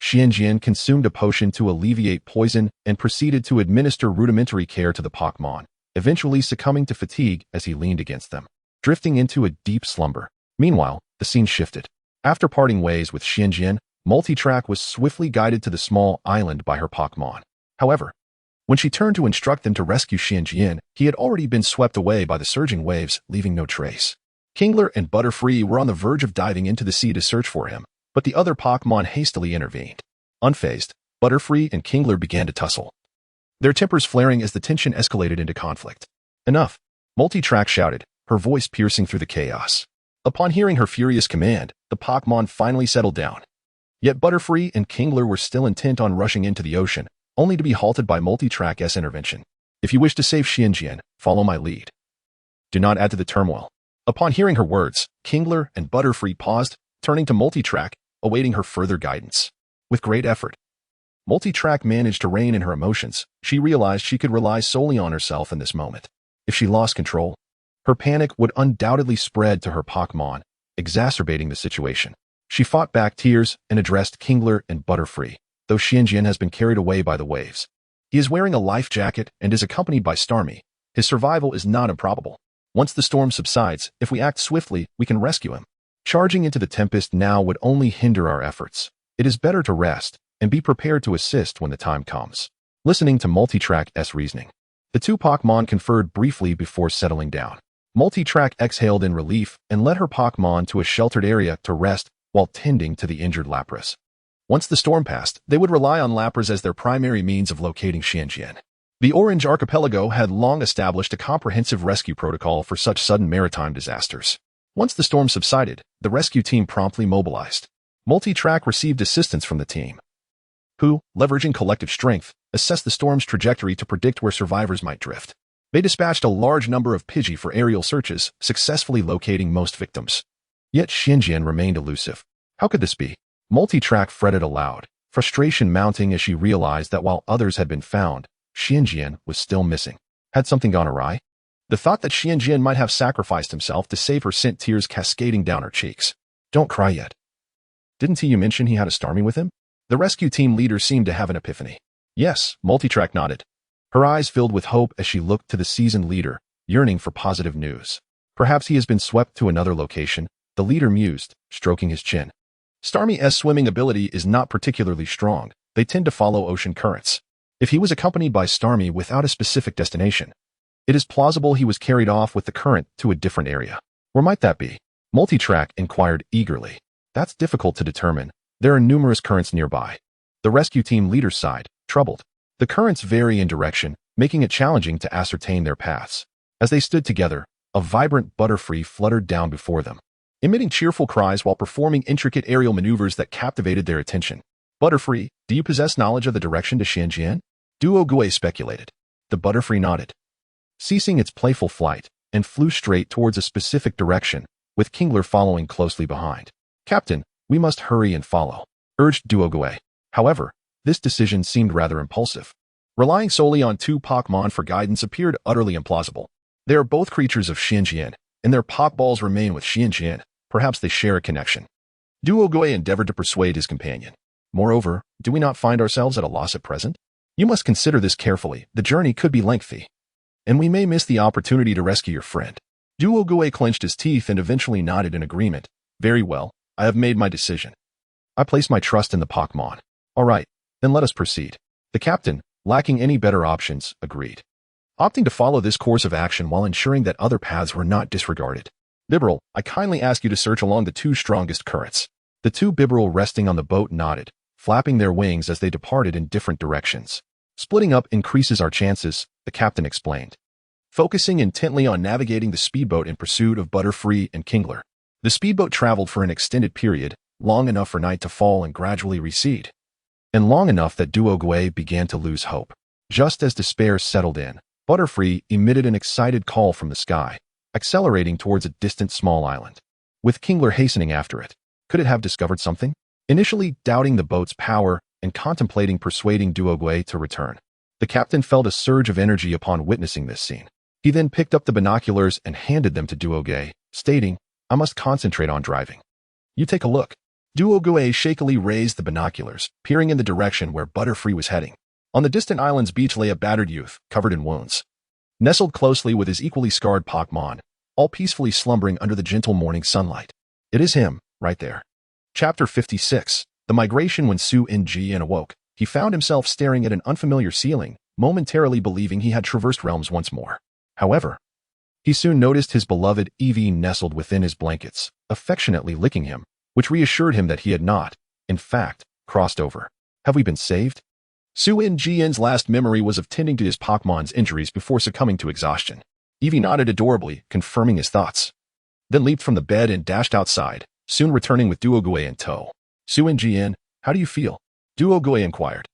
Xianjin consumed a potion to alleviate poison and proceeded to administer rudimentary care to the Pokémon, eventually succumbing to fatigue as he leaned against them, drifting into a deep slumber. Meanwhile, the scene shifted. After parting ways with Xianjin, Multitrack was swiftly guided to the small island by her Pokémon. However, when she turned to instruct them to rescue Xianjin, he had already been swept away by the surging waves, leaving no trace. Kingler and Butterfree were on the verge of diving into the sea to search for him, but the other Pokémon hastily intervened. Unfazed, Butterfree and Kingler began to tussle, their tempers flaring as the tension escalated into conflict. Enough, Multitrack shouted, her voice piercing through the chaos. Upon hearing her furious command, the Pokémon finally settled down. Yet Butterfree and Kingler were still intent on rushing into the ocean, only to be halted by Multitrack's intervention. If you wish to save Xianjin, follow my lead. Do not add to the turmoil. Upon hearing her words, Kingler and Butterfree paused, turning to Multitrack, awaiting her further guidance. With great effort, Multitrack managed to rein in her emotions. She realized she could rely solely on herself in this moment. If she lost control, her panic would undoubtedly spread to her Pokémon, exacerbating the situation. She fought back tears and addressed Kingler and Butterfree, though Xianjin has been carried away by the waves. He is wearing a life jacket and is accompanied by Starmie. His survival is not improbable. Once the storm subsides, if we act swiftly, we can rescue him. Charging into the tempest now would only hinder our efforts. It is better to rest and be prepared to assist when the time comes. Listening to Multitrack's reasoning, the two Pokémon conferred briefly before settling down. Multitrack exhaled in relief and led her Pokémon to a sheltered area to rest while tending to the injured Lapras. Once the storm passed, they would rely on Lapras as their primary means of locating Xianjin. The Orange Archipelago had long established a comprehensive rescue protocol for such sudden maritime disasters. Once the storm subsided, the rescue team promptly mobilized. Multitrack received assistance from the team, who, leveraging collective strength, assessed the storm's trajectory to predict where survivors might drift. They dispatched a large number of Pidgey for aerial searches, successfully locating most victims. Yet Xianjin remained elusive. How could this be? Multitrack fretted aloud, frustration mounting as she realized that while others had been found, Xianjin was still missing. Had something gone awry? The thought that Xianjin might have sacrificed himself to save her sent tears cascading down her cheeks. Don't cry yet. Didn't you mention he had a Starmie with him? The rescue team leader seemed to have an epiphany. Yes, Multitrack nodded. Her eyes filled with hope as she looked to the seasoned leader, yearning for positive news. Perhaps he has been swept to another location, the leader mused, stroking his chin. Starmie's swimming ability is not particularly strong. They tend to follow ocean currents. If he was accompanied by Starmie without a specific destination, it is plausible he was carried off with the current to a different area. Where might that be? Multitrack inquired eagerly. That's difficult to determine. There are numerous currents nearby. The rescue team leader sighed, troubled. The currents vary in direction, making it challenging to ascertain their paths. As they stood together, a vibrant Butterfree fluttered down before them, emitting cheerful cries while performing intricate aerial maneuvers that captivated their attention. Butterfree, do you possess knowledge of the direction to Xianjian? Duo Gui speculated. The Butterfree nodded, ceasing its playful flight, and flew straight towards a specific direction, with Kingler following closely behind. Captain, we must hurry and follow, urged Duo Gui. However, this decision seemed rather impulsive. Relying solely on two Pokémon for guidance appeared utterly implausible. They are both creatures of Xianjian, and their Pokeballs remain with Xianjian. Perhaps they share a connection. Duo Gui endeavored to persuade his companion. Moreover, do we not find ourselves at a loss at present? You must consider this carefully. The journey could be lengthy, and we may miss the opportunity to rescue your friend. Duo Gui clenched his teeth and eventually nodded in agreement. Very well, I have made my decision. I place my trust in the Pokémon. All right, then let us proceed. The captain, lacking any better options, agreed, opting to follow this course of action while ensuring that other paths were not disregarded. Bibarel, I kindly ask you to search along the two strongest currents. The two Bibarel resting on the boat nodded, flapping their wings as they departed in different directions. Splitting up increases our chances, the captain explained, focusing intently on navigating the speedboat in pursuit of Butterfree and Kingler. The speedboat traveled for an extended period, long enough for night to fall and gradually recede, and long enough that Duo Gui began to lose hope. Just as despair settled in, Butterfree emitted an excited call from the sky, accelerating towards a distant small island, with Kingler hastening after it. Could it have discovered something? Initially doubting the boat's power and contemplating persuading Duo Gui to return, the captain felt a surge of energy upon witnessing this scene. He then picked up the binoculars and handed them to Duo Gui, stating, I must concentrate on driving. You take a look. Duo Gui shakily raised the binoculars, peering in the direction where Butterfree was heading. On the distant island's beach lay a battered youth, covered in wounds, nestled closely with his equally scarred Pokémon, all peacefully slumbering under the gentle morning sunlight. It is him, right there. Chapter 56. The migration. When Su Jian awoke, he found himself staring at an unfamiliar ceiling, momentarily believing he had traversed realms once more. However, he soon noticed his beloved Eevee nestled within his blankets, affectionately licking him, which reassured him that he had not, in fact, crossed over. Have we been saved? Su Jian's last memory was of tending to his Pokémon's injuries before succumbing to exhaustion. Eevee nodded adorably, confirming his thoughts, then leaped from the bed and dashed outside, soon returning with Duo Gui in tow. Su Jian, how do you feel? Duo Gui inquired,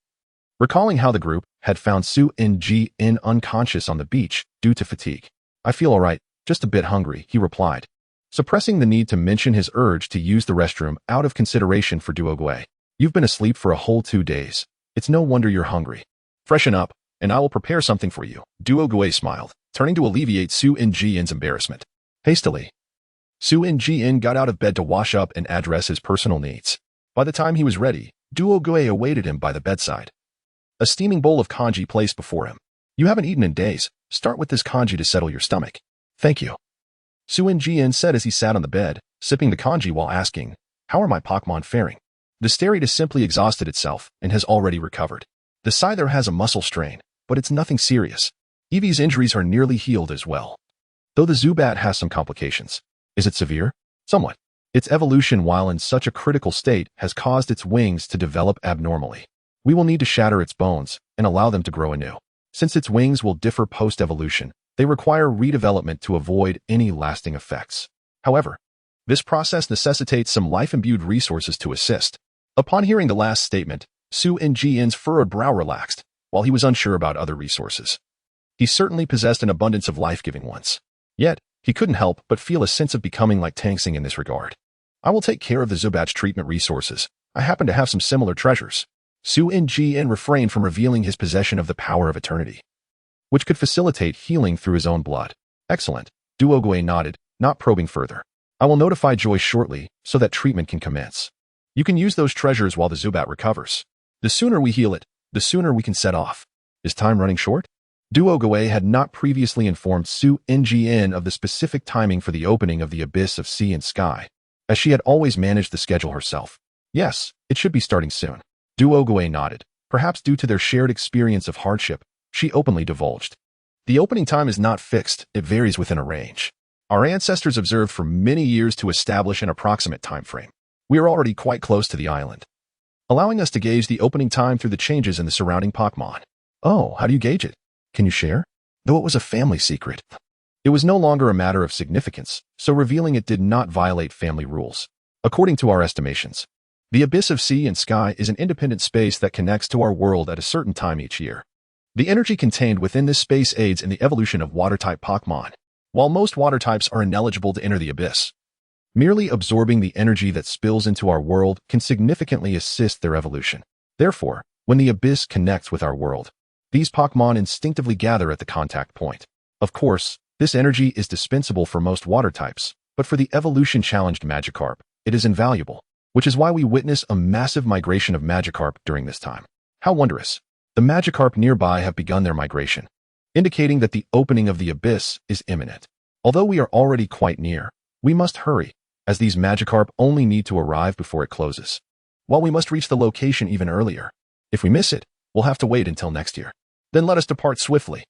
recalling how the group had found Su Jian unconscious on the beach due to fatigue. I feel all right, just a bit hungry, he replied, suppressing the need to mention his urge to use the restroom out of consideration for Duo Gui. You've been asleep for a whole 2 days. It's no wonder you're hungry. Freshen up, and I will prepare something for you. Duo Gui smiled, turning to alleviate Su Jian's embarrassment. Hastily, Su Jian got out of bed to wash up and address his personal needs. By the time he was ready, Duo Gui awaited him by the bedside, a steaming bowl of congee placed before him. You haven't eaten in days. Start with this congee to settle your stomach. Thank you, Su Jian said as he sat on the bed, sipping the congee while asking, how are my Pokémon faring? The Starite has simply exhausted itself and has already recovered. The Scyther has a muscle strain, but it's nothing serious. Eevee's injuries are nearly healed as well, though the Zubat has some complications. Is it severe? Somewhat. Its evolution while in such a critical state has caused its wings to develop abnormally. We will need to shatter its bones and allow them to grow anew. Since its wings will differ post-evolution, they require redevelopment to avoid any lasting effects. However, this process necessitates some life-imbued resources to assist. Upon hearing the last statement, Su Jian's furrowed brow relaxed, while he was unsure about other resources. He certainly possessed an abundance of life-giving ones. Yet, he couldn't help but feel a sense of becoming like Tangsing in this regard. I will take care of the Zubat's treatment resources. I happen to have some similar treasures. Su Jian refrained from revealing his possession of the power of eternity, which could facilitate healing through his own blood. Excellent. Duo Gui nodded, not probing further. I will notify Joy shortly so that treatment can commence. You can use those treasures while the Zubat recovers. The sooner we heal it, the sooner we can set off. Is time running short? Duo Gui had not previously informed Su Jian of the specific timing for the opening of the abyss of sea and sky, as she had always managed the schedule herself. Yes, it should be starting soon. Duogue nodded. Perhaps due to their shared experience of hardship, she openly divulged. The opening time is not fixed, it varies within a range. Our ancestors observed for many years to establish an approximate time frame. We are already quite close to the island, allowing us to gauge the opening time through the changes in the surrounding Pokémon. Oh, how do you gauge it? Can you share? Though it was a family secret, it was no longer a matter of significance, so revealing it did not violate family rules. According to our estimations, the abyss of sea and sky is an independent space that connects to our world at a certain time each year. The energy contained within this space aids in the evolution of water-type Pokémon, while most water types are ineligible to enter the abyss. Merely absorbing the energy that spills into our world can significantly assist their evolution. Therefore, when the abyss connects with our world, these Pokémon instinctively gather at the contact point. Of course, this energy is dispensable for most water types, but for the evolution-challenged Magikarp, it is invaluable, which is why we witness a massive migration of Magikarp during this time. How wondrous! The Magikarp nearby have begun their migration, indicating that the opening of the abyss is imminent. Although we are already quite near, we must hurry, as these Magikarp only need to arrive before it closes. While we must reach the location even earlier, if we miss it, we'll have to wait until next year. Then let us depart swiftly.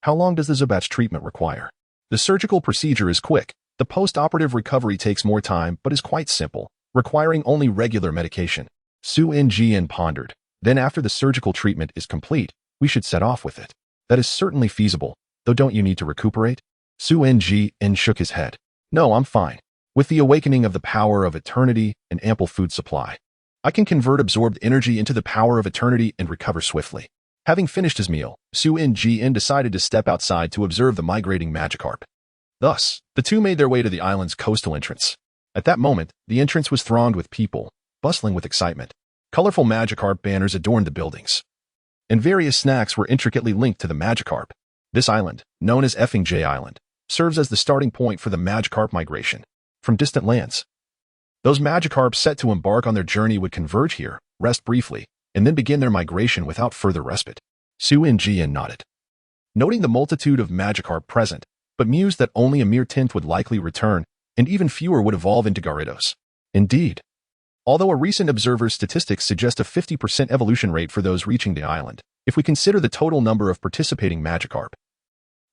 How long does the Zubat's treatment require? The surgical procedure is quick. The post-operative recovery takes more time but is quite simple, requiring only regular medication. Su Ngien pondered. Then after the surgical treatment is complete, we should set off with it. That is certainly feasible, though don't you need to recuperate? Su Ngien shook his head. No, I'm fine. With the awakening of the power of eternity and ample food supply, I can convert absorbed energy into the power of eternity and recover swiftly. Having finished his meal, Su Ngien decided to step outside to observe the migrating Magikarp. Thus, the two made their way to the island's coastal entrance. At that moment, the entrance was thronged with people, bustling with excitement. Colorful Magikarp banners adorned the buildings, and various snacks were intricately linked to the Magikarp. This island, known as Effing J Island, serves as the starting point for the Magikarp migration from distant lands. Those Magikarp set to embark on their journey would converge here, rest briefly, and then begin their migration without further respite. Su Ngien nodded, noting the multitude of Magikarp present, but mused that only a mere tenth would likely return, and even fewer would evolve into Gyarados. Indeed, although a recent observer's statistics suggest a 50% evolution rate for those reaching the island, if we consider the total number of participating Magikarp,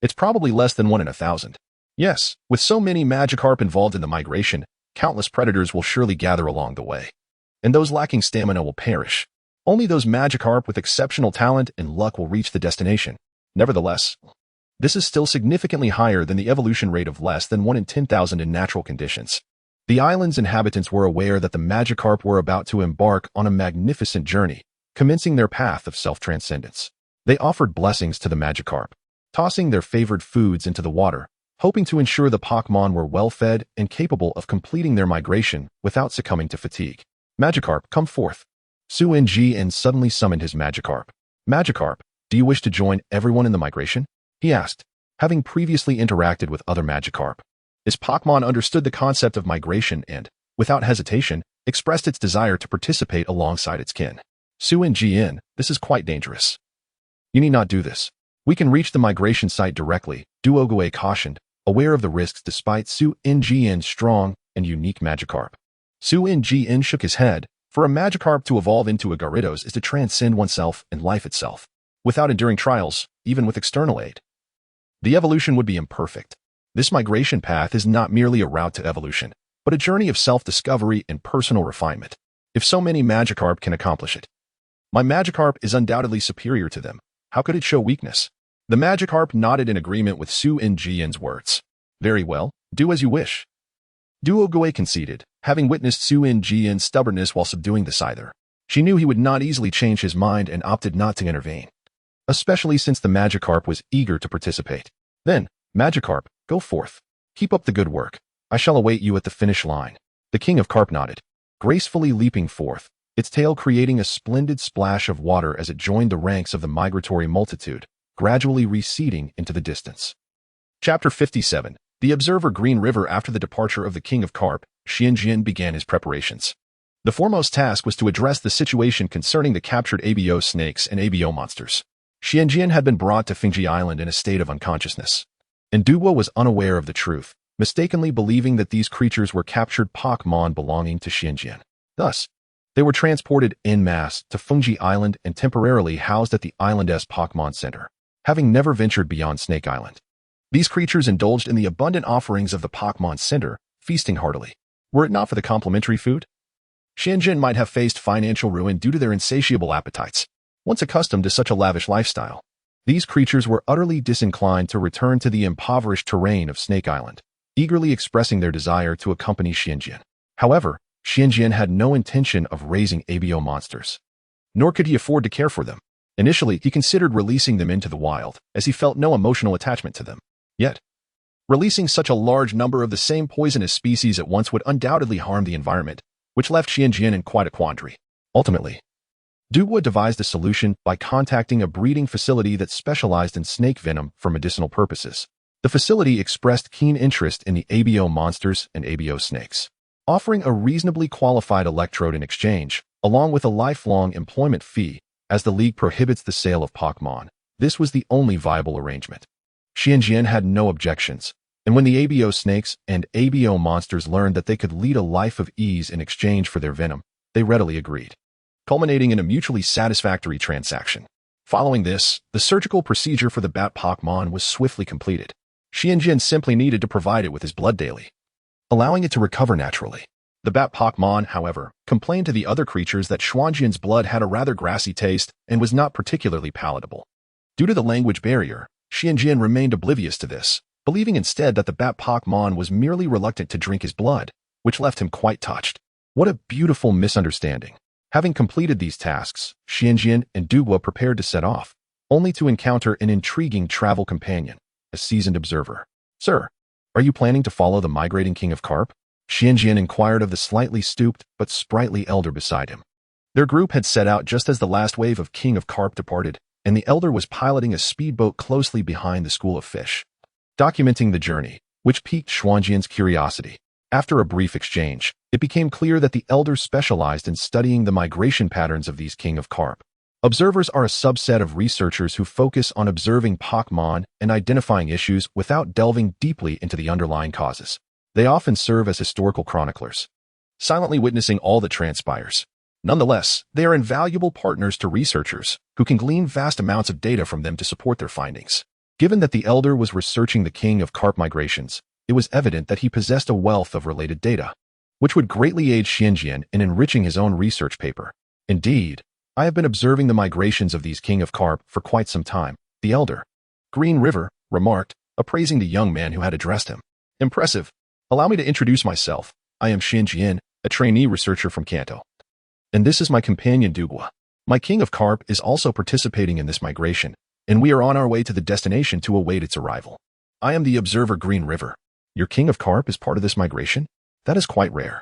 it's probably less than 1 in 1,000. Yes, with so many Magikarp involved in the migration, countless predators will surely gather along the way, and those lacking stamina will perish. Only those Magikarp with exceptional talent and luck will reach the destination. Nevertheless, this is still significantly higher than the evolution rate of less than 1 in 10,000 in natural conditions. The island's inhabitants were aware that the Magikarp were about to embark on a magnificent journey, commencing their path of self-transcendence. They offered blessings to the Magikarp, tossing their favored foods into the water, hoping to ensure the Pokémon were well-fed and capable of completing their migration without succumbing to fatigue. Magikarp, come forth. Su Ngien suddenly summoned his Magikarp. Magikarp, do you wish to join everyone in the migration? He asked, having previously interacted with other Magikarp. His Pokémon understood the concept of migration and, without hesitation, expressed its desire to participate alongside its kin. Su Ngien, this is quite dangerous. You need not do this. We can reach the migration site directly, Duogue cautioned, aware of the risks despite Su Ngien's strong and unique Magikarp. Su Ngien shook his head. For a Magikarp to evolve into a Gyarados is to transcend oneself and life itself, without enduring trials, even with external aid. The evolution would be imperfect. This migration path is not merely a route to evolution, but a journey of self-discovery and personal refinement. If so many Magikarp can accomplish it, my Magikarp is undoubtedly superior to them. How could it show weakness? The Magikarp nodded in agreement with Su Ngien's words. Very well, do as you wish. Duogue conceded, having witnessed Su Ngien's stubbornness while subduing the Scyther. She knew he would not easily change his mind and opted not to intervene, especially since the Magikarp was eager to participate. Then, Magikarp, go forth. Keep up the good work. I shall await you at the finish line. The King of Carp nodded, gracefully leaping forth, its tail creating a splendid splash of water as it joined the ranks of the migratory multitude, gradually receding into the distance. Chapter 57. The Observer Green River. After the departure of the King of Carp, Xianjian began his preparations. The foremost task was to address the situation concerning the captured ABO snakes and ABO monsters. Xianjian had been brought to Fingji Island in a state of unconsciousness, and Duo was unaware of the truth, mistakenly believing that these creatures were captured Pokémon belonging to Xianjian. Thus, They were transported en masse to Fungi Island and temporarily housed at the island's Pokémon Center, having never ventured beyond Snake Island. These creatures indulged in the abundant offerings of the Pokémon Center, feasting heartily. Were it not for the complimentary food, Xianjin might have faced financial ruin due to their insatiable appetites. Once accustomed to such a lavish lifestyle, these creatures were utterly disinclined to return to the impoverished terrain of Snake Island, eagerly expressing their desire to accompany Xianjin. However, Xianjin had no intention of raising ABO monsters, nor could he afford to care for them. Initially, he considered releasing them into the wild, as he felt no emotional attachment to them. Yet, releasing such a large number of the same poisonous species at once would undoubtedly harm the environment, which left Xianjin in quite a quandary. Ultimately, Dugwa devised a solution by contacting a breeding facility that specialized in snake venom for medicinal purposes. The facility expressed keen interest in the ABO monsters and ABO snakes, offering a reasonably qualified electrode in exchange, along with a lifelong employment fee, as the league prohibits the sale of Pokémon. This was the only viable arrangement. Xianjin had no objections, and when the ABO snakes and ABO monsters learned that they could lead a life of ease in exchange for their venom, they readily agreed, culminating in a mutually satisfactory transaction. Following this, the surgical procedure for the bat Pokémon was swiftly completed. Xianjin simply needed to provide it with his blood daily, allowing it to recover naturally. The bat Pokémon, however, complained to the other creatures that Xuanjin's blood had a rather grassy taste and was not particularly palatable. Due to the language barrier, Xianjin remained oblivious to this, believing instead that the bat Pokémon was merely reluctant to drink his blood, which left him quite touched. What a beautiful misunderstanding. Having completed these tasks, Xianjin and Dugwa prepared to set off, only to encounter an intriguing travel companion, a seasoned observer. "Sir, are you planning to follow the migrating King of Carp?" Xianjin inquired of the slightly stooped but sprightly elder beside him. Their group had set out just as the last wave of King of Carp departed, and the elder was piloting a speedboat closely behind the school of fish, documenting the journey, which piqued Xuanjin's curiosity. After a brief exchange, it became clear that the elder specialized in studying the migration patterns of these King of Carp. Observers are a subset of researchers who focus on observing Pokémon and identifying issues without delving deeply into the underlying causes. They often serve as historical chroniclers, silently witnessing all that transpires. Nonetheless, they are invaluable partners to researchers, who can glean vast amounts of data from them to support their findings. Given that the elder was researching the King of Carp migrations, it was evident that he possessed a wealth of related data, which would greatly aid Xianjin in enriching his own research paper. "Indeed, I have been observing the migrations of these King of Carp for quite some time," the elder, Green River, remarked, appraising the young man who had addressed him. "Impressive. Allow me to introduce myself. I am Xianjin, a trainee researcher from Kanto. And this is my companion Dugwa. My King of Carp is also participating in this migration, and we are on our way to the destination to await its arrival. I am the observer Green River. Your King of Carp is part of this migration? That is quite rare.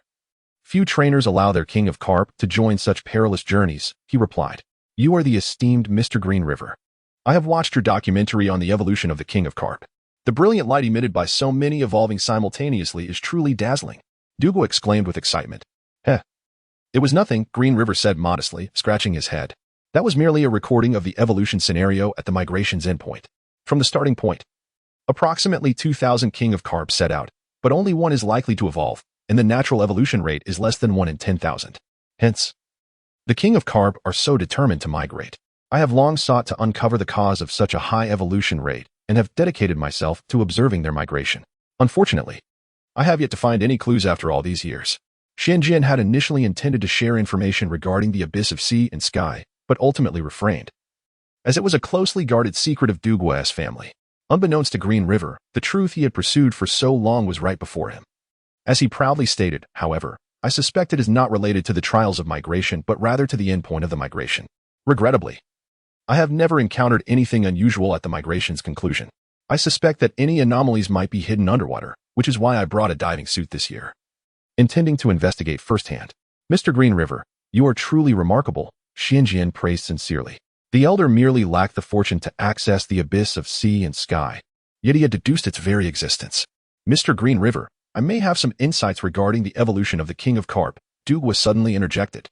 Few trainers allow their King of Carp to join such perilous journeys," he replied. "You are the esteemed Mr. Green River. I have watched your documentary on the evolution of the King of Carp. The brilliant light emitted by so many evolving simultaneously is truly dazzling," Dugwa exclaimed with excitement. "Heh. It was nothing," Green River said modestly, scratching his head. "That was merely a recording of the evolution scenario at the migration's endpoint. From the starting point, approximately 2,000 King of Carp set out, but only one is likely to evolve, and the natural evolution rate is less than 1 in 10,000. Hence, the King of Carp are so determined to migrate. I have long sought to uncover the cause of such a high evolution rate, and have dedicated myself to observing their migration. Unfortunately, I have yet to find any clues after all these years." Xianjin had initially intended to share information regarding the abyss of sea and sky, but ultimately refrained, as it was a closely guarded secret of Dugwa's family. Unbeknownst to Green River, the truth he had pursued for so long was right before him. As he proudly stated, however, "I suspect it is not related to the trials of migration, but rather to the endpoint of the migration. Regrettably, I have never encountered anything unusual at the migration's conclusion. I suspect that any anomalies might be hidden underwater, which is why I brought a diving suit this year, intending to investigate firsthand." "Mr. Green River, you are truly remarkable," Xianjin praised sincerely. The elder merely lacked the fortune to access the abyss of sea and sky, yet he had deduced its very existence. "Mr. Green River, I may have some insights regarding the evolution of the King of Carp," Dugwa suddenly interjected.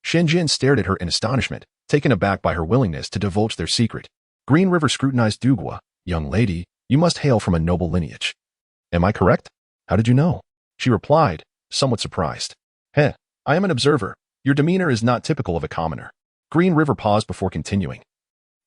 Xianjin stared at her in astonishment, taken aback by her willingness to divulge their secret. Green River scrutinized Dugwa. "Young lady, you must hail from a noble lineage." "Am I correct? How did you know?" she replied, somewhat surprised. "Heh, I am an observer. Your demeanor is not typical of a commoner. Green River paused before continuing.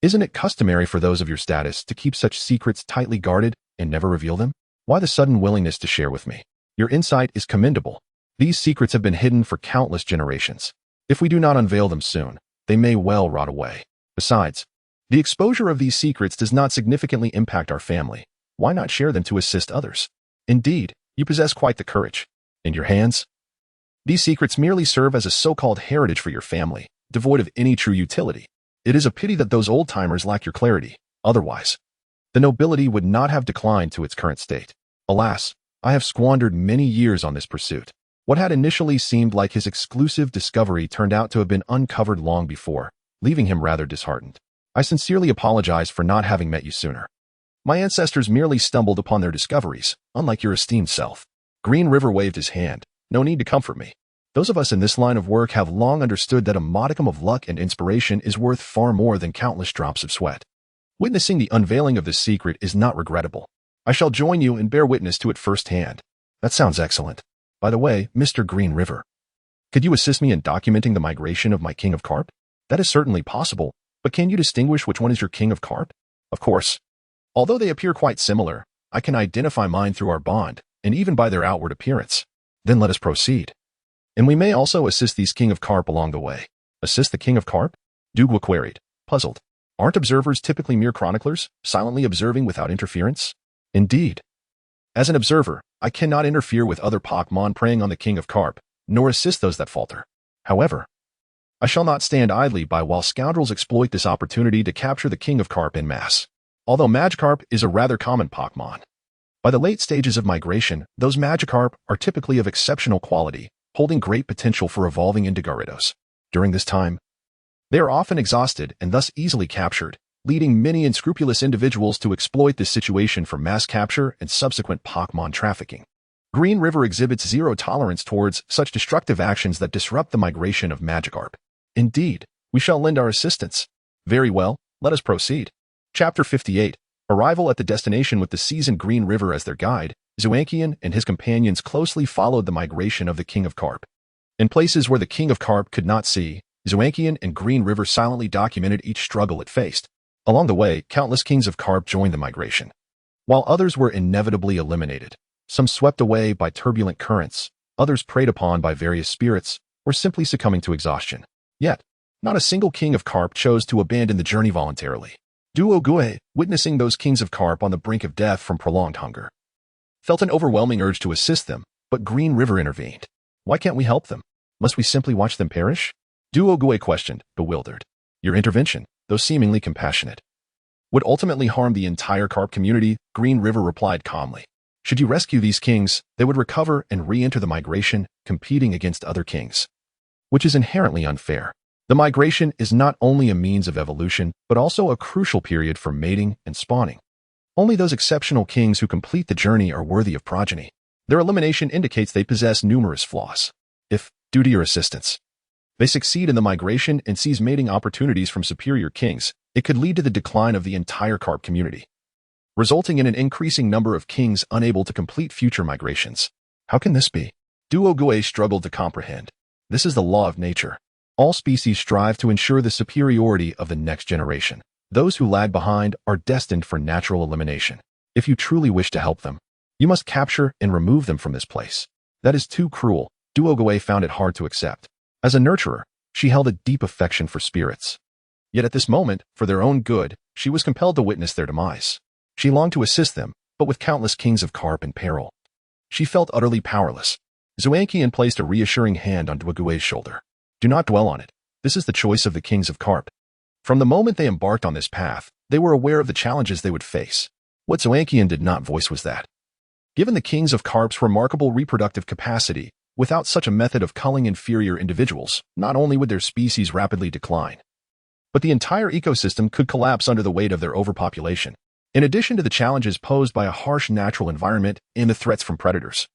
Isn't it customary for those of your status to keep such secrets tightly guarded and never reveal them? Why the sudden willingness to share with me? Your insight is commendable. These secrets have been hidden for countless generations. If we do not unveil them soon, they may well rot away. Besides, the exposure of these secrets does not significantly impact our family. Why not share them to assist others? Indeed, you possess quite the courage. In your hands? These secrets merely serve as a so-called heritage for your family, devoid of any true utility. It is a pity that those old-timers lack your clarity. Otherwise, the nobility would not have declined to its current state. Alas, I have squandered many years on this pursuit. What had initially seemed like his exclusive discovery turned out to have been uncovered long before, leaving him rather disheartened. I sincerely apologize for not having met you sooner. My ancestors merely stumbled upon their discoveries, unlike your esteemed self. Green River waved his hand. No need to comfort me. Those of us in this line of work have long understood that a modicum of luck and inspiration is worth far more than countless drops of sweat. Witnessing the unveiling of this secret is not regrettable. I shall join you and bear witness to it firsthand. That sounds excellent. By the way, Mr. Green River, could you assist me in documenting the migration of my King of Carp? That is certainly possible, but can you distinguish which one is your King of Carp? Of course. Although they appear quite similar, I can identify mine through our bond, and even by their outward appearance. Then let us proceed. And we may also assist these King of Carp along the way. Assist the King of Carp? Dugwa queried, puzzled. Aren't observers typically mere chroniclers, silently observing without interference? Indeed. As an observer, I cannot interfere with other Pokémon preying on the King of Carp, nor assist those that falter. However, I shall not stand idly by while scoundrels exploit this opportunity to capture the King of Carp en masse. Although Magikarp is a rather common Pokémon, by the late stages of migration, those Magikarp are typically of exceptional quality, holding great potential for evolving into Gyarados. During this time, they are often exhausted and thus easily captured, leading many unscrupulous individuals to exploit this situation for mass capture and subsequent Pokémon trafficking. Green River exhibits zero tolerance towards such destructive actions that disrupt the migration of Magikarp. Indeed, we shall lend our assistance. Very well, let us proceed. Chapter 58. Arrival at the destination with the seasoned Green River as their guide, Zoankian and his companions closely followed the migration of the King of Carp. In places where the King of Carp could not see, Zoankian and Green River silently documented each struggle it faced. Along the way, countless Kings of Carp joined the migration, while others were inevitably eliminated. Some swept away by turbulent currents, others preyed upon by various spirits, or simply succumbing to exhaustion. Yet, not a single King of Carp chose to abandon the journey voluntarily. Duo Gue, witnessing those Kings of Carp on the brink of death from prolonged hunger, felt an overwhelming urge to assist them, but Green River intervened. Why can't we help them? Must we simply watch them perish? Duo Gue questioned, bewildered. Your intervention, though seemingly compassionate, would ultimately harm the entire Carp community, Green River replied calmly. Should you rescue these kings, they would recover and re-enter the migration, competing against other kings, which is inherently unfair. The migration is not only a means of evolution, but also a crucial period for mating and spawning. Only those exceptional kings who complete the journey are worthy of progeny. Their elimination indicates they possess numerous flaws. If, due to your assistance, they succeed in the migration and seize mating opportunities from superior kings, it could lead to the decline of the entire Carp community, resulting in an increasing number of kings unable to complete future migrations. How can this be? Duo Gue struggled to comprehend. This is the law of nature. All species strive to ensure the superiority of the next generation. Those who lag behind are destined for natural elimination. If you truly wish to help them, you must capture and remove them from this place. That is too cruel. Duo Gue found it hard to accept. As a nurturer, she held a deep affection for spirits. Yet at this moment, for their own good, she was compelled to witness their demise. She longed to assist them, but with countless Kings of Carp in peril, she felt utterly powerless. Zoankian placed a reassuring hand on Duo Gue's shoulder. Do not dwell on it. This is the choice of the Kings of Carp. From the moment they embarked on this path, they were aware of the challenges they would face. What Zoankian did not voice was that, given the Kings of Carp's remarkable reproductive capacity, without such a method of culling inferior individuals, not only would their species rapidly decline, but the entire ecosystem could collapse under the weight of their overpopulation. In addition to the challenges posed by a harsh natural environment and the threats from predators,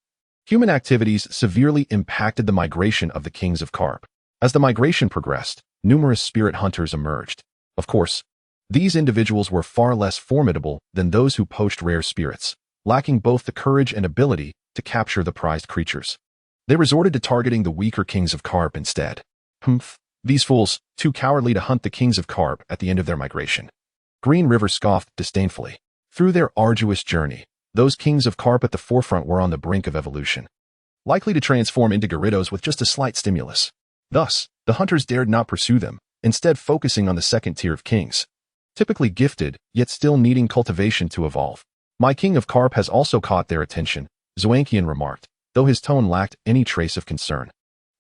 human activities severely impacted the migration of the Kings of Carp. As the migration progressed, numerous spirit hunters emerged. Of course, these individuals were far less formidable than those who poached rare spirits, lacking both the courage and ability to capture the prized creatures. They resorted to targeting the weaker Kings of Carp instead. Humph. These fools, too cowardly to hunt the kings of Carp at the end of their migration. Green River scoffed disdainfully. Through their arduous journey, those kings of Carp at the forefront were on the brink of evolution, likely to transform into Gyarados with just a slight stimulus. Thus, the hunters dared not pursue them, instead focusing on the second tier of kings, typically gifted, yet still needing cultivation to evolve. My king of Carp has also caught their attention, Zoankian remarked, though his tone lacked any trace of concern,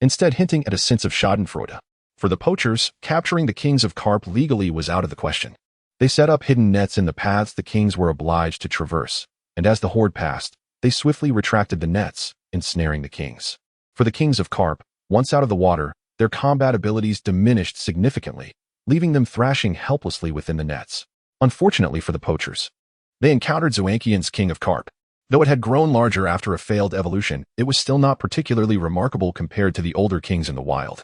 instead hinting at a sense of schadenfreude. For the poachers, capturing the kings of Carp legally was out of the question. They set up hidden nets in the paths the kings were obliged to traverse, and as the horde passed, they swiftly retracted the nets, ensnaring the kings. For the kings of Carp, once out of the water, their combat abilities diminished significantly, leaving them thrashing helplessly within the nets. Unfortunately for the poachers, they encountered Zoankian's king of Carp. Though it had grown larger after a failed evolution, it was still not particularly remarkable compared to the older kings in the wild,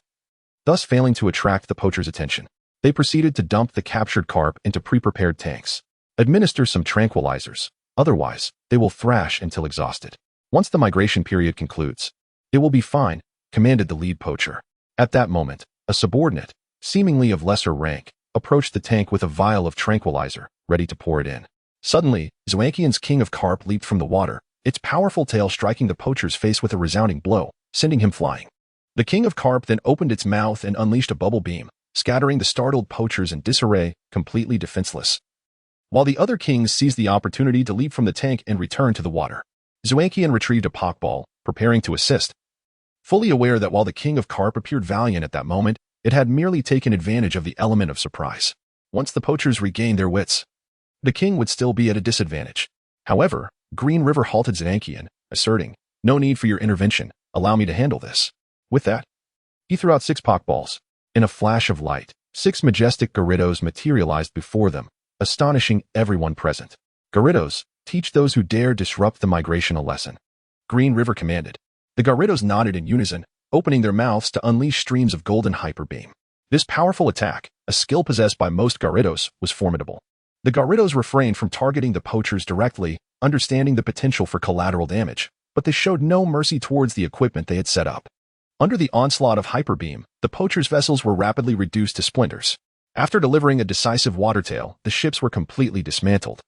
thus failing to attract the poachers' attention. They proceeded to dump the captured carp into pre-prepared tanks. Administer some tranquilizers, otherwise, they will thrash until exhausted. Once the migration period concludes, it will be fine, commanded the lead poacher. At that moment, a subordinate, seemingly of lesser rank, approached the tank with a vial of tranquilizer, ready to pour it in. Suddenly, Zoankian's king of Carp leaped from the water, its powerful tail striking the poacher's face with a resounding blow, sending him flying. The king of Carp then opened its mouth and unleashed a bubble beam, scattering the startled poachers in disarray, completely defenseless. While the other kings seized the opportunity to leap from the tank and return to the water, Zoankian retrieved a Pokéball, preparing to assist. Fully aware that while the king of Carp appeared valiant at that moment, it had merely taken advantage of the element of surprise. Once the poachers regained their wits, the king would still be at a disadvantage. However, Green River halted Zoankian, asserting, "No need for your intervention, allow me to handle this." With that, he threw out 6 Pokeballs. In a flash of light, 6 majestic Gyarados materialized before them, astonishing everyone present. Gyarados, teach those who dare disrupt the migration a lesson. Green River commanded. The Gyarados nodded in unison, opening their mouths to unleash streams of golden hyper beam. This powerful attack, a skill possessed by most Gyarados, was formidable. The Gyarados refrained from targeting the poachers directly, understanding the potential for collateral damage, but they showed no mercy towards the equipment they had set up. Under the onslaught of Hyper Beam, the poachers' vessels were rapidly reduced to splinters. After delivering a decisive water tail, the ships were completely dismantled,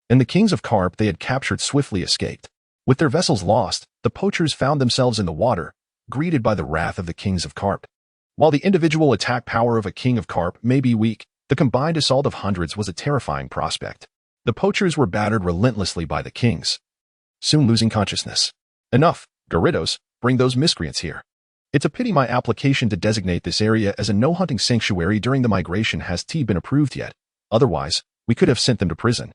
and the kings of Carp they had captured swiftly escaped. With their vessels lost, the poachers found themselves in the water, greeted by the wrath of the kings of Carp. While the individual attack power of a king of Carp may be weak, the combined assault of hundreds was a terrifying prospect. The poachers were battered relentlessly by the kings, soon losing consciousness. Enough, Gyarados, bring those miscreants here. It's a pity my application to designate this area as a no-hunting sanctuary during the migration has been approved yet. Otherwise, we could have sent them to prison.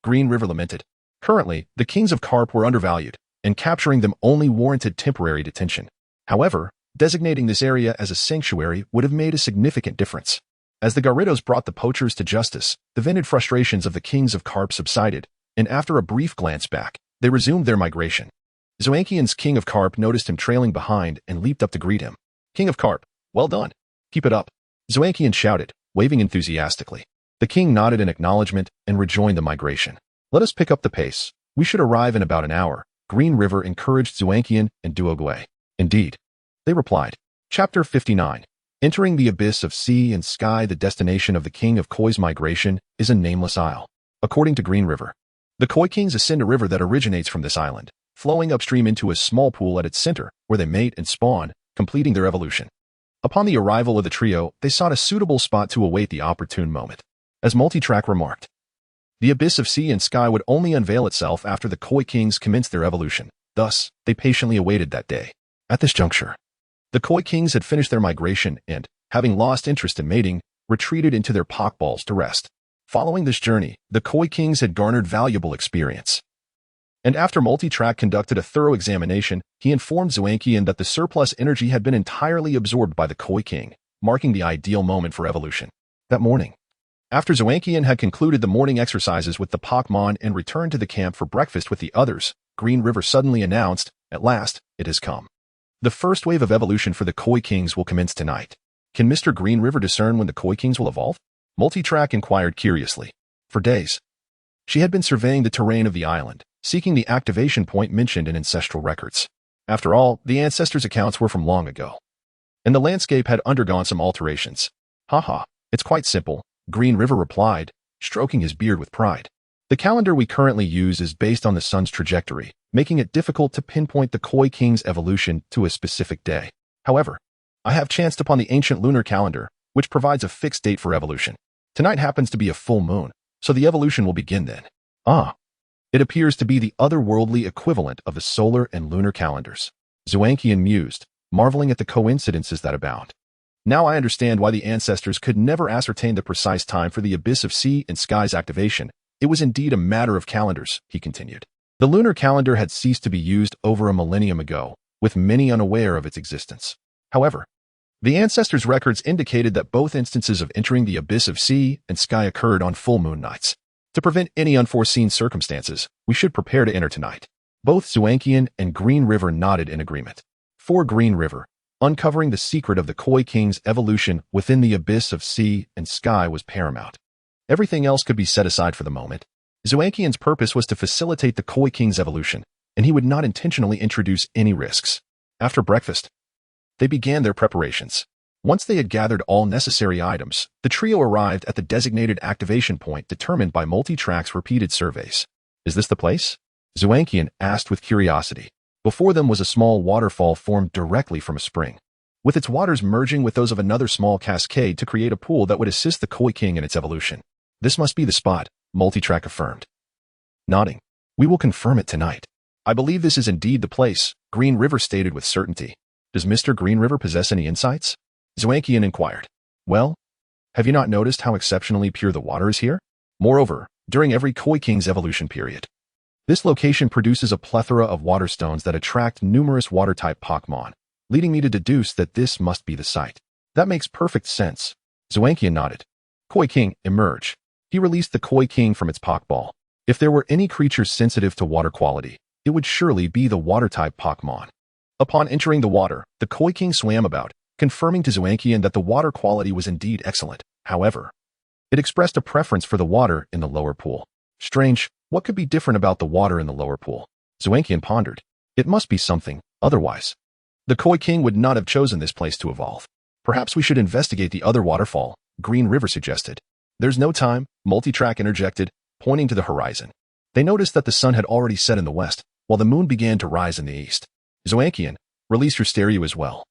Green River lamented. Currently, the kings of Carp were undervalued, and capturing them only warranted temporary detention. However, designating this area as a sanctuary would have made a significant difference. As the Gyarados brought the poachers to justice, the vented frustrations of the kings of Carp subsided, and after a brief glance back, they resumed their migration. Zoankian's king of Carp noticed him trailing behind and leaped up to greet him. King of Carp, well done. Keep it up. Zoankian shouted, waving enthusiastically. The king nodded in acknowledgement and rejoined the migration. Let us pick up the pace. We should arrive in about an hour. Green River encouraged Zoankian and Duogui. Indeed, they replied. Chapter 59. Entering the abyss of sea and sky, the destination of the king of Koi's migration is a nameless isle. According to Green River, the Koi kings ascend a river that originates from this island, flowing upstream into a small pool at its center, where they mate and spawn, completing their evolution. Upon the arrival of the trio, they sought a suitable spot to await the opportune moment. As Multitrack remarked, the abyss of sea and sky would only unveil itself after the Koi kings commenced their evolution. Thus, they patiently awaited that day. At this juncture, the Koi kings had finished their migration and, having lost interest in mating, retreated into their Pokeballs to rest. Following this journey, the Koi kings had garnered valuable experience. And after Multitrack conducted a thorough examination, he informed Zoankian that the surplus energy had been entirely absorbed by the Koi king, marking the ideal moment for evolution. That morning, after Zoankian had concluded the morning exercises with the Pokémon and returned to the camp for breakfast with the others, Green River suddenly announced, "At last, it has come. The first wave of evolution for the Koi kings will commence tonight. Can Mr. Green River discern when the Koi kings will evolve?" Multitrack inquired curiously. For days, she had been surveying the terrain of the island, seeking the activation point mentioned in ancestral records. After all, the ancestors' accounts were from long ago, and the landscape had undergone some alterations. Haha, it's quite simple, Green River replied, stroking his beard with pride. The calendar we currently use is based on the sun's trajectory, making it difficult to pinpoint the Koi King's evolution to a specific day. However, I have chanced upon the ancient lunar calendar, which provides a fixed date for evolution. Tonight happens to be a full moon, so the evolution will begin then. Ah, it appears to be the otherworldly equivalent of the solar and lunar calendars. Zhuangqian mused, marveling at the coincidences that abound. Now I understand why the ancestors could never ascertain the precise time for the Abyss of Sea and Sky's activation. It was indeed a matter of calendars, he continued. The lunar calendar had ceased to be used over a millennium ago, with many unaware of its existence. However, the ancestors' records indicated that both instances of entering the Abyss of Sea and Sky occurred on full moon nights. To prevent any unforeseen circumstances, we should prepare to enter tonight. Both Zhuangqian and Green River nodded in agreement. For Green River, uncovering the secret of the Koi King's evolution within the Abyss of Sea and Sky was paramount. Everything else could be set aside for the moment. Zhuangqian's purpose was to facilitate the Koi King's evolution, and he would not intentionally introduce any risks. After breakfast, they began their preparations. Once they had gathered all necessary items, the trio arrived at the designated activation point determined by multi-track's repeated surveys. Is this the place? Zhuangqian asked with curiosity. Before them was a small waterfall formed directly from a spring, with its waters merging with those of another small cascade to create a pool that would assist the Koi King in its evolution. This must be the spot, Multitrack affirmed. Nodding. We will confirm it tonight. I believe this is indeed the place, Green River stated with certainty. Does Mr. Green River possess any insights? Zhuangqian inquired. Well, have you not noticed how exceptionally pure the water is here? Moreover, during every Koi King's evolution period, this location produces a plethora of water stones that attract numerous water-type Pokémon, leading me to deduce that this must be the site. That makes perfect sense. Zhuangqian nodded. Koi King, emerge. He released the Koi King from its Pokéball. If there were any creatures sensitive to water quality, it would surely be the water-type Pokémon. Upon entering the water, the Koi King swam about, confirming to Zhuangqian that the water quality was indeed excellent. However, it expressed a preference for the water in the lower pool. Strange, what could be different about the water in the lower pool? Zhuangqian pondered. It must be something, otherwise the Koi King would not have chosen this place to evolve. Perhaps we should investigate the other waterfall, Green River suggested. There's no time, Multitrack interjected, pointing to the horizon. They noticed that the sun had already set in the west, while the moon began to rise in the east. Zhuangqian, release your stereo as well.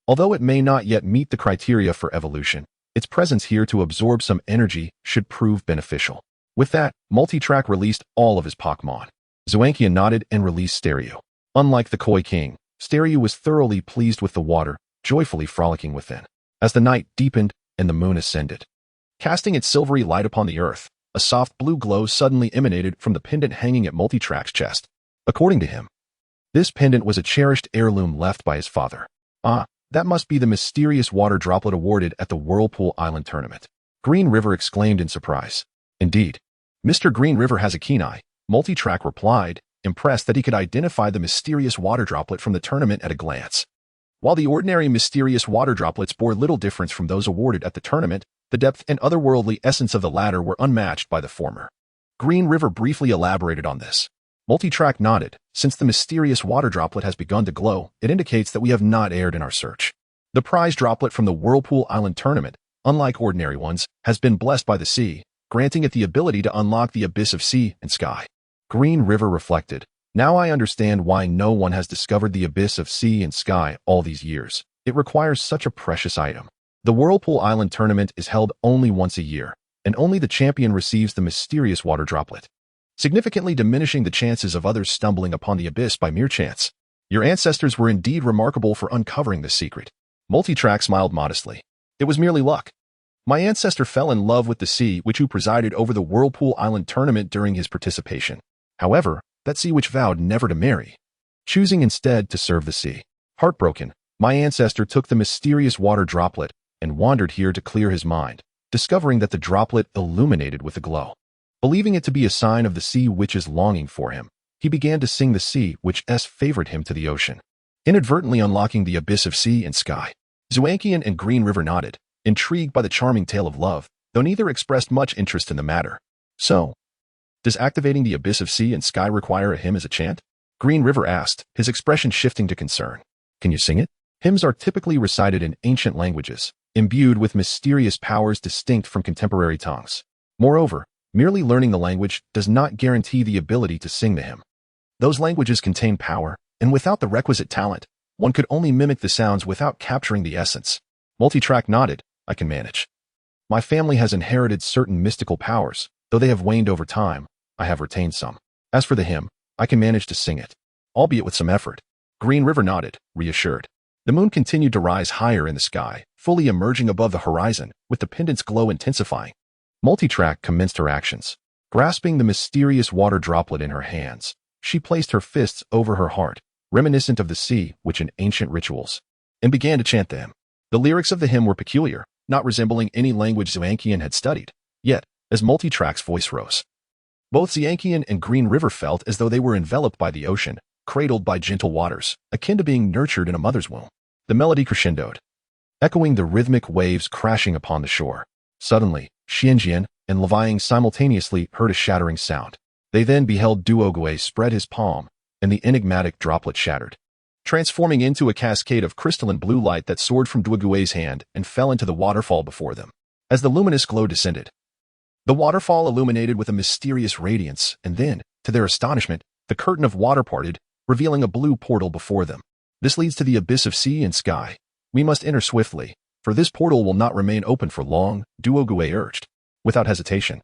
Although it may not yet meet the criteria for evolution, its presence here to absorb some energy should prove beneficial. With that, Multitrack released all of his Pokémon. Zhuangqian nodded and released Stereo. Unlike the Koi King, Stereo was thoroughly pleased with the water, joyfully frolicking within. As the night deepened and the moon ascended, casting its silvery light upon the earth, a soft blue glow suddenly emanated from the pendant hanging at Multitrack's chest. According to him, this pendant was a cherished heirloom left by his father. Ah, that must be the mysterious water droplet awarded at the Whirlpool Island tournament. Green River exclaimed in surprise. Indeed, Mr. Green River has a keen eye, Multitrack replied, impressed that he could identify the mysterious water droplet from the tournament at a glance. While the ordinary mysterious water droplets bore little difference from those awarded at the tournament, the depth and otherworldly essence of the latter were unmatched by the former. Green River briefly elaborated on this. Multitrack nodded. Since the mysterious water droplet has begun to glow, it indicates that we have not erred in our search. The prize droplet from the Whirlpool Island tournament, unlike ordinary ones, has been blessed by the sea, granting it the ability to unlock the Abyss of Sea and Sky. Green River reflected. Now I understand why no one has discovered the Abyss of Sea and Sky all these years. It requires such a precious item. The Whirlpool Island tournament is held only once a year, and only the champion receives the mysterious water droplet, significantly diminishing the chances of others stumbling upon the abyss by mere chance. Your ancestors were indeed remarkable for uncovering this secret. Multitrack smiled modestly. It was merely luck. My ancestor fell in love with the sea which who presided over the Whirlpool Island tournament during his participation. However, that sea which vowed never to marry, choosing instead to serve the sea. Heartbroken, my ancestor took the mysterious water droplet and wandered here to clear his mind, discovering that the droplet illuminated with a glow. Believing it to be a sign of the sea witch's longing for him, he began to sing the sea witch's favored him to the ocean, inadvertently unlocking the Abyss of Sea and Sky. Zhuangqian and Green River nodded, intrigued by the charming tale of love, though neither expressed much interest in the matter. So, does activating the Abyss of Sea and Sky require a hymn as a chant? Green River asked, his expression shifting to concern. Can you sing it? Hymns are typically recited in ancient languages, imbued with mysterious powers distinct from contemporary tongues. Moreover, merely learning the language does not guarantee the ability to sing the hymn. Those languages contain power, and without the requisite talent, one could only mimic the sounds without capturing the essence. Multitrack nodded. I can manage. My family has inherited certain mystical powers. Though they have waned over time, I have retained some. As for the hymn, I can manage to sing it, albeit with some effort. Green River nodded, reassured. The moon continued to rise higher in the sky, fully emerging above the horizon, with the pendant's glow intensifying. Multitrack commenced her actions. Grasping the mysterious water droplet in her hands, she placed her fists over her heart, reminiscent of the sea which in ancient rituals, and began to chant the hymn. The lyrics of the hymn were peculiar, not resembling any language Xuanqian had studied. Yet, as Multitrack's voice rose, both Xuanqian and Green River felt as though they were enveloped by the ocean, cradled by gentle waters, akin to being nurtured in a mother's womb. The melody crescendoed, echoing the rhythmic waves crashing upon the shore. Suddenly, Xianjian and Levying simultaneously heard a shattering sound. They then beheld Duogue spread his palm, and the enigmatic droplet shattered, transforming into a cascade of crystalline blue light that soared from Duogue's hand and fell into the waterfall before them. As the luminous glow descended, the waterfall illuminated with a mysterious radiance, and then, to their astonishment, the curtain of water parted, revealing a blue portal before them. This leads to the abyss of sea and sky. We must enter swiftly, for this portal will not remain open for long, Duogue urged. Without hesitation,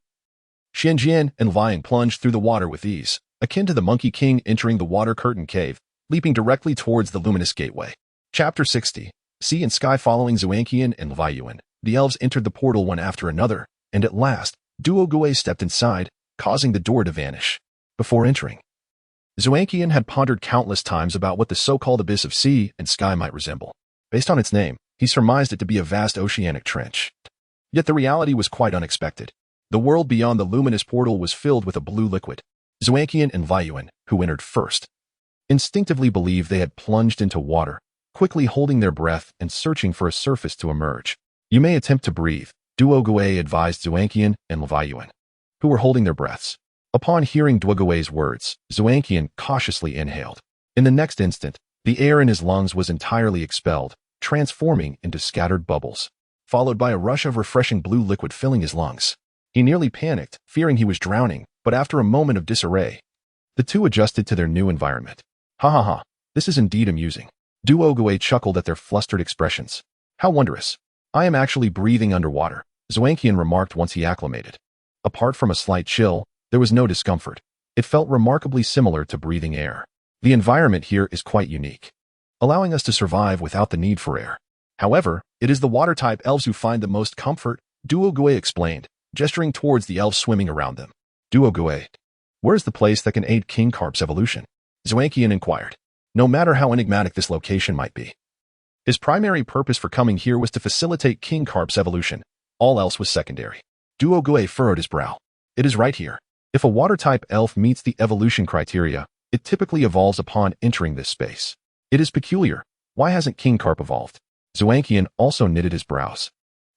Xianjian and Levying plunged through the water with ease, akin to the Monkey King entering the water curtain cave, leaping directly towards the luminous gateway. Chapter 60. Sea and Sky. Following Xuanqian and Levying, the elves entered the portal one after another, and at last, Duogue stepped inside, causing the door to vanish. Before entering, Xuanqian had pondered countless times about what the so-called abyss of sea and sky might resemble. Based on its name, he surmised it to be a vast oceanic trench. Yet the reality was quite unexpected. The world beyond the luminous portal was filled with a blue liquid. Xuanqian and Levying, who entered first, instinctively believed they had plunged into water, quickly holding their breath and searching for a surface to emerge. You may attempt to breathe, Duogue advised Xuanqian and Levying, who were holding their breaths. Upon hearing Duogue's words, Xuanqian cautiously inhaled. In the next instant, the air in his lungs was entirely expelled, transforming into scattered bubbles, followed by a rush of refreshing blue liquid filling his lungs. He nearly panicked, fearing he was drowning, but after a moment of disarray, the two adjusted to their new environment. Ha ha ha, this is indeed amusing. Duogue chuckled at their flustered expressions. How wondrous. I am actually breathing underwater, Xuanqian remarked once he acclimated. Apart from a slight chill, there was no discomfort. It felt remarkably similar to breathing air. The environment here is quite unique, allowing us to survive without the need for air. However, it is the water-type elves who find the most comfort, Duogue explained, gesturing towards the elves swimming around them. Duogue, where is the place that can aid King Carp's evolution? Xuanqian inquired. No matter how enigmatic this location might be, his primary purpose for coming here was to facilitate King Carp's evolution. All else was secondary. Duogue furrowed his brow. It is right here. If a water-type elf meets the evolution criteria, it typically evolves upon entering this space. It is peculiar. Why hasn't King Carp evolved? Xuanqian also knitted his brows.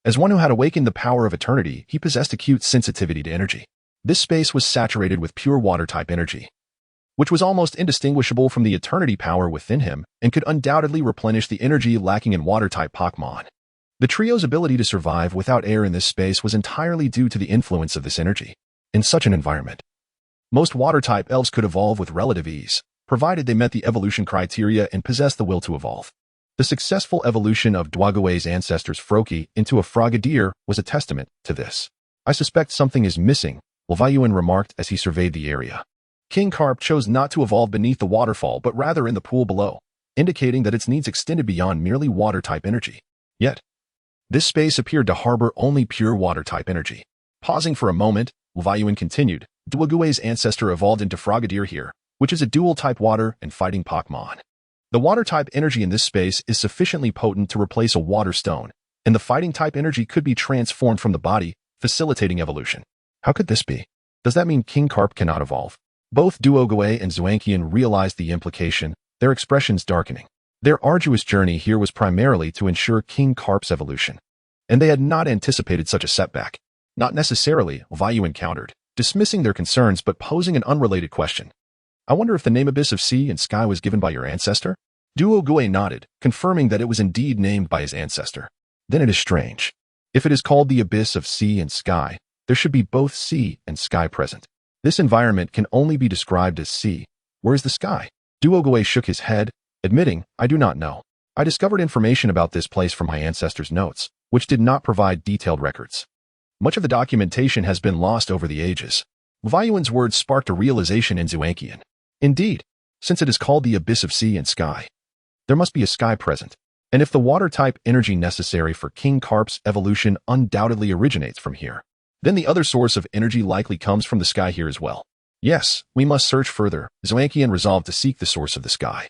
As one who had awakened the power of eternity, he possessed acute sensitivity to energy. This space was saturated with pure water-type energy, which was almost indistinguishable from the eternity power within him and could undoubtedly replenish the energy lacking in water-type Pokémon. The trio's ability to survive without air in this space was entirely due to the influence of this energy. In such an environment, most water-type elves could evolve with relative ease, provided they met the evolution criteria and possessed the will to evolve. The successful evolution of Duogue's ancestors Froakie into a frogadier was a testament to this. I suspect something is missing, Levying remarked as he surveyed the area. King Carp chose not to evolve beneath the waterfall but rather in the pool below, indicating that its needs extended beyond merely water-type energy. Yet, this space appeared to harbor only pure water-type energy. Pausing for a moment, Levying continued, Duogue's ancestor evolved into Frogadier here, which is a dual-type water and fighting Pokémon. The water-type energy in this space is sufficiently potent to replace a water stone, and the fighting-type energy could be transformed from the body, facilitating evolution. How could this be? Does that mean King Carp cannot evolve? Both Duogue and Xuanqian realized the implication, their expressions darkening. Their arduous journey here was primarily to ensure King Carp's evolution, and they had not anticipated such a setback. Not necessarily, Levying countered, dismissing their concerns but posing an unrelated question. I wonder if the name Abyss of Sea and Sky was given by your ancestor? Duo Gue nodded, confirming that it was indeed named by his ancestor. Then it is strange. If it is called the abyss of sea and sky, there should be both sea and sky present. This environment can only be described as sea. Where is the sky? Duo Gue shook his head, admitting, I do not know. I discovered information about this place from my ancestors' notes, which did not provide detailed records. Much of the documentation has been lost over the ages. Leviuan's words sparked a realization in Xuanqian. Indeed, since it is called the abyss of sea and sky, there must be a sky present. And if the water-type energy necessary for King Carp's evolution undoubtedly originates from here, then the other source of energy likely comes from the sky here as well. Yes, we must search further. Xuanqian resolved to seek the source of the sky.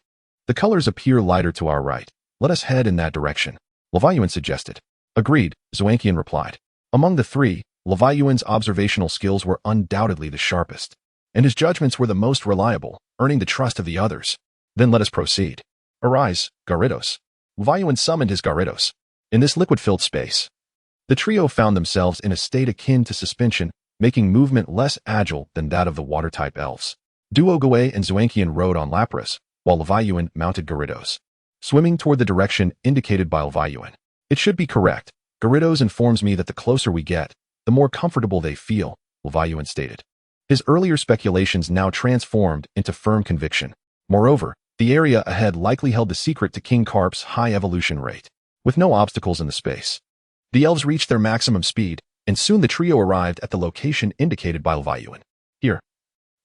The colors appear lighter to our right. Let us head in that direction, Leviuan suggested. Agreed, Xuanqian replied. Among the three, Leviuan's observational skills were undoubtedly the sharpest, and his judgments were the most reliable, earning the trust of the others. Then let us proceed. Arise, Gyarados. Leviuan summoned his Gyarados. In this liquid-filled space, the trio found themselves in a state akin to suspension, making movement less agile than that of the water-type elves. Duo Gue and Xuanqian rode on Lapras, while Leviuan mounted Gyarados, swimming toward the direction indicated by Leviuan. It should be correct. Gyarados informs me that the closer we get, the more comfortable they feel, Leviuan stated. His earlier speculations now transformed into firm conviction. Moreover, the area ahead likely held the secret to King Carp's high evolution rate. With no obstacles in the space, the elves reached their maximum speed, and soon the trio arrived at the location indicated by Leviuan. Here,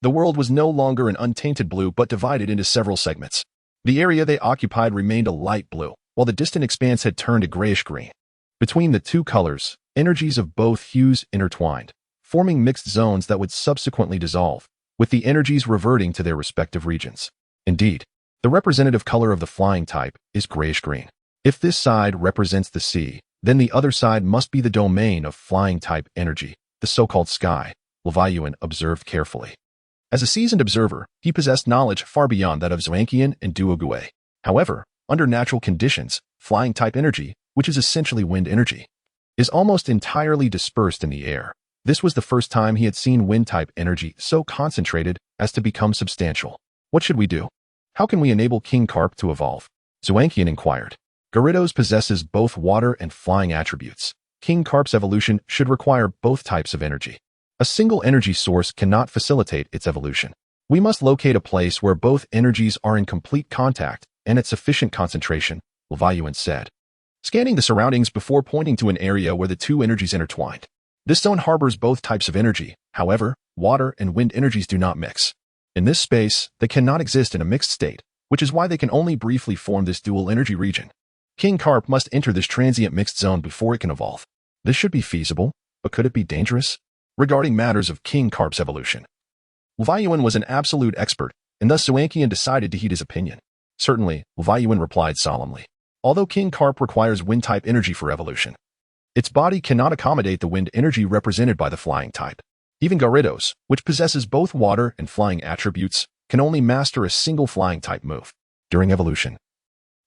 the world was no longer an untainted blue but divided into several segments. The area they occupied remained a light blue, while the distant expanse had turned a grayish-green. Between the two colors, energies of both hues intertwined, forming mixed zones that would subsequently dissolve, with the energies reverting to their respective regions. Indeed, the representative color of the flying type is grayish-green. If this side represents the sea, then the other side must be the domain of flying-type energy, the so-called sky, Leviuan observed carefully. As a seasoned observer, he possessed knowledge far beyond that of Xuanqian and Duo Gue. However, under natural conditions, flying-type energy, which is essentially wind energy, is almost entirely dispersed in the air. This was the first time he had seen wind-type energy so concentrated as to become substantial. What should we do? How can we enable King Carp to evolve? Xuanqian inquired. Gyarados possesses both water and flying attributes. King Carp's evolution should require both types of energy. A single energy source cannot facilitate its evolution. We must locate a place where both energies are in complete contact and at sufficient concentration, Leviuan said, scanning the surroundings before pointing to an area where the two energies intertwined. This zone harbors both types of energy. However, water and wind energies do not mix. In this space, they cannot exist in a mixed state, which is why they can only briefly form this dual energy region. King Carp must enter this transient mixed zone before it can evolve. This should be feasible, but could it be dangerous? Regarding matters of King Carp's evolution, Leviuan was an absolute expert, and thus Xuanqian decided to heed his opinion. Certainly, Leviuan replied solemnly. Although King Carp requires wind-type energy for evolution, its body cannot accommodate the wind energy represented by the flying type. Even Gyarados, which possesses both water and flying attributes, can only master a single flying-type move. During evolution,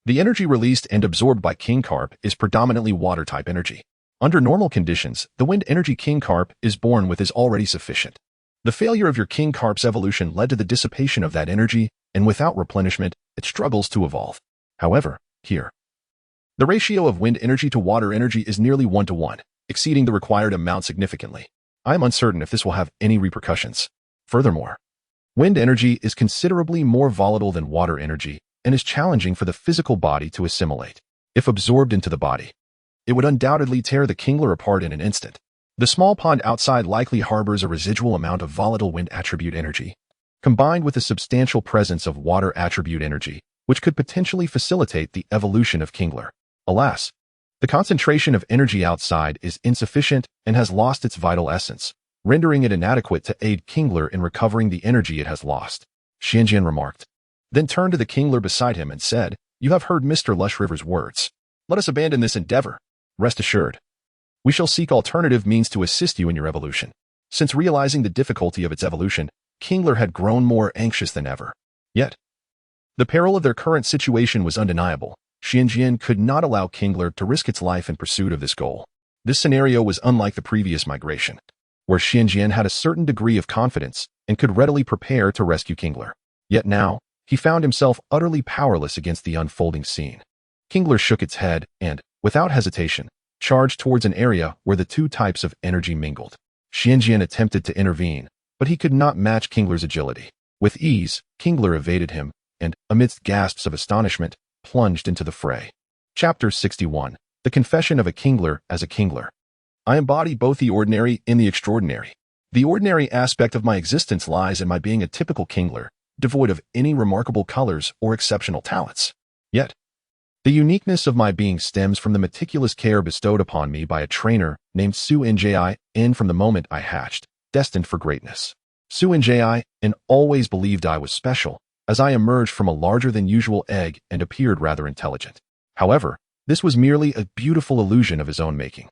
the energy released and absorbed by King Carp is predominantly water-type energy. Under normal conditions, the wind energy King Carp is born with is already sufficient. The failure of your King Carp's evolution led to the dissipation of that energy, and without replenishment, it struggles to evolve. However, here, the ratio of wind energy to water energy is nearly 1-to-1, exceeding the required amount significantly. I am uncertain if this will have any repercussions. Furthermore, wind energy is considerably more volatile than water energy and is challenging for the physical body to assimilate. If absorbed into the body, it would undoubtedly tear the Kingler apart in an instant. The small pond outside likely harbors a residual amount of volatile wind attribute energy, combined with a substantial presence of water attribute energy, which could potentially facilitate the evolution of Kingler. Alas, the concentration of energy outside is insufficient and has lost its vital essence, rendering it inadequate to aid Kingler in recovering the energy it has lost, Xianjian remarked. Then turned to the Kingler beside him and said, You have heard Mr. Lush River's words. Let us abandon this endeavor. Rest assured, we shall seek alternative means to assist you in your evolution. Since realizing the difficulty of its evolution, Kingler had grown more anxious than ever. Yet, the peril of their current situation was undeniable. Xianjian could not allow Kingler to risk its life in pursuit of this goal. This scenario was unlike the previous migration, where Xianjian had a certain degree of confidence and could readily prepare to rescue Kingler. Yet now, he found himself utterly powerless against the unfolding scene. Kingler shook its head and, without hesitation, charged towards an area where the two types of energy mingled. Xianjian attempted to intervene, but he could not match Kingler's agility. With ease, Kingler evaded him, and, amidst gasps of astonishment, plunged into the fray. Chapter 61. The Confession of a Kingler as a Kingler. I embody both the ordinary and the extraordinary. The ordinary aspect of my existence lies in my being a typical Kingler, devoid of any remarkable colors or exceptional talents. Yet, the uniqueness of my being stems from the meticulous care bestowed upon me by a trainer named Su Njin from the moment I hatched, destined for greatness. Su Njin always believed I was special, as I emerged from a larger-than-usual egg and appeared rather intelligent. However, this was merely a beautiful illusion of his own making.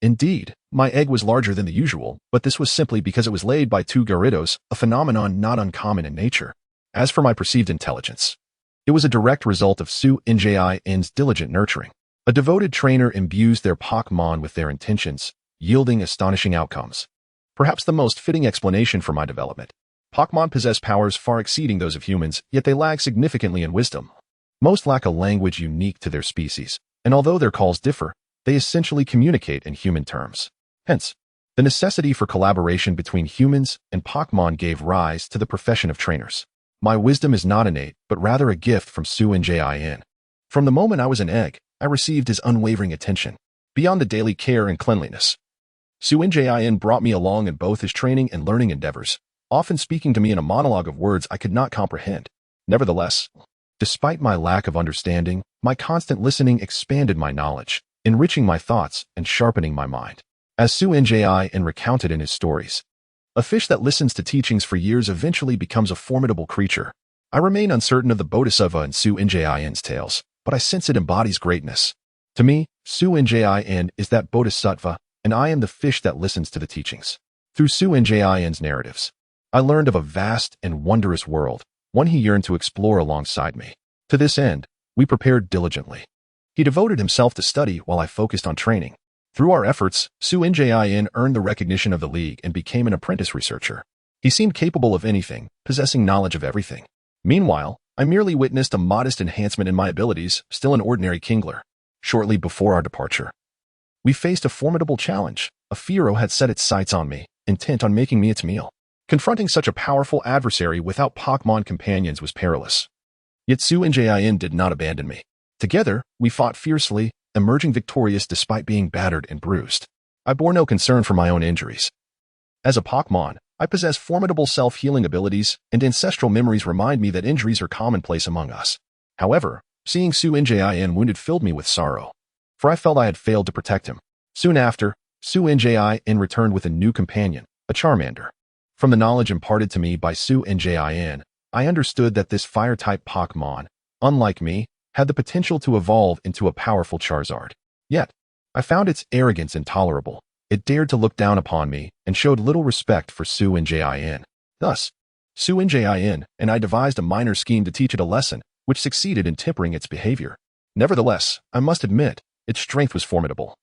Indeed, my egg was larger than the usual, but this was simply because it was laid by two Gyarados, a phenomenon not uncommon in nature. As for my perceived intelligence, it was a direct result of Su Njin's diligent nurturing. A devoted trainer imbues their Pokémon with their intentions, yielding astonishing outcomes. Perhaps the most fitting explanation for my development. Pokémon possess powers far exceeding those of humans, yet they lag significantly in wisdom. Most lack a language unique to their species, and although their calls differ, they essentially communicate in human terms. Hence, the necessity for collaboration between humans and Pokémon gave rise to the profession of trainers. My wisdom is not innate, but rather a gift from Su Njin. From the moment I was an egg, I received his unwavering attention, beyond the daily care and cleanliness. Su Njin brought me along in both his training and learning endeavors, often speaking to me in a monologue of words I could not comprehend. Nevertheless, despite my lack of understanding, my constant listening expanded my knowledge, enriching my thoughts and sharpening my mind. As Su Njin recounted in his stories, a fish that listens to teachings for years eventually becomes a formidable creature. I remain uncertain of the Bodhisattva in Su Njin's tales, but I sense it embodies greatness. To me, Su Njin is that Bodhisattva, and I am the fish that listens to the teachings. Through Su Njin's narratives, I learned of a vast and wondrous world, one he yearned to explore alongside me. To this end, we prepared diligently. He devoted himself to study while I focused on training. Through our efforts, Su Njin earned the recognition of the League and became an apprentice researcher. He seemed capable of anything, possessing knowledge of everything. Meanwhile, I merely witnessed a modest enhancement in my abilities, still an ordinary Kingler. Shortly before our departure, we faced a formidable challenge. A Fearow had set its sights on me, intent on making me its meal. Confronting such a powerful adversary without Pokémon companions was perilous. Yet Su Njin did not abandon me. Together, we fought fiercely, emerging victorious despite being battered and bruised. I bore no concern for my own injuries. As a Pokémon, I possess formidable self-healing abilities, and ancestral memories remind me that injuries are commonplace among us. However, seeing Su Njin wounded filled me with sorrow, for I felt I had failed to protect him. Soon after, Su Njin returned with a new companion, a Charmander. From the knowledge imparted to me by Su Njin, I understood that this fire-type Pokémon, unlike me, had the potential to evolve into a powerful Charizard. Yet, I found its arrogance intolerable. It dared to look down upon me and showed little respect for Su Njin. Thus, Su Njin and I devised a minor scheme to teach it a lesson, which succeeded in tempering its behavior. Nevertheless, I must admit, its strength was formidable.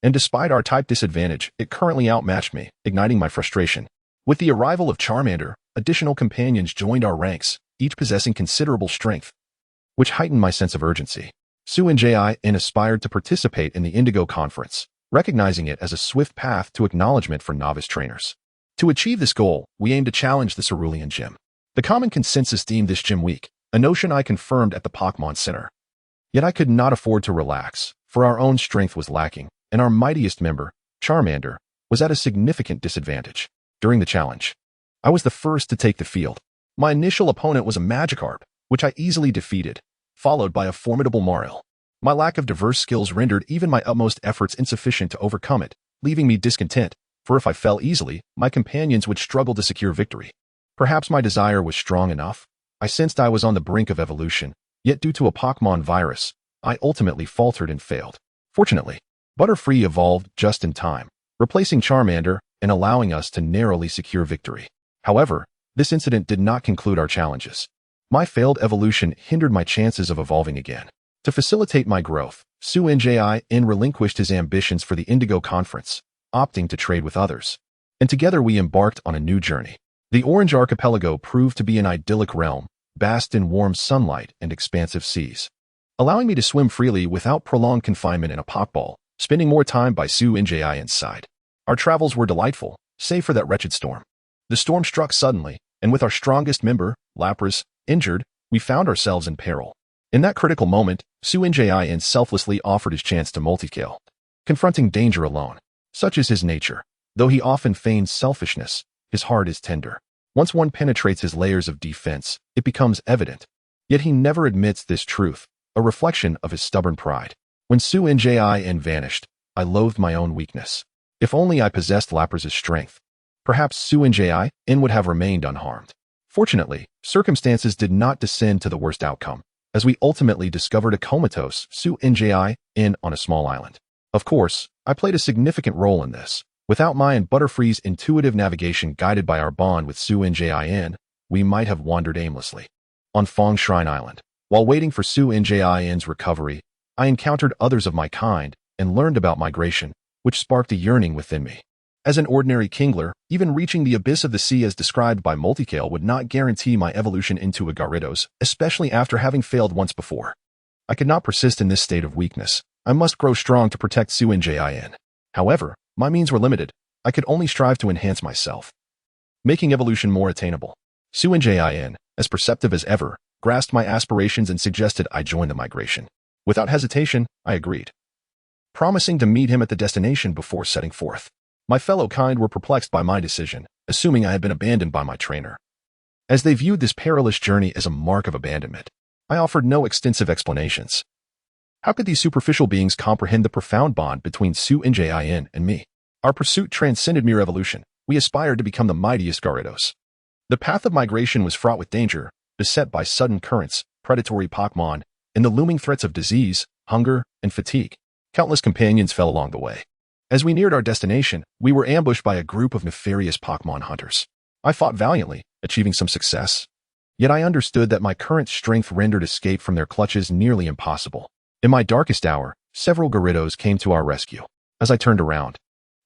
And despite our type disadvantage, it currently outmatched me, igniting my frustration. With the arrival of Charmander, additional companions joined our ranks, each possessing considerable strength, which heightened my sense of urgency. Su Njin aspired to participate in the Indigo Conference, recognizing it as a swift path to acknowledgement for novice trainers. To achieve this goal, we aimed to challenge the Cerulean Gym. The common consensus deemed this gym weak, a notion I confirmed at the Pokémon Center. Yet I could not afford to relax, for our own strength was lacking, and our mightiest member, Charmander, was at a significant disadvantage. During the challenge, I was the first to take the field. My initial opponent was a Magikarp, which I easily defeated, followed by a formidable Marill. My lack of diverse skills rendered even my utmost efforts insufficient to overcome it, leaving me discontent, for if I fell easily, my companions would struggle to secure victory. Perhaps my desire was strong enough. I sensed I was on the brink of evolution, yet due to a Pokémon virus, I ultimately faltered and failed. Fortunately, Butterfree evolved just in time, replacing Charmander and allowing us to narrowly secure victory. However, this incident did not conclude our challenges. My failed evolution hindered my chances of evolving again. To facilitate my growth, Su Njin relinquished his ambitions for the Indigo Conference, opting to trade with others. And together we embarked on a new journey. The Orange Archipelago proved to be an idyllic realm, basked in warm sunlight and expansive seas, allowing me to swim freely without prolonged confinement in a Pokéball, spending more time by Shuckle's side. Our travels were delightful, save for that wretched storm. The storm struck suddenly, and with our strongest member, Lapras, injured, we found ourselves in peril. In that critical moment, Shuckle selflessly offered his chance to multiscale, confronting danger alone. Such is his nature. Though he often feigns selfishness, his heart is tender. Once one penetrates his layers of defense, it becomes evident. Yet he never admits this truth, a reflection of his stubborn pride. When Shuckle vanished, I loathed my own weakness. If only I possessed Lapras' strength, perhaps Shuckle would have remained unharmed. Fortunately, circumstances did not descend to the worst outcome, as we ultimately discovered a comatose Shuckle on a small island. Of course, I played a significant role in this. Without my and Butterfree's intuitive navigation guided by our bond with Shuckle, we might have wandered aimlessly. On Fong Shrine Island, while waiting for Shuckle's recovery, I encountered others of my kind and learned about migration, which sparked a yearning within me. As an ordinary Kingler, even reaching the abyss of the sea as described by Multicale would not guarantee my evolution into a Gyarados, especially after having failed once before. I could not persist in this state of weakness. I must grow strong to protect Shuckle. However, my means were limited. I could only strive to enhance myself, making evolution more attainable. Shuckle, as perceptive as ever, grasped my aspirations and suggested I join the migration. Without hesitation, I agreed, promising to meet him at the destination before setting forth. My fellow kind were perplexed by my decision, assuming I had been abandoned by my trainer. As they viewed this perilous journey as a mark of abandonment, I offered no extensive explanations. How could these superficial beings comprehend the profound bond between Shuckle and me? Our pursuit transcended mere evolution. We aspired to become the mightiest Gyarados. The path of migration was fraught with danger, beset by sudden currents, predatory Pokémon, and the looming threats of disease, hunger, and fatigue. Countless companions fell along the way. As we neared our destination, we were ambushed by a group of nefarious Pokémon hunters. I fought valiantly, achieving some success. Yet I understood that my current strength rendered escape from their clutches nearly impossible. In my darkest hour, several Gyarados came to our rescue. As I turned around,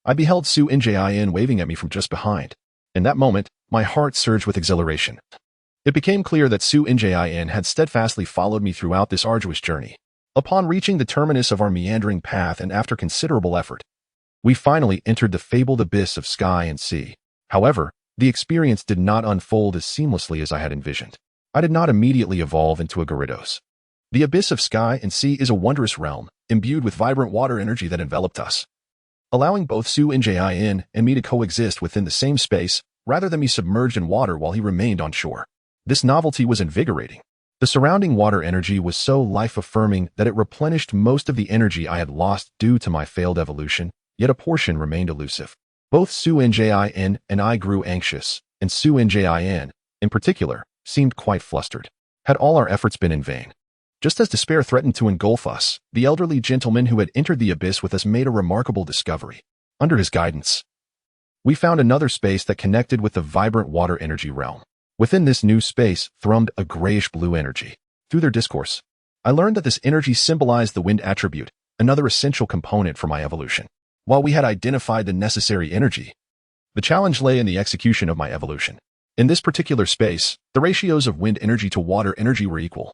I beheld Shuckle waving at me from just behind. In that moment, my heart surged with exhilaration. It became clear that Shuckle had steadfastly followed me throughout this arduous journey. Upon reaching the terminus of our meandering path and after considerable effort, we finally entered the fabled abyss of sky and sea. However, the experience did not unfold as seamlessly as I had envisioned. I did not immediately evolve into a Gyarados. The abyss of sky and sea is a wondrous realm, imbued with vibrant water energy that enveloped us, allowing both Shuckle and me to coexist within the same space, rather than be submerged in water while he remained on shore. This novelty was invigorating. The surrounding water energy was so life-affirming that it replenished most of the energy I had lost due to my failed evolution, yet a portion remained elusive. Both Shuckle and I grew anxious, and Shuckle, in particular, seemed quite flustered. Had all our efforts been in vain? Just as despair threatened to engulf us, the elderly gentleman who had entered the abyss with us made a remarkable discovery. Under his guidance, we found another space that connected with the vibrant water energy realm. Within this new space thrummed a grayish-blue energy. Through their discourse, I learned that this energy symbolized the wind attribute, another essential component for my evolution. While we had identified the necessary energy, the challenge lay in the execution of my evolution. In this particular space, the ratios of wind energy to water energy were equal.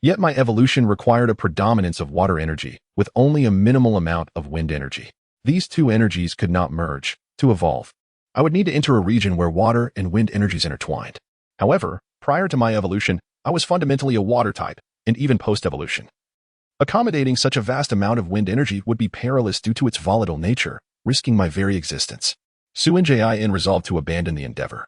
Yet my evolution required a predominance of water energy, with only a minimal amount of wind energy. These two energies could not merge. To evolve, I would need to enter a region where water and wind energies intertwined. However, prior to my evolution, I was fundamentally a water type, and even post-evolution. Accommodating such a vast amount of wind energy would be perilous due to its volatile nature, risking my very existence. Shuckle resolved to abandon the endeavor.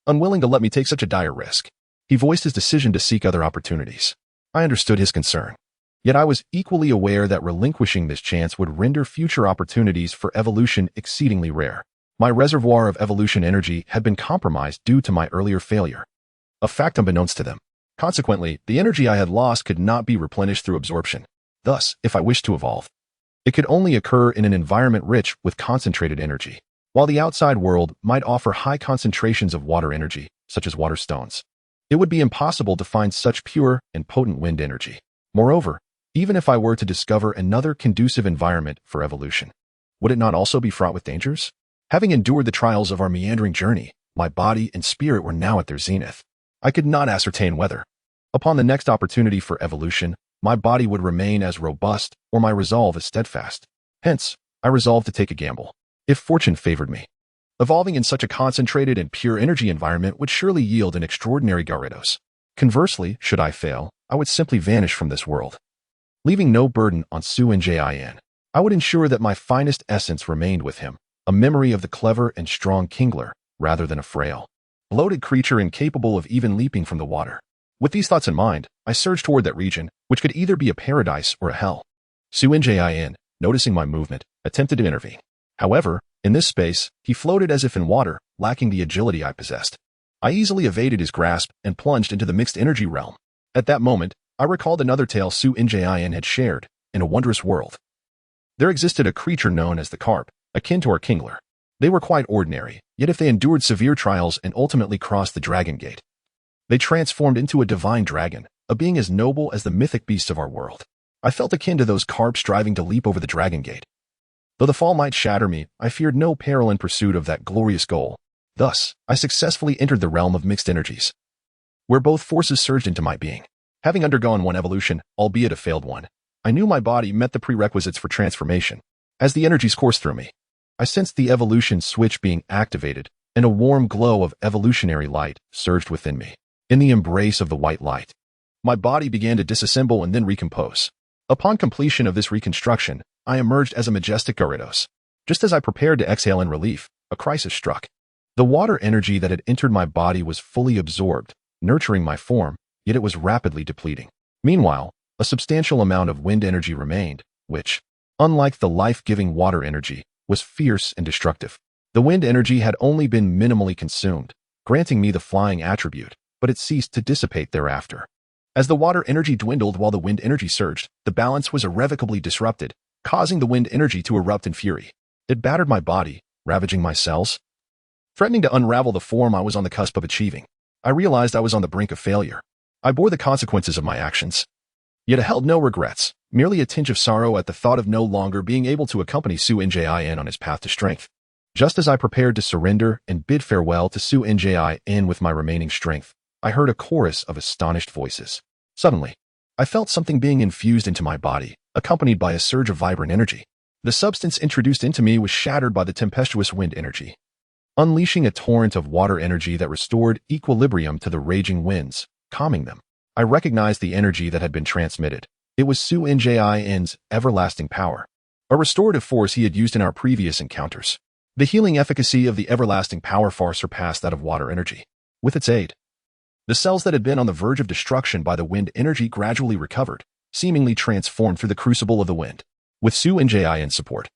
Unwilling to let me take such a dire risk, he voiced his decision to seek other opportunities. I understood his concern. Yet I was equally aware that relinquishing this chance would render future opportunities for evolution exceedingly rare. My reservoir of evolution energy had been compromised due to my earlier failure, a fact unbeknownst to them. Consequently, the energy I had lost could not be replenished through absorption. Thus, if I wished to evolve, it could only occur in an environment rich with concentrated energy. While the outside world might offer high concentrations of water energy, such as water stones, it would be impossible to find such pure and potent wind energy. Moreover, even if I were to discover another conducive environment for evolution, would it not also be fraught with dangers? Having endured the trials of our meandering journey, my body and spirit were now at their zenith. I could not ascertain whether, Upon the next opportunity for evolution, my body would remain as robust or my resolve as steadfast. Hence, I resolved to take a gamble. If fortune favored me, evolving in such a concentrated and pure energy environment would surely yield an extraordinary Gyarados. Conversely, should I fail, I would simply vanish from this world, leaving no burden on Shuckle. I would ensure that my finest essence remained with him, a memory of the clever and strong Kingler, rather than a frail, bloated creature incapable of even leaping from the water. With these thoughts in mind, I surged toward that region, which could either be a paradise or a hell. Shuckle, noticing my movement, attempted to intervene. However, in this space, he floated as if in water, lacking the agility I possessed. I easily evaded his grasp and plunged into the mixed energy realm. At that moment, I recalled another tale Shuckle had shared, in a wondrous world. There existed a creature known as the Carp, akin to our Kingler. They were quite ordinary, yet if they endured severe trials and ultimately crossed the Dragon Gate, they transformed into a divine dragon, a being as noble as the mythic beasts of our world. I felt akin to those carp striving to leap over the Dragon Gate. Though the fall might shatter me, I feared no peril in pursuit of that glorious goal. Thus, I successfully entered the realm of mixed energies, where both forces surged into my being. Having undergone one evolution, albeit a failed one, I knew my body met the prerequisites for transformation. As the energies coursed through me, I sensed the evolution switch being activated, and a warm glow of evolutionary light surged within me. In the embrace of the white light, my body began to disassemble and then recompose. Upon completion of this reconstruction, I emerged as a majestic Gyarados. Just as I prepared to exhale in relief, a crisis struck. The water energy that had entered my body was fully absorbed, nurturing my form, yet it was rapidly depleting. Meanwhile, a substantial amount of wind energy remained, which, unlike the life-giving water energy, was fierce and destructive. The wind energy had only been minimally consumed, granting me the flying attribute, but it ceased to dissipate thereafter. As the water energy dwindled while the wind energy surged, the balance was irrevocably disrupted, causing the wind energy to erupt in fury. It battered my body, ravaging my cells, threatening to unravel the form I was on the cusp of achieving. I realized I was on the brink of failure. I bore the consequences of my actions, yet I held no regrets, merely a tinge of sorrow at the thought of no longer being able to accompany Shuckle on his path to strength. Just as I prepared to surrender and bid farewell to Shuckle with my remaining strength, I heard a chorus of astonished voices. Suddenly, I felt something being infused into my body, accompanied by a surge of vibrant energy. The substance introduced into me was shattered by the tempestuous wind energy, unleashing a torrent of water energy that restored equilibrium to the raging winds, calming them. I recognized the energy that had been transmitted. It was Shuckle's everlasting power, a restorative force he had used in our previous encounters. The healing efficacy of the everlasting power far surpassed that of water energy. With its aid, the cells that had been on the verge of destruction by the wind energy gradually recovered, seemingly transformed through the crucible of the wind. With Shuckle's support,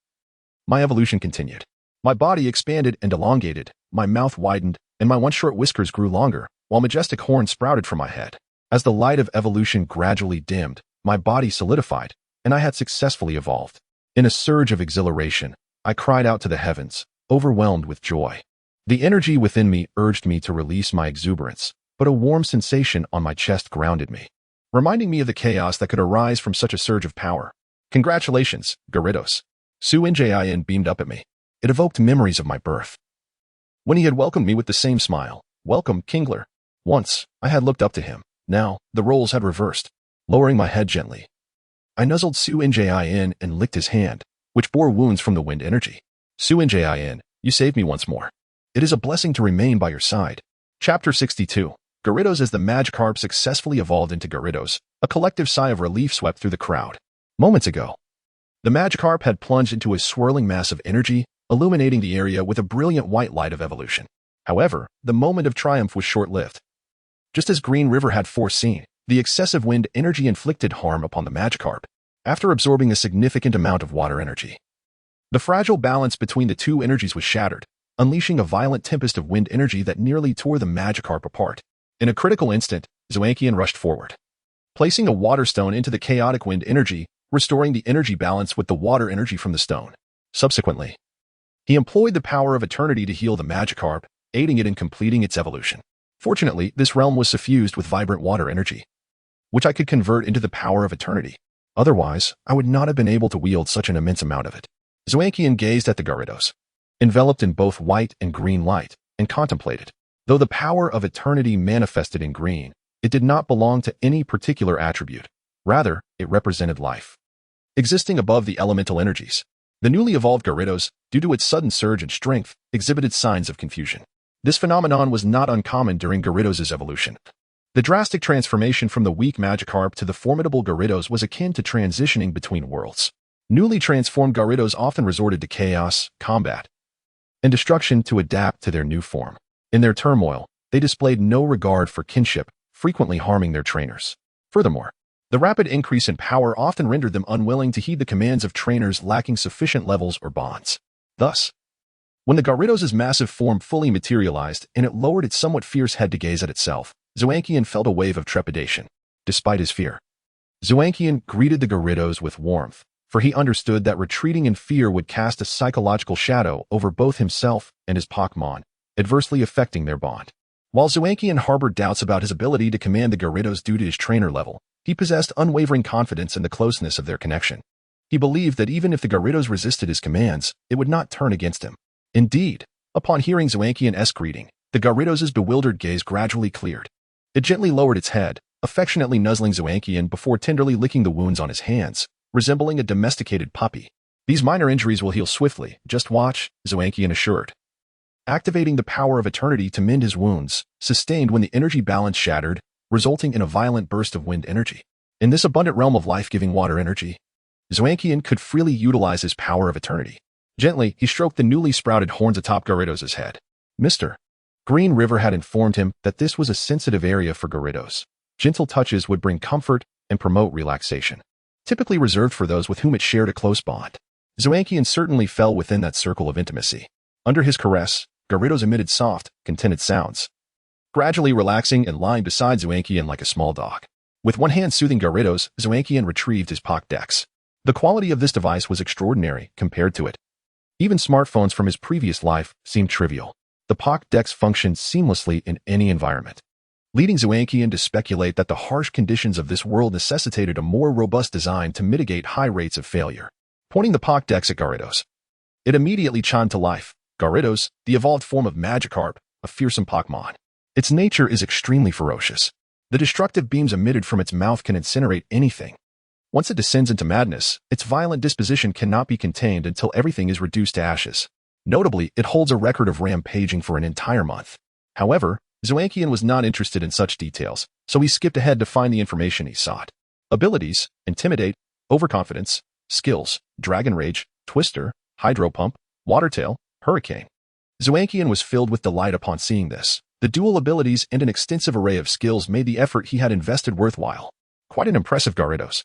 my evolution continued. My body expanded and elongated, my mouth widened, and my once short whiskers grew longer, while majestic horns sprouted from my head. As the light of evolution gradually dimmed, my body solidified, and I had successfully evolved. In a surge of exhilaration, I cried out to the heavens, overwhelmed with joy. The energy within me urged me to release my exuberance, but a warm sensation on my chest grounded me, reminding me of the chaos that could arise from such a surge of power. Congratulations, Gyarados. Shuckle beamed up at me. It evoked memories of my birth, when he had welcomed me with the same smile. Welcome, Kingler. Once, I had looked up to him. Now, the roles had reversed. Lowering my head gently, I nuzzled Shuckle and licked his hand, which bore wounds from the wind energy. Shuckle, you saved me once more. It is a blessing to remain by your side. Chapter 62. Gyarados. As the Magikarp successfully evolved into Gyarados, a collective sigh of relief swept through the crowd. Moments ago, the Magikarp had plunged into a swirling mass of energy, illuminating the area with a brilliant white light of evolution. However, the moment of triumph was short-lived. Just as Green River had foreseen, the excessive wind energy inflicted harm upon the Magikarp, after absorbing a significant amount of water energy. The fragile balance between the two energies was shattered, unleashing a violent tempest of wind energy that nearly tore the Magikarp apart. In a critical instant, Shuckle rushed forward, placing a water stone into the chaotic wind energy, restoring the energy balance with the water energy from the stone. Subsequently, he employed the power of eternity to heal the Magikarp, aiding it in completing its evolution. Fortunately, this realm was suffused with vibrant water energy, which I could convert into the power of eternity. Otherwise, I would not have been able to wield such an immense amount of it. Shuckle gazed at the Gyarados, enveloped in both white and green light, and contemplated. Though the power of eternity manifested in green, It did not belong to any particular attribute. Rather, it represented life. Existing above the elemental energies, the newly evolved Gyarados, due to its sudden surge in strength, exhibited signs of confusion. This phenomenon was not uncommon during Gyarados' evolution. The drastic transformation from the weak Magikarp to the formidable Gyarados was akin to transitioning between worlds. Newly transformed Gyarados often resorted to chaos, combat, and destruction to adapt to their new form. In their turmoil, they displayed no regard for kinship, frequently harming their trainers. Furthermore, the rapid increase in power often rendered them unwilling to heed the commands of trainers lacking sufficient levels or bonds. Thus, when the Gyarados' massive form fully materialized and it lowered its somewhat fierce head to gaze at itself, Zoankian felt a wave of trepidation. Despite his fear, Zoankian greeted the Gyarados with warmth, for he understood that retreating in fear would cast a psychological shadow over both himself and his Pokémon, adversely affecting their bond. While Zoankian harbored doubts about his ability to command the Gyarados due to his trainer level, he possessed unwavering confidence in the closeness of their connection. He believed that even if the Gyarados resisted his commands, it would not turn against him. Indeed, upon hearing Zoankian's greeting, the Gyarados' bewildered gaze gradually cleared. It gently lowered its head, affectionately nuzzling Zoankian before tenderly licking the wounds on his hands, resembling a domesticated puppy. These minor injuries will heal swiftly, just watch, Zoankian assured. Activating the power of eternity to mend his wounds, sustained when the energy balance shattered, resulting in a violent burst of wind energy. In this abundant realm of life-giving water energy, Zoankian could freely utilize his power of eternity. Gently, he stroked the newly sprouted horns atop Gyarados' head. Mr. Green River had informed him that this was a sensitive area for Gyarados. Gentle touches would bring comfort and promote relaxation, typically reserved for those with whom it shared a close bond. Zoankian certainly fell within that circle of intimacy. Under his caress, Gyarados emitted soft, contented sounds, gradually relaxing and lying beside Zoankian like a small dog. With one hand soothing Gyarados, Zoankian retrieved his Pokédex. The quality of this device was extraordinary compared to it. Even smartphones from his previous life seemed trivial. The Pokédex functioned seamlessly in any environment, leading Zoankian to speculate that the harsh conditions of this world necessitated a more robust design to mitigate high rates of failure. Pointing the Pokédex at Gyarados, it immediately chimed to life. Gyarados, the evolved form of Magikarp, a fearsome Pokémon. Its nature is extremely ferocious. The destructive beams emitted from its mouth can incinerate anything. Once it descends into madness, its violent disposition cannot be contained until everything is reduced to ashes. Notably, it holds a record of rampaging for an entire month. However, Zoankian was not interested in such details, so he skipped ahead to find the information he sought. Abilities: Intimidate, Overconfidence, Skills: Dragon Rage, Twister, Hydro Pump, Water Tail, Hurricane. Zoankian was filled with delight upon seeing this. The dual abilities and an extensive array of skills made the effort he had invested worthwhile. Quite an impressive Gyarados,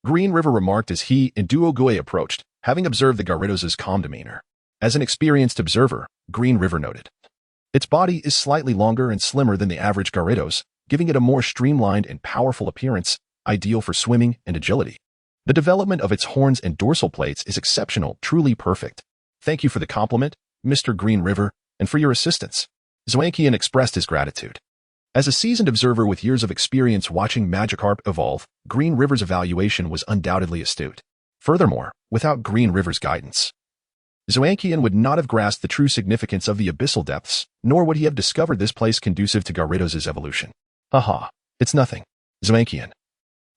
Green River remarked as he and Duogue approached, having observed the Gyarados' calm demeanor. As an experienced observer, Green River noted, its body is slightly longer and slimmer than the average Gyarados, giving it a more streamlined and powerful appearance, ideal for swimming and agility. The development of its horns and dorsal plates is exceptional, truly perfect. Thank you for the compliment, Mr. Green River, and for your assistance. Zoankian expressed his gratitude. As a seasoned observer with years of experience watching Magikarp evolve, Green River's evaluation was undoubtedly astute. Furthermore, without Green River's guidance, Zoankian would not have grasped the true significance of the abyssal depths, nor would he have discovered this place conducive to Gyarados' evolution. Haha, it's nothing. Zoankian,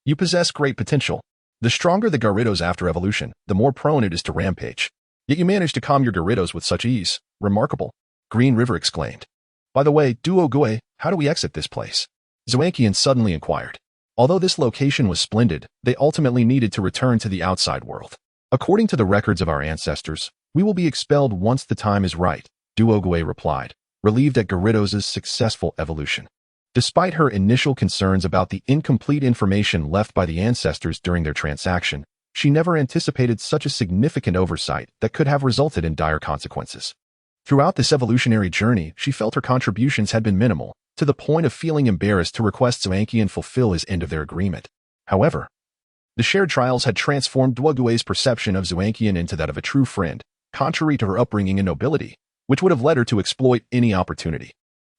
you possess great potential. The stronger the Gyarados after evolution, the more prone it is to rampage. Yet you managed to calm your Gyarados with such ease. Remarkable, Green River exclaimed. By the way, Duogue, how do we exit this place? Zoankian suddenly inquired. Although this location was splendid, they ultimately needed to return to the outside world. According to the records of our ancestors, we will be expelled once the time is right, Duogue replied, relieved at Gyarados' successful evolution. Despite her initial concerns about the incomplete information left by the ancestors during their transaction, she never anticipated such a significant oversight that could have resulted in dire consequences. Throughout this evolutionary journey, she felt her contributions had been minimal, to the point of feeling embarrassed to request Zoankian fulfill his end of their agreement. However, the shared trials had transformed Duogue's perception of Zoankian into that of a true friend, contrary to her upbringing and nobility, which would have led her to exploit any opportunity.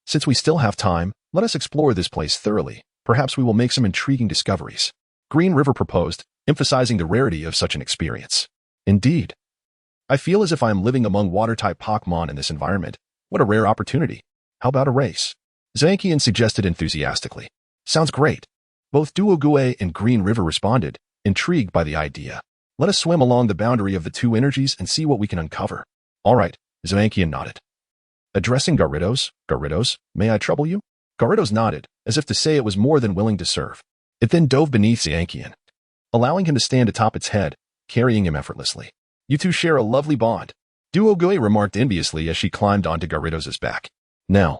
Since we still have time, let us explore this place thoroughly. Perhaps we will make some intriguing discoveries, Green River proposed, emphasizing the rarity of such an experience. Indeed, I feel as if I am living among water-type Pokémon in this environment. What a rare opportunity. How about a race? Zoankian suggested enthusiastically. Sounds great. Both Duogue and Green River responded, intrigued by the idea. Let us swim along the boundary of the two energies and see what we can uncover. All right, Zamankian nodded. Addressing Gyarados, may I trouble you? Gyarados nodded, as if to say it was more than willing to serve. It then dove beneath Zamankian, allowing him to stand atop its head, carrying him effortlessly. You two share a lovely bond, Duogue remarked enviously as she climbed onto Gyarados' back. Now,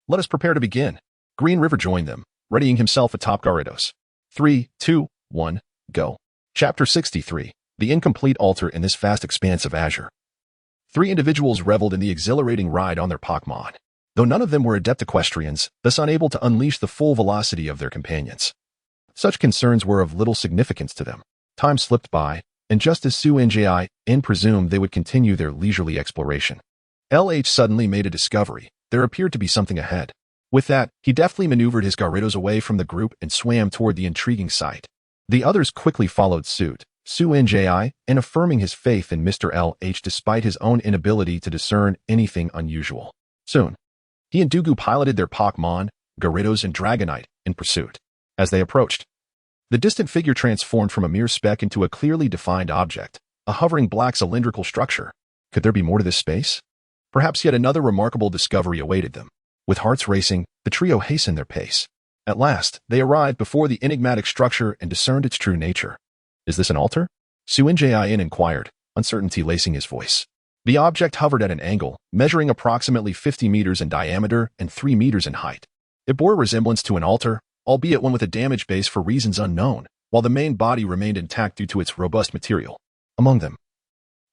let us prepare to begin. Green River joined them, readying himself atop Gyarados. 3, 2, 1, go. Chapter 63, The Incomplete Altar in this vast expanse of azure. Three individuals reveled in the exhilarating ride on their Pokémon, though none of them were adept equestrians, thus unable to unleash the full velocity of their companions. Such concerns were of little significance to them. Time slipped by, and just as Su and Ji presumed they would continue their leisurely exploration, LH suddenly made a discovery. There appeared to be something ahead. With that, he deftly maneuvered his Gyarados away from the group and swam toward the intriguing sight. The others quickly followed suit, Su and Ji, in affirming his faith in Mr. LH despite his own inability to discern anything unusual. Soon, he and Dugu piloted their Pokémon, Gyarados and Dragonite, in pursuit. As they approached, the distant figure transformed from a mere speck into a clearly defined object, a hovering black cylindrical structure. Could there be more to this space? Perhaps yet another remarkable discovery awaited them. With hearts racing, the trio hastened their pace. At last, they arrived before the enigmatic structure and discerned its true nature. Is this an altar? Suin Jin inquired, uncertainty lacing his voice. The object hovered at an angle, measuring approximately 50 meters in diameter and 3 meters in height. It bore a resemblance to an altar, albeit one with a damaged base for reasons unknown, while the main body remained intact due to its robust material. Among them,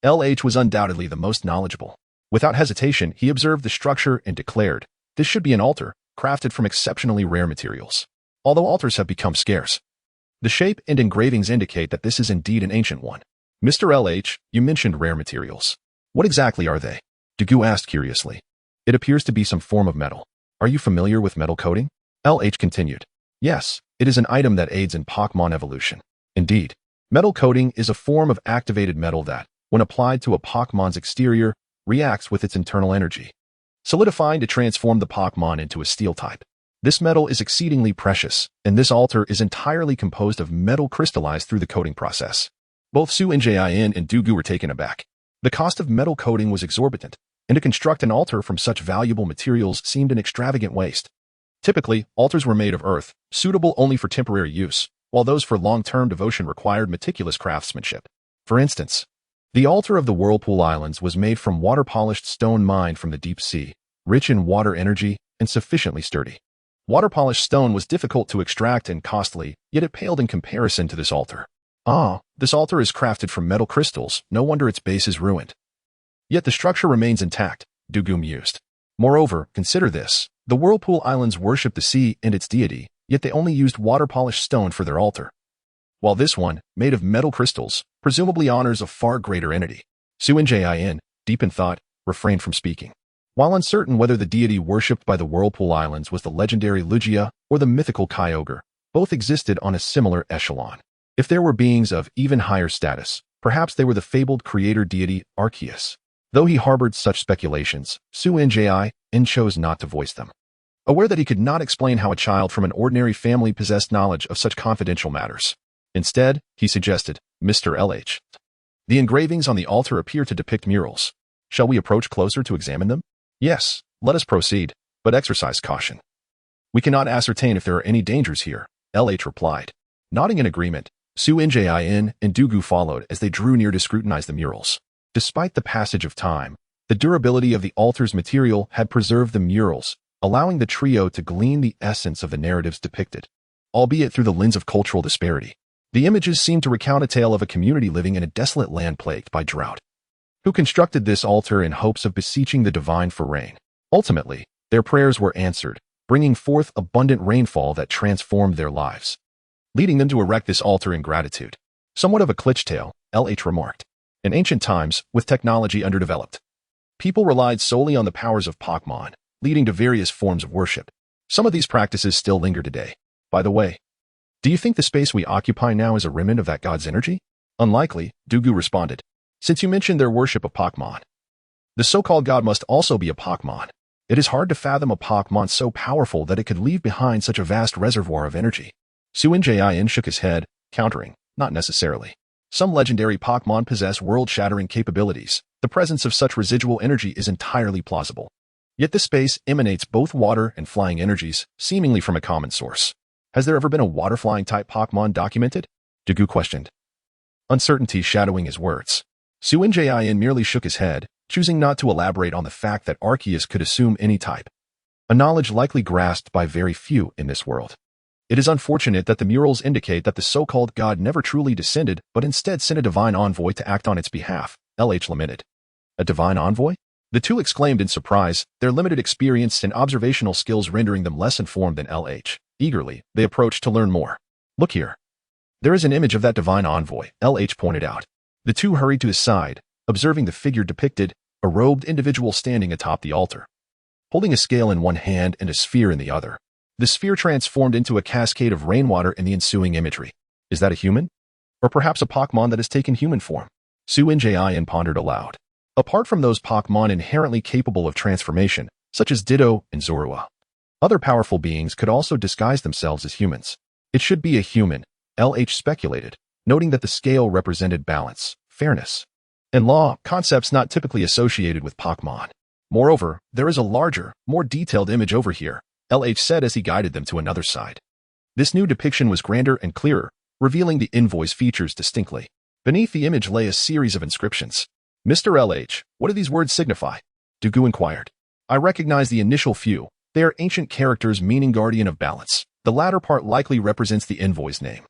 LH was undoubtedly the most knowledgeable. Without hesitation, he observed the structure and declared, this should be an altar, crafted from exceptionally rare materials. Although altars have become scarce, the shape and engravings indicate that this is indeed an ancient one. Mr. LH, you mentioned rare materials. What exactly are they? Dugu asked curiously. It appears to be some form of metal. Are you familiar with metal coating? LH continued. Yes, it is an item that aids in Pokémon evolution. Indeed, metal coating is a form of activated metal that, when applied to a Pokémon's exterior, reacts with its internal energy, solidifying to transform the Pokémon into a steel type. This metal is exceedingly precious, and this altar is entirely composed of metal crystallized through the coating process. Both Su and Jin and Dugu were taken aback. The cost of metal coating was exorbitant, and to construct an altar from such valuable materials seemed an extravagant waste. Typically, altars were made of earth, suitable only for temporary use, while those for long-term devotion required meticulous craftsmanship. For instance, the altar of the Whirlpool Islands was made from water-polished stone mined from the deep sea, rich in water energy and sufficiently sturdy. Water-polished stone was difficult to extract and costly, yet it paled in comparison to this altar. Ah, this altar is crafted from metal crystals, no wonder its base is ruined. Yet the structure remains intact, Dugu mused. Moreover, consider this. The Whirlpool Islands worship the sea and its deity, yet they only used water-polished stone for their altar, while this one, made of metal crystals, presumably honors a far greater entity. Su and Jin, deep in thought, refrained from speaking. While uncertain whether the deity worshipped by the Whirlpool Islands was the legendary Lugia or the mythical Kyogre, both existed on a similar echelon. If there were beings of even higher status, perhaps they were the fabled creator deity Arceus. Though he harbored such speculations, Su and Jin chose not to voice them. Aware that he could not explain how a child from an ordinary family possessed knowledge of such confidential matters. Instead, he suggested, Mr. LH. The engravings on the altar appear to depict murals. Shall we approach closer to examine them? Yes, let us proceed, but exercise caution. We cannot ascertain if there are any dangers here, LH replied. Nodding in agreement, Su and Jin and Dugu followed as they drew near to scrutinize the murals. Despite the passage of time, the durability of the altar's material had preserved the murals, allowing the trio to glean the essence of the narratives depicted, albeit through the lens of cultural disparity. The images seemed to recount a tale of a community living in a desolate land plagued by drought, who constructed this altar in hopes of beseeching the divine for rain. Ultimately, their prayers were answered, bringing forth abundant rainfall that transformed their lives, leading them to erect this altar in gratitude. Somewhat of a cliché tale, LH remarked. In ancient times, with technology underdeveloped, people relied solely on the powers of Pokémon, leading to various forms of worship. Some of these practices still linger today. By the way, do you think the space we occupy now is a remnant of that god's energy? Unlikely, Dugu responded. Since you mentioned their worship of Pokémon, the so-called god must also be a Pokémon. It is hard to fathom a Pokémon so powerful that it could leave behind such a vast reservoir of energy. Suin shook his head, countering, not necessarily. Some legendary Pokémon possess world-shattering capabilities. The presence of such residual energy is entirely plausible. Yet this space emanates both water and flying energies, seemingly from a common source. Has there ever been a water-flying-type Pokémon documented? Dugu questioned, uncertainty shadowing his words. Suin merely shook his head, choosing not to elaborate on the fact that Arceus could assume any type, a knowledge likely grasped by very few in this world. It is unfortunate that the murals indicate that the so-called god never truly descended, but instead sent a divine envoy to act on its behalf, LH lamented. A divine envoy? The two exclaimed in surprise, their limited experience and observational skills rendering them less informed than LH. Eagerly, they approached to learn more. Look here. There is an image of that divine envoy, LH pointed out. The two hurried to his side, observing the figure depicted, a robed individual standing atop the altar, holding a scale in one hand and a sphere in the other. The sphere transformed into a cascade of rainwater in the ensuing imagery. Is that a human? Or perhaps a Pokémon that has taken human form? Suin pondered aloud. Apart from those Pokémon inherently capable of transformation, such as Ditto and Zorua, other powerful beings could also disguise themselves as humans. It should be a human, LH speculated, noting that the scale represented balance, fairness, and law, concepts not typically associated with Pokémon. Moreover, there is a larger, more detailed image over here, LH said as he guided them to another side. This new depiction was grander and clearer, revealing the invoice features distinctly. Beneath the image lay a series of inscriptions. Mr. LH, what do these words signify? Dugu inquired. I recognize the initial few. They are ancient characters meaning guardian of balance. The latter part likely represents the envoy's name.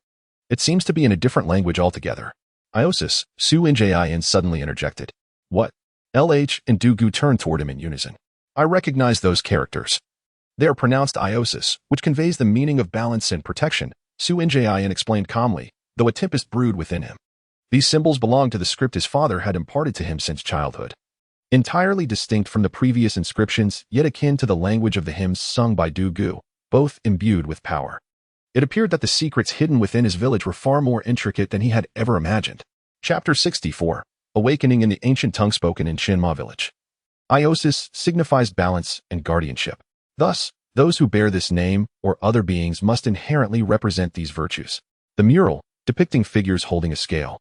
It seems to be in a different language altogether. Iosis, Suin suddenly interjected. What? LH and Dugu turned toward him in unison. I recognize those characters. They are pronounced Iosis, which conveys the meaning of balance and protection, Suin explained calmly, though a tempest brewed within him. These symbols belong to the script his father had imparted to him since childhood. Entirely distinct from the previous inscriptions, yet akin to the language of the hymns sung by Dugu, both imbued with power. It appeared that the secrets hidden within his village were far more intricate than he had ever imagined. Chapter 64. Awakening in the ancient tongue spoken in Shinma village. Iosis signifies balance and guardianship. Thus, those who bear this name or other beings must inherently represent these virtues. The mural, depicting figures holding a scale,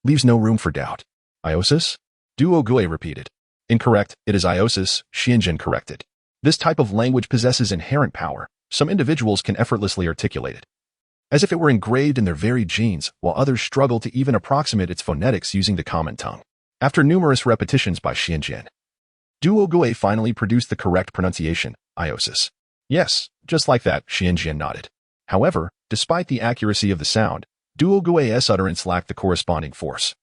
leaves no room for doubt. Iosis? Duogue repeated. Incorrect, it is Iosis, Xianjin corrected. This type of language possesses inherent power. Some individuals can effortlessly articulate it, as if it were engraved in their very genes, while others struggle to even approximate its phonetics using the common tongue. After numerous repetitions by Xianjin, Duogue finally produced the correct pronunciation, Iosis. Yes, just like that, Xianjin nodded. However, despite the accuracy of the sound, Duogue's utterance lacked the corresponding force,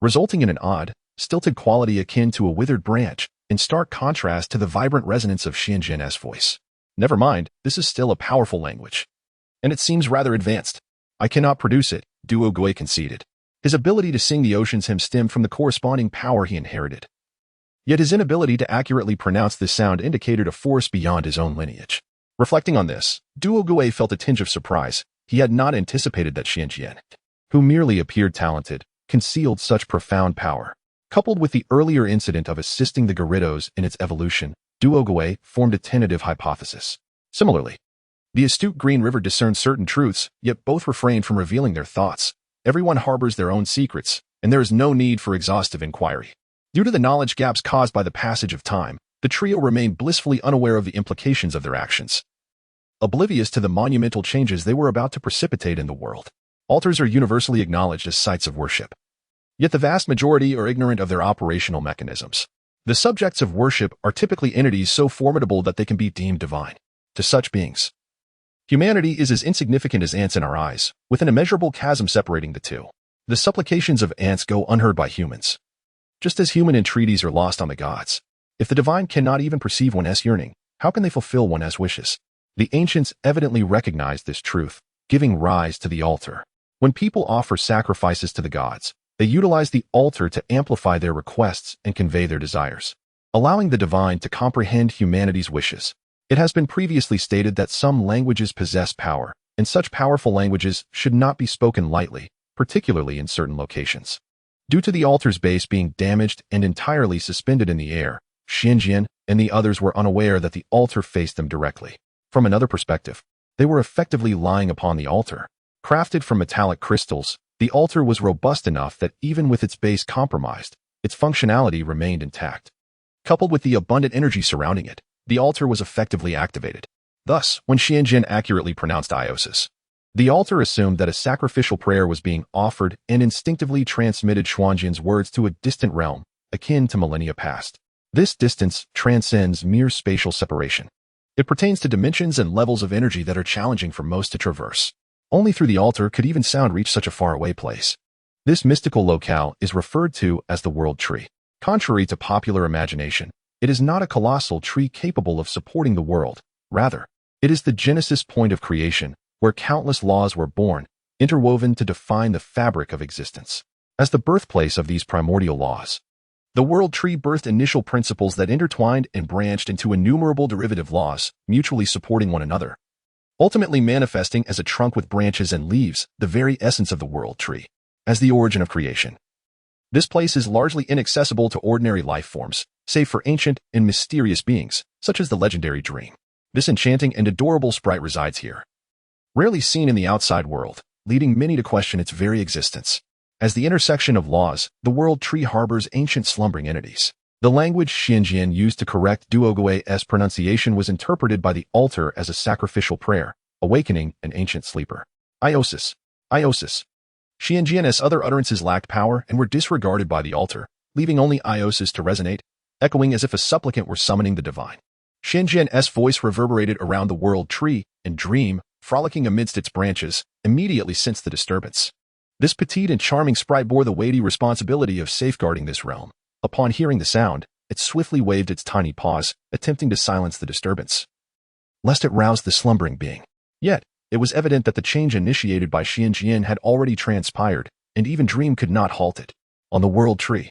resulting in an odd, stilted quality akin to a withered branch, in stark contrast to the vibrant resonance of Xianjin's voice. Never mind, this is still a powerful language. And it seems rather advanced. I cannot produce it, Duogue conceded. His ability to sing the ocean's hymn stemmed from the corresponding power he inherited. Yet his inability to accurately pronounce this sound indicated a force beyond his own lineage. Reflecting on this, Duogue felt a tinge of surprise. He had not anticipated that Xianjin, who merely appeared talented, concealed such profound power. Coupled with the earlier incident of assisting the Gyarados in its evolution, Duogue formed a tentative hypothesis. Similarly, the astute Green River discerned certain truths, yet both refrained from revealing their thoughts. Everyone harbors their own secrets, and there is no need for exhaustive inquiry. Due to the knowledge gaps caused by the passage of time, the trio remained blissfully unaware of the implications of their actions, oblivious to the monumental changes they were about to precipitate in the world. Altars are universally acknowledged as sites of worship, yet the vast majority are ignorant of their operational mechanisms. The subjects of worship are typically entities so formidable that they can be deemed divine. To such beings, humanity is as insignificant as ants in our eyes, with an immeasurable chasm separating the two. The supplications of ants go unheard by humans, just as human entreaties are lost on the gods. If the divine cannot even perceive one's yearning, how can they fulfill one's wishes? The ancients evidently recognized this truth, giving rise to the altar. When people offer sacrifices to the gods, they utilize the altar to amplify their requests and convey their desires, allowing the divine to comprehend humanity's wishes. It has been previously stated that some languages possess power, and such powerful languages should not be spoken lightly, particularly in certain locations. Due to the altar's base being damaged and entirely suspended in the air, Xianjian and the others were unaware that the altar faced them directly. From another perspective, they were effectively lying upon the altar. Crafted from metallic crystals, the altar was robust enough that even with its base compromised, its functionality remained intact. Coupled with the abundant energy surrounding it, the altar was effectively activated. Thus, when Xianjian accurately pronounced Iosis, the altar assumed that a sacrificial prayer was being offered and instinctively transmitted Xuanjian's words to a distant realm, akin to millennia past. This distance transcends mere spatial separation. It pertains to dimensions and levels of energy that are challenging for most to traverse. Only through the altar could even sound reach such a faraway place. This mystical locale is referred to as the World Tree. Contrary to popular imagination, it is not a colossal tree capable of supporting the world. Rather, it is the genesis point of creation, where countless laws were born, interwoven to define the fabric of existence. As the birthplace of these primordial laws, the World Tree birthed initial principles that intertwined and branched into innumerable derivative laws, mutually supporting one another, ultimately manifesting as a trunk with branches and leaves, the very essence of the World Tree. As the origin of creation, this place is largely inaccessible to ordinary life forms, save for ancient and mysterious beings, such as the legendary Dream. This enchanting and adorable sprite resides here, rarely seen in the outside world, leading many to question its very existence. As the intersection of laws, the World Tree harbors ancient slumbering entities. The language Xianjian used to correct Duogue's pronunciation was interpreted by the altar as a sacrificial prayer, awakening an ancient sleeper. Iosis. Iosis. Xianjian's other utterances lacked power and were disregarded by the altar, leaving only Iosis to resonate, echoing as if a supplicant were summoning the divine. Xianjian's voice reverberated around the World Tree, and Dream, frolicking amidst its branches, immediately sensed the disturbance. This petite and charming sprite bore the weighty responsibility of safeguarding this realm. Upon hearing the sound, it swiftly waved its tiny paws, attempting to silence the disturbance, lest it rouse the slumbering being. Yet, it was evident that the change initiated by Xianjian had already transpired, and even Dream could not halt it. On the World Tree,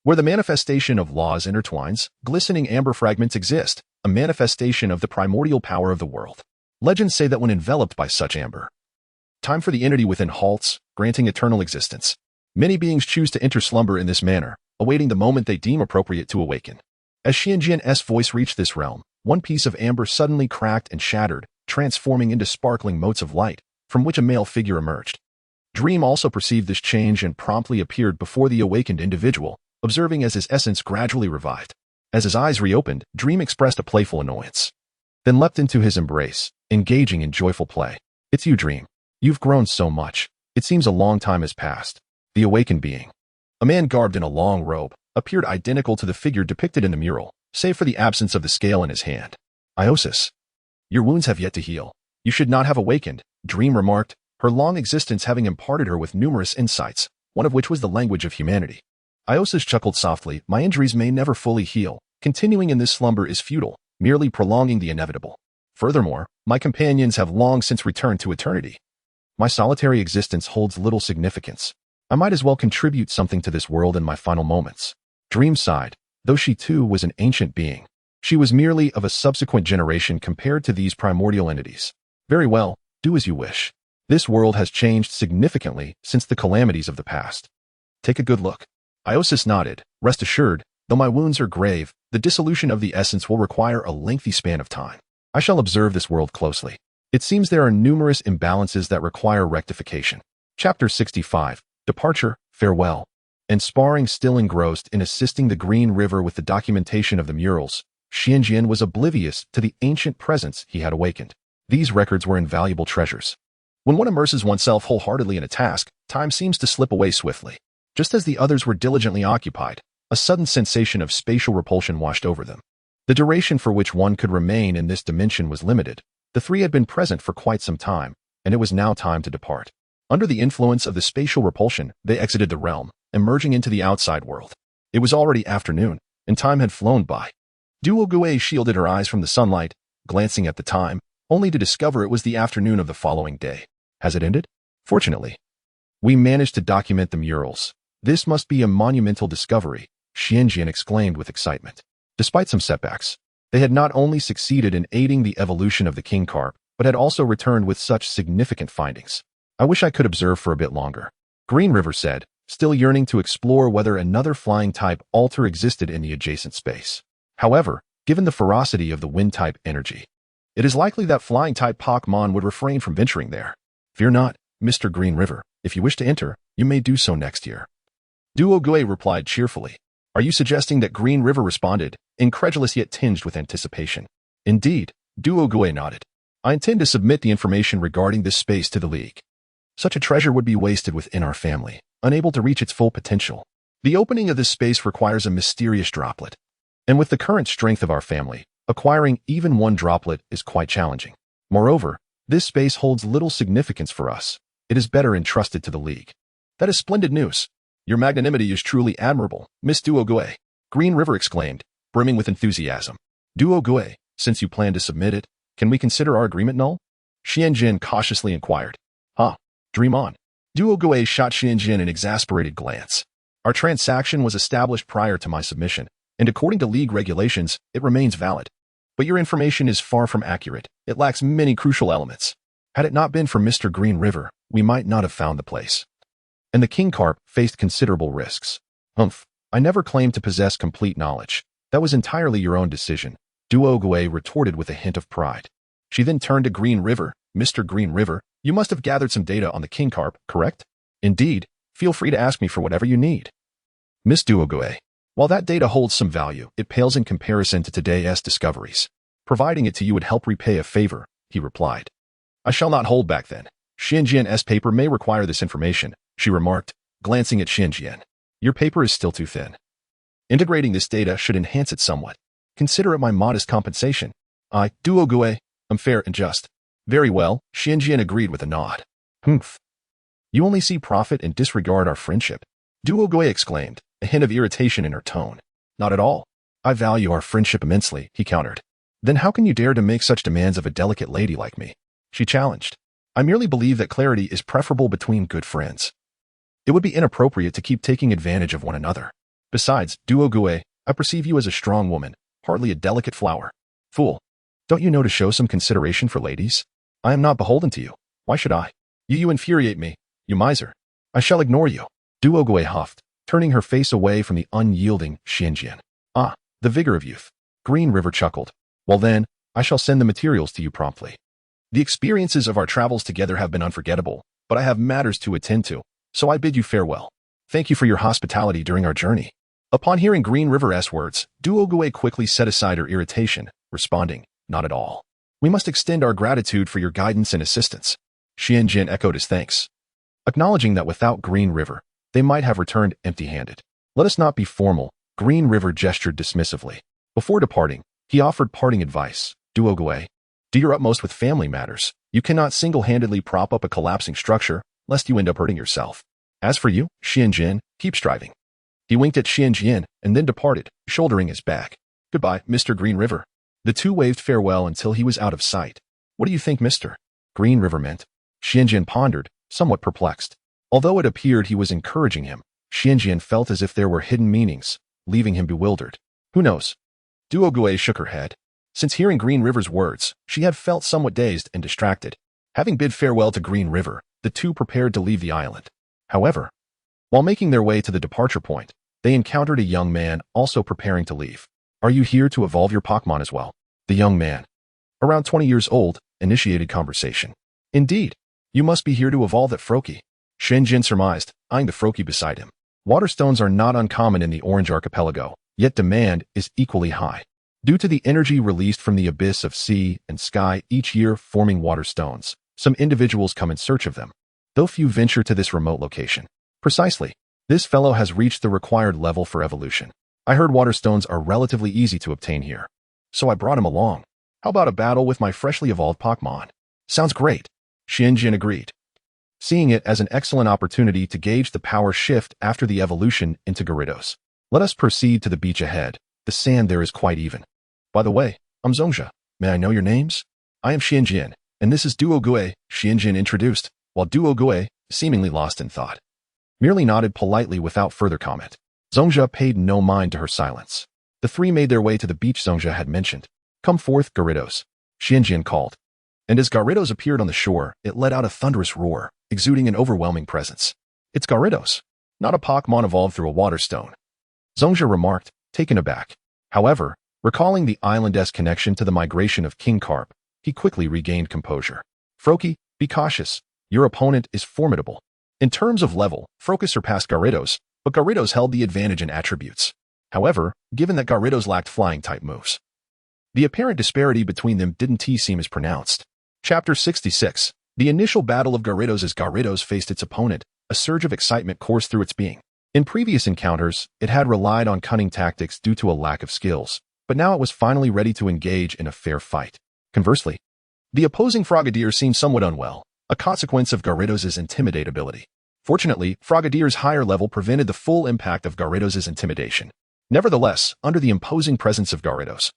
where the manifestation of laws intertwines, glistening amber fragments exist, a manifestation of the primordial power of the world. Legends say that when enveloped by such amber, time for the entity within halts, granting eternal existence. Many beings choose to enter slumber in this manner, awaiting the moment they deem appropriate to awaken. As Xianjian's voice reached this realm, one piece of amber suddenly cracked and shattered, transforming into sparkling motes of light, from which a male figure emerged. Dream also perceived this change and promptly appeared before the awakened individual, observing as his essence gradually revived. As his eyes reopened, Dream expressed a playful annoyance, then leapt into his embrace, engaging in joyful play. "It's you, Dream. You've grown so much. It seems a long time has passed." The awakened being, a man garbed in a long robe, appeared identical to the figure depicted in the mural, save for the absence of the scale in his hand. "Iosis, your wounds have yet to heal. You should not have awakened," Dream remarked, her long existence having imparted her with numerous insights, one of which was the language of humanity. Iosis chuckled softly. "My injuries may never fully heal. Continuing in this slumber is futile, merely prolonging the inevitable. Furthermore, my companions have long since returned to eternity. My solitary existence holds little significance. I might as well contribute something to this world in my final moments." Dream sighed, though she too was an ancient being. She was merely of a subsequent generation compared to these primordial entities. "Very well, do as you wish. This world has changed significantly since the calamities of the past. Take a good look." Iosis nodded. "Rest assured, though my wounds are grave, the dissolution of the essence will require a lengthy span of time. I shall observe this world closely. It seems there are numerous imbalances that require rectification." Chapter 65. Departure, Farewell. And sparring still engrossed in assisting the Green River with the documentation of the murals, Xianjian was oblivious to the ancient presence he had awakened. These records were invaluable treasures. When one immerses oneself wholeheartedly in a task, time seems to slip away swiftly. Just as the others were diligently occupied, a sudden sensation of spatial repulsion washed over them. The duration for which one could remain in this dimension was limited. The three had been present for quite some time, and it was now time to depart. Under the influence of the spatial repulsion, they exited the realm, emerging into the outside world. It was already afternoon, and time had flown by. Duogue shielded her eyes from the sunlight, glancing at the time, only to discover it was the afternoon of the following day. Has it ended? Fortunately, we managed to document the murals. This must be a monumental discovery, Xianjian exclaimed with excitement. Despite some setbacks, they had not only succeeded in aiding the evolution of the King Carp, but had also returned with such significant findings. "I wish I could observe for a bit longer," Green River said, still yearning to explore whether another flying-type altar existed in the adjacent space. However, given the ferocity of the wind-type energy, it is likely that flying-type Pokémon would refrain from venturing there. Fear not, Mr. Green River. If you wish to enter, you may do so next year. Duogue replied cheerfully. Are you suggesting that Green River responded, incredulous yet tinged with anticipation? Indeed, Duogue nodded. I intend to submit the information regarding this space to the League. Such a treasure would be wasted within our family, unable to reach its full potential. The opening of this space requires a mysterious droplet. And with the current strength of our family, acquiring even one droplet is quite challenging. Moreover, this space holds little significance for us. It is better entrusted to the League. That is splendid news. Your magnanimity is truly admirable, Miss Duogue, Green River exclaimed, brimming with enthusiasm. Duogue, since you plan to submit it, can we consider our agreement null? Xianjin cautiously inquired. Dream on. Duogue shot Xianjin an exasperated glance. Our transaction was established prior to my submission, and according to League regulations, it remains valid. But your information is far from accurate. It lacks many crucial elements. Had it not been for Mr. Green River, we might not have found the place. And the King Carp faced considerable risks. I never claimed to possess complete knowledge. That was entirely your own decision, Duogue retorted with a hint of pride. She then turned to Green River. Mr. Green River, you must have gathered some data on the King Carp, correct? Indeed. Feel free to ask me for whatever you need. Miss Duogue, while that data holds some value, it pales in comparison to today's discoveries. Providing it to you would help repay a favor, he replied. I shall not hold back then. Xianjian's paper may require this information, she remarked, glancing at Xianjian. Your paper is still too thin. Integrating this data should enhance it somewhat. Consider it my modest compensation. Duogue, I'm fair and just. Very well, Xianjian agreed with a nod. You only see profit and disregard our friendship, Duogue exclaimed, a hint of irritation in her tone. Not at all. I value our friendship immensely, he countered. Then how can you dare to make such demands of a delicate lady like me? She challenged. I merely believe that clarity is preferable between good friends. It would be inappropriate to keep taking advantage of one another. Besides, Duogue, I perceive you as a strong woman, hardly a delicate flower. Fool. Don't you know to show some consideration for ladies? I am not beholden to you. Why should I? You infuriate me, you miser. I shall ignore you. Duogue huffed, turning her face away from the unyielding Xianjian. The vigor of youth. Green River chuckled. Well then, I shall send the materials to you promptly. The experiences of our travels together have been unforgettable, but I have matters to attend to, so I bid you farewell. Thank you for your hospitality during our journey. Upon hearing Green River's words, Duogue quickly set aside her irritation, responding, not at all. We must extend our gratitude for your guidance and assistance. Xianjian echoed his thanks, acknowledging that without Green River, they might have returned empty-handed. Let us not be formal, Green River gestured dismissively. Before departing, he offered parting advice. Duogue, do your utmost with family matters. You cannot single-handedly prop up a collapsing structure, lest you end up hurting yourself. As for you, Xianjian, keep striving. He winked at Xianjian and then departed, shouldering his bag. Goodbye, Mr. Green River. The two waved farewell until he was out of sight. What do you think Mr. Green River meant? Xianjian pondered, somewhat perplexed. Although it appeared he was encouraging him, Xianjian felt as if there were hidden meanings, leaving him bewildered. Who knows? Duogue shook her head. Since hearing Green River's words, she had felt somewhat dazed and distracted. Having bid farewell to Green River, the two prepared to leave the island. However, while making their way to the departure point, they encountered a young man also preparing to leave. Are you here to evolve your Pokémon as well? The young man, around 20 years old, initiated conversation. Indeed, you must be here to evolve that Froakie, Xianjian surmised, eyeing the Froakie beside him. Waterstones are not uncommon in the Orange Archipelago, yet demand is equally high. Due to the energy released from the abyss of sea and sky each year forming waterstones, some individuals come in search of them, though few venture to this remote location. Precisely, this fellow has reached the required level for evolution. I heard waterstones are relatively easy to obtain here, so I brought him along. How about a battle with my freshly evolved Pokémon? Sounds great, Xianjian agreed, seeing it as an excellent opportunity to gauge the power shift after the evolution into Gyarados. Let us proceed to the beach ahead. The sand there is quite even. By the way, I'm Zongja. May I know your names? I am Xianjian, and this is Duogue, Xianjian introduced, while Duogue, seemingly lost in thought, merely nodded politely without further comment. Zongja paid no mind to her silence. The three made their way to the beach Zongja had mentioned. Come forth, Gyarados, Xianjian called. And as Gyarados appeared on the shore, it let out a thunderous roar, exuding an overwhelming presence. It's Gyarados, not a Pokémon evolved through a water stone, Zongja remarked, taken aback. However, Recalling the island-esque connection to the migration of King Carp, he quickly regained composure. Froakie, be cautious. Your opponent is formidable. In terms of level, Froakie surpassed Gyarados, but Gyarados held the advantage in attributes. However, given that Gyarados lacked flying-type moves, the apparent disparity between them didn't seem as pronounced. Chapter 66. The initial battle of Gyarados. As Gyarados faced its opponent, a surge of excitement coursed through its being. In previous encounters, it had relied on cunning tactics due to a lack of skills, but now it was finally ready to engage in a fair fight. Conversely, the opposing Frogadier seemed somewhat unwell, a consequence of Gyarados' Intimidate ability. Fortunately, Frogadier's higher level prevented the full impact of Gyarados' intimidation. Nevertheless, under the imposing presence of Gyarados,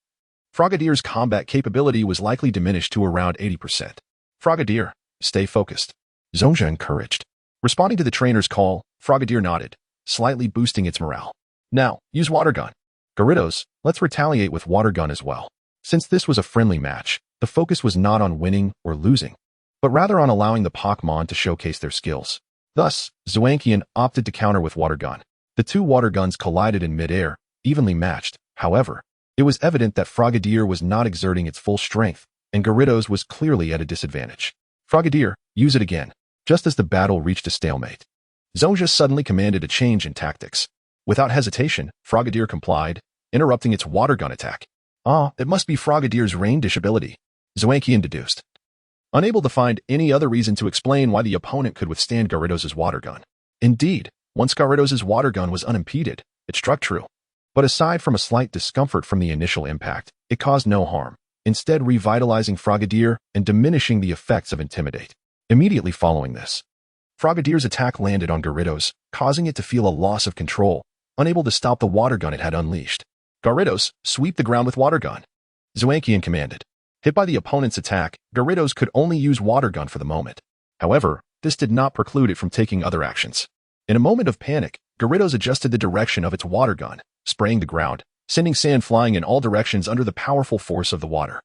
Frogadier's combat capability was likely diminished to around 80%. Frogadier, stay focused. Zonja encouraged. Responding to the trainer's call, Frogadier nodded, slightly boosting its morale. Now, use Water Gun. Gyarados, let's retaliate with Water Gun as well. Since this was a friendly match, the focus was not on winning or losing, but rather on allowing the Pokémon to showcase their skills. Thus, Zoankian opted to counter with Water Gun. The two Water Guns collided in mid-air, evenly matched. However, it was evident that Frogadier was not exerting its full strength, and Gyarados was clearly at a disadvantage. Frogadier, use it again. Just as the battle reached a stalemate, Zonja suddenly commanded a change in tactics. Without hesitation, Frogadier complied, interrupting its Water Gun attack. It must be Frogadier's Rain Dish ability, Zoankian deduced, unable to find any other reason to explain why the opponent could withstand Gyarados' Water Gun. Indeed, once Gyarados' Water Gun was unimpeded, it struck true. But aside from a slight discomfort from the initial impact, it caused no harm, instead revitalizing Frogadier and diminishing the effects of Intimidate. Immediately following this, Frogadier's attack landed on Gyarados, causing it to feel a loss of control, unable to stop the Water Gun it had unleashed. Gyarados, sweep the ground with Water Gun, Zoankian commanded. Hit by the opponent's attack, Gyarados could only use Water Gun for the moment. However, this did not preclude it from taking other actions. In a moment of panic, Gyarados adjusted the direction of its Water Gun, spraying the ground, sending sand flying in all directions under the powerful force of the water.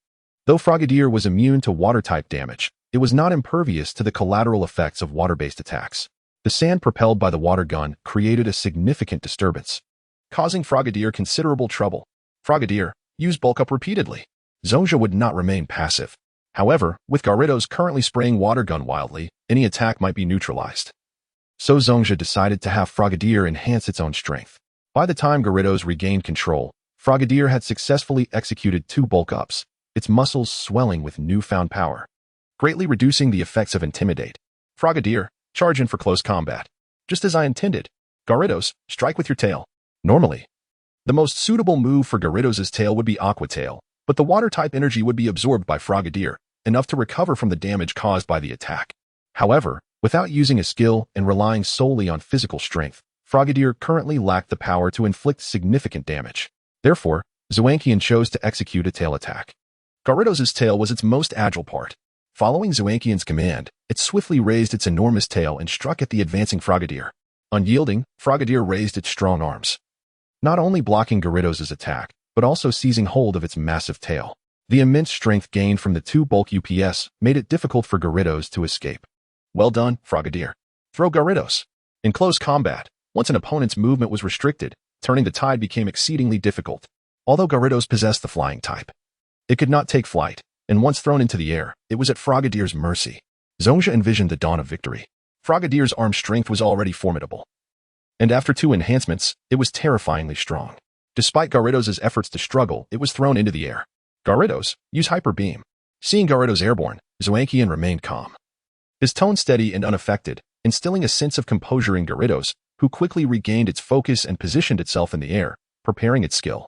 Though Frogadier was immune to water-type damage, it was not impervious to the collateral effects of water-based attacks. The sand propelled by the Water Gun created a significant disturbance, causing Frogadier considerable trouble. Frogadier, use Bulk Up repeatedly. Zonja would not remain passive. However, with Gyarados currently spraying Water Gun wildly, any attack might be neutralized. So Zonja decided to have Frogadier enhance its own strength. By the time Gyarados regained control, Frogadier had successfully executed 2 Bulk Ups, its muscles swelling with newfound power, greatly reducing the effects of Intimidate. Frogadier, charge in for close combat. Just as I intended. Gyarados, strike with your tail. Normally, the most suitable move for Gyarados' tail would be Aqua Tail, but the water-type energy would be absorbed by Frogadier, enough to recover from the damage caused by the attack. However, without using a skill and relying solely on physical strength, Frogadier currently lacked the power to inflict significant damage. Therefore, Zoankian chose to execute a tail attack. Gyarados' tail was its most agile part. Following Zoankian's command, it swiftly raised its enormous tail and struck at the advancing Frogadier. Unyielding, Frogadier raised its strong arms, not only blocking Gyarados' attack, but also seizing hold of its massive tail. The immense strength gained from the 2 bulk UPS made it difficult for Gyarados to escape. Well done, Frogadier. Throw Gyarados. In close combat, once an opponent's movement was restricted, turning the tide became exceedingly difficult. Although Gyarados possessed the flying type, it could not take flight, and once thrown into the air, it was at Frogadier's mercy. Zonja envisioned the dawn of victory. Frogadier's arm strength was already formidable, and after 2 enhancements, it was terrifyingly strong. Despite Gyarados' efforts to struggle, it was thrown into the air. Gyarados, use Hyper Beam. Seeing Gyarados airborne, Zoankian remained calm, his tone steady and unaffected, instilling a sense of composure in Gyarados, who quickly regained its focus and positioned itself in the air, preparing its skill.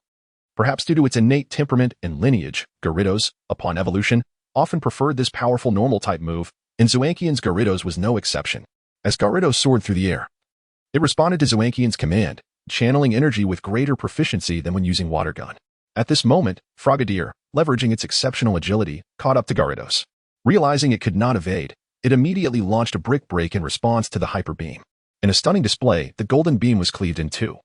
Perhaps due to its innate temperament and lineage, Gyarados, upon evolution, often preferred this powerful normal-type move, and Zoankian's Gyarados was no exception. As Gyarados soared through the air, it responded to Zoankian's command, channeling energy with greater proficiency than when using Water Gun. At this moment, Frogadier, leveraging its exceptional agility, caught up to Gyarados. Realizing it could not evade, it immediately launched a Brick Break in response to the Hyper Beam. In a stunning display, the Golden Beam was cleaved in 2,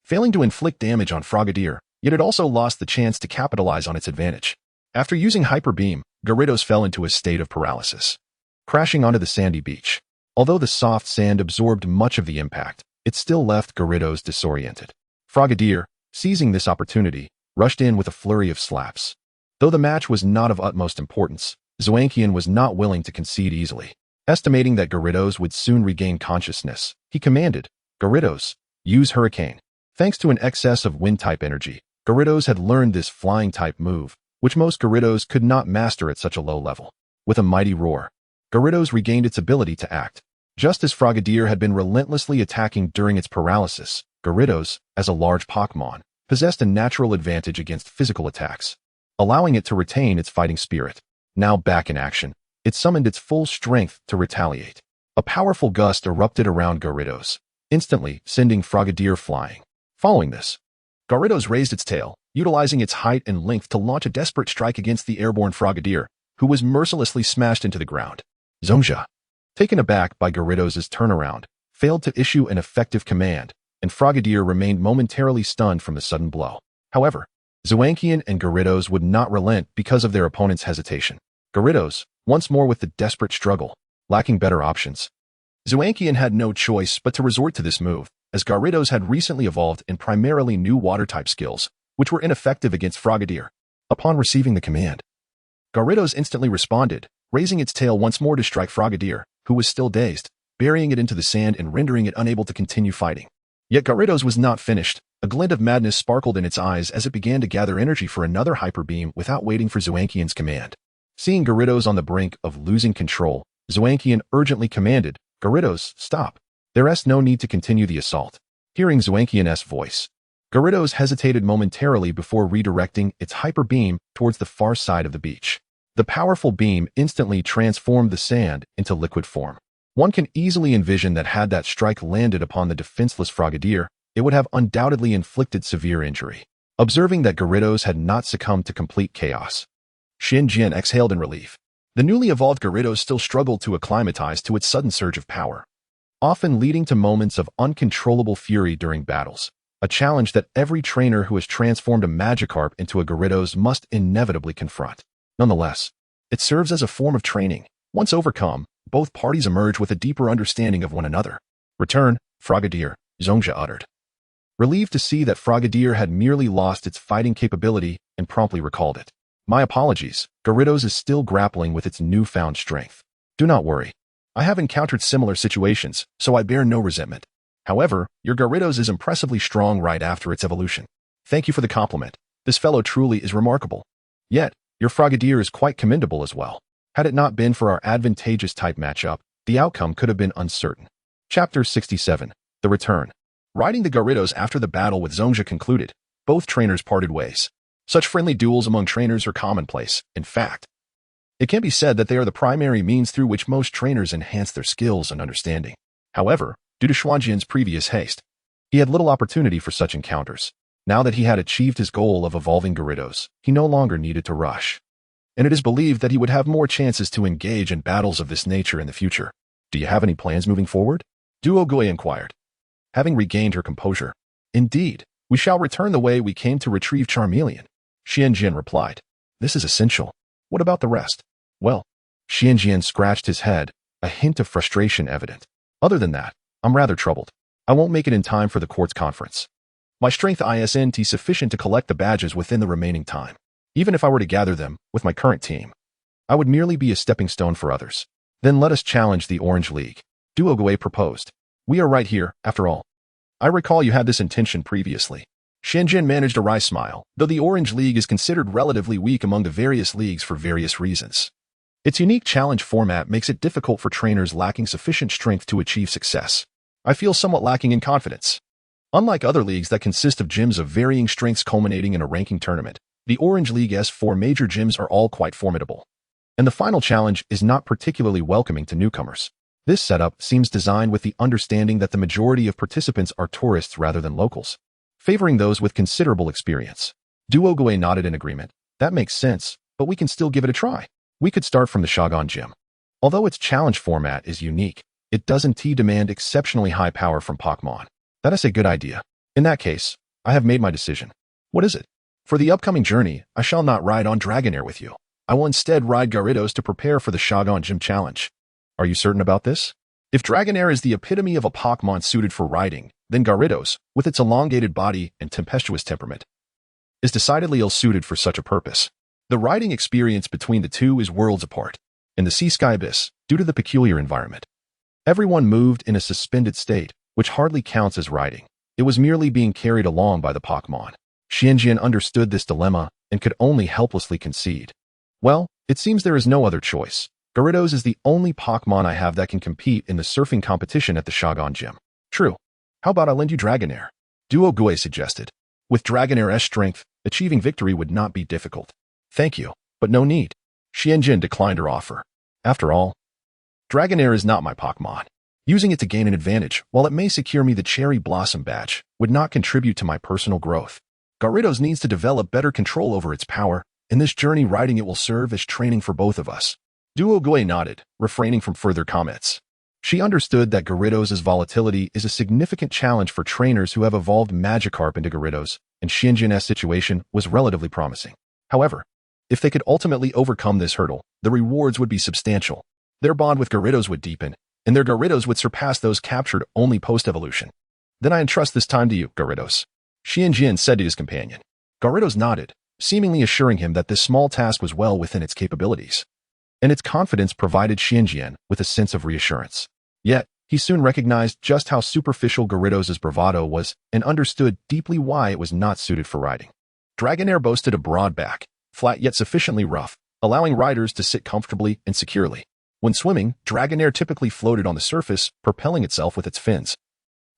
failing to inflict damage on Frogadier, yet it also lost the chance to capitalize on its advantage. After using Hyper Beam, Gyarados fell into a state of paralysis, crashing onto the sandy beach. Although the soft sand absorbed much of the impact, it still left Gyarados disoriented. Frogadier, seizing this opportunity, rushed in with a flurry of slaps. Though the match was not of utmost importance, Zoankian was not willing to concede easily. Estimating that Gyarados would soon regain consciousness, he commanded, "Gyarados, use Hurricane." Thanks to an excess of Wind-type energy, Gyarados had learned this Flying-type move, which most Gyarados could not master at such a low level. With a mighty roar, Gyarados regained its ability to act. Just as Frogadier had been relentlessly attacking during its paralysis, Gyarados, as a large Pokémon, possessed a natural advantage against physical attacks, allowing it to retain its fighting spirit. Now back in action, it summoned its full strength to retaliate. A powerful gust erupted around Gyarados, instantly sending Frogadier flying. Following this, Gyarados raised its tail, utilizing its height and length to launch a desperate strike against the airborne Frogadier, who was mercilessly smashed into the ground. Zonja, taken aback by Gyarados' turnaround, failed to issue an effective command, and Frogadier remained momentarily stunned from the sudden blow. However, Zoankian and Gyarados would not relent because of their opponent's hesitation. Gyarados, once more with the desperate struggle, lacking better options. Zoankian had no choice but to resort to this move, as Gyarados had recently evolved in primarily new water-type skills, which were ineffective against Frogadier. Upon receiving the command, Gyarados instantly responded, raising its tail once more to strike Frogadier, who was still dazed, burying it into the sand and rendering it unable to continue fighting. Yet Gyarados was not finished. A glint of madness sparkled in its eyes as it began to gather energy for another Hyper Beam without waiting for Zoankian's command. Seeing Gyarados on the brink of losing control, Zoankian urgently commanded, "Gyarados, stop. There's no need to continue the assault." Hearing Zoankian's voice, Gyarados hesitated momentarily before redirecting its Hyper Beam towards the far side of the beach. The powerful beam instantly transformed the sand into liquid form. One can easily envision that had that strike landed upon the defenseless Frogadier, it would have undoubtedly inflicted severe injury. Observing that Gyarados had not succumbed to complete chaos, Shinjian exhaled in relief. The newly evolved Gyarados still struggled to acclimatize to its sudden surge of power, often leading to moments of uncontrollable fury during battles, a challenge that every trainer who has transformed a Magikarp into a Gyarados must inevitably confront. Nonetheless, it serves as a form of training. Once overcome, both parties emerge with a deeper understanding of one another. "Return, Frogadier," Zonja uttered, relieved to see that Frogadier had merely lost its fighting capability and promptly recalled it. "My apologies, Gyarados is still grappling with its newfound strength. Do not worry. I have encountered similar situations, so I bear no resentment. However, your Gyarados is impressively strong right after its evolution. Thank you for the compliment. This fellow truly is remarkable. Yet, your Frogadier is quite commendable as well. Had it not been for our advantageous type matchup, the outcome could have been uncertain." Chapter 67, The Return. Riding the Gyarados after the battle with Zonja concluded, both trainers parted ways. Such friendly duels among trainers are commonplace. In fact, it can be said that they are the primary means through which most trainers enhance their skills and understanding. However, due to Xuanjian's previous haste, he had little opportunity for such encounters. Now that he had achieved his goal of evolving Gyarados, he no longer needed to rush, and it is believed that he would have more chances to engage in battles of this nature in the future. "Do you have any plans moving forward?" Duogui inquired, having regained her composure. "Indeed, we shall return the way we came to retrieve Charmeleon," Xianjian replied. "This is essential. What about the rest?" "Well," Xianjian scratched his head, a hint of frustration evident. "Other than that, I'm rather troubled. I won't make it in time for the court's conference. My strength isn't sufficient to collect the badges within the remaining time. Even if I were to gather them with my current team, I would merely be a stepping stone for others. Then let us challenge the Orange League," Duogui proposed. "We are right here, after all. I recall you had this intention previously." Shinjin managed a wry smile, though the Orange League is considered relatively weak among the various leagues for various reasons. Its unique challenge format makes it difficult for trainers lacking sufficient strength to achieve success. I feel somewhat lacking in confidence. Unlike other leagues that consist of gyms of varying strengths culminating in a ranking tournament, the Orange League's 4 major gyms are all quite formidable, and the final challenge is not particularly welcoming to newcomers. This setup seems designed with the understanding that the majority of participants are tourists rather than locals, favoring those with considerable experience. Duogui nodded in agreement. "That makes sense, but we can still give it a try. We could start from the Shogun Gym. Although its challenge format is unique, it doesn't demand exceptionally high power from Pokémon. That is a good idea. In that case, I have made my decision." "What is it?" "For the upcoming journey, I shall not ride on Dragonair with you. I will instead ride Gyarados to prepare for the Shogun Gym challenge." "Are you certain about this?" "If Dragonair is the epitome of a Pokémon suited for riding, then Gyarados, with its elongated body and tempestuous temperament, is decidedly ill-suited for such a purpose. The riding experience between the two is worlds apart. In the sea sky abyss, due to the peculiar environment, everyone moved in a suspended state, which hardly counts as riding. It was merely being carried along by the Pokémon. Xianjian understood this dilemma and could only helplessly concede. Well, it seems there is no other choice. Gyarados is the only Pokémon I have that can compete in the surfing competition at the Shagon Gym. True. How about I lend you Dragonair? Duo Gui suggested. With Dragonair's strength, achieving victory would not be difficult. Thank you, but no need. Xianjin declined her offer. After all, Dragonair is not my Pokémon. Using it to gain an advantage, while it may secure me the Cherry Blossom badge, would not contribute to my personal growth. Gyarados needs to develop better control over its power. In this journey, riding it will serve as training for both of us. Duo Gui nodded, refraining from further comments. She understood that Gyarados' volatility is a significant challenge for trainers who have evolved Magikarp into Gyarados, and Xianjin's situation was relatively promising. However, if they could ultimately overcome this hurdle, the rewards would be substantial. Their bond with Gyarados would deepen, and their Gyarados would surpass those captured only post-evolution. Then I entrust this time to you, Gyarados, Xianjin said to his companion. Gyarados nodded, seemingly assuring him that this small task was well within its capabilities. And its confidence provided Xianjin with a sense of reassurance. Yet, he soon recognized just how superficial Gyarados' bravado was and understood deeply why it was not suited for riding. Dragonair boasted a broad back, flat yet sufficiently rough, allowing riders to sit comfortably and securely. When swimming, Dragonair typically floated on the surface, propelling itself with its fins,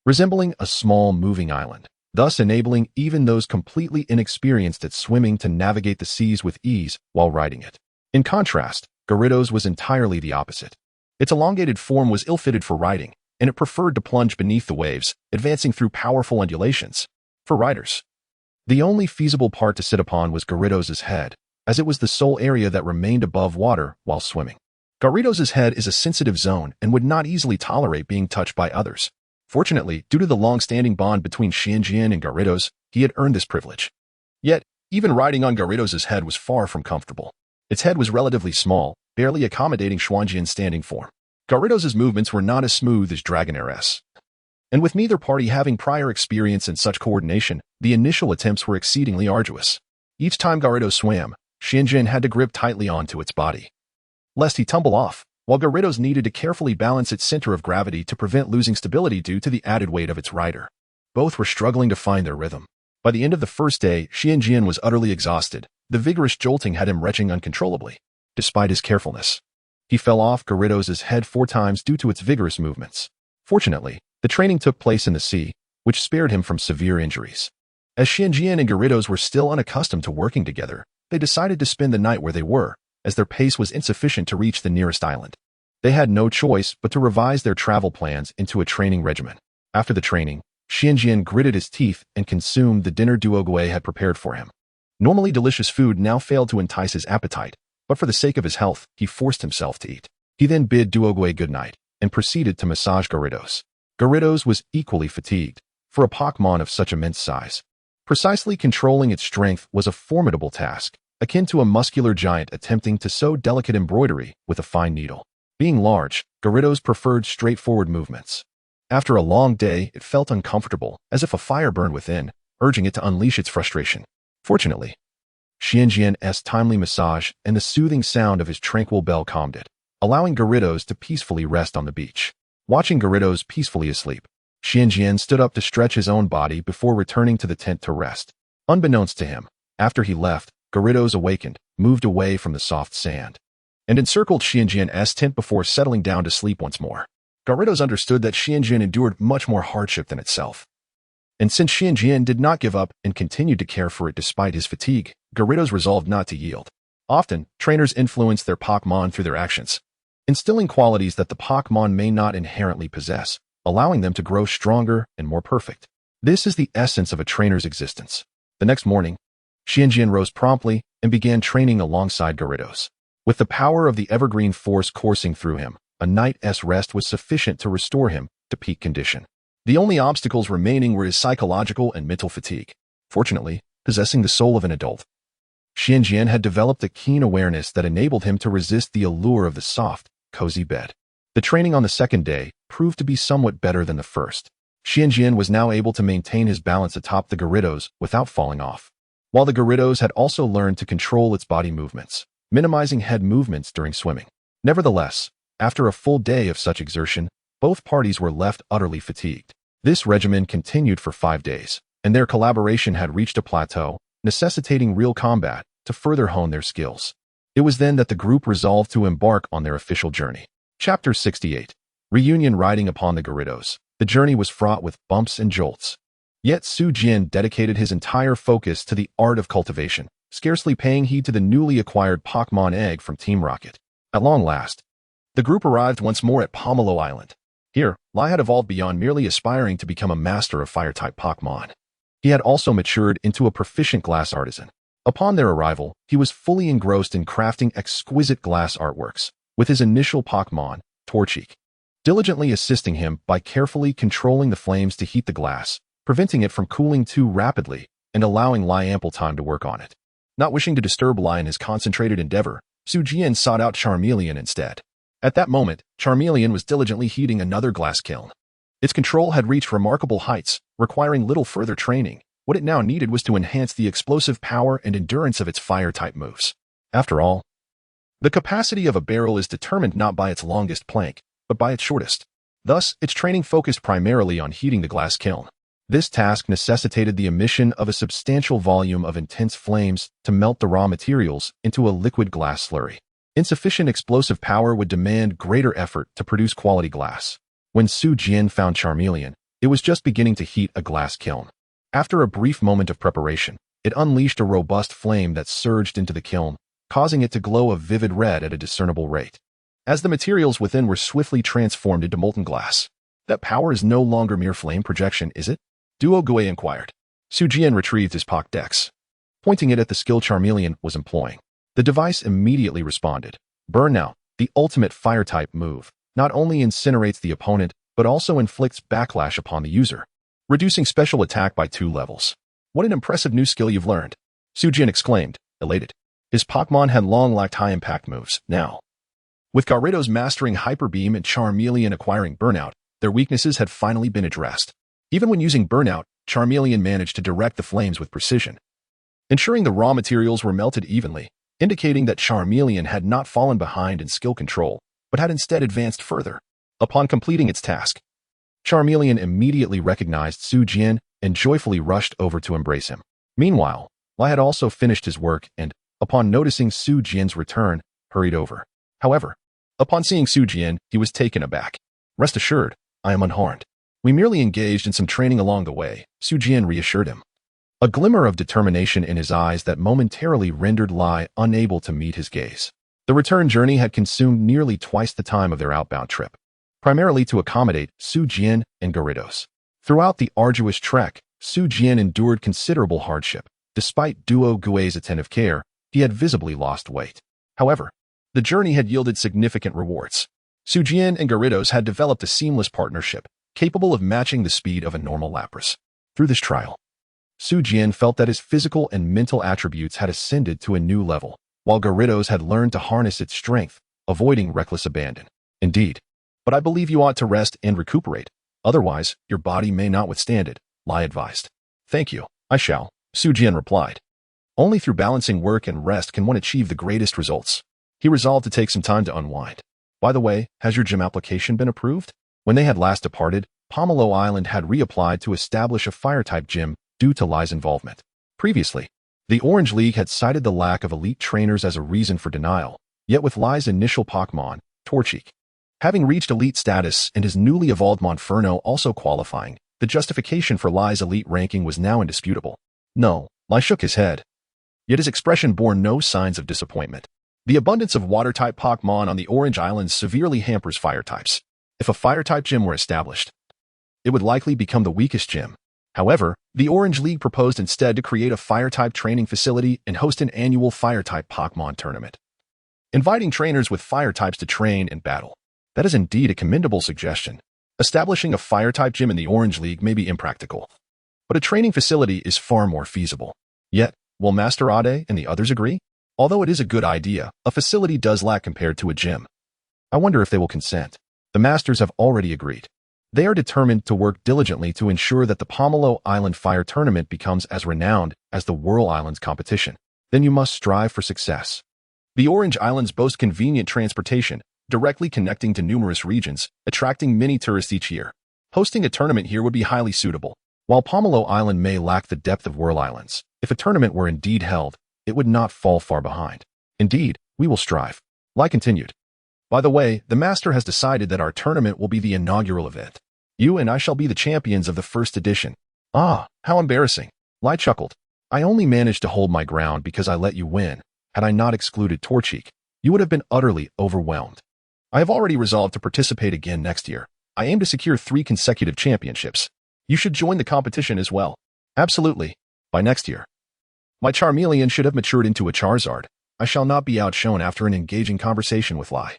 resembling a small moving island, thus enabling even those completely inexperienced at swimming to navigate the seas with ease while riding it. In contrast, Gyarados was entirely the opposite. Its elongated form was ill-fitted for riding, and it preferred to plunge beneath the waves, advancing through powerful undulations. For riders, the only feasible part to sit upon was Gyarados' head, as it was the sole area that remained above water while swimming. Gyarados' head is a sensitive zone and would not easily tolerate being touched by others. Fortunately, due to the long-standing bond between Xianjin and Gyarados, he had earned this privilege. Yet, even riding on Gyarados' head was far from comfortable. Its head was relatively small, barely accommodating Xianjin's standing form. Gyarados' movements were not as smooth as Dragonair's. And with neither party having prior experience in such coordination, the initial attempts were exceedingly arduous. Each time Gyarados swam, Xianjin had to grip tightly onto its body, lest he tumble off, while Gyarados needed to carefully balance its center of gravity to prevent losing stability due to the added weight of its rider. Both were struggling to find their rhythm. By the end of the first day, Xianjin was utterly exhausted. The vigorous jolting had him retching uncontrollably. Despite his carefulness, he fell off Gyarados' head 4 times due to its vigorous movements. Fortunately, the training took place in the sea, which spared him from severe injuries. As Xianjin and Gyarados were still unaccustomed to working together, they decided to spend the night where they were, as their pace was insufficient to reach the nearest island. They had no choice but to revise their travel plans into a training regimen. After the training, Xianjin gritted his teeth and consumed the dinner Duo Gui had prepared for him. Normally delicious food now failed to entice his appetite, but for the sake of his health, he forced himself to eat. He then bid Duo Gui goodnight and proceeded to massage Gyarados. Gyarados was equally fatigued. For a Pokémon of such immense size, precisely controlling its strength was a formidable task, akin to a muscular giant attempting to sew delicate embroidery with a fine needle. Being large, Gyarados preferred straightforward movements. After a long day, it felt uncomfortable, as if a fire burned within, urging it to unleash its frustration. Fortunately, Xianjin's timely massage and the soothing sound of his tranquil bell calmed it, allowing Gyarados to peacefully rest on the beach. Watching Gyarados peacefully asleep, Xianjin stood up to stretch his own body before returning to the tent to rest. Unbeknownst to him, after he left, Gyarados awakened, moved away from the soft sand, and encircled Xianjin's tent before settling down to sleep once more. Gyarados understood that Xianjin endured much more hardship than itself. And since Xianjin did not give up and continued to care for it despite his fatigue, Gyarados resolved not to yield. Often, trainers influence their Pokémon through their actions, instilling qualities that the Pokémon may not inherently possess, allowing them to grow stronger and more perfect. This is the essence of a trainer's existence. The next morning, Xianjin rose promptly and began training alongside Gyarados. With the power of the evergreen force coursing through him, a night's rest was sufficient to restore him to peak condition. The only obstacles remaining were his psychological and mental fatigue. Fortunately, possessing the soul of an adult, Xianjin had developed a keen awareness that enabled him to resist the allure of the soft, cozy bed. The training on the second day proved to be somewhat better than the first. Xianjin was now able to maintain his balance atop the Gyarados without falling off. while the Gyarados had also learned to control its body movements, minimizing head movements during swimming. Nevertheless, after a full day of such exertion, both parties were left utterly fatigued. This regimen continued for 5 days, and their collaboration had reached a plateau, necessitating real combat to further hone their skills. It was then that the group resolved to embark on their official journey. Chapter 68. Reunion riding upon the Gyarados. The journey was fraught with bumps and jolts. Yet Su Jin dedicated his entire focus to the art of cultivation, scarcely paying heed to the newly acquired Pokémon egg from Team Rocket. At long last, the group arrived once more at Pomelo Island. Here, Lai had evolved beyond merely aspiring to become a master of fire-type Pokémon. He had also matured into a proficient glass artisan. Upon their arrival, he was fully engrossed in crafting exquisite glass artworks, with his initial Pokémon, Torchic, diligently assisting him by carefully controlling the flames to heat the glass, preventing it from cooling too rapidly and allowing Lai ample time to work on it. Not wishing to disturb Lai in his concentrated endeavor, Su Jian sought out Charmeleon instead. At that moment, Charmeleon was diligently heating another glass kiln. Its control had reached remarkable heights, requiring little further training. What it now needed was to enhance the explosive power and endurance of its fire-type moves. After all, the capacity of a barrel is determined not by its longest plank, but by its shortest. Thus, its training focused primarily on heating the glass kiln. This task necessitated the emission of a substantial volume of intense flames to melt the raw materials into a liquid glass slurry. Insufficient explosive power would demand greater effort to produce quality glass. When Su Jian found Charmeleon, it was just beginning to heat a glass kiln. After a brief moment of preparation, it unleashed a robust flame that surged into the kiln, causing it to glow a vivid red at a discernible rate. As the materials within were swiftly transformed into molten glass. That power is no longer mere flame projection, is it? Duo Gue inquired. Su Jian retrieved his Pokédex, pointing it at the skill Charmeleon was employing. The device immediately responded. Burnout, the ultimate fire-type move, not only incinerates the opponent, but also inflicts backlash upon the user, reducing special attack by 2 levels. What an impressive new skill you've learned, Su Jian exclaimed, elated. His Pokémon had long lacked high-impact moves. Now, with Gyarados mastering Hyper Beam and Charmeleon acquiring Burnout, their weaknesses had finally been addressed. Even when using Burnout, Charmeleon managed to direct the flames with precision, ensuring the raw materials were melted evenly, indicating that Charmeleon had not fallen behind in skill control, but had instead advanced further. Upon completing its task, Charmeleon immediately recognized Su Jian and joyfully rushed over to embrace him. Meanwhile, Lai had also finished his work and, upon noticing Su Jian's return, hurried over. However, upon seeing Su Jian, he was taken aback. Rest assured, I am unharmed. We merely engaged in some training along the way, Su Jian reassured him. A glimmer of determination in his eyes that momentarily rendered Lai unable to meet his gaze. The return journey had consumed nearly twice the time of their outbound trip, primarily to accommodate Su Jian and Gyarados. Throughout the arduous trek, Su Jian endured considerable hardship. Despite Duo Gue's attentive care, he had visibly lost weight. However, the journey had yielded significant rewards. Su Jian and Gyarados had developed a seamless partnership, capable of matching the speed of a normal Lapras. Through this trial, Su Jian felt that his physical and mental attributes had ascended to a new level, while Gyarados had learned to harness its strength, avoiding reckless abandon. Indeed, but I believe you ought to rest and recuperate. Otherwise, your body may not withstand it, Lai advised. Thank you, I shall, Su Jian replied. Only through balancing work and rest can one achieve the greatest results. He resolved to take some time to unwind. By the way, has your gym application been approved? When they had last departed, Pomelo Island had reapplied to establish a fire-type gym due to Lai's involvement. Previously, the Orange League had cited the lack of elite trainers as a reason for denial, yet with Lai's initial Pokémon, Torchic, having reached elite status and his newly evolved Monferno also qualifying, the justification for Lai's elite ranking was now indisputable. No, Lai shook his head. Yet his expression bore no signs of disappointment. The abundance of water-type Pokémon on the Orange Islands severely hampers fire types. If a fire-type gym were established, it would likely become the weakest gym. However, the Orange League proposed instead to create a fire-type training facility and host an annual fire-type Pokémon tournament, inviting trainers with fire types to train and battle. That is indeed a commendable suggestion. Establishing a fire-type gym in the Orange League may be impractical, but a training facility is far more feasible. Yet, will Master Ade and the others agree? Although it is a good idea, a facility does lack compared to a gym. I wonder if they will consent. The masters have already agreed. They are determined to work diligently to ensure that the Pomelo Island Fire Tournament becomes as renowned as the Whirl Islands competition. Then you must strive for success. The Orange Islands boast convenient transportation, directly connecting to numerous regions, attracting many tourists each year. Hosting a tournament here would be highly suitable. While Pomelo Island may lack the depth of Whirl Islands, if a tournament were indeed held, it would not fall far behind. Indeed, we will strive. Lai continued. By the way, the Master has decided that our tournament will be the inaugural event. You and I shall be the champions of the first edition. Ah, how embarrassing. Lai chuckled. I only managed to hold my ground because I let you win. Had I not excluded Torchic, you would have been utterly overwhelmed. I have already resolved to participate again next year. I aim to secure 3 consecutive championships. You should join the competition as well. Absolutely. By next year. My Charmeleon should have matured into a Charizard. I shall not be outshone after an engaging conversation with Lai.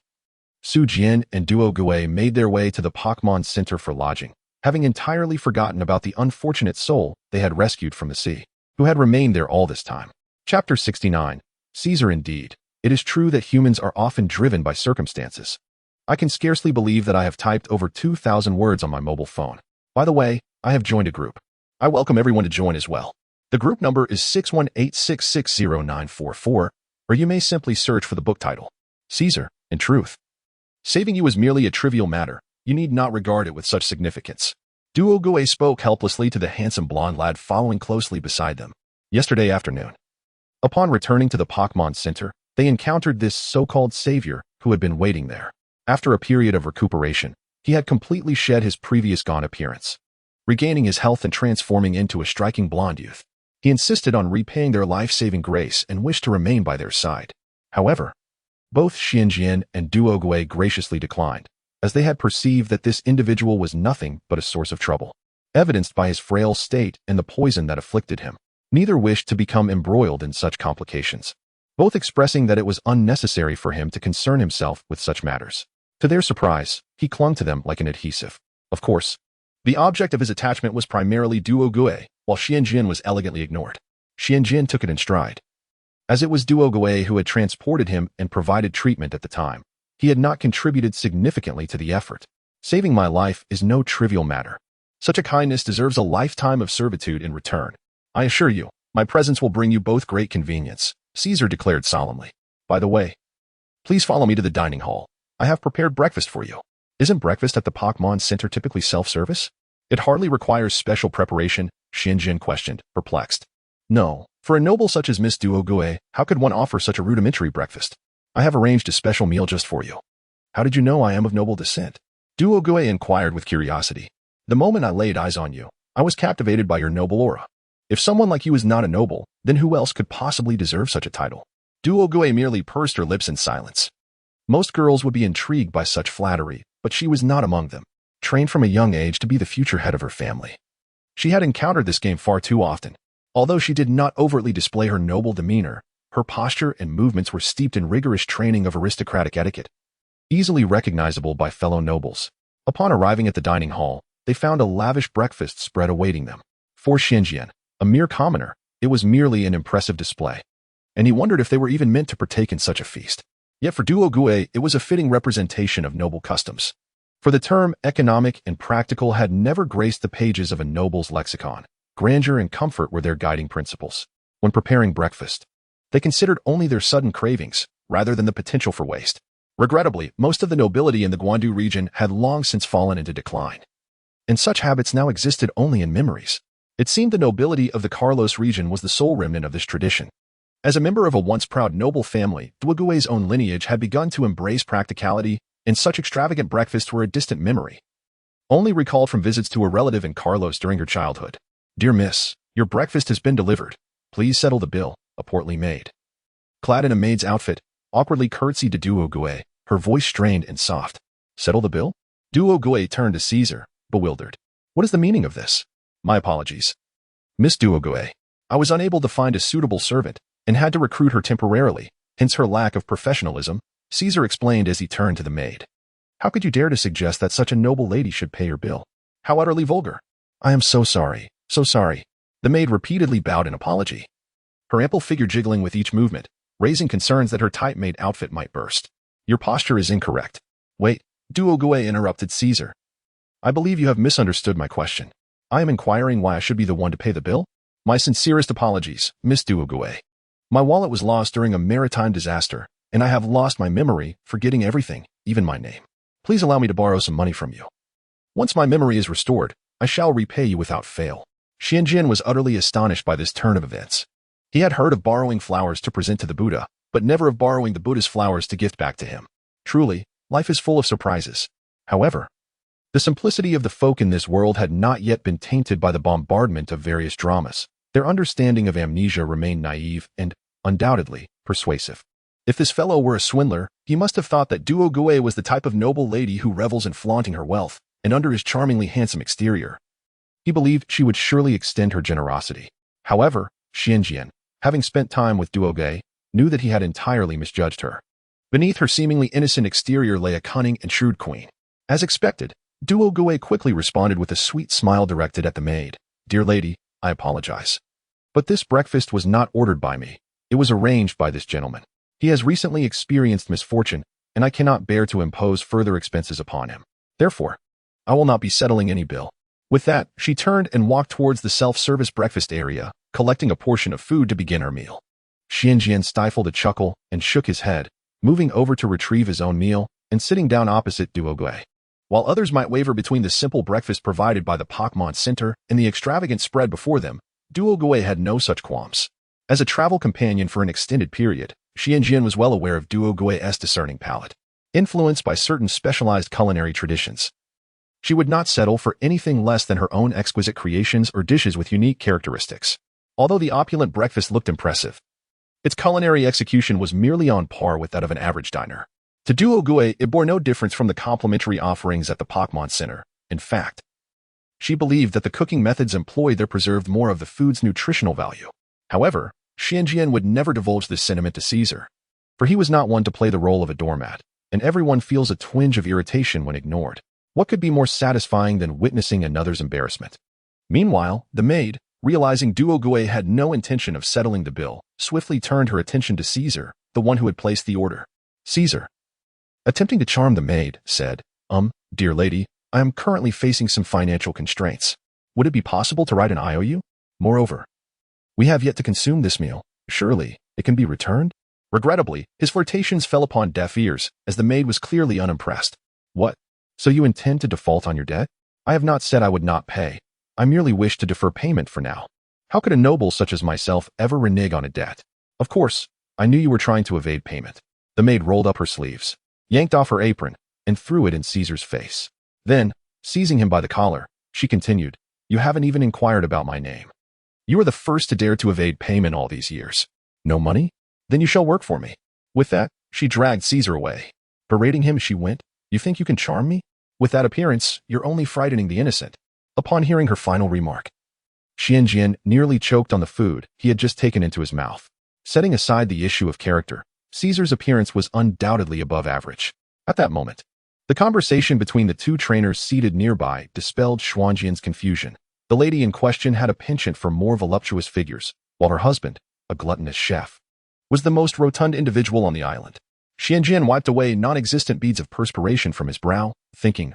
Su Jian and Duo Gui made their way to the Pokémon Center for lodging, having entirely forgotten about the unfortunate soul they had rescued from the sea, who had remained there all this time. Chapter 69. Caesar indeed. It is true that humans are often driven by circumstances. I can scarcely believe that I have typed over 2,000 words on my mobile phone. By the way, I have joined a group. I welcome everyone to join as well. The group number is 618660944, or you may simply search for the book title, Caesar, in Truth. Saving you is merely a trivial matter. You need not regard it with such significance. Duo Gui spoke helplessly to the handsome blonde lad following closely beside them. Yesterday afternoon, upon returning to the Pokémon Center, they encountered this so-called savior who had been waiting there. After a period of recuperation, he had completely shed his previous gaunt appearance, regaining his health and transforming into a striking blonde youth. He insisted on repaying their life-saving grace and wished to remain by their side. However, both Xianjian and Duo Gui graciously declined, as they had perceived that this individual was nothing but a source of trouble, evidenced by his frail state and the poison that afflicted him. Neither wished to become embroiled in such complications, both expressing that it was unnecessary for him to concern himself with such matters. To their surprise, he clung to them like an adhesive. Of course, the object of his attachment was primarily Duo Gui, while Xianjian was elegantly ignored. Xianjian took it in stride. As it was Duo Gui who had transported him and provided treatment at the time, he had not contributed significantly to the effort. Saving my life is no trivial matter. Such a kindness deserves a lifetime of servitude in return. I assure you, my presence will bring you both great convenience, Caesar declared solemnly. By the way, please follow me to the dining hall. I have prepared breakfast for you. Isn't breakfast at the Pokémon Center typically self-service? It hardly requires special preparation, Xianjian questioned, perplexed. No, for a noble such as Miss Duo Gui, how could one offer such a rudimentary breakfast? I have arranged a special meal just for you. How did you know I am of noble descent? Duo Gui inquired with curiosity. The moment I laid eyes on you, I was captivated by your noble aura. If someone like you is not a noble, then who else could possibly deserve such a title? Duo Gui merely pursed her lips in silence. Most girls would be intrigued by such flattery, but she was not among them, trained from a young age to be the future head of her family. She had encountered this game far too often. Although she did not overtly display her noble demeanor, her posture and movements were steeped in rigorous training of aristocratic etiquette, easily recognizable by fellow nobles. Upon arriving at the dining hall, they found a lavish breakfast spread awaiting them. For Xianjian, a mere commoner, it was merely an impressive display, and he wondered if they were even meant to partake in such a feast. Yet for Duo Gui, it was a fitting representation of noble customs. For the term economic and practical had never graced the pages of a noble's lexicon. Grandeur and comfort were their guiding principles. When preparing breakfast, they considered only their sudden cravings, rather than the potential for waste. Regrettably, most of the nobility in the Guandu region had long since fallen into decline, and such habits now existed only in memories. It seemed the nobility of the Carlos region was the sole remnant of this tradition. As a member of a once proud noble family, Duo Gui's own lineage had begun to embrace practicality, and such extravagant breakfasts were a distant memory, only recalled from visits to a relative in Carlos during her childhood. Dear Miss, your breakfast has been delivered. Please settle the bill, a portly maid, clad in a maid's outfit, awkwardly curtsied to Duo Gui, her voice strained and soft. Settle the bill? Duo Gui turned to Caesar, bewildered. What is the meaning of this? My apologies. Miss Duo Gui, I was unable to find a suitable servant, and had to recruit her temporarily, hence her lack of professionalism, Caesar explained as he turned to the maid. How could you dare to suggest that such a noble lady should pay your bill? How utterly vulgar. I am so sorry, so sorry. The maid repeatedly bowed in apology, her ample figure jiggling with each movement, raising concerns that her tight-made outfit might burst. Your posture is incorrect. Wait, Duo Gui interrupted Caesar. I believe you have misunderstood my question. I am inquiring why I should be the one to pay the bill? My sincerest apologies, Miss Duogue. My wallet was lost during a maritime disaster, and I have lost my memory, forgetting everything, even my name. Please allow me to borrow some money from you. Once my memory is restored, I shall repay you without fail. Xianjian was utterly astonished by this turn of events. He had heard of borrowing flowers to present to the Buddha, but never of borrowing the Buddha's flowers to gift back to him. Truly, life is full of surprises. However, the simplicity of the folk in this world had not yet been tainted by the bombardment of various dramas. Their understanding of amnesia remained naive and, undoubtedly, persuasive. If this fellow were a swindler, he must have thought that Duogue was the type of noble lady who revels in flaunting her wealth, and under his charmingly handsome exterior, he believed she would surely extend her generosity. However, Xianjian, having spent time with Duogue, knew that he had entirely misjudged her. Beneath her seemingly innocent exterior lay a cunning and shrewd queen. As expected, Duogue quickly responded with a sweet smile directed at the maid. Dear lady, I apologize. But this breakfast was not ordered by me. It was arranged by this gentleman. He has recently experienced misfortune, and I cannot bear to impose further expenses upon him. Therefore, I will not be settling any bill. With that, she turned and walked towards the self-service breakfast area, collecting a portion of food to begin her meal. Xianjian stifled a chuckle and shook his head, moving over to retrieve his own meal and sitting down opposite Duogue. While others might waver between the simple breakfast provided by the Pokémon Center and the extravagant spread before them, Duogue had no such qualms. As a travel companion for an extended period, Xianjian was well aware of Duogue's discerning palate. Influenced by certain specialized culinary traditions, she would not settle for anything less than her own exquisite creations or dishes with unique characteristics. Although the opulent breakfast looked impressive, its culinary execution was merely on par with that of an average diner. To Duogue, it bore no difference from the complimentary offerings at the Pokémon Center. In fact, she believed that the cooking methods employed there preserved more of the food's nutritional value. However, Xianjian would never divulge this sentiment to Caesar, for he was not one to play the role of a doormat, and everyone feels a twinge of irritation when ignored. What could be more satisfying than witnessing another's embarrassment? Meanwhile, the maid, realizing Duogue had no intention of settling the bill, swiftly turned her attention to Caesar, the one who had placed the order. Caesar, attempting to charm the maid, said, Dear lady, I am currently facing some financial constraints. Would it be possible to write an IOU? Moreover, we have yet to consume this meal. Surely, it can be returned? Regrettably, his flirtations fell upon deaf ears, as the maid was clearly unimpressed. What? So you intend to default on your debt? I have not said I would not pay. I merely wish to defer payment for now. How could a noble such as myself ever renege on a debt? Of course, I knew you were trying to evade payment. The maid rolled up her sleeves, yanked off her apron, and threw it in Caesar's face. Then, seizing him by the collar, she continued, You haven't even inquired about my name. You are the first to dare to evade payment all these years. No money? Then you shall work for me. With that, she dragged Caesar away. Berating him as she went, You think you can charm me? With that appearance, you're only frightening the innocent. Upon hearing her final remark, Xianjian nearly choked on the food he had just taken into his mouth. Setting aside the issue of character, Caesar's appearance was undoubtedly above average. At that moment, the conversation between the two trainers seated nearby dispelled Xianjian's confusion. The lady in question had a penchant for more voluptuous figures, while her husband, a gluttonous chef, was the most rotund individual on the island. Xianjian wiped away non-existent beads of perspiration from his brow, thinking,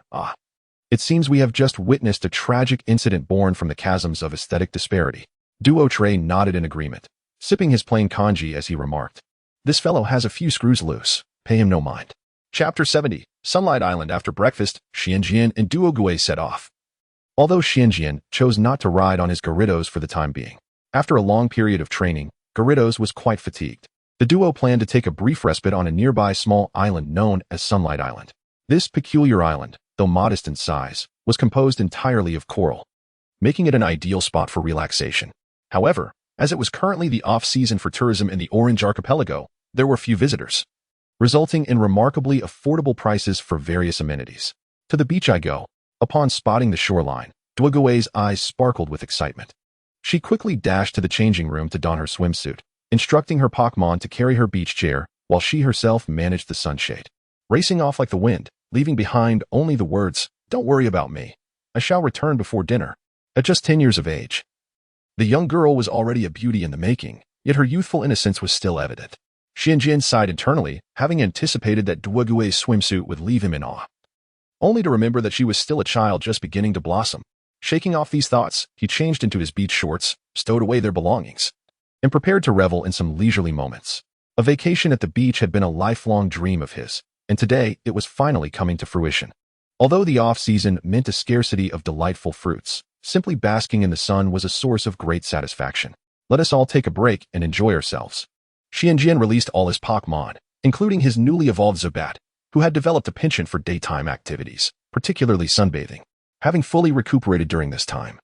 it seems we have just witnessed a tragic incident born from the chasms of aesthetic disparity. Duotre nodded in agreement, sipping his plain congee as he remarked, This fellow has a few screws loose. Pay him no mind. Chapter 70, Sunlight Island. After breakfast, Xianjian and Duogue set off. Although Xianjian chose not to ride on his Gyarados for the time being, after a long period of training, Gyarados was quite fatigued. The duo planned to take a brief respite on a nearby small island known as Sunlight Island. This peculiar island, though modest in size, was composed entirely of coral, making it an ideal spot for relaxation. However, as it was currently the off-season for tourism in the Orange Archipelago, there were few visitors, resulting in remarkably affordable prices for various amenities. To the beach I go. Upon spotting the shoreline, Duogue's eyes sparkled with excitement. She quickly dashed to the changing room to don her swimsuit, instructing her Pokémon to carry her beach chair while she herself managed the sunshade. Racing off like the wind, leaving behind only the words, Don't worry about me. I shall return before dinner. At just 10 years of age, the young girl was already a beauty in the making, yet her youthful innocence was still evident. Xianjian sighed internally, having anticipated that Duogue's swimsuit would leave him in awe. only to remember that she was still a child just beginning to blossom. Shaking off these thoughts, he changed into his beach shorts, stowed away their belongings, and prepared to revel in some leisurely moments. A vacation at the beach had been a lifelong dream of his, and today it was finally coming to fruition. Although the off-season meant a scarcity of delightful fruits, simply basking in the sun was a source of great satisfaction. Let us all take a break and enjoy ourselves. Xianjian released all his Pokémon, including his newly evolved Zubat, who had developed a penchant for daytime activities, particularly sunbathing. Having fully recuperated during this time,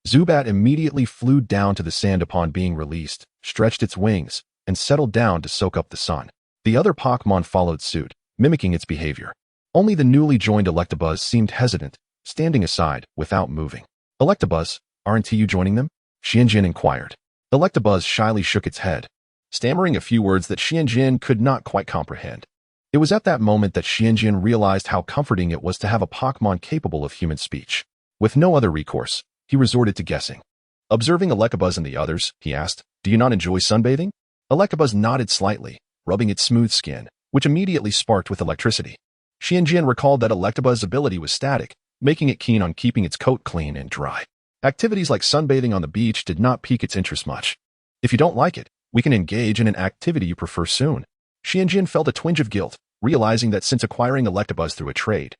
Zubat immediately flew down to the sand upon being released, stretched its wings, and settled down to soak up the sun. The other Pokémon followed suit, mimicking its behavior. Only the newly joined Electabuzz seemed hesitant, standing aside, without moving. Electabuzz, aren't you joining them? Xianjian inquired. Electabuzz shyly shook its head, stammering a few words that Xianjian could not quite comprehend. It was at that moment that Xianjian realized how comforting it was to have a Pokémon capable of human speech. With no other recourse, he resorted to guessing. Observing Electabuzz and the others, he asked, "Do you not enjoy sunbathing?" Electabuzz nodded slightly, rubbing its smooth skin, which immediately sparked with electricity. Xianjian recalled that Electabuzz's ability was static, making it keen on keeping its coat clean and dry. Activities like sunbathing on the beach did not pique its interest much. If you don't like it, we can engage in an activity you prefer soon. Xianjian felt a twinge of guilt, realizing that since acquiring Electabuzz through a trade,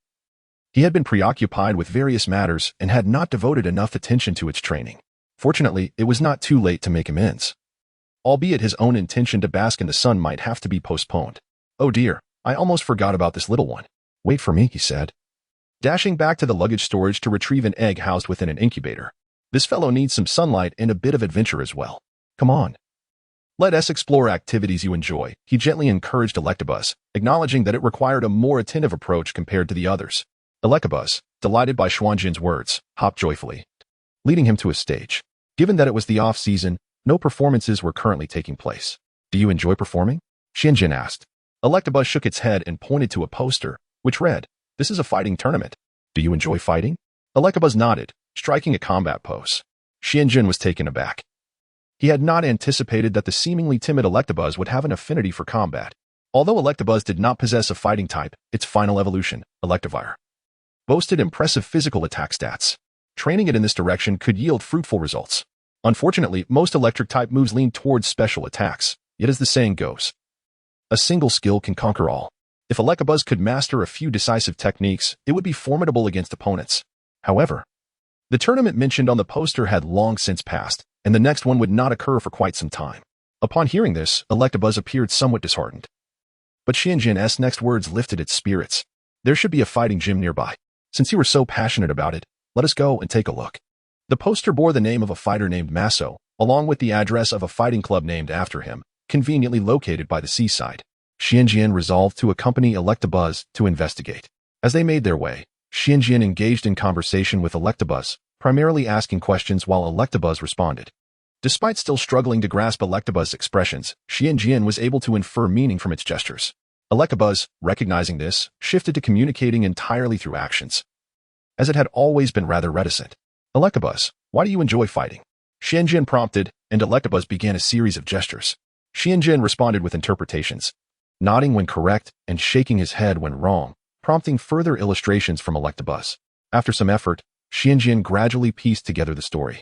he had been preoccupied with various matters and had not devoted enough attention to its training. Fortunately, it was not too late to make amends. Albeit his own intention to bask in the sun might have to be postponed. Oh dear, I almost forgot about this little one. Wait for me, he said, dashing back to the luggage storage to retrieve an egg housed within an incubator. This fellow needs some sunlight and a bit of adventure as well. Come on. Let us explore activities you enjoy, he gently encouraged Electabuzz, acknowledging that it required a more attentive approach compared to the others. Electabuzz, delighted by Xianjian's words, hopped joyfully, leading him to a stage. Given that it was the off-season, no performances were currently taking place. Do you enjoy performing? Xianjian asked. Electabuzz shook its head and pointed to a poster, which read, "This is a fighting tournament. Do you enjoy fighting?" Electabuzz nodded, striking a combat pose. Xianjian was taken aback. He had not anticipated that the seemingly timid Electabuzz would have an affinity for combat. Although Electabuzz did not possess a fighting type, its final evolution, Electivire, boasted impressive physical attack stats. Training it in this direction could yield fruitful results. Unfortunately, most electric-type moves lean towards special attacks, yet as the saying goes, a single skill can conquer all. If Electabuzz could master a few decisive techniques, it would be formidable against opponents. However, the tournament mentioned on the poster had long since passed, and the next one would not occur for quite some time. Upon hearing this, Electabuzz appeared somewhat disheartened. But Xianjian's next words lifted its spirits. There should be a fighting gym nearby. Since you were so passionate about it, let us go and take a look. The poster bore the name of a fighter named Maso, along with the address of a fighting club named after him, conveniently located by the seaside. Xianjian resolved to accompany Electabuzz to investigate. As they made their way, Xianjian engaged in conversation with Electabuzz, primarily asking questions while Electabuzz responded. Despite still struggling to grasp Electabuzz's expressions, Xianjian was able to infer meaning from its gestures. Electabuzz, recognizing this, shifted to communicating entirely through actions, as it had always been rather reticent. Electabuzz, why do you enjoy fighting? Xianjian prompted, and Electabuzz began a series of gestures. Xianjian responded with interpretations, nodding when correct and shaking his head when wrong, prompting further illustrations from Electabuzz. After some effort, Xianjian gradually pieced together the story.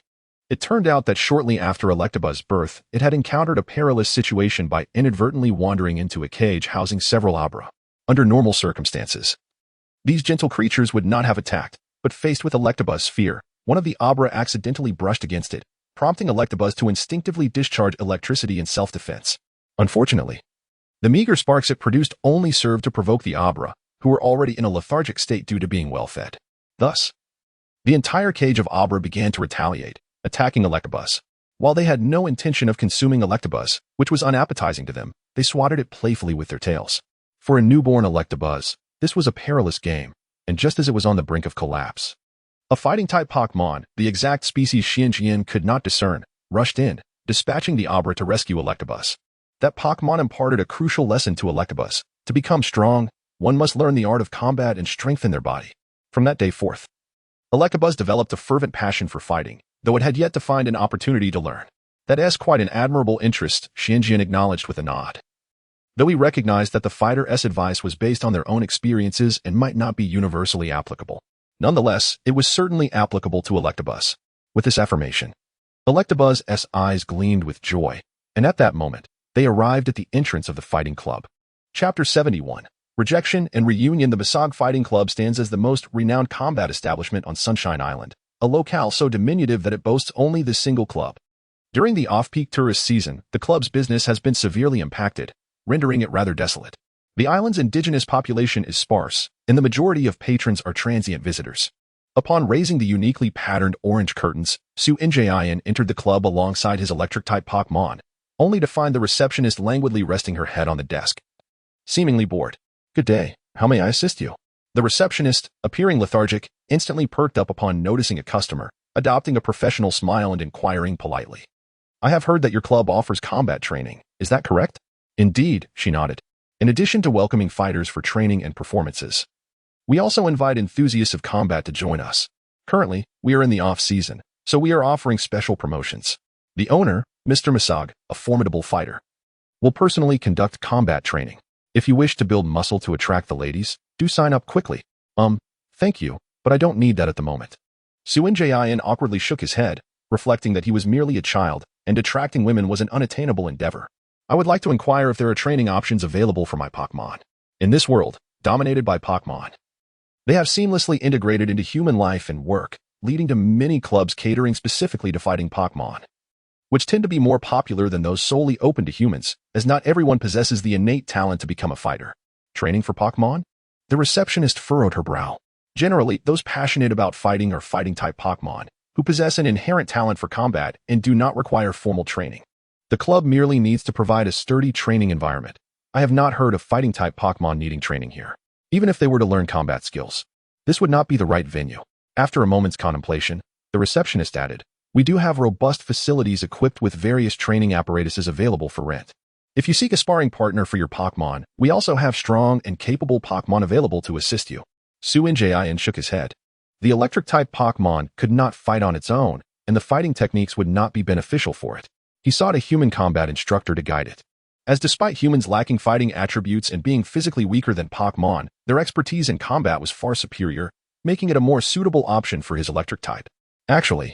It turned out that shortly after Electabuzz's birth, it had encountered a perilous situation by inadvertently wandering into a cage housing several Abra. Under normal circumstances, these gentle creatures would not have attacked, but faced with Electabuzz's fear, one of the Abra accidentally brushed against it, prompting Electabuzz to instinctively discharge electricity in self-defense. Unfortunately, the meager sparks it produced only served to provoke the Abra, who were already in a lethargic state due to being well-fed. Thus, the entire cage of Abra began to retaliate, attacking Electabuzz. While they had no intention of consuming Electabuzz, which was unappetizing to them, they swatted it playfully with their tails. For a newborn Electabuzz, this was a perilous game, and just as it was on the brink of collapse, a fighting-type Pokémon, the exact species Xianjian could not discern, rushed in, dispatching the Abra to rescue Electabuzz. That Pokémon imparted a crucial lesson to Electabuzz. To become strong, one must learn the art of combat and strengthen their body. From that day forth, Electabuzz developed a fervent passion for fighting, though it had yet to find an opportunity to learn. That is quite an admirable interest, Xianjian acknowledged with a nod. though he recognized that the fighter's advice was based on their own experiences and might not be universally applicable. Nonetheless, it was certainly applicable to Electabuzz. With this affirmation, Electabuzz's eyes gleamed with joy, and at that moment, they arrived at the entrance of the fighting club. Chapter 71. Rejection and Reunion. The Masog Fighting Club stands as the most renowned combat establishment on Sunshine Island, a locale so diminutive that it boasts only this single club. During the off-peak tourist season, the club's business has been severely impacted, rendering it rather desolate. The island's indigenous population is sparse, and the majority of patrons are transient visitors. Upon raising the uniquely patterned orange curtains, Su-Injayan entered the club alongside his electric-type Pokémon, only to find the receptionist languidly resting her head on the desk. Seemingly bored. "Good day. How may I assist you?" The receptionist, appearing lethargic, instantly perked up upon noticing a customer, adopting a professional smile and inquiring politely. "I have heard that your club offers combat training. Is that correct?" "Indeed," she nodded. "In addition to welcoming fighters for training and performances, we also invite enthusiasts of combat to join us. Currently, we are in the off-season, so we are offering special promotions. The owner, Mr. Masog, a formidable fighter, will personally conduct combat training. If you wish to build muscle to attract the ladies, do sign up quickly." Thank you, but I don't need that at the moment." Su-Injayan awkwardly shook his head, reflecting that he was merely a child, and attracting women was an unattainable endeavor. "I would like to inquire if there are training options available for my Pokémon. In this world, dominated by Pokémon, they have seamlessly integrated into human life and work, leading to many clubs catering specifically to fighting Pokémon, which tend to be more popular than those solely open to humans, as not everyone possesses the innate talent to become a fighter. Training for Pokémon?" The receptionist furrowed her brow. "Generally, those passionate about fighting are fighting-type Pokémon, who possess an inherent talent for combat and do not require formal training. The club merely needs to provide a sturdy training environment. I have not heard of fighting-type Pokémon needing training here. Even if they were to learn combat skills, this would not be the right venue." After a moment's contemplation, the receptionist added, "We do have robust facilities equipped with various training apparatuses available for rent. If you seek a sparring partner for your Pokémon, we also have strong and capable Pokémon available to assist you." Su-Injayan shook his head. The electric-type Pokémon could not fight on its own, and the fighting techniques would not be beneficial for it. He sought a human combat instructor to guide it, as despite humans lacking fighting attributes and being physically weaker than Pokémon, their expertise in combat was far superior, making it a more suitable option for his electric type. "Actually,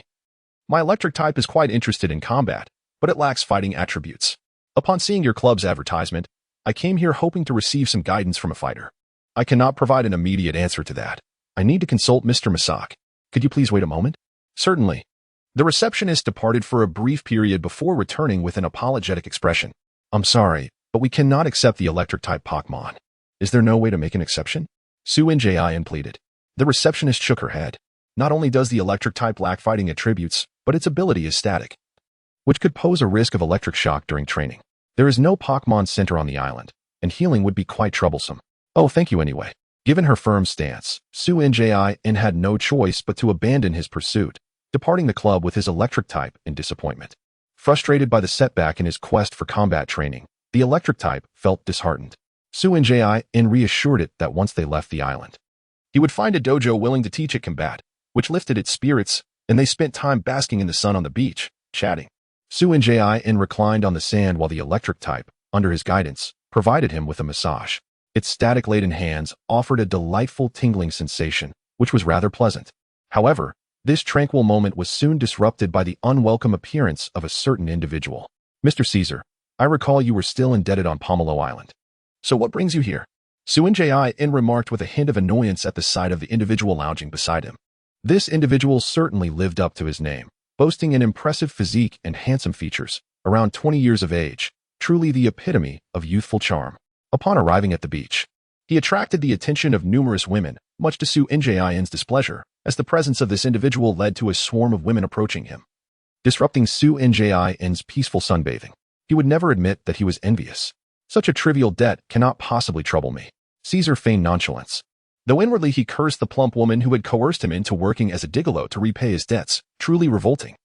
my electric type is quite interested in combat, but it lacks fighting attributes. Upon seeing your club's advertisement, I came here hoping to receive some guidance from a fighter. I cannot provide an immediate answer to that. I need to consult Mr. Masog. Could you please wait a moment?" "Certainly." The receptionist departed for a brief period before returning with an apologetic expression. "I'm sorry, but we cannot accept the electric-type Pokémon. Is there no way to make an exception?" Su-Injayan pleaded. The receptionist shook her head. "Not only does the electric type lack fighting attributes, but its ability is static, which could pose a risk of electric shock during training. There is no Pokémon Center on the island, and healing would be quite troublesome." "Oh, thank you anyway." Given her firm stance, Su-Injayan had no choice but to abandon his pursuit, departing the club with his electric type in disappointment. Frustrated by the setback in his quest for combat training, the electric type felt disheartened. Su-Injayan reassured it that once they left the island, he would find a dojo willing to teach it combat, which lifted its spirits, and they spent time basking in the sun on the beach, chatting. Su-Injayan reclined on the sand while the electric type, under his guidance, provided him with a massage. Its static-laden hands offered a delightful tingling sensation, which was rather pleasant. However, this tranquil moment was soon disrupted by the unwelcome appearance of a certain individual. "Mr. Caesar, I recall you were still indebted on Pomelo Island. So what brings you here?" Su-Injayan remarked with a hint of annoyance at the sight of the individual lounging beside him. This individual certainly lived up to his name, boasting an impressive physique and handsome features, around 20 years of age, truly the epitome of youthful charm. Upon arriving at the beach, he attracted the attention of numerous women, much to Su-Injayan's displeasure, as the presence of this individual led to a swarm of women approaching him, disrupting Su-Injayan's peaceful sunbathing. He would never admit that he was envious. "Such a trivial debt cannot possibly trouble me." Caesar feigned nonchalance, though inwardly he cursed the plump woman who had coerced him into working as a gigolo to repay his debts, truly revolting.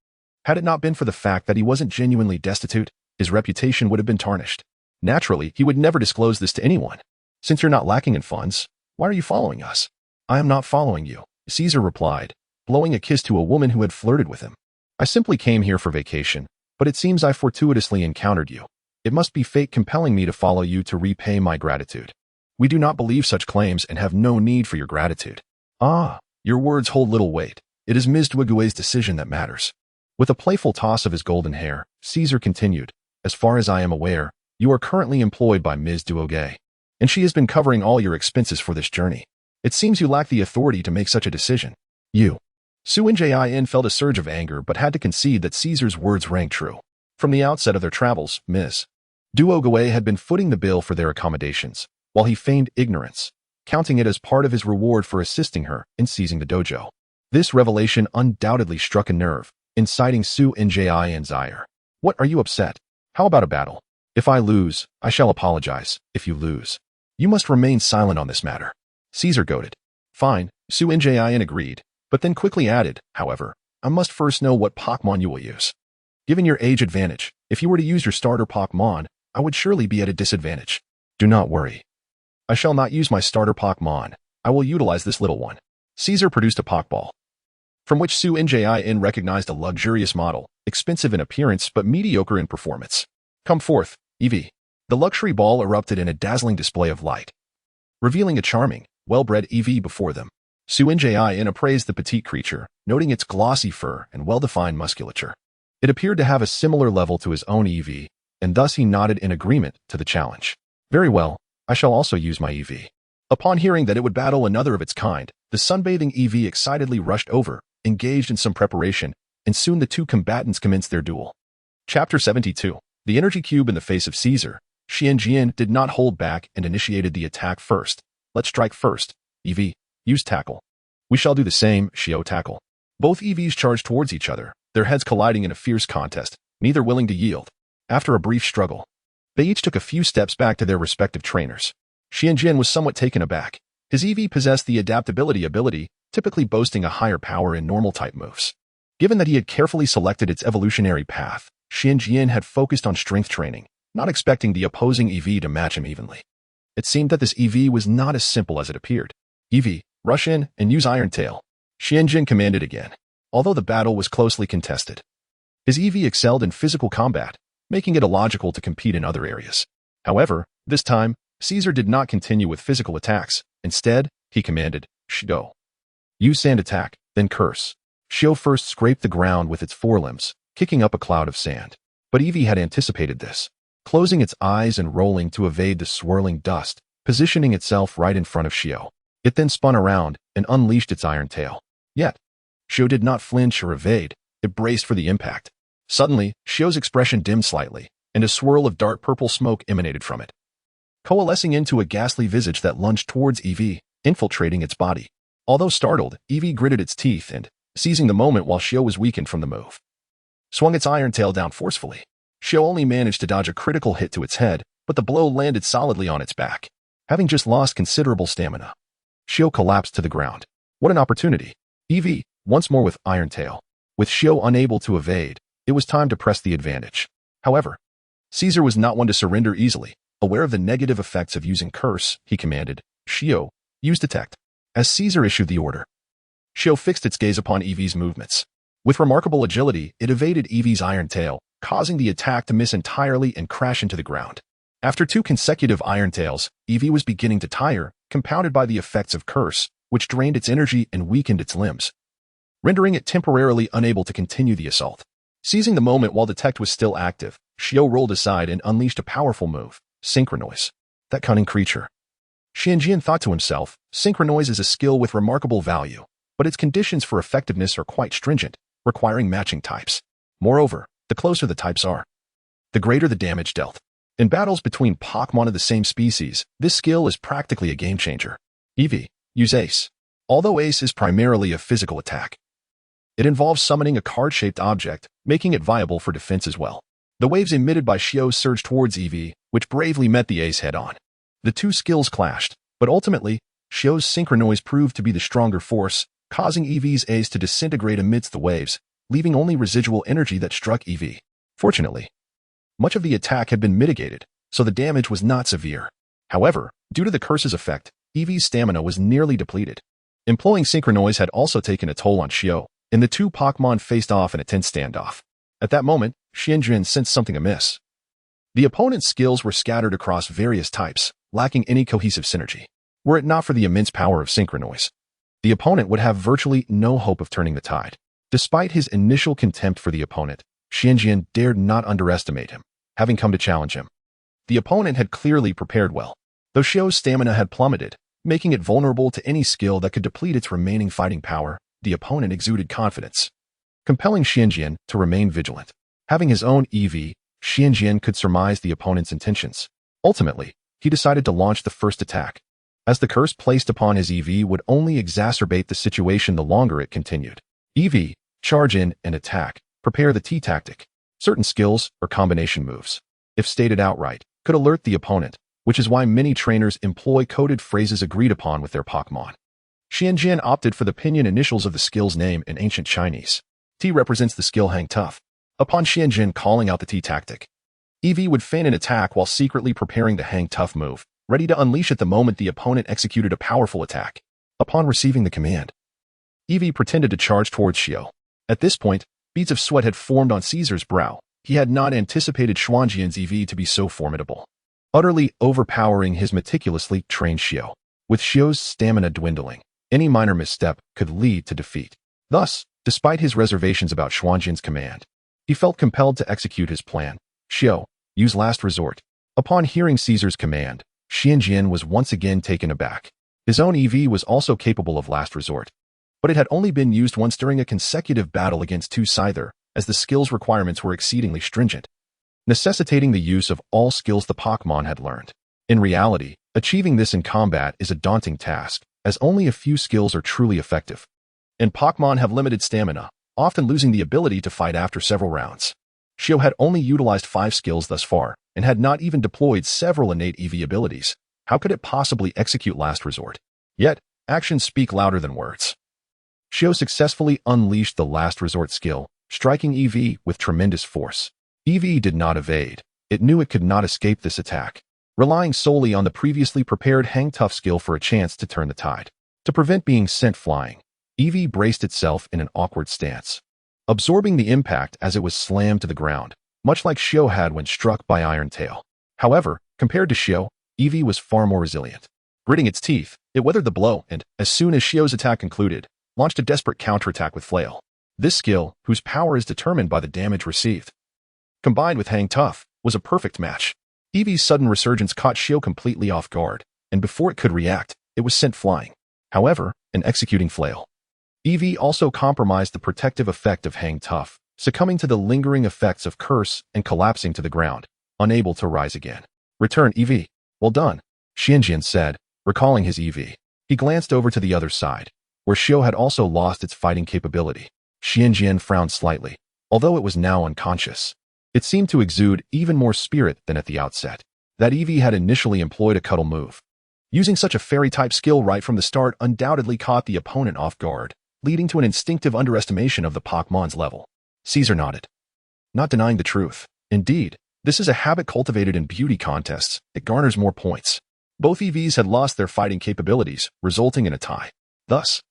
Had it not been for the fact that he wasn't genuinely destitute, his reputation would have been tarnished. Naturally, he would never disclose this to anyone. "Since you're not lacking in funds, why are you following us?" "I am not following you," Caesar replied, blowing a kiss to a woman who had flirted with him. "I simply came here for vacation, but it seems I fortuitously encountered you. It must be fate compelling me to follow you to repay my gratitude. We do not believe such claims and have no need for your gratitude. Ah, your words hold little weight. It is Ms. Duoguay's decision that matters. With a playful toss of his golden hair, Caesar continued, as far as I am aware, you are currently employed by Ms. Duoguay, and she has been covering all your expenses for this journey. It seems you lack the authority to make such a decision. Su-Njin felt a surge of anger but had to concede that Caesar's words rang true. From the outset of their travels, Ms. Duoguay had been footing the bill for their accommodations, while he feigned ignorance, counting it as part of his reward for assisting her in seizing the dojo. This revelation undoubtedly struck a nerve, inciting Su-Njin's ire. What are you upset? How about a battle? If I lose, I shall apologize. If you lose, you must remain silent on this matter. Caesar goaded. Fine, Su-Njin agreed, but then quickly added, however, I must first know what Pokémon you will use. Given your age advantage, if you were to use your starter Pokémon, I would surely be at a disadvantage. Do not worry. I shall not use my starter Pokémon. I will utilize this little one. Caesar produced a Pokéball, from which Su-Njin recognized a luxurious model, expensive in appearance but mediocre in performance. Come forth, Eevee. The luxury ball erupted in a dazzling display of light, revealing a charming, well-bred Eevee before them. Su-Njin appraised the petite creature, noting its glossy fur and well-defined musculature. It appeared to have a similar level to his own Eevee, and thus he nodded in agreement to the challenge. Very well, I shall also use my Eevee. Upon hearing that it would battle another of its kind, the sunbathing Eevee excitedly rushed over, engaged in some preparation, and soon the two combatants commenced their duel. Chapter 72. The energy cube in the face of Caesar. Xianjian did not hold back and initiated the attack first. Let's strike first. Eevee, use tackle. We shall do the same, Xiao tackle. Both Eevees charged towards each other, their heads colliding in a fierce contest, neither willing to yield. After a brief struggle, they each took a few steps back to their respective trainers. Xianjian was somewhat taken aback. His Eevee possessed the adaptability ability, typically boasting a higher power in normal-type moves. Given that he had carefully selected its evolutionary path, Xianjian had focused on strength training, not expecting the opposing Eevee to match him evenly. It seemed that this Eevee was not as simple as it appeared. Eevee, rush in and use Iron Tail. Xianjian commanded again, although the battle was closely contested. His Eevee excelled in physical combat, making it illogical to compete in other areas. However, this time, Caesar did not continue with physical attacks. Instead, he commanded, Shio. Use sand attack, then curse. Shio first scraped the ground with its forelimbs, kicking up a cloud of sand. But Eevee had anticipated this, closing its eyes and rolling to evade the swirling dust, positioning itself right in front of Shio. It then spun around and unleashed its iron tail. Yet, Shio did not flinch or evade, it braced for the impact. Suddenly, Shio's expression dimmed slightly, and a swirl of dark purple smoke emanated from it, coalescing into a ghastly visage that lunged towards Eevee, infiltrating its body. Although startled, Eevee gritted its teeth and, seizing the moment while Shio was weakened from the move, swung its iron tail down forcefully. Shio only managed to dodge a critical hit to its head, but the blow landed solidly on its back. Having just lost considerable stamina, Shio collapsed to the ground. What an opportunity! Eevee, once more with Iron Tail. With Shio unable to evade, it was time to press the advantage. However, Caesar was not one to surrender easily. Aware of the negative effects of using Curse, he commanded, Shio, use Detect. As Caesar issued the order, Shio fixed its gaze upon Eevee's movements. With remarkable agility, it evaded Eevee's Iron Tail, causing the attack to miss entirely and crash into the ground. After 2 consecutive Iron Tails, Eevee was beginning to tire, compounded by the effects of Curse, which drained its energy and weakened its limbs, rendering it temporarily unable to continue the assault. Seizing the moment while Detect was still active, Shio rolled aside and unleashed a powerful move, Synchronize. That cunning creature. Xianjian thought to himself, Synchronize is a skill with remarkable value, but its conditions for effectiveness are quite stringent, requiring matching types. Moreover, the closer the types are, the greater the damage dealt. In battles between Pokémon of the same species, this skill is practically a game-changer. Eevee, use Ace. Although Ace is primarily a physical attack, it involves summoning a card-shaped object, making it viable for defense as well. The waves emitted by Shio surged towards Eevee, which bravely met the Ace head-on. The 2 skills clashed, but ultimately, Shio's Synchronize proved to be the stronger force, causing Eevee's Ace to disintegrate amidst the waves, leaving only residual energy that struck Eevee. Fortunately, much of the attack had been mitigated, so the damage was not severe. However, due to the curse's effect, Eevee's stamina was nearly depleted. Employing Synchronize had also taken a toll on Shio, and the 2 Pokémon faced off in a tense standoff. At that moment, Xianjian sensed something amiss. The opponent's skills were scattered across various types, lacking any cohesive synergy. Were it not for the immense power of Synchronoise, the opponent would have virtually no hope of turning the tide. Despite his initial contempt for the opponent, Xianjian dared not underestimate him, having come to challenge him. The opponent had clearly prepared well, though Xiao's stamina had plummeted, making it vulnerable to any skill that could deplete its remaining fighting power. The opponent exuded confidence, compelling Xianjian to remain vigilant. Having his own EV, Xianjian could surmise the opponent's intentions. Ultimately, he decided to launch the first attack, as the curse placed upon his EV would only exacerbate the situation the longer it continued. EV, charge in and attack, prepare the T tactic. Certain skills or combination moves, if stated outright, could alert the opponent, which is why many trainers employ coded phrases agreed upon with their Pokémon. Xianjian opted for the pinyin initials of the skill's name in ancient Chinese. T represents the skill Hang Tough. Upon Xianjian calling out the T tactic, EV would feign an attack while secretly preparing the Hang Tough move, ready to unleash at the moment the opponent executed a powerful attack. Upon receiving the command, EV pretended to charge towards Xiao. At this point, beads of sweat had formed on Caesar's brow. He had not anticipated Xuanjian's EV to be so formidable, utterly overpowering his meticulously trained Xiao. With Xiao's stamina dwindling, any minor misstep could lead to defeat. Thus, despite his reservations about Xuanjian's command, he felt compelled to execute his plan. Xiao, use last resort. Upon hearing Caesar's command, Xianjian was once again taken aback. His own EV was also capable of last resort, but it had only been used once during a consecutive battle against two Scyther, as the skill's requirements were exceedingly stringent, necessitating the use of all skills the Pokémon had learned. In reality, achieving this in combat is a daunting task, as only a few skills are truly effective, and Pokémon have limited stamina, often losing the ability to fight after several rounds. Xiao had only utilized 5 skills thus far, and had not even deployed several innate EV abilities. How could it possibly execute last resort? Yet, actions speak louder than words. Xiao successfully unleashed the last resort skill, striking EV with tremendous force. EV did not evade. It knew it could not escape this attack, relying solely on the previously prepared Hang Tough skill for a chance to turn the tide. To prevent being sent flying, EV braced itself in an awkward stance, absorbing the impact as it was slammed to the ground, much like Xiao had when struck by Iron Tail. However, compared to Xiao, EV was far more resilient. Gritting its teeth, it weathered the blow and, as soon as Xiao's attack concluded, launched a desperate counterattack with Flail. This skill, whose power is determined by the damage received, combined with Hang Tough, was a perfect match. EV's sudden resurgence caught Xiao completely off guard, and before it could react, it was sent flying. However, in executing Flail, EV also compromised the protective effect of Hang Tough, succumbing to the lingering effects of Curse and collapsing to the ground, unable to rise again. Return, EV. Well done, Xianjian said, recalling his EV. He glanced over to the other side, where Xiao had also lost its fighting capability. Xianjian frowned slightly, although it was now unconscious. It seemed to exude even more spirit than at the outset. That EV had initially employed a cuddle move. Using such a fairy-type skill right from the start undoubtedly caught the opponent off guard, leading to an instinctive underestimation of the Pokémon's level. Caesar nodded, not denying the truth. Indeed, this is a habit cultivated in beauty contests. It garners more points. Both EVs had lost their fighting capabilities, resulting in a tie. Thus,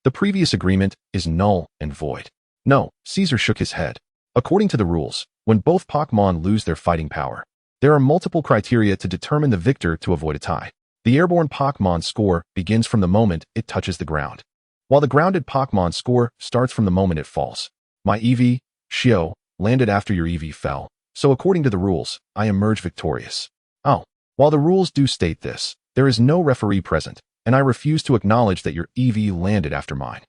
the previous agreement is null and void. No, Caesar shook his head. According to the rules, when both Pokémon lose their fighting power, there are multiple criteria to determine the victor to avoid a tie. The airborne Pokémon score begins from the moment it touches the ground, while the grounded Pokémon score starts from the moment it falls. My EV, Xiao, landed after your EV fell, so according to the rules, I emerge victorious. Oh, while the rules do state this, there is no referee present, and I refuse to acknowledge that your EV landed after mine.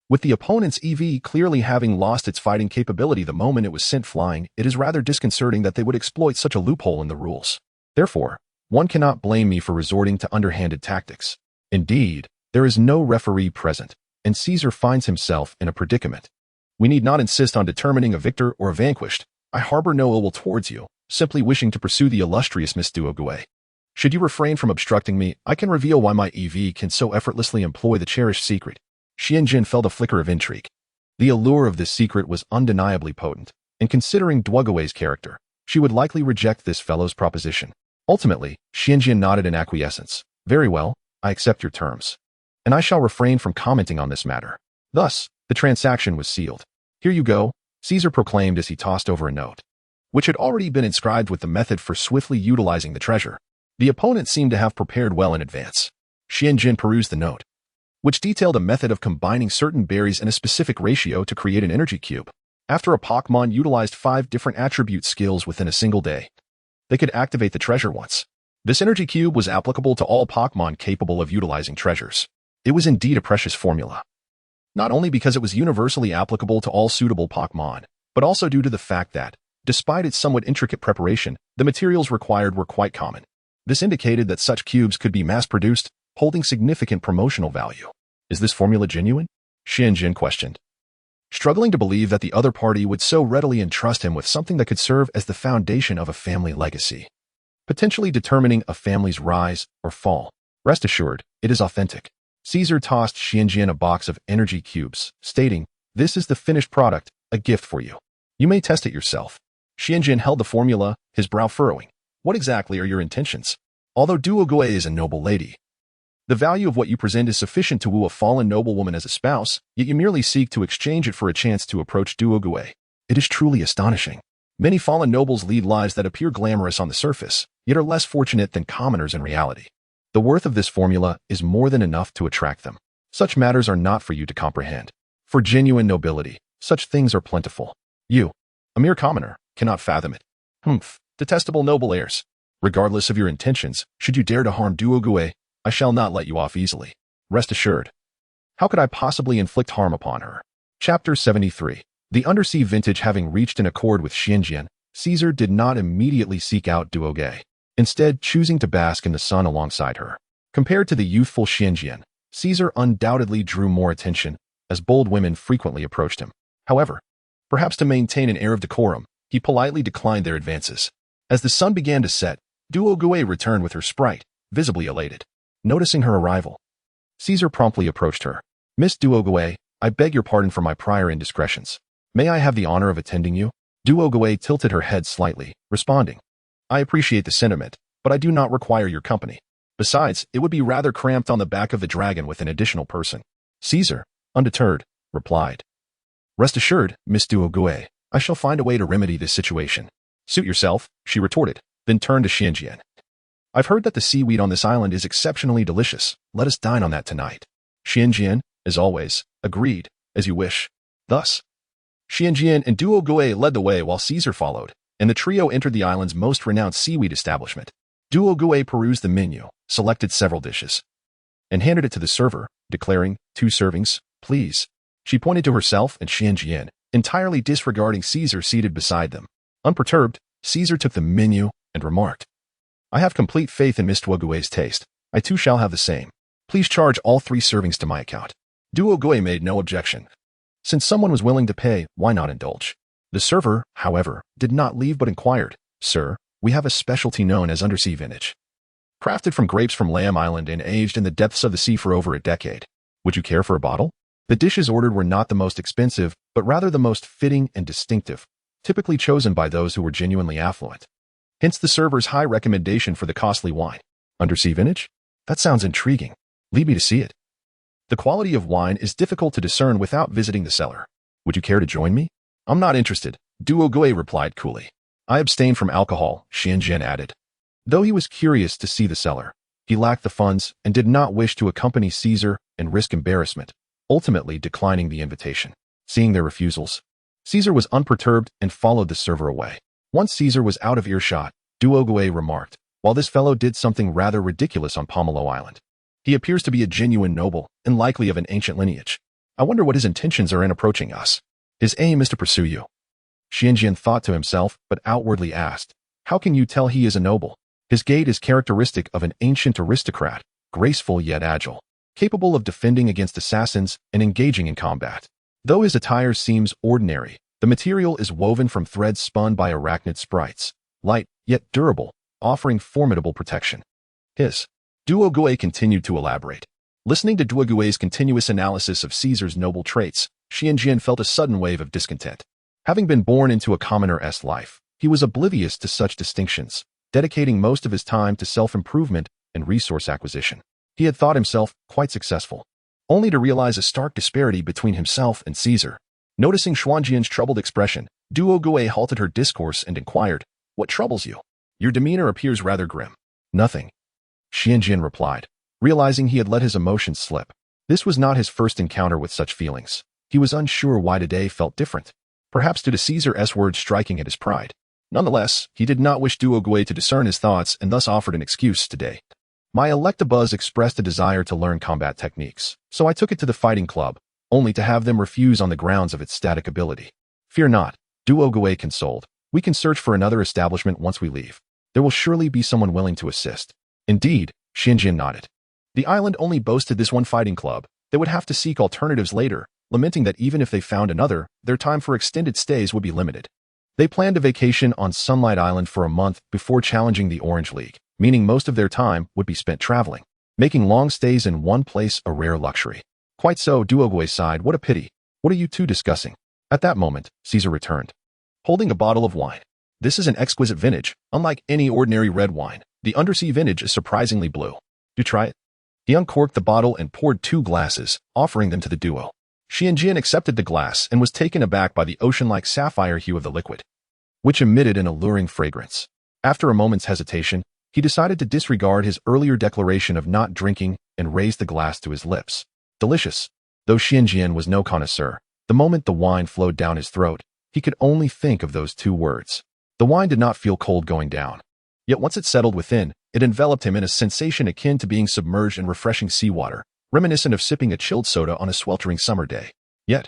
With the opponent's EV clearly having lost its fighting capability the moment it was sent flying, it is rather disconcerting that they would exploit such a loophole in the rules. Therefore, one cannot blame me for resorting to underhanded tactics. Indeed, there is no referee present, and Caesar finds himself in a predicament. We need not insist on determining a victor or a vanquished. I harbor no ill will towards you, simply wishing to pursue the illustrious Miss Duogue. Should you refrain from obstructing me, I can reveal why my EV can so effortlessly employ the cherished secret. Xianjian felt a flicker of intrigue. The allure of this secret was undeniably potent, and considering Duogue's character, she would likely reject this fellow's proposition. Ultimately, Xianjian nodded in acquiescence. Very well, I accept your terms, and I shall refrain from commenting on this matter. Thus, the transaction was sealed. Here you go, Caesar proclaimed as he tossed over a note. which had already been inscribed with the method for swiftly utilizing the treasure. The opponent seemed to have prepared well in advance. Xianjin perused the note, which detailed a method of combining certain berries in a specific ratio to create an energy cube. After a Pokémon utilized 5 different attribute skills within a single day, they could activate the treasure once. This energy cube was applicable to all Pokémon capable of utilizing treasures. It was indeed a precious formula, not only because it was universally applicable to all suitable Pokémon, but also due to the fact that, despite its somewhat intricate preparation, the materials required were quite common. This indicated that such cubes could be mass-produced, holding significant promotional value. Is this formula genuine? Xianjin questioned, struggling to believe that the other party would so readily entrust him with something that could serve as the foundation of a family legacy, potentially determining a family's rise or fall. Rest assured, it is authentic. Caesar tossed Xianjin a box of energy cubes, stating, "This is the finished product, a gift for you. You may test it yourself." Xianjin held the formula, his brow furrowing. What exactly are your intentions? Although Duogue is a noble lady, the value of what you present is sufficient to woo a fallen noblewoman as a spouse, yet you merely seek to exchange it for a chance to approach Duogue. It is truly astonishing. Many fallen nobles lead lives that appear glamorous on the surface, yet are less fortunate than commoners in reality. The worth of this formula is more than enough to attract them. Such matters are not for you to comprehend. For genuine nobility, such things are plentiful. You, a mere commoner, cannot fathom it. Detestable noble heirs. Regardless of your intentions, should you dare to harm Duogue, I shall not let you off easily. Rest assured. How could I possibly inflict harm upon her? Chapter 73. The Undersea Vintage. Having reached an accord with Xianjin, Caesar did not immediately seek out Duogue, instead choosing to bask in the sun alongside her. Compared to the youthful Xianjin, Caesar undoubtedly drew more attention, as bold women frequently approached him. However, perhaps to maintain an air of decorum, he politely declined their advances. As the sun began to set, Duogue returned with her sprite, visibly elated. Noticing her arrival, Caesar promptly approached her. "Miss Duogue, I beg your pardon for my prior indiscretions. May I have the honor of attending you?" Duogue tilted her head slightly, responding, "I appreciate the sentiment, but I do not require your company. Besides, it would be rather cramped on the back of the dragon with an additional person." Caesar, undeterred, replied, "Rest assured, Miss Duogue, I shall find a way to remedy this situation." "Suit yourself," she retorted, then turned to Xianjin. "I've heard that the seaweed on this island is exceptionally delicious. Let us dine on that tonight." Xianjin, as always, agreed, "As you wish." Thus, Xianjin and Duogue led the way while Caesar followed, and the trio entered the island's most renowned seaweed establishment. Duogue perused the menu, selected several dishes, and handed it to the server, declaring, "2 servings, please." She pointed to herself and Xianjin, entirely disregarding Caesar seated beside them. Unperturbed, Caesar took the menu and remarked, "I have complete faith in Miss Duogue's taste. I too shall have the same. Please charge all 3 servings to my account." Duogue made no objection. Since someone was willing to pay, why not indulge? The server, however, did not leave but inquired, "Sir, we have a specialty known as Undersea Vintage, crafted from grapes from Lamb Island and aged in the depths of the sea for over a decade. Would you care for a bottle?" The dishes ordered were not the most expensive, but rather the most fitting and distinctive, typically chosen by those who were genuinely affluent. Hence the server's high recommendation for the costly wine. Undersea Vintage? That sounds intriguing. Lead me to see it. The quality of wine is difficult to discern without visiting the cellar. Would you care to join me? I'm not interested, Duogue replied coolly. I abstain from alcohol, Xianjin added. Though he was curious to see the cellar, he lacked the funds and did not wish to accompany Caesar and risk embarrassment, ultimately declining the invitation. Seeing their refusals, Caesar was unperturbed and followed the server away. Once Caesar was out of earshot, Duogue remarked, while this fellow did something rather ridiculous on Pomelo Island. He appears to be a genuine noble and likely of an ancient lineage. I wonder what his intentions are in approaching us. His aim is to pursue you. Xianjin thought to himself, but outwardly asked, how can you tell he is a noble? His gait is characteristic of an ancient aristocrat, graceful yet agile, capable of defending against assassins and engaging in combat. Though his attire seems ordinary, the material is woven from threads spun by arachnid sprites, light yet durable, offering formidable protection. Duogue continued to elaborate. Listening to Duogue's continuous analysis of Caesar's noble traits, Xianjin felt a sudden wave of discontent. Having been born into a commoner-esque life, he was oblivious to such distinctions, dedicating most of his time to self-improvement and resource acquisition. He had thought himself quite successful, only to realize a stark disparity between himself and Caesar. Noticing Xianjin's troubled expression, Duogue halted her discourse and inquired, "What troubles you? Your demeanor appears rather grim." "Nothing," Xianjian replied, realizing he had let his emotions slip. This was not his first encounter with such feelings. He was unsure why today felt different, perhaps due to Caesar's words striking at his pride. Nonetheless, he did not wish Duogue to discern his thoughts and thus offered an excuse today. "My Electabuzz expressed a desire to learn combat techniques, so I took it to the fighting club, only to have them refuse on the grounds of its static ability." "Fear not," Duogue consoled. "We can search for another establishment once we leave. There will surely be someone willing to assist." "Indeed," Xianjian nodded. The island only boasted this one fighting club. They would have to seek alternatives later, lamenting that even if they found another, their time for extended stays would be limited. They planned a vacation on Sunlight Island for a month before challenging the Orange League, meaning most of their time would be spent traveling, making long stays in one place a rare luxury. "Quite so," Duogue sighed. "What a pity. What are you two discussing?" At that moment, Caesar returned, holding a bottle of wine. "This is an exquisite vintage, unlike any ordinary red wine. The Undersea vintage is surprisingly blue. Do try it." He uncorked the bottle and poured 2 glasses, offering them to the duo. Xianjian accepted the glass and was taken aback by the ocean-like sapphire hue of the liquid, which emitted an alluring fragrance. After a moment's hesitation, he decided to disregard his earlier declaration of not drinking and raised the glass to his lips. Delicious. Though Xianjian was no connoisseur, the moment the wine flowed down his throat, he could only think of those 2 words. The wine did not feel cold going down. Yet once it settled within, it enveloped him in a sensation akin to being submerged in refreshing seawater, reminiscent of sipping a chilled soda on a sweltering summer day. Yet,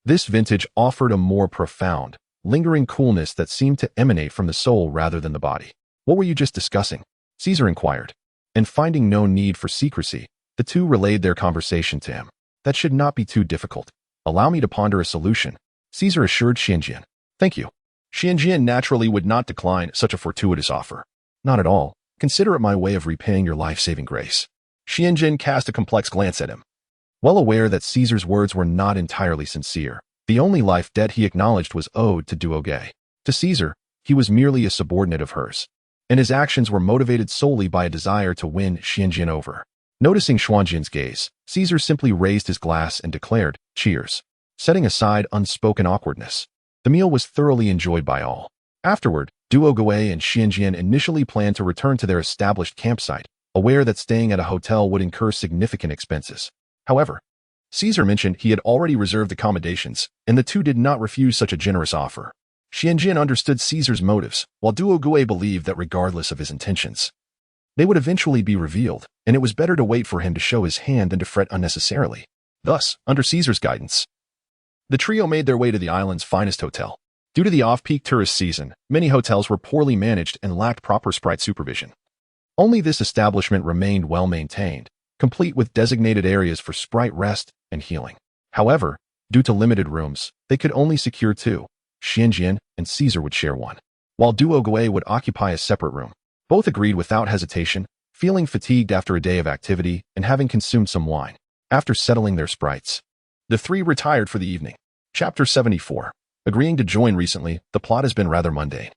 this vintage offered a more profound, lingering coolness that seemed to emanate from the soul rather than the body. "What were you just discussing?" Caesar inquired. And finding no need for secrecy, the two relayed their conversation to him. "That should not be too difficult. Allow me to ponder a solution," Caesar assured Xianjian. "Thank you." Xianjian naturally would not decline such a fortuitous offer. "Not at all. Consider it my way of repaying your life-saving grace." Xianjian cast a complex glance at him. Well aware that Caesar's words were not entirely sincere, the only life debt he acknowledged was owed to Duogue. To Caesar, he was merely a subordinate of hers, and his actions were motivated solely by a desire to win Xianjian over. Noticing Xianjian's gaze, Caesar simply raised his glass and declared, "Cheers." Setting aside unspoken awkwardness, the meal was thoroughly enjoyed by all. Afterward, Duogue and Xianjian initially planned to return to their established campsite, aware that staying at a hotel would incur significant expenses. However, Caesar mentioned he had already reserved accommodations, and the two did not refuse such a generous offer. Xianjian understood Caesar's motives, while Duogue believed that regardless of his intentions, they would eventually be revealed, and it was better to wait for him to show his hand than to fret unnecessarily. Thus, under Caesar's guidance, the trio made their way to the island's finest hotel. Due to the off-peak tourist season, many hotels were poorly managed and lacked proper sprite supervision. Only this establishment remained well-maintained, complete with designated areas for sprite rest and healing. However, due to limited rooms, they could only secure 2. Xianjian and Caesar would share one, while Duogue would occupy a separate room. Both agreed without hesitation, feeling fatigued after a day of activity and having consumed some wine. After settling their sprites, the 3 retired for the evening. Chapter 74. Agreeing to join recently, the plot has been rather mundane.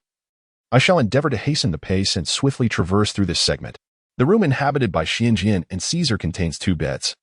I shall endeavor to hasten the pace and swiftly traverse through this segment. The room inhabited by Xianjian and Caesar contains 2 beds.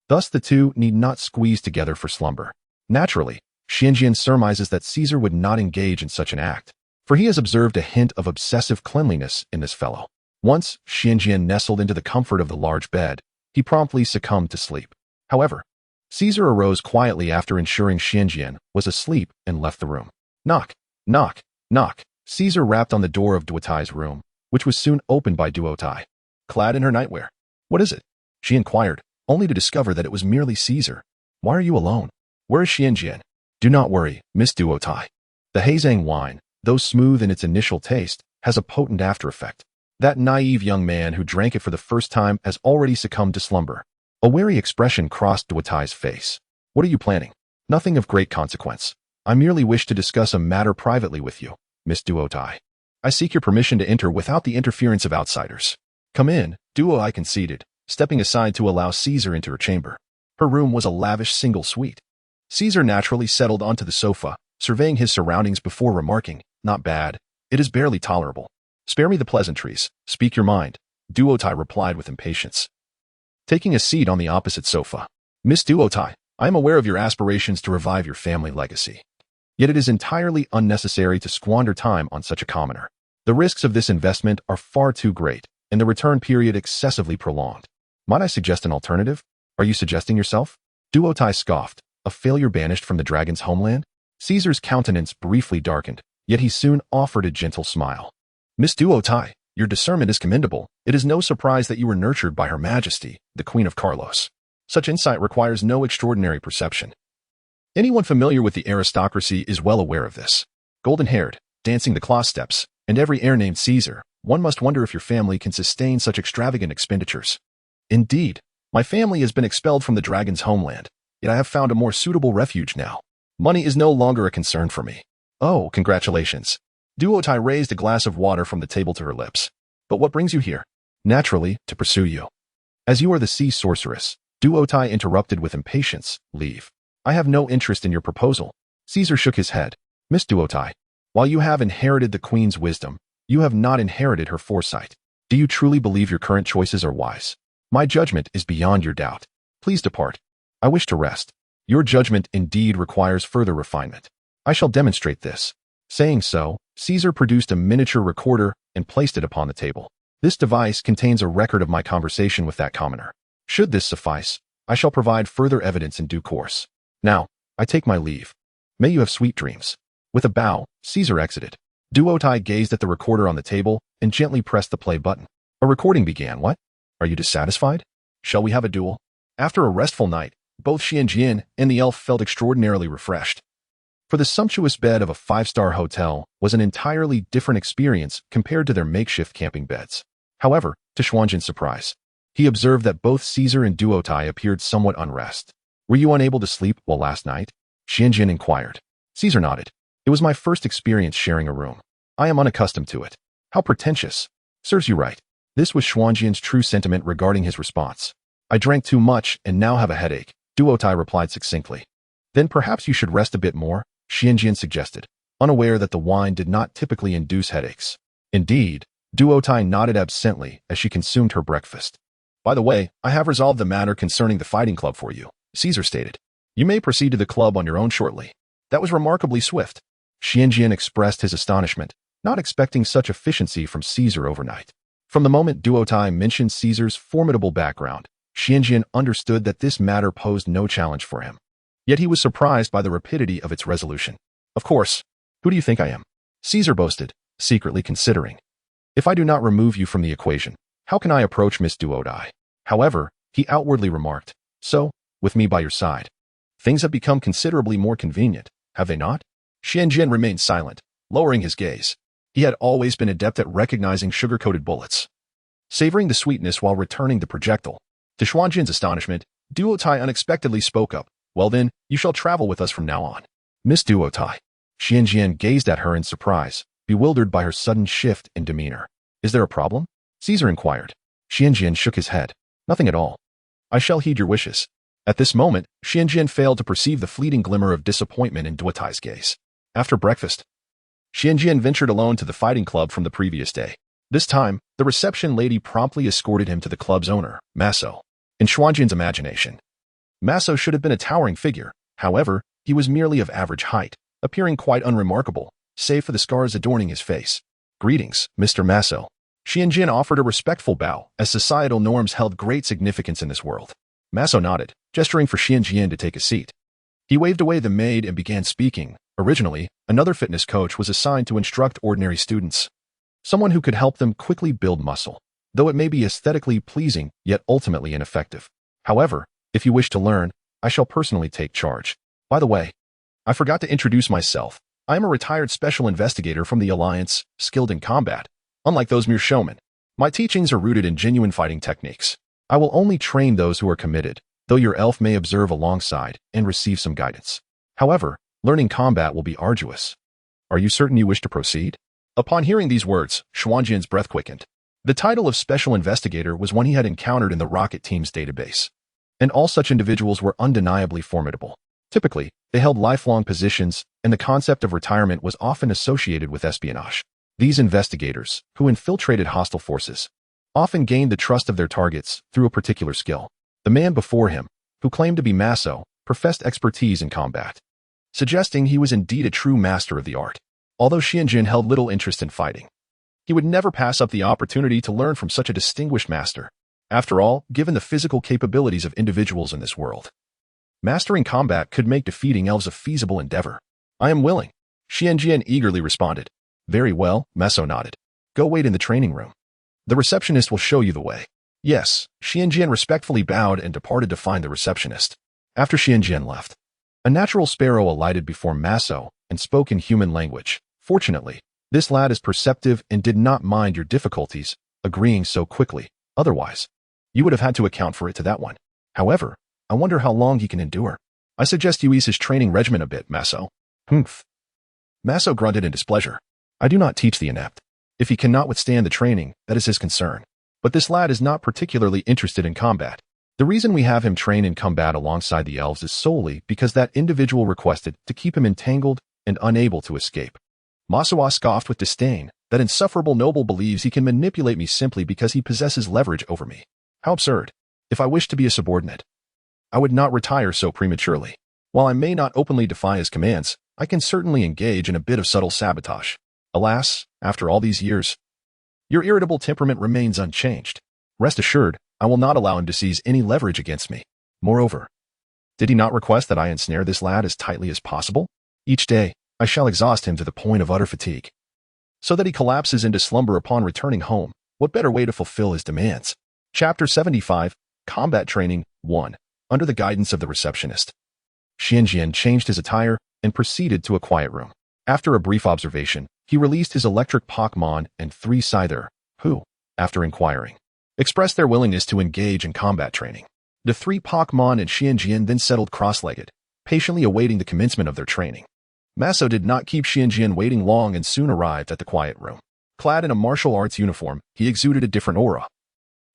Thus the two need not squeeze together for slumber. Naturally, Xianjian surmises that Caesar would not engage in such an act, for he has observed a hint of obsessive cleanliness in this fellow. Once Xianjian nestled into the comfort of the large bed, he promptly succumbed to sleep. However, Caesar arose quietly after ensuring Xianjian was asleep and left the room. Knock, knock, knock. Caesar rapped on the door of Duotai's room, which was soon opened by Duotai, clad in her nightwear. "What is it?" she inquired, only to discover that it was merely Caesar. "Why are you alone? Where is Xianjian?" "Do not worry, Miss Duotai. The Hazang wine, though smooth in its initial taste, has a potent after-effect. That naive young man who drank it for the first time has already succumbed to slumber." A wary expression crossed Duotai's face. "What are you planning?" "Nothing of great consequence. I merely wish to discuss a matter privately with you, Miss Duotai. I seek your permission to enter without the interference of outsiders." "Come in," Duotai conceded, stepping aside to allow Caesar into her chamber. Her room was a lavish single suite. Caesar naturally settled onto the sofa, surveying his surroundings before remarking, "Not bad. It is barely tolerable." "Spare me the pleasantries. Speak your mind," Duotai replied with impatience, taking a seat on the opposite sofa. "Miss Duotai, I am aware of your aspirations to revive your family legacy. Yet it is entirely unnecessary to squander time on such a commoner. The risks of this investment are far too great, and the return period excessively prolonged. Might I suggest an alternative? Are you suggesting yourself? Duotai scoffed. A failure banished from the dragon's homeland? Caesar's countenance briefly darkened, yet he soon offered a gentle smile. Miss Duotai, your discernment is commendable. It is no surprise that you were nurtured by Her Majesty, the Queen of Carlos. Such insight requires no extraordinary perception. Anyone familiar with the aristocracy is well aware of this. Golden-haired, dancing the claw steps, and every heir named Caesar, one must wonder if your family can sustain such extravagant expenditures. Indeed, my family has been expelled from the dragon's homeland, yet I have found a more suitable refuge now. Money is no longer a concern for me. Oh, congratulations. Duotai raised a glass of water from the table to her lips. But what brings you here? Naturally, to pursue you. As you are the sea sorceress, Duotai interrupted with impatience. Leave. I have no interest in your proposal. Caesar shook his head. Miss Duotai, while you have inherited the queen's wisdom, you have not inherited her foresight. Do you truly believe your current choices are wise? My judgment is beyond your doubt. Please depart. I wish to rest. Your judgment indeed requires further refinement. I shall demonstrate this. Saying so, Caesar produced a miniature recorder and placed it upon the table. This device contains a record of my conversation with that commoner. Should this suffice, I shall provide further evidence in due course. Now, I take my leave. May you have sweet dreams. With a bow, Caesar exited. Duotai gazed at the recorder on the table and gently pressed the play button. A recording began. What? Are you dissatisfied? Shall we have a duel? After a restful night, both Xianjian and the elf felt extraordinarily refreshed. For the sumptuous bed of a five-star hotel was an entirely different experience compared to their makeshift camping beds. However, to Xuanjin's surprise, he observed that both Caesar and Duotai appeared somewhat unrest. Were you unable to sleep well last night? Xianjin inquired. Caesar nodded. It was my first experience sharing a room. I am unaccustomed to it. How pretentious. Serves you right. This was Xuanjin's true sentiment regarding his response. I drank too much and now have a headache, Duotai replied succinctly. Then perhaps you should rest a bit more, Xianjin suggested, unaware that the wine did not typically induce headaches. Indeed, Duotai nodded absently as she consumed her breakfast. By the way, I have resolved the matter concerning the fighting club for you, Caesar stated. You may proceed to the club on your own shortly. That was remarkably swift. Xianjin expressed his astonishment, not expecting such efficiency from Caesar overnight. From the moment Duotai mentioned Caesar's formidable background, Xianjin understood that this matter posed no challenge for him. Yet he was surprised by the rapidity of its resolution. Of course, who do you think I am? Caesar boasted, secretly considering. If I do not remove you from the equation, how can I approach Miss Duotai? However, he outwardly remarked, so, with me by your side. Things have become considerably more convenient, have they not? Xianjin remained silent, lowering his gaze. He had always been adept at recognizing sugar-coated bullets, savoring the sweetness while returning the projectile. To Xuanjin's astonishment, Duotai unexpectedly spoke up. Well then, you shall travel with us from now on. Miss Duotai. Xianjin gazed at her in surprise, bewildered by her sudden shift in demeanor. Is there a problem? Caesar inquired. Xianjin shook his head. Nothing at all. I shall heed your wishes. At this moment, Xianjin failed to perceive the fleeting glimmer of disappointment in Duotai's gaze. After breakfast, Xianjin ventured alone to the fighting club from the previous day. This time, the reception lady promptly escorted him to the club's owner, Maso. In Xuanjin's imagination, Maso should have been a towering figure. However, he was merely of average height, appearing quite unremarkable, save for the scars adorning his face. Greetings, Mr. Maso. Xianjin offered a respectful bow, as societal norms held great significance in this world. Maso nodded, gesturing for Xianjin to take a seat. He waved away the maid and began speaking. Originally, another fitness coach was assigned to instruct ordinary students. Someone who could help them quickly build muscle, though it may be aesthetically pleasing, yet ultimately ineffective. However, if you wish to learn, I shall personally take charge. By the way, I forgot to introduce myself. I am a retired special investigator from the Alliance, skilled in combat. Unlike those mere showmen, my teachings are rooted in genuine fighting techniques. I will only train those who are committed, though your elf may observe alongside and receive some guidance. However, learning combat will be arduous. Are you certain you wish to proceed? Upon hearing these words, Xuanjin's breath quickened. The title of Special Investigator was one he had encountered in the Rocket Team's database, and all such individuals were undeniably formidable. Typically, they held lifelong positions, and the concept of retirement was often associated with espionage. These investigators, who infiltrated hostile forces, often gained the trust of their targets through a particular skill. The man before him, who claimed to be Maso, professed expertise in combat. suggesting he was indeed a true master of the art. Although Xianjin held little interest in fighting, he would never pass up the opportunity to learn from such a distinguished master. After all, given the physical capabilities of individuals in this world, mastering combat could make defeating elves a feasible endeavor. I am willing, Xianjin eagerly responded. Very well, Meso nodded. Go wait in the training room. The receptionist will show you the way. Yes, Xianjin respectfully bowed and departed to find the receptionist. After Xianjin left, a natural sparrow alighted before Meso and spoke in human language. Fortunately, this lad is perceptive and did not mind your difficulties, agreeing so quickly. Otherwise, you would have had to account for it to that one. However, I wonder how long he can endure. I suggest you ease his training regimen a bit, Meso. Humph. Meso grunted in displeasure. I do not teach the inept. If he cannot withstand the training, that is his concern. But this lad is not particularly interested in combat. The reason we have him train in combat alongside the elves is solely because that individual requested to keep him entangled and unable to escape. Masuwa scoffed with disdain. That insufferable noble believes he can manipulate me simply because he possesses leverage over me. How absurd. If I wished to be a subordinate, I would not retire so prematurely. While I may not openly defy his commands, I can certainly engage in a bit of subtle sabotage. Alas, after all these years, your irritable temperament remains unchanged. Rest assured, I will not allow him to seize any leverage against me. Moreover, did he not request that I ensnare this lad as tightly as possible? Each day, I shall exhaust him to the point of utter fatigue, so that he collapses into slumber upon returning home. What better way to fulfill his demands? Chapter 75, Combat Training 1. Under the guidance of the receptionist, Xianjin changed his attire and proceeded to a quiet room. After a brief observation, he released his electric Pokémon and 3 Scyther, who, after inquiring, expressed their willingness to engage in combat training. The 3 Pokémon and Xianjin then settled cross-legged, patiently awaiting the commencement of their training. Meso did not keep Xianjin waiting long and soon arrived at the quiet room. Clad in a martial arts uniform, he exuded a different aura,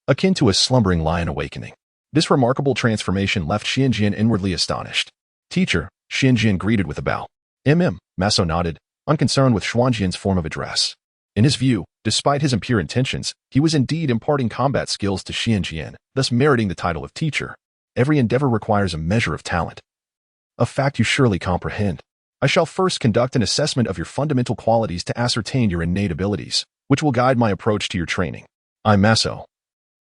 akin to a slumbering lion awakening. This remarkable transformation left Xianjin inwardly astonished. Teacher, Xianjin greeted with a bow. Meso nodded, unconcerned with Xuanjian's form of address. In his view, despite his impure intentions, he was indeed imparting combat skills to Xianjin, thus meriting the title of teacher. Every endeavor requires a measure of talent, a fact you surely comprehend. I shall first conduct an assessment of your fundamental qualities to ascertain your innate abilities, which will guide my approach to your training. I, Meso,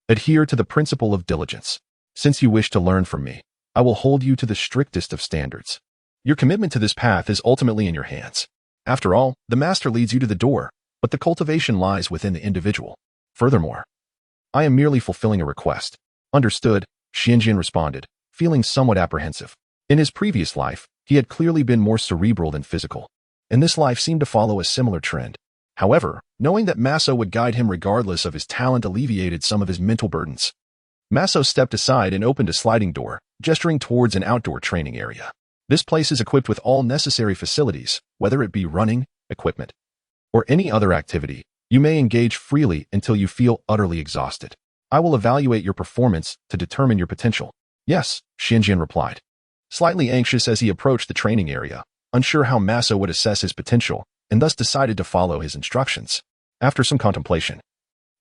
adhere to the principle of diligence. Since you wish to learn from me, I will hold you to the strictest of standards. Your commitment to this path is ultimately in your hands. After all, the master leads you to the door, but the cultivation lies within the individual. Furthermore, I am merely fulfilling a request. Understood, Xianjin responded, feeling somewhat apprehensive. In his previous life, he had clearly been more cerebral than physical, and this life seemed to follow a similar trend. However, knowing that Meso would guide him regardless of his talent alleviated some of his mental burdens. Meso stepped aside and opened a sliding door, gesturing towards an outdoor training area. This place is equipped with all necessary facilities, whether it be running, equipment, or any other activity. You may engage freely until you feel utterly exhausted. I will evaluate your performance to determine your potential. Yes, Xianjin replied, slightly anxious as he approached the training area, unsure how Meso would assess his potential, and thus decided to follow his instructions. After some contemplation,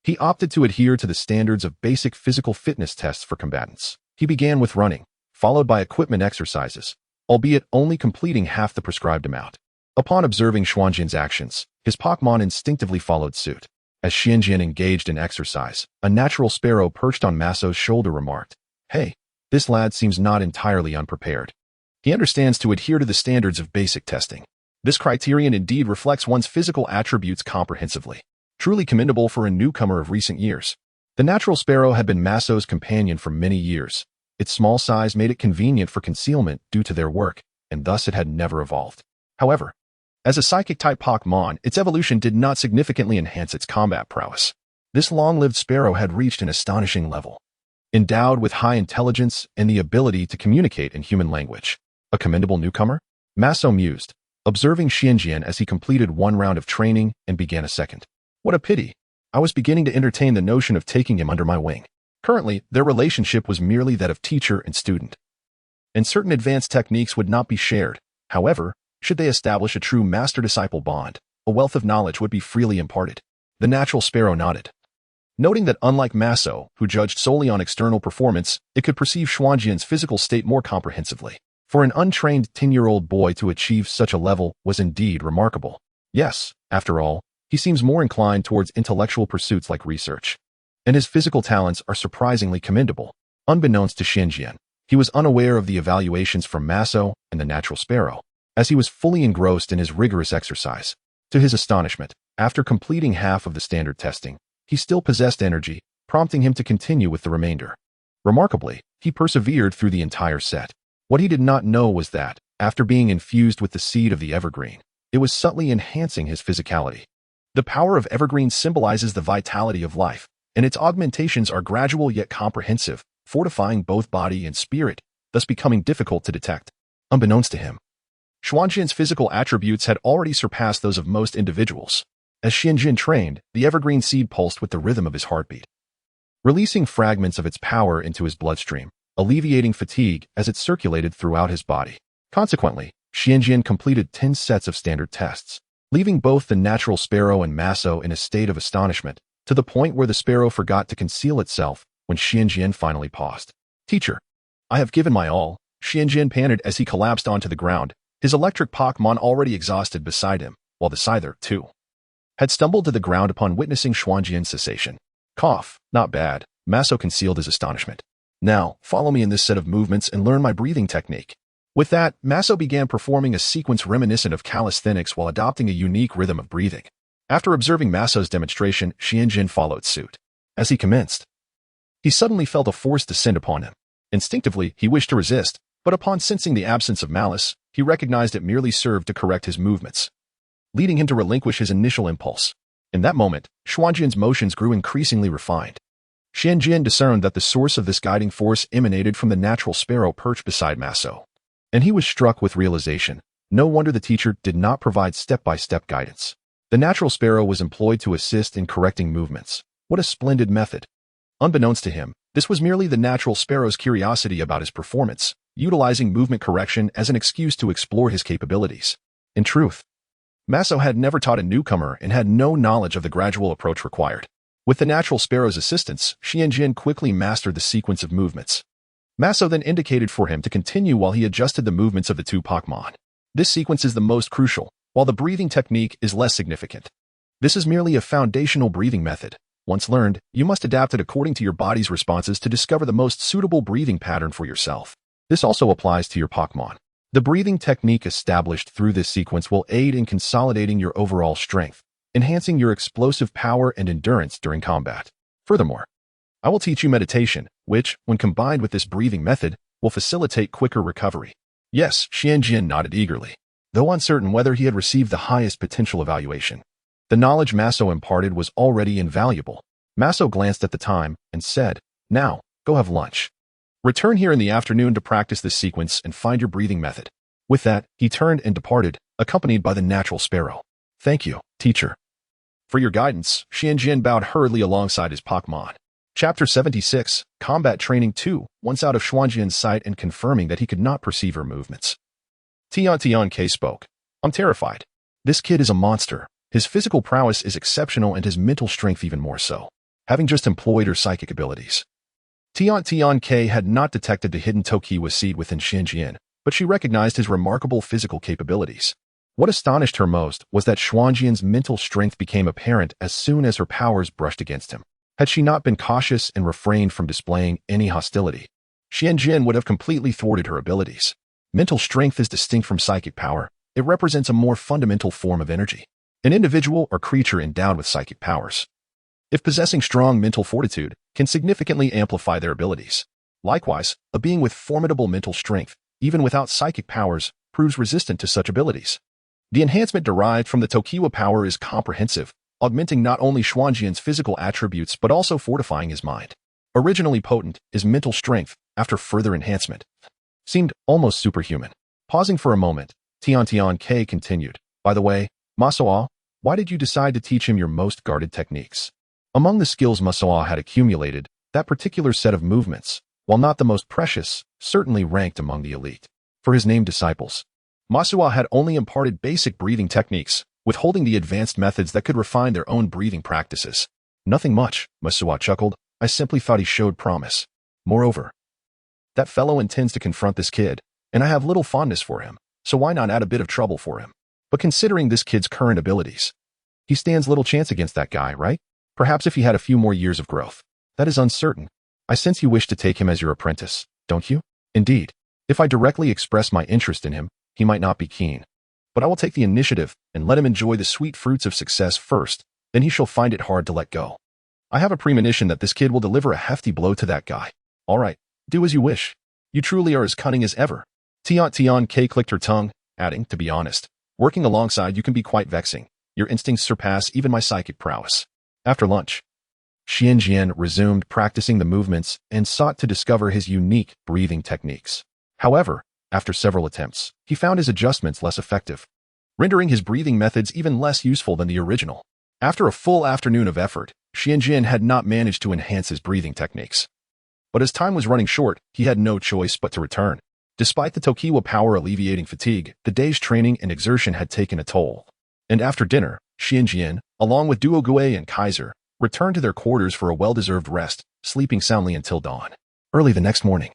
he opted to adhere to the standards of basic physical fitness tests for combatants. He began with running, followed by equipment exercises, albeit only completing half the prescribed amount. Upon observing Xuanjin's actions, his Pokémon instinctively followed suit. As Xianjin engaged in exercise, a natural sparrow perched on Meso's shoulder remarked, "Hey, this lad seems not entirely unprepared. He understands to adhere to the standards of basic testing. This criterion indeed reflects one's physical attributes comprehensively. Truly commendable for a newcomer of recent years." The natural sparrow had been Meso's companion for many years. Its small size made it convenient for concealment due to their work, and thus it had never evolved. However, as a psychic-type Pokémon, its evolution did not significantly enhance its combat prowess. This long-lived sparrow had reached an astonishing level, endowed with high intelligence and the ability to communicate in human language. A commendable newcomer? Meso mused, observing Xianjin as he completed one round of training and began a second. What a pity. I was beginning to entertain the notion of taking him under my wing. Currently, their relationship was merely that of teacher and student, and certain advanced techniques would not be shared. However, should they establish a true master-disciple bond, a wealth of knowledge would be freely imparted. The natural sparrow nodded, noting that unlike Meso, who judged solely on external performance, it could perceive Xuanjian's physical state more comprehensively. For an untrained 10-year-old boy to achieve such a level was indeed remarkable. Yes, after all, he seems more inclined towards intellectual pursuits like research. And his physical talents are surprisingly commendable. Unbeknownst to Xinjian, he was unaware of the evaluations from Maso and the natural sparrow, as he was fully engrossed in his rigorous exercise. To his astonishment, after completing half of the standard testing, he still possessed energy, prompting him to continue with the remainder. Remarkably, he persevered through the entire set. What he did not know was that, after being infused with the seed of the evergreen, it was subtly enhancing his physicality. The power of evergreen symbolizes the vitality of life, and its augmentations are gradual yet comprehensive, fortifying both body and spirit, thus becoming difficult to detect. Unbeknownst to him, Xuanjian's physical attributes had already surpassed those of most individuals. As Xinjian trained, the evergreen seed pulsed with the rhythm of his heartbeat, releasing fragments of its power into his bloodstream, alleviating fatigue as it circulated throughout his body. Consequently, Xinjian completed 10 sets of standard tests, leaving both the natural sparrow and Maso in a state of astonishment, to the point where the sparrow forgot to conceal itself when Xinjian finally paused. "Teacher, I have given my all," Xinjian panted as he collapsed onto the ground, his electric Pokémon already exhausted beside him, while the Scyther, too, had stumbled to the ground upon witnessing Xuanjian's cessation. "Cough, not bad," Maso concealed his astonishment. "Now, follow me in this set of movements and learn my breathing technique." With that, Maso began performing a sequence reminiscent of calisthenics while adopting a unique rhythm of breathing. After observing Maso's demonstration, Xinjian followed suit. As he commenced, he suddenly felt a force descend upon him. Instinctively, he wished to resist, but upon sensing the absence of malice, he recognized it merely served to correct his movements, leading him to relinquish his initial impulse. In that moment, Xuanjian's motions grew increasingly refined. Xinjian discerned that the source of this guiding force emanated from the natural sparrow perched beside Maso, and he was struck with realization. No wonder the teacher did not provide step-by-step guidance. The natural sparrow was employed to assist in correcting movements. What a splendid method! Unbeknownst to him, this was merely the natural sparrow's curiosity about his performance, utilizing movement correction as an excuse to explore his capabilities. In truth, Maso had never taught a newcomer and had no knowledge of the gradual approach required. With the natural sparrow's assistance, Xinjian quickly mastered the sequence of movements. Maso then indicated for him to continue while he adjusted the movements of the two Pokémon. This sequence is the most crucial, while the breathing technique is less significant. This is merely a foundational breathing method. Once learned, you must adapt it according to your body's responses to discover the most suitable breathing pattern for yourself. This also applies to your Pokémon. The breathing technique established through this sequence will aid in consolidating your overall strength, enhancing your explosive power and endurance during combat. Furthermore, I will teach you meditation, which, when combined with this breathing method, will facilitate quicker recovery. Yes, Xinjian nodded eagerly, though uncertain whether he had received the highest potential evaluation. The knowledge Maso imparted was already invaluable. Maso glanced at the time and said, "Now, go have lunch. Return here in the afternoon to practice this sequence and find your breathing method." With that, he turned and departed, accompanied by the natural sparrow. "Thank you, teacher, for your guidance." Xinjian bowed hurriedly alongside his Pokémon. Chapter 76, Combat Training 2, once out of Xuanjian's sight and confirming that he could not perceive her movements. Tian K spoke. "I'm terrified. This kid is a monster. His physical prowess is exceptional and his mental strength even more so, having just employed her psychic abilities." Tian K had not detected the hidden Tokiwa seed within Xinjian, but she recognized his remarkable physical capabilities. What astonished her most was that Xuanjian's mental strength became apparent as soon as her powers brushed against him. Had she not been cautious and refrained from displaying any hostility, Xinjian would have completely thwarted her abilities. Mental strength is distinct from psychic power. It represents a more fundamental form of energy. An individual or creature endowed with psychic powers, if possessing strong mental fortitude, can significantly amplify their abilities. Likewise, a being with formidable mental strength, even without psychic powers, proves resistant to such abilities. The enhancement derived from the Tokiwa power is comprehensive, augmenting not only Xuanjian's physical attributes but also fortifying his mind. Originally potent, his mental strength, after further enhancement, seemed almost superhuman. Pausing for a moment, Tian K continued, "By the way, Masoa, why did you decide to teach him your most guarded techniques?" Among the skills Masoa had accumulated, that particular set of movements, while not the most precious, certainly ranked among the elite. For his named disciples, Masoa had only imparted basic breathing techniques, withholding the advanced methods that could refine their own breathing practices. "Nothing much," Masoa chuckled. "I simply thought he showed promise. Moreover, that fellow intends to confront this kid. and I have little fondness for him, so why not add a bit of trouble for him? But considering this kid's current abilities, he stands little chance against that guy, right? Perhaps if he had a few more years of growth. That is uncertain. I sense you wish to take him as your apprentice, don't you? Indeed. If I directly express my interest in him, he might not be keen. But I will take the initiative and let him enjoy the sweet fruits of success first, then he shall find it hard to let go. I have a premonition that this kid will deliver a hefty blow to that guy. All right, do as you wish. You truly are as cunning as ever. Tian K clicked her tongue, adding, to be honest, working alongside you can be quite vexing. Your instincts surpass even my psychic prowess. After lunch, Xianjian resumed practicing the movements and sought to discover his unique breathing techniques. However, after several attempts, he found his adjustments less effective, rendering his breathing methods even less useful than the original. After a full afternoon of effort, Xianjian had not managed to enhance his breathing techniques. But as time was running short, he had no choice but to return. Despite the Pokéwo power alleviating fatigue, the day's training and exertion had taken a toll. And after dinner, Xianjian, along with Duo Gue and Kaiser, returned to their quarters for a well-deserved rest, sleeping soundly until dawn. Early the next morning,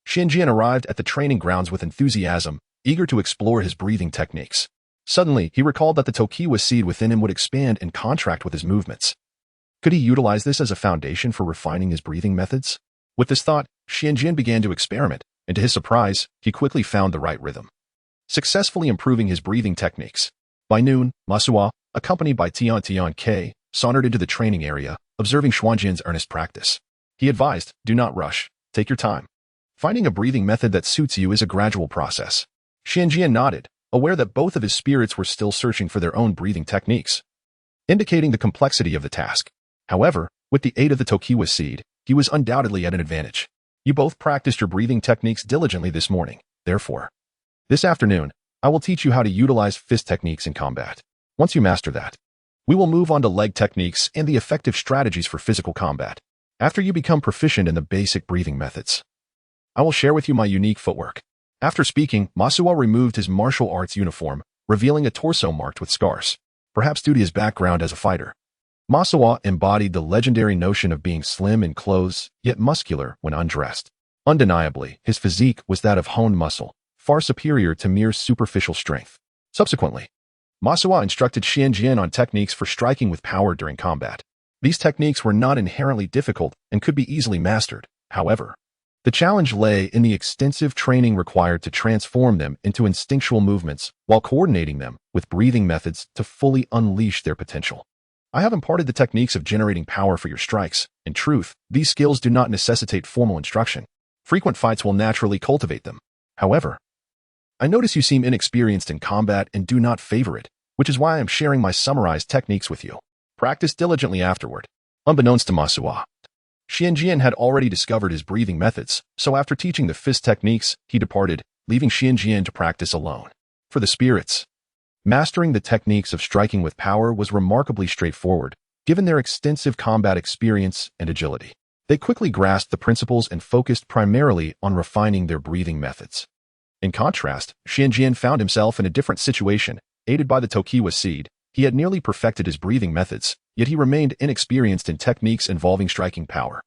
Xianjian arrived at the training grounds with enthusiasm, eager to explore his breathing techniques. Suddenly, he recalled that the Pokéwo seed within him would expand and contract with his movements. Could he utilize this as a foundation for refining his breathing methods? With this thought, Xianjian began to experiment, and to his surprise, he quickly found the right rhythm, successfully improving his breathing techniques. By noon, Masuwa, accompanied by Tian K, sauntered into the training area, observing Xuanjian's earnest practice. He advised, do not rush, take your time. Finding a breathing method that suits you is a gradual process. Xianjian nodded, aware that both of his spirits were still searching for their own breathing techniques, indicating the complexity of the task. However, with the aid of the Pokéwo seed, he was undoubtedly at an advantage. You both practiced your breathing techniques diligently this morning, therefore. This afternoon, I will teach you how to utilize fist techniques in combat. Once you master that, we will move on to leg techniques and the effective strategies for physical combat. After you become proficient in the basic breathing methods, I will share with you my unique footwork. After speaking, Masuwa removed his martial arts uniform, revealing a torso marked with scars, perhaps due to his background as a fighter. Masuwa embodied the legendary notion of being slim in clothes, yet muscular when undressed. Undeniably, his physique was that of honed muscle, far superior to mere superficial strength. Subsequently, Masuwa instructed Xianjian on techniques for striking with power during combat. These techniques were not inherently difficult and could be easily mastered. However, the challenge lay in the extensive training required to transform them into instinctual movements while coordinating them with breathing methods to fully unleash their potential. I have imparted the techniques of generating power for your strikes. In truth, these skills do not necessitate formal instruction. Frequent fights will naturally cultivate them. However, I notice you seem inexperienced in combat and do not favor it, which is why I am sharing my summarized techniques with you. Practice diligently afterward. Unbeknownst to Masuwa, Xianjian had already discovered his breathing methods, so after teaching the fist techniques, he departed, leaving Xianjian to practice alone. For the spirits, mastering the techniques of striking with power was remarkably straightforward, given their extensive combat experience and agility. They quickly grasped the principles and focused primarily on refining their breathing methods. In contrast, Xianjian found himself in a different situation. Aided by the Pokéwo seed, he had nearly perfected his breathing methods, yet he remained inexperienced in techniques involving striking power.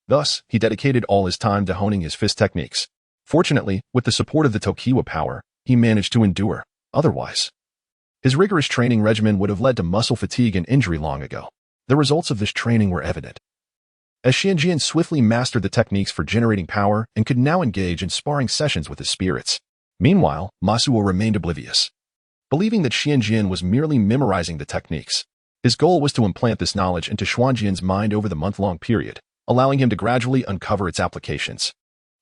Thus, he dedicated all his time to honing his fist techniques. Fortunately, with the support of the Pokéwo power, he managed to endure. Otherwise, his rigorous training regimen would have led to muscle fatigue and injury long ago. The results of this training were evident, as Xianjian swiftly mastered the techniques for generating power and could now engage in sparring sessions with his spirits. Meanwhile, Masuwa remained oblivious, believing that Xianjian was merely memorizing the techniques. His goal was to implant this knowledge into Xuanjian's mind over the month-long period, allowing him to gradually uncover its applications.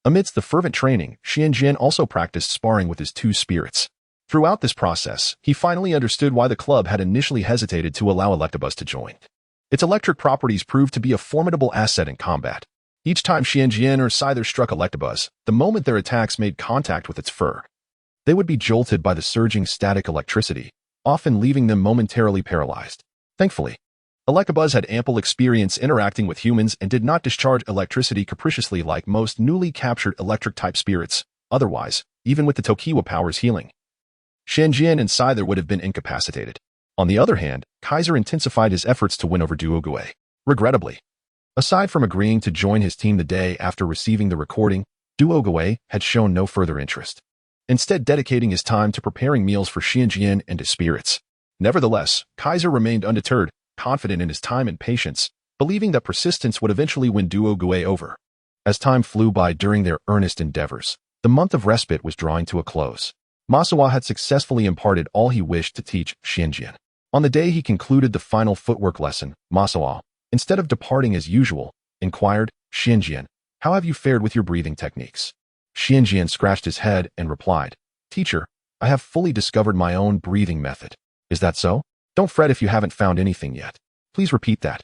Amidst the fervent training, Xianjian also practiced sparring with his two spirits. Throughout this process, he finally understood why the club had initially hesitated to allow Electabuzz to join. Its electric properties proved to be a formidable asset in combat. Each time Xianjian or Scyther struck Electabuzz, the moment their attacks made contact with its fur, they would be jolted by the surging static electricity, often leaving them momentarily paralyzed. Thankfully, Electabuzz had ample experience interacting with humans and did not discharge electricity capriciously like most newly captured electric-type spirits. Otherwise, even with the Pokéwo power's healing, Xianjian and Scyther would have been incapacitated. On the other hand, Kaiser intensified his efforts to win over Duo Gue. Regrettably, aside from agreeing to join his team the day after receiving the recording, Duo Gue had shown no further interest. instead dedicating his time to preparing meals for Xianjian and his spirits. Nevertheless, Kaiser remained undeterred, confident in his time and patience, believing that persistence would eventually win Duo Gue over. As time flew by during their earnest endeavors, the month of respite was drawing to a close. Masuwa had successfully imparted all he wished to teach Xianjian. On the day he concluded the final footwork lesson, Masuwa, instead of departing as usual, inquired, "Xianjian, how have you fared with your breathing techniques?" Xianjian scratched his head and replied, "Teacher, I have fully discovered my own breathing method." "Is that so? Don't fret if you haven't found anything yet. Please repeat that."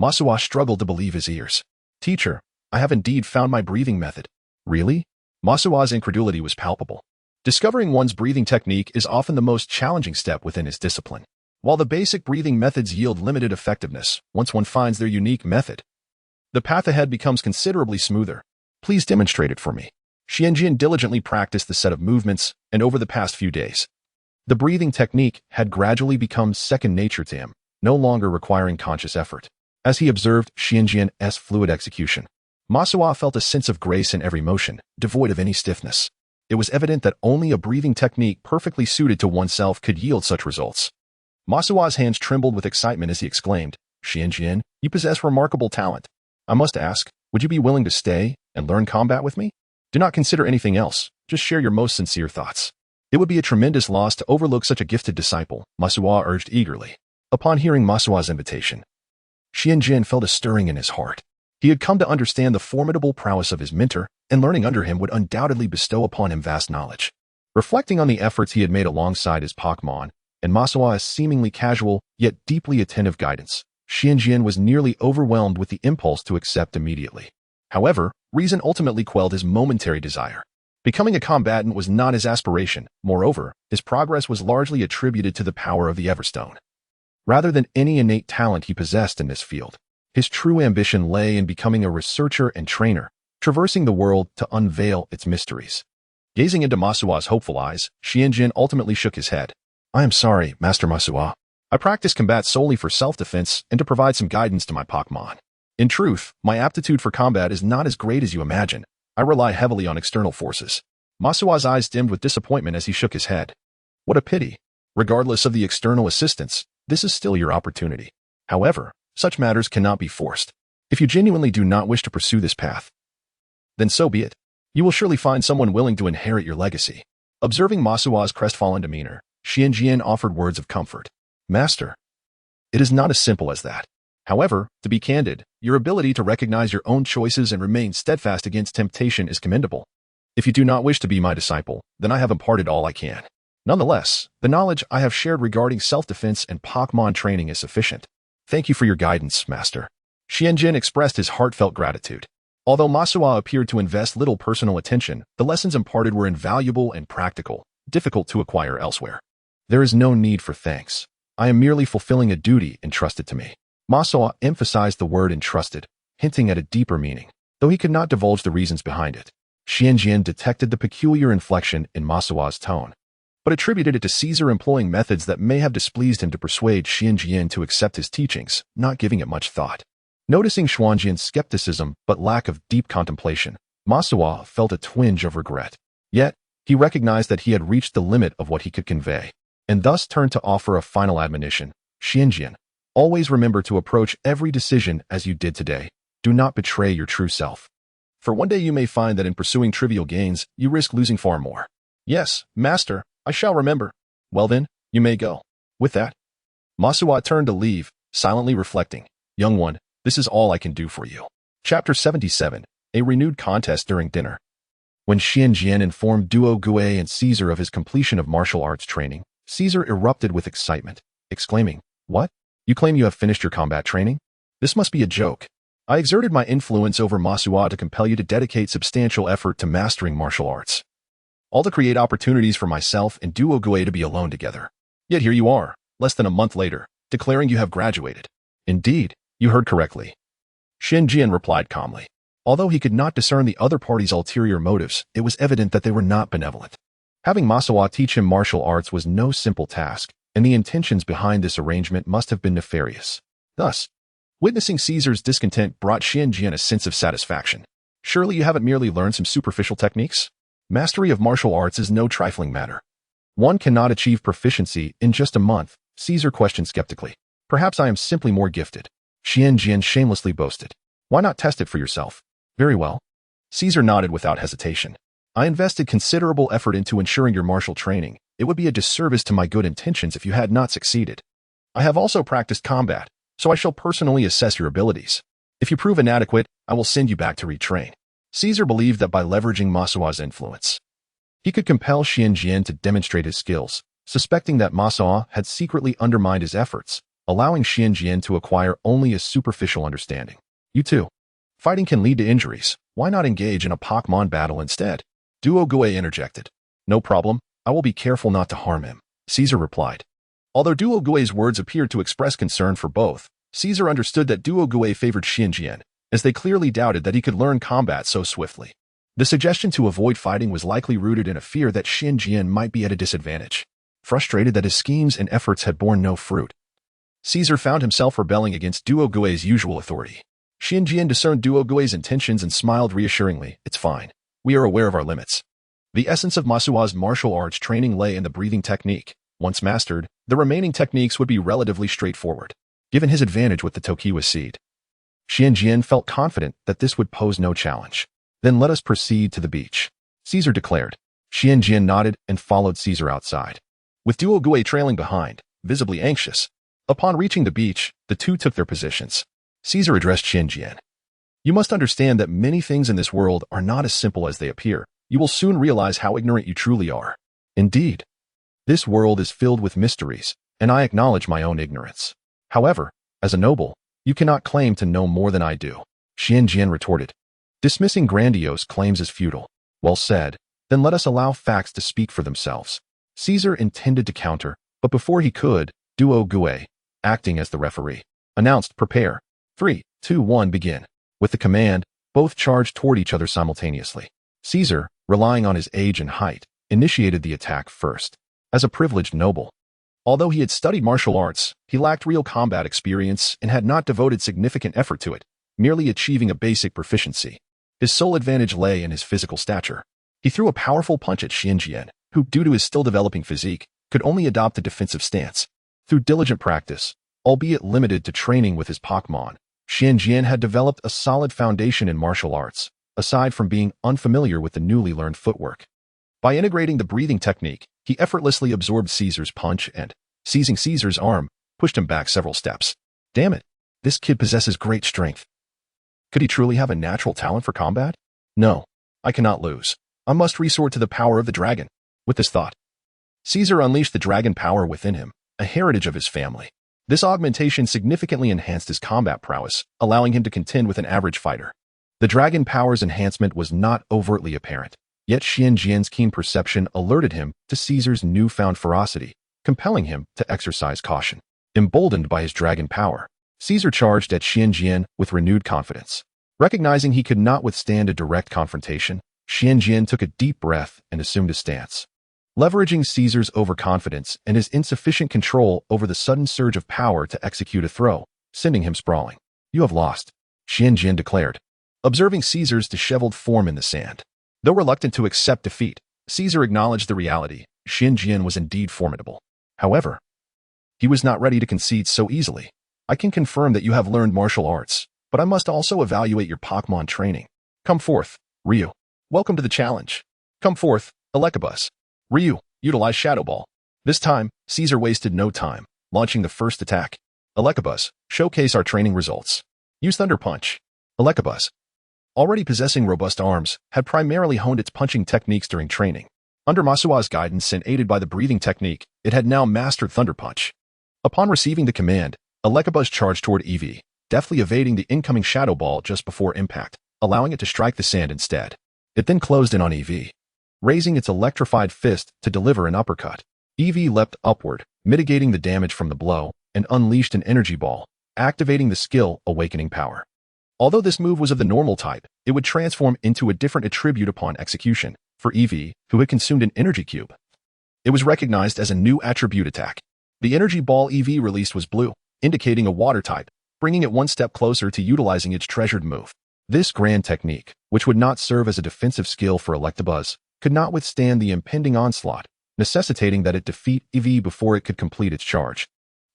Masuwa struggled to believe his ears. "Teacher, I have indeed found my breathing method." "Really?" Masuwa's incredulity was palpable. Discovering one's breathing technique is often the most challenging step within his discipline. While the basic breathing methods yield limited effectiveness, once one finds their unique method, the path ahead becomes considerably smoother. "Please demonstrate it for me." Xianjian diligently practiced the set of movements, and over the past few days, the breathing technique had gradually become second nature to him, no longer requiring conscious effort. As he observed Xianjian's fluid execution, Masuwa felt a sense of grace in every motion, devoid of any stiffness. It was evident that only a breathing technique perfectly suited to oneself could yield such results. Masuwa's hands trembled with excitement as he exclaimed, "Xianjian, you possess remarkable talent. I must ask, would you be willing to stay and learn combat with me? Do not consider anything else, just share your most sincere thoughts." "It would be a tremendous loss to overlook such a gifted disciple," Masuwa urged eagerly. Upon hearing Masuwa's invitation, Xianjian felt a stirring in his heart. He had come to understand the formidable prowess of his mentor, and learning under him would undoubtedly bestow upon him vast knowledge. Reflecting on the efforts he had made alongside his Pokémon, and Masuwa's seemingly casual, yet deeply attentive guidance, Xianjian was nearly overwhelmed with the impulse to accept immediately. However, reason ultimately quelled his momentary desire. Becoming a combatant was not his aspiration. Moreover, his progress was largely attributed to the power of the Everstone, rather than any innate talent he possessed in this field. His true ambition lay in becoming a researcher and trainer, traversing the world to unveil its mysteries. Gazing into Masuwa's hopeful eyes, Xianjian ultimately shook his head. "I am sorry, Master Masuwa. I practice combat solely for self-defense and to provide some guidance to my Pokémon. In truth, my aptitude for combat is not as great as you imagine. I rely heavily on external forces." Masuwa's eyes dimmed with disappointment as he shook his head. "What a pity. Regardless of the external assistance, this is still your opportunity. However, such matters cannot be forced. If you genuinely do not wish to pursue this path, then so be it. You will surely find someone willing to inherit your legacy." Observing Masuwa's crestfallen demeanor, Xianjian offered words of comfort. "Master, it is not as simple as that. However, to be candid, your ability to recognize your own choices and remain steadfast against temptation is commendable. If you do not wish to be my disciple, then I have imparted all I can. Nonetheless, the knowledge I have shared regarding self-defense and Pokémon training is sufficient. Thank you for your guidance, Master." Xianjian expressed his heartfelt gratitude. Although Masuwa appeared to invest little personal attention, the lessons imparted were invaluable and practical, difficult to acquire elsewhere. "There is no need for thanks. I am merely fulfilling a duty entrusted to me." Masuwa emphasized the word entrusted, hinting at a deeper meaning, though he could not divulge the reasons behind it. Xianjian detected the peculiar inflection in Masuwa's tone, but attributed it to Caesar employing methods that may have displeased him to persuade Xianjian to accept his teachings, not giving it much thought. Noticing Xianjian's skepticism but lack of deep contemplation, Masuwa felt a twinge of regret. Yet, he recognized that he had reached the limit of what he could convey, and thus turned to offer a final admonition. "Xianjian, always remember to approach every decision as you did today. Do not betray your true self. For one day you may find that in pursuing trivial gains, you risk losing far more." "Yes, Master, I shall remember." "Well then, you may go." With that, Masuwa turned to leave, silently reflecting, "Young one, this is all I can do for you." Chapter 77, A Renewed Contest During Dinner. When Xianjian informed Duo Gue and Caesar of his completion of martial arts training, Caesar erupted with excitement, exclaiming, "What? You claim you have finished your combat training? This must be a joke. I exerted my influence over Masuwa to compel you to dedicate substantial effort to mastering martial arts, all to create opportunities for myself and Duo Gue to be alone together. Yet here you are, less than a month later, declaring you have graduated." "Indeed, you heard correctly," Xianjian replied calmly. Although he could not discern the other party's ulterior motives, it was evident that they were not benevolent. Having Masuwa teach him martial arts was no simple task, and the intentions behind this arrangement must have been nefarious. Thus, witnessing Caesar's discontent brought Xianjian a sense of satisfaction. "Surely you haven't merely learned some superficial techniques? Mastery of martial arts is no trifling matter. One cannot achieve proficiency in just a month, Caesar questioned skeptically. Perhaps I am simply more gifted. Xianjian shamelessly boasted. Why not test it for yourself? Very well. Caesar nodded without hesitation. I invested considerable effort into ensuring your martial training. It would be a disservice to my good intentions if you had not succeeded. I have also practiced combat, so I shall personally assess your abilities. If you prove inadequate, I will send you back to retrain. Caesar believed that by leveraging Masua's influence, he could compel Xianjian to demonstrate his skills, suspecting that Masua had secretly undermined his efforts, allowing Xianjian to acquire only a superficial understanding. You too. Fighting can lead to injuries. Why not engage in a Pokémon battle instead? Duo Gue interjected. No problem. I will be careful not to harm him, Caesar replied. Although Duo Gue's words appeared to express concern for both, Caesar understood that Duo Gue favored Xianjian, as they clearly doubted that he could learn combat so swiftly. The suggestion to avoid fighting was likely rooted in a fear that Xianjian might be at a disadvantage. Frustrated that his schemes and efforts had borne no fruit, Caesar found himself rebelling against Duo Gue's usual authority. Xianjian discerned Duo Gue's intentions and smiled reassuringly. It's fine. We are aware of our limits. The essence of Masua's martial arts training lay in the breathing technique. Once mastered, the remaining techniques would be relatively straightforward, given his advantage with the Tokiwa seed. Xianjian felt confident that this would pose no challenge. Then let us proceed to the beach, Caesar declared. Xianjian nodded and followed Caesar outside, with Duo Gue trailing behind, visibly anxious. Upon reaching the beach, the two took their positions. Caesar addressed Xianjian. You must understand that many things in this world are not as simple as they appear. You will soon realize how ignorant you truly are. Indeed, this world is filled with mysteries, and I acknowledge my own ignorance. However, as a noble, you cannot claim to know more than I do, Xianjian retorted, dismissing grandiose claims as futile. Well said, then let us allow facts to speak for themselves. Caesar intended to counter, but before he could, Duo Gue, acting as the referee, announced, prepare. 3, 2, 1, begin. With the command, both charged toward each other simultaneously. Caesar, relying on his age and height, initiated the attack first. As a privileged noble, although he had studied martial arts, he lacked real combat experience and had not devoted significant effort to it, merely achieving a basic proficiency. His sole advantage lay in his physical stature. He threw a powerful punch at Xianjian, who, due to his still developing physique, could only adopt a defensive stance. Through diligent practice, albeit limited to training with his Pokémon, Xianjian had developed a solid foundation in martial arts, aside from being unfamiliar with the newly learned footwork. By integrating the breathing technique, he effortlessly absorbed Caesar's punch and, seizing Caesar's arm, pushed him back several steps. Damn it, this kid possesses great strength. Could he truly have a natural talent for combat? No, I cannot lose. I must resort to the power of the dragon. With this thought, Caesar unleashed the dragon power within him, a heritage of his family. This augmentation significantly enhanced his combat prowess, allowing him to contend with an average fighter. The dragon power's enhancement was not overtly apparent, yet Xianjian's keen perception alerted him to Caesar's newfound ferocity, compelling him to exercise caution. Emboldened by his dragon power, Caesar charged at Xianjian with renewed confidence. Recognizing he could not withstand a direct confrontation, Xianjian took a deep breath and assumed a stance. Leveraging Caesar's overconfidence and his insufficient control over the sudden surge of power to execute a throw, sending him sprawling. You have lost, Xianjian declared, observing Caesar's disheveled form in the sand. Though reluctant to accept defeat, Caesar acknowledged the reality. Xianjian was indeed formidable. However, he was not ready to concede so easily. I can confirm that you have learned martial arts, but I must also evaluate your Pokémon training. Come forth, Ryu. Welcome to the challenge. Come forth, Electabuzz. Ryu, utilize Shadow Ball. This time, Caesar wasted no time, launching the first attack. Electabuzz, showcase our training results. Use Thunder Punch. Electabuzz, already possessing robust arms, had primarily honed its punching techniques during training. Under Masua's guidance and aided by the breathing technique, it had now mastered Thunder Punch. Upon receiving the command, Electabuzz charged toward Eevee, deftly evading the incoming Shadow Ball just before impact, allowing it to strike the sand instead. It then closed in on Eevee, raising its electrified fist to deliver an uppercut. Eevee leapt upward, mitigating the damage from the blow, and unleashed an energy ball, activating the skill Awakening Power. Although this move was of the normal type, it would transform into a different attribute upon execution, for Eevee, who had consumed an energy cube. It was recognized as a new attribute attack. The energy ball Eevee released was blue, indicating a water type, bringing it one step closer to utilizing its treasured move. This grand technique, which would not serve as a defensive skill for Electabuzz, could not withstand the impending onslaught, necessitating that it defeat Eevee before it could complete its charge.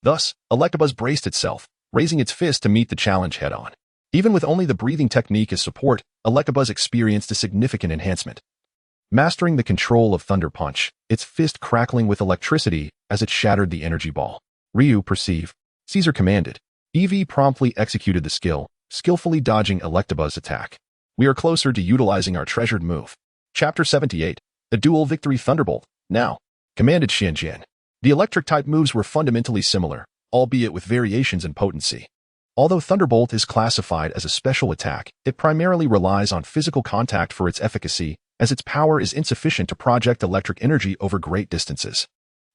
Thus, Electabuzz braced itself, raising its fist to meet the challenge head-on. Even with only the breathing technique as support, Electabuzz experienced a significant enhancement. Mastering the control of Thunder Punch, its fist crackling with electricity as it shattered the energy ball. Ryu, perceive. Caesar commanded. Eevee promptly executed the skill, skillfully dodging Electabuzz's attack. We are closer to utilizing our treasured move. Chapter 78. A Dual Victory Thunderbolt. Now, commanded Xianjian. The electric-type moves were fundamentally similar, albeit with variations in potency. Although Thunderbolt is classified as a special attack, it primarily relies on physical contact for its efficacy, as its power is insufficient to project electric energy over great distances.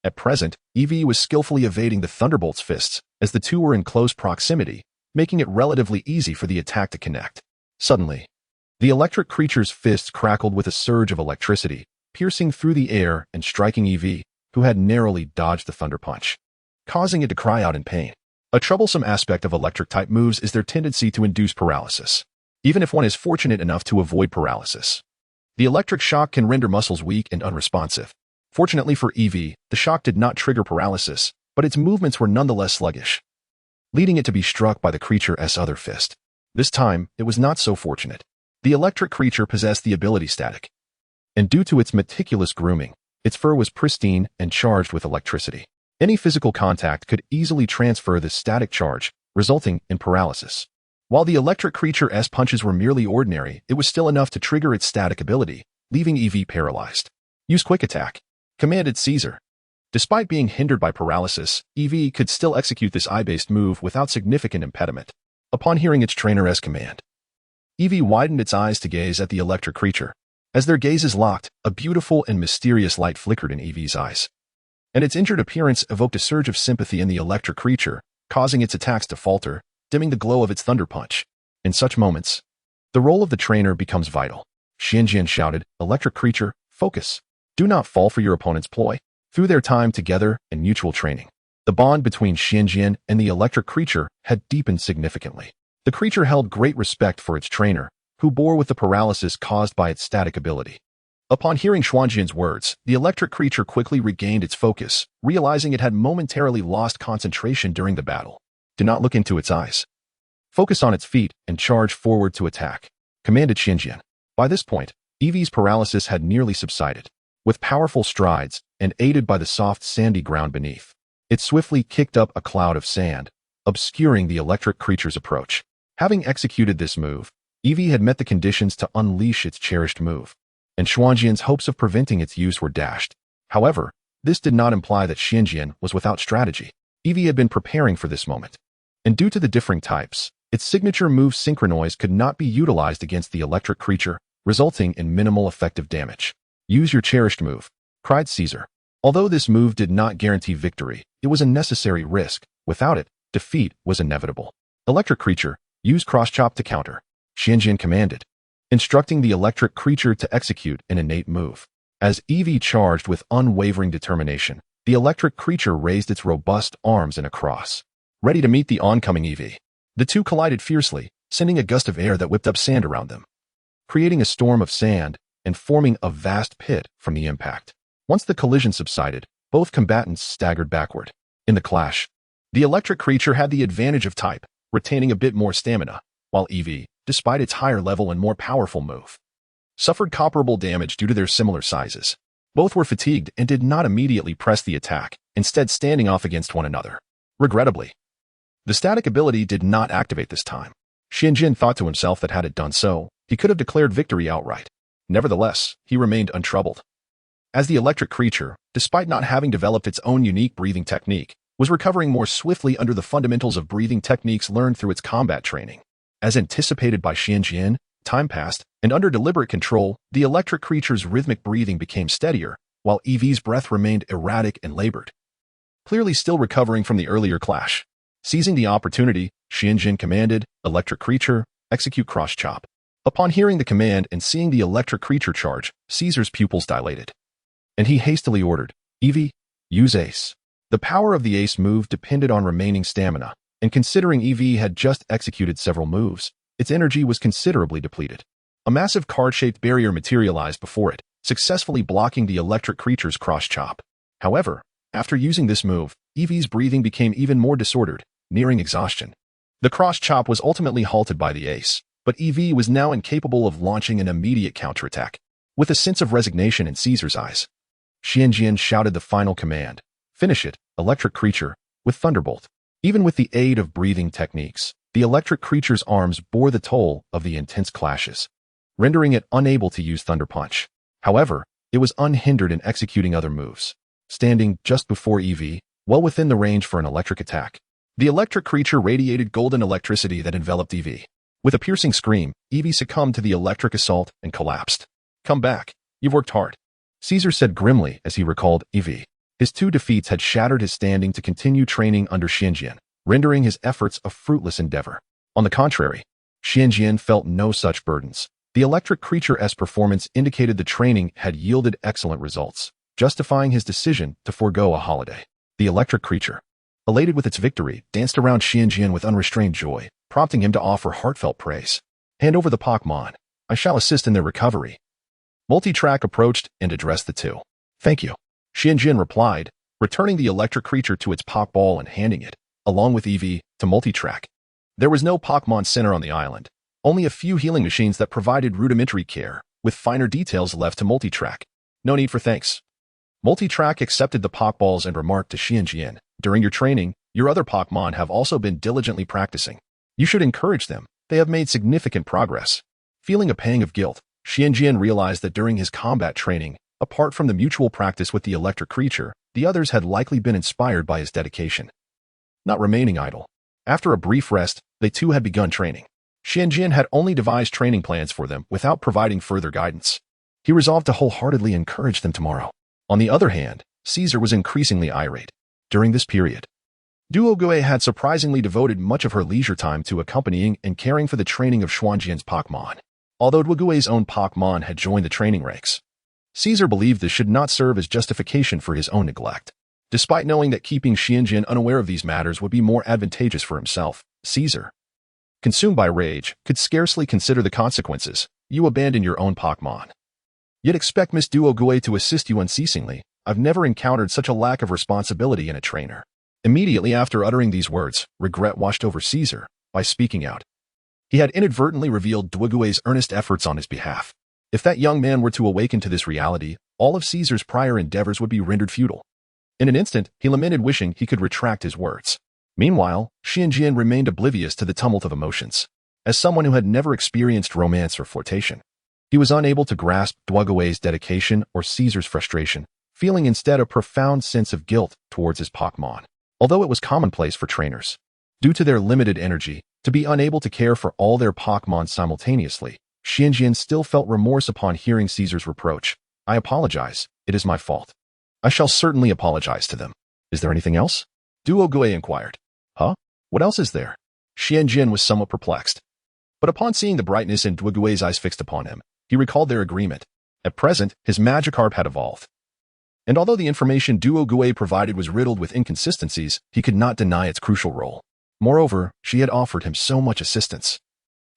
At present, Eevee was skillfully evading the Thunderbolt's fists, as the two were in close proximity, making it relatively easy for the attack to connect. Suddenly, the electric creature's fists crackled with a surge of electricity, piercing through the air and striking Eevee, who had narrowly dodged the Thunder Punch, causing it to cry out in pain. A troublesome aspect of electric-type moves is their tendency to induce paralysis, even if one is fortunate enough to avoid paralysis. The electric shock can render muscles weak and unresponsive. Fortunately for Eevee, the shock did not trigger paralysis, but its movements were nonetheless sluggish, leading it to be struck by the creature's other fist. This time, it was not so fortunate. The electric creature possessed the ability Static, and due to its meticulous grooming, its fur was pristine and charged with electricity. Any physical contact could easily transfer this static charge, resulting in paralysis. While the electric creature's punches were merely ordinary, it was still enough to trigger its static ability, leaving Eevee paralyzed. Use Quick Attack, commanded Caesar. Despite being hindered by paralysis, Eevee could still execute this eye-based move without significant impediment. Upon hearing its trainer's command, Eevee widened its eyes to gaze at the electric creature. As their gazes locked, a beautiful and mysterious light flickered in Eevee's eyes, and its injured appearance evoked a surge of sympathy in the electric creature, causing its attacks to falter, dimming the glow of its Thunder Punch. In such moments, the role of the trainer becomes vital. Xianjian shouted, "Electric creature, focus. Do not fall for your opponent's ploy." Through their time together and mutual training, the bond between Xianjian and the electric creature had deepened significantly. The creature held great respect for its trainer, who bore with the paralysis caused by its static ability. Upon hearing Xianjian's words, the electric creature quickly regained its focus, realizing it had momentarily lost concentration during the battle. Do not look into its eyes. Focus on its feet and charge forward to attack, commanded Xianjian. By this point, Eevee's paralysis had nearly subsided. With powerful strides, and aided by the soft sandy ground beneath, it swiftly kicked up a cloud of sand, obscuring the electric creature's approach. Having executed this move, Eevee had met the conditions to unleash its cherished move, and Xianjian's hopes of preventing its use were dashed. However, this did not imply that Xianjian was without strategy. Eevee had been preparing for this moment, and due to the differing types, its signature move Synchronize could not be utilized against the electric creature, resulting in minimal effective damage. Use your cherished move, cried Caesar. Although this move did not guarantee victory, it was a necessary risk. Without it, defeat was inevitable. Electric creature, use Cross Chop to counter, Xianjian commanded, instructing the electric creature to execute an innate move. As Eevee charged with unwavering determination, the electric creature raised its robust arms in a cross, ready to meet the oncoming Eevee. The two collided fiercely, sending a gust of air that whipped up sand around them, creating a storm of sand and forming a vast pit from the impact. Once the collision subsided, both combatants staggered backward. In the clash, the electric creature had the advantage of type, retaining a bit more stamina, while Eevee, despite its higher level and more powerful move, suffered comparable damage due to their similar sizes. Both were fatigued and did not immediately press the attack, instead standing off against one another. Regrettably, the static ability did not activate this time. Xianjian thought to himself that had it done so, he could have declared victory outright. Nevertheless, he remained untroubled, as the electric creature, despite not having developed its own unique breathing technique, was recovering more swiftly under the fundamentals of breathing techniques learned through its combat training. As anticipated by Xianjian, time passed, and under deliberate control, the electric creature's rhythmic breathing became steadier, while Eevee's breath remained erratic and labored, clearly still recovering from the earlier clash. Seizing the opportunity, Xianjian commanded, "Electric creature, execute Cross Chop." Upon hearing the command and seeing the electric creature charge, Caesar's pupils dilated, and he hastily ordered, "Eevee, use Ace." The power of the Ace move depended on remaining stamina, and considering Eevee had just executed several moves, its energy was considerably depleted. A massive card-shaped barrier materialized before it, successfully blocking the electric creature's cross-chop. However, after using this move, Eevee's breathing became even more disordered, nearing exhaustion. The cross-chop was ultimately halted by the ace, but Eevee was now incapable of launching an immediate counterattack. With a sense of resignation in Caesar's eyes, Xianjian shouted the final command, "Finish it, electric creature," with Thunderbolt. Even with the aid of breathing techniques, the electric creature's arms bore the toll of the intense clashes, rendering it unable to use Thunder Punch. However, it was unhindered in executing other moves. Standing just before Eevee, well within the range for an electric attack, the electric creature radiated golden electricity that enveloped Eevee. With a piercing scream, Eevee succumbed to the electric assault and collapsed. "Come back. You've worked hard," Caesar said grimly as he recalled Eevee. His 2 defeats had shattered his standing to continue training under Xianjian, rendering his efforts a fruitless endeavor. On the contrary, Xianjian felt no such burdens. The electric creature's performance indicated the training had yielded excellent results, justifying his decision to forego a holiday. The electric creature, elated with its victory, danced around Xianjian with unrestrained joy, prompting him to offer heartfelt praise. "Hand over the Pokémon. I shall assist in their recovery." Multitrack approached and addressed the two. "Thank you," Xianjian replied, returning the electric creature to its Pokéball and handing it, along with Eevee, to Multitrack. There was no Pokémon Center on the island, only a few healing machines that provided rudimentary care, with finer details left to Multitrack. "No need for thanks." Multitrack accepted the Pokéballs and remarked to Xianjian, "During your training, your other Pokémon have also been diligently practicing. You should encourage them. They have made significant progress." Feeling a pang of guilt, Xianjian realized that during his combat training, apart from the mutual practice with the electric creature, the others had likely been inspired by his dedication. Not remaining idle, after a brief rest, they too had begun training. Xianjian had only devised training plans for them without providing further guidance. He resolved to wholeheartedly encourage them tomorrow. On the other hand, Caesar was increasingly irate. During this period, Duogue had surprisingly devoted much of her leisure time to accompanying and caring for the training of Xuanjian's Pokémon. Although Duogue's own Pokémon had joined the training ranks, Caesar believed this should not serve as justification for his own neglect. Despite knowing that keeping Xianjian unaware of these matters would be more advantageous for himself, Caesar, consumed by rage, could scarcely consider the consequences. "You abandon your own Pokémon, yet expect Miss Duogue to assist you unceasingly. I've never encountered such a lack of responsibility in a trainer." Immediately after uttering these words, regret washed over Caesar. By speaking out, he had inadvertently revealed Duogue's earnest efforts on his behalf. If that young man were to awaken to this reality, all of Caesar's prior endeavors would be rendered futile. In an instant, he lamented, wishing he could retract his words. Meanwhile, Xianjian remained oblivious to the tumult of emotions. As someone who had never experienced romance or flirtation, he was unable to grasp Duogue's dedication or Caesar's frustration, feeling instead a profound sense of guilt towards his Pokémon. Although it was commonplace for trainers, due to their limited energy, to be unable to care for all their Pokémon simultaneously, Xianjian still felt remorse upon hearing Caesar's reproach. "I apologize. It is my fault. I shall certainly apologize to them." "Is there anything else?" Duogue inquired. "Huh? What else is there?" Xianjian was somewhat perplexed. But upon seeing the brightness in Duogue's eyes fixed upon him, he recalled their agreement. At present, his Magikarp had evolved. And although the information Duogue provided was riddled with inconsistencies, he could not deny its crucial role. Moreover, she had offered him so much assistance,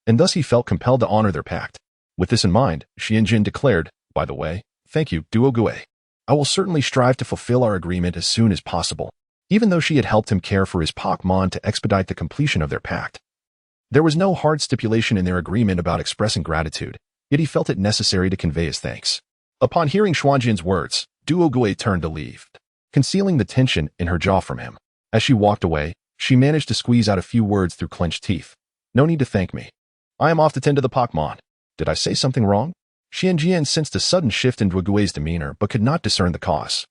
and thus he felt compelled to honor their pact. With this in mind, Xianjian declared, "By the way, thank you, Duogue. I will certainly strive to fulfill our agreement as soon as possible." Even though she had helped him care for his Pokémon to expedite the completion of their pact, there was no hard stipulation in their agreement about expressing gratitude, yet he felt it necessary to convey his thanks. Upon hearing Xuanjian's words, Duogue turned to leave, concealing the tension in her jaw from him. As she walked away, she managed to squeeze out a few words through clenched teeth. "No need to thank me. I am off to tend to the Pokémon." Did I say something wrong? Xianjian sensed a sudden shift in Duogue's demeanor but could not discern the cause.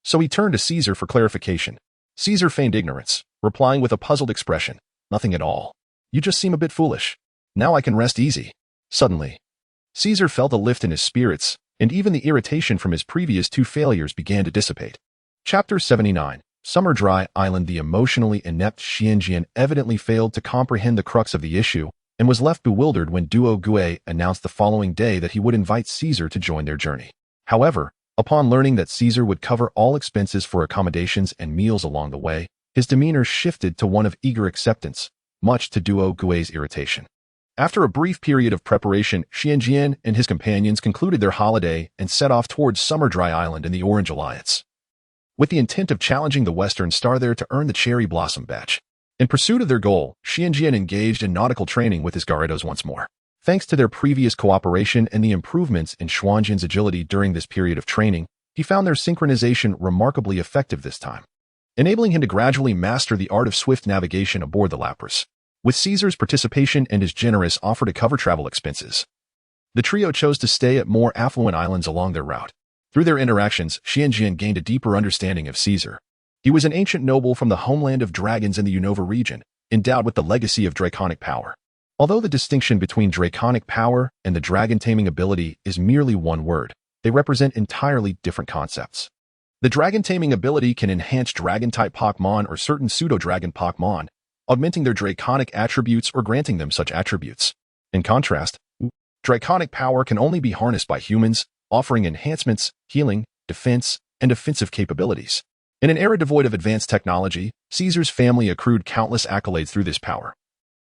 So he turned to Caesar for clarification. Caesar feigned ignorance, replying with a puzzled expression. "Nothing at all. You just seem a bit foolish. Now I can rest easy." Suddenly, Caesar felt a lift in his spirits, and even the irritation from his previous 2 failures began to dissipate. Chapter 79. Summer Dry Island. The emotionally inept Xianjian evidently failed to comprehend the crux of the issue and was left bewildered when Duogue announced the following day that he would invite Caesar to join their journey. However, upon learning that Caesar would cover all expenses for accommodations and meals along the way, his demeanor shifted to one of eager acceptance, much to Duogue's irritation. After a brief period of preparation, Xianjian and his companions concluded their holiday and set off towards Summer Dry Island in the Orange Alliance, with the intent of challenging the Western Star there to earn the Cherry Blossom Badge. In pursuit of their goal, Xianjian engaged in nautical training with his Gyarados once more. Thanks to their previous cooperation and the improvements in Xuanjian's agility during this period of training, he found their synchronization remarkably effective this time, enabling him to gradually master the art of swift navigation aboard the Lapras. With Caesar's participation and his generous offer to cover travel expenses, the trio chose to stay at more affluent islands along their route. Through their interactions, Xianjian gained a deeper understanding of Caesar. He was an ancient noble from the homeland of dragons in the Unova region, endowed with the legacy of draconic power. Although the distinction between draconic power and the dragon-taming ability is merely one word, they represent entirely different concepts. The dragon-taming ability can enhance dragon-type Pokémon or certain pseudo-dragon Pokémon, augmenting their draconic attributes or granting them such attributes. In contrast, draconic power can only be harnessed by humans, offering enhancements, healing, defense, and offensive capabilities. In an era devoid of advanced technology, Caesar's family accrued countless accolades through this power,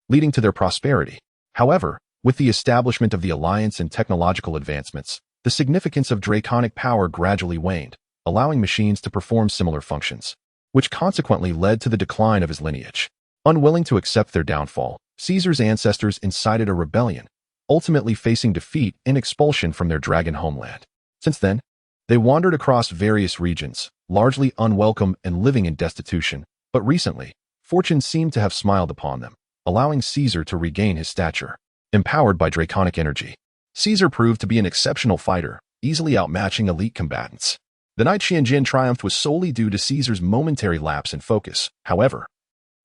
leading to their prosperity. However, with the establishment of the Alliance and technological advancements, the significance of draconic power gradually waned, allowing machines to perform similar functions, which consequently led to the decline of his lineage. Unwilling to accept their downfall, Caesar's ancestors incited a rebellion, ultimately facing defeat and expulsion from their dragon homeland. Since then, they wandered across various regions, largely unwelcome and living in destitution, but recently, fortune seemed to have smiled upon them, allowing Caesar to regain his stature. Empowered by draconic energy, Caesar proved to be an exceptional fighter, easily outmatching elite combatants. The night Xianjian triumphed was solely due to Caesar's momentary lapse in focus. However,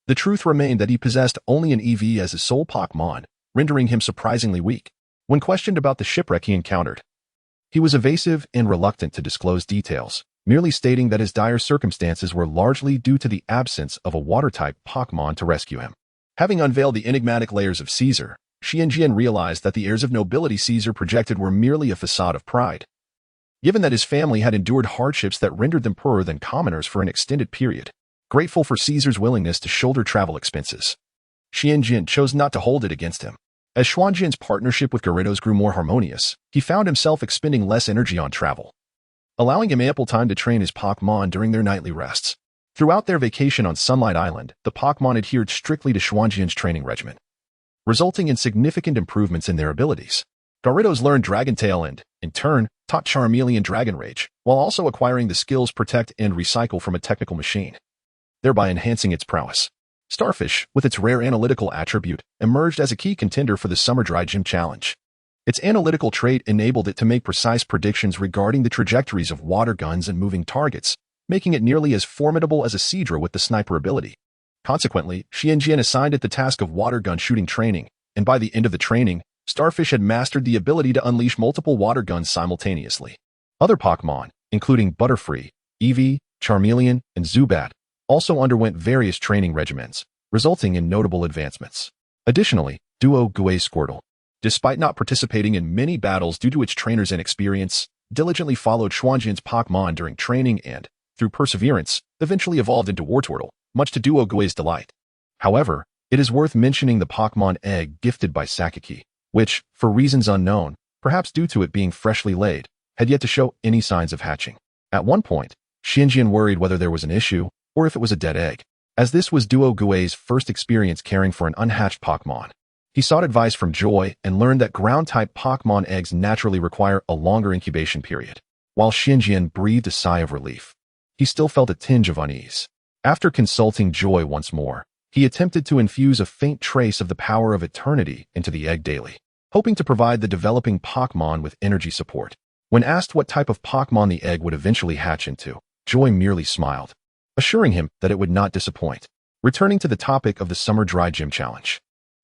the truth remained that he possessed only an Eevee as his sole Pokémon, rendering him surprisingly weak. When questioned about the shipwreck he encountered, he was evasive and reluctant to disclose details, merely stating that his dire circumstances were largely due to the absence of a water-type Pokémon to rescue him. Having unveiled the enigmatic layers of Caesar, Xianjian realized that the airs of nobility Caesar projected were merely a facade of pride. Given that his family had endured hardships that rendered them poorer than commoners for an extended period, grateful for Caesar's willingness to shoulder travel expenses, Xianjian chose not to hold it against him. As Xuanjian's partnership with Gyarados grew more harmonious, he found himself expending less energy on travel, allowing him ample time to train his Pokémon during their nightly rests. Throughout their vacation on Sunlight Island, the Pokémon adhered strictly to Xuanjian's training regimen, resulting in significant improvements in their abilities. Gyarados learned Dragon Tail and, in turn, taught Charmeleon Dragon Rage, while also acquiring the skills Protect and Recycle from a technical machine, thereby enhancing its prowess. Starfish, with its rare analytical attribute, emerged as a key contender for the Summer Dry Gym Challenge. Its analytical trait enabled it to make precise predictions regarding the trajectories of water guns and moving targets, making it nearly as formidable as a Seadra with the sniper ability. Consequently, Xianjian assigned it the task of water gun shooting training, and by the end of the training, Starfish had mastered the ability to unleash multiple water guns simultaneously. Other Pokémon, including Butterfree, Eevee, Charmeleon, and Zubat, also underwent various training regimens, resulting in notable advancements. Additionally, Duo Guay's Squirtle, despite not participating in many battles due to its trainer's inexperience, diligently followed Xuanjian's Pokémon during training and, through perseverance, eventually evolved into Wartortle, much to Duo Guay's delight. However, it is worth mentioning the Pokémon egg gifted by Sakaki, which, for reasons unknown, perhaps due to it being freshly laid, had yet to show any signs of hatching. At one point, Xianjian worried whether there was an issue, or if it was a dead egg. As this was Duo Guay's first experience caring for an unhatched Pokémon, he sought advice from Joy and learned that ground-type Pokémon eggs naturally require a longer incubation period. While Xianjian breathed a sigh of relief, he still felt a tinge of unease. After consulting Joy once more, he attempted to infuse a faint trace of the power of eternity into the egg daily, hoping to provide the developing Pokémon with energy support. When asked what type of Pokémon the egg would eventually hatch into, Joy merely smiled, assuring him that it would not disappoint. Returning to the topic of the Summer Dry Gym Challenge,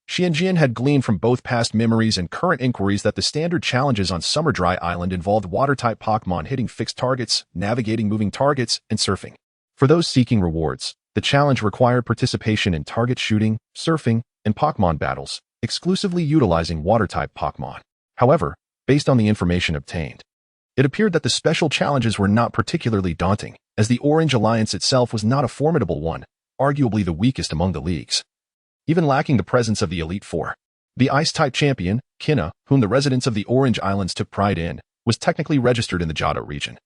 Xianjian had gleaned from both past memories and current inquiries that the standard challenges on Summer Dry Island involved water-type Pokémon hitting fixed targets, navigating moving targets, and surfing. For those seeking rewards, the challenge required participation in target shooting, surfing, and Pokémon battles, exclusively utilizing water-type Pokémon. However, based on the information obtained, it appeared that the special challenges were not particularly daunting, as the Orange Alliance itself was not a formidable one, arguably the weakest among the leagues, even lacking the presence of the Elite Four. The Ice-type champion, Kina, whom the residents of the Orange Islands took pride in, was technically registered in the Johto region,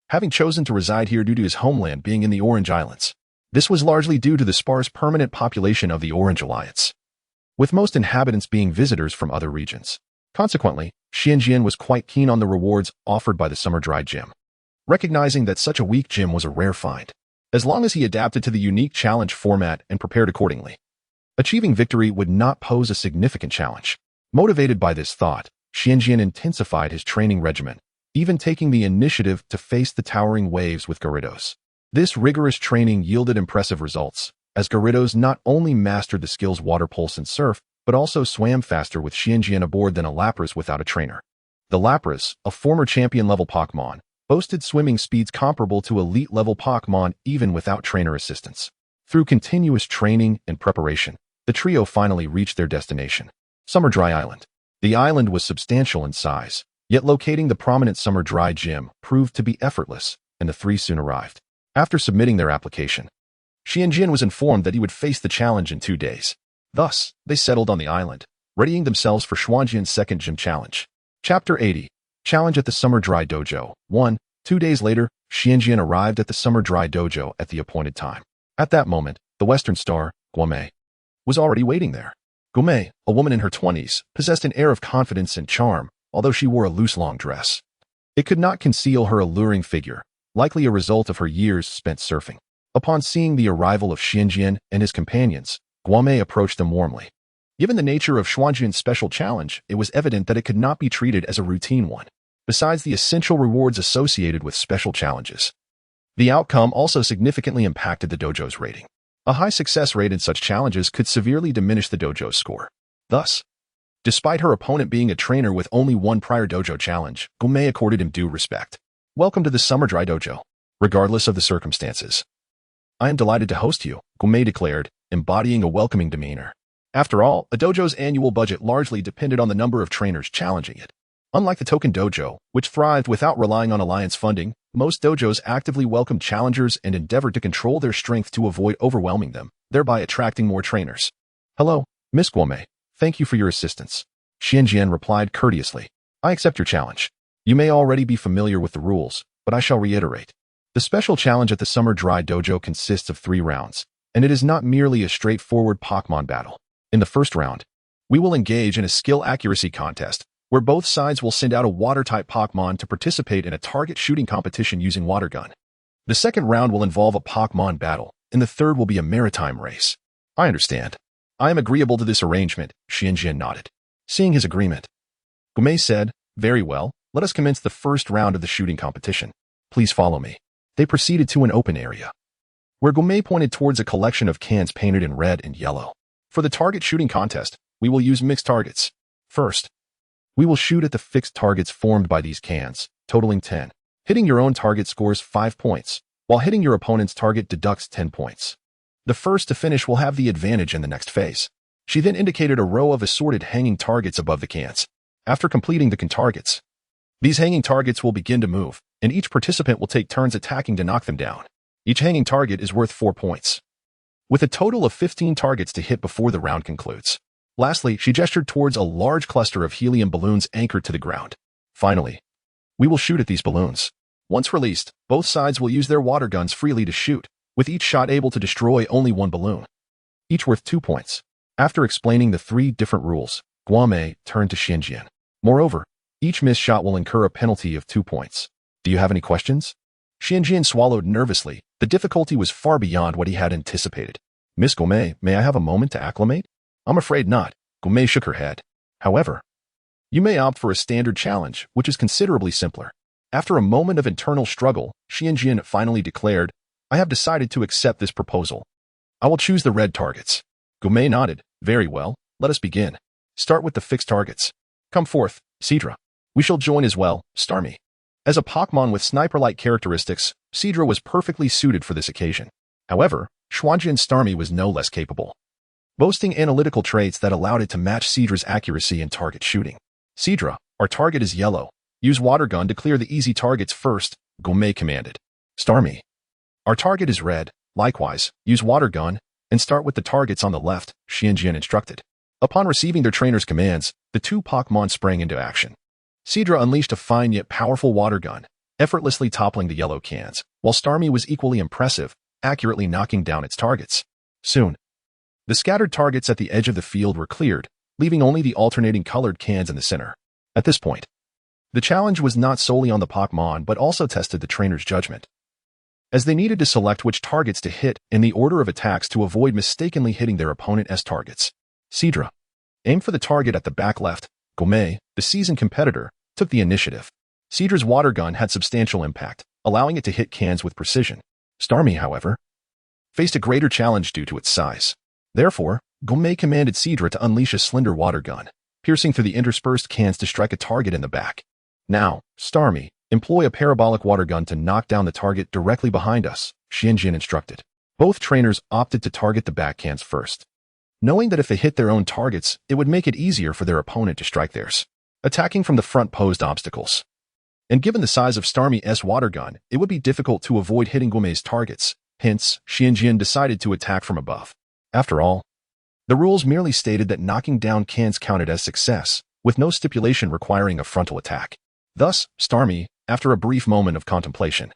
having chosen to reside here due to his homeland being in the Orange Islands. This was largely due to the sparse permanent population of the Orange Alliance, with most inhabitants being visitors from other regions. Consequently, Xianjian was quite keen on the rewards offered by the Summer Dry Gym, recognizing that such a weak gym was a rare find, as long as he adapted to the unique challenge format and prepared accordingly. Achieving victory would not pose a significant challenge. Motivated by this thought, Xianjian intensified his training regimen, even taking the initiative to face the towering waves with Gyarados. This rigorous training yielded impressive results, as Gyarados not only mastered the skills Water Pulse and Surf, but also swam faster with Xianjian aboard than a Lapras without a trainer. The Lapras, a former champion-level Pokémon, boasted swimming speeds comparable to elite-level Pokémon even without trainer assistance. Through continuous training and preparation, the trio finally reached their destination, Summer Dry Island. The island was substantial in size, yet locating the prominent Summer Dry Gym proved to be effortless, and the three soon arrived. After submitting their application, Xianjian was informed that he would face the challenge in 2 days. Thus, they settled on the island, readying themselves for Xuanjian's second gym challenge. Chapter 80. Challenge at the Summer Dry Dojo. 1. 2 days later, Xianjian arrived at the Summer Dry Dojo at the appointed time. At that moment, the Western star, Guomei, was already waiting there. Guomei, a woman in her 20s, possessed an air of confidence and charm, although she wore a loose long dress. It could not conceal her alluring figure, likely a result of her years spent surfing. Upon seeing the arrival of Xianjian and his companions, Guomei approached them warmly. Given the nature of Xuanjian's special challenge, it was evident that it could not be treated as a routine one, besides the essential rewards associated with special challenges. The outcome also significantly impacted the dojo's rating. A high success rate in such challenges could severely diminish the dojo's score. Thus, despite her opponent being a trainer with only one prior dojo challenge, Guomei accorded him due respect. Welcome to the Summer Dry Dojo. Regardless of the circumstances, I am delighted to host you, Guomei declared, embodying a welcoming demeanor. After all, a dojo's annual budget largely depended on the number of trainers challenging it. Unlike the Token Dojo, which thrived without relying on alliance funding, most dojos actively welcomed challengers and endeavored to control their strength to avoid overwhelming them, thereby attracting more trainers. Hello, Miss Guomei. Thank you for your assistance. Xianjian replied courteously. I accept your challenge. You may already be familiar with the rules, but I shall reiterate. The special challenge at the Summer Dry Dojo consists of 3 rounds, and it is not merely a straightforward Pokémon battle. In the first round, we will engage in a skill accuracy contest, where both sides will send out a Water-type Pokémon to participate in a target shooting competition using Water Gun. The second round will involve a Pokémon battle, and the third will be a maritime race. I understand. I am agreeable to this arrangement, Xianjian nodded. Seeing his agreement, Guomei said, Very well, let us commence the first round of the shooting competition. Please follow me. They proceeded to an open area, where Guomei pointed towards a collection of cans painted in red and yellow. For the target shooting contest, we will use mixed targets. First, we will shoot at the fixed targets formed by these cans, totaling 10. Hitting your own target scores 5 points, while hitting your opponent's target deducts 10 points. The first to finish will have the advantage in the next phase. She then indicated a row of assorted hanging targets above the cans. After completing the targets, these hanging targets will begin to move, and each participant will take turns attacking to knock them down. Each hanging target is worth 4 points, with a total of 15 targets to hit before the round concludes. Lastly, she gestured towards a large cluster of helium balloons anchored to the ground. Finally, we will shoot at these balloons. Once released, both sides will use their water guns freely to shoot, with each shot able to destroy only 1 balloon, each worth 2 points. After explaining the 3 different rules, Guomei turned to Xianjian. Moreover, each missed shot will incur a penalty of 2 points. Do you have any questions? Xianjian swallowed nervously. The difficulty was far beyond what he had anticipated. Miss Guomei, may I have a moment to acclimate? I'm afraid not. Guomei shook her head. However, you may opt for a standard challenge, which is considerably simpler. After a moment of internal struggle, Xianjian finally declared, I have decided to accept this proposal. I will choose the red targets. Guomei nodded. Very well, let us begin. Start with the fixed targets. Come forth, Seadra. We shall join as well, Starmie. As a Pokémon with sniper-like characteristics, Seadra was perfectly suited for this occasion. However, Xuanjian's Starmie was no less capable, boasting analytical traits that allowed it to match Seadra's accuracy in target shooting. Seadra, our target is yellow. Use Water Gun to clear the easy targets first, Guomei commanded. Starmie, our target is red. Likewise, use Water Gun and start with the targets on the left, Xianjian instructed. Upon receiving their trainer's commands, the two Pokémon sprang into action. Seadra unleashed a fine yet powerful water gun, effortlessly toppling the yellow cans, while Starmie was equally impressive, accurately knocking down its targets. Soon, the scattered targets at the edge of the field were cleared, leaving only the alternating colored cans in the center. At this point, the challenge was not solely on the Pokémon but also tested the trainer's judgment, as they needed to select which targets to hit in the order of attacks to avoid mistakenly hitting their opponent's targets. Seadra aimed for the target at the back left. Gourmet, the seasoned competitor, took the initiative. Seadra's water gun had substantial impact, allowing it to hit cans with precision. Starmie, however, faced a greater challenge due to its size. Therefore, Gourmet commanded Seadra to unleash a slender water gun, piercing through the interspersed cans to strike a target in the back. Now, Starmie, employ a parabolic water gun to knock down the target directly behind us, Xianjian instructed. Both trainers opted to target the back cans first, knowing that if they hit their own targets, it would make it easier for their opponent to strike theirs. Attacking from the front posed obstacles. And given the size of Starmie's water gun, it would be difficult to avoid hitting Gourmet's targets. Hence, Xianjian decided to attack from above. After all, the rules merely stated that knocking down cans counted as success, with no stipulation requiring a frontal attack. Thus, Starmie, after a brief moment of contemplation,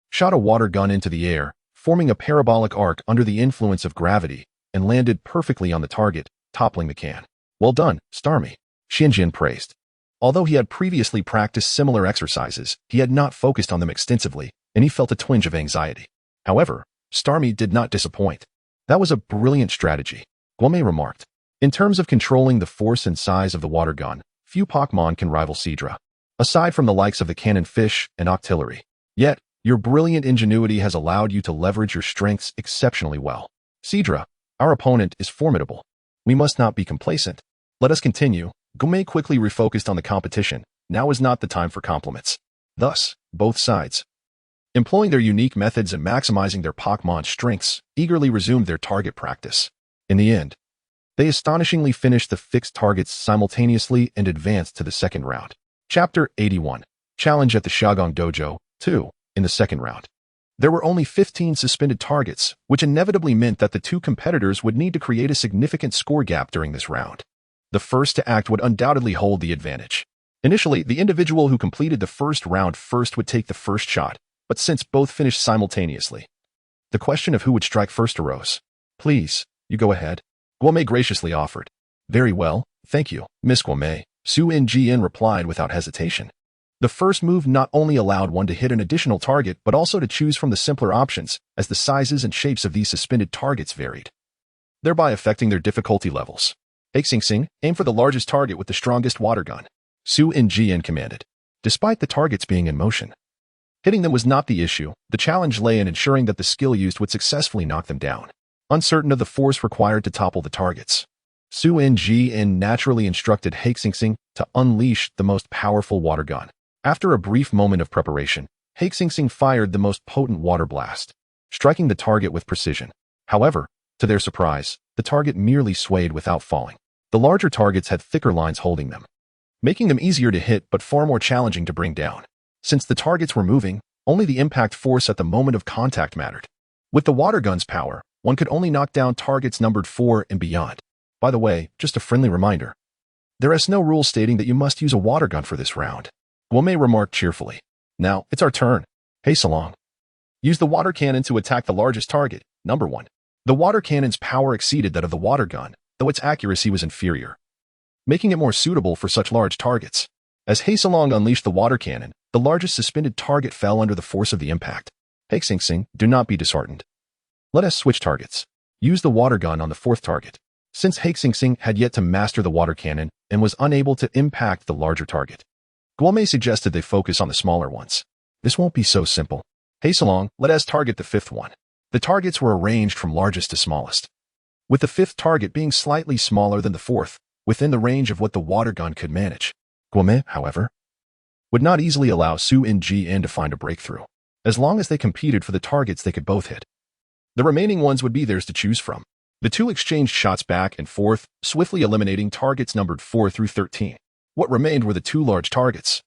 shot a water gun into the air, forming a parabolic arc under the influence of gravity, and landed perfectly on the target, toppling the can. Well done, Starmie, Xianjian praised. Although he had previously practiced similar exercises, he had not focused on them extensively, and he felt a twinge of anxiety. However, Starmie did not disappoint. That was a brilliant strategy, Gourmet remarked. In terms of controlling the force and size of the water gun, few Pokémon can rival Seadra, aside from the likes of the cannon fish and octillery. Yet, your brilliant ingenuity has allowed you to leverage your strengths exceptionally well. Seadra, our opponent is formidable. We must not be complacent. Let us continue. Gourmet quickly refocused on the competition. Now is not the time for compliments. Thus, both sides, employing their unique methods and maximizing their Pokémon's strengths, eagerly resumed their target practice. In the end, they astonishingly finished the fixed targets simultaneously and advanced to the second round. Chapter 81. Challenge at the Shagong Dojo, 2. In the second round, there were only 15 suspended targets, which inevitably meant that the two competitors would need to create a significant score gap during this round. The first to act would undoubtedly hold the advantage. Initially, the individual who completed the first round first would take the first shot, but since both finished simultaneously, the question of who would strike first arose. Please, you go ahead, Gourmet graciously offered. Very well, thank you, Miss Gourmet, Su Njin replied without hesitation. The first move not only allowed one to hit an additional target but also to choose from the simpler options, as the sizes and shapes of these suspended targets varied, thereby affecting their difficulty levels. Xing, aim for the largest target with the strongest water gun, Su Njin commanded. Despite the targets being in motion, hitting them was not the issue. The challenge lay in ensuring that the skill used would successfully knock them down. Uncertain of the force required to topple the targets, Su Njin naturally instructed Xing to unleash the most powerful water gun. After a brief moment of preparation, Xing fired the most potent water blast, striking the target with precision. However, to their surprise, the target merely swayed without falling. The larger targets had thicker lines holding them, making them easier to hit but far more challenging to bring down. Since the targets were moving, only the impact force at the moment of contact mattered. With the water gun's power, one could only knock down targets numbered 4 and beyond. By the way, just a friendly reminder, there is no rule stating that you must use a water gun for this round, Gourmet remarked cheerfully. Now, it's our turn. Pace along. Use the water cannon to attack the largest target, number 1. The water cannon's power exceeded that of the water gun, though its accuracy was inferior, making it more suitable for such large targets. As Haselong unleashed the water cannon, the largest suspended target fell under the force of the impact. Xing, do not be disheartened. Let us switch targets. Use the water gun on the 4th target. Since Xing had yet to master the water cannon and was unable to impact the larger target, Gourmet suggested they focus on the smaller ones. This won't be so simple. Haselong, let us target the 5th one. The targets were arranged from largest to smallest, with the 5th target being slightly smaller than the 4th, within the range of what the water gun could manage. Gourmet, however, would not easily allow Su Njin to find a breakthrough, as long as they competed for the targets they could both hit. The remaining ones would be theirs to choose from. The two exchanged shots back and forth, swiftly eliminating targets numbered 4 through 13. What remained were the 2 large targets,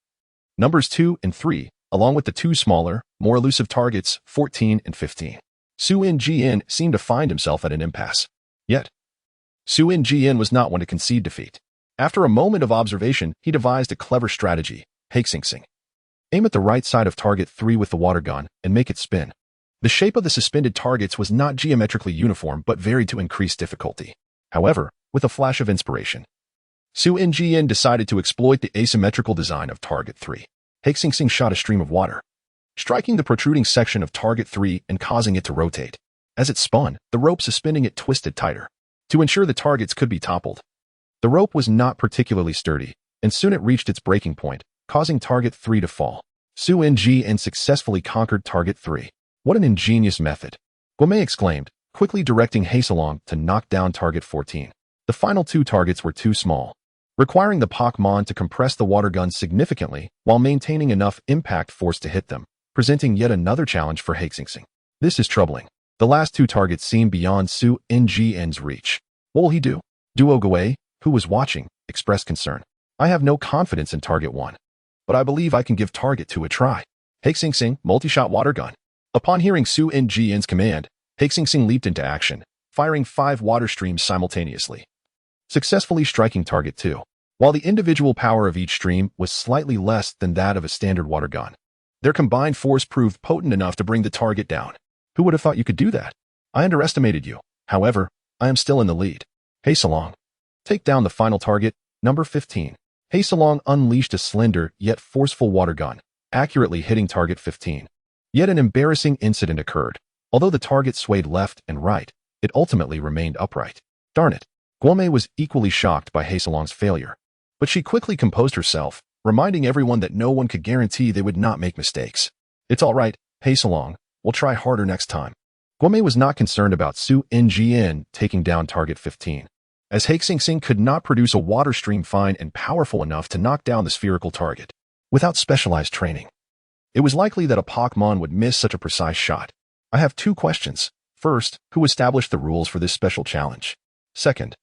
numbers 2 and 3, along with the 2 smaller, more elusive targets, 14 and 15. Su Njin seemed to find himself at an impasse. Yet, Su In was not one to concede defeat. After a moment of observation, he devised a clever strategy, Sing. Aim at the right side of target 3 with the water gun and make it spin. The shape of the suspended targets was not geometrically uniform but varied to increase difficulty. However, with a flash of inspiration, Su In decided to exploit the asymmetrical design of target 3. Sing shot a stream of water, striking the protruding section of target 3 and causing it to rotate. As it spun, the rope suspending it twisted tighter to ensure the targets could be toppled. The rope was not particularly sturdy, and soon it reached its breaking point, causing target 3 to fall. Su In successfully conquered target 3. What an ingenious method! Guomei exclaimed, quickly directing Haselong to knock down target 14. The final 2 targets were too small, requiring the Pokémon to compress the water gun significantly while maintaining enough impact force to hit them, presenting yet another challenge for Sing. This is troubling. The last 2 targets seem beyond Su In's reach. What will he do? Duo Guei, who was watching, expressed concern. I have no confidence in target 1, but I believe I can give target 2 a try. Sing, multi-shot water gun. Upon hearing Su In's command, Sing leaped into action, firing 5 water streams simultaneously, successfully striking target 2. While the individual power of each stream was slightly less than that of a standard water gun, their combined force proved potent enough to bring the target down. Who would have thought you could do that? I underestimated you. However, I am still in the lead. Haselong, take down the final target, number 15. Haselong unleashed a slender yet forceful water gun, accurately hitting target 15. Yet an embarrassing incident occurred. Although the target swayed left and right, it ultimately remained upright. Darn it. Guomei was equally shocked by Haselong's failure, but she quickly composed herself, reminding everyone that no one could guarantee they would not make mistakes. It's all right, Haselong. We'll try harder next time. Guomei was not concerned about Su In taking down target 15, as Sing could not produce a water stream fine and powerful enough to knock down the spherical target. Without specialized training, it was likely that a Pokémon would miss such a precise shot. I have 2 questions. First, who established the rules for this special challenge? Second,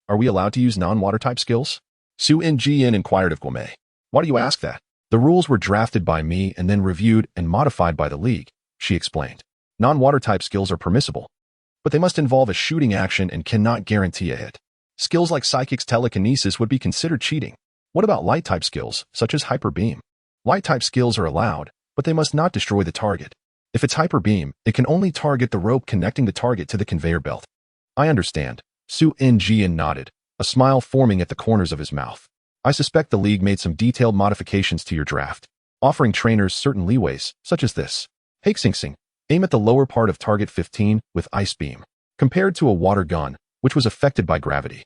are we allowed to use non-water type skills? Su In inquired of Guomei. Why do you ask that? The rules were drafted by me and then reviewed and modified by the League, she explained. Non-water type skills are permissible, but they must involve a shooting action and cannot guarantee a hit. Skills like Psychic's telekinesis would be considered cheating. What about light type skills, such as Hyper Beam? Light type skills are allowed, but they must not destroy the target. If it's Hyper Beam, it can only target the rope connecting the target to the conveyor belt. I understand. Su In nodded, a smile forming at the corners of his mouth. I suspect the League made some detailed modifications to your draft, offering trainers certain leeways, such as this. Sing, aim at the lower part of target 15 with Ice Beam. Compared to a water gun, which was affected by gravity,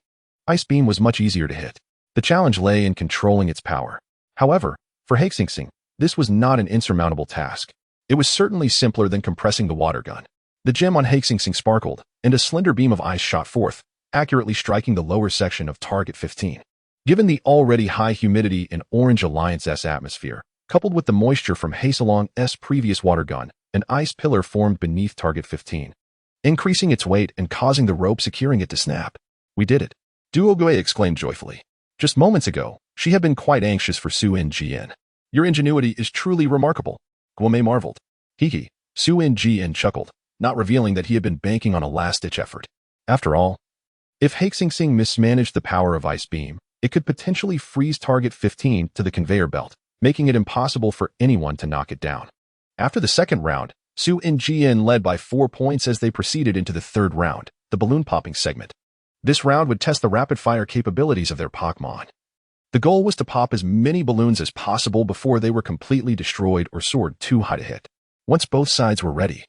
Ice Beam was much easier to hit. The challenge lay in controlling its power. However, for Sing, this was not an insurmountable task. It was certainly simpler than compressing the water gun. The gem on Sing sparkled, and a slender beam of ice shot forth, accurately striking the lower section of target 15. Given the already high humidity in Orange Alliance's atmosphere, coupled with the moisture from Haselong's previous water gun, an ice pillar formed beneath target 15, increasing its weight and causing the rope securing it to snap. We did it. Duo Guei exclaimed joyfully. Just moments ago, she had been quite anxious for Su In. Your ingenuity is truly remarkable. Guomei marveled. Hee. Su In chuckled, not revealing that he had been banking on a last-ditch effort. After all, if Sing mismanaged the power of Ice Beam, it could potentially freeze target 15 to the conveyor belt, making it impossible for anyone to knock it down. After the second round, Su In led by 4 points as they proceeded into the third round, the balloon popping segment. This round would test the rapid-fire capabilities of their Pokémon. The goal was to pop as many balloons as possible before they were completely destroyed or soared too high to hit. Once both sides were ready,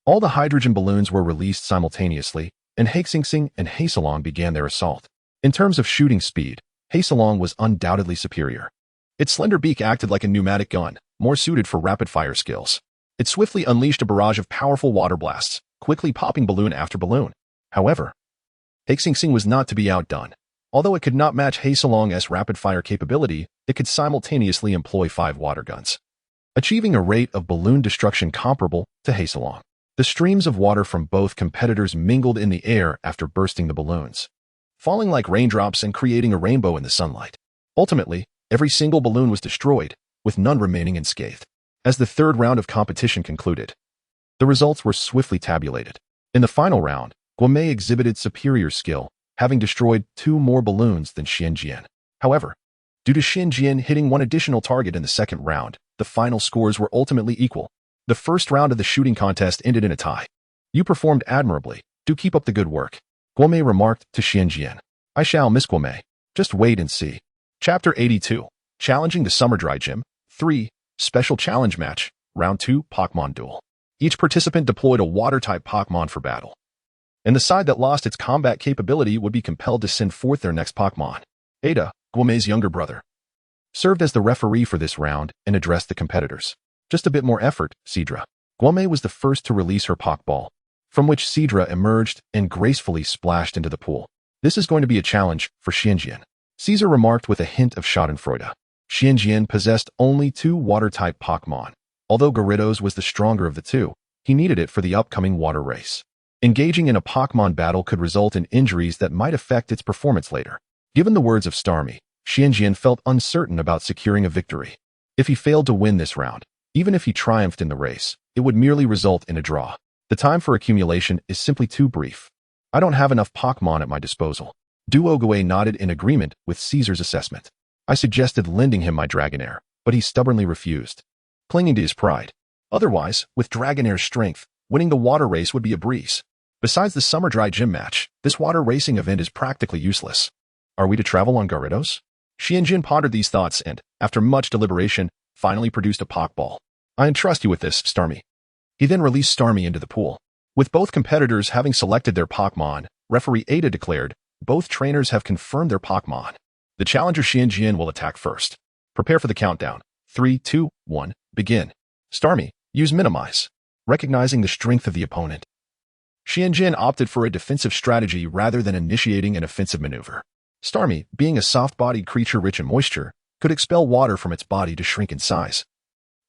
all the hydrogen balloons were released simultaneously, and Sing and Haselong began their assault. In terms of shooting speed, Haselong was undoubtedly superior. Its slender beak acted like a pneumatic gun, more suited for rapid-fire skills. It swiftly unleashed a barrage of powerful water blasts, quickly popping balloon after balloon. However, Sing was not to be outdone. Although it could not match Haselong's rapid-fire capability, it could simultaneously employ 5 water guns, achieving a rate of balloon destruction comparable to Haselong. The streams of water from both competitors mingled in the air after bursting the balloons, falling like raindrops and creating a rainbow in the sunlight. Ultimately, every single balloon was destroyed, with none remaining unscathed. As the third round of competition concluded, the results were swiftly tabulated. In the final round, Guomei exhibited superior skill, having destroyed 2 more balloons than Xianjian. However, due to Xianjian hitting 1 additional target in the second round, the final scores were ultimately equal. The first round of the shooting contest ended in a tie. "You performed admirably. Do keep up the good work," Guomei remarked to Xianjian. "I shall, Miss Guomei. Just wait and see." Chapter 82. Challenging the Summer Dry Gym. 3. Special Challenge Match. Round 2. Pokémon Duel. Each participant deployed a Water-type Pokémon for battle, and the side that lost its combat capability would be compelled to send forth their next Pokémon. Ada, Guomei's younger brother, served as the referee for this round and addressed the competitors. "Just a bit more effort, Cedra." Guomei was the first to release her Pokéball, from which Cedra emerged and gracefully splashed into the pool. "This is going to be a challenge for Xianjian," Caesar remarked with a hint of schadenfreude. Xianjian possessed only 2 Water-type Pokémon. Although Gyarados was the stronger of the 2, he needed it for the upcoming water race. Engaging in a Pokémon battle could result in injuries that might affect its performance later. Given the words of Starmie, Xianjian felt uncertain about securing a victory. If he failed to win this round, even if he triumphed in the race, it would merely result in a draw. The time for accumulation is simply too brief. "I don't have enough Pokémon at my disposal." Duo Guei nodded in agreement with Caesar's assessment. "I suggested lending him my Dragonair, but he stubbornly refused, clinging to his pride. Otherwise, with Dragonair's strength, winning the water race would be a breeze. Besides the Summer Dry Gym match, this water racing event is practically useless. Are we to travel on Gyarados?" Xianjian pondered these thoughts and, after much deliberation, finally produced a Pokéball. "I entrust you with this, Starmie." He then released Starmie into the pool. With both competitors having selected their Pokémon, referee Ada declared, "Both trainers have confirmed their Pokémon. The challenger Xianjian will attack first. Prepare for the countdown. 3, 2, 1, begin." Starmie, use Minimize, recognizing the strength of the opponent. Xianjian opted for a defensive strategy rather than initiating an offensive maneuver. Starmie, being a soft-bodied creature rich in moisture, could expel water from its body to shrink in size,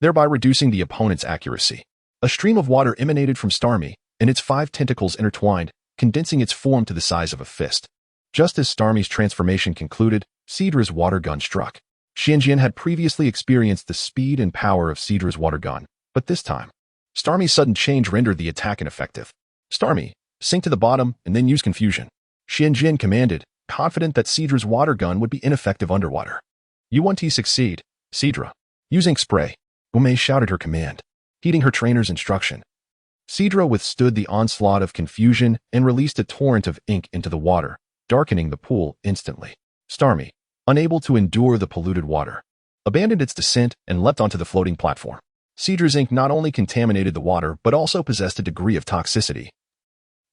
thereby reducing the opponent's accuracy. A stream of water emanated from Starmie, and its 5 tentacles intertwined, condensing its form to the size of a fist. Just as Starmie's transformation concluded, Cedra's water gun struck. Xianjian had previously experienced the speed and power of Cedra's water gun, but this time, Starmie's sudden change rendered the attack ineffective. "Starmie, sink to the bottom and then use Confusion," Xianjian commanded, confident that Cedra's water gun would be ineffective underwater. "You want to succeed, Cedra. Use Ink Spray," Guomei shouted her command, heeding her trainer's instruction. Cedra withstood the onslaught of confusion and released a torrent of ink into the water, darkening the pool instantly. Starmie, unable to endure the polluted water, abandoned its descent and leapt onto the floating platform. Cedra's ink not only contaminated the water but also possessed a degree of toxicity,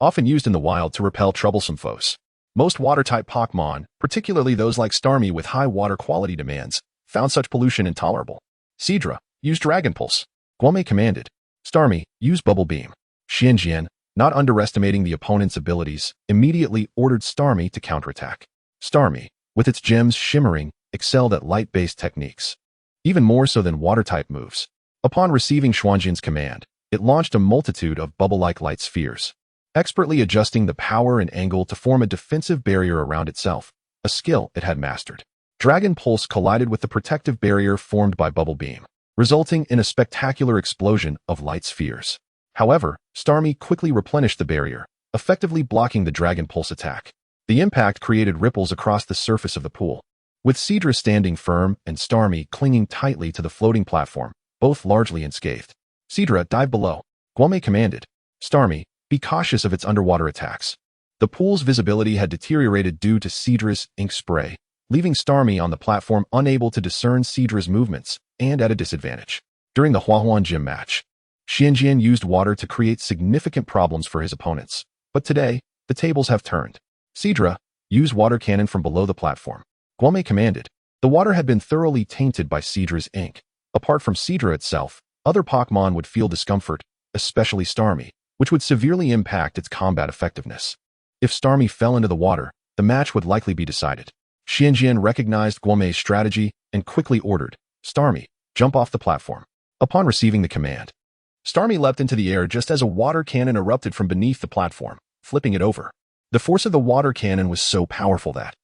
often used in the wild to repel troublesome foes. Most water-type Pokémon, particularly those like Starmie with high water quality demands, found such pollution intolerable. "Cedra, use Dragon Pulse," Guomei commanded. "Starmie, use Bubble Beam." Xianjian, not underestimating the opponent's abilities, immediately ordered Starmie to counterattack. Starmie, with its gems shimmering, excelled at light-based techniques, even more so than water-type moves. Upon receiving Xianjian's command, it launched a multitude of bubble-like light spheres, expertly adjusting the power and angle to form a defensive barrier around itself, a skill it had mastered. Dragon Pulse collided with the protective barrier formed by Bubble Beam, resulting in a spectacular explosion of light spheres. However, Starmie quickly replenished the barrier, effectively blocking the Dragon Pulse attack. The impact created ripples across the surface of the pool, with Cedra standing firm and Starmie clinging tightly to the floating platform, both largely unscathed. "Cedra, dive below," Guomei commanded. "Starmie, be cautious of its underwater attacks." The pool's visibility had deteriorated due to Cedra's ink spray, leaving Starmie on the platform unable to discern Cedra's movements and at a disadvantage. During the Huahuan Gym match, Xianjian used water to create significant problems for his opponents. But today, the tables have turned. "Cedra, use water cannon from below the platform," Guomei commanded. The water had been thoroughly tainted by Cedra's ink. Apart from Cedra itself, other Pokémon would feel discomfort, especially Starmie, which would severely impact its combat effectiveness. If Starmie fell into the water, the match would likely be decided. Xianjian recognized Guomei's strategy and quickly ordered, "Starmie, jump off the platform." Upon receiving the command, Starmie leapt into the air just as a water cannon erupted from beneath the platform, flipping it over. The force of the water cannon was so powerful that,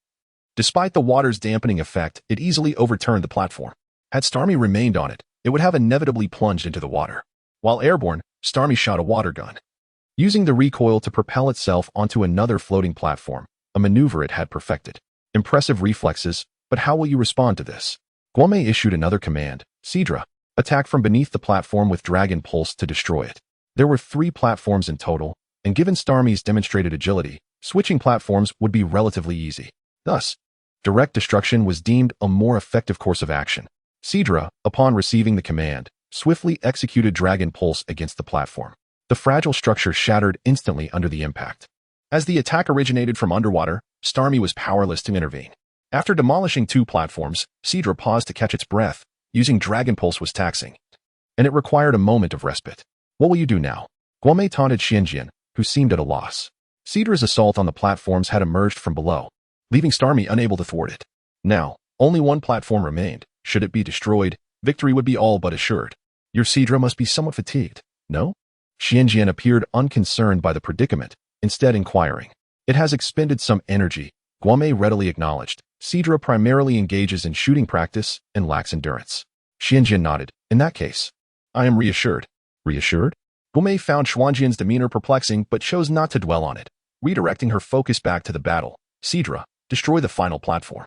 despite the water's dampening effect, it easily overturned the platform. Had Starmie remained on it, it would have inevitably plunged into the water. While airborne, Starmie shot a water gun, using the recoil to propel itself onto another floating platform, a maneuver it had perfected. Impressive reflexes, but how will you respond to this? Guame issued another command, Seadra. Attack from beneath the platform with Dragon Pulse to destroy it. There were 3 platforms in total, and given Starmie's demonstrated agility, switching platforms would be relatively easy. Thus, direct destruction was deemed a more effective course of action. Seadra, upon receiving the command, swiftly executed Dragon Pulse against the platform. The fragile structure shattered instantly under the impact. As the attack originated from underwater, Starmie was powerless to intervene. After demolishing 2 platforms, Seadra paused to catch its breath. Using Dragon Pulse was taxing, and it required a moment of respite. What will you do now? Guame taunted Xianjian, who seemed at a loss. Seadra's assault on the platforms had emerged from below, leaving Starmie unable to thwart it. Now, only 1 platform remained. Should it be destroyed, victory would be all but assured. Your Seadra must be somewhat fatigued, no? Xianjian appeared unconcerned by the predicament, instead inquiring. It has expended some energy, Guame readily acknowledged. Seadra primarily engages in shooting practice and lacks endurance. Xianjian nodded. In that case, I am reassured. Reassured? Guame found Xuanjian's demeanor perplexing but chose not to dwell on it, redirecting her focus back to the battle. Seadra, destroy the final platform.